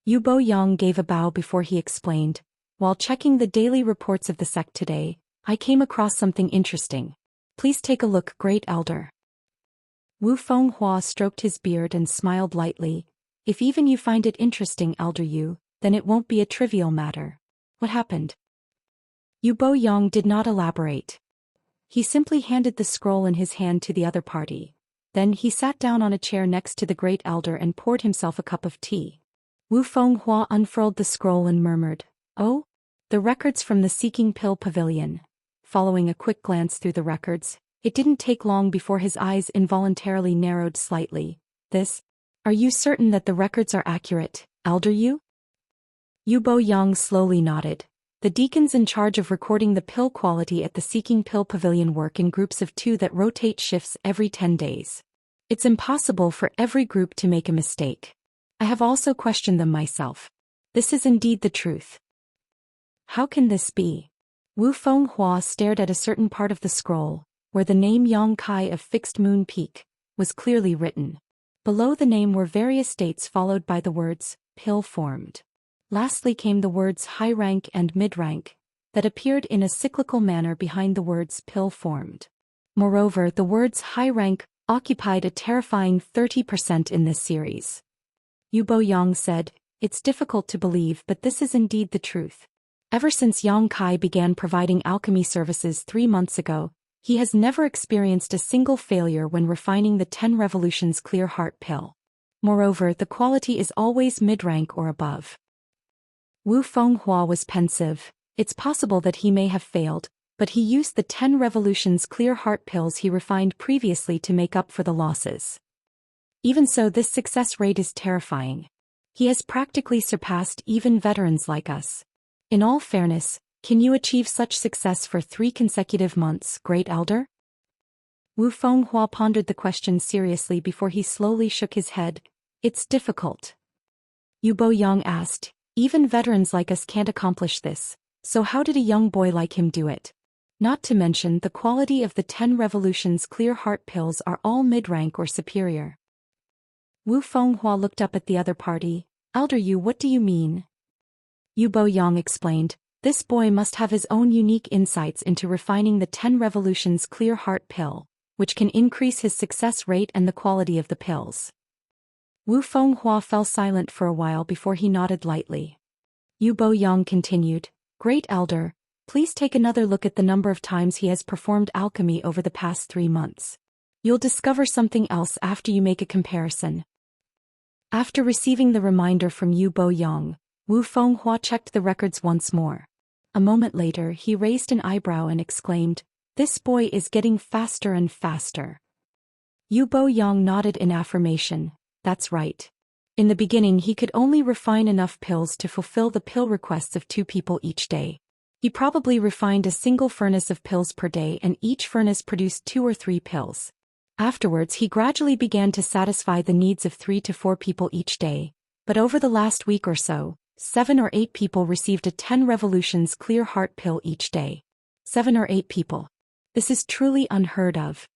Yu Bo Yang gave a bow before he explained, "While checking the daily reports of the sect today, I came across something interesting. Please take a look, Great Elder." Wu Fenghua stroked his beard and smiled lightly. "If even you find it interesting, Elder Yu, then it won't be a trivial matter. What happened?" Yu Bo Yang did not elaborate. He simply handed the scroll in his hand to the other party. Then he sat down on a chair next to the Great Elder and poured himself a cup of tea. Wu Fenghua unfurled the scroll and murmured, "Oh? The records from the Seeking Pill Pavilion." Following a quick glance through the records, it didn't take long before his eyes involuntarily narrowed slightly. Are you certain that the records are accurate, Elder Yu?" Yu Bo Yang slowly nodded. The deacons in charge of recording the pill quality at the Seeking Pill Pavilion work in groups of 2 that rotate shifts every 10 days. It's impossible for every group to make a mistake. I have also questioned them myself. This is indeed the truth. How can this be? Wu Fenghua stared at a certain part of the scroll, where the name Yang Kai of Fixed Moon Peak was clearly written. Below the name were various dates followed by the words, "pill formed." Lastly came the words high rank and mid rank, that appeared in a cyclical manner behind the words pill formed. Moreover, the words high rank occupied a terrifying 30% in this series. Yu Bo Yang said, "It's difficult to believe, but this is indeed the truth. Ever since Yang Kai began providing alchemy services 3 months ago, he has never experienced a single failure when refining the 10 Revolutions Clear Heart Pill. Moreover, the quality is always mid-rank or above." Wu Fenghua was pensive. It's possible that he may have failed, but he used the 10 Revolutions Clear Heart Pills he refined previously to make up for the losses. Even so, this success rate is terrifying. He has practically surpassed even veterans like us. In all fairness, can you achieve such success for 3 consecutive months, Great Elder? Wu Fenghua pondered the question seriously before he slowly shook his head. "It's difficult." Yu Bo Yang asked, "Even veterans like us can't accomplish this, so how did a young boy like him do it? Not to mention the quality of the 10 Revolutions Clear Heart Pills are all mid-rank or superior." Wu Fenghua looked up at the other party. "Elder Yu, what do you mean?" Yu Bo Yang explained, "This boy must have his own unique insights into refining the 10 Revolutions Clear Heart Pill, which can increase his success rate and the quality of the pills." Wu Fenghua fell silent for a while before he nodded lightly. Yu Bo Yang continued, "Great Elder, please take another look at the number of times he has performed alchemy over the past 3 months. You'll discover something else after you make a comparison." After receiving the reminder from Yu Bo Yang, Wu Fenghua checked the records once more. A moment later he raised an eyebrow and exclaimed, "This boy is getting faster and faster." Yu Bo Yang nodded in affirmation. "That's right. In the beginning he could only refine enough pills to fulfill the pill requests of 2 people each day. He probably refined a single furnace of pills per day and each furnace produced 2 or 3 pills. Afterwards he gradually began to satisfy the needs of 3 to 4 people each day, but over the last week or so, 7 or 8 people received a 10 revolutions clear heart pill each day. 7 or 8 people. This is truly unheard of.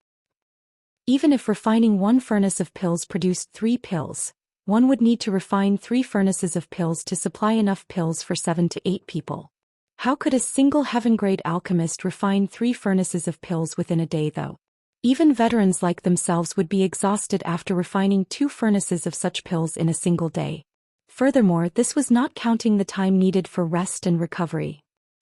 Even if refining 1 furnace of pills produced 3 pills, one would need to refine 3 furnaces of pills to supply enough pills for 7 to 8 people. How could a single heaven-grade alchemist refine 3 furnaces of pills within a day though? Even veterans like themselves would be exhausted after refining 2 furnaces of such pills in a single day. Furthermore, this was not counting the time needed for rest and recovery.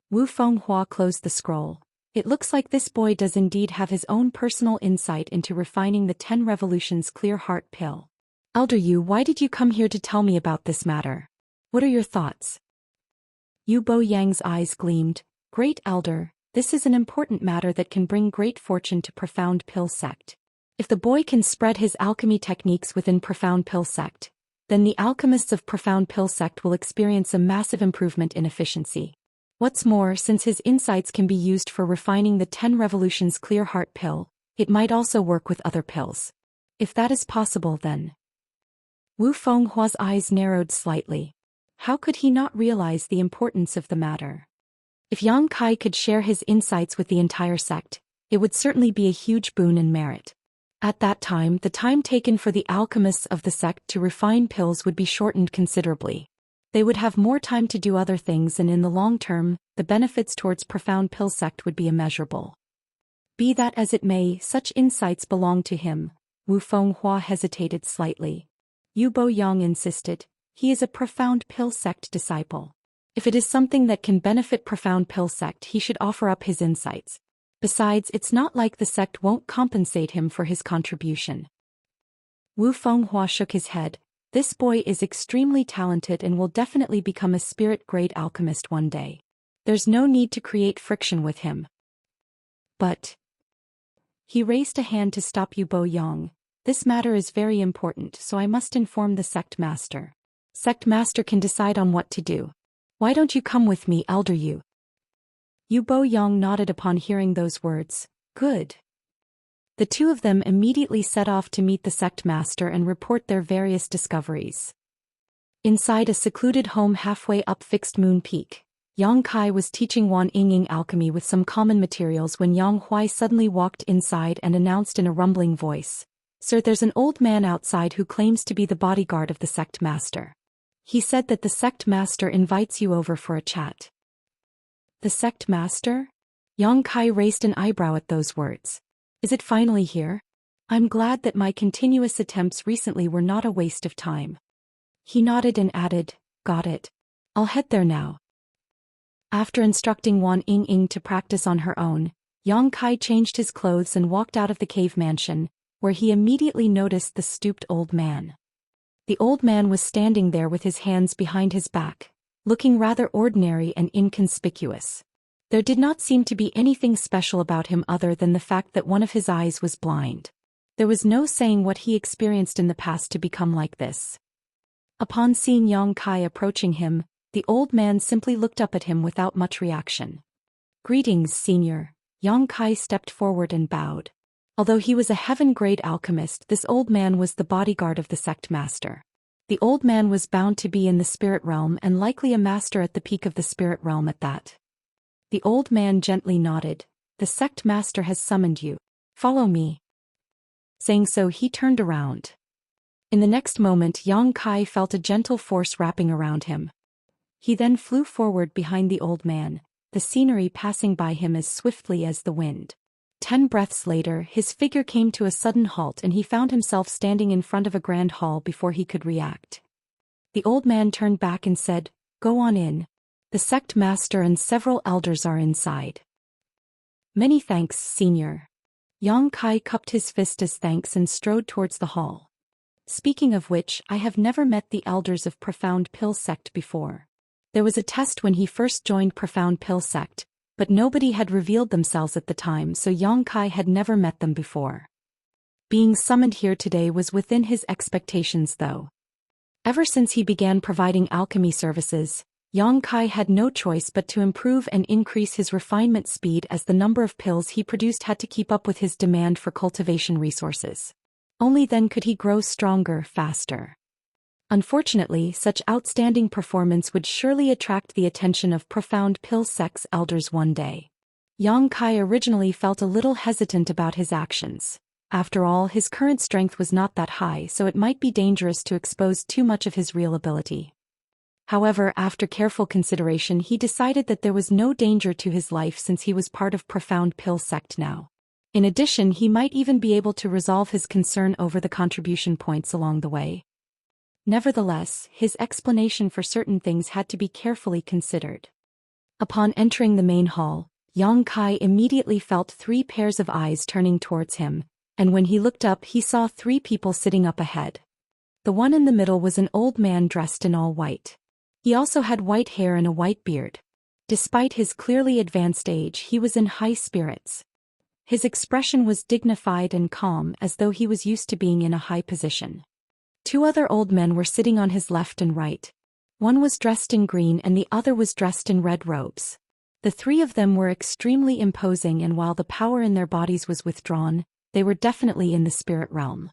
Wu Fenghua closed the scroll. It looks like this boy does indeed have his own personal insight into refining the 10 revolutions clear heart pill. Elder Yu, why did you come here to tell me about this matter? What are your thoughts? Yu Bo Yang's eyes gleamed. Great Elder, this is an important matter that can bring great fortune to Profound Pill Sect. If the boy can spread his alchemy techniques within Profound Pill Sect, then the alchemists of Profound Pill Sect will experience a massive improvement in efficiency. What's more, since his insights can be used for refining the 10 revolutions clear heart pill, it might also work with other pills. If that is possible then. Wu Fenghua's eyes narrowed slightly. How could he not realize the importance of the matter? If Yang Kai could share his insights with the entire sect, it would certainly be a huge boon and merit. At that time, the time taken for the alchemists of the sect to refine pills would be shortened considerably. They would have more time to do other things, and in the long term, the benefits towards Profound Pill Sect would be immeasurable. Be that as it may, such insights belong to him. Wu Fenghua hesitated slightly. Yu Bo Yang insisted, he is a Profound Pill Sect disciple. If it is something that can benefit Profound Pill Sect, he should offer up his insights. Besides, it's not like the sect won't compensate him for his contribution. Wu Fenghua shook his head. This boy is extremely talented and will definitely become a spirit-grade alchemist one day. There's no need to create friction with him. But... He raised a hand to stop Yu Bo Yang. This matter is very important, so I must inform the sect master. Sect master can decide on what to do. Why don't you come with me, Elder Yu? Yu Bo Yang nodded upon hearing those words. Good. The two of them immediately set off to meet the sect master and report their various discoveries. Inside a secluded home halfway up Fixed Moon Peak, Yang Kai was teaching Wan Yingying alchemy with some common materials when Yang Huai suddenly walked inside and announced in a rumbling voice, "Sir, there's an old man outside who claims to be the bodyguard of the sect master. He said that the sect master invites you over for a chat." The sect master? Yang Kai raised an eyebrow at those words. Is it finally here? I'm glad that my continuous attempts recently were not a waste of time. He nodded and added, got it. I'll head there now. After instructing Wan Yingying to practice on her own, Yang Kai changed his clothes and walked out of the cave mansion, where he immediately noticed the stooped old man. The old man was standing there with his hands behind his back, looking rather ordinary and inconspicuous. There did not seem to be anything special about him other than the fact that one of his eyes was blind. There was no saying what he experienced in the past to become like this. Upon seeing Yang Kai approaching him, the old man simply looked up at him without much reaction. Greetings, senior. Yang Kai stepped forward and bowed. Although he was a heaven-grade alchemist, this old man was the bodyguard of the sect master. The old man was bound to be in the spirit realm and likely a master at the peak of the spirit realm at that. The old man gently nodded. The sect master has summoned you. Follow me. Saying so, he turned around. In the next moment, Yang Kai felt a gentle force wrapping around him. He then flew forward behind the old man, the scenery passing by him as swiftly as the wind. 10 breaths later, his figure came to a sudden halt and he found himself standing in front of a grand hall before he could react. The old man turned back and said, "Go on in. The sect master and several elders are inside." "Many thanks, senior." Yang Kai cupped his fist as thanks and strode towards the hall. Speaking of which, I have never met the elders of Profound Pill Sect before. There was a test when he first joined Profound Pill Sect, but nobody had revealed themselves at the time, so Yang Kai had never met them before. Being summoned here today was within his expectations though. Ever since he began providing alchemy services, Yang Kai had no choice but to improve and increase his refinement speed as the number of pills he produced had to keep up with his demand for cultivation resources. Only then could he grow stronger, faster. Unfortunately, such outstanding performance would surely attract the attention of profound pill sect's elders one day. Yang Kai originally felt a little hesitant about his actions. After all, his current strength was not that high, so it might be dangerous to expose too much of his real ability. However, after careful consideration, he decided that there was no danger to his life since he was part of profound pill sect now. In addition, he might even be able to resolve his concern over the contribution points along the way. Nevertheless, his explanation for certain things had to be carefully considered. Upon entering the main hall, Yang Kai immediately felt 3 pairs of eyes turning towards him, and when he looked up he saw 3 people sitting up ahead. The one in the middle was an old man dressed in all white. He also had white hair and a white beard. Despite his clearly advanced age, he was in high spirits. His expression was dignified and calm, as though he was used to being in a high position. 2 other old men were sitting on his left and right. One was dressed in green and the other was dressed in red robes. The 3 of them were extremely imposing, and while the power in their bodies was withdrawn, they were definitely in the spirit realm.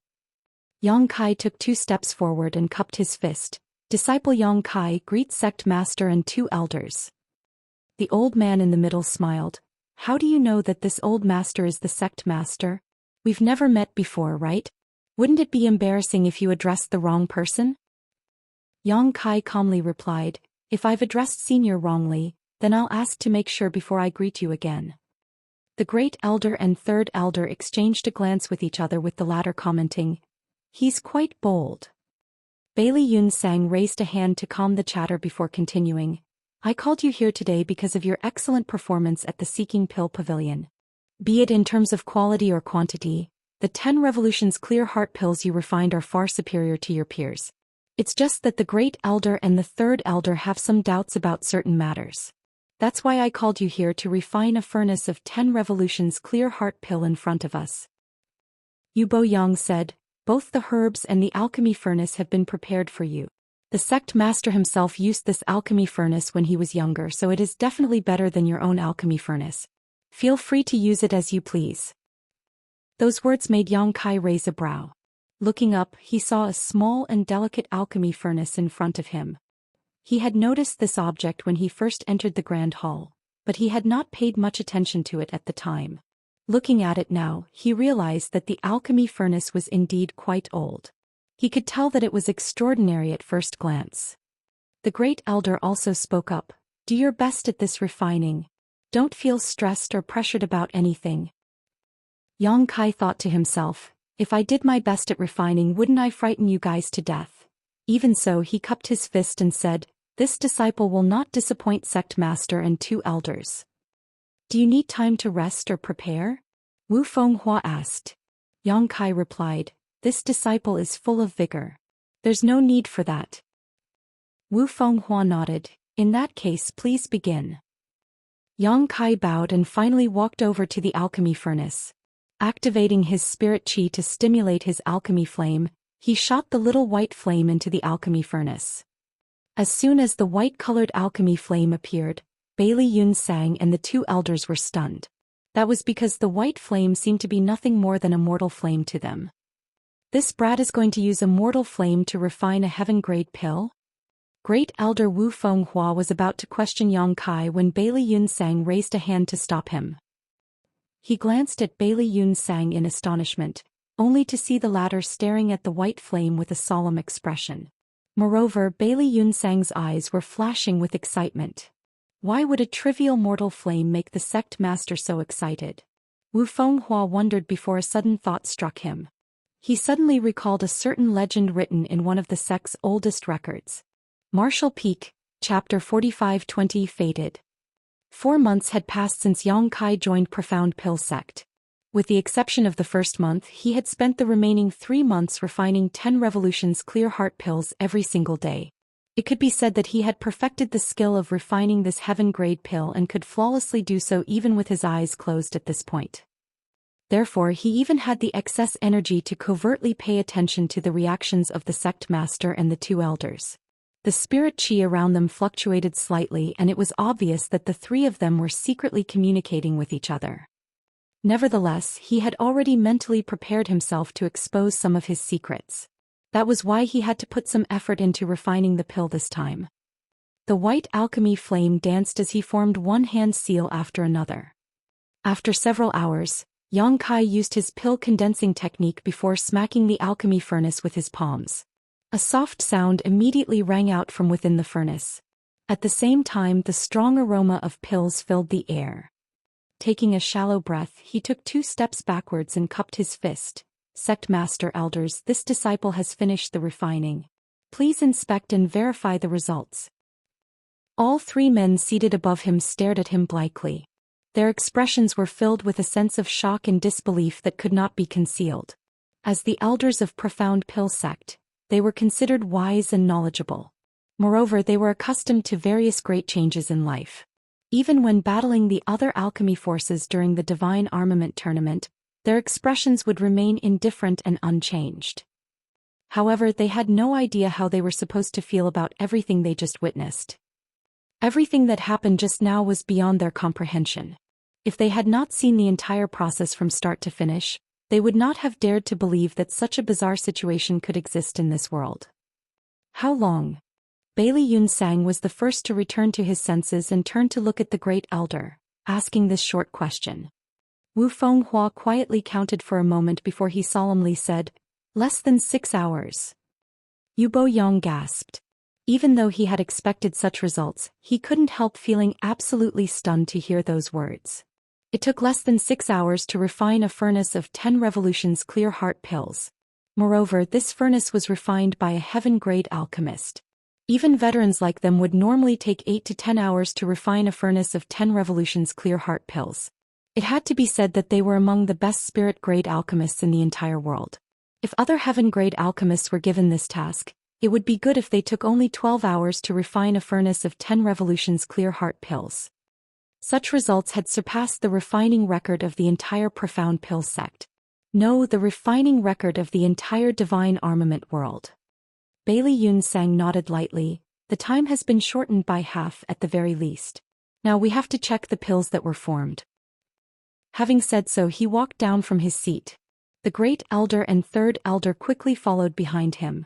Yang Kai took 2 steps forward and cupped his fist. Disciple Yang Kai, greet sect master and 2 elders. The old man in the middle smiled. How do you know that this old master is the sect master? We've never met before, right? Wouldn't it be embarrassing if you addressed the wrong person? Yang Kai calmly replied, if I've addressed senior wrongly, then I'll ask to make sure before I greet you again. The great elder and 3rd elder exchanged a glance with each other, with the latter commenting, he's quite bold. Bailey Yun Sang raised a hand to calm the chatter before continuing, I called you here today because of your excellent performance at the Seeking Pill Pavilion. Be it in terms of quality or quantity, the 10 Revolutions Clear Heart pills you refined are far superior to your peers. It's just that the Great Elder and the 3rd Elder have some doubts about certain matters. That's why I called you here to refine a furnace of 10 Revolutions Clear Heart pill in front of us. Yu Bo Yang said, both the herbs and the alchemy furnace have been prepared for you. The sect master himself used this alchemy furnace when he was younger, so it is definitely better than your own alchemy furnace. Feel free to use it as you please. Those words made Yang Kai raise a brow. Looking up, he saw a small and delicate alchemy furnace in front of him. He had noticed this object when he first entered the Grand Hall, but he had not paid much attention to it at the time. Looking at it now, he realized that the alchemy furnace was indeed quite old. He could tell that it was extraordinary at first glance. The Great Elder also spoke up, do your best at this refining. Don't feel stressed or pressured about anything. Yang Kai thought to himself, if I did my best at refining, wouldn't I frighten you guys to death? Even so, he cupped his fist and said, this disciple will not disappoint sect master and 2 elders. Do you need time to rest or prepare? Wu Fenghua asked. Yang Kai replied, this disciple is full of vigor. There's no need for that. Wu Fenghua nodded, in that case please begin. Yang Kai bowed and finally walked over to the alchemy furnace. Activating his spirit chi to stimulate his alchemy flame, he shot the little white flame into the alchemy furnace. As soon as the white-colored alchemy flame appeared, Bailey Yun Sang and the 2 elders were stunned. That was because the white flame seemed to be nothing more than a mortal flame to them. This brat is going to use a mortal flame to refine a heaven-grade pill? Great Elder Wu Fenghua was about to question Yang Kai when Bailey Yun Sang raised a hand to stop him. He glanced at Bailey Yun Sang in astonishment, only to see the latter staring at the white flame with a solemn expression. Moreover, Bailey Yun Sang's eyes were flashing with excitement. Why would a trivial mortal flame make the sect master so excited? Wu Fenghua wondered before a sudden thought struck him. He suddenly recalled a certain legend written in one of the sect's oldest records. Martial Peak, Chapter 4520 Fated. 4 months had passed since Yang Kai joined Profound Pill Sect. With the exception of the first month, he had spent the remaining 3 months refining 10 Revolutions Clear Heart pills every single day. It could be said that he had perfected the skill of refining this heaven-grade pill and could flawlessly do so even with his eyes closed at this point. Therefore he even had the excess energy to covertly pay attention to the reactions of the sect master and the two elders. The spirit chi around them fluctuated slightly, and it was obvious that the three of them were secretly communicating with each other. Nevertheless, he had already mentally prepared himself to expose some of his secrets. That was why he had to put some effort into refining the pill this time. The white alchemy flame danced as he formed one hand seal after another. After several hours, Yang Kai used his pill condensing technique before smacking the alchemy furnace with his palms. A soft sound immediately rang out from within the furnace. At the same time, the strong aroma of pills filled the air. Taking a shallow breath, he took 2 steps backwards and cupped his fist. Sect Master Elders, this disciple has finished the refining. Please inspect and verify the results. All 3 men seated above him stared at him blankly. Their expressions were filled with a sense of shock and disbelief that could not be concealed. As the elders of Profound Pill Sect, they were considered wise and knowledgeable. Moreover, they were accustomed to various great changes in life. Even when battling the other alchemy forces during the Divine Armament Tournament, their expressions would remain indifferent and unchanged. However, they had no idea how they were supposed to feel about everything they just witnessed. Everything that happened just now was beyond their comprehension. If they had not seen the entire process from start to finish, they would not have dared to believe that such a bizarre situation could exist in this world. How long? Bailey Yunsang was the first to return to his senses and turned to look at the great elder, asking this short question. Wu Fenghua quietly counted for a moment before he solemnly said, "Less than 6 hours." Yu Boyong gasped. Even though he had expected such results, he couldn't help feeling absolutely stunned to hear those words. It took less than 6 hours to refine a furnace of 10 revolutions clear heart pills. Moreover, this furnace was refined by a heaven-grade alchemist. Even veterans like them would normally take 8 to 10 hours to refine a furnace of 10 revolutions clear heart pills. It had to be said that they were among the best spirit-grade alchemists in the entire world. If other heaven-grade alchemists were given this task, it would be good if they took only 12 hours to refine a furnace of 10 revolutions clear heart pills. Such results had surpassed the refining record of the entire Profound Pill Sect. No, the refining record of the entire Divine Armament world. Bailey Yunsang nodded lightly. The time has been shortened by half at the very least. Now we have to check the pills that were formed. Having said so, he walked down from his seat. The Great Elder and Third Elder quickly followed behind him.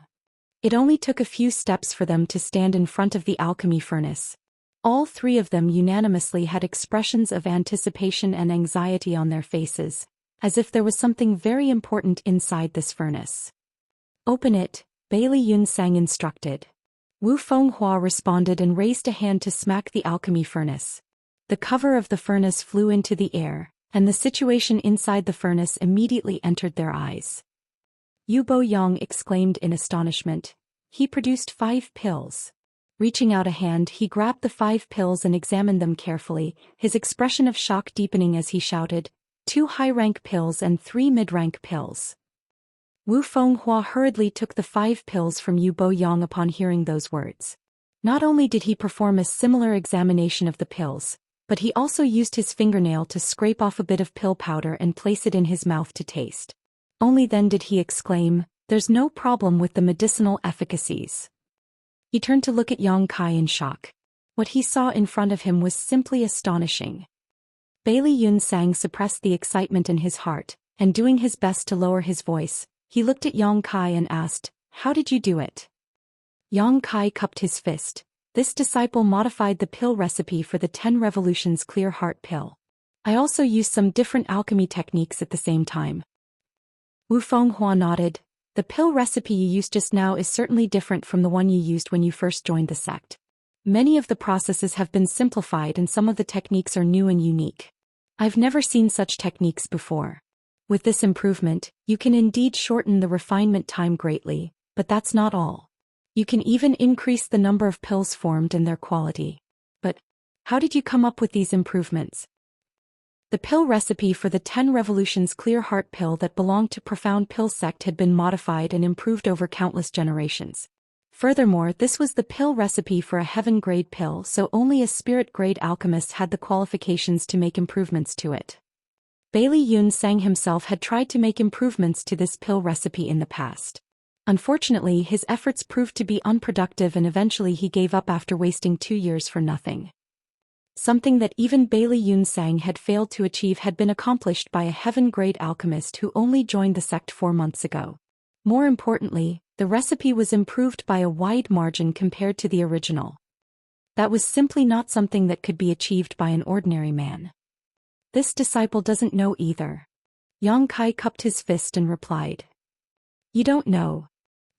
It only took a few steps for them to stand in front of the alchemy furnace. All 3 of them unanimously had expressions of anticipation and anxiety on their faces, as if there was something very important inside this furnace. "Open it," Bailey Yunsang instructed. Wu Fenghua responded and raised a hand to smack the alchemy furnace. The cover of the furnace flew into the air, and the situation inside the furnace immediately entered their eyes. Yu Boyong exclaimed in astonishment. He produced 5 pills. Reaching out a hand, he grabbed the 5 pills and examined them carefully, his expression of shock deepening as he shouted, 2 high-rank pills and 3 mid-rank pills. Wu Fenghua hurriedly took the 5 pills from Yu Boyong upon hearing those words. Not only did he perform a similar examination of the pills, but he also used his fingernail to scrape off a bit of pill powder and place it in his mouth to taste. Only then did he exclaim, "There's no problem with the medicinal efficacies." He turned to look at Yang Kai in shock. What he saw in front of him was simply astonishing. Bailey Yunsang suppressed the excitement in his heart, and doing his best to lower his voice, he looked at Yang Kai and asked, "How did you do it?" Yang Kai cupped his fist. This disciple modified the pill recipe for the 10 revolutions clear heart pill. I also used some different alchemy techniques at the same time. Wu Fenghua nodded. The pill recipe you used just now is certainly different from the one you used when you first joined the sect. Many of the processes have been simplified and some of the techniques are new and unique. I've never seen such techniques before. With this improvement, you can indeed shorten the refinement time greatly, but that's not all. You can even increase the number of pills formed and their quality. But how did you come up with these improvements? The pill recipe for the 10 revolutions clear heart pill that belonged to Profound Pill Sect had been modified and improved over countless generations. Furthermore, this was the pill recipe for a heaven-grade pill, so only a spirit-grade alchemist had the qualifications to make improvements to it. Bailey Yun Sang himself had tried to make improvements to this pill recipe in the past. Unfortunately, his efforts proved to be unproductive and eventually he gave up after wasting 2 years for nothing. Something that even Bailey Yun Sang had failed to achieve had been accomplished by a heaven-grade alchemist who only joined the sect 4 months ago. More importantly, the recipe was improved by a wide margin compared to the original. That was simply not something that could be achieved by an ordinary man. This disciple doesn't know either. Yang Kai cupped his fist and replied. You don't know.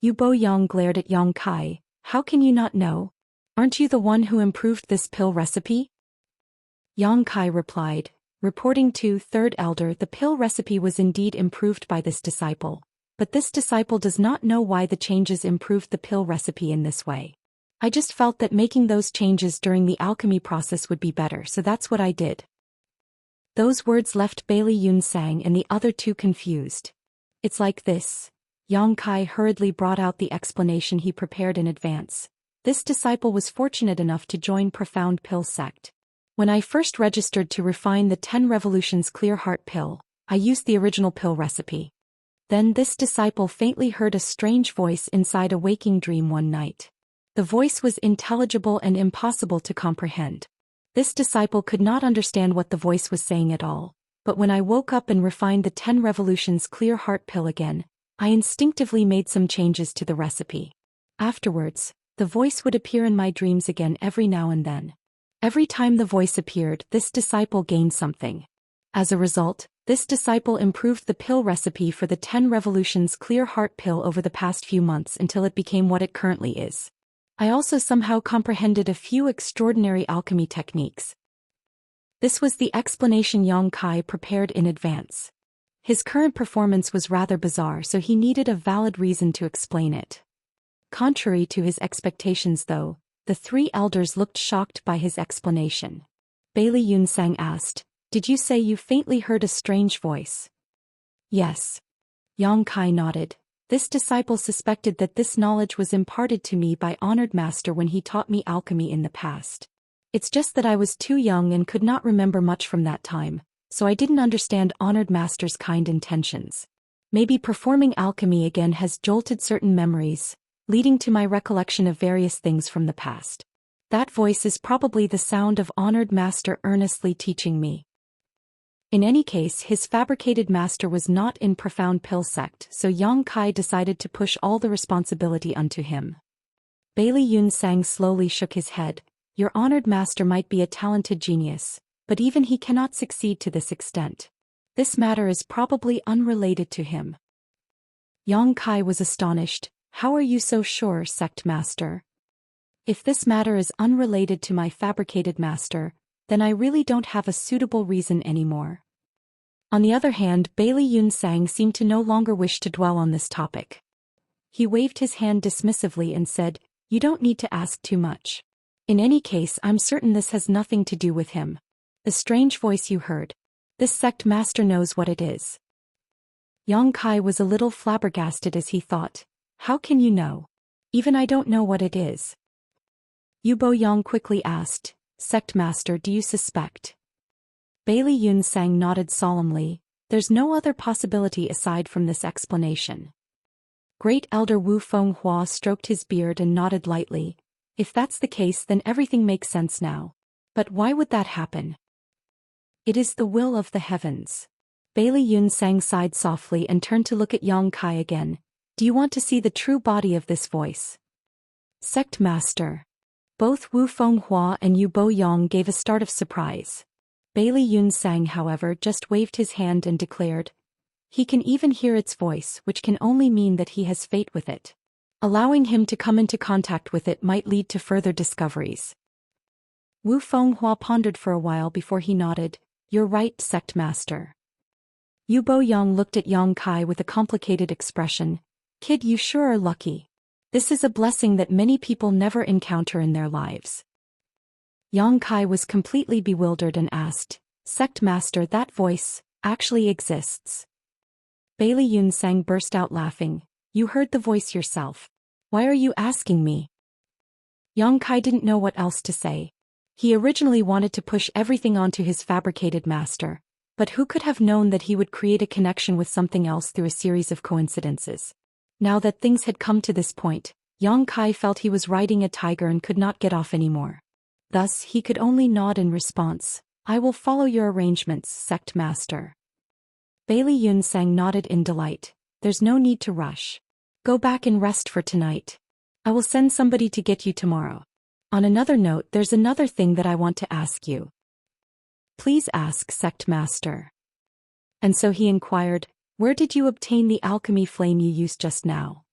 Yu Bo Yang glared at Yang Kai. How can you not know? Aren't you the one who improved this pill recipe? Yang Kai replied, reporting to Third Elder, the pill recipe was indeed improved by this disciple, but this disciple does not know why the changes improved the pill recipe in this way. I just felt that making those changes during the alchemy process would be better, so that's what I did. Those words left Bailey Yun Sang and the other two confused. It's like this. Yang Kai hurriedly brought out the explanation he prepared in advance. This disciple was fortunate enough to join Profound Pill sect. When I first registered to refine the 10 Revolutions Clear Heart pill, I used the original pill recipe. Then this disciple faintly heard a strange voice inside a waking dream one night. The voice was intelligible and impossible to comprehend. This disciple could not understand what the voice was saying at all, but when I woke up and refined the 10 Revolutions Clear Heart pill again, I instinctively made some changes to the recipe. Afterwards, the voice would appear in my dreams again every now and then. Every time the voice appeared, this disciple gained something. As a result, this disciple improved the pill recipe for the 10 Revolutions Clear Heart pill over the past few months until it became what it currently is. I also somehow comprehended a few extraordinary alchemy techniques. This was the explanation Yang Kai prepared in advance. His current performance was rather bizarre, so he needed a valid reason to explain it. Contrary to his expectations though, the 3 elders looked shocked by his explanation. Bailey Yun Sang asked, Did you say you faintly heard a strange voice? Yes. Yang Kai nodded. This disciple suspected that this knowledge was imparted to me by Honored Master when he taught me alchemy in the past. It's just that I was too young and could not remember much from that time, so I didn't understand Honored Master's kind intentions. Maybe performing alchemy again has jolted certain memories, leading to my recollection of various things from the past. That voice is probably the sound of Honored Master earnestly teaching me. In any case, his fabricated master was not in Profound Pill sect, so Yang Kai decided to push all the responsibility onto him. Bailey Yun Sang slowly shook his head. Your Honored Master might be a talented genius, but even he cannot succeed to this extent. This matter is probably unrelated to him. Yang Kai was astonished. How are you so sure, Sect Master? If this matter is unrelated to my fabricated master, then I really don't have a suitable reason anymore. On the other hand, Bailey Yun Sang seemed to no longer wish to dwell on this topic. He waved his hand dismissively and said, You don't need to ask too much. In any case, I'm certain this has nothing to do with him. The strange voice you heard. This sect master knows what it is. Yang Kai was a little flabbergasted as he thought, How can you know? Even I don't know what it is. Yu Bo Yang quickly asked, Sect Master, do you suspect? Bailey Yun Sang nodded solemnly. There's no other possibility aside from this explanation. Great Elder Wu Fenghua stroked his beard and nodded lightly. If that's the case, then everything makes sense now. But why would that happen? It is the will of the heavens. Bailey Yun Sang sighed softly and turned to look at Yang Kai again. Do you want to see the true body of this voice? Sect Master. Both Wu Fenghua and Yu Bo Yang gave a start of surprise. Bailey Yun Sang, however, just waved his hand and declared, He can even hear its voice, which can only mean that he has fate with it. Allowing him to come into contact with it might lead to further discoveries. Wu Fenghua pondered for a while before he nodded, You're right, Sect Master. Yu Bo Yang looked at Yang Kai with a complicated expression. Kid, you sure are lucky. This is a blessing that many people never encounter in their lives. Yang Kai was completely bewildered and asked, Sect Master, that voice actually exists. Bailey Yun Sang burst out laughing. You heard the voice yourself. Why are you asking me? Yang Kai didn't know what else to say. He originally wanted to push everything onto his fabricated master, But who could have known that he would create a connection with something else through a series of coincidences? Now that things had come to this point, Yang Kai felt he was riding a tiger and could not get off anymore. Thus, he could only nod in response. I will follow your arrangements, sect master. Bailey Yunsang nodded in delight. There's no need to rush. Go back and rest for tonight. I will send somebody to get you tomorrow. On another note, there's another thing that I want to ask you. Please ask, sect master. And so he inquired, where did you obtain the alchemy flame you used just now?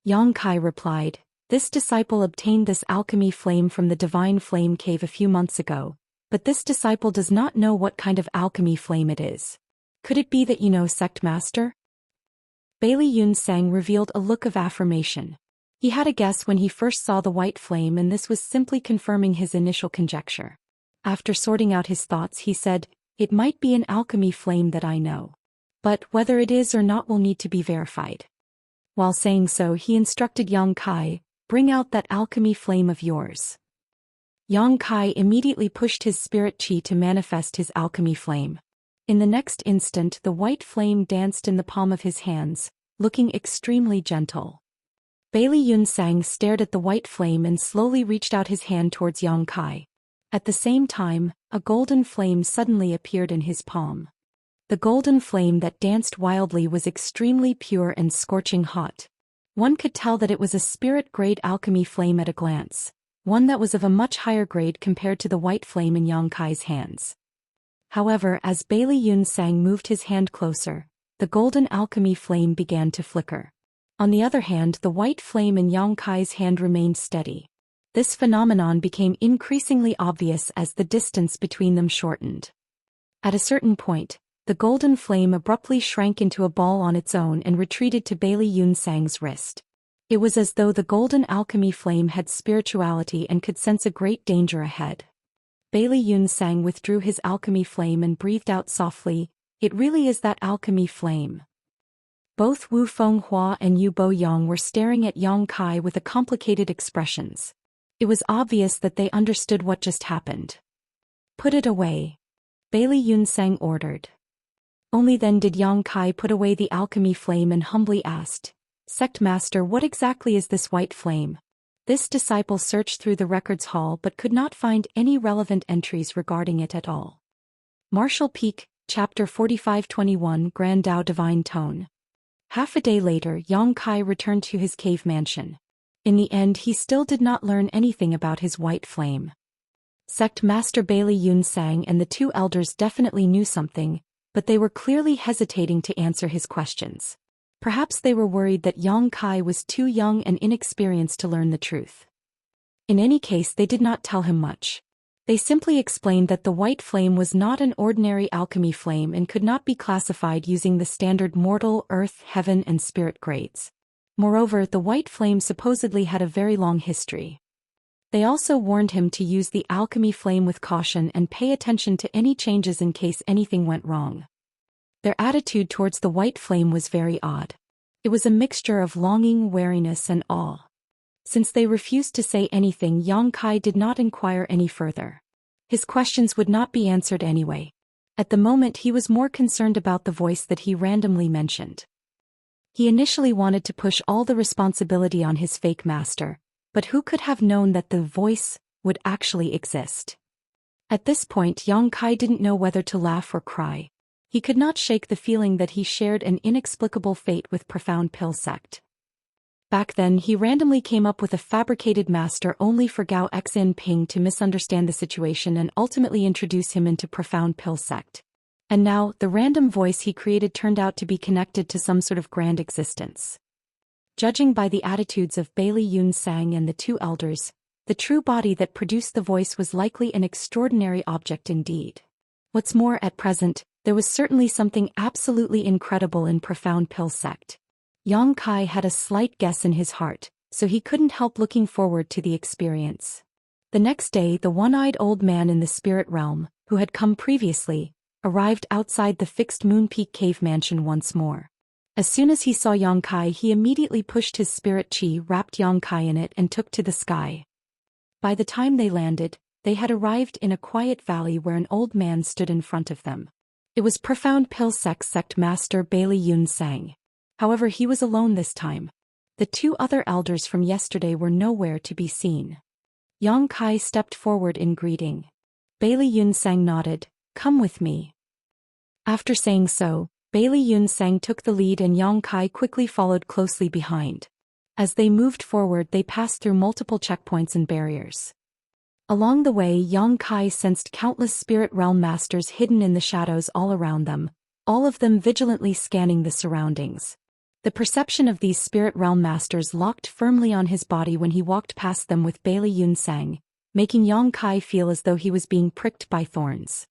Yang Kai replied, this disciple obtained this alchemy flame from the divine flame cave a few months ago, but this disciple does not know what kind of alchemy flame it is. Could it be that you know, sect master? Bailey Yunsang revealed a look of affirmation. He had a guess when he first saw the white flame, and this was simply confirming his initial conjecture. After sorting out his thoughts, he said, it might be an alchemy flame that I know. But whether it is or not will need to be verified. While saying so, he instructed Yang Kai, bring out that alchemy flame of yours. Yang Kai immediately pushed his spirit chi to manifest his alchemy flame. In the next instant, the white flame danced in the palm of his hands, looking extremely gentle. Bailey Yunsang stared at the white flame and slowly reached out his hand towards Yang Kai. At the same time, a golden flame suddenly appeared in his palm. The golden flame that danced wildly was extremely pure and scorching hot. One could tell that it was a spirit-grade alchemy flame at a glance, one that was of a much higher grade compared to the white flame in Yang Kai's hands. However, as Bailey Yunsang moved his hand closer, the golden alchemy flame began to flicker. On the other hand, the white flame in Yang Kai's hand remained steady. This phenomenon became increasingly obvious as the distance between them shortened. At a certain point, the golden flame abruptly shrank into a ball on its own and retreated to Bailey Yunsang's wrist. It was as though the golden alchemy flame had spirituality and could sense a great danger ahead. Bailey Yunsang withdrew his alchemy flame and breathed out softly, it really is that alchemy flame. Both Wu Fenghua and Yu Boyang were staring at Yang Kai with complicated expressions. It was obvious that they understood what just happened. Put it away. Bailey Yunsang ordered. Only then did Yang Kai put away the alchemy flame and humbly asked, Sect Master, what exactly is this white flame? This disciple searched through the records hall but could not find any relevant entries regarding it at all. Martial Peak, Chapter 45-21 Grand Dao Divine Tone. Half a day later, Yang Kai returned to his cave mansion. In the end, he still did not learn anything about his white flame. Sect Master Bailey Yunsang and the two elders definitely knew something, but they were clearly hesitating to answer his questions. Perhaps they were worried that Yang Kai was too young and inexperienced to learn the truth. In any case, they did not tell him much. They simply explained that the white flame was not an ordinary alchemy flame and could not be classified using the standard mortal, earth, heaven, and spirit grades. Moreover, the white flame supposedly had a very long history. They also warned him to use the alchemy flame with caution and pay attention to any changes in case anything went wrong. Their attitude towards the white flame was very odd. It was a mixture of longing, wariness, and awe. Since they refused to say anything, Yang Kai did not inquire any further. His questions would not be answered anyway. At the moment, he was more concerned about the voice that he randomly mentioned. He initially wanted to push all the responsibility on his fake master, but who could have known that the voice would actually exist? At this point, Yang Kai didn't know whether to laugh or cry. He could not shake the feeling that he shared an inexplicable fate with Profound Pill Sect. Back then, he randomly came up with a fabricated master only for Gao Xin Ping to misunderstand the situation and ultimately introduce him into Profound Pill Sect. And now, the random voice he created turned out to be connected to some sort of grand existence. Judging by the attitudes of Bailey Yunsang and the two elders, the true body that produced the voice was likely an extraordinary object indeed. What's more, at present, there was certainly something absolutely incredible in Profound Pill Sect. Yang Kai had a slight guess in his heart, so he couldn't help looking forward to the experience. The next day, the one-eyed old man in the spirit realm, who had come previously, arrived outside the fixed Moon Peak cave mansion once more. As soon as he saw Yang Kai, he immediately pushed his spirit chi, wrapped Yang Kai in it, and took to the sky. By the time they landed, they had arrived in a quiet valley where an old man stood in front of them. It was Profound Pill sect master Bailey Yun Sang. However, he was alone this time. The two other elders from yesterday were nowhere to be seen. Yang Kai stepped forward in greeting. Bailey Yun Sang nodded, "Come with me." After saying so, Bailey Yun Sang took the lead and Yang Kai quickly followed closely behind. As they moved forward, they passed through multiple checkpoints and barriers. Along the way, Yang Kai sensed countless spirit realm masters hidden in the shadows all around them, all of them vigilantly scanning the surroundings. The perception of these spirit realm masters locked firmly on his body when he walked past them with Bailey Yun Sang, making Yang Kai feel as though he was being pricked by thorns.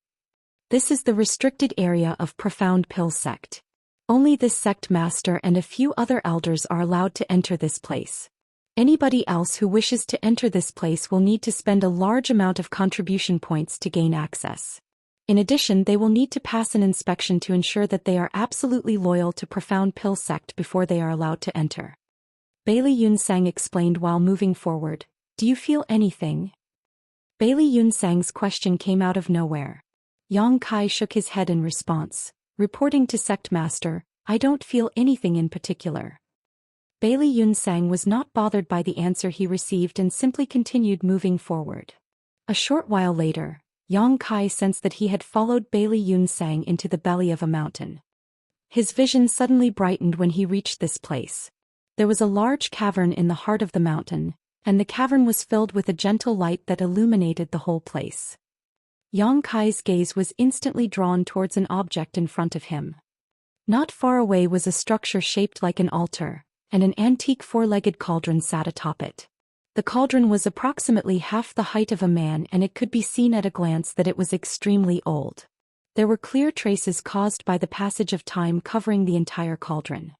This is the restricted area of Profound Pill sect. Only this sect master and a few other elders are allowed to enter this place. Anybody else who wishes to enter this place will need to spend a large amount of contribution points to gain access. In addition, they will need to pass an inspection to ensure that they are absolutely loyal to Profound Pill sect before they are allowed to enter. Bailey Yun Sang explained while moving forward. "Do you feel anything?" Bailey Yun Sang's question came out of nowhere. Yang Kai shook his head in response, reporting to Sect Master, "I don't feel anything in particular." Bailey Yun Sang was not bothered by the answer he received and simply continued moving forward. A short while later, Yang Kai sensed that he had followed Bailey Yun Sang into the belly of a mountain. His vision suddenly brightened when he reached this place. There was a large cavern in the heart of the mountain, and the cavern was filled with a gentle light that illuminated the whole place. Yang Kai's gaze was instantly drawn towards an object in front of him. Not far away was a structure shaped like an altar, and an antique four-legged cauldron sat atop it. The cauldron was approximately half the height of a man, and it could be seen at a glance that it was extremely old. There were clear traces caused by the passage of time covering the entire cauldron.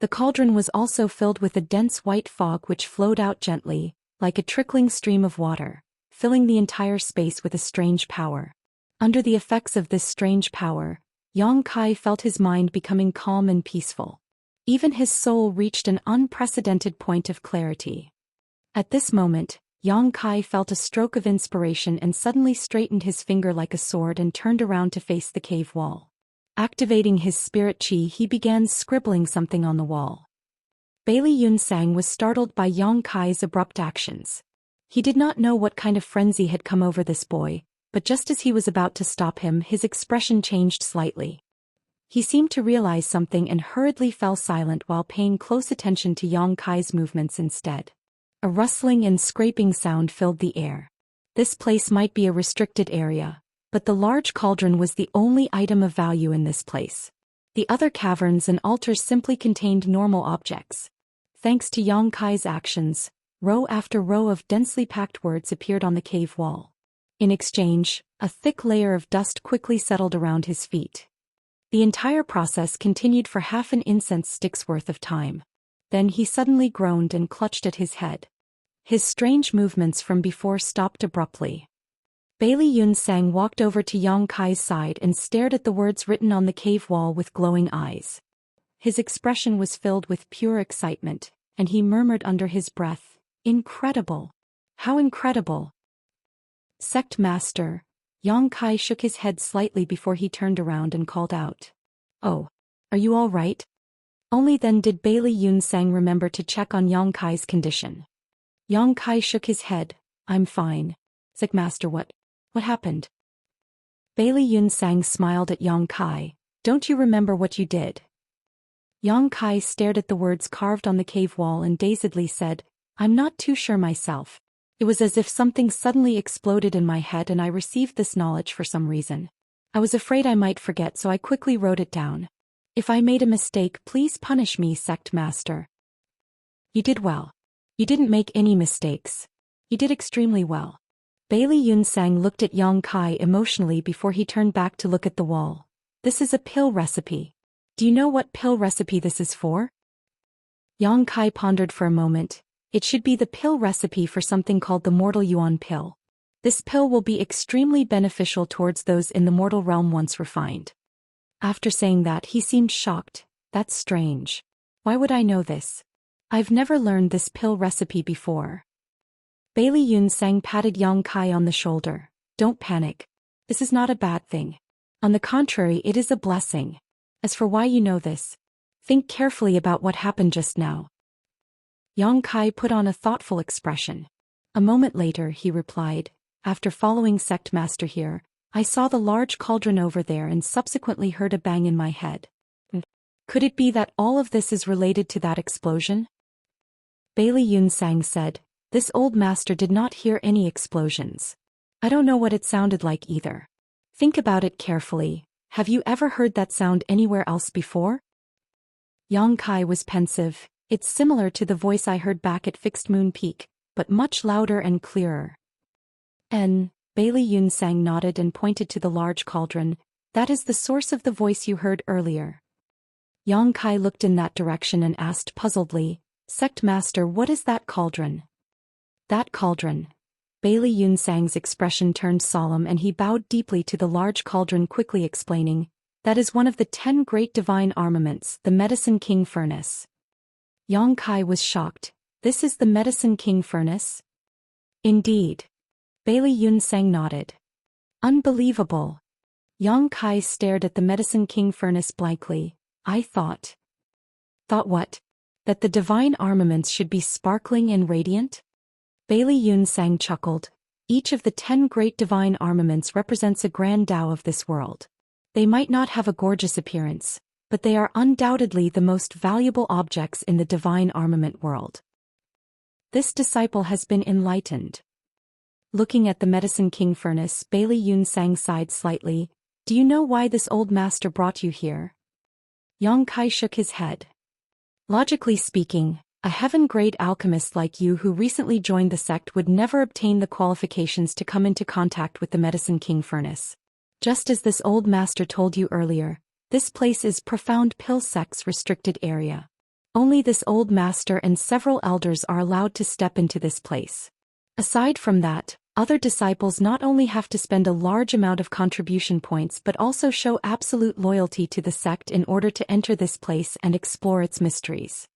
The cauldron was also filled with a dense white fog which flowed out gently, like a trickling stream of water, filling the entire space with a strange power. Under the effects of this strange power, Yang Kai felt his mind becoming calm and peaceful. Even his soul reached an unprecedented point of clarity. At this moment, Yang Kai felt a stroke of inspiration and suddenly straightened his finger like a sword and turned around to face the cave wall. Activating his spirit chi, he began scribbling something on the wall. Bailey Yun Sang was startled by Yang Kai's abrupt actions. He did not know what kind of frenzy had come over this boy, but just as he was about to stop him, his expression changed slightly. He seemed to realize something and hurriedly fell silent while paying close attention to Yang Kai's movements instead. A rustling and scraping sound filled the air. This place might be a restricted area, but the large cauldron was the only item of value in this place. The other caverns and altars simply contained normal objects. Thanks to Yang Kai's actions, row after row of densely packed words appeared on the cave wall. In exchange, a thick layer of dust quickly settled around his feet. The entire process continued for half an incense stick's worth of time. Then he suddenly groaned and clutched at his head. His strange movements from before stopped abruptly. Bailey Yun Sang walked over to Yang Kai's side and stared at the words written on the cave wall with glowing eyes. His expression was filled with pure excitement, and he murmured under his breath, "Incredible! How incredible!" Sect Master, Yang Kai shook his head slightly before he turned around and called out, "Oh, are you all right?" Only then did Bailey Yun Sang remember to check on Yang Kai's condition. Yang Kai shook his head, "I'm fine." Sect Master, what happened? Bailey Yun Sang smiled at Yang Kai, "Don't you remember what you did?" Yang Kai stared at the words carved on the cave wall and dazedly said, "I'm not too sure myself. It was as if something suddenly exploded in my head and I received this knowledge for some reason. I was afraid I might forget, so I quickly wrote it down. If I made a mistake, please punish me, Sect Master." "You did well. You didn't make any mistakes. You did extremely well." Bailey Yun Sang looked at Yang Kai emotionally before he turned back to look at the wall. "This is a pill recipe. Do you know what pill recipe this is for?" Yang Kai pondered for a moment. It should be the pill recipe for something called the Mortal Yuan pill. This pill will be extremely beneficial towards those in the mortal realm once refined. After saying that, he seemed shocked. "That's strange. Why would I know this? I've never learned this pill recipe before." Bailey Yun Sang patted Yang Kai on the shoulder. "Don't panic. This is not a bad thing. On the contrary, it is a blessing. As for why you know this, think carefully about what happened just now. Yang Kai put on a thoughtful expression. A moment later he replied, after following Sect Master here, I saw the large cauldron over there and subsequently heard a bang in my head. Could it be that all of this is related to that explosion? Bailey Yunsang said, this old master did not hear any explosions. I don't know what it sounded like either. Think about it carefully. Have you ever heard that sound anywhere else before? Yang Kai was pensive. It's similar to the voice I heard back at Fixed Moon Peak, but much louder and clearer. Bailey Yunsang nodded and pointed to the large cauldron. That is the source of the voice you heard earlier. Yang Kai looked in that direction and asked puzzledly, Sect Master, what is that cauldron? That cauldron. Bailey Yunsang's expression turned solemn and he bowed deeply to the large cauldron, quickly explaining, that is one of the 10 great divine armaments, the Medicine King Furnace. Yang Kai was shocked. This is the Medicine King Furnace? Indeed. Bailey Yunsang nodded. Unbelievable. Yang Kai stared at the Medicine King Furnace blankly. I thought. Thought what? That the divine armaments should be sparkling and radiant? Bailey Yunsang chuckled. Each of the 10 great divine armaments represents a grand Tao of this world. They might not have a gorgeous appearance, but they are undoubtedly the most valuable objects in the divine armament world. This disciple has been enlightened. Looking at the Medicine King Furnace, Bailey Yunsang sighed slightly. Do you know why this old master brought you here? Yang Kai shook his head. Logically speaking, a heaven-grade alchemist like you who recently joined the sect would never obtain the qualifications to come into contact with the Medicine King Furnace. Just as this old master told you earlier, this place is Profound Pill Sect's restricted area. Only this old master and several elders are allowed to step into this place. Aside from that, other disciples not only have to spend a large amount of contribution points but also show absolute loyalty to the sect in order to enter this place and explore its mysteries.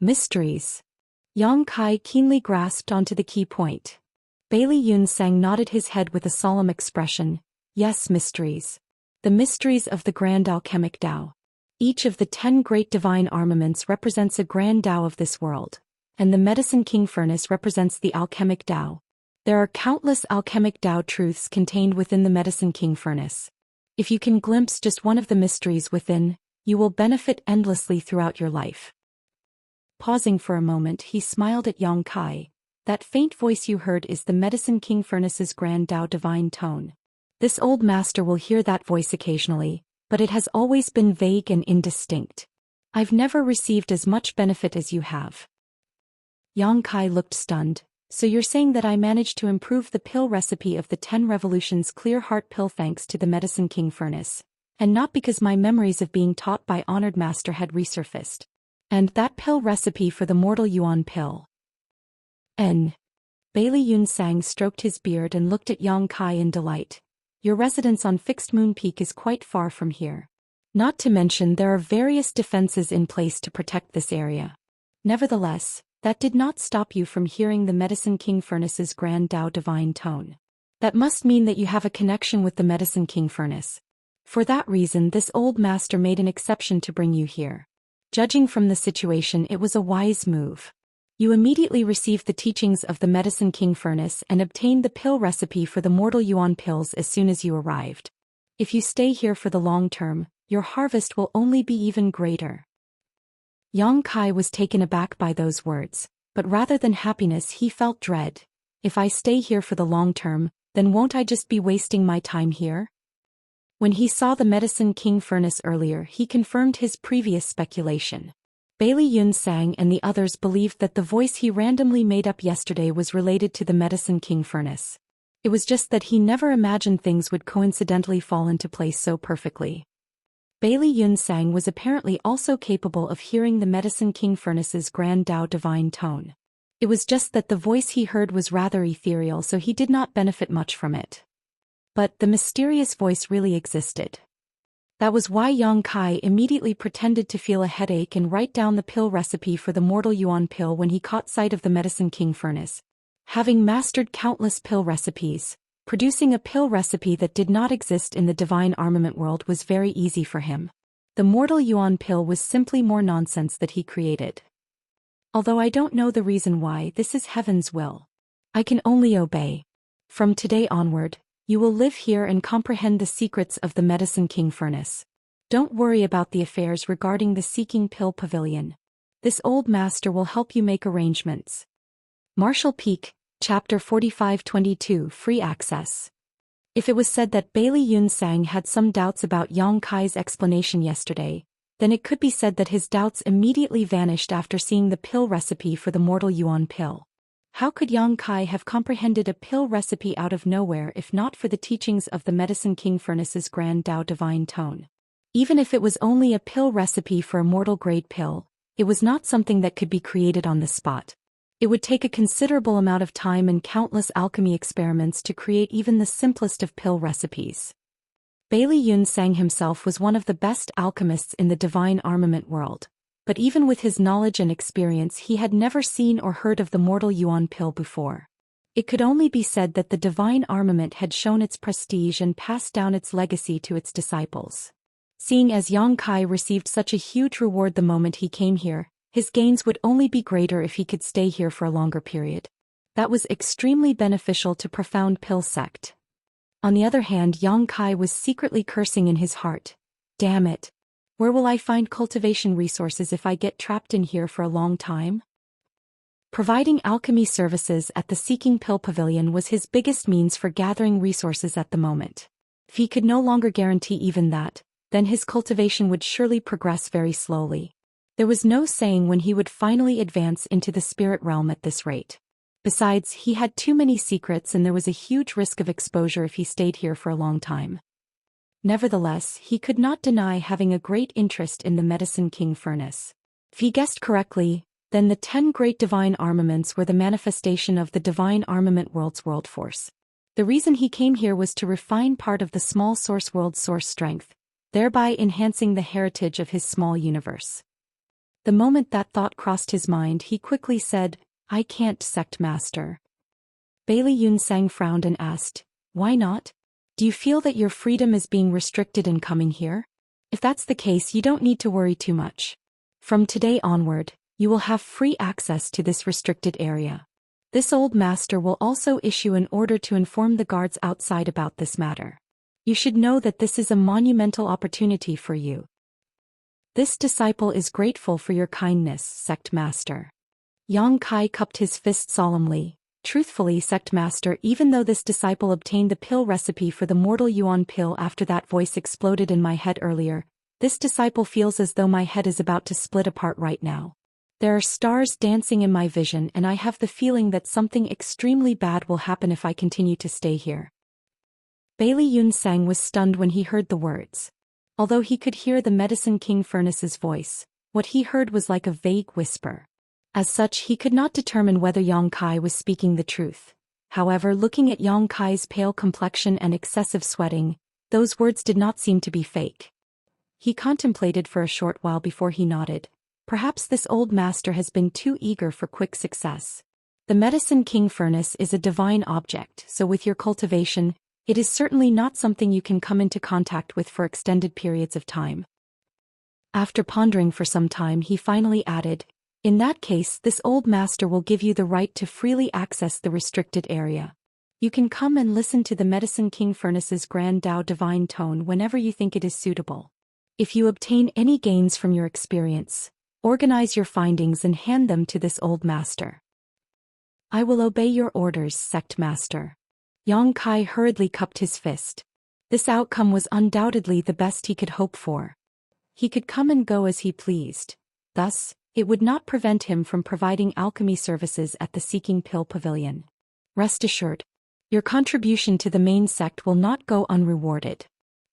Mysteries. Yang Kai keenly grasped onto the key point. Bailey Yunsang nodded his head with a solemn expression. Yes, mysteries. The mysteries of the Grand Alchemic Tao. Each of the 10 great divine armaments represents a grand Tao of this world, and the Medicine King Furnace represents the Alchemic Tao. There are countless alchemic Tao truths contained within the Medicine King Furnace. If you can glimpse just one of the mysteries within, you will benefit endlessly throughout your life. Pausing for a moment, he smiled at Yang Kai. That faint voice you heard is the Medicine King Furnace's grand Tao divine tone. This old master will hear that voice occasionally, but it has always been vague and indistinct. I've never received as much benefit as you have. Yang Kai looked stunned. So you're saying that I managed to improve the pill recipe of the 10 Revolutions Clear Heart pill thanks to the Medicine King Furnace, and not because my memories of being taught by honored master had resurfaced. And that pill recipe for the Mortal Yuan pill. Bailey Yunsang stroked his beard and looked at Yang Kai in delight. Your residence on Fixed Moon Peak is quite far from here. Not to mention there are various defenses in place to protect this area. Nevertheless, that did not stop you from hearing the Medicine King Furnace's grand Tao divine tone. That must mean that you have a connection with the Medicine King Furnace. For that reason, this old master made an exception to bring you here. Judging from the situation, it was a wise move. You immediately received the teachings of the Medicine King Furnace and obtained the pill recipe for the Mortal Yuan pills as soon as you arrived. If you stay here for the long term, your harvest will only be even greater. Yang Kai was taken aback by those words, but rather than happiness he felt dread. If I stay here for the long term, then won't I just be wasting my time here? When he saw the Medicine King Furnace earlier, he confirmed his previous speculation. Bailey Yunsang and the others believed that the voice he randomly made up yesterday was related to the Medicine King Furnace. It was just that he never imagined things would coincidentally fall into place so perfectly. Bailey Yunsang was apparently also capable of hearing the Medicine King Furnace's grand Tao divine tone. It was just that the voice he heard was rather ethereal, so he did not benefit much from it. But the mysterious voice really existed. That was why Yang Kai immediately pretended to feel a headache and write down the pill recipe for the Mortal Yuan pill when he caught sight of the Medicine King Furnace. Having mastered countless pill recipes, Producing a pill recipe that did not exist in the divine armament world was very easy for him. The mortal yuan pill was simply more nonsense that he created. Although I don't know the reason why, this is heaven's will. I can only obey. From today onward, you will live here and comprehend the secrets of the Medicine King Furnace. Don't worry about the affairs regarding the Seeking Pill Pavilion. This old master will help you make arrangements. Martial Peak, Chapter 4522 Free Access. If it was said that Bailey Yunsang had some doubts about Yang Kai's explanation yesterday, then it could be said that his doubts immediately vanished after seeing the pill recipe for the mortal yuan pill. How could Yang Kai have comprehended a pill recipe out of nowhere if not for the teachings of the Medicine King Furnace's Grand Tao Divine Tone? Even if it was only a pill recipe for a mortal-grade pill, it was not something that could be created on the spot. It would take a considerable amount of time and countless alchemy experiments to create even the simplest of pill recipes. Bailey Yunsang himself was one of the best alchemists in the divine armament world, but even with his knowledge and experience he had never seen or heard of the mortal yuan pill before. It could only be said that the divine armament had shown its prestige and passed down its legacy to its disciples. Seeing as Yang Kai received such a huge reward the moment he came here, his gains would only be greater if he could stay here for a longer period. That was extremely beneficial to Profound Pill Sect. On the other hand, Yang Kai was secretly cursing in his heart. Damn it! Where will I find cultivation resources if I get trapped in here for a long time? Providing alchemy services at the Seeking Pill Pavilion was his biggest means for gathering resources at the moment. If he could no longer guarantee even that, then his cultivation would surely progress very slowly. There was no saying when he would finally advance into the spirit realm at this rate. Besides, he had too many secrets and there was a huge risk of exposure if he stayed here for a long time. Nevertheless, he could not deny having a great interest in the Medicine King Furnace. If he guessed correctly, then the 10 great divine armaments were the manifestation of the divine armament world's world force. The reason he came here was to refine part of the small source world's source strength, thereby enhancing the heritage of his small universe. The moment that thought crossed his mind, he quickly said, "I can't, Sect Master." Bailey Yunsang frowned and asked, "Why not? Do you feel that your freedom is being restricted in coming here? If that's the case, you don't need to worry too much. From today onward, you will have free access to this restricted area. This old master will also issue an order to inform the guards outside about this matter. You should know that this is a monumental opportunity for you. This disciple is grateful for your kindness, Sect Master." Yang Kai cupped his fist solemnly. Truthfully, Sect Master, even though this disciple obtained the pill recipe for the mortal yuan pill after that voice exploded in my head earlier, this disciple feels as though my head is about to split apart right now. There are stars dancing in my vision and I have the feeling that something extremely bad will happen if I continue to stay here. Bailey Yunsang was stunned when he heard the words. Although he could hear the Medicine King Furnace's voice, what he heard was like a vague whisper. As such, he could not determine whether Yang Kai was speaking the truth. However, looking at Yang Kai's pale complexion and excessive sweating, those words did not seem to be fake. He contemplated for a short while before he nodded. Perhaps this old master has been too eager for quick success. The Medicine King Furnace is a divine object, so with your cultivation, it is certainly not something you can come into contact with for extended periods of time. After pondering for some time, he finally added, "In that case, this old master will give you the right to freely access the restricted area. You can come and listen to the Medicine King Furnace's Grand Tao Divine Tone whenever you think it is suitable. If you obtain any gains from your experience, organize your findings and hand them to this old master." "I will obey your orders, Sect Master." Yang Kai hurriedly cupped his fist. This outcome was undoubtedly the best he could hope for. He could come and go as he pleased. Thus, it would not prevent him from providing alchemy services at the Seeking Pill Pavilion. Rest assured, your contribution to the main sect will not go unrewarded.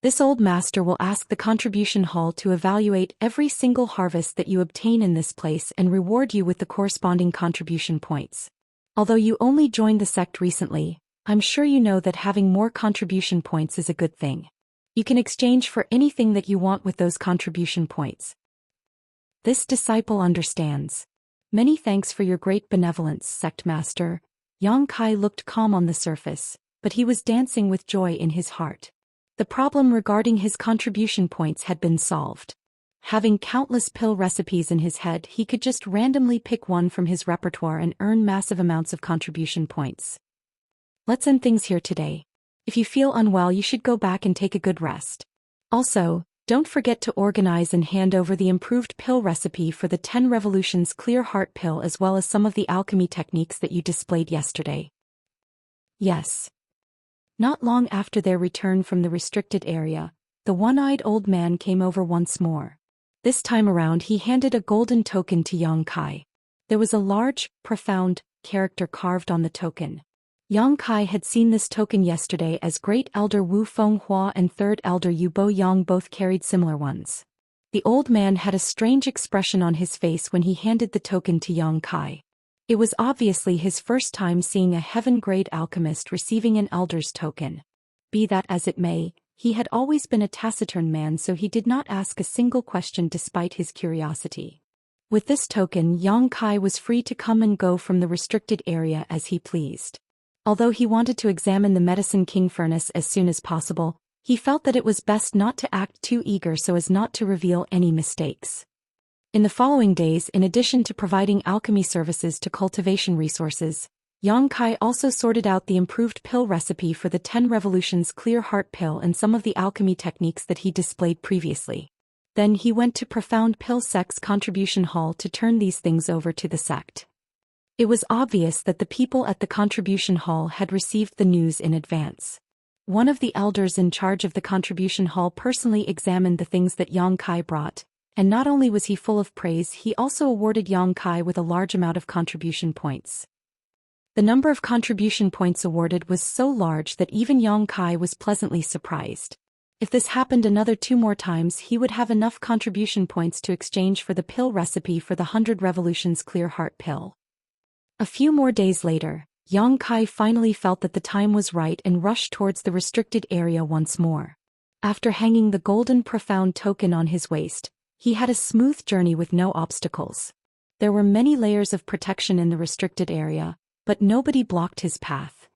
This old master will ask the contribution hall to evaluate every single harvest that you obtain in this place and reward you with the corresponding contribution points. Although you only joined the sect recently, I'm sure you know that having more contribution points is a good thing. You can exchange for anything that you want with those contribution points. This disciple understands. Many thanks for your great benevolence, Sect Master. Yang Kai looked calm on the surface, but he was dancing with joy in his heart. The problem regarding his contribution points had been solved. Having countless pill recipes in his head, he could just randomly pick one from his repertoire and earn massive amounts of contribution points. Let's end things here today. If you feel unwell, you should go back and take a good rest. Also, don't forget to organize and hand over the improved pill recipe for the 10 Revolutions Clear Heart pill as well as some of the alchemy techniques that you displayed yesterday. Yes. Not long after their return from the restricted area, the one-eyed old man came over once more. This time around he handed a golden token to Yang Kai. There was a large, profound character carved on the token. Yang Kai had seen this token yesterday as Great Elder Wu Fenghua and Third Elder Yu Bo Yang both carried similar ones. The old man had a strange expression on his face when he handed the token to Yang Kai. It was obviously his first time seeing a heaven-grade alchemist receiving an elder's token. Be that as it may, he had always been a taciturn man, so he did not ask a single question despite his curiosity. With this token, Yang Kai was free to come and go from the restricted area as he pleased. Although he wanted to examine the Medicine King furnace as soon as possible, he felt that it was best not to act too eager so as not to reveal any mistakes. In the following days, in addition to providing alchemy services to cultivation resources, Yang Kai also sorted out the improved pill recipe for the 10 Revolutions Clear Heart pill and some of the alchemy techniques that he displayed previously. Then he went to Profound Pill Sect's contribution hall to turn these things over to the sect. It was obvious that the people at the contribution hall had received the news in advance. One of the elders in charge of the contribution hall personally examined the things that Yang Kai brought, and not only was he full of praise, he also awarded Yang Kai with a large amount of contribution points. The number of contribution points awarded was so large that even Yang Kai was pleasantly surprised. If this happened another 2 more times, he would have enough contribution points to exchange for the pill recipe for the 100 Revolutions Clear Heart pill. A few more days later, Yang Kai finally felt that the time was right and rushed towards the restricted area once more. After hanging the golden profound token on his waist, he had a smooth journey with no obstacles. There were many layers of protection in the restricted area, but nobody blocked his path.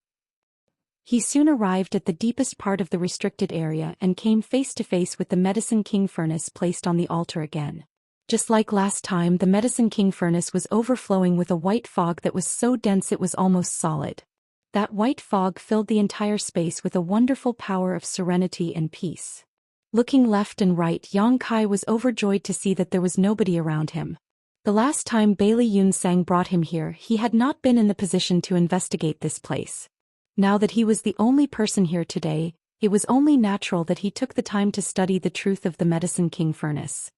He soon arrived at the deepest part of the restricted area and came face to face with the Medicine King furnace placed on the altar again. Just like last time, the Medicine King furnace was overflowing with a white fog that was so dense it was almost solid. That white fog filled the entire space with a wonderful power of serenity and peace. Looking left and right, Yang Kai was overjoyed to see that there was nobody around him. The last time Bailey Yun Sang brought him here, he had not been in the position to investigate this place. Now that he was the only person here today, it was only natural that he took the time to study the truth of the Medicine King furnace.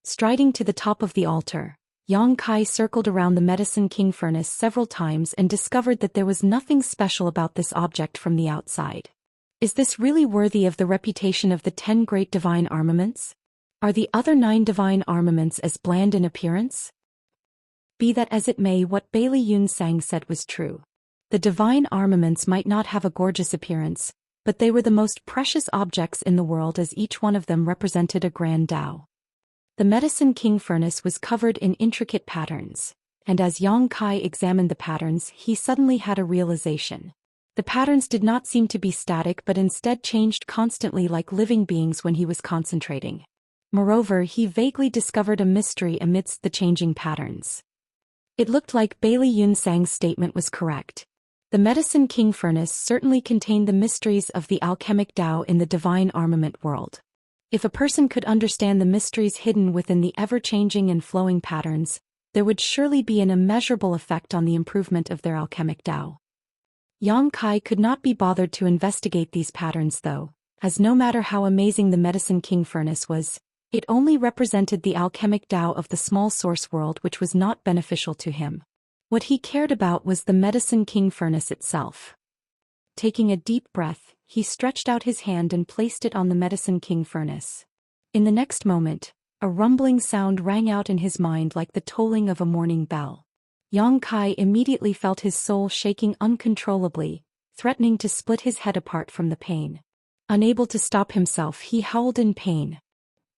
Striding to the top of the altar, Yang Kai circled around the Medicine King furnace several times and discovered that there was nothing special about this object from the outside. Is this really worthy of the reputation of the 10 great divine armaments? Are the other 9 divine armaments as bland in appearance? Be that as it may, what Bailey Yun Sang said was true. The divine armaments might not have a gorgeous appearance, but they were the most precious objects in the world as each one of them represented a grand Tao. The Medicine King furnace was covered in intricate patterns, and as Yang Kai examined the patterns, he suddenly had a realization. The patterns did not seem to be static but instead changed constantly like living beings when he was concentrating. Moreover, he vaguely discovered a mystery amidst the changing patterns. It looked like Bailey Yun Sang's statement was correct. The Medicine King furnace certainly contained the mysteries of the alchemic Tao in the divine armament world. If a person could understand the mysteries hidden within the ever-changing and flowing patterns, there would surely be an immeasurable effect on the improvement of their alchemic Tao. Yang Kai could not be bothered to investigate these patterns though, as no matter how amazing the Medicine King furnace was, it only represented the alchemic Tao of the small source world, which was not beneficial to him. What he cared about was the Medicine King furnace itself. Taking a deep breath, he stretched out his hand and placed it on the Medicine King furnace. In the next moment, a rumbling sound rang out in his mind like the tolling of a morning bell. Yang Kai immediately felt his soul shaking uncontrollably, threatening to split his head apart from the pain. Unable to stop himself, he howled in pain.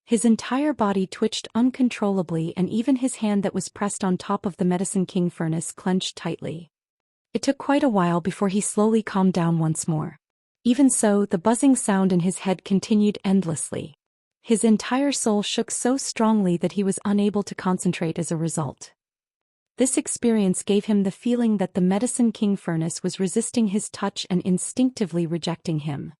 His entire body twitched uncontrollably and even his hand that was pressed on top of the Medicine King furnace clenched tightly. It took quite a while before he slowly calmed down once more. Even so, the buzzing sound in his head continued endlessly. His entire soul shook so strongly that he was unable to concentrate as a result. This experience gave him the feeling that the Medicine King furnace was resisting his touch and instinctively rejecting him.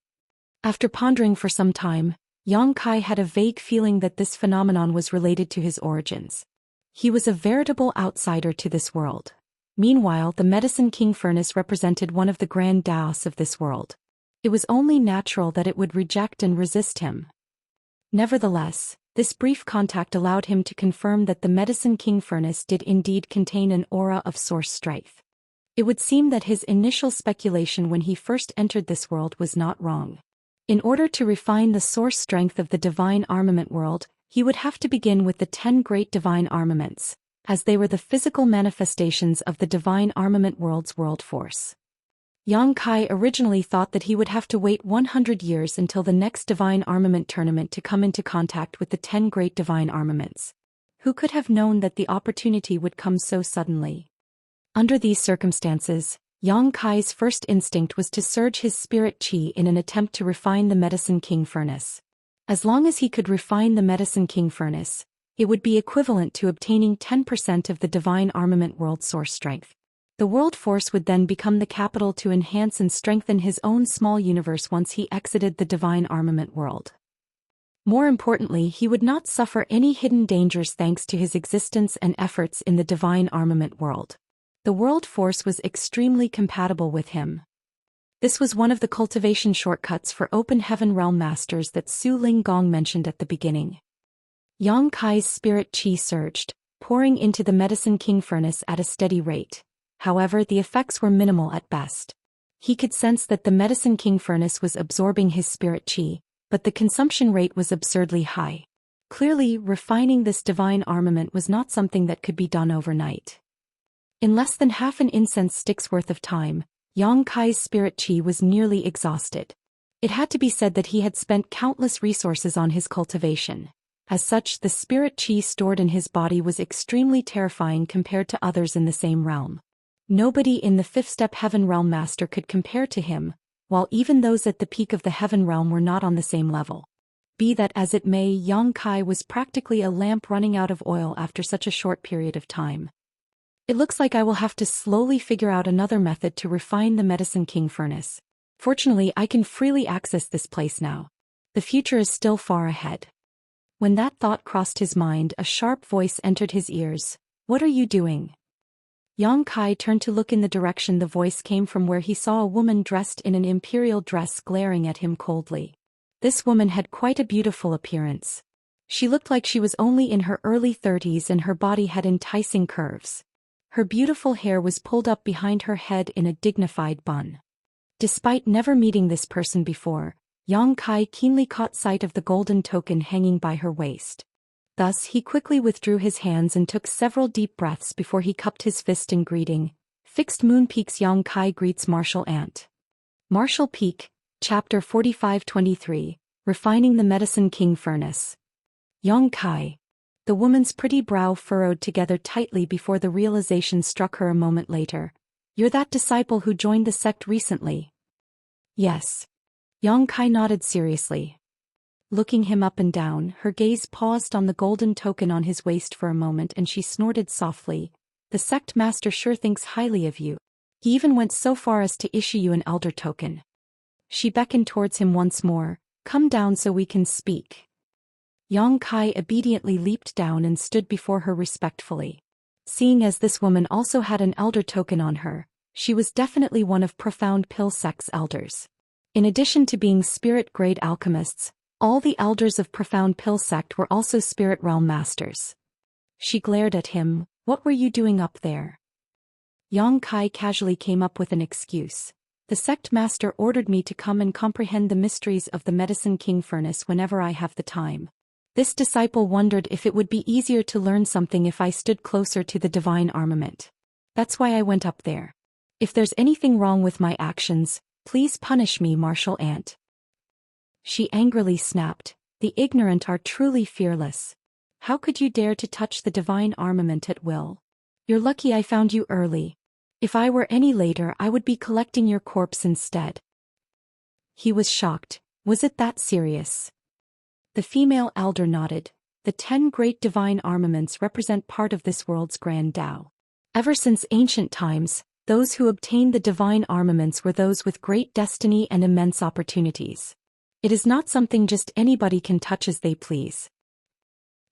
After pondering for some time, Yang Kai had a vague feeling that this phenomenon was related to his origins. He was a veritable outsider to this world. Meanwhile, the Medicine King furnace represented one of the grand Daoists of this world. It was only natural that it would reject and resist him. Nevertheless, this brief contact allowed him to confirm that the Medicine King furnace did indeed contain an aura of source strength. It would seem that his initial speculation when he first entered this world was not wrong. In order to refine the source strength of the divine armament world, he would have to begin with the 10 great divine armaments, as they were the physical manifestations of the divine armament world's world force. Yang Kai originally thought that he would have to wait 100 years until the next divine armament tournament to come into contact with the 10 great divine armaments. Who could have known that the opportunity would come so suddenly? Under these circumstances, Yang Kai's first instinct was to surge his spirit qi in an attempt to refine the Medicine King furnace. As long as he could refine the Medicine King furnace, it would be equivalent to obtaining 10% of the divine armament world source strength. The world force would then become the capital to enhance and strengthen his own small universe once he exited the divine armament world. More importantly, he would not suffer any hidden dangers thanks to his existence and efforts in the divine armament world. The world force was extremely compatible with him. This was one of the cultivation shortcuts for open heaven realm masters that Su Ling Gong mentioned at the beginning. Yang Kai's spirit qi surged, pouring into the Medicine King furnace at a steady rate. However, the effects were minimal at best. He could sense that the Medicine King furnace was absorbing his spirit qi, but the consumption rate was absurdly high. Clearly, refining this divine armament was not something that could be done overnight. In less than half an incense stick's worth of time, Yang Kai's spirit qi was nearly exhausted. It had to be said that he had spent countless resources on his cultivation. As such, the spirit qi stored in his body was extremely terrifying compared to others in the same realm. Nobody in the fifth-step heaven realm master could compare to him, while even those at the peak of the heaven realm were not on the same level. Be that as it may, Yang Kai was practically a lamp running out of oil after such a short period of time. It looks like I will have to slowly figure out another method to refine the Medicine King furnace. Fortunately, I can freely access this place now. The future is still far ahead. When that thought crossed his mind, a sharp voice entered his ears. What are you doing? Yang Kai turned to look in the direction the voice came from, where he saw a woman dressed in an imperial dress glaring at him coldly. This woman had quite a beautiful appearance. She looked like she was only in her early 30s and her body had enticing curves. Her beautiful hair was pulled up behind her head in a dignified bun. Despite never meeting this person before, Yang Kai keenly caught sight of the golden token hanging by her waist. Thus he quickly withdrew his hands and took several deep breaths before he cupped his fist in greeting. Fixed Moon Peak's Yang Kai greets Martial Ant. Martial Peak, Chapter 45-23, Refining the Medicine King Furnace. Yang Kai. The woman's pretty brow furrowed together tightly before the realization struck her a moment later. You're that disciple who joined the sect recently? Yes. Yang Kai nodded seriously. Looking him up and down, her gaze paused on the golden token on his waist for a moment and she snorted softly. The sect master sure thinks highly of you. He even went so far as to issue you an elder token. She beckoned towards him once more. Come down so we can speak. Yang Kai obediently leaped down and stood before her respectfully. Seeing as this woman also had an elder token on her, she was definitely one of Profound Pill Sect's elders. In addition to being spirit-grade alchemists, all the elders of Profound Pill Sect were also spirit realm masters. She glared at him. What were you doing up there? Yang Kai casually came up with an excuse. The sect master ordered me to come and comprehend the mysteries of the Medicine King furnace whenever I have the time. This disciple wondered if it would be easier to learn something if I stood closer to the divine armament. That's why I went up there. If there's anything wrong with my actions, please punish me, Martial Ant. She angrily snapped. The ignorant are truly fearless. How could you dare to touch the divine armament at will? You're lucky I found you early. If I were any later, I would be collecting your corpse instead. He was shocked. Was it that serious? The female elder nodded. The 10 great divine armaments represent part of this world's grand Tao. Ever since ancient times, those who obtained the divine armaments were those with great destiny and immense opportunities. It is not something just anybody can touch as they please.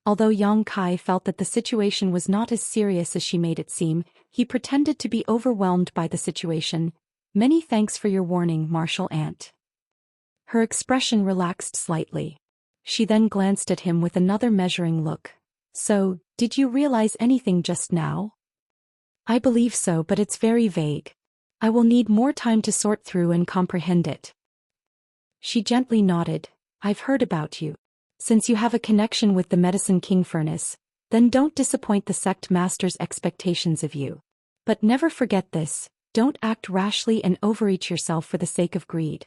Although Yang Kai felt that the situation was not as serious as she made it seem, he pretended to be overwhelmed by the situation. Many thanks for your warning, Martial Ant. Her expression relaxed slightly. She then glanced at him with another measuring look. So, did you realize anything just now? I believe so, but it's very vague. I will need more time to sort through and comprehend it. She gently nodded. I've heard about you. Since you have a connection with the Medicine King Furnace, then don't disappoint the sect master's expectations of you. But never forget this, don't act rashly and overreach yourself for the sake of greed.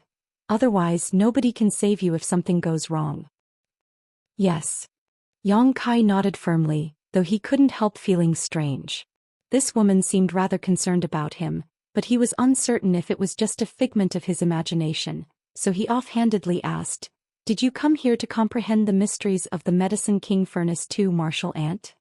Otherwise, nobody can save you if something goes wrong. Yes. Yang Kai nodded firmly, though he couldn't help feeling strange. This woman seemed rather concerned about him, but he was uncertain if it was just a figment of his imagination, so he offhandedly asked, Did you come here to comprehend the mysteries of the Medicine King Furnace too, Martial Ant?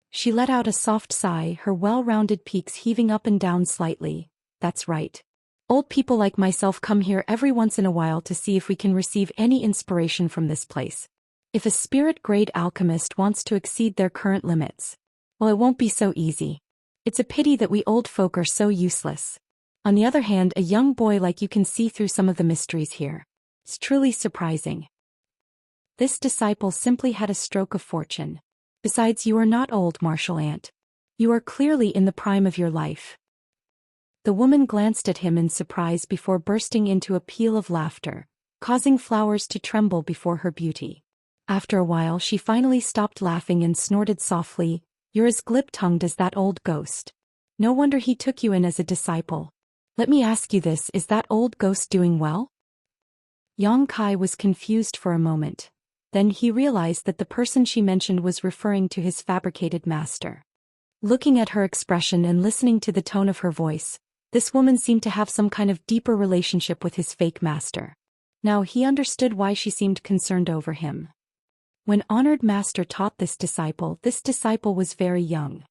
She let out a soft sigh, her well-rounded peaks heaving up and down slightly. That's right. Old people like myself come here every once in a while to see if we can receive any inspiration from this place. If a spirit-grade alchemist wants to exceed their current limits, well, it won't be so easy. It's a pity that we old folk are so useless. On the other hand, a young boy like you can see through some of the mysteries here. It's truly surprising. This disciple simply had a stroke of fortune. Besides, you are not old, Martial Ant. You are clearly in the prime of your life. The woman glanced at him in surprise before bursting into a peal of laughter, causing flowers to tremble before her beauty. After a while she finally stopped laughing and snorted softly, You're as glib-tongued as that old ghost. No wonder he took you in as a disciple. Let me ask you this, is that old ghost doing well? Yang Kai was confused for a moment. Then he realized that the person she mentioned was referring to his fabricated master. Looking at her expression and listening to the tone of her voice, this woman seemed to have some kind of deeper relationship with his fake master. Now he understood why she seemed concerned over him. When Honored Master taught this disciple was very young.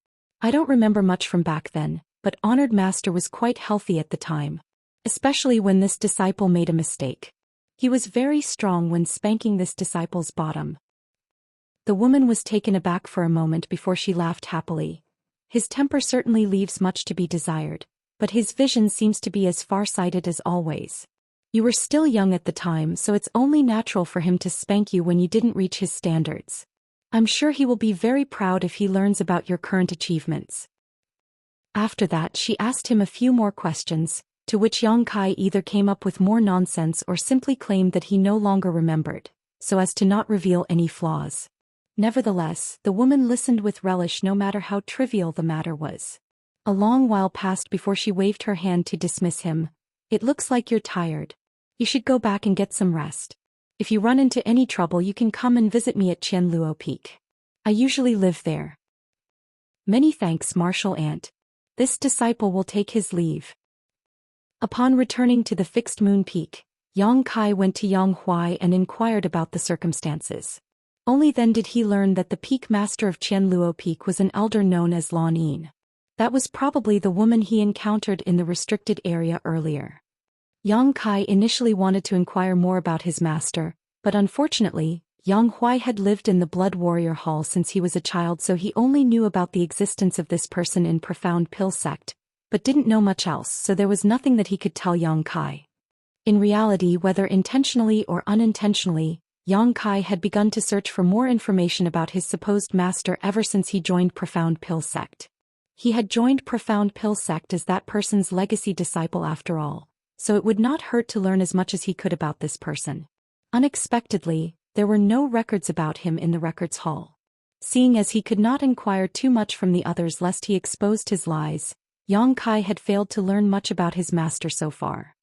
I don't remember much from back then, but Honored Master was quite healthy at the time. Especially when this disciple made a mistake. He was very strong when spanking this disciple's bottom. The woman was taken aback for a moment before she laughed happily. His temper certainly leaves much to be desired, but his vision seems to be as far-sighted as always. You were still young at the time, so it's only natural for him to spank you when you didn't reach his standards. I'm sure he will be very proud if he learns about your current achievements. After that she asked him a few more questions, to which Yang Kai either came up with more nonsense or simply claimed that he no longer remembered, so as to not reveal any flaws. Nevertheless, the woman listened with relish no matter how trivial the matter was. A long while passed before she waved her hand to dismiss him. It looks like you're tired. You should go back and get some rest. If you run into any trouble you can come and visit me at Qianluo Peak. I usually live there. Many thanks, Martial Ant. This disciple will take his leave. Upon returning to the Fixed Moon Peak, Yang Kai went to Yang Huai and inquired about the circumstances. Only then did he learn that the peak master of Qianluo Peak was an elder known as Lan Yin. That was probably the woman he encountered in the restricted area earlier. Yang Kai initially wanted to inquire more about his master, but unfortunately, Yang Huai had lived in the Blood Warrior Hall since he was a child, so he only knew about the existence of this person in Profound Pill Sect, but didn't know much else, so there was nothing that he could tell Yang Kai. In reality, whether intentionally or unintentionally, Yang Kai had begun to search for more information about his supposed master ever since he joined Profound Pill Sect. He had joined Profound Pill Sect as that person's legacy disciple after all, so it would not hurt to learn as much as he could about this person. Unexpectedly, there were no records about him in the records hall. Seeing as he could not inquire too much from the others lest he exposed his lies, Yang Kai had failed to learn much about his master so far.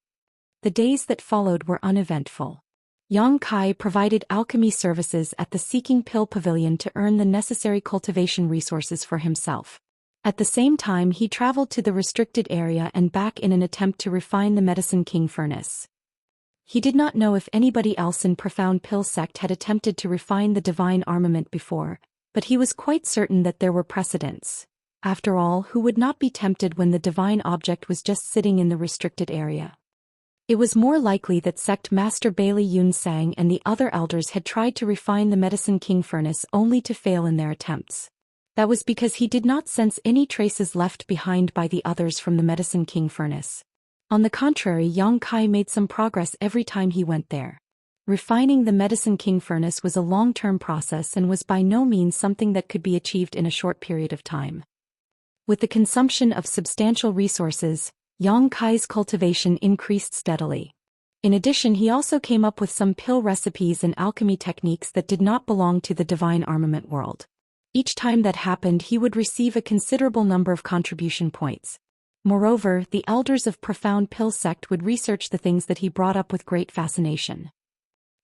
The days that followed were uneventful. Yang Kai provided alchemy services at the Seeking Pill Pavilion to earn the necessary cultivation resources for himself. At the same time, he traveled to the restricted area and back in an attempt to refine the Medicine King furnace. He did not know if anybody else in Profound Pill sect had attempted to refine the divine armament before, but he was quite certain that there were precedents. After all, who would not be tempted when the divine object was just sitting in the restricted area? It was more likely that sect master Bailey Yun Sang and the other elders had tried to refine the Medicine King furnace only to fail in their attempts. That was because he did not sense any traces left behind by the others from the Medicine King furnace. On the contrary, Yang Kai made some progress every time he went there. Refining the Medicine King furnace was a long-term process and was by no means something that could be achieved in a short period of time. With the consumption of substantial resources, Yang Kai's cultivation increased steadily. In addition, he also came up with some pill recipes and alchemy techniques that did not belong to the divine armament world. Each time that happened, he would receive a considerable number of contribution points. Moreover, the elders of Profound Pill sect would research the things that he brought up with great fascination.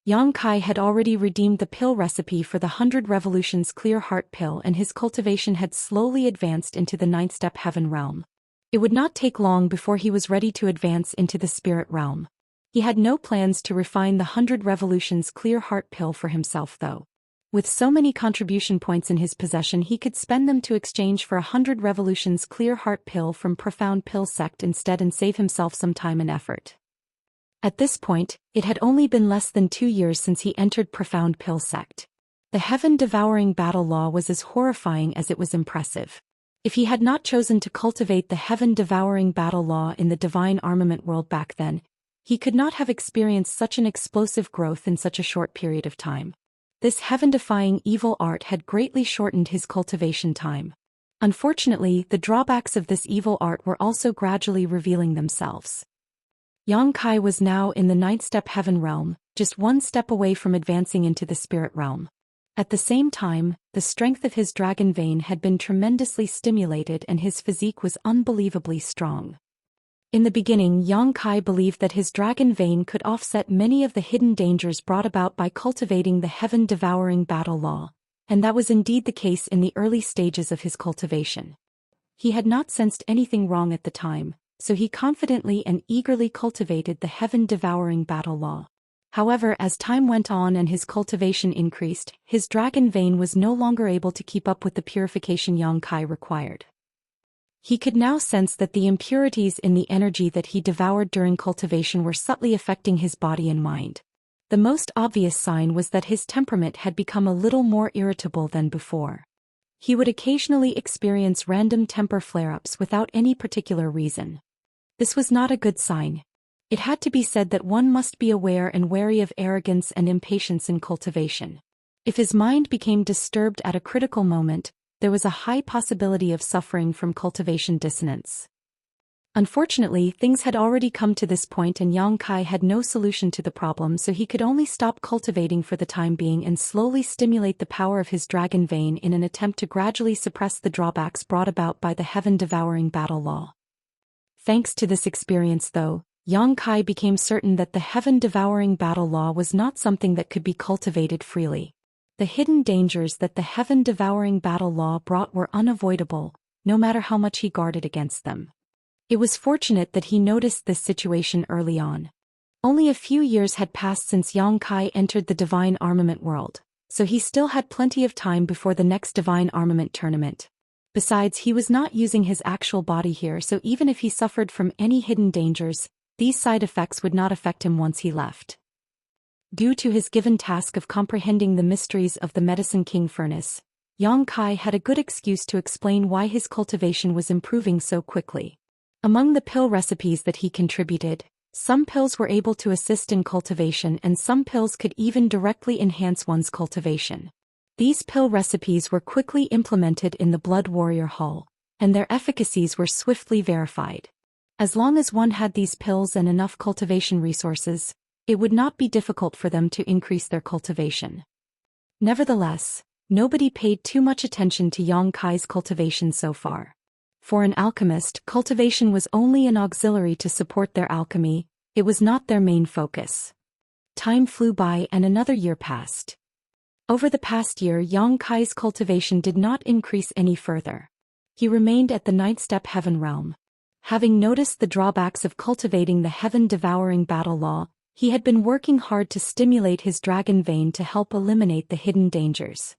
Yang Kai had already redeemed the pill recipe for the 100 Revolutions Clear Heart pill, and his cultivation had slowly advanced into the 9th step heaven realm. It would not take long before he was ready to advance into the spirit realm. He had no plans to refine the 100 Revolutions Clear Heart pill for himself though. With so many contribution points in his possession, he could spend them to exchange for 100 Revolutions Clear Heart pill from Profound Pill sect instead and save himself some time and effort. At this point, it had only been less than 2 years since he entered Profound Pill sect. The heaven-devouring battle law was as horrifying as it was impressive. If he had not chosen to cultivate the heaven-devouring battle law in the divine armament world back then, he could not have experienced such an explosive growth in such a short period of time. This heaven-defying evil art had greatly shortened his cultivation time. Unfortunately, the drawbacks of this evil art were also gradually revealing themselves. Yang Kai was now in the 9th step heaven realm, just one step away from advancing into the spirit realm. At the same time, the strength of his dragon vein had been tremendously stimulated and his physique was unbelievably strong. In the beginning, Yang Kai believed that his dragon vein could offset many of the hidden dangers brought about by cultivating the heaven-devouring battle law, and that was indeed the case in the early stages of his cultivation. He had not sensed anything wrong at the time, so he confidently and eagerly cultivated the heaven-devouring battle law. However, as time went on and his cultivation increased, his dragon vein was no longer able to keep up with the purification Yang Kai required. He could now sense that the impurities in the energy that he devoured during cultivation were subtly affecting his body and mind. The most obvious sign was that his temperament had become a little more irritable than before. He would occasionally experience random temper flare-ups without any particular reason. This was not a good sign. It had to be said that one must be aware and wary of arrogance and impatience in cultivation. If his mind became disturbed at a critical moment, there was a high possibility of suffering from cultivation dissonance. Unfortunately, things had already come to this point and Yang Kai had no solution to the problem, so he could only stop cultivating for the time being and slowly stimulate the power of his dragon vein in an attempt to gradually suppress the drawbacks brought about by the heaven-devouring battle law. Thanks to this experience though, Yang Kai became certain that the heaven-devouring battle law was not something that could be cultivated freely. The hidden dangers that the heaven-devouring battle law brought were unavoidable, no matter how much he guarded against them. It was fortunate that he noticed this situation early on. Only a few years had passed since Yang Kai entered the divine armament world, so he still had plenty of time before the next divine armament tournament. Besides, he was not using his actual body here, so even if he suffered from any hidden dangers, these side effects would not affect him once he left. Due to his given task of comprehending the mysteries of the Medicine King furnace, Yang Kai had a good excuse to explain why his cultivation was improving so quickly. Among the pill recipes that he contributed, some pills were able to assist in cultivation and some pills could even directly enhance one's cultivation. These pill recipes were quickly implemented in the Blood Warrior Hall, and their efficacies were swiftly verified. As long as one had these pills and enough cultivation resources, it would not be difficult for them to increase their cultivation. Nevertheless, nobody paid too much attention to Yang Kai's cultivation so far. For an alchemist, cultivation was only an auxiliary to support their alchemy, it was not their main focus. Time flew by and another year passed. Over the past year, Yang Kai's cultivation did not increase any further. He remained at the ninth step heaven realm. Having noticed the drawbacks of cultivating the heaven-devouring battle law, he had been working hard to stimulate his dragon vein to help eliminate the hidden dangers.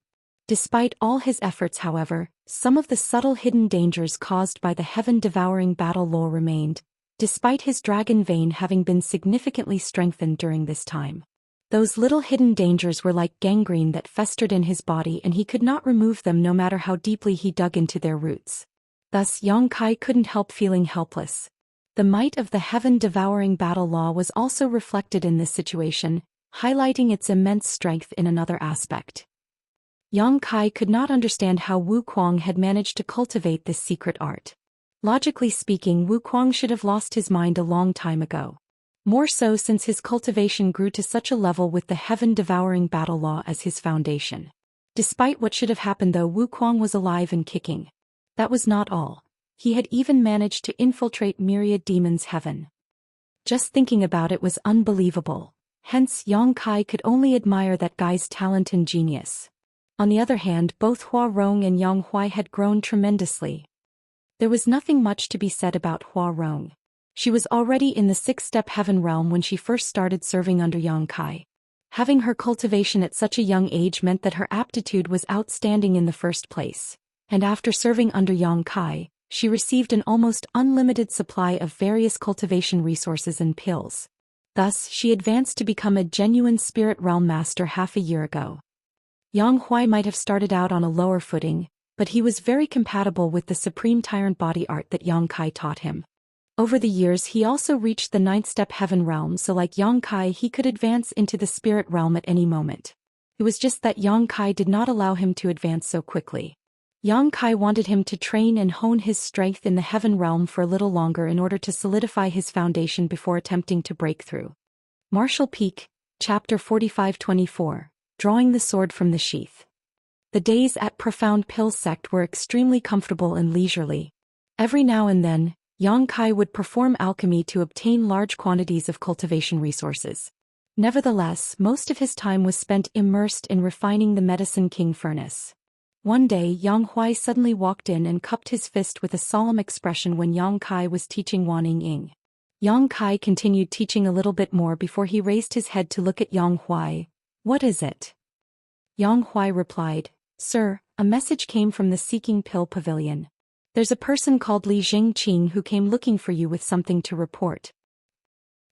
Despite all his efforts, however, some of the subtle hidden dangers caused by the heaven-devouring battle law remained, despite his dragon vein having been significantly strengthened during this time. Those little hidden dangers were like gangrene that festered in his body, and he could not remove them no matter how deeply he dug into their roots. Thus Yang Kai couldn't help feeling helpless. The might of the heaven-devouring battle law was also reflected in this situation, highlighting its immense strength in another aspect. Yang Kai could not understand how Wu Kuang had managed to cultivate this secret art. Logically speaking, Wu Kuang should have lost his mind a long time ago. More so since his cultivation grew to such a level with the heaven-devouring battle law as his foundation. Despite what should have happened though, Wu Kuang was alive and kicking. That was not all. He had even managed to infiltrate myriad demons' heaven. Just thinking about it was unbelievable. Hence Yang Kai could only admire that guy's talent and genius. On the other hand, both Hua Rong and Yang Huai had grown tremendously. There was nothing much to be said about Hua Rong. She was already in the sixth-step heaven realm when she first started serving under Yang Kai. Having her cultivation at such a young age meant that her aptitude was outstanding in the first place. And after serving under Yang Kai, she received an almost unlimited supply of various cultivation resources and pills. Thus, she advanced to become a genuine spirit realm master half a year ago. Yang Huai might have started out on a lower footing, but he was very compatible with the supreme tyrant body art that Yang Kai taught him. Over the years he also reached the ninth step heaven realm, so like Yang Kai he could advance into the spirit realm at any moment. It was just that Yang Kai did not allow him to advance so quickly. Yang Kai wanted him to train and hone his strength in the heaven realm for a little longer in order to solidify his foundation before attempting to break through. Martial Peak, Chapter 45-24, Drawing the Sword from the Sheath. The days at Profound Pill Sect were extremely comfortable and leisurely. Every now and then, Yang Kai would perform alchemy to obtain large quantities of cultivation resources. Nevertheless, most of his time was spent immersed in refining the Medicine King furnace. One day Yang Huai suddenly walked in and cupped his fist with a solemn expression when Yang Kai was teaching Wan Ying. Yang Kai continued teaching a little bit more before he raised his head to look at Yang Huai. "What is it?" Yang Huai replied, "Sir, a message came from the Seeking Pill Pavilion. There's a person called Li Jingqing who came looking for you with something to report."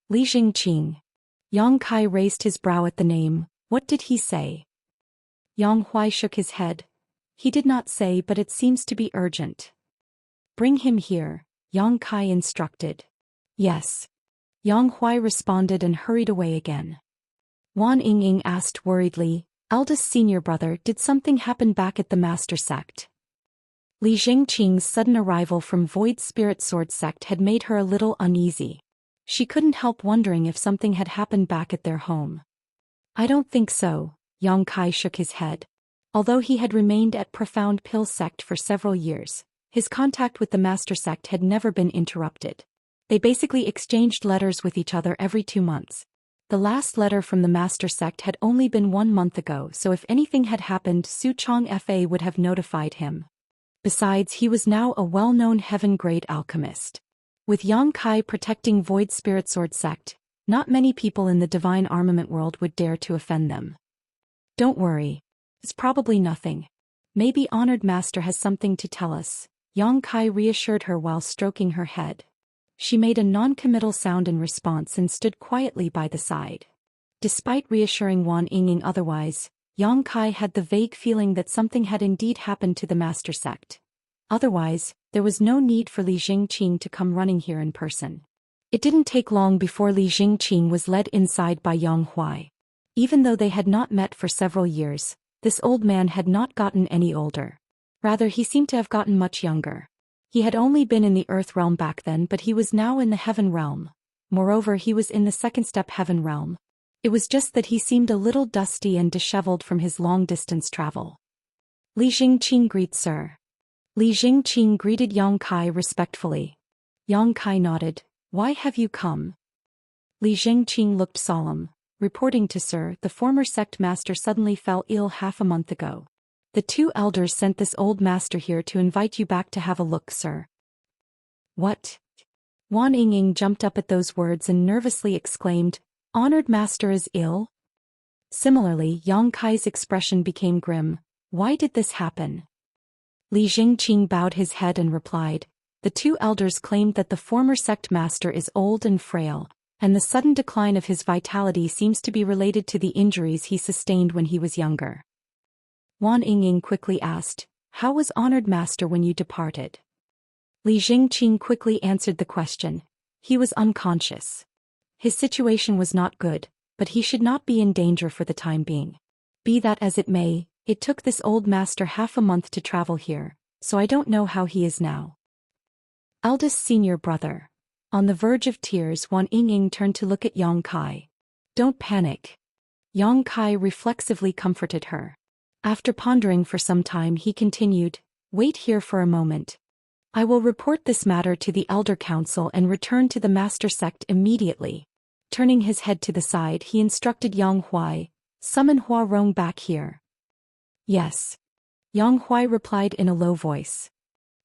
Li Jingqing. Yang Kai raised his brow at the name. What did he say? Yang Huai shook his head. He did not say, but it seems to be urgent. "Bring him here," Yang Kai instructed. "Yes." Yang Huai responded and hurried away again. Wan Ying asked worriedly, "Eldest senior brother, did something happen back at the Master Sect?" Li Jingqing's sudden arrival from Void Spirit Sword Sect had made her a little uneasy. She couldn't help wondering if something had happened back at their home. "I don't think so," Yang Kai shook his head. Although he had remained at Profound Pill Sect for several years, his contact with the Master Sect had never been interrupted. They basically exchanged letters with each other every 2 months. The last letter from the Master Sect had only been 1 month ago, so if anything had happened, Su Chong Fa would have notified him. Besides, he was now a well-known heaven-grade alchemist. With Yang Kai protecting Void Spirit Sword Sect, not many people in the divine armament world would dare to offend them. "Don't worry. It's probably nothing. Maybe Honored Master has something to tell us," Yang Kai reassured her while stroking her head. She made a non-committal sound in response and stood quietly by the side. Despite reassuring Wan Ying otherwise, Yang Kai had the vague feeling that something had indeed happened to the Master Sect. Otherwise, there was no need for Li Jingqing to come running here in person. It didn't take long before Li Jingqing was led inside by Yang Huai. Even though they had not met for several years, this old man had not gotten any older. Rather, he seemed to have gotten much younger. He had only been in the earth realm back then, but he was now in the heaven realm. Moreover, he was in the second step heaven realm. It was just that he seemed a little dusty and disheveled from his long-distance travel. "Li Jingqing greets sir." Li Jingqing greeted Yang Kai respectfully. Yang Kai nodded. "Why have you come?" Li Jingqing looked solemn. "Reporting to sir, the former sect master suddenly fell ill half a month ago. The two elders sent this old master here to invite you back to have a look, sir. What? Wan Yingying jumped up at those words and nervously exclaimed, "Honored master is ill?" Similarly, Yang Kai's expression became grim. Why did this happen? Li Jingqing bowed his head and replied, "The two elders claimed that the former sect master is old and frail, and the sudden decline of his vitality seems to be related to the injuries he sustained when he was younger." Wan Yingying quickly asked, "How was honored master when you departed?" Li Jingqing quickly answered the question. He was unconscious. His situation was not good, but he should not be in danger for the time being. Be that as it may, it took this old master half a month to travel here, so I don't know how he is now. Eldest senior brother. On the verge of tears, Wan Yingying turned to look at Yang Kai. Don't panic. Yang Kai reflexively comforted her. After pondering for some time, he continued, "Wait here for a moment. I will report this matter to the Elder Council and return to the Master Sect immediately." Turning his head to the side, he instructed Yang Huai, "Summon Hua Rong back here." "Yes." Yang Huai replied in a low voice.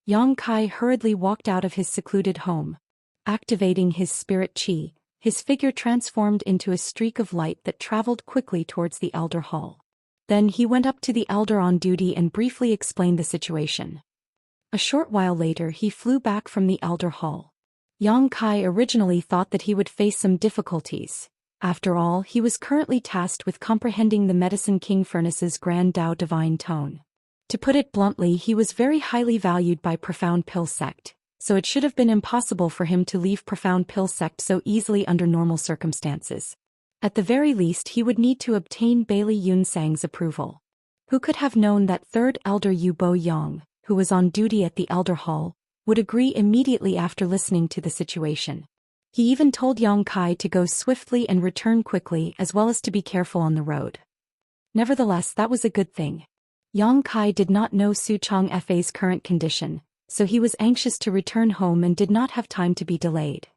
Yang Kai hurriedly walked out of his secluded home. Activating his spirit qi, his figure transformed into a streak of light that traveled quickly towards the Elder Hall. Then he went up to the Elder on duty and briefly explained the situation. A short while later he flew back from the Elder Hall. Yang Kai originally thought that he would face some difficulties. After all, he was currently tasked with comprehending the Medicine King Furnace's Grand Dao Divine Tone. To put it bluntly, he was very highly valued by Profound Pill Sect, so it should have been impossible for him to leave Profound Pill Sect so easily under normal circumstances. At the very least, he would need to obtain Bailey Yunsang's approval. Who could have known that third elder Yu Bo Yang, who was on duty at the Elder Hall, would agree immediately after listening to the situation. He even told Yang Kai to go swiftly and return quickly, as well as to be careful on the road. Nevertheless, that was a good thing. Yang Kai did not know Su Chong Fa's current condition, so he was anxious to return home and did not have time to be delayed.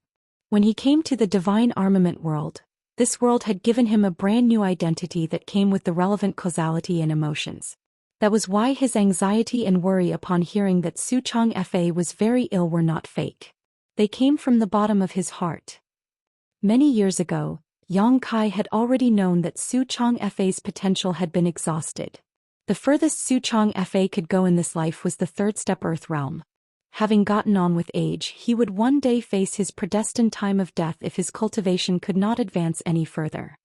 When he came to the Divine Armament world, this world had given him a brand new identity that came with the relevant causality and emotions. That was why his anxiety and worry upon hearing that Su Chong Fa was very ill were not fake. They came from the bottom of his heart. Many years ago, Yang Kai had already known that Su Chong Fa's potential had been exhausted. The furthest Su Chong Fa could go in this life was the third step Earth realm. Having gotten on with age, he would one day face his predestined time of death if his cultivation could not advance any further.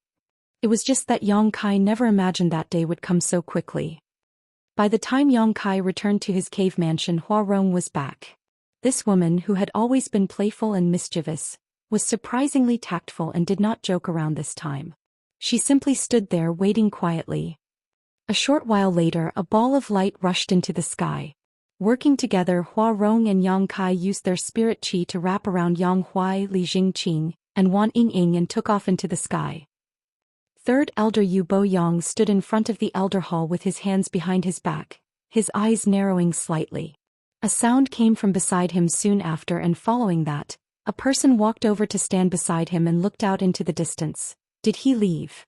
It was just that Yang Kai never imagined that day would come so quickly. By the time Yang Kai returned to his cave mansion, Hua Rong was back. This woman, who had always been playful and mischievous, was surprisingly tactful and did not joke around this time. She simply stood there waiting quietly. A short while later, a ball of light rushed into the sky. Working together, Hua Rong and Yang Kai used their spirit qi to wrap around Yang Huai, Li Jingqing, and Wan Yingying and took off into the sky. Third Elder Yu Bo Yang stood in front of the Elder Hall with his hands behind his back, his eyes narrowing slightly. A sound came from beside him soon after, and following that, a person walked over to stand beside him and looked out into the distance. Did he leave?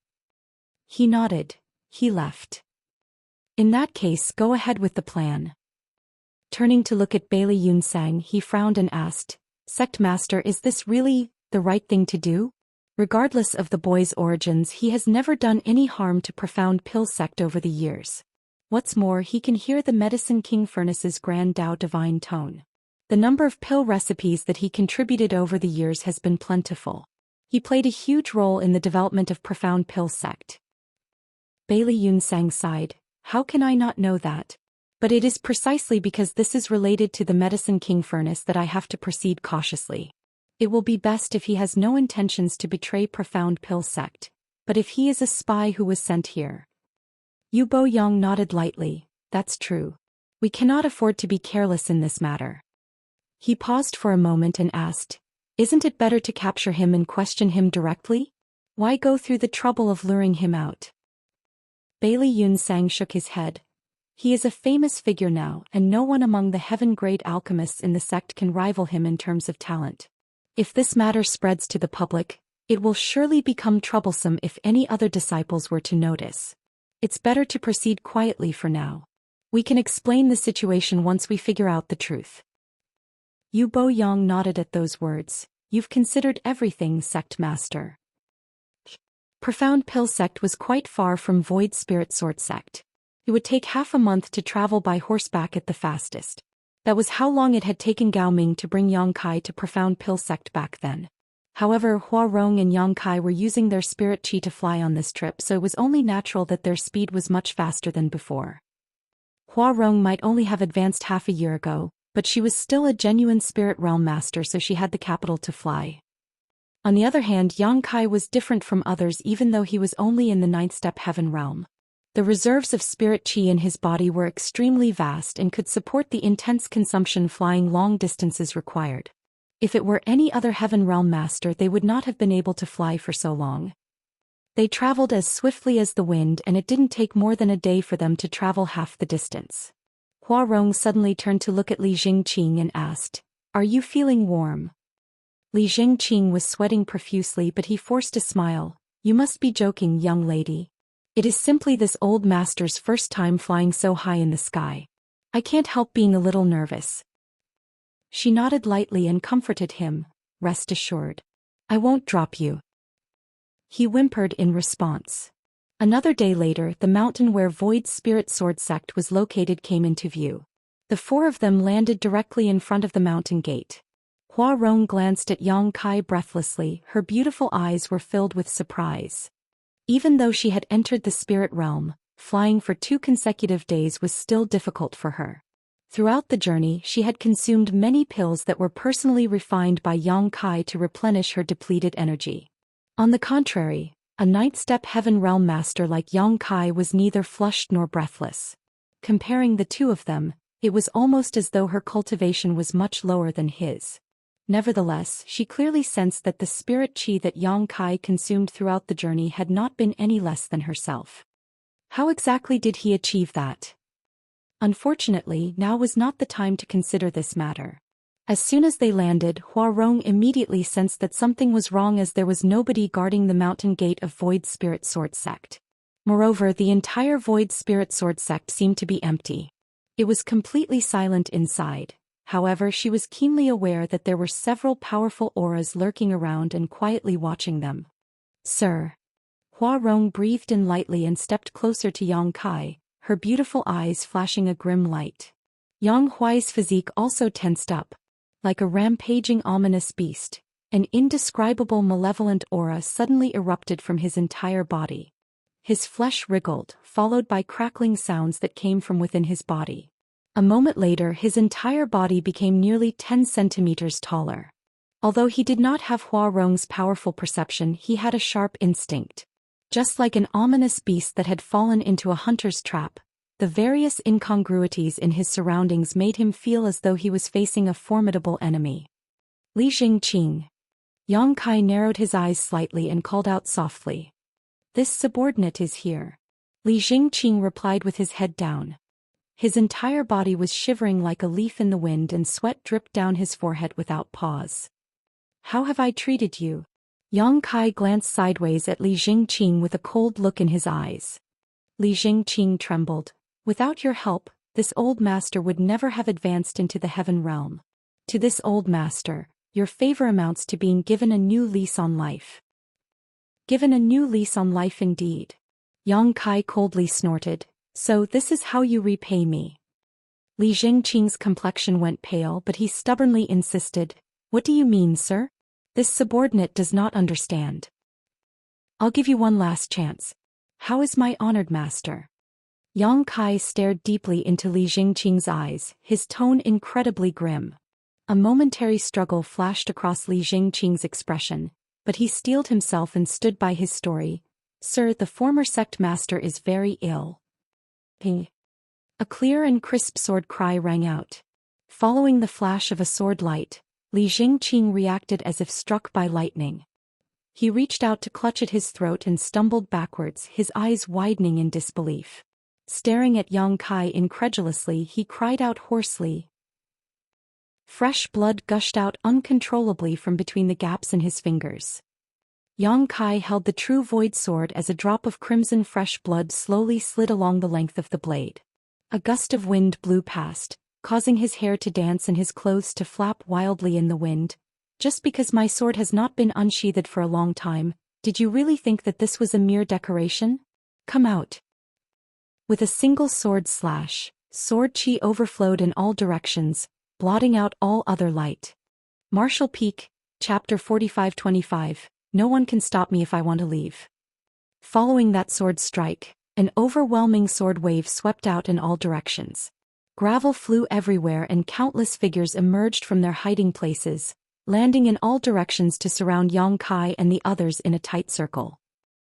He nodded. He left. In that case, go ahead with the plan. Turning to look at Bailey Yunsang, he frowned and asked, "Sect Master, is this really the right thing to do?" Regardless of the boy's origins, he has never done any harm to Profound Pill Sect over the years. What's more, he can hear the Medicine King Furnace's Grand Dao Divine Tone. The number of pill recipes that he contributed over the years has been plentiful. He played a huge role in the development of Profound Pill Sect. Bailey Yunsang sighed. How can I not know that? But it is precisely because this is related to the Medicine King Furnace that I have to proceed cautiously. It will be best if he has no intentions to betray Profound Pill Sect, but if he is a spy who was sent here. Yu Bo Yang nodded lightly. That's true. We cannot afford to be careless in this matter. He paused for a moment and asked, "Isn't it better to capture him and question him directly? Why go through the trouble of luring him out?" Bailey Yunsang shook his head. He is a famous figure now, and no one among the heaven-grade alchemists in the sect can rival him in terms of talent. If this matter spreads to the public, it will surely become troublesome if any other disciples were to notice. It's better to proceed quietly for now. We can explain the situation once we figure out the truth. Yu Bo Yang nodded at those words. You've considered everything, Sect Master. Profound Pill Sect was quite far from Void Spirit Sword Sect. It would take half a month to travel by horseback at the fastest. That was how long it had taken Gao Ming to bring Yang Kai to Profound Pill Sect back then. However, Hua Rong and Yang Kai were using their spirit chi to fly on this trip, so it was only natural that their speed was much faster than before. Hua Rong might only have advanced half a year ago, but she was still a genuine spirit realm master, so she had the capital to fly. On the other hand, Yang Kai was different from others even though he was only in the 9th step heaven realm. The reserves of spirit chi in his body were extremely vast and could support the intense consumption flying long distances required. If it were any other heaven realm master, they would not have been able to fly for so long. They traveled as swiftly as the wind, and it didn't take more than a day for them to travel half the distance. Hua Rong suddenly turned to look at Li Jingqing and asked, "Are you feeling warm?" Li Jingqing was sweating profusely, but he forced a smile. "You must be joking, young lady. It is simply this old master's first time flying so high in the sky. I can't help being a little nervous." She nodded lightly and comforted him. "Rest assured. I won't drop you." He whimpered in response. Another day later, the mountain where Void Spirit Sword Sect was located came into view. The four of them landed directly in front of the mountain gate. Hua Rong glanced at Yang Kai breathlessly. Her beautiful eyes were filled with surprise. Even though she had entered the spirit realm, flying for 2 consecutive days was still difficult for her. Throughout the journey, she had consumed many pills that were personally refined by Yang Kai to replenish her depleted energy. On the contrary, a 9th step heaven realm master like Yang Kai was neither flushed nor breathless. Comparing the two of them, it was almost as though her cultivation was much lower than his. Nevertheless, she clearly sensed that the spirit chi that Yang Kai consumed throughout the journey had not been any less than herself. How exactly did he achieve that? Unfortunately, now was not the time to consider this matter. As soon as they landed, Hua Rong immediately sensed that something was wrong, as there was nobody guarding the mountain gate of Void Spirit Sword Sect. Moreover, the entire Void Spirit Sword Sect seemed to be empty. It was completely silent inside. However, she was keenly aware that there were several powerful auras lurking around and quietly watching them. "Sir." Hua Rong breathed in lightly and stepped closer to Yang Kai, her beautiful eyes flashing a grim light. Yang Huai's physique also tensed up. Like a rampaging ominous beast, an indescribable malevolent aura suddenly erupted from his entire body. His flesh wriggled, followed by crackling sounds that came from within his body. A moment later, his entire body became nearly 10 centimeters taller. Although he did not have Hua Rong's powerful perception, he had a sharp instinct. Just like an ominous beast that had fallen into a hunter's trap, the various incongruities in his surroundings made him feel as though he was facing a formidable enemy. "Li Jingqing." Yang Kai narrowed his eyes slightly and called out softly. "This subordinate is here." Li Jingqing replied with his head down. His entire body was shivering like a leaf in the wind, and sweat dripped down his forehead without pause. "How have I treated you?" Yang Kai glanced sideways at Li Jingqing with a cold look in his eyes. Li Jingqing trembled. "Without your help, this old master would never have advanced into the heaven realm. To this old master, your favor amounts to being given a new lease on life." "Given a new lease on life indeed." Yang Kai coldly snorted. "So this is how you repay me." Li Jingqing's complexion went pale, but he stubbornly insisted. "What do you mean, sir? This subordinate does not understand." "I'll give you one last chance. How is my honored master?" Yang Kai stared deeply into Li Jingqing's eyes, his tone incredibly grim. A momentary struggle flashed across Li Jingqing's expression, but he steeled himself and stood by his story. "Sir, the former sect master is very ill." Ping. A clear and crisp sword cry rang out. Following the flash of a sword light, Li Jingqing reacted as if struck by lightning. He reached out to clutch at his throat and stumbled backwards, his eyes widening in disbelief. Staring at Yang Kai incredulously, he cried out hoarsely. Fresh blood gushed out uncontrollably from between the gaps in his fingers. Yang Kai held the true void sword as a drop of crimson fresh blood slowly slid along the length of the blade. A gust of wind blew past, causing his hair to dance and his clothes to flap wildly in the wind. Just because my sword has not been unsheathed for a long time, did you really think that this was a mere decoration? Come out. With a single sword slash, sword chi overflowed in all directions, blotting out all other light. Martial Peak, Chapter 45-25, No one can stop me if I want to leave. Following that sword strike, an overwhelming sword wave swept out in all directions. Gravel flew everywhere and countless figures emerged from their hiding places, landing in all directions to surround Yang Kai and the others in a tight circle.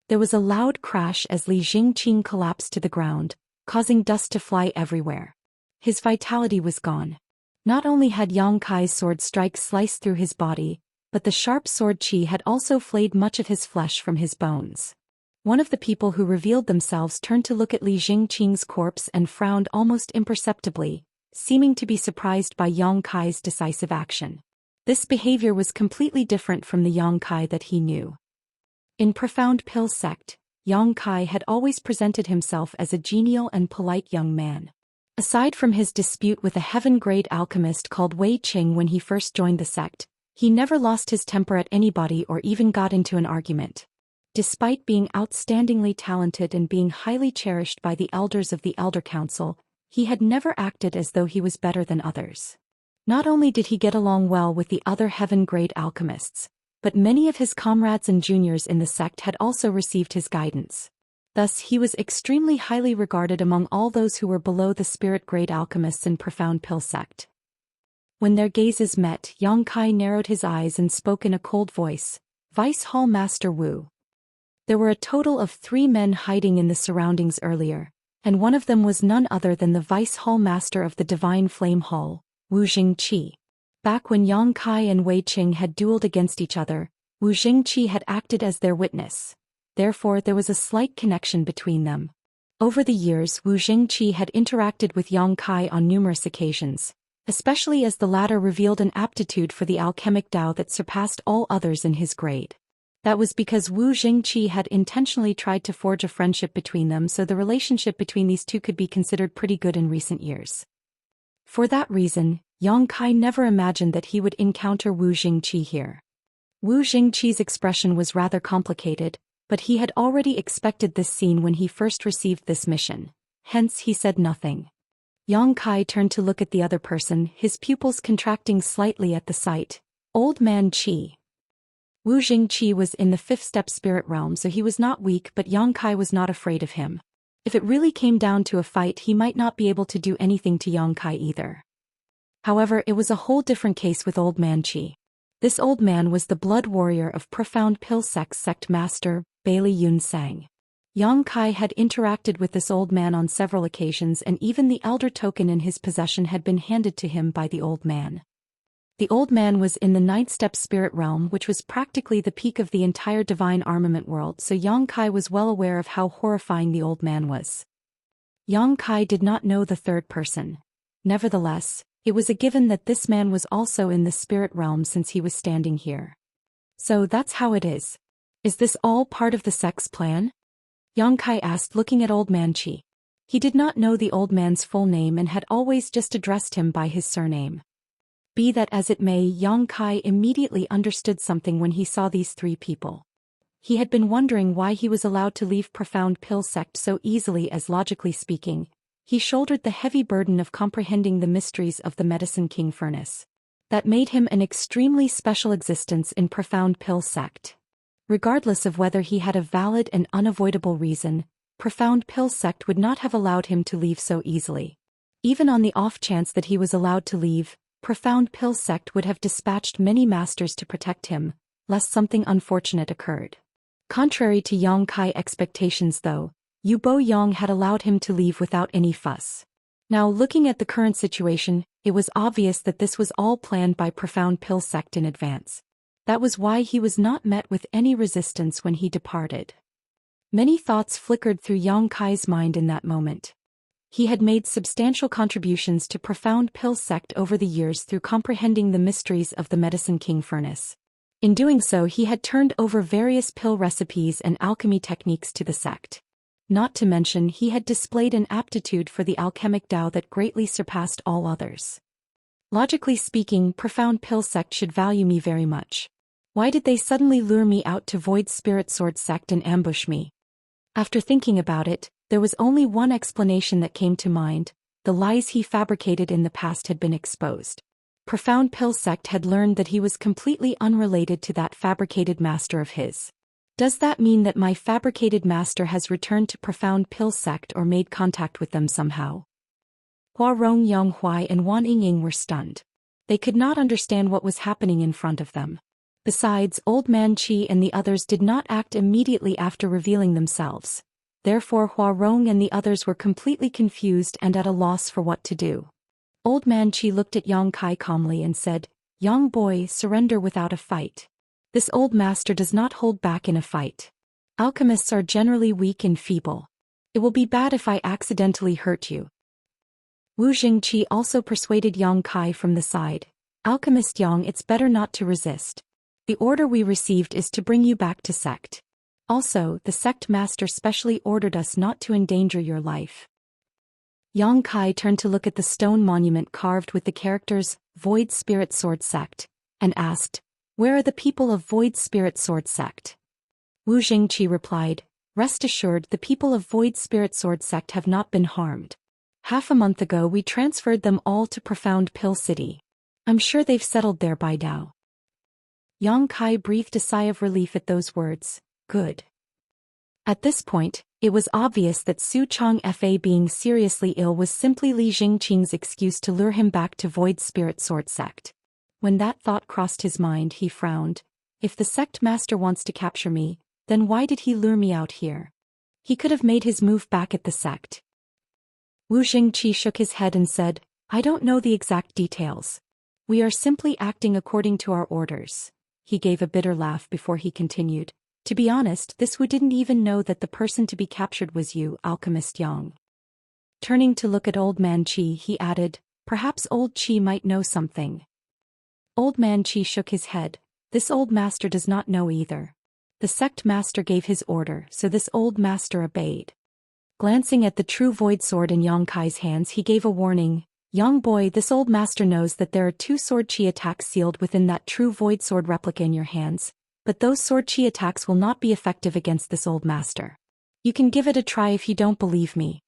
There was a loud crash as Li Jingqing collapsed to the ground, causing dust to fly everywhere. His vitality was gone. Not only had Yang Kai's sword strike sliced through his body, but the sharp sword chi had also flayed much of his flesh from his bones. One of the people who revealed themselves turned to look at Li Jingqing's corpse and frowned almost imperceptibly, seeming to be surprised by Yang Kai's decisive action. This behavior was completely different from the Yang Kai that he knew. In Profound Pill Sect, Yang Kai had always presented himself as a genial and polite young man. Aside from his dispute with a heaven-grade alchemist called Wei Qing when he first joined the sect, he never lost his temper at anybody or even got into an argument. Despite being outstandingly talented and being highly cherished by the elders of the Elder Council, he had never acted as though he was better than others. Not only did he get along well with the other heaven-grade alchemists, but many of his comrades and juniors in the sect had also received his guidance. Thus he was extremely highly regarded among all those who were below the spirit-grade alchemists in Profound Pill Sect. When their gazes met, Yang Kai narrowed his eyes and spoke in a cold voice, "Vice Hall Master Wu." There were a total of 3 men hiding in the surroundings earlier, and one of them was none other than the Vice Hall Master of the Divine Flame Hall, Wu Jingqi. Back when Yang Kai and Wei Qing had dueled against each other, Wu Jingqi had acted as their witness. Therefore there was a slight connection between them. Over the years Wu Jingqi had interacted with Yang Kai on numerous occasions, especially as the latter revealed an aptitude for the alchemic Dao that surpassed all others in his grade. That was because Wu Jingqi had intentionally tried to forge a friendship between them, so the relationship between these two could be considered pretty good in recent years. For that reason, Yang Kai never imagined that he would encounter Wu Jingqi here. Wu Jingqi's expression was rather complicated, but he had already expected this scene when he first received this mission. Hence he said nothing. Yang Kai turned to look at the other person, his pupils contracting slightly at the sight. Old Man Qi. Wu Jingqi was in the 5th step spirit realm, so he was not weak, but Yang Kai was not afraid of him. If it really came down to a fight, he might not be able to do anything to Yang Kai either. However, it was a whole different case with Old Man Qi. This old man was the blood warrior of Profound Pill Sect's sect master, Bailey Yun Sang. Yang Kai had interacted with this old man on several occasions, and even the elder token in his possession had been handed to him by the old man. The old man was in the 9th step spirit realm, which was practically the peak of the entire divine armament world, so Yang Kai was well aware of how horrifying the old man was. Yang Kai did not know the third person. Nevertheless, it was a given that this man was also in the spirit realm since he was standing here. So that's how it is. Is this all part of the sect's plan? Yang Kai asked, looking at Old Man Qi. He did not know the old man's full name and had always just addressed him by his surname. Be that as it may, Yang Kai immediately understood something when he saw these 3 people. He had been wondering why he was allowed to leave Profound Pill Sect so easily, as logically speaking, he shouldered the heavy burden of comprehending the mysteries of the Medicine King Furnace. That made him an extremely special existence in Profound Pill Sect. Regardless of whether he had a valid and unavoidable reason, Profound Pill Sect would not have allowed him to leave so easily. Even on the off chance that he was allowed to leave, Profound Pill Sect would have dispatched many masters to protect him, lest something unfortunate occurred. Contrary to Yang Kai expectations though, Yu Bo Yang had allowed him to leave without any fuss. Now looking at the current situation, it was obvious that this was all planned by Profound Pill Sect in advance. That was why he was not met with any resistance when he departed. Many thoughts flickered through Yang Kai's mind in that moment. He had made substantial contributions to Profound Pill Sect over the years through comprehending the mysteries of the Medicine King Furnace. In doing so, he had turned over various pill recipes and alchemy techniques to the sect. Not to mention he had displayed an aptitude for the alchemic Tao that greatly surpassed all others. Logically speaking, Profound Pill Sect should value me very much. Why did they suddenly lure me out to Void Spirit Sword Sect and ambush me? After thinking about it, there was only one explanation that came to mind: the lies he fabricated in the past had been exposed. Profound Pill Sect had learned that he was completely unrelated to that fabricated master of his. Does that mean that my fabricated master has returned to Profound Pill Sect or made contact with them somehow? Hua Rong, Yang Huai and Wan Yingying were stunned. They could not understand what was happening in front of them. Besides, Old Man Qi and the others did not act immediately after revealing themselves. Therefore Hua Rong and the others were completely confused and at a loss for what to do. Old Man Qi looked at Yang Kai calmly and said, "Young boy, surrender without a fight. This old master does not hold back in a fight. Alchemists are generally weak and feeble. It will be bad if I accidentally hurt you." Wu Jingqi also persuaded Yang Kai from the side. "Alchemist Yang, it's better not to resist. The order we received is to bring you back to sect. Also, the sect master specially ordered us not to endanger your life." Yang Kai turned to look at the stone monument carved with the characters, Void Spirit Sword Sect, and asked, "Where are the people of Void Spirit Sword Sect?" Wu Jingqi replied, "Rest assured, the people of Void Spirit Sword Sect have not been harmed. Half a month ago we transferred them all to Profound Pill City. I'm sure they've settled there by now." Yang Kai breathed a sigh of relief at those words. Good. At this point, it was obvious that Su Chong Fa being seriously ill was simply Li Jingqing's excuse to lure him back to Void Spirit Sword Sect. When that thought crossed his mind, he frowned. If the sect master wants to capture me, then why did he lure me out here? He could have made his move back at the sect. Wu Jingqi shook his head and said, "I don't know the exact details. We are simply acting according to our orders." He gave a bitter laugh before he continued, "To be honest, this Wu didn't even know that the person to be captured was you, Alchemist Yang." Turning to look at Old Man Qi, he added, "Perhaps Old Qi might know something." Old Man Qi shook his head. "This old master does not know either. The sect master gave his order, so this old master obeyed." Glancing at the true void sword in Yang Kai's hands, he gave a warning. "Young boy, this old master knows that there are 2 sword chi attacks sealed within that true void sword replica in your hands, but those sword chi attacks will not be effective against this old master. You can give it a try if you don't believe me."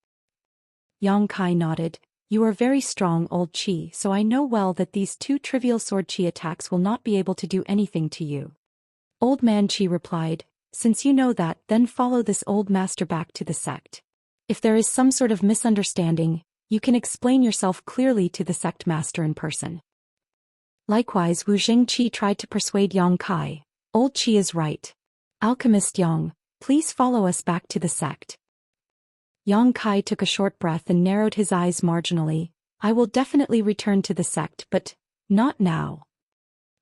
Yang Kai nodded. "You are very strong, Old Qi, so I know well that these 2 trivial sword chi attacks will not be able to do anything to you." Old Man Qi replied, "Since you know that, then follow this old master back to the sect. If there is some sort of misunderstanding, you can explain yourself clearly to the sect master in person." Likewise, Wu Jingqi tried to persuade Yang Kai. "Old Qi is right. Alchemist Yang, please follow us back to the sect." Yang Kai took a short breath and narrowed his eyes marginally. "I will definitely return to the sect, but not now."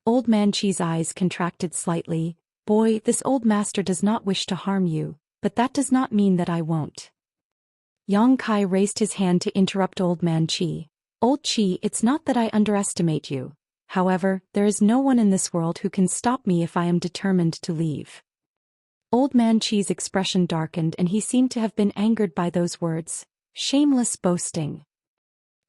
Old Man Qi's eyes contracted slightly. "Boy, this old master does not wish to harm you, but that does not mean that I won't." Yang Kai raised his hand to interrupt Old Man Qi. "Old Qi, it's not that I underestimate you. However, there is no one in this world who can stop me if I am determined to leave." Old Man Qi's expression darkened and he seemed to have been angered by those words. Shameless boasting.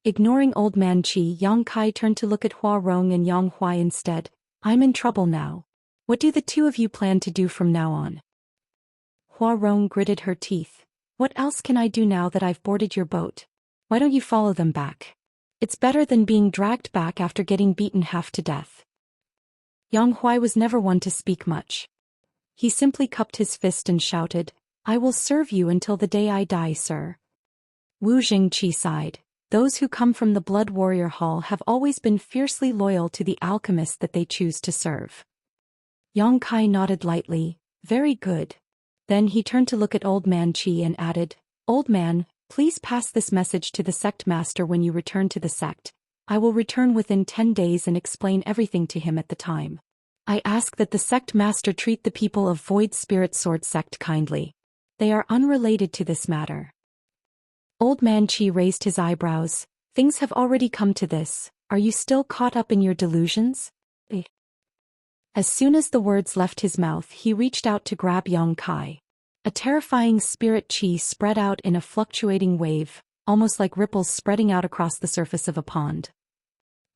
Ignoring Old Man Qi, Yang Kai turned to look at Hua Rong and Yang Huai instead. "I'm in trouble now. What do the 2 of you plan to do from now on?" Hua Rong gritted her teeth. "What else can I do now that I've boarded your boat? Why don't you follow them back? It's better than being dragged back after getting beaten half to death." Yang Huai was never one to speak much. He simply cupped his fist and shouted, "I will serve you until the day I die, sir." Wu Jingqi sighed. "Those who come from the Blood Warrior Hall have always been fiercely loyal to the alchemist that they choose to serve." Yang Kai nodded lightly. "Very good." Then he turned to look at Old Man Qi and added, "Old man, please pass this message to the sect master when you return to the sect. I will return within 10 days and explain everything to him at the time. I ask that the sect master treat the people of Void Spirit Sword Sect kindly. They are unrelated to this matter." Old Man Qi raised his eyebrows. "Things have already come to this. Are you still caught up in your delusions?" As soon as the words left his mouth, he reached out to grab Yang Kai. A terrifying spirit qi spread out in a fluctuating wave, almost like ripples spreading out across the surface of a pond.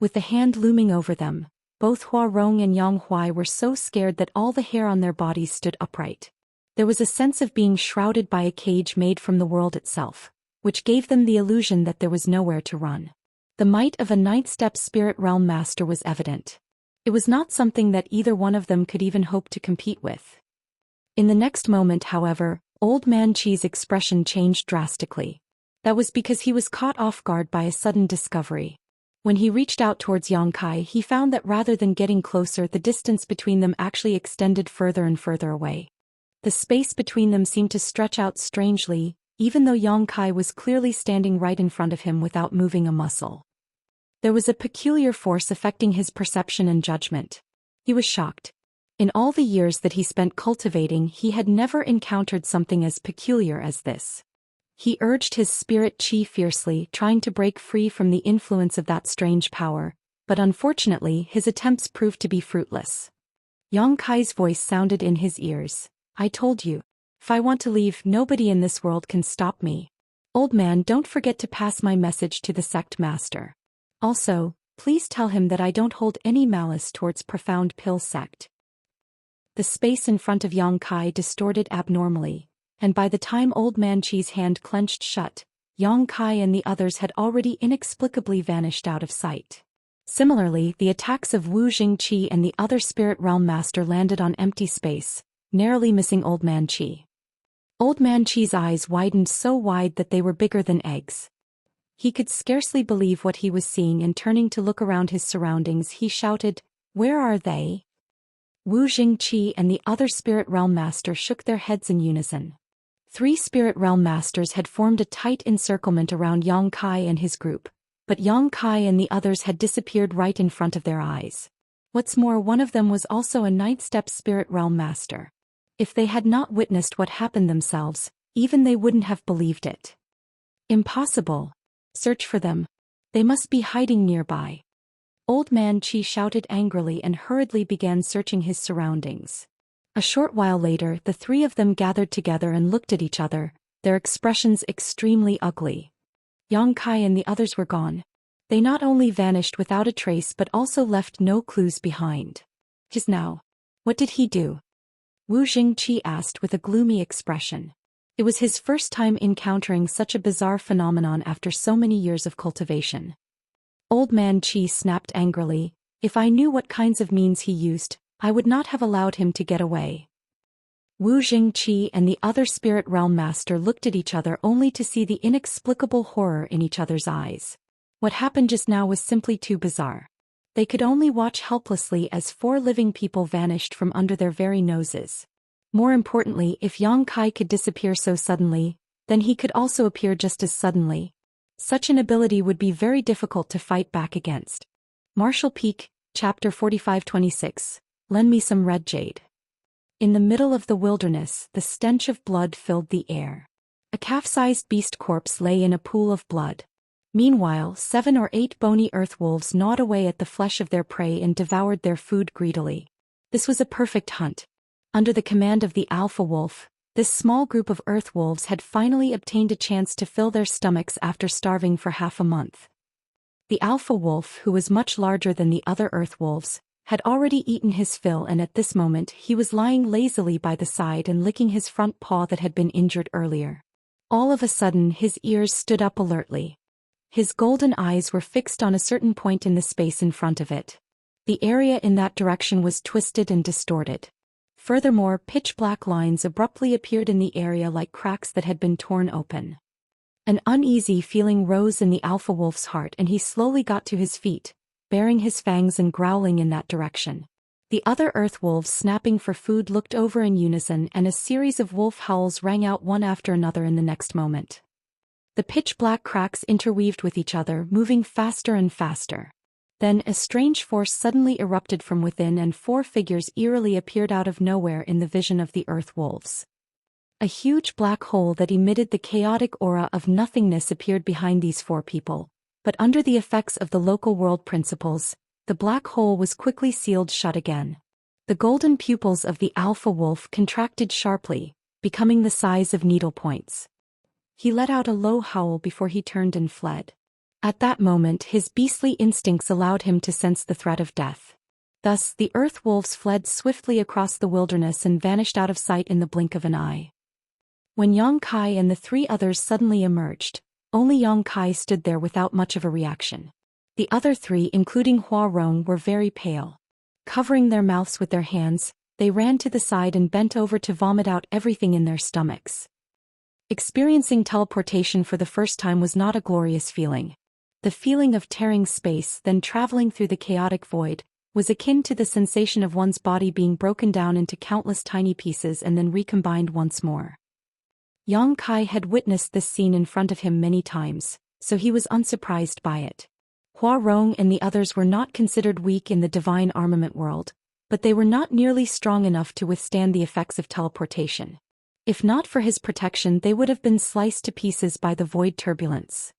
With the hand looming over them, both Hua Rong and Yang Huai were so scared that all the hair on their bodies stood upright. There was a sense of being shrouded by a cage made from the world itself, which gave them the illusion that there was nowhere to run. The might of a ninth-step spirit realm master was evident. It was not something that either one of them could even hope to compete with. In the next moment, however, Old Man Qi's expression changed drastically. That was because he was caught off guard by a sudden discovery. When he reached out towards Yang Kai, he found that rather than getting closer, the distance between them actually extended further and further away. The space between them seemed to stretch out strangely, even though Yang Kai was clearly standing right in front of him without moving a muscle. There was a peculiar force affecting his perception and judgment. He was shocked. In all the years that he spent cultivating, he had never encountered something as peculiar as this. He urged his spirit qi fiercely, trying to break free from the influence of that strange power, but unfortunately his attempts proved to be fruitless. Yang Kai's voice sounded in his ears. I told you. If I want to leave, nobody in this world can stop me. Old man, don't forget to pass my message to the sect master. Also, please tell him that I don't hold any malice towards Profound Pill sect. The space in front of Yang Kai distorted abnormally, and by the time Old Man Qi's hand clenched shut, Yang Kai and the others had already inexplicably vanished out of sight. Similarly, the attacks of Wu Jingqi and the other spirit realm master landed on empty space, narrowly missing Old Man Qi. Old Man Qi's eyes widened so wide that they were bigger than eggs. He could scarcely believe what he was seeing, and turning to look around his surroundings, he shouted, "Where are they?" Wu Jingqi and the other spirit realm master shook their heads in unison. 3 spirit realm masters had formed a tight encirclement around Yang Kai and his group, but Yang Kai and the others had disappeared right in front of their eyes. What's more, one of them was also a ninth-step spirit realm master. If they had not witnessed what happened themselves, even they wouldn't have believed it. Impossible. Search for them. They must be hiding nearby. Old Man Qi shouted angrily and hurriedly began searching his surroundings. A short while later, the 3 of them gathered together and looked at each other, their expressions extremely ugly. Yang Kai and the others were gone. They not only vanished without a trace but also left no clues behind. Just now. What did he do? Wu Jingqi asked with a gloomy expression. It was his first time encountering such a bizarre phenomenon after so many years of cultivation. Old Man Qi snapped angrily, "If I knew what kinds of means he used, I would not have allowed him to get away." Wu Jingqi and the other spirit realm master looked at each other only to see the inexplicable horror in each other's eyes. What happened just now was simply too bizarre. They could only watch helplessly as 4 living people vanished from under their very noses. More importantly, if Yang Kai could disappear so suddenly, then he could also appear just as suddenly. Such an ability would be very difficult to fight back against. Martial Peak, Chapter 45-26, Lend me some red jade. In the middle of the wilderness, the stench of blood filled the air. A calf-sized beast corpse lay in a pool of blood. Meanwhile, 7 or 8 bony earth wolves gnawed away at the flesh of their prey and devoured their food greedily. This was a perfect hunt. Under the command of the alpha wolf, this small group of earth wolves had finally obtained a chance to fill their stomachs after starving for half a month. The alpha wolf, who was much larger than the other earth wolves, had already eaten his fill, and at this moment he was lying lazily by the side and licking his front paw that had been injured earlier. All of a sudden his ears stood up alertly. His golden eyes were fixed on a certain point in the space in front of it. The area in that direction was twisted and distorted. Furthermore, pitch-black lines abruptly appeared in the area like cracks that had been torn open. An uneasy feeling rose in the alpha wolf's heart, and he slowly got to his feet, baring his fangs and growling in that direction. The other earth wolves, snapping for food, looked over in unison, and a series of wolf howls rang out one after another in the next moment. The pitch-black cracks interweaved with each other, moving faster and faster. Then a strange force suddenly erupted from within, and 4 figures eerily appeared out of nowhere in the vision of the earth wolves. A huge black hole that emitted the chaotic aura of nothingness appeared behind these 4 people, but under the effects of the local world principles, the black hole was quickly sealed shut again. The golden pupils of the alpha wolf contracted sharply, becoming the size of needle points. He let out a low howl before he turned and fled. At that moment his beastly instincts allowed him to sense the threat of death. Thus, the earth wolves fled swiftly across the wilderness and vanished out of sight in the blink of an eye. When Yang Kai and the three others suddenly emerged, only Yang Kai stood there without much of a reaction. The other three, including Hua Rong, were very pale. Covering their mouths with their hands, they ran to the side and bent over to vomit out everything in their stomachs. Experiencing teleportation for the first time was not a glorious feeling. The feeling of tearing space, then traveling through the chaotic void, was akin to the sensation of one's body being broken down into countless tiny pieces and then recombined once more. Yang Kai had witnessed this scene in front of him many times, so he was unsurprised by it. Hua Rong and the others were not considered weak in the divine armament world, but they were not nearly strong enough to withstand the effects of teleportation. If not for his protection, they would have been sliced to pieces by the void turbulence.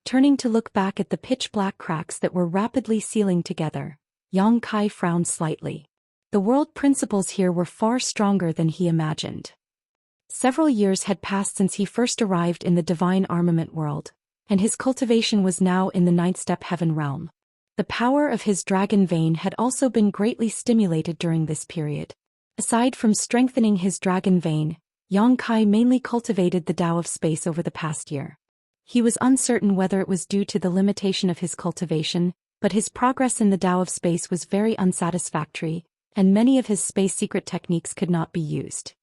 Turning to look back at the pitch-black cracks that were rapidly sealing together, Yang Kai frowned slightly. The world principles here were far stronger than he imagined. Several years had passed since he first arrived in the divine armament world, and his cultivation was now in the ninth-step heaven realm. The power of his dragon vein had also been greatly stimulated during this period. Aside from strengthening his dragon vein, Yang Kai mainly cultivated the Tao of space over the past year. He was uncertain whether it was due to the limitation of his cultivation, but his progress in the Tao of space was very unsatisfactory, and many of his space secret techniques could not be used.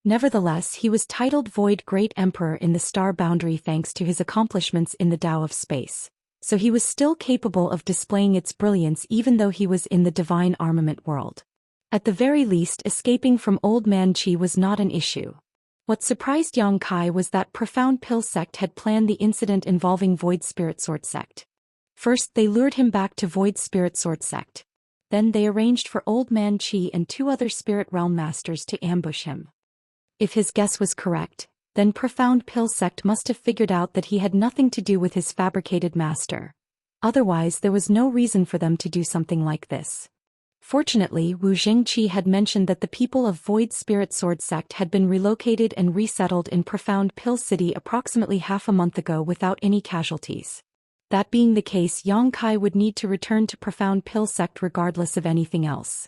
Nevertheless, he was titled Void Great Emperor in the star boundary thanks to his accomplishments in the Tao of space, so he was still capable of displaying its brilliance even though he was in the divine armament world. At the very least, escaping from Old Man Qi was not an issue. What surprised Yang Kai was that Profound Pill Sect had planned the incident involving Void Spirit Sword Sect. First, they lured him back to Void Spirit Sword Sect. Then they arranged for Old Man Qi and two other Spirit Realm Masters to ambush him. If his guess was correct, then Profound Pill Sect must have figured out that he had nothing to do with his fabricated master. Otherwise, there was no reason for them to do something like this. Fortunately, Wu Jingqi had mentioned that the people of Void Spirit Sword Sect had been relocated and resettled in Profound Pill City approximately half a month ago without any casualties. That being the case, Yang Kai would need to return to Profound Pill Sect regardless of anything else.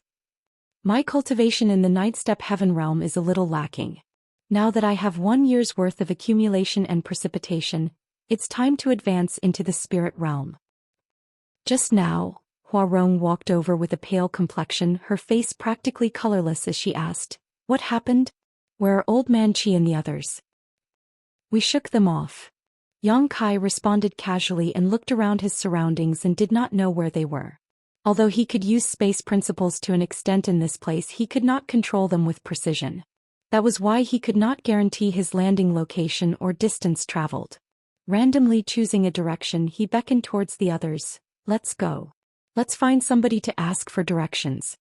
My cultivation in the ninth-step heaven realm is a little lacking. Now that I have 1 year's worth of accumulation and precipitation, it's time to advance into the spirit realm. Just now, Hua Rong walked over with a pale complexion, her face practically colorless as she asked, "What happened? Where are Old Man Qi and the others?" "We shook them off." Yang Kai responded casually and looked around his surroundings and did not know where they were. Although he could use space principles to an extent in this place, he could not control them with precision. That was why he could not guarantee his landing location or distance traveled. Randomly choosing a direction, he beckoned towards the others. "Let's go. Let's find somebody to ask for directions."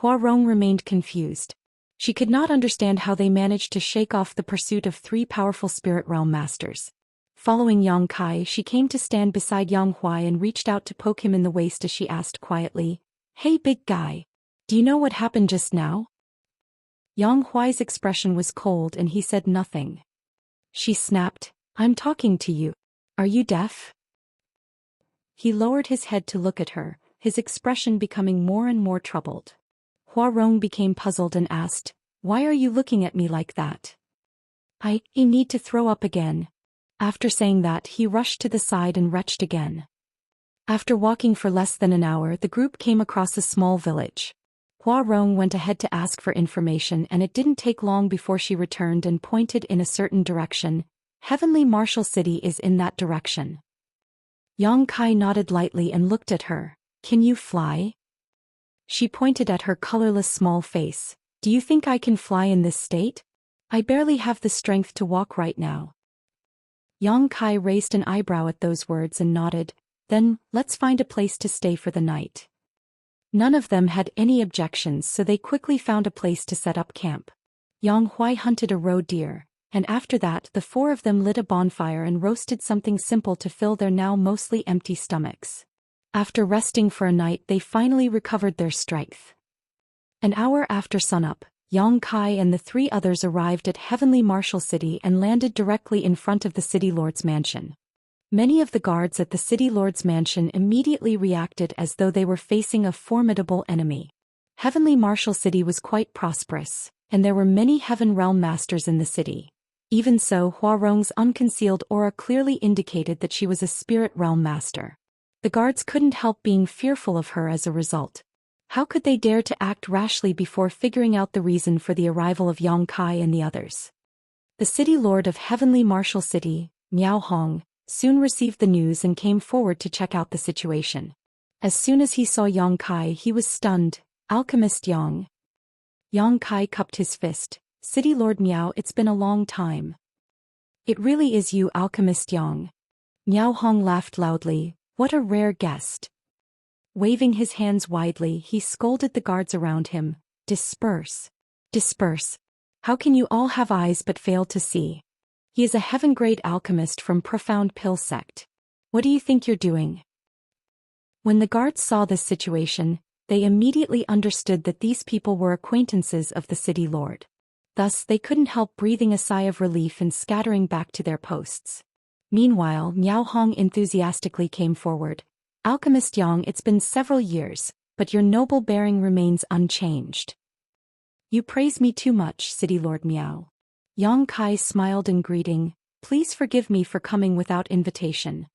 Hua Rong remained confused. She could not understand how they managed to shake off the pursuit of 3 powerful spirit realm masters. Following Yang Kai, she came to stand beside Yang Huai and reached out to poke him in the waist as she asked quietly, "Hey big guy, do you know what happened just now?" Yang Huai's expression was cold and he said nothing. She snapped, "I'm talking to you. Are you deaf?" He lowered his head to look at her, his expression becoming more and more troubled. Hua Rong became puzzled and asked, "Why are you looking at me like that?" I need to throw up again." After saying that, he rushed to the side and retched again. After walking for less than an hour, the group came across a small village. Hua Rong went ahead to ask for information, and it didn't take long before she returned and pointed in a certain direction. "Heavenly Martial City is in that direction." Yang Kai nodded lightly and looked at her. "Can you fly?" She pointed at her colorless small face. "Do you think I can fly in this state? I barely have the strength to walk right now." Yang Kai raised an eyebrow at those words and nodded. "Then, let's find a place to stay for the night." None of them had any objections, so they quickly found a place to set up camp. Yang Huai hunted a roe deer, and after that the 4 of them lit a bonfire and roasted something simple to fill their now mostly empty stomachs. After resting for a night, they finally recovered their strength. An hour after sunup, Yang Kai and the three others arrived at Heavenly Martial City and landed directly in front of the City Lord's mansion. Many of the guards at the City Lord's mansion immediately reacted as though they were facing a formidable enemy. Heavenly Martial City was quite prosperous, and there were many Heaven Realm Masters in the city. Even so, Huarong's unconcealed aura clearly indicated that she was a Spirit Realm Master. The guards couldn't help being fearful of her as a result. How could they dare to act rashly before figuring out the reason for the arrival of Yang Kai and the others? The City Lord of Heavenly Martial City, Miao Hong, soon received the news and came forward to check out the situation. As soon as he saw Yang Kai, he was stunned. Alchemist Yang. Yang Kai cupped his fist. City Lord Miao, it's been a long time. It really is you, Alchemist Yang. Miao Hong laughed loudly. What a rare guest. Waving his hands widely, he scolded the guards around him. Disperse. Disperse. How can you all have eyes but fail to see? He is a heaven-grade alchemist from Profound Pill Sect. What do you think you're doing? When the guards saw this situation, they immediately understood that these people were acquaintances of the City Lord. Thus, they couldn't help breathing a sigh of relief and scattering back to their posts. Meanwhile, Miao Hong enthusiastically came forward. Alchemist Yang, it's been several years, but your noble bearing remains unchanged. You praise me too much, City Lord Miao. Yang Kai smiled in greeting. Please forgive me for coming without invitation.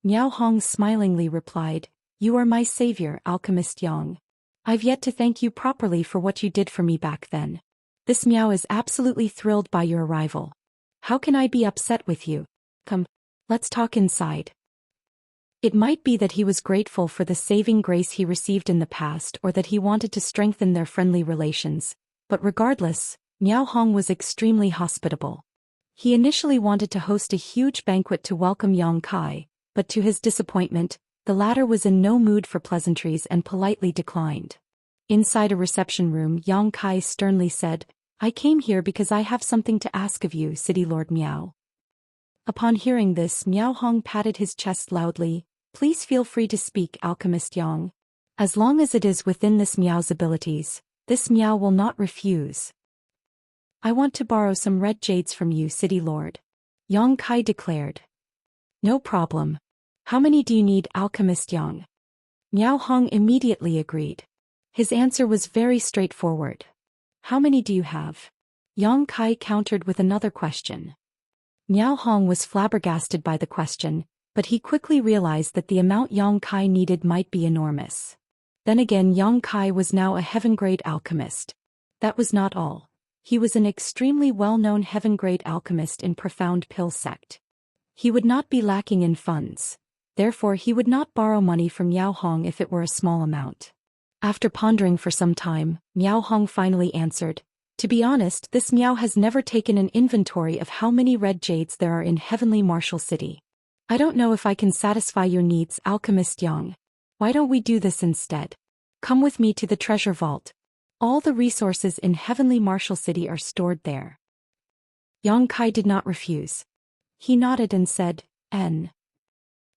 Miao Hong smilingly replied, You are my savior, Alchemist Yang. I've yet to thank you properly for what you did for me back then. This Miao is absolutely thrilled by your arrival. How can I be upset with you? Come, let's talk inside. It might be that he was grateful for the saving grace he received in the past or that he wanted to strengthen their friendly relations, but regardless, Miao Hong was extremely hospitable. He initially wanted to host a huge banquet to welcome Yang Kai, but to his disappointment, the latter was in no mood for pleasantries and politely declined. Inside a reception room, Yang Kai sternly said, I came here because I have something to ask of you, City Lord Miao. Upon hearing this, Miao Hong patted his chest loudly. Please feel free to speak, Alchemist Yang. As long as it is within this Miao's abilities, this Miao will not refuse. I want to borrow some red jades from you, City Lord. Yang Kai declared. No problem. How many do you need, Alchemist Yang? Miao Hong immediately agreed. His answer was very straightforward. How many do you have? Yang Kai countered with another question. Miao Hong was flabbergasted by the question, but he quickly realized that the amount Yang Kai needed might be enormous. Then again, Yang Kai was now a heaven-grade alchemist. That was not all. He was an extremely well-known heaven-grade alchemist in Profound Pill Sect. He would not be lacking in funds. Therefore, he would not borrow money from Miao Hong if it were a small amount. After pondering for some time, Miao Hong finally answered, To be honest, this Miao has never taken an inventory of how many red jades there are in Heavenly Martial City. I don't know if I can satisfy your needs, Alchemist Yang. Why don't we do this instead? Come with me to the treasure vault. All the resources in Heavenly Martial City are stored there. Yang Kai did not refuse. He nodded and said, N.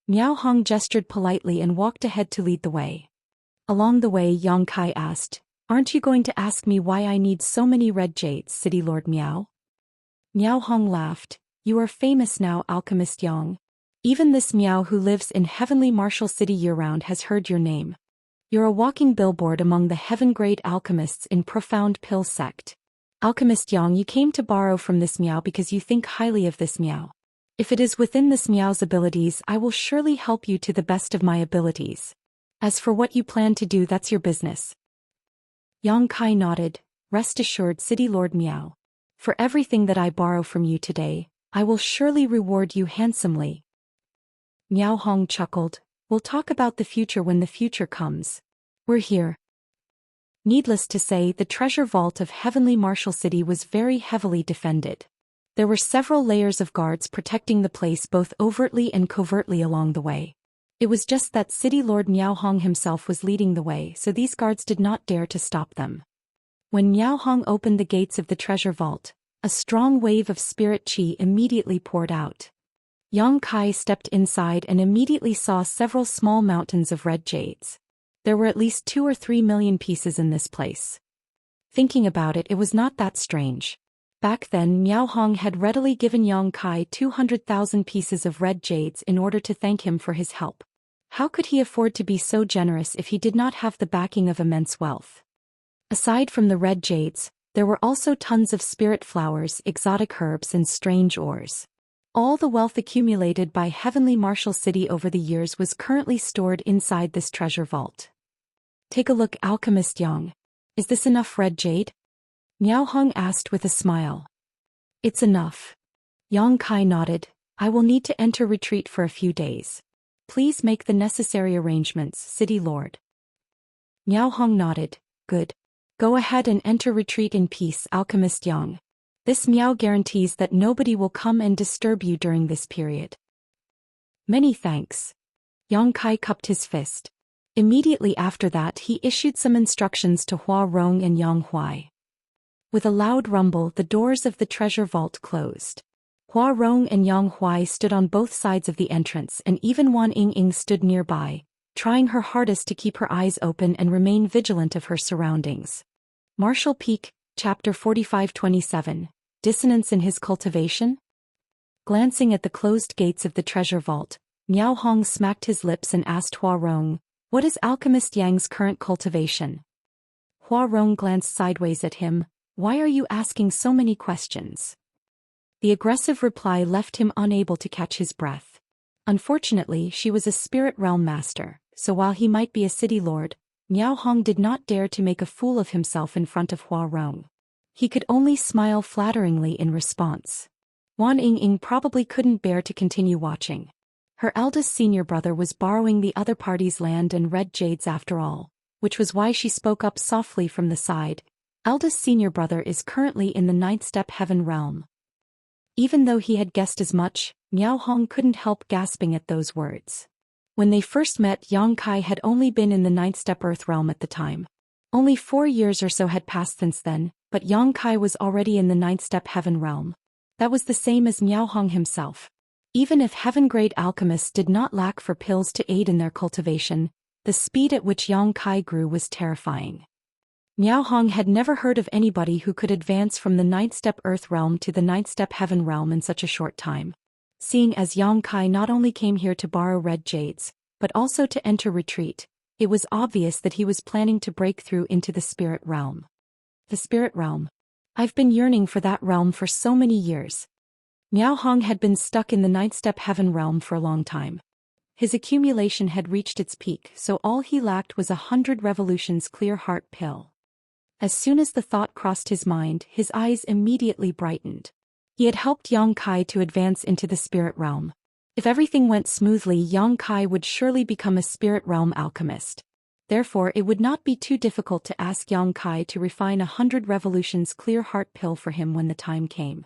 Miao Hong gestured politely and walked ahead to lead the way. Along the way, Yang Kai asked, Aren't you going to ask me why I need so many red jades, City Lord Miao? Miao Hong laughed. You are famous now, Alchemist Yang. Even this Miao who lives in Heavenly Martial City year-round has heard your name. You're a walking billboard among the heaven-grade alchemists in Profound Pill Sect. Alchemist Yang, you came to borrow from this Miao because you think highly of this Miao. If it is within this Miao's abilities, I will surely help you to the best of my abilities. As for what you plan to do, that's your business. Yang Kai nodded. Rest assured, City Lord Miao. For everything that I borrow from you today, I will surely reward you handsomely. Miao Hong chuckled. We'll talk about the future when the future comes. We're here. Needless to say, the treasure vault of Heavenly Martial City was very heavily defended. There were several layers of guards protecting the place both overtly and covertly along the way. It was just that City Lord Miao Hong himself was leading the way, so these guards did not dare to stop them. When Miao Hong opened the gates of the treasure vault, a strong wave of spirit qi immediately poured out. Yang Kai stepped inside and immediately saw several small mountains of red jades. There were at least 2 or 3 million pieces in this place. Thinking about it, it was not that strange. Back then, Miao Hong had readily given Yang Kai 200,000 pieces of red jades in order to thank him for his help. How could he afford to be so generous if he did not have the backing of immense wealth? Aside from the red jades, there were also tons of spirit flowers, exotic herbs, and strange ores. All the wealth accumulated by Heavenly Martial City over the years was currently stored inside this treasure vault. Take a look, Alchemist Yang. Is this enough red jade? Miao Hong asked with a smile. It's enough. Yang Kai nodded. I will need to enter retreat for a few days. Please make the necessary arrangements, City Lord. Miao Hong nodded. Good. Go ahead and enter retreat in peace, Alchemist Yang. This Miao guarantees that nobody will come and disturb you during this period. Many thanks. Yang Kai cupped his fist. Immediately after that, he issued some instructions to Hua Rong and Yang Huai. With a loud rumble, the doors of the treasure vault closed. Hua Rong and Yang Huai stood on both sides of the entrance, and even Wan Ying stood nearby, trying her hardest to keep her eyes open and remain vigilant of her surroundings. Martial Peak, Chapter 45-27, Dissonance in His Cultivation? Glancing at the closed gates of the treasure vault, Miao Hong smacked his lips and asked Hua Rong, what is Alchemist Yang's current cultivation? Hua Rong glanced sideways at him. Why are you asking so many questions? The aggressive reply left him unable to catch his breath. Unfortunately, she was a spirit realm master, so while he might be a city lord, Miao Hong did not dare to make a fool of himself in front of Hua Rong. He could only smile flatteringly in response. Wan Ying probably couldn't bear to continue watching. Her eldest senior brother was borrowing the other party's land and red jades after all, which was why she spoke up softly from the side. Eldest senior brother is currently in the 9th step heaven realm. Even though he had guessed as much, Miao Hong couldn't help gasping at those words. When they first met, Yang Kai had only been in the 9th step earth realm at the time. Only 4 years or so had passed since then, but Yang Kai was already in the 9th step heaven realm. That was the same as Miao Hong himself. Even if heaven-grade alchemists did not lack for pills to aid in their cultivation, the speed at which Yang Kai grew was terrifying. Miao Hong had never heard of anybody who could advance from the 9th step earth realm to the 9th step heaven realm in such a short time. Seeing as Yang Kai not only came here to borrow red jades, but also to enter retreat, it was obvious that he was planning to break through into the spirit realm. The spirit realm. I've been yearning for that realm for so many years. Miao Hong had been stuck in the 9th step heaven realm for a long time. His accumulation had reached its peak, so all he lacked was 100 revolutions clear heart pill. As soon as the thought crossed his mind, his eyes immediately brightened. He had helped Yang Kai to advance into the spirit realm. If everything went smoothly, Yang Kai would surely become a spirit realm alchemist. Therefore, it would not be too difficult to ask Yang Kai to refine 100 revolutions clear heart pill for him when the time came.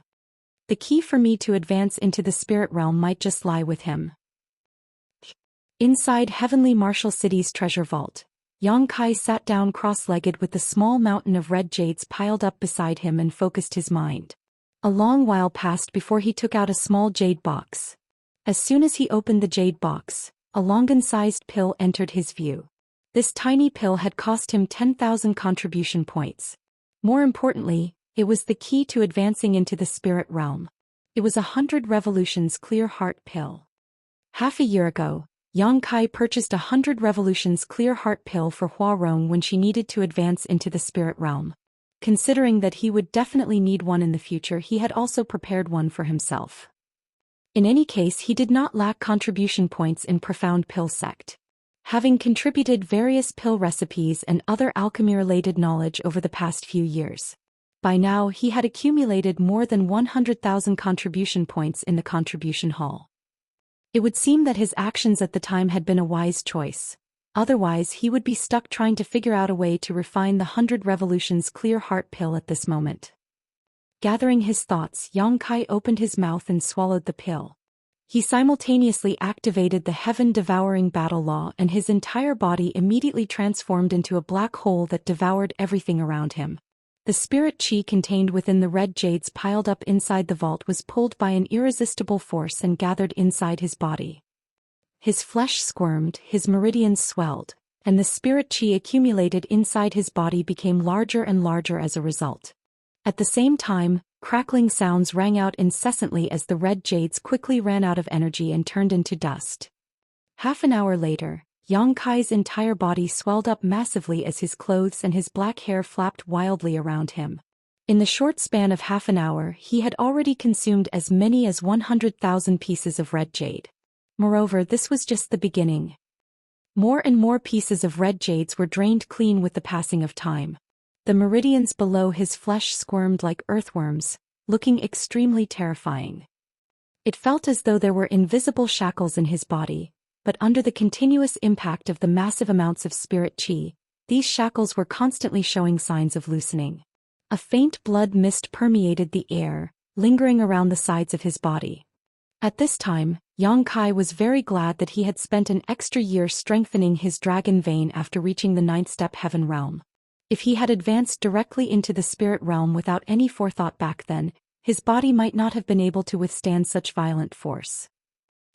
The key for me to advance into the spirit realm might just lie with him. Inside Heavenly Martial City's treasure vault, Yang Kai sat down cross-legged with the small mountain of red jades piled up beside him and focused his mind. A long while passed before he took out a small jade box. As soon as he opened the jade box, a longan-sized pill entered his view. This tiny pill had cost him 10,000 contribution points. More importantly, it was the key to advancing into the spirit realm. It was 100 revolutions clear heart pill. Half a year ago, Yang Kai purchased 100 revolutions clear heart pill for Hua Rong when she needed to advance into the spirit realm. Considering that he would definitely need one in the future, he had also prepared one for himself. In any case, he did not lack contribution points in Profound Pill Sect. Having contributed various pill recipes and other alchemy-related knowledge over the past few years, by now he had accumulated more than 100,000 contribution points in the contribution hall. It would seem that his actions at the time had been a wise choice. Otherwise, he would be stuck trying to figure out a way to refine the 100 revolutions clear heart pill at this moment. Gathering his thoughts, Yang Kai opened his mouth and swallowed the pill. He simultaneously activated the heaven-devouring battle law, and his entire body immediately transformed into a black hole that devoured everything around him. The spirit chi contained within the red jades piled up inside the vault was pulled by an irresistible force and gathered inside his body. His flesh squirmed, his meridians swelled, and the spirit qi accumulated inside his body became larger and larger as a result. At the same time, crackling sounds rang out incessantly as the red jades quickly ran out of energy and turned into dust. Half an hour later, Yang Kai's entire body swelled up massively as his clothes and his black hair flapped wildly around him. In the short span of half an hour, he had already consumed as many as 100,000 pieces of red jade. Moreover, this was just the beginning. More and more pieces of red jades were drained clean with the passing of time. The meridians below his flesh squirmed like earthworms, looking extremely terrifying. It felt as though there were invisible shackles in his body, but under the continuous impact of the massive amounts of spirit qi, these shackles were constantly showing signs of loosening. A faint blood mist permeated the air, lingering around the sides of his body. At this time, Yang Kai was very glad that he had spent an extra year strengthening his dragon vein after reaching the 9th step heaven realm. If he had advanced directly into the spirit realm without any forethought back then, his body might not have been able to withstand such violent force.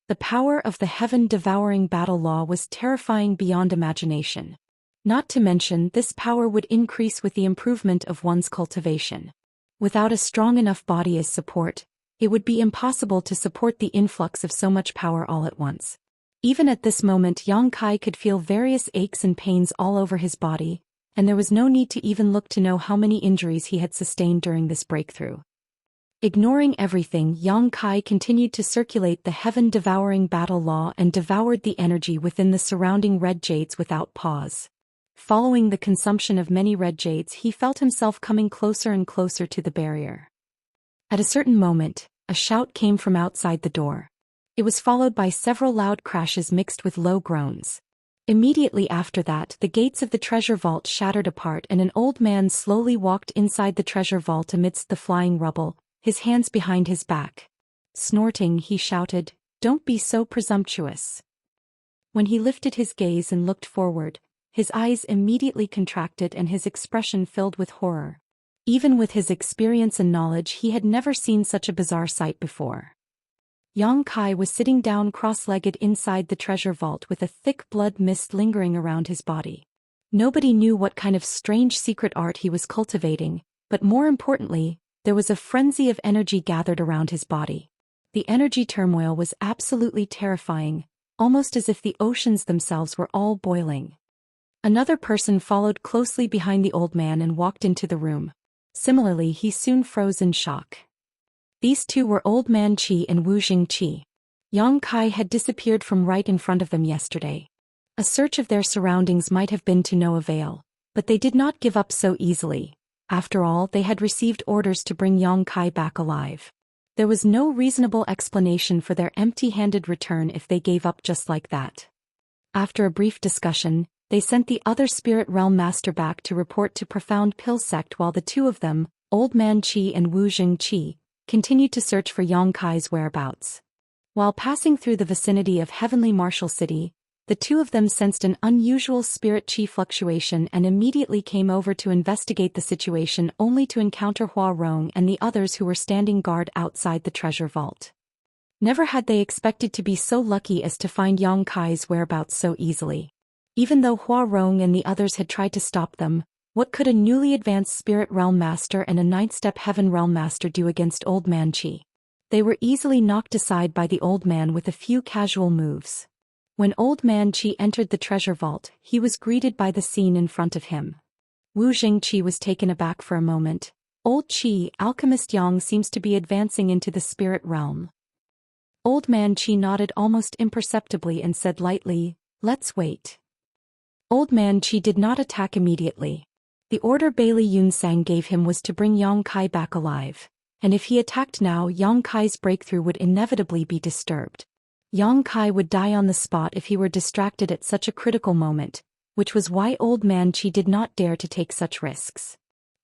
The power of the heaven-devouring battle law was terrifying beyond imagination. Not to mention, this power would increase with the improvement of one's cultivation. Without a strong enough body as support, it would be impossible to support the influx of so much power all at once. Even at this moment, Yang Kai could feel various aches and pains all over his body, and there was no need to even look to know how many injuries he had sustained during this breakthrough. Ignoring everything, Yang Kai continued to circulate the heaven-devouring battle law and devoured the energy within the surrounding red jades without pause. Following the consumption of many red jades, he felt himself coming closer and closer to the barrier. At a certain moment, a shout came from outside the door. It was followed by several loud crashes mixed with low groans. Immediately after that, the gates of the treasure vault shattered apart and an old man slowly walked inside the treasure vault amidst the flying rubble, his hands behind his back. Snorting, he shouted, "Don't be so presumptuous." When he lifted his gaze and looked forward, his eyes immediately contracted and his expression filled with horror. Even with his experience and knowledge, he had never seen such a bizarre sight before. Yang Kai was sitting down cross-legged inside the treasure vault with a thick blood mist lingering around his body. Nobody knew what kind of strange secret art he was cultivating, but more importantly, there was a frenzy of energy gathered around his body. The energy turmoil was absolutely terrifying, almost as if the oceans themselves were all boiling. Another person followed closely behind the old man and walked into the room. Similarly, he soon froze in shock. These two were Old Man Qi and Wuxia Qi. Yang Kai had disappeared from right in front of them yesterday. A search of their surroundings might have been to no avail, but they did not give up so easily. After all, they had received orders to bring Yang Kai back alive. There was no reasonable explanation for their empty-handed return if they gave up just like that. After a brief discussion, they sent the other spirit realm master back to report to Profound Pill Sect while the two of them, Old Man Qi and Wuxia Qi, continued to search for Yang Kai's whereabouts. While passing through the vicinity of Heavenly Martial City, the two of them sensed an unusual spirit qi fluctuation and immediately came over to investigate the situation, only to encounter Hua Rong and the others who were standing guard outside the treasure vault. Never had they expected to be so lucky as to find Yang Kai's whereabouts so easily. Even though Hua Rong and the others had tried to stop them, what could a newly advanced Spirit Realm Master and a 9th Step Heaven Realm Master do against Old Man Qi? They were easily knocked aside by the old man with a few casual moves. When Old Man Qi entered the treasure vault, he was greeted by the scene in front of him. Wuxia Qi was taken aback for a moment. Old Qi, Alchemist Yang seems to be advancing into the spirit realm. Old Man Qi nodded almost imperceptibly and said lightly, "Let's wait." Old Man Qi did not attack immediately. The order Bailey Yunsang gave him was to bring Yang Kai back alive, and if he attacked now, Yang Kai's breakthrough would inevitably be disturbed. Yang Kai would die on the spot if he were distracted at such a critical moment, which was why Old Man Qi did not dare to take such risks.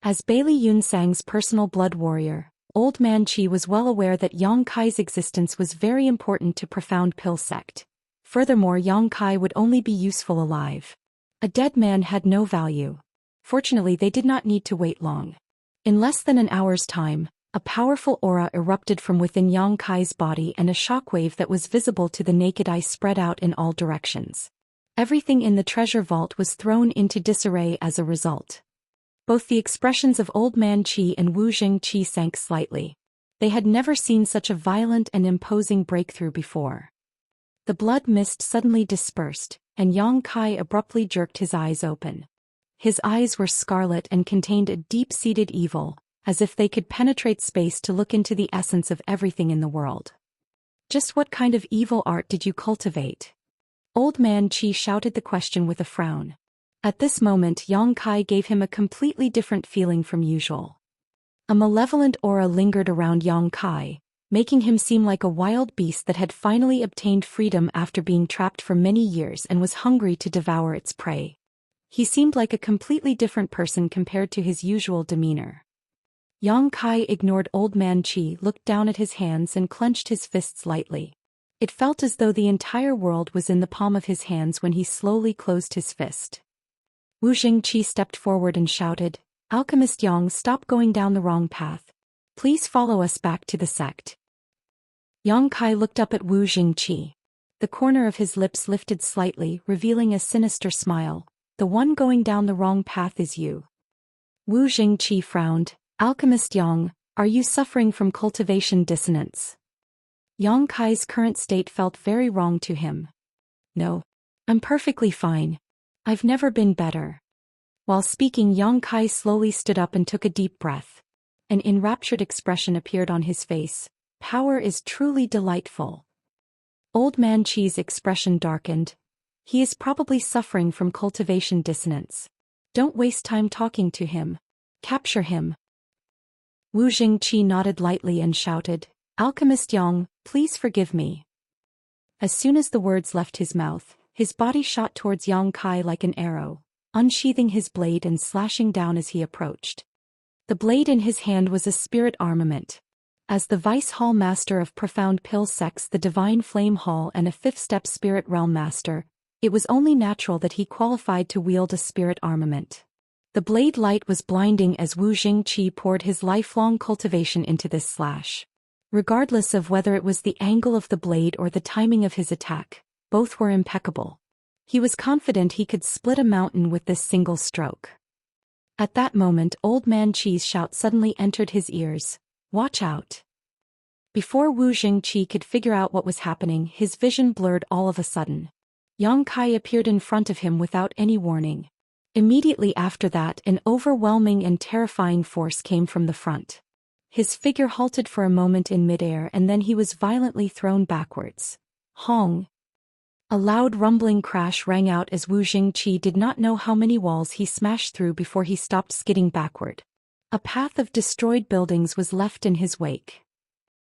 As Bailey Yunsang's personal blood warrior, Old Man Qi was well aware that Yang Kai's existence was very important to Profound Pill Sect. Furthermore, Yang Kai would only be useful alive. A dead man had no value. Fortunately, they did not need to wait long. In less than an hour's time, a powerful aura erupted from within Yang Kai's body and a shockwave that was visible to the naked eye spread out in all directions. Everything in the treasure vault was thrown into disarray as a result. Both the expressions of Old Man Qi and Wu Jingqi sank slightly. They had never seen such a violent and imposing breakthrough before. The blood mist suddenly dispersed, and Yang Kai abruptly jerked his eyes open. His eyes were scarlet and contained a deep-seated evil, as if they could penetrate space to look into the essence of everything in the world. Just what kind of evil art did you cultivate? Old Man Qi shouted the question with a frown. At this moment Yang Kai gave him a completely different feeling from usual. A malevolent aura lingered around Yang Kai, making him seem like a wild beast that had finally obtained freedom after being trapped for many years and was hungry to devour its prey. He seemed like a completely different person compared to his usual demeanor. Yang Kai ignored Old Man Qi, looked down at his hands and clenched his fists lightly. It felt as though the entire world was in the palm of his hands when he slowly closed his fist. Wu Jingqi stepped forward and shouted, "Alchemist Yang, stop going down the wrong path. Please follow us back to the sect." Yang Kai looked up at Wu Jingqi. The corner of his lips lifted slightly, revealing a sinister smile. "The one going down the wrong path is you." Wu Jingqi frowned. "Alchemist Yang, are you suffering from cultivation dissonance?" Yang Kai's current state felt very wrong to him. "No. I'm perfectly fine. I've never been better." While speaking, Yang Kai slowly stood up and took a deep breath. An enraptured expression appeared on his face. "Power is truly delightful." Old Man Qi's expression darkened. "He is probably suffering from cultivation dissonance. Don't waste time talking to him. Capture him." Wu Jingqi nodded lightly and shouted, "Alchemist Yang, please forgive me." As soon as the words left his mouth, his body shot towards Yang Kai like an arrow, unsheathing his blade and slashing down as he approached. The blade in his hand was a spirit armament. As the Vice Hall Master of Profound Pill Sects, the Divine Flame Hall, and a fifth-step Spirit Realm Master, it was only natural that he qualified to wield a spirit armament. The blade light was blinding as Wu Jingqi poured his lifelong cultivation into this slash. Regardless of whether it was the angle of the blade or the timing of his attack, both were impeccable. He was confident he could split a mountain with this single stroke. At that moment, Old Man Qi's shout suddenly entered his ears. "Watch out!" Before Wu Jingqi could figure out what was happening, his vision blurred all of a sudden. Yang Kai appeared in front of him without any warning. Immediately after that, an overwhelming and terrifying force came from the front. His figure halted for a moment in midair and then he was violently thrown backwards. Hong! A loud rumbling crash rang out as Wu Jingqi did not know how many walls he smashed through before he stopped skidding backward. A path of destroyed buildings was left in his wake.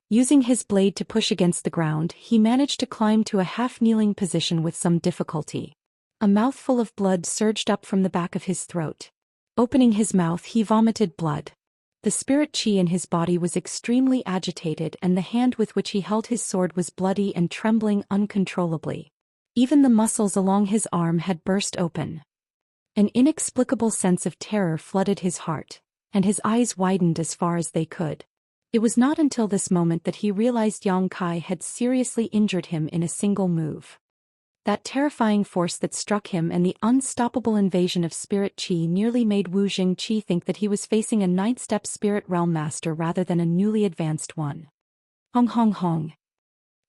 Using his blade to push against the ground, he managed to climb to a half-kneeling position with some difficulty. A mouthful of blood surged up from the back of his throat. Opening his mouth, he vomited blood. The spirit qi in his body was extremely agitated and the hand with which he held his sword was bloody and trembling uncontrollably. Even the muscles along his arm had burst open. An inexplicable sense of terror flooded his heart, and his eyes widened as far as they could. It was not until this moment that he realized Yang Kai had seriously injured him in a single move. That terrifying force that struck him and the unstoppable invasion of spirit qi nearly made Wu Jingqi think that he was facing a ninth-step spirit realm master rather than a newly advanced one. Hong hong hong.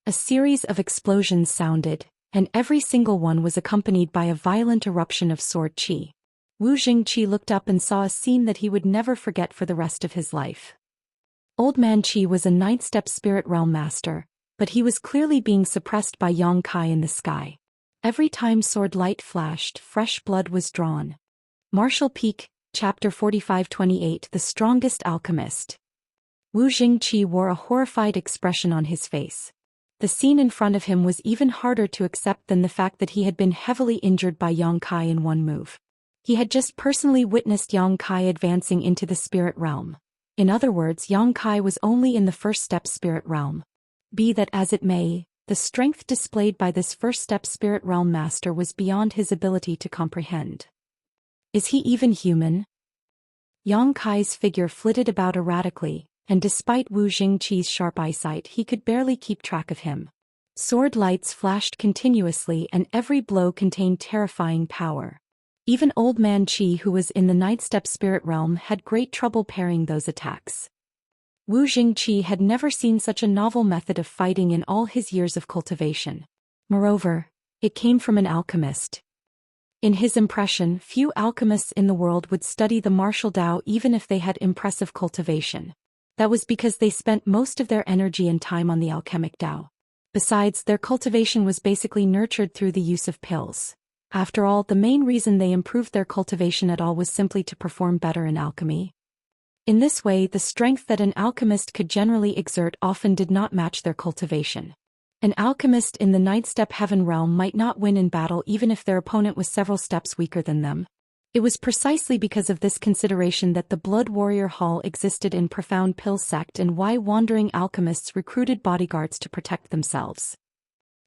A series of explosions sounded, and every single one was accompanied by a violent eruption of sword qi. Wu Jingqi looked up and saw a scene that he would never forget for the rest of his life. Old Man Qi was a ninth-step spirit realm master, but he was clearly being suppressed by Yang Kai in the sky. Every time sword light flashed, fresh blood was drawn. Martial Peak, Chapter 45-28 The Strongest Alchemist. Wu Jingqi wore a horrified expression on his face. The scene in front of him was even harder to accept than the fact that he had been heavily injured by Yang Kai in one move. He had just personally witnessed Yang Kai advancing into the spirit realm. In other words, Yang Kai was only in the first-step spirit realm. Be that as it may, the strength displayed by this first-step spirit realm master was beyond his ability to comprehend. Is he even human? Yang Kai's figure flitted about erratically, and despite Wu Jingqi's sharp eyesight he could barely keep track of him. Sword lights flashed continuously and every blow contained terrifying power. Even Old Man Qi, who was in the Nightstep spirit realm, had great trouble parrying those attacks. Wu Jingqi had never seen such a novel method of fighting in all his years of cultivation. Moreover, it came from an alchemist. In his impression, few alchemists in the world would study the martial Dao even if they had impressive cultivation. That was because they spent most of their energy and time on the alchemic Dao. Besides, their cultivation was basically nurtured through the use of pills. After all, the main reason they improved their cultivation at all was simply to perform better in alchemy. In this way, the strength that an alchemist could generally exert often did not match their cultivation. An alchemist in the Nightstep Heaven realm might not win in battle even if their opponent was several steps weaker than them. It was precisely because of this consideration that the Blood Warrior Hall existed in Profound Pill sect and why wandering alchemists recruited bodyguards to protect themselves.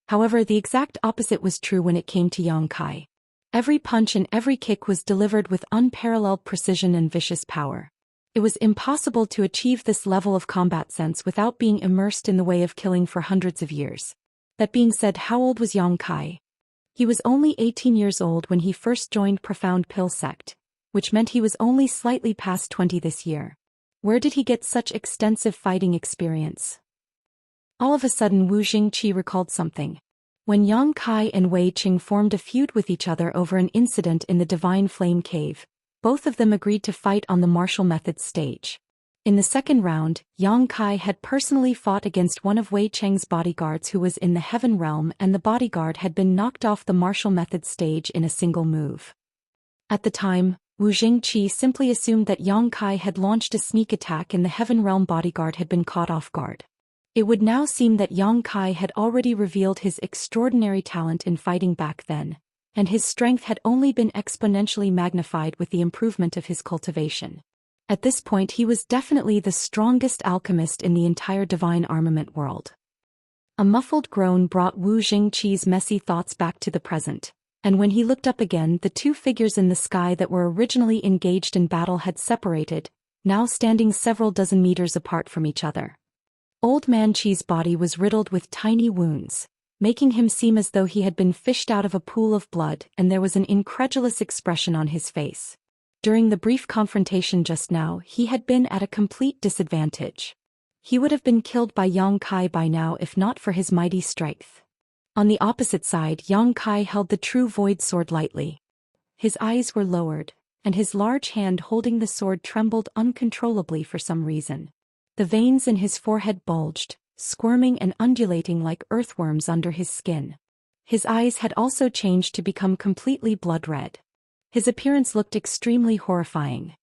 However, the exact opposite was true when it came to Yang Kai. Every punch and every kick was delivered with unparalleled precision and vicious power. It was impossible to achieve this level of combat sense without being immersed in the way of killing for hundreds of years. That being said, how old was Yang Kai? He was only 18 years old when he first joined Profound Pill sect, which meant he was only slightly past 20 this year. Where did he get such extensive fighting experience? All of a sudden Wu Jingqi recalled something. When Yang Kai and Wei Qing formed a feud with each other over an incident in the Divine Flame Cave, both of them agreed to fight on the martial methods stage. In the second round, Yang Kai had personally fought against one of Wei Cheng's bodyguards who was in the Heaven realm, and the bodyguard had been knocked off the martial methods stage in a single move. At the time, Wu Jingqi simply assumed that Yang Kai had launched a sneak attack and the Heaven realm bodyguard had been caught off guard. It would now seem that Yang Kai had already revealed his extraordinary talent in fighting back then, and his strength had only been exponentially magnified with the improvement of his cultivation. At this point he was definitely the strongest alchemist in the entire divine armament world. A muffled groan brought Wu Jingqi's messy thoughts back to the present, and when he looked up again, the two figures in the sky that were originally engaged in battle had separated, now standing several dozen meters apart from each other. Old Man Qi's body was riddled with tiny wounds, making him seem as though he had been fished out of a pool of blood, and there was an incredulous expression on his face. During the brief confrontation just now, he had been at a complete disadvantage. He would have been killed by Yang Kai by now if not for his mighty strength. On the opposite side, Yang Kai held the true void sword lightly. His eyes were lowered, and his large hand holding the sword trembled uncontrollably for some reason. The veins in his forehead bulged, squirming and undulating like earthworms under his skin. His eyes had also changed to become completely blood red. His appearance looked extremely horrifying.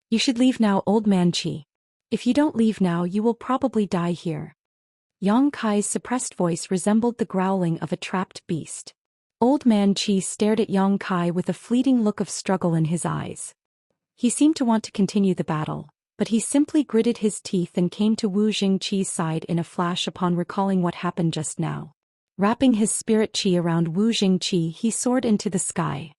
"You should leave now, Old Man Qi. If you don't leave now, you will probably die here." Yang Kai's suppressed voice resembled the growling of a trapped beast. Old Man Qi stared at Yang Kai with a fleeting look of struggle in his eyes. He seemed to want to continue the battle, but he simply gritted his teeth and came to Wu Jingqi's side in a flash upon recalling what happened just now. Wrapping his spirit qi around Wu Jingqi, he soared into the sky.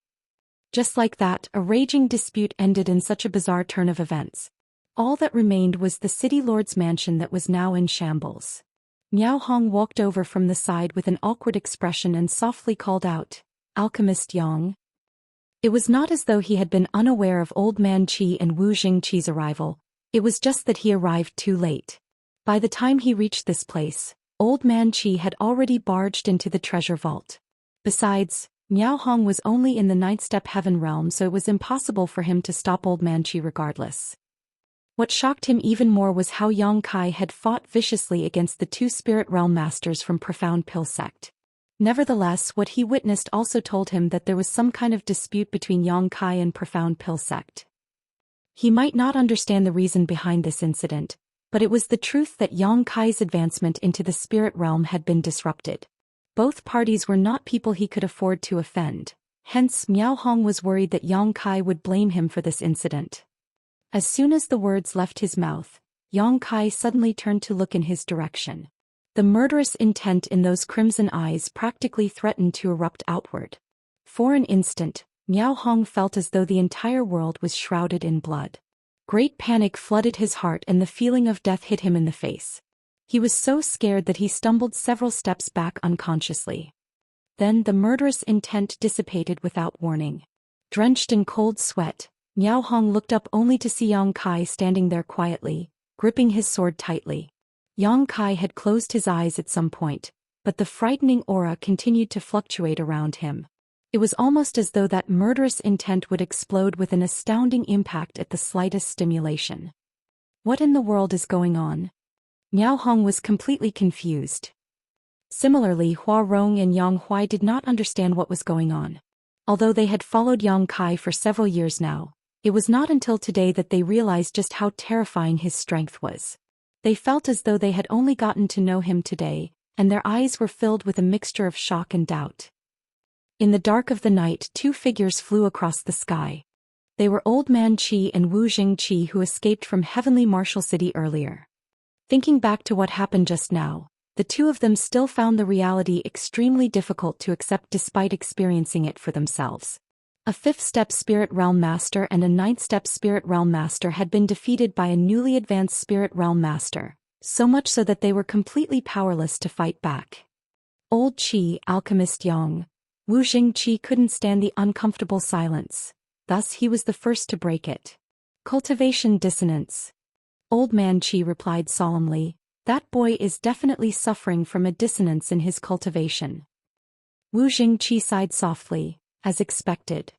Just like that, a raging dispute ended in such a bizarre turn of events. All that remained was the city lord's mansion that was now in shambles. Miao Hong walked over from the side with an awkward expression and softly called out, "Alchemist Yang." It was not as though he had been unaware of Old Man Qi and Wu Jingqi's arrival, it was just that he arrived too late. By the time he reached this place, Old Man Qi had already barged into the treasure vault. Besides, Miao Hong was only in the Nightstep Heaven realm, so it was impossible for him to stop Old Man Qi regardless. What shocked him even more was how Yang Kai had fought viciously against the two spirit realm masters from Profound Pill sect. Nevertheless, what he witnessed also told him that there was some kind of dispute between Yang Kai and Profound Pill sect. He might not understand the reason behind this incident, but it was the truth that Yang Kai's advancement into the spirit realm had been disrupted. Both parties were not people he could afford to offend, hence Miao Hong was worried that Yang Kai would blame him for this incident. As soon as the words left his mouth, Yang Kai suddenly turned to look in his direction. The murderous intent in those crimson eyes practically threatened to erupt outward. For an instant, Miao Hong felt as though the entire world was shrouded in blood. Great panic flooded his heart and the feeling of death hit him in the face. He was so scared that he stumbled several steps back unconsciously. Then the murderous intent dissipated without warning. Drenched in cold sweat, Miao Hong looked up only to see Yang Kai standing there quietly, gripping his sword tightly. Yang Kai had closed his eyes at some point, but the frightening aura continued to fluctuate around him. It was almost as though that murderous intent would explode with an astounding impact at the slightest stimulation. What in the world is going on? Miao Hong was completely confused. Similarly, Hua Rong and Yang Huai did not understand what was going on. Although they had followed Yang Kai for several years now, it was not until today that they realized just how terrifying his strength was. They felt as though they had only gotten to know him today, and their eyes were filled with a mixture of shock and doubt. In the dark of the night, two figures flew across the sky. They were Old Man Qi and Wu Jingqi, who escaped from Heavenly Martial City earlier. Thinking back to what happened just now, the two of them still found the reality extremely difficult to accept despite experiencing it for themselves. A 5th-step Spirit Realm Master and a 9th-step Spirit Realm Master had been defeated by a newly advanced Spirit Realm Master, so much so that they were completely powerless to fight back. Old Qi, Alchemist Yang, Wu Jingqi couldn't stand the uncomfortable silence, thus he was the first to break it. Cultivation dissonance. Old Man Qi replied solemnly, "That boy is definitely suffering from a dissonance in his cultivation." Wu Jingqi sighed softly, as expected.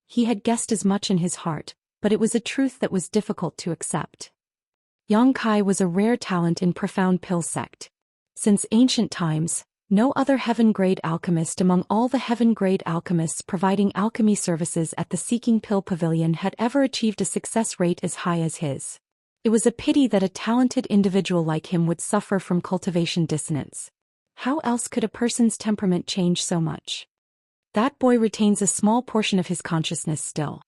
He had guessed as much in his heart, but it was a truth that was difficult to accept. Yang Kai was a rare talent in Profound Pill Sect. Since ancient times, no other heaven-grade alchemist among all the heaven-grade alchemists providing alchemy services at the Seeking Pill Pavilion had ever achieved a success rate as high as his. It was a pity that a talented individual like him would suffer from cultivation dissonance. How else could a person's temperament change so much? That boy retains a small portion of his consciousness still.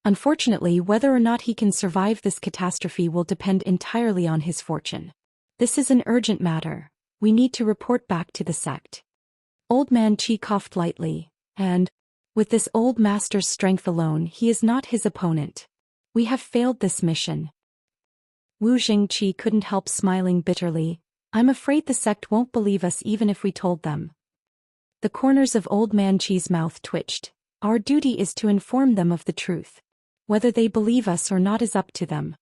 Unfortunately, whether or not he can survive this catastrophe will depend entirely on his fortune. This is an urgent matter. We need to report back to the sect. Old Man Qi coughed lightly, and, with this old master's strength alone, he is not his opponent. We have failed this mission. Wu Jingqi couldn't help smiling bitterly. I'm afraid the sect won't believe us even if we told them. The corners of Old Man Qi's mouth twitched. Our duty is to inform them of the truth. Whether they believe us or not is up to them.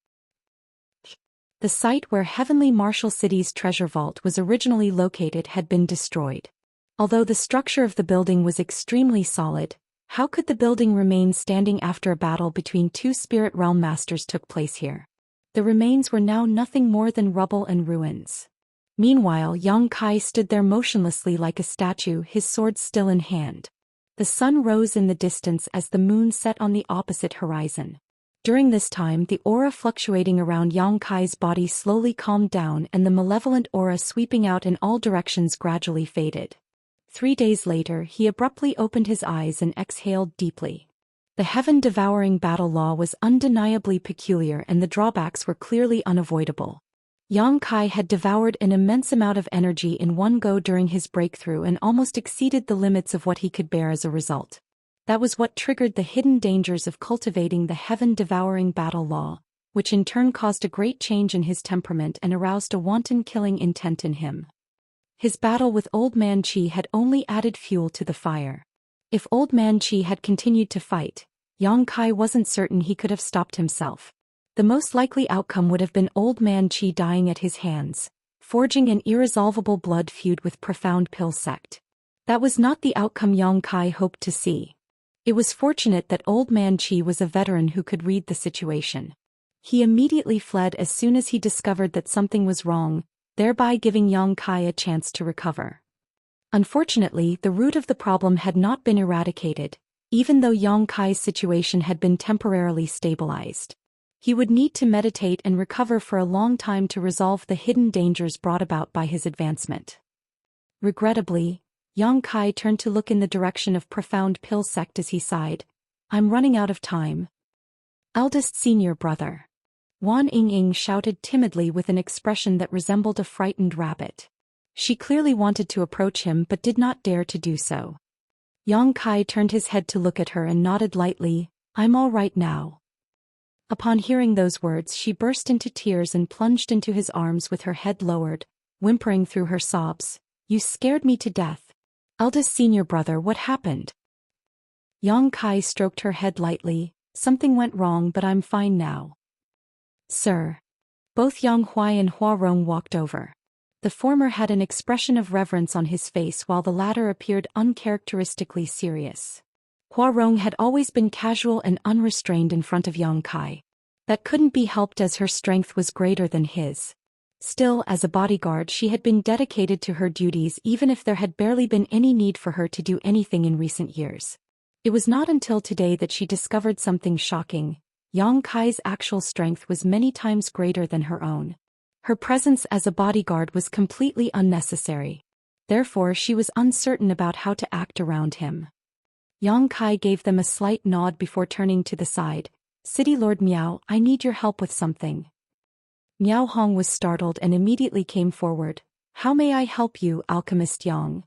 The site where Heavenly Martial City's treasure vault was originally located had been destroyed. Although the structure of the building was extremely solid, how could the building remain standing after a battle between two Spirit Realm Masters took place here? The remains were now nothing more than rubble and ruins. Meanwhile, Yang Kai stood there motionlessly like a statue, his sword still in hand. The sun rose in the distance as the moon set on the opposite horizon. During this time, the aura fluctuating around Yang Kai's body slowly calmed down and the malevolent aura sweeping out in all directions gradually faded. 3 days later, he abruptly opened his eyes and exhaled deeply. The heaven-devouring battle law was undeniably peculiar and the drawbacks were clearly unavoidable. Yang Kai had devoured an immense amount of energy in one go during his breakthrough and almost exceeded the limits of what he could bear as a result. That was what triggered the hidden dangers of cultivating the heaven-devouring battle law, which in turn caused a great change in his temperament and aroused a wanton killing intent in him. His battle with Old Man Qi had only added fuel to the fire. If Old Man Qi had continued to fight, Yang Kai wasn't certain he could have stopped himself. The most likely outcome would have been Old Man Qi dying at his hands, forging an irresolvable blood feud with Profound Pill Sect. That was not the outcome Yang Kai hoped to see. It was fortunate that Old Man Qi was a veteran who could read the situation. He immediately fled as soon as he discovered that something was wrong, thereby giving Yang Kai a chance to recover. Unfortunately, the root of the problem had not been eradicated, even though Yang Kai's situation had been temporarily stabilized. He would need to meditate and recover for a long time to resolve the hidden dangers brought about by his advancement. Regrettably, Yang Kai turned to look in the direction of Profound Pill Sect as he sighed. I'm running out of time. Eldest senior brother. Wan Ying shouted timidly with an expression that resembled a frightened rabbit. She clearly wanted to approach him but did not dare to do so. Yang Kai turned his head to look at her and nodded lightly. I'm all right now. Upon hearing those words, she burst into tears and plunged into his arms with her head lowered, whimpering through her sobs. "You scared me to death. Eldest senior brother, what happened?" Yang Kai stroked her head lightly. "Something went wrong, but I'm fine now." "Sir." Both Yang Huai and Hua Rong walked over. The former had an expression of reverence on his face while the latter appeared uncharacteristically serious. Hua Rong had always been casual and unrestrained in front of Yang Kai. That couldn't be helped as her strength was greater than his. Still, as a bodyguard, she had been dedicated to her duties even if there had barely been any need for her to do anything in recent years. It was not until today that she discovered something shocking. Yang Kai's actual strength was many times greater than her own. Her presence as a bodyguard was completely unnecessary. Therefore, she was uncertain about how to act around him. Yang Kai gave them a slight nod before turning to the side. "City Lord Miao, I need your help with something." Miao Hong was startled and immediately came forward. "How may I help you, Alchemist Yang?"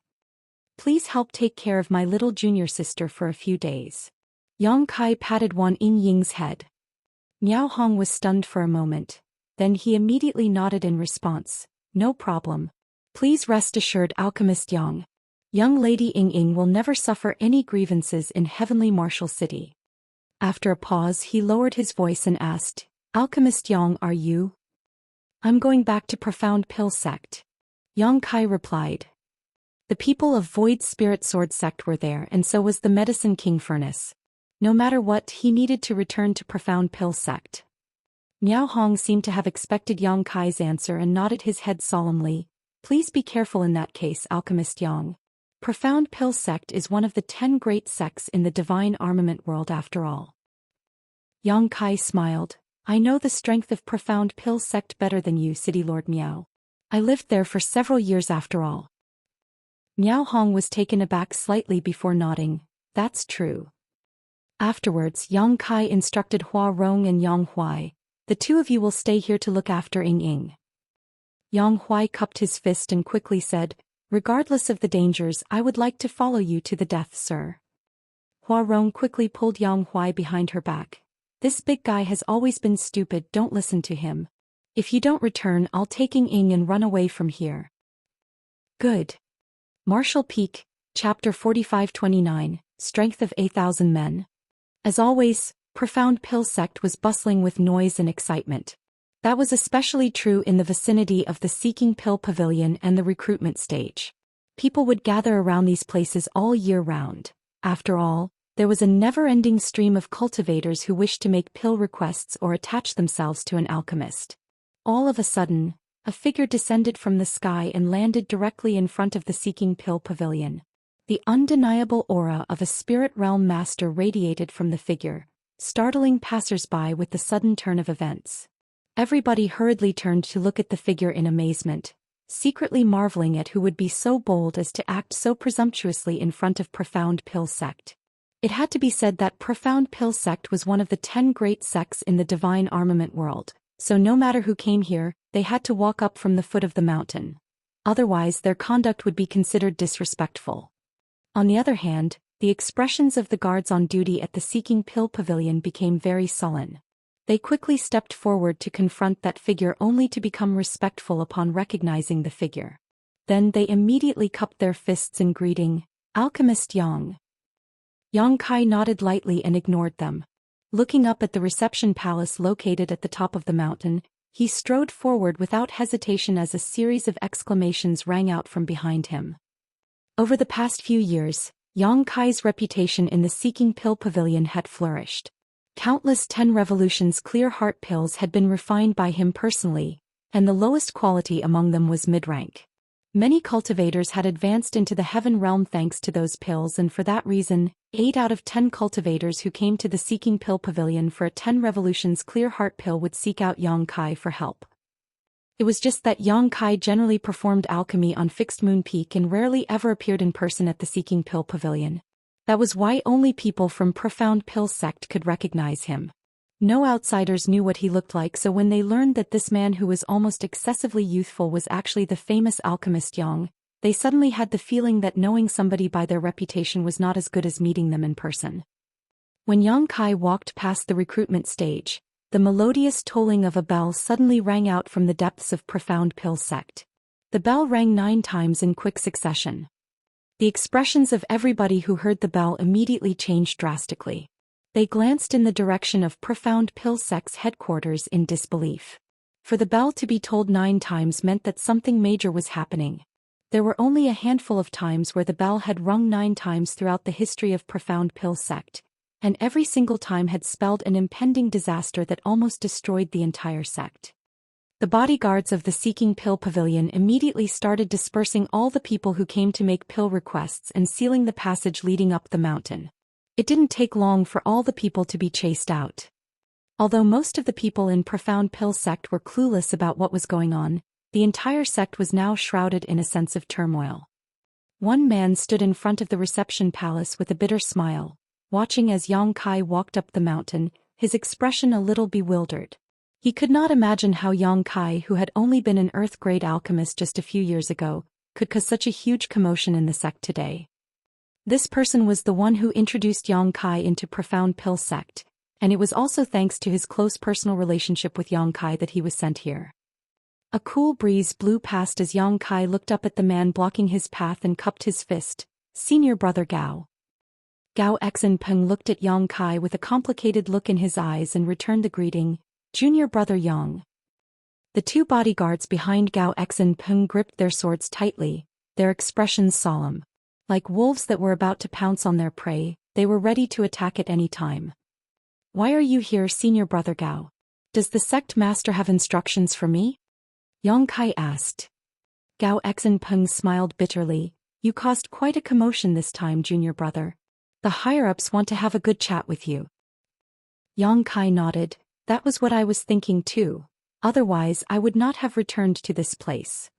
"Please help take care of my little junior sister for a few days." Yang Kai patted Wan Yingying's head. Miao Hong was stunned for a moment. Then he immediately nodded in response. "No problem. Please rest assured, Alchemist Yang. Young Lady Ying will never suffer any grievances in Heavenly Martial City." After a pause, he lowered his voice and asked, "Alchemist Yang, are you?" "I'm going back to Profound Pill Sect." Yang Kai replied. The people of Void Spirit Sword Sect were there, and so was the Medicine King Furnace. No matter what, he needed to return to Profound Pill Sect. Miao Hong seemed to have expected Yang Kai's answer and nodded his head solemnly. "Please be careful in that case, Alchemist Yang. Profound Pill Sect is one of the 10 great sects in the divine armament world after all." Yang Kai smiled. "I know the strength of Profound Pill Sect better than you, City Lord Miao. I lived there for several years after all." Miao Hong was taken aback slightly before nodding. "That's true." Afterwards, Yang Kai instructed Hua Rong and Yang Huai. "The two of you will stay here to look after Ying." Yang Huai cupped his fist and quickly said, "Regardless of the dangers, I would like to follow you to the death, sir." Hua Rong quickly pulled Yang Huai behind her back. "This big guy has always been stupid, don't listen to him. If you don't return, I'll take Ying and run away from here." "Good." Martial Peak, Chapter 4529, Strength of 8,000 Men. As always, Profound Pill Sect was bustling with noise and excitement. That was especially true in the vicinity of the Seeking Pill Pavilion and the recruitment stage. People would gather around these places all year round. After all, there was a never-ending stream of cultivators who wished to make pill requests or attach themselves to an alchemist. All of a sudden, a figure descended from the sky and landed directly in front of the Seeking Pill Pavilion. The undeniable aura of a spirit realm master radiated from the figure, startling passers-by with the sudden turn of events. Everybody hurriedly turned to look at the figure in amazement, secretly marveling at who would be so bold as to act so presumptuously in front of Profound Pill Sect. It had to be said that Profound Pill Sect was one of the 10 great sects in the divine armament world, so no matter who came here, they had to walk up from the foot of the mountain. Otherwise, their conduct would be considered disrespectful. On the other hand, the expressions of the guards on duty at the Seeking Pill Pavilion became very sullen. They quickly stepped forward to confront that figure only to become respectful upon recognizing the figure. Then they immediately cupped their fists in greeting, "Alchemist Yang." Yang Kai nodded lightly and ignored them. Looking up at the reception palace located at the top of the mountain, he strode forward without hesitation as a series of exclamations rang out from behind him. Over the past few years, Yang Kai's reputation in the Seeking Pill Pavilion had flourished. Countless 10 Revolutions clear heart pills had been refined by him personally, and the lowest quality among them was mid-rank. Many cultivators had advanced into the heaven realm thanks to those pills, and for that reason, 8 out of 10 cultivators who came to the Seeking Pill Pavilion for a 10 Revolutions clear heart pill would seek out Yang Kai for help. It was just that Yang Kai generally performed alchemy on Fixed Moon Peak and rarely ever appeared in person at the Seeking Pill Pavilion. That was why only people from Profound Pill Sect could recognize him. No outsiders knew what he looked like, so when they learned that this man who was almost excessively youthful was actually the famous alchemist Yang, they suddenly had the feeling that knowing somebody by their reputation was not as good as meeting them in person. When Yang Kai walked past the recruitment stage, The melodious tolling of a bell suddenly rang out from the depths of profound Pill sect. The bell rang 9 times in quick succession. The expressions of everybody who heard the bell immediately changed drastically. They glanced in the direction of profound Pill sect's headquarters in disbelief. For the bell to be tolled 9 times meant that something major was happening. There were only a handful of times where the bell had rung 9 times throughout the history of profound Pill sect, and every single time had spelled an impending disaster that almost destroyed the entire sect. The bodyguards of the Seeking Pill Pavilion immediately started dispersing all the people who came to make pill requests and sealing the passage leading up the mountain. It didn't take long for all the people to be chased out. Although most of the people in profound Pill sect were clueless about what was going on, the entire sect was now shrouded in a sense of turmoil. One man stood in front of the reception palace with a bitter smile, watching as Yang Kai walked up the mountain, his expression a little bewildered. He could not imagine how Yang Kai, who had only been an earth-grade alchemist just a few years ago, could cause such a huge commotion in the sect today. This person was the one who introduced Yang Kai into profound Pill sect, and it was also thanks to his close personal relationship with Yang Kai that he was sent here. A cool breeze blew past as Yang Kai looked up at the man blocking his path and cupped his fist. Senior brother Gao. Gao Xinpeng looked at Yang Kai with a complicated look in his eyes and returned the greeting, Junior brother Yang. The 2 bodyguards behind Gao Xinpeng gripped their swords tightly, their expressions solemn. Like wolves that were about to pounce on their prey, they were ready to attack at any time. Why are you here, senior brother Gao? Does the sect master have instructions for me? Yang Kai asked. Gao Xinpeng smiled bitterly. You caused quite a commotion this time, junior brother. The higher-ups want to have a good chat with you. Yang Kai nodded. That was what I was thinking too. Otherwise I would not have returned to this place.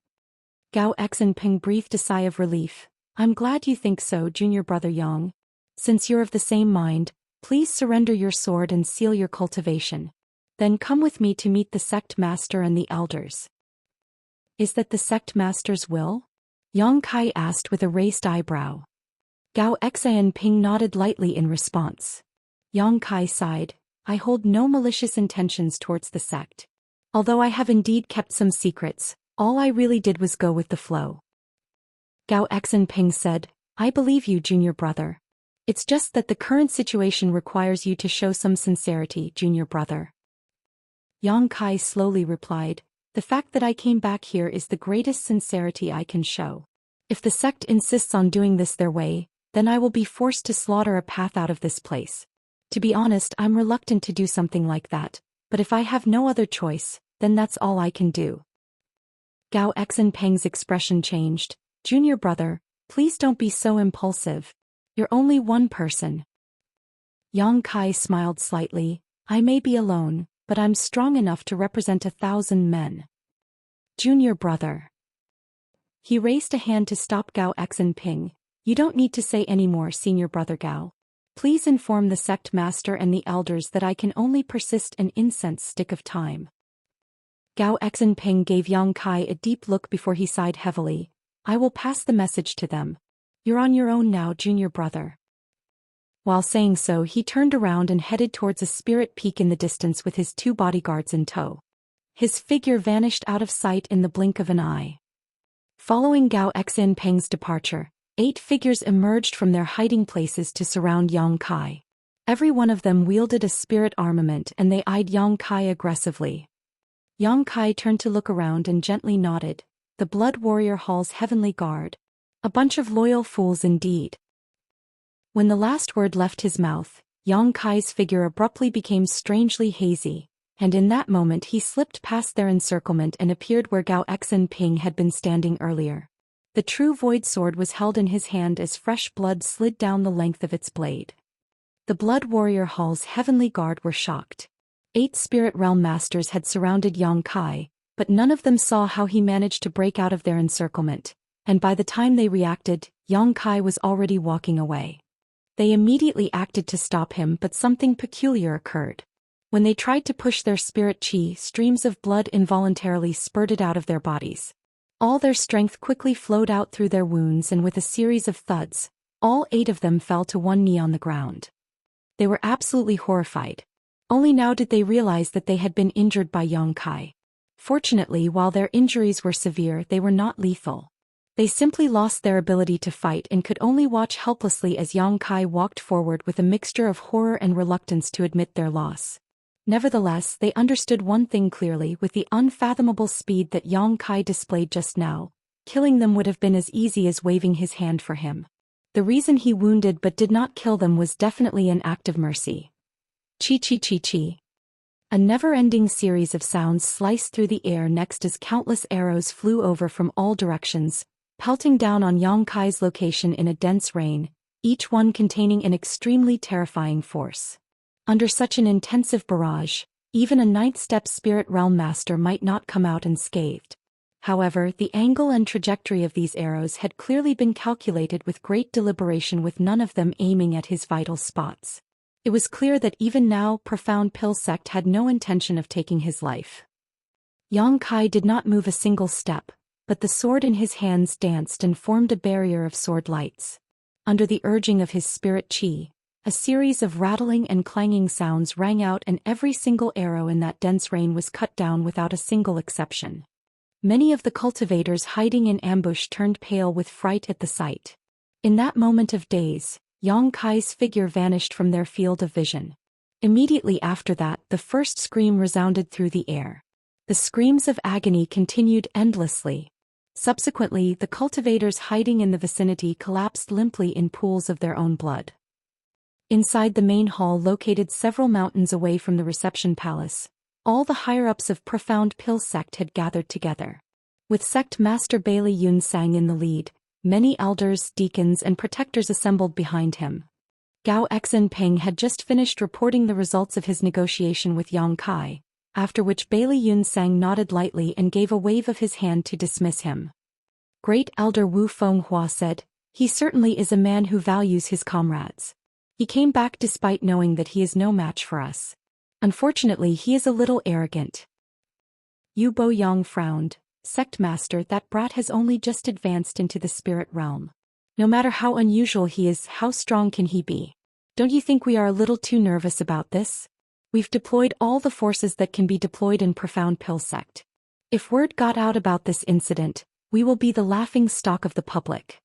Gao Xinpeng breathed a sigh of relief. I'm glad you think so, junior brother Yang. Since you're of the same mind, please surrender your sword and seal your cultivation. Then come with me to meet the sect master and the elders. Is that the sect master's will? Yang Kai asked with a raised eyebrow. Gao Xinpeng nodded lightly in response. Yang Kai sighed. I hold no malicious intentions towards the sect. Although I have indeed kept some secrets, all I really did was go with the flow. Gao Xinpeng said, I believe you, junior brother. It's just that the current situation requires you to show some sincerity, junior brother. Yang Kai slowly replied, the fact that I came back here is the greatest sincerity I can show. If the sect insists on doing this their way, then I will be forced to slaughter a path out of this place. To be honest, I'm reluctant to do something like that, but if I have no other choice, then that's all I can do. Gao Xinpeng's expression changed. Junior brother, please don't be so impulsive. You're only one person. Yang Kai smiled slightly. I may be alone, but I'm strong enough to represent 1,000 men. Junior brother. He raised a hand to stop Gao Xinpeng. You don't need to say any more, senior brother Gao. Please inform the sect master and the elders that I can only persist an incense stick of time. Gao Xinpeng gave Yang Kai a deep look before he sighed heavily. I will pass the message to them. You're on your own now, junior brother. While saying so, he turned around and headed towards a spirit peak in the distance with his 2 bodyguards in tow. His figure vanished out of sight in the blink of an eye. Following Gao Xinpeng's departure, 8 figures emerged from their hiding places to surround Yang Kai. Every one of them wielded a spirit armament and they eyed Yang Kai aggressively. Yang Kai turned to look around and gently nodded. The Blood Warrior Hall's heavenly guard. A bunch of loyal fools indeed. When the last word left his mouth, Yang Kai's figure abruptly became strangely hazy, and in that moment he slipped past their encirclement and appeared where Gao Xinpeng had been standing earlier. The true void sword was held in his hand as fresh blood slid down the length of its blade. The Blood Warrior Hall's heavenly guard were shocked. 8 spirit realm masters had surrounded Yang Kai, but none of them saw how he managed to break out of their encirclement, and by the time they reacted, Yang Kai was already walking away. They immediately acted to stop him, but something peculiar occurred. When they tried to push their spirit chi, streams of blood involuntarily spurted out of their bodies. All their strength quickly flowed out through their wounds, and with a series of thuds, all 8 of them fell to one knee on the ground. They were absolutely horrified. Only now did they realize that they had been injured by Yang Kai. Fortunately, while their injuries were severe, they were not lethal. They simply lost their ability to fight and could only watch helplessly as Yang Kai walked forward with a mixture of horror and reluctance to admit their loss. Nevertheless, they understood one thing clearly: with the unfathomable speed that Yang Kai displayed just now, killing them would have been as easy as waving his hand for him. The reason he wounded but did not kill them was definitely an act of mercy. Chi chi chi chi. A never-ending series of sounds sliced through the air next as countless arrows flew over from all directions, pelting down on Yang Kai's location in a dense rain, each one containing an extremely terrifying force. Under such an intensive barrage, even a ninth-step spirit realm master might not come out unscathed. However, the angle and trajectory of these arrows had clearly been calculated with great deliberation, with none of them aiming at his vital spots. It was clear that even now Profound Pill Sect had no intention of taking his life. Yang Kai did not move a single step, but the sword in his hands danced and formed a barrier of sword lights. Under the urging of his spirit chi, a series of rattling and clanging sounds rang out, and every single arrow in that dense rain was cut down without a single exception. Many of the cultivators hiding in ambush turned pale with fright at the sight. In that moment of daze, Yang Kai's figure vanished from their field of vision. Immediately after that, the first scream resounded through the air. The screams of agony continued endlessly. Subsequently, the cultivators hiding in the vicinity collapsed limply in pools of their own blood. Inside the main hall, located several mountains away from the reception palace, all the higher-ups of Profound Pill Sect had gathered together. With Sect Master Bailey Yun Sang in the lead, many elders, deacons and protectors assembled behind him. Gao Xinpeng had just finished reporting the results of his negotiation with Yang Kai, after which Bailey Yun Sang nodded lightly and gave a wave of his hand to dismiss him. Great Elder Wu Fenghua said, "He certainly is a man who values his comrades. He came back despite knowing that he is no match for us. Unfortunately, he is a little arrogant." Yu Bo Yang frowned. "Sect Master, that brat has only just advanced into the spirit realm. No matter how unusual he is, how strong can he be? Don't you think we are a little too nervous about this? We've deployed all the forces that can be deployed in Profound Pill Sect. If word got out about this incident, we will be the laughing stock of the public."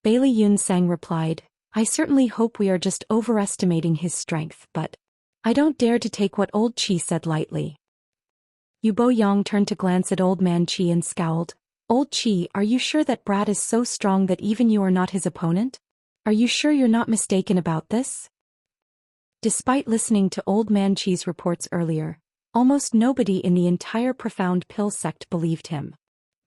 Bailey Yun Sang replied, "I certainly hope we are just overestimating his strength, but I don't dare to take what old Chi said lightly." Yu Bo Yang turned to glance at old man Chi and scowled. "Old Chi, are you sure that brat is so strong that even you are not his opponent? Are you sure you're not mistaken about this?" Despite listening to old man Chi's reports earlier, almost nobody in the entire Profound Pill Sect believed him.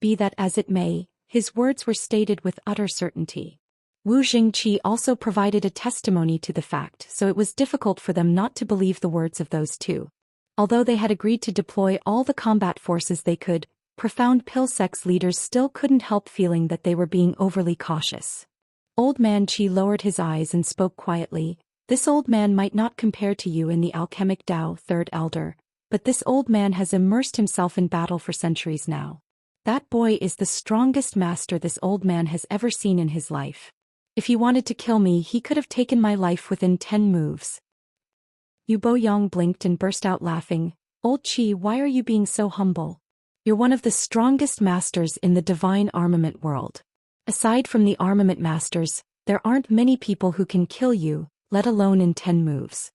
Be that as it may, his words were stated with utter certainty. Wu Jingqi also provided a testimony to the fact, so it was difficult for them not to believe the words of those two. Although they had agreed to deploy all the combat forces they could, Profound Pill Sect's leaders still couldn't help feeling that they were being overly cautious. Old man Chi lowered his eyes and spoke quietly. "This old man might not compare to you in the alchemic Tao, third elder, but this old man has immersed himself in battle for centuries now. That boy is the strongest master this old man has ever seen in his life. If he wanted to kill me, he could have taken my life within 10 moves. Yu Bo Yang blinked and burst out laughing. "Old Chi, why are you being so humble? You're one of the strongest masters in the divine armament world. Aside from the armament masters, there aren't many people who can kill you, let alone in 10 moves.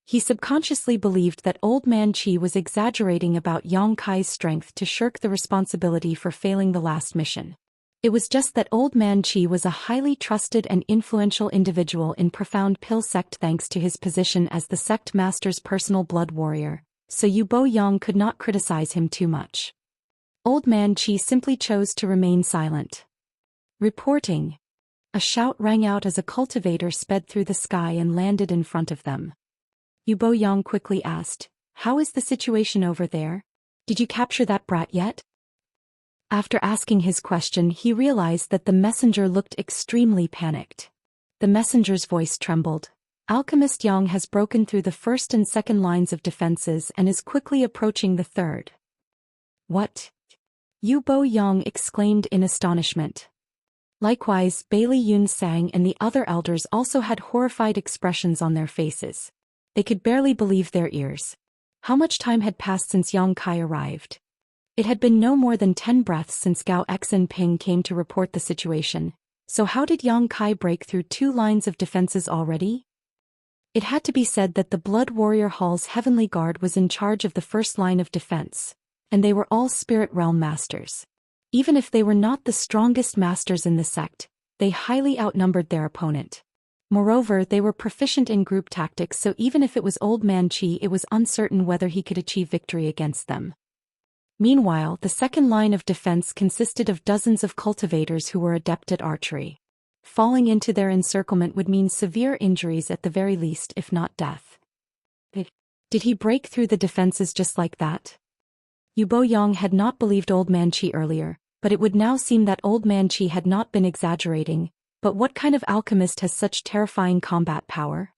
He subconsciously believed that old man Chi was exaggerating about Yang Kai's strength to shirk the responsibility for failing the last mission. It was just that old man Chi was a highly trusted and influential individual in Profound Pill Sect thanks to his position as the sect master's personal blood warrior, so Yu Bo Yang could not criticize him too much. Old man Chi simply chose to remain silent. Reporting. A shout rang out as a cultivator sped through the sky and landed in front of them. Yu Bo Yang quickly asked, "How is the situation over there? Did you capture that brat yet?" After asking his question, he realized that the messenger looked extremely panicked. The messenger's voice trembled. "Alchemist Yang has broken through the first and second lines of defenses and is quickly approaching the third." "What?" Yu Bo Yang exclaimed in astonishment. Likewise, Bailey Yun Sang and the other elders also had horrified expressions on their faces. They could barely believe their ears. How much time had passed since Yang Kai arrived? It had been no more than 10 breaths since Gao Xinping came to report the situation, so how did Yang Kai break through 2 lines of defenses already? It had to be said that the Blood Warrior Hall's Heavenly Guard was in charge of the first line of defense, and they were all Spirit Realm Masters. Even if they were not the strongest masters in the sect, they highly outnumbered their opponent. Moreover, they were proficient in group tactics, so even if it was Old Man Qi, it was uncertain whether he could achieve victory against them. Meanwhile, the second line of defense consisted of dozens of cultivators who were adept at archery. Falling into their encirclement would mean severe injuries at the very least, if not death. Did he break through the defenses just like that? Yu Boyang had not believed Old Man Qi earlier, but it would now seem that Old Man Qi had not been exaggerating. But what kind of alchemist has such terrifying combat power?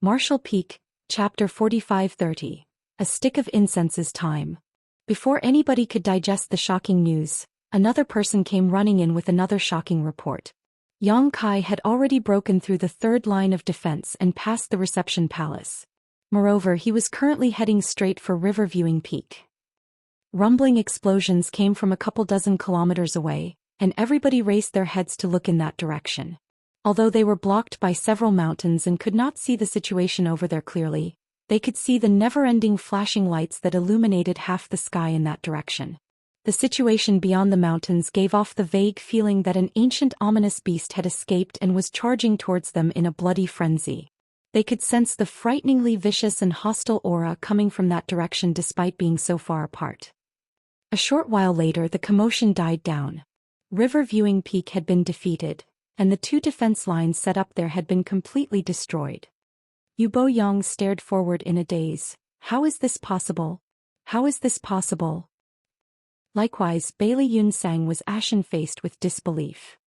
Martial Peak, Chapter 45-30. A Stick of Incense is Time. Before anybody could digest the shocking news, another person came running in with another shocking report. Yang Kai had already broken through the third line of defense and passed the reception palace. Moreover, he was currently heading straight for River Viewing Peak. Rumbling explosions came from a couple dozen kilometers away, and everybody raised their heads to look in that direction. Although they were blocked by several mountains and could not see the situation over there clearly, they could see the never-ending flashing lights that illuminated half the sky in that direction. The situation beyond the mountains gave off the vague feeling that an ancient ominous beast had escaped and was charging towards them in a bloody frenzy. They could sense the frighteningly vicious and hostile aura coming from that direction despite being so far apart. A short while later, the commotion died down. River Viewing Peak had been defeated, and the 2 defense lines set up there had been completely destroyed. Yu Boyang stared forward in a daze. How is this possible? How is this possible? Likewise, Bailey Yunsang was ashen-faced with disbelief.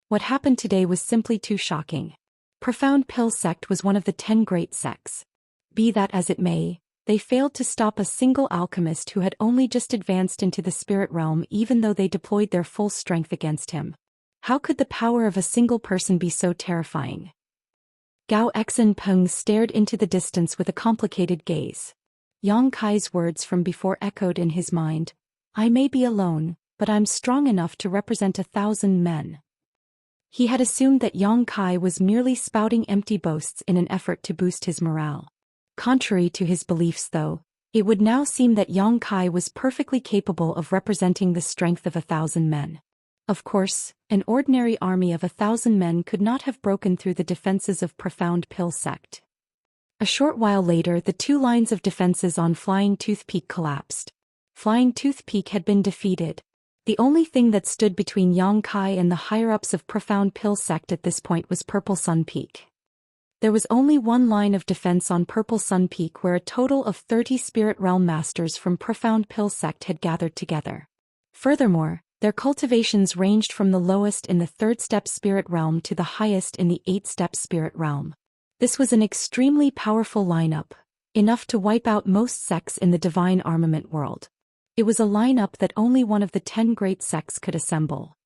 What happened today was simply too shocking. Profound Pill Sect was one of the 10 great sects. Be that as it may, they failed to stop a single alchemist who had only just advanced into the spirit realm, even though they deployed their full strength against him. How could the power of a single person be so terrifying? Gao Xinpeng stared into the distance with a complicated gaze. Yang Kai's words from before echoed in his mind. I may be alone, but I'm strong enough to represent 1,000 men. He had assumed that Yang Kai was merely spouting empty boasts in an effort to boost his morale. Contrary to his beliefs though, it would now seem that Yang Kai was perfectly capable of representing the strength of 1,000 men. Of course, an ordinary army of 1,000 men could not have broken through the defenses of Profound Pill Sect. A short while later, the 2 lines of defenses on Flying Tooth Peak collapsed. Flying Tooth Peak had been defeated. The only thing that stood between Yang Kai and the higher-ups of Profound Pill Sect at this point was Purple Sun Peak. There was only 1 line of defense on Purple Sun Peak where a total of 30 Spirit Realm Masters from Profound Pill Sect had gathered together. Furthermore, their cultivations ranged from the lowest in the 3rd-step Spirit Realm to the highest in the 8th-step Spirit Realm. This was an extremely powerful lineup, enough to wipe out most sects in the Divine Armament world. It was a lineup that only one of the 10 great sects could assemble.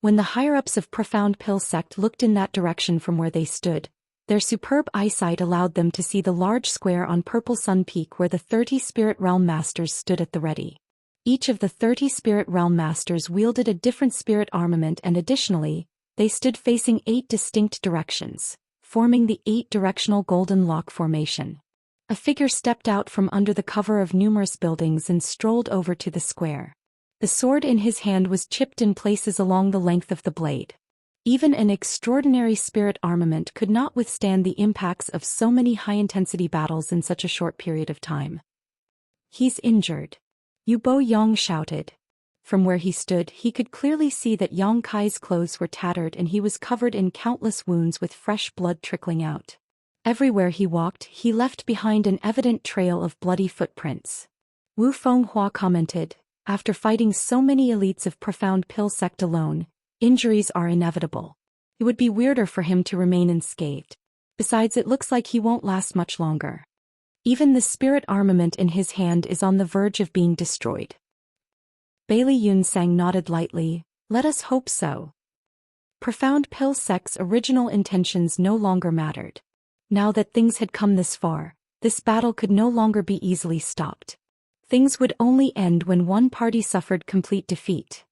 When the higher-ups of Profound Pill Sect looked in that direction from where they stood, their superb eyesight allowed them to see the large square on Purple Sun Peak where the 30 Spirit Realm Masters stood at the ready. Each of the 30 Spirit Realm Masters wielded a different spirit armament, and additionally, they stood facing 8 distinct directions, forming the 8-directional Golden Lock formation. A figure stepped out from under the cover of numerous buildings and strolled over to the square. The sword in his hand was chipped in places along the length of the blade. Even an extraordinary spirit armament could not withstand the impacts of so many high-intensity battles in such a short period of time. He's injured. Yu Boyang shouted. From where he stood, he could clearly see that Yang Kai's clothes were tattered and he was covered in countless wounds with fresh blood trickling out. Everywhere he walked, he left behind an evident trail of bloody footprints. Wu Fenghua commented, after fighting so many elites of Profound Pill Sect alone, injuries are inevitable. It would be weirder for him to remain unscathed. Besides, it looks like he won't last much longer. Even the spirit armament in his hand is on the verge of being destroyed. Bailey Yunsang nodded lightly. Let us hope so. Profound Pill Sect's original intentions no longer mattered. Now that things had come this far, This battle could no longer be easily stopped. Things would only end when one party suffered complete defeat.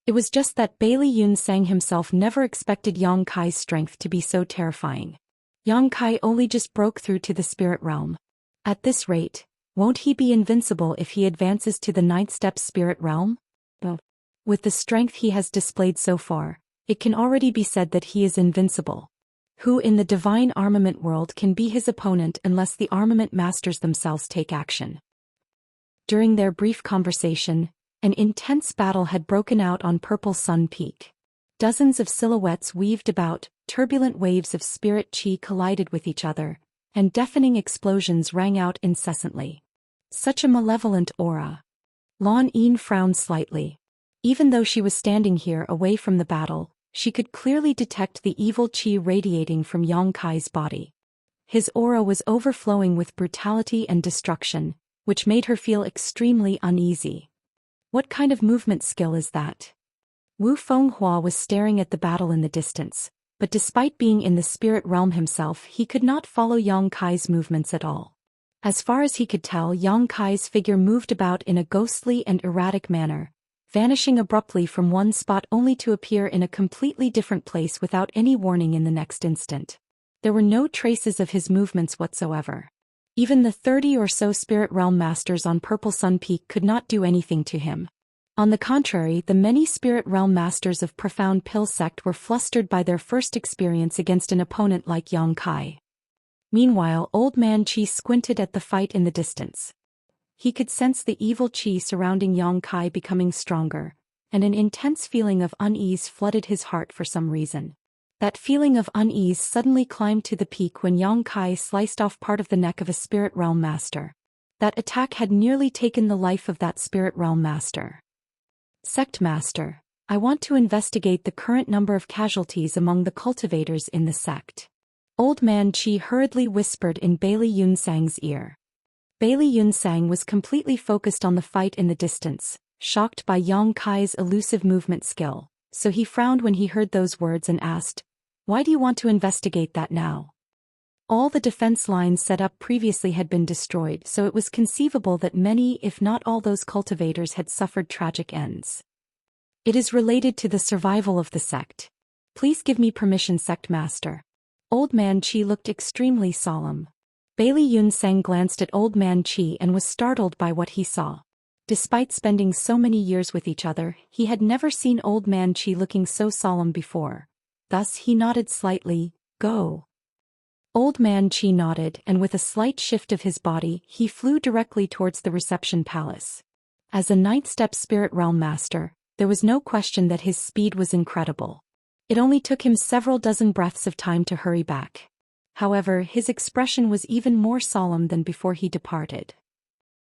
It was just that Bailey Yunsang himself never expected Yang Kai's strength to be so terrifying. Yang Kai only just broke through to the spirit realm. At this rate, won't he be invincible if he advances to the ninth step spirit realm? With the strength he has displayed so far, it can already be said that he is invincible. Who in the divine armament world can be his opponent unless the armament masters themselves take action? During their brief conversation, an intense battle had broken out on Purple Sun Peak. Dozens of silhouettes weaved about, turbulent waves of spirit chi collided with each other, and deafening explosions rang out incessantly. Such a malevolent aura. Lan Yin frowned slightly. Even though she was standing here away from the battle, she could clearly detect the evil chi radiating from Yang Kai's body. His aura was overflowing with brutality and destruction, which made her feel extremely uneasy. What kind of movement skill is that? Wu Fenghua was staring at the battle in the distance, but despite being in the spirit realm himself, he could not follow Yang Kai's movements at all. As far as he could tell, Yang Kai's figure moved about in a ghostly and erratic manner, vanishing abruptly from one spot only to appear in a completely different place without any warning in the next instant. There were no traces of his movements whatsoever. Even the 30 or so spirit realm masters on Purple Sun Peak could not do anything to him. On the contrary, the many spirit realm masters of Profound Pill Sect were flustered by their first experience against an opponent like Yang Kai. Meanwhile, Old Man Qi squinted at the fight in the distance. He could sense the evil chi surrounding Yang Kai becoming stronger, and an intense feeling of unease flooded his heart for some reason. That feeling of unease suddenly climbed to the peak when Yang Kai sliced off part of the neck of a spirit realm master. That attack had nearly taken the life of that spirit realm master. Sect Master, I want to investigate the current number of casualties among the cultivators in the sect. Old Man Qi hurriedly whispered in Bailey Yunsang's ear. Bailey Yunsang was completely focused on the fight in the distance, shocked by Yang Kai's elusive movement skill, so he frowned when he heard those words and asked, "Why do you want to investigate that now?" All the defense lines set up previously had been destroyed, so it was conceivable that many, if not all those cultivators had suffered tragic ends. It is related to the survival of the sect. Please give me permission, Sect Master. Old Man Qi looked extremely solemn. Bailey Yunsang glanced at Old Man Qi and was startled by what he saw. Despite spending so many years with each other, he had never seen Old Man Qi looking so solemn before. Thus he nodded slightly. Go. Old Man Qi nodded, and with a slight shift of his body, he flew directly towards the reception palace. As a ninth-step spirit realm master, there was no question that his speed was incredible. It only took him several dozen breaths of time to hurry back. However, his expression was even more solemn than before he departed.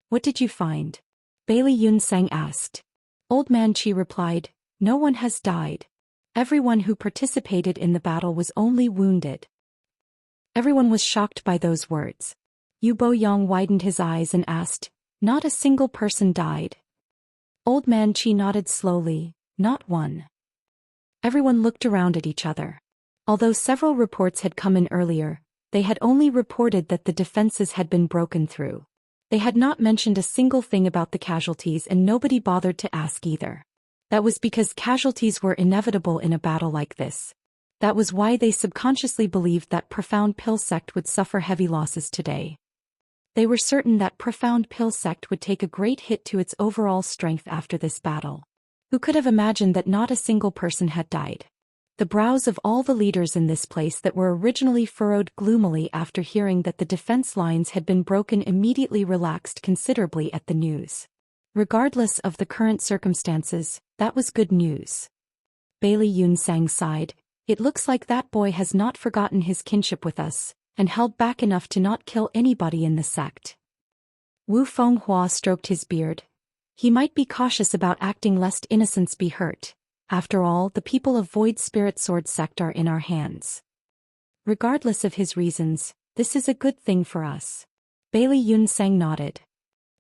What did you find? Bailey Yunsang asked. Old Man Qi replied, No one has died. Everyone who participated in the battle was only wounded. Everyone was shocked by those words. Yu Boyang widened his eyes and asked, Not a single person died. Old Man Qi nodded slowly, Not one. Everyone looked around at each other. Although several reports had come in earlier, they had only reported that the defenses had been broken through. They had not mentioned a single thing about the casualties, and nobody bothered to ask either. That was because casualties were inevitable in a battle like this. That was why they subconsciously believed that Profound Pill Sect would suffer heavy losses today. They were certain that Profound Pill Sect would take a great hit to its overall strength after this battle. Who could have imagined that not a single person had died? The brows of all the leaders in this place that were originally furrowed gloomily after hearing that the defense lines had been broken immediately relaxed considerably at the news. Regardless of the current circumstances, that was good news. Bailey Yunsang sighed. It looks like that boy has not forgotten his kinship with us, and held back enough to not kill anybody in the sect. Wu Fenghua stroked his beard. He might be cautious about acting lest innocents be hurt. After all, the people of Void Spirit Sword Sect are in our hands. Regardless of his reasons, this is a good thing for us. Bailey Yunsang nodded.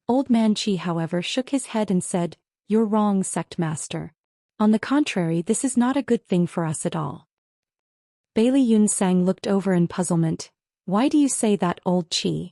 Old Man Qi, however, shook his head and said, You're wrong, Sect Master. On the contrary, this is not a good thing for us at all. Bailey Yunsang looked over in puzzlement. Why do you say that, Old Qi?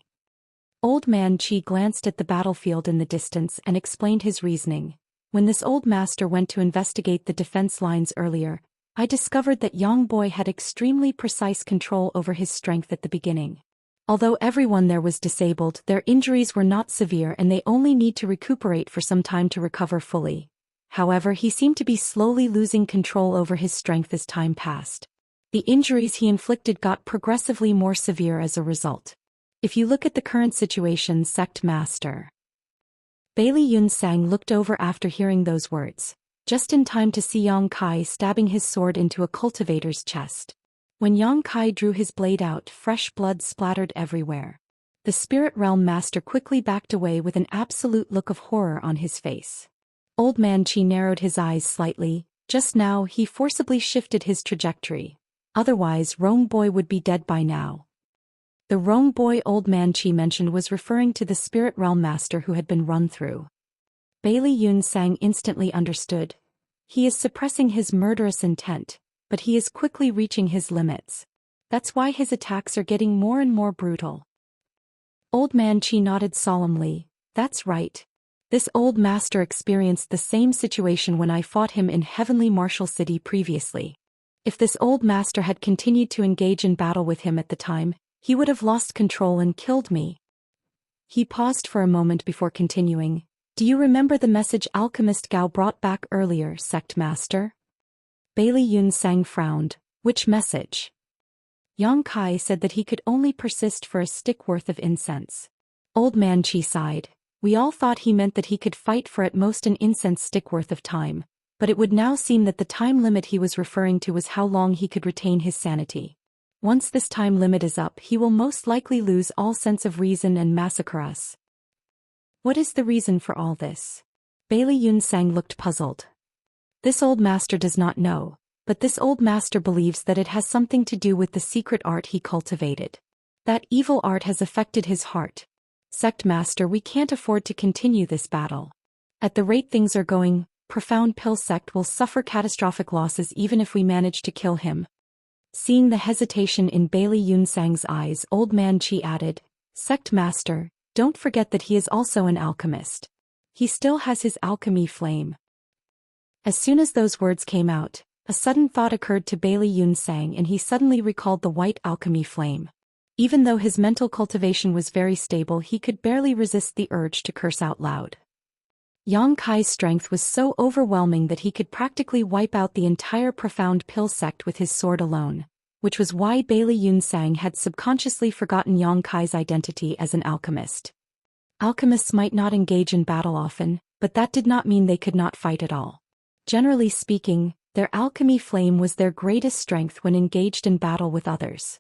Old Man Qi glanced at the battlefield in the distance and explained his reasoning. When this old master went to investigate the defense lines earlier, I discovered that young boy had extremely precise control over his strength at the beginning. Although everyone there was disabled, their injuries were not severe and they only need to recuperate for some time to recover fully. However, he seemed to be slowly losing control over his strength as time passed. The injuries he inflicted got progressively more severe as a result. If you look at the current situation, Sect Master. Bailey Yun Sang looked over after hearing those words, just in time to see Yang Kai stabbing his sword into a cultivator's chest. When Yang Kai drew his blade out, fresh blood splattered everywhere. The Spirit Realm Master quickly backed away with an absolute look of horror on his face. Old Man Qi narrowed his eyes slightly. Just now he forcibly shifted his trajectory. Otherwise Rong Boy would be dead by now. The Rong Boy Old Man Qi mentioned was referring to the Spirit Realm Master who had been run through. Bailey Yun Sang instantly understood. He is suppressing his murderous intent, but he is quickly reaching his limits. That's why his attacks are getting more and more brutal. Old Man Qi nodded solemnly. That's right. This old master experienced the same situation when I fought him in Heavenly Martial City previously. If this old master had continued to engage in battle with him at the time, he would have lost control and killed me. He paused for a moment before continuing. Do you remember the message Alchemist Gao brought back earlier, Sect Master? Bailey Yun Sang frowned. Which message? Yang Kai said that he could only persist for a stick worth of incense. Old Man Qi sighed. We all thought he meant that he could fight for at most an incense stick worth of time, but it would now seem that the time limit he was referring to was how long he could retain his sanity. Once this time limit is up, he will most likely lose all sense of reason and massacre us. What is the reason for all this? Bailey Yun Sang looked puzzled. This old master does not know, but this old master believes that it has something to do with the secret art he cultivated. That evil art has affected his heart. Sect Master, we can't afford to continue this battle. At the rate things are going, Profound Pill Sect will suffer catastrophic losses even if we manage to kill him. Seeing the hesitation in Bailey Yun Sang's eyes, Old Man Qi added, Sect Master, don't forget that he is also an alchemist. He still has his alchemy flame. As soon as those words came out, a sudden thought occurred to Bailey Yun Sang and he suddenly recalled the white alchemy flame. Even though his mental cultivation was very stable, he could barely resist the urge to curse out loud. Yang Kai's strength was so overwhelming that he could practically wipe out the entire Profound Pill Sect with his sword alone, which was why Bailey Yun Sang had subconsciously forgotten Yang Kai's identity as an alchemist. Alchemists might not engage in battle often, but that did not mean they could not fight at all. Generally speaking, their alchemy flame was their greatest strength when engaged in battle with others.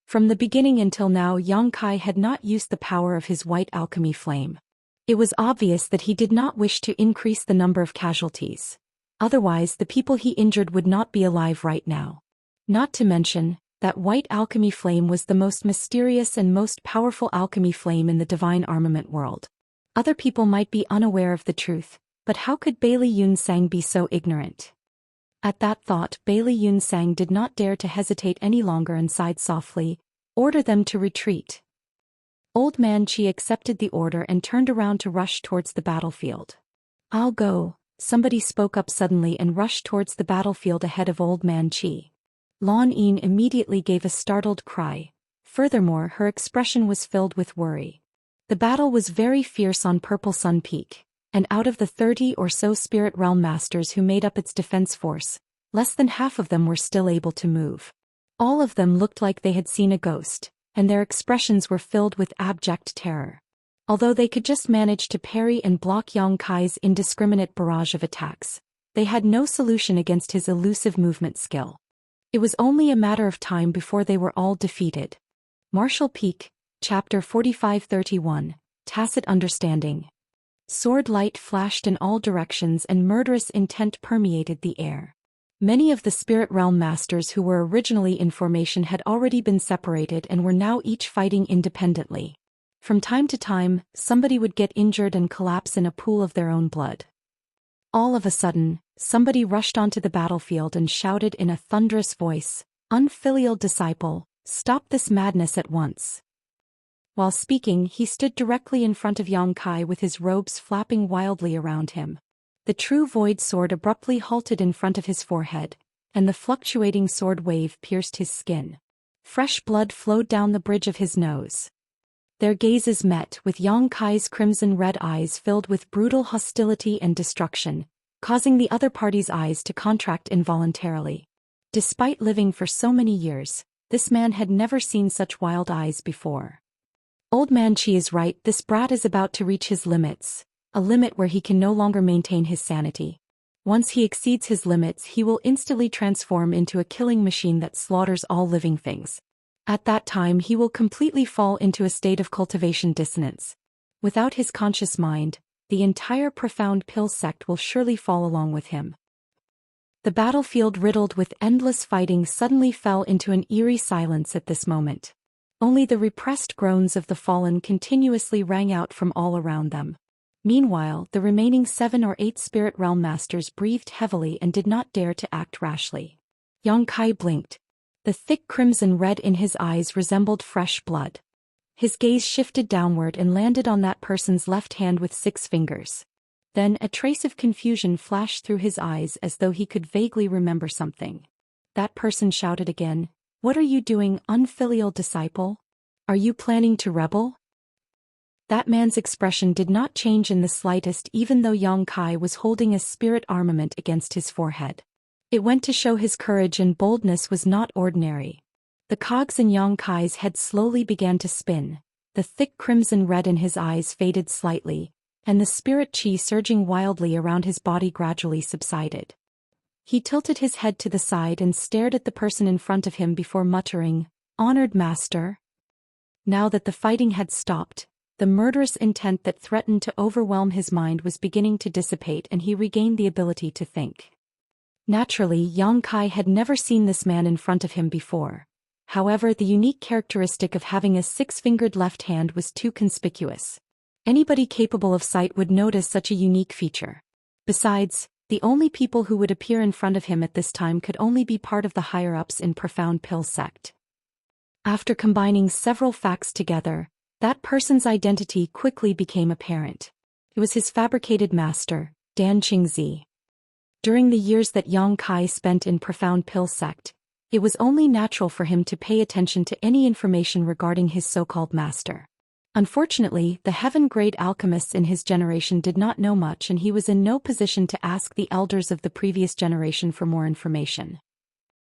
From the beginning until now, Yang Kai had not used the power of his white alchemy flame. It was obvious that he did not wish to increase the number of casualties. Otherwise, the people he injured would not be alive right now. Not to mention, that white alchemy flame was the most mysterious and most powerful alchemy flame in the divine armament world. Other people might be unaware of the truth, but how could Bailey Yun Sang be so ignorant? At that thought, Bailey Yun Sang did not dare to hesitate any longer and sighed softly, Order them to retreat. Old Man Qi accepted the order and turned around to rush towards the battlefield. I'll go, somebody spoke up suddenly and rushed towards the battlefield ahead of Old Man Qi. Lan Yin immediately gave a startled cry. Furthermore, her expression was filled with worry. The battle was very fierce on Purple Sun Peak, and out of the 30 or so Spirit Realm Masters who made up its defense force, less than half of them were still able to move. All of them looked like they had seen a ghost, and their expressions were filled with abject terror. Although they could just manage to parry and block Yang Kai's indiscriminate barrage of attacks, they had no solution against his elusive movement skill. It was only a matter of time before they were all defeated. Martial Peak, Chapter 4531, Tacit Understanding. Sword light flashed in all directions and murderous intent permeated the air. Many of the Spirit Realm Masters who were originally in formation had already been separated and were now each fighting independently. From time to time, somebody would get injured and collapse in a pool of their own blood. All of a sudden, somebody rushed onto the battlefield and shouted in a thunderous voice, Unfilial disciple, stop this madness at once. While speaking, he stood directly in front of Yang Kai with his robes flapping wildly around him. The true void sword abruptly halted in front of his forehead, and the fluctuating sword wave pierced his skin. Fresh blood flowed down the bridge of his nose. Their gazes met, with Yang Kai's crimson-red eyes filled with brutal hostility and destruction, causing the other party's eyes to contract involuntarily. Despite living for so many years, this man had never seen such wild eyes before. Old Man Qi is right, this brat is about to reach his limits, a limit where he can no longer maintain his sanity. Once he exceeds his limits, he will instantly transform into a killing machine that slaughters all living things. At that time, he will completely fall into a state of cultivation dissonance. Without his conscious mind, the entire profound pill sect will surely fall along with him. The battlefield riddled with endless fighting suddenly fell into an eerie silence at this moment. Only the repressed groans of the fallen continuously rang out from all around them. Meanwhile, the remaining 7 or 8 spirit realm masters breathed heavily and did not dare to act rashly. Yang Kai blinked. The thick crimson red in his eyes resembled fresh blood. His gaze shifted downward and landed on that person's left hand with 6 fingers. Then a trace of confusion flashed through his eyes as though he could vaguely remember something. That person shouted again, "What are you doing, unfilial disciple? Are you planning to rebel?" That man's expression did not change in the slightest even though Yang Kai was holding a spirit armament against his forehead. It went to show his courage and boldness was not ordinary. The cogs in Yang Kai's head slowly began to spin, the thick crimson red in his eyes faded slightly, and the spirit qi surging wildly around his body gradually subsided. He tilted his head to the side and stared at the person in front of him before muttering, "Honored master." Now that the fighting had stopped, the murderous intent that threatened to overwhelm his mind was beginning to dissipate and he regained the ability to think. Naturally, Yang Kai had never seen this man in front of him before. However, the unique characteristic of having a 6-fingered left hand was too conspicuous. Anybody capable of sight would notice such a unique feature. Besides, the only people who would appear in front of him at this time could only be part of the higher-ups in Profound Pill sect. After combining several facts together, that person's identity quickly became apparent. It was his fabricated master, Dan Qingzi. During the years that Yang Kai spent in Profound Pill sect, it was only natural for him to pay attention to any information regarding his so-called master. Unfortunately, the heaven-grade alchemists in his generation did not know much and he was in no position to ask the elders of the previous generation for more information.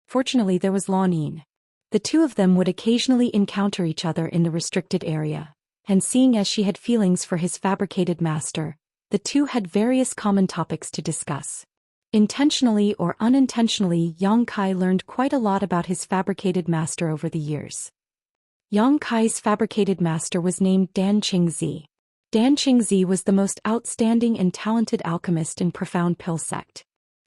Fortunately, there was Lan Yin. The two of them would occasionally encounter each other in the restricted area, and seeing as she had feelings for his fabricated master, the two had various common topics to discuss. Intentionally or unintentionally, Yang Kai learned quite a lot about his fabricated master over the years. Yang Kai's fabricated master was named Dan Qingzi. Dan Qingzi was the most outstanding and talented alchemist in Profound Pill sect.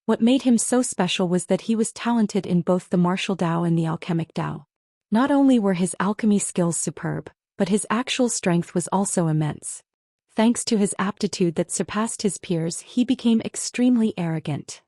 What made him so special was that he was talented in both the martial Dao and the alchemic Dao. Not only were his alchemy skills superb, but his actual strength was also immense. Thanks to his aptitude that surpassed his peers, he became extremely arrogant.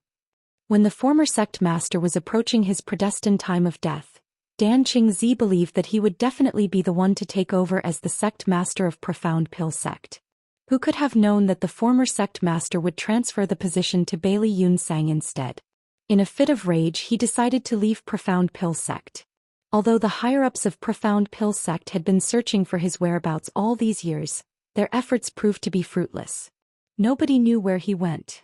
When the former sect master was approaching his predestined time of death, Dan Qingzi believed that he would definitely be the one to take over as the sect master of Profound Pill sect. Who could have known that the former sect master would transfer the position to Bailey Yunsang instead? In a fit of rage, he decided to leave Profound Pill sect. Although the higher-ups of Profound Pill sect had been searching for his whereabouts all these years, their efforts proved to be fruitless. Nobody knew where he went.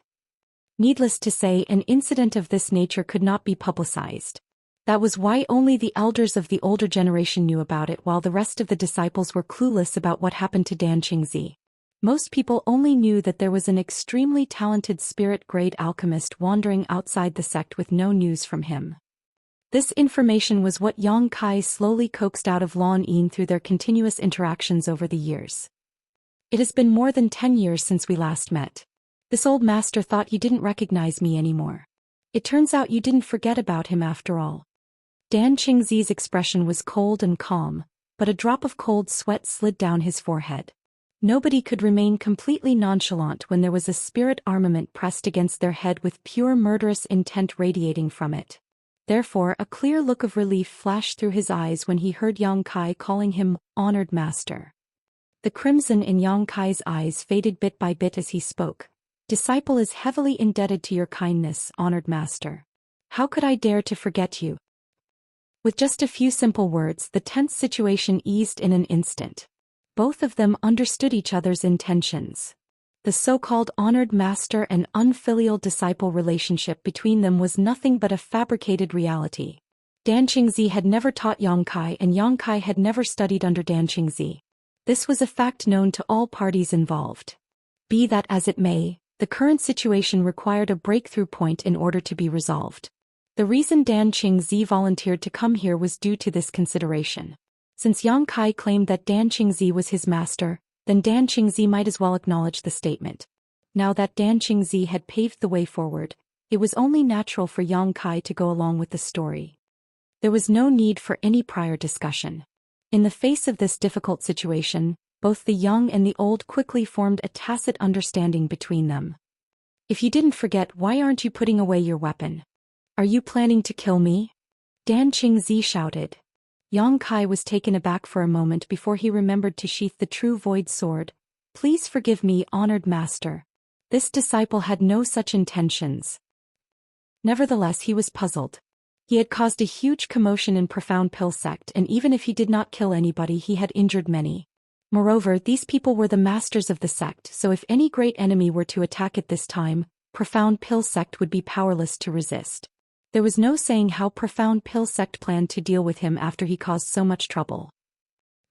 Needless to say, an incident of this nature could not be publicized. That was why only the elders of the older generation knew about it while the rest of the disciples were clueless about what happened to Dan Qingzi. Most people only knew that there was an extremely talented spirit-grade alchemist wandering outside the sect with no news from him. This information was what Yang Kai slowly coaxed out of Lan Yin through their continuous interactions over the years. It has been more than 10 years since we last met. This old master thought you didn't recognize me anymore. It turns out you didn't forget about him after all. Dan Qingzi's expression was cold and calm, but a drop of cold sweat slid down his forehead. Nobody could remain completely nonchalant when there was a spirit armament pressed against their head with pure murderous intent radiating from it. Therefore, a clear look of relief flashed through his eyes when he heard Yang Kai calling him honored master. The crimson in Yang Kai's eyes faded bit by bit as he spoke. Disciple is heavily indebted to your kindness, honored master. How could I dare to forget you? With just a few simple words, the tense situation eased in an instant. Both of them understood each other's intentions. The so-called honored master and unfilial disciple relationship between them was nothing but a fabricated reality. Dan Qingzi had never taught Yang Kai, and Yang Kai had never studied under Dan Qingzi. This was a fact known to all parties involved. Be that as it may, the current situation required a breakthrough point in order to be resolved. The reason Dan Qingzi volunteered to come here was due to this consideration. Since Yang Kai claimed that Dan Qingzi was his master, then Dan Qingzi might as well acknowledge the statement. Now that Dan Qingzi had paved the way forward, it was only natural for Yang Kai to go along with the story. There was no need for any prior discussion. In the face of this difficult situation, both the young and the old quickly formed a tacit understanding between them. If you didn't forget, why aren't you putting away your weapon? Are you planning to kill me? Dan Qingzi shouted. Yang Kai was taken aback for a moment before he remembered to sheath the true void sword. Please forgive me, honored master. This disciple had no such intentions. Nevertheless, he was puzzled. He had caused a huge commotion in Profound Pill Sect, and even if he did not kill anybody, he had injured many. Moreover, these people were the masters of the sect, so if any great enemy were to attack at this time, Profound Pill Sect would be powerless to resist. There was no saying how Profound Pill Sect planned to deal with him after he caused so much trouble.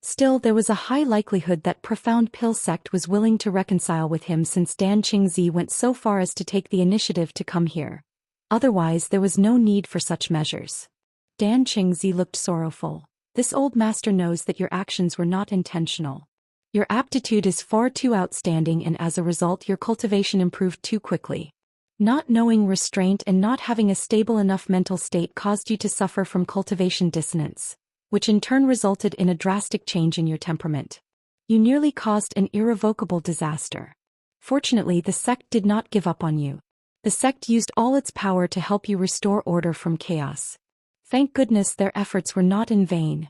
Still, there was a high likelihood that Profound Pill Sect was willing to reconcile with him since Dan Qingzi went so far as to take the initiative to come here. Otherwise, there was no need for such measures. Dan Qingzi looked sorrowful. This old master knows that your actions were not intentional. Your aptitude is far too outstanding, and as a result your cultivation improved too quickly. Not knowing restraint and not having a stable enough mental state caused you to suffer from cultivation dissonance, which in turn resulted in a drastic change in your temperament. You nearly caused an irrevocable disaster. Fortunately, the sect did not give up on you. The sect used all its power to help you restore order from chaos. Thank goodness their efforts were not in vain.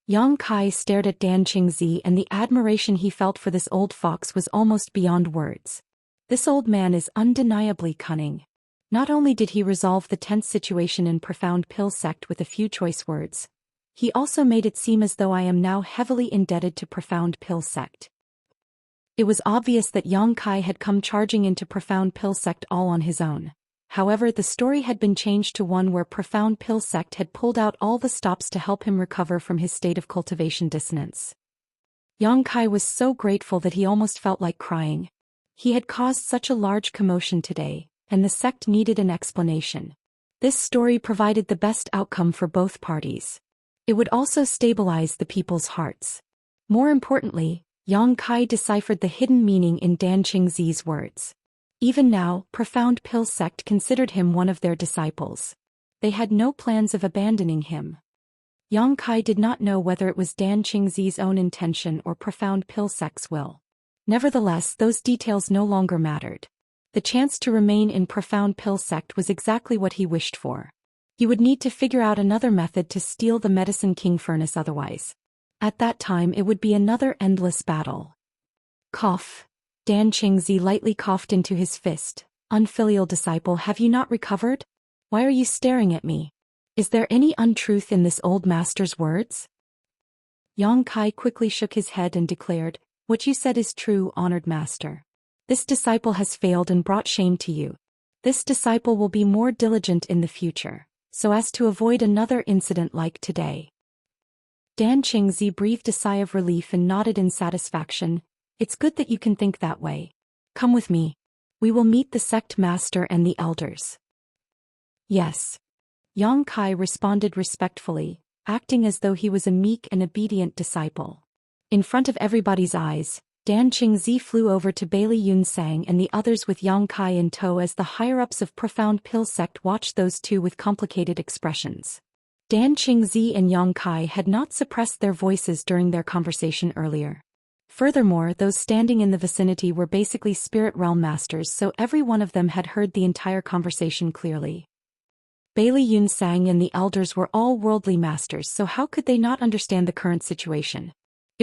Yang Kai stared at Dan Qingzi, and the admiration he felt for this old fox was almost beyond words. This old man is undeniably cunning. Not only did he resolve the tense situation in Profound Pill Sect with a few choice words, he also made it seem as though I am now heavily indebted to Profound Pill Sect. It was obvious that Yang Kai had come charging into Profound Pill Sect all on his own. However, the story had been changed to one where Profound Pill Sect had pulled out all the stops to help him recover from his state of cultivation dissonance. Yang Kai was so grateful that he almost felt like crying. He had caused such a large commotion today, and the sect needed an explanation. This story provided the best outcome for both parties. It would also stabilize the people's hearts. More importantly, Yang Kai deciphered the hidden meaning in Dan Qingzi's words. Even now, Profound Pill Sect considered him one of their disciples. They had no plans of abandoning him. Yang Kai did not know whether it was Dan Qingzi's own intention or Profound Pill Sect's will. Nevertheless, those details no longer mattered. The chance to remain in Profound Pill Sect was exactly what he wished for. He would need to figure out another method to steal the Medicine King furnace otherwise. At that time it would be another endless battle. Cough. Dan Qingzi lightly coughed into his fist. Unfilial disciple, have you not recovered? Why are you staring at me? Is there any untruth in this old master's words? Yang Kai quickly shook his head and declared, what you said is true, honored master. This disciple has failed and brought shame to you. This disciple will be more diligent in the future, so as to avoid another incident like today. Dan Qingzi breathed a sigh of relief and nodded in satisfaction. It's good that you can think that way. Come with me. We will meet the sect master and the elders. Yes. Yang Kai responded respectfully, acting as though he was a meek and obedient disciple. In front of everybody's eyes, Dan Qingzi flew over to Bailey Yunsang and the others with Yang Kai in tow as the higher-ups of Profound Pill Sect watched those two with complicated expressions. Dan Qingzi and Yang Kai had not suppressed their voices during their conversation earlier. Furthermore, those standing in the vicinity were basically spirit realm masters, so every one of them had heard the entire conversation clearly. Bailey Yunsang and the elders were all worldly masters, so how could they not understand the current situation?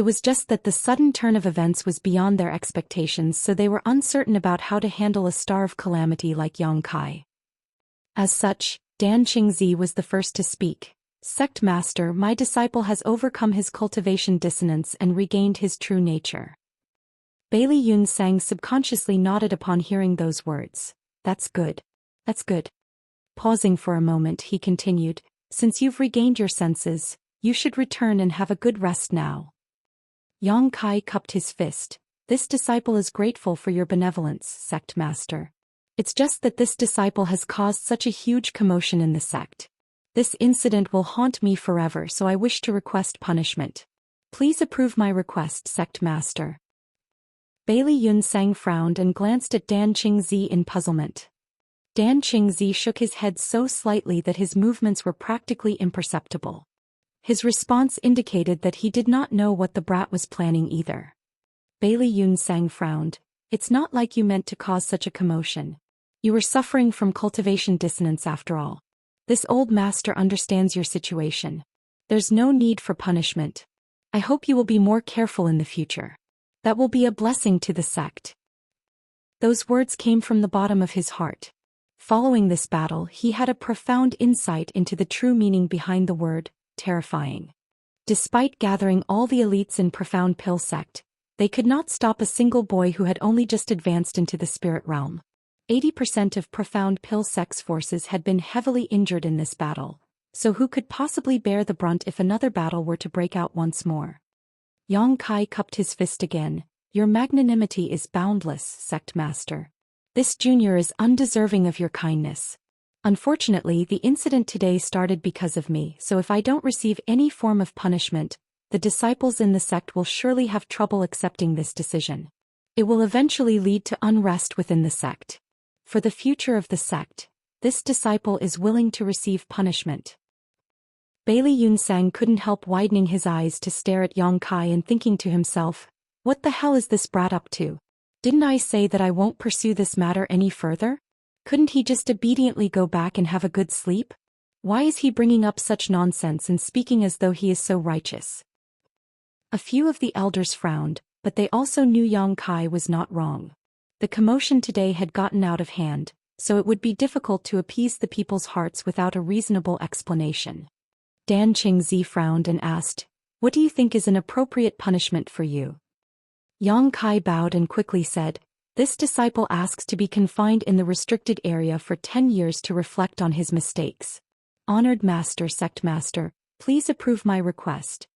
It was just that the sudden turn of events was beyond their expectations, so they were uncertain about how to handle a star of calamity like Yang Kai. As such, Dan Qingzi was the first to speak. Sect Master, my disciple has overcome his cultivation dissonance and regained his true nature. Bailey Yunsang subconsciously nodded upon hearing those words. That's good. That's good. Pausing for a moment, he continued, since you've regained your senses, you should return and have a good rest now. Yang Kai cupped his fist. This disciple is grateful for your benevolence, Sect Master. It's just that this disciple has caused such a huge commotion in the sect. This incident will haunt me forever, so I wish to request punishment. Please approve my request, Sect Master. Bailey Yunsang frowned and glanced at Dan Qingzi in puzzlement. Dan Qingzi shook his head so slightly that his movements were practically imperceptible. His response indicated that he did not know what the brat was planning either. Bailey Yunsang frowned. It's not like you meant to cause such a commotion. You were suffering from cultivation dissonance after all. This old master understands your situation. There's no need for punishment. I hope you will be more careful in the future. That will be a blessing to the sect. Those words came from the bottom of his heart. Following this battle, he had a profound insight into the true meaning behind the word, terrifying. Despite gathering all the elites in Profound Pill Sect, they could not stop a single boy who had only just advanced into the spirit realm. 80% of Profound Pill Sect's forces had been heavily injured in this battle, so who could possibly bear the brunt if another battle were to break out once more? Yang Kai cupped his fist again. Your magnanimity is boundless, Sect Master. This junior is undeserving of your kindness. Unfortunately, the incident today started because of me, so if I don't receive any form of punishment, the disciples in the sect will surely have trouble accepting this decision. It will eventually lead to unrest within the sect. For the future of the sect, this disciple is willing to receive punishment. Bailey Yunsang couldn't help widening his eyes to stare at Yang Kai and thinking to himself, what the hell is this brat up to? Didn't I say that I won't pursue this matter any further? Couldn't he just obediently go back and have a good sleep? Why is he bringing up such nonsense and speaking as though he is so righteous? A few of the elders frowned, but they also knew Yang Kai was not wrong. The commotion today had gotten out of hand, so it would be difficult to appease the people's hearts without a reasonable explanation. Dan Qingzi frowned and asked, what do you think is an appropriate punishment for you? Yang Kai bowed and quickly said, this disciple asks to be confined in the restricted area for 10 years to reflect on his mistakes. Honored Master, Sect Master, please approve my request.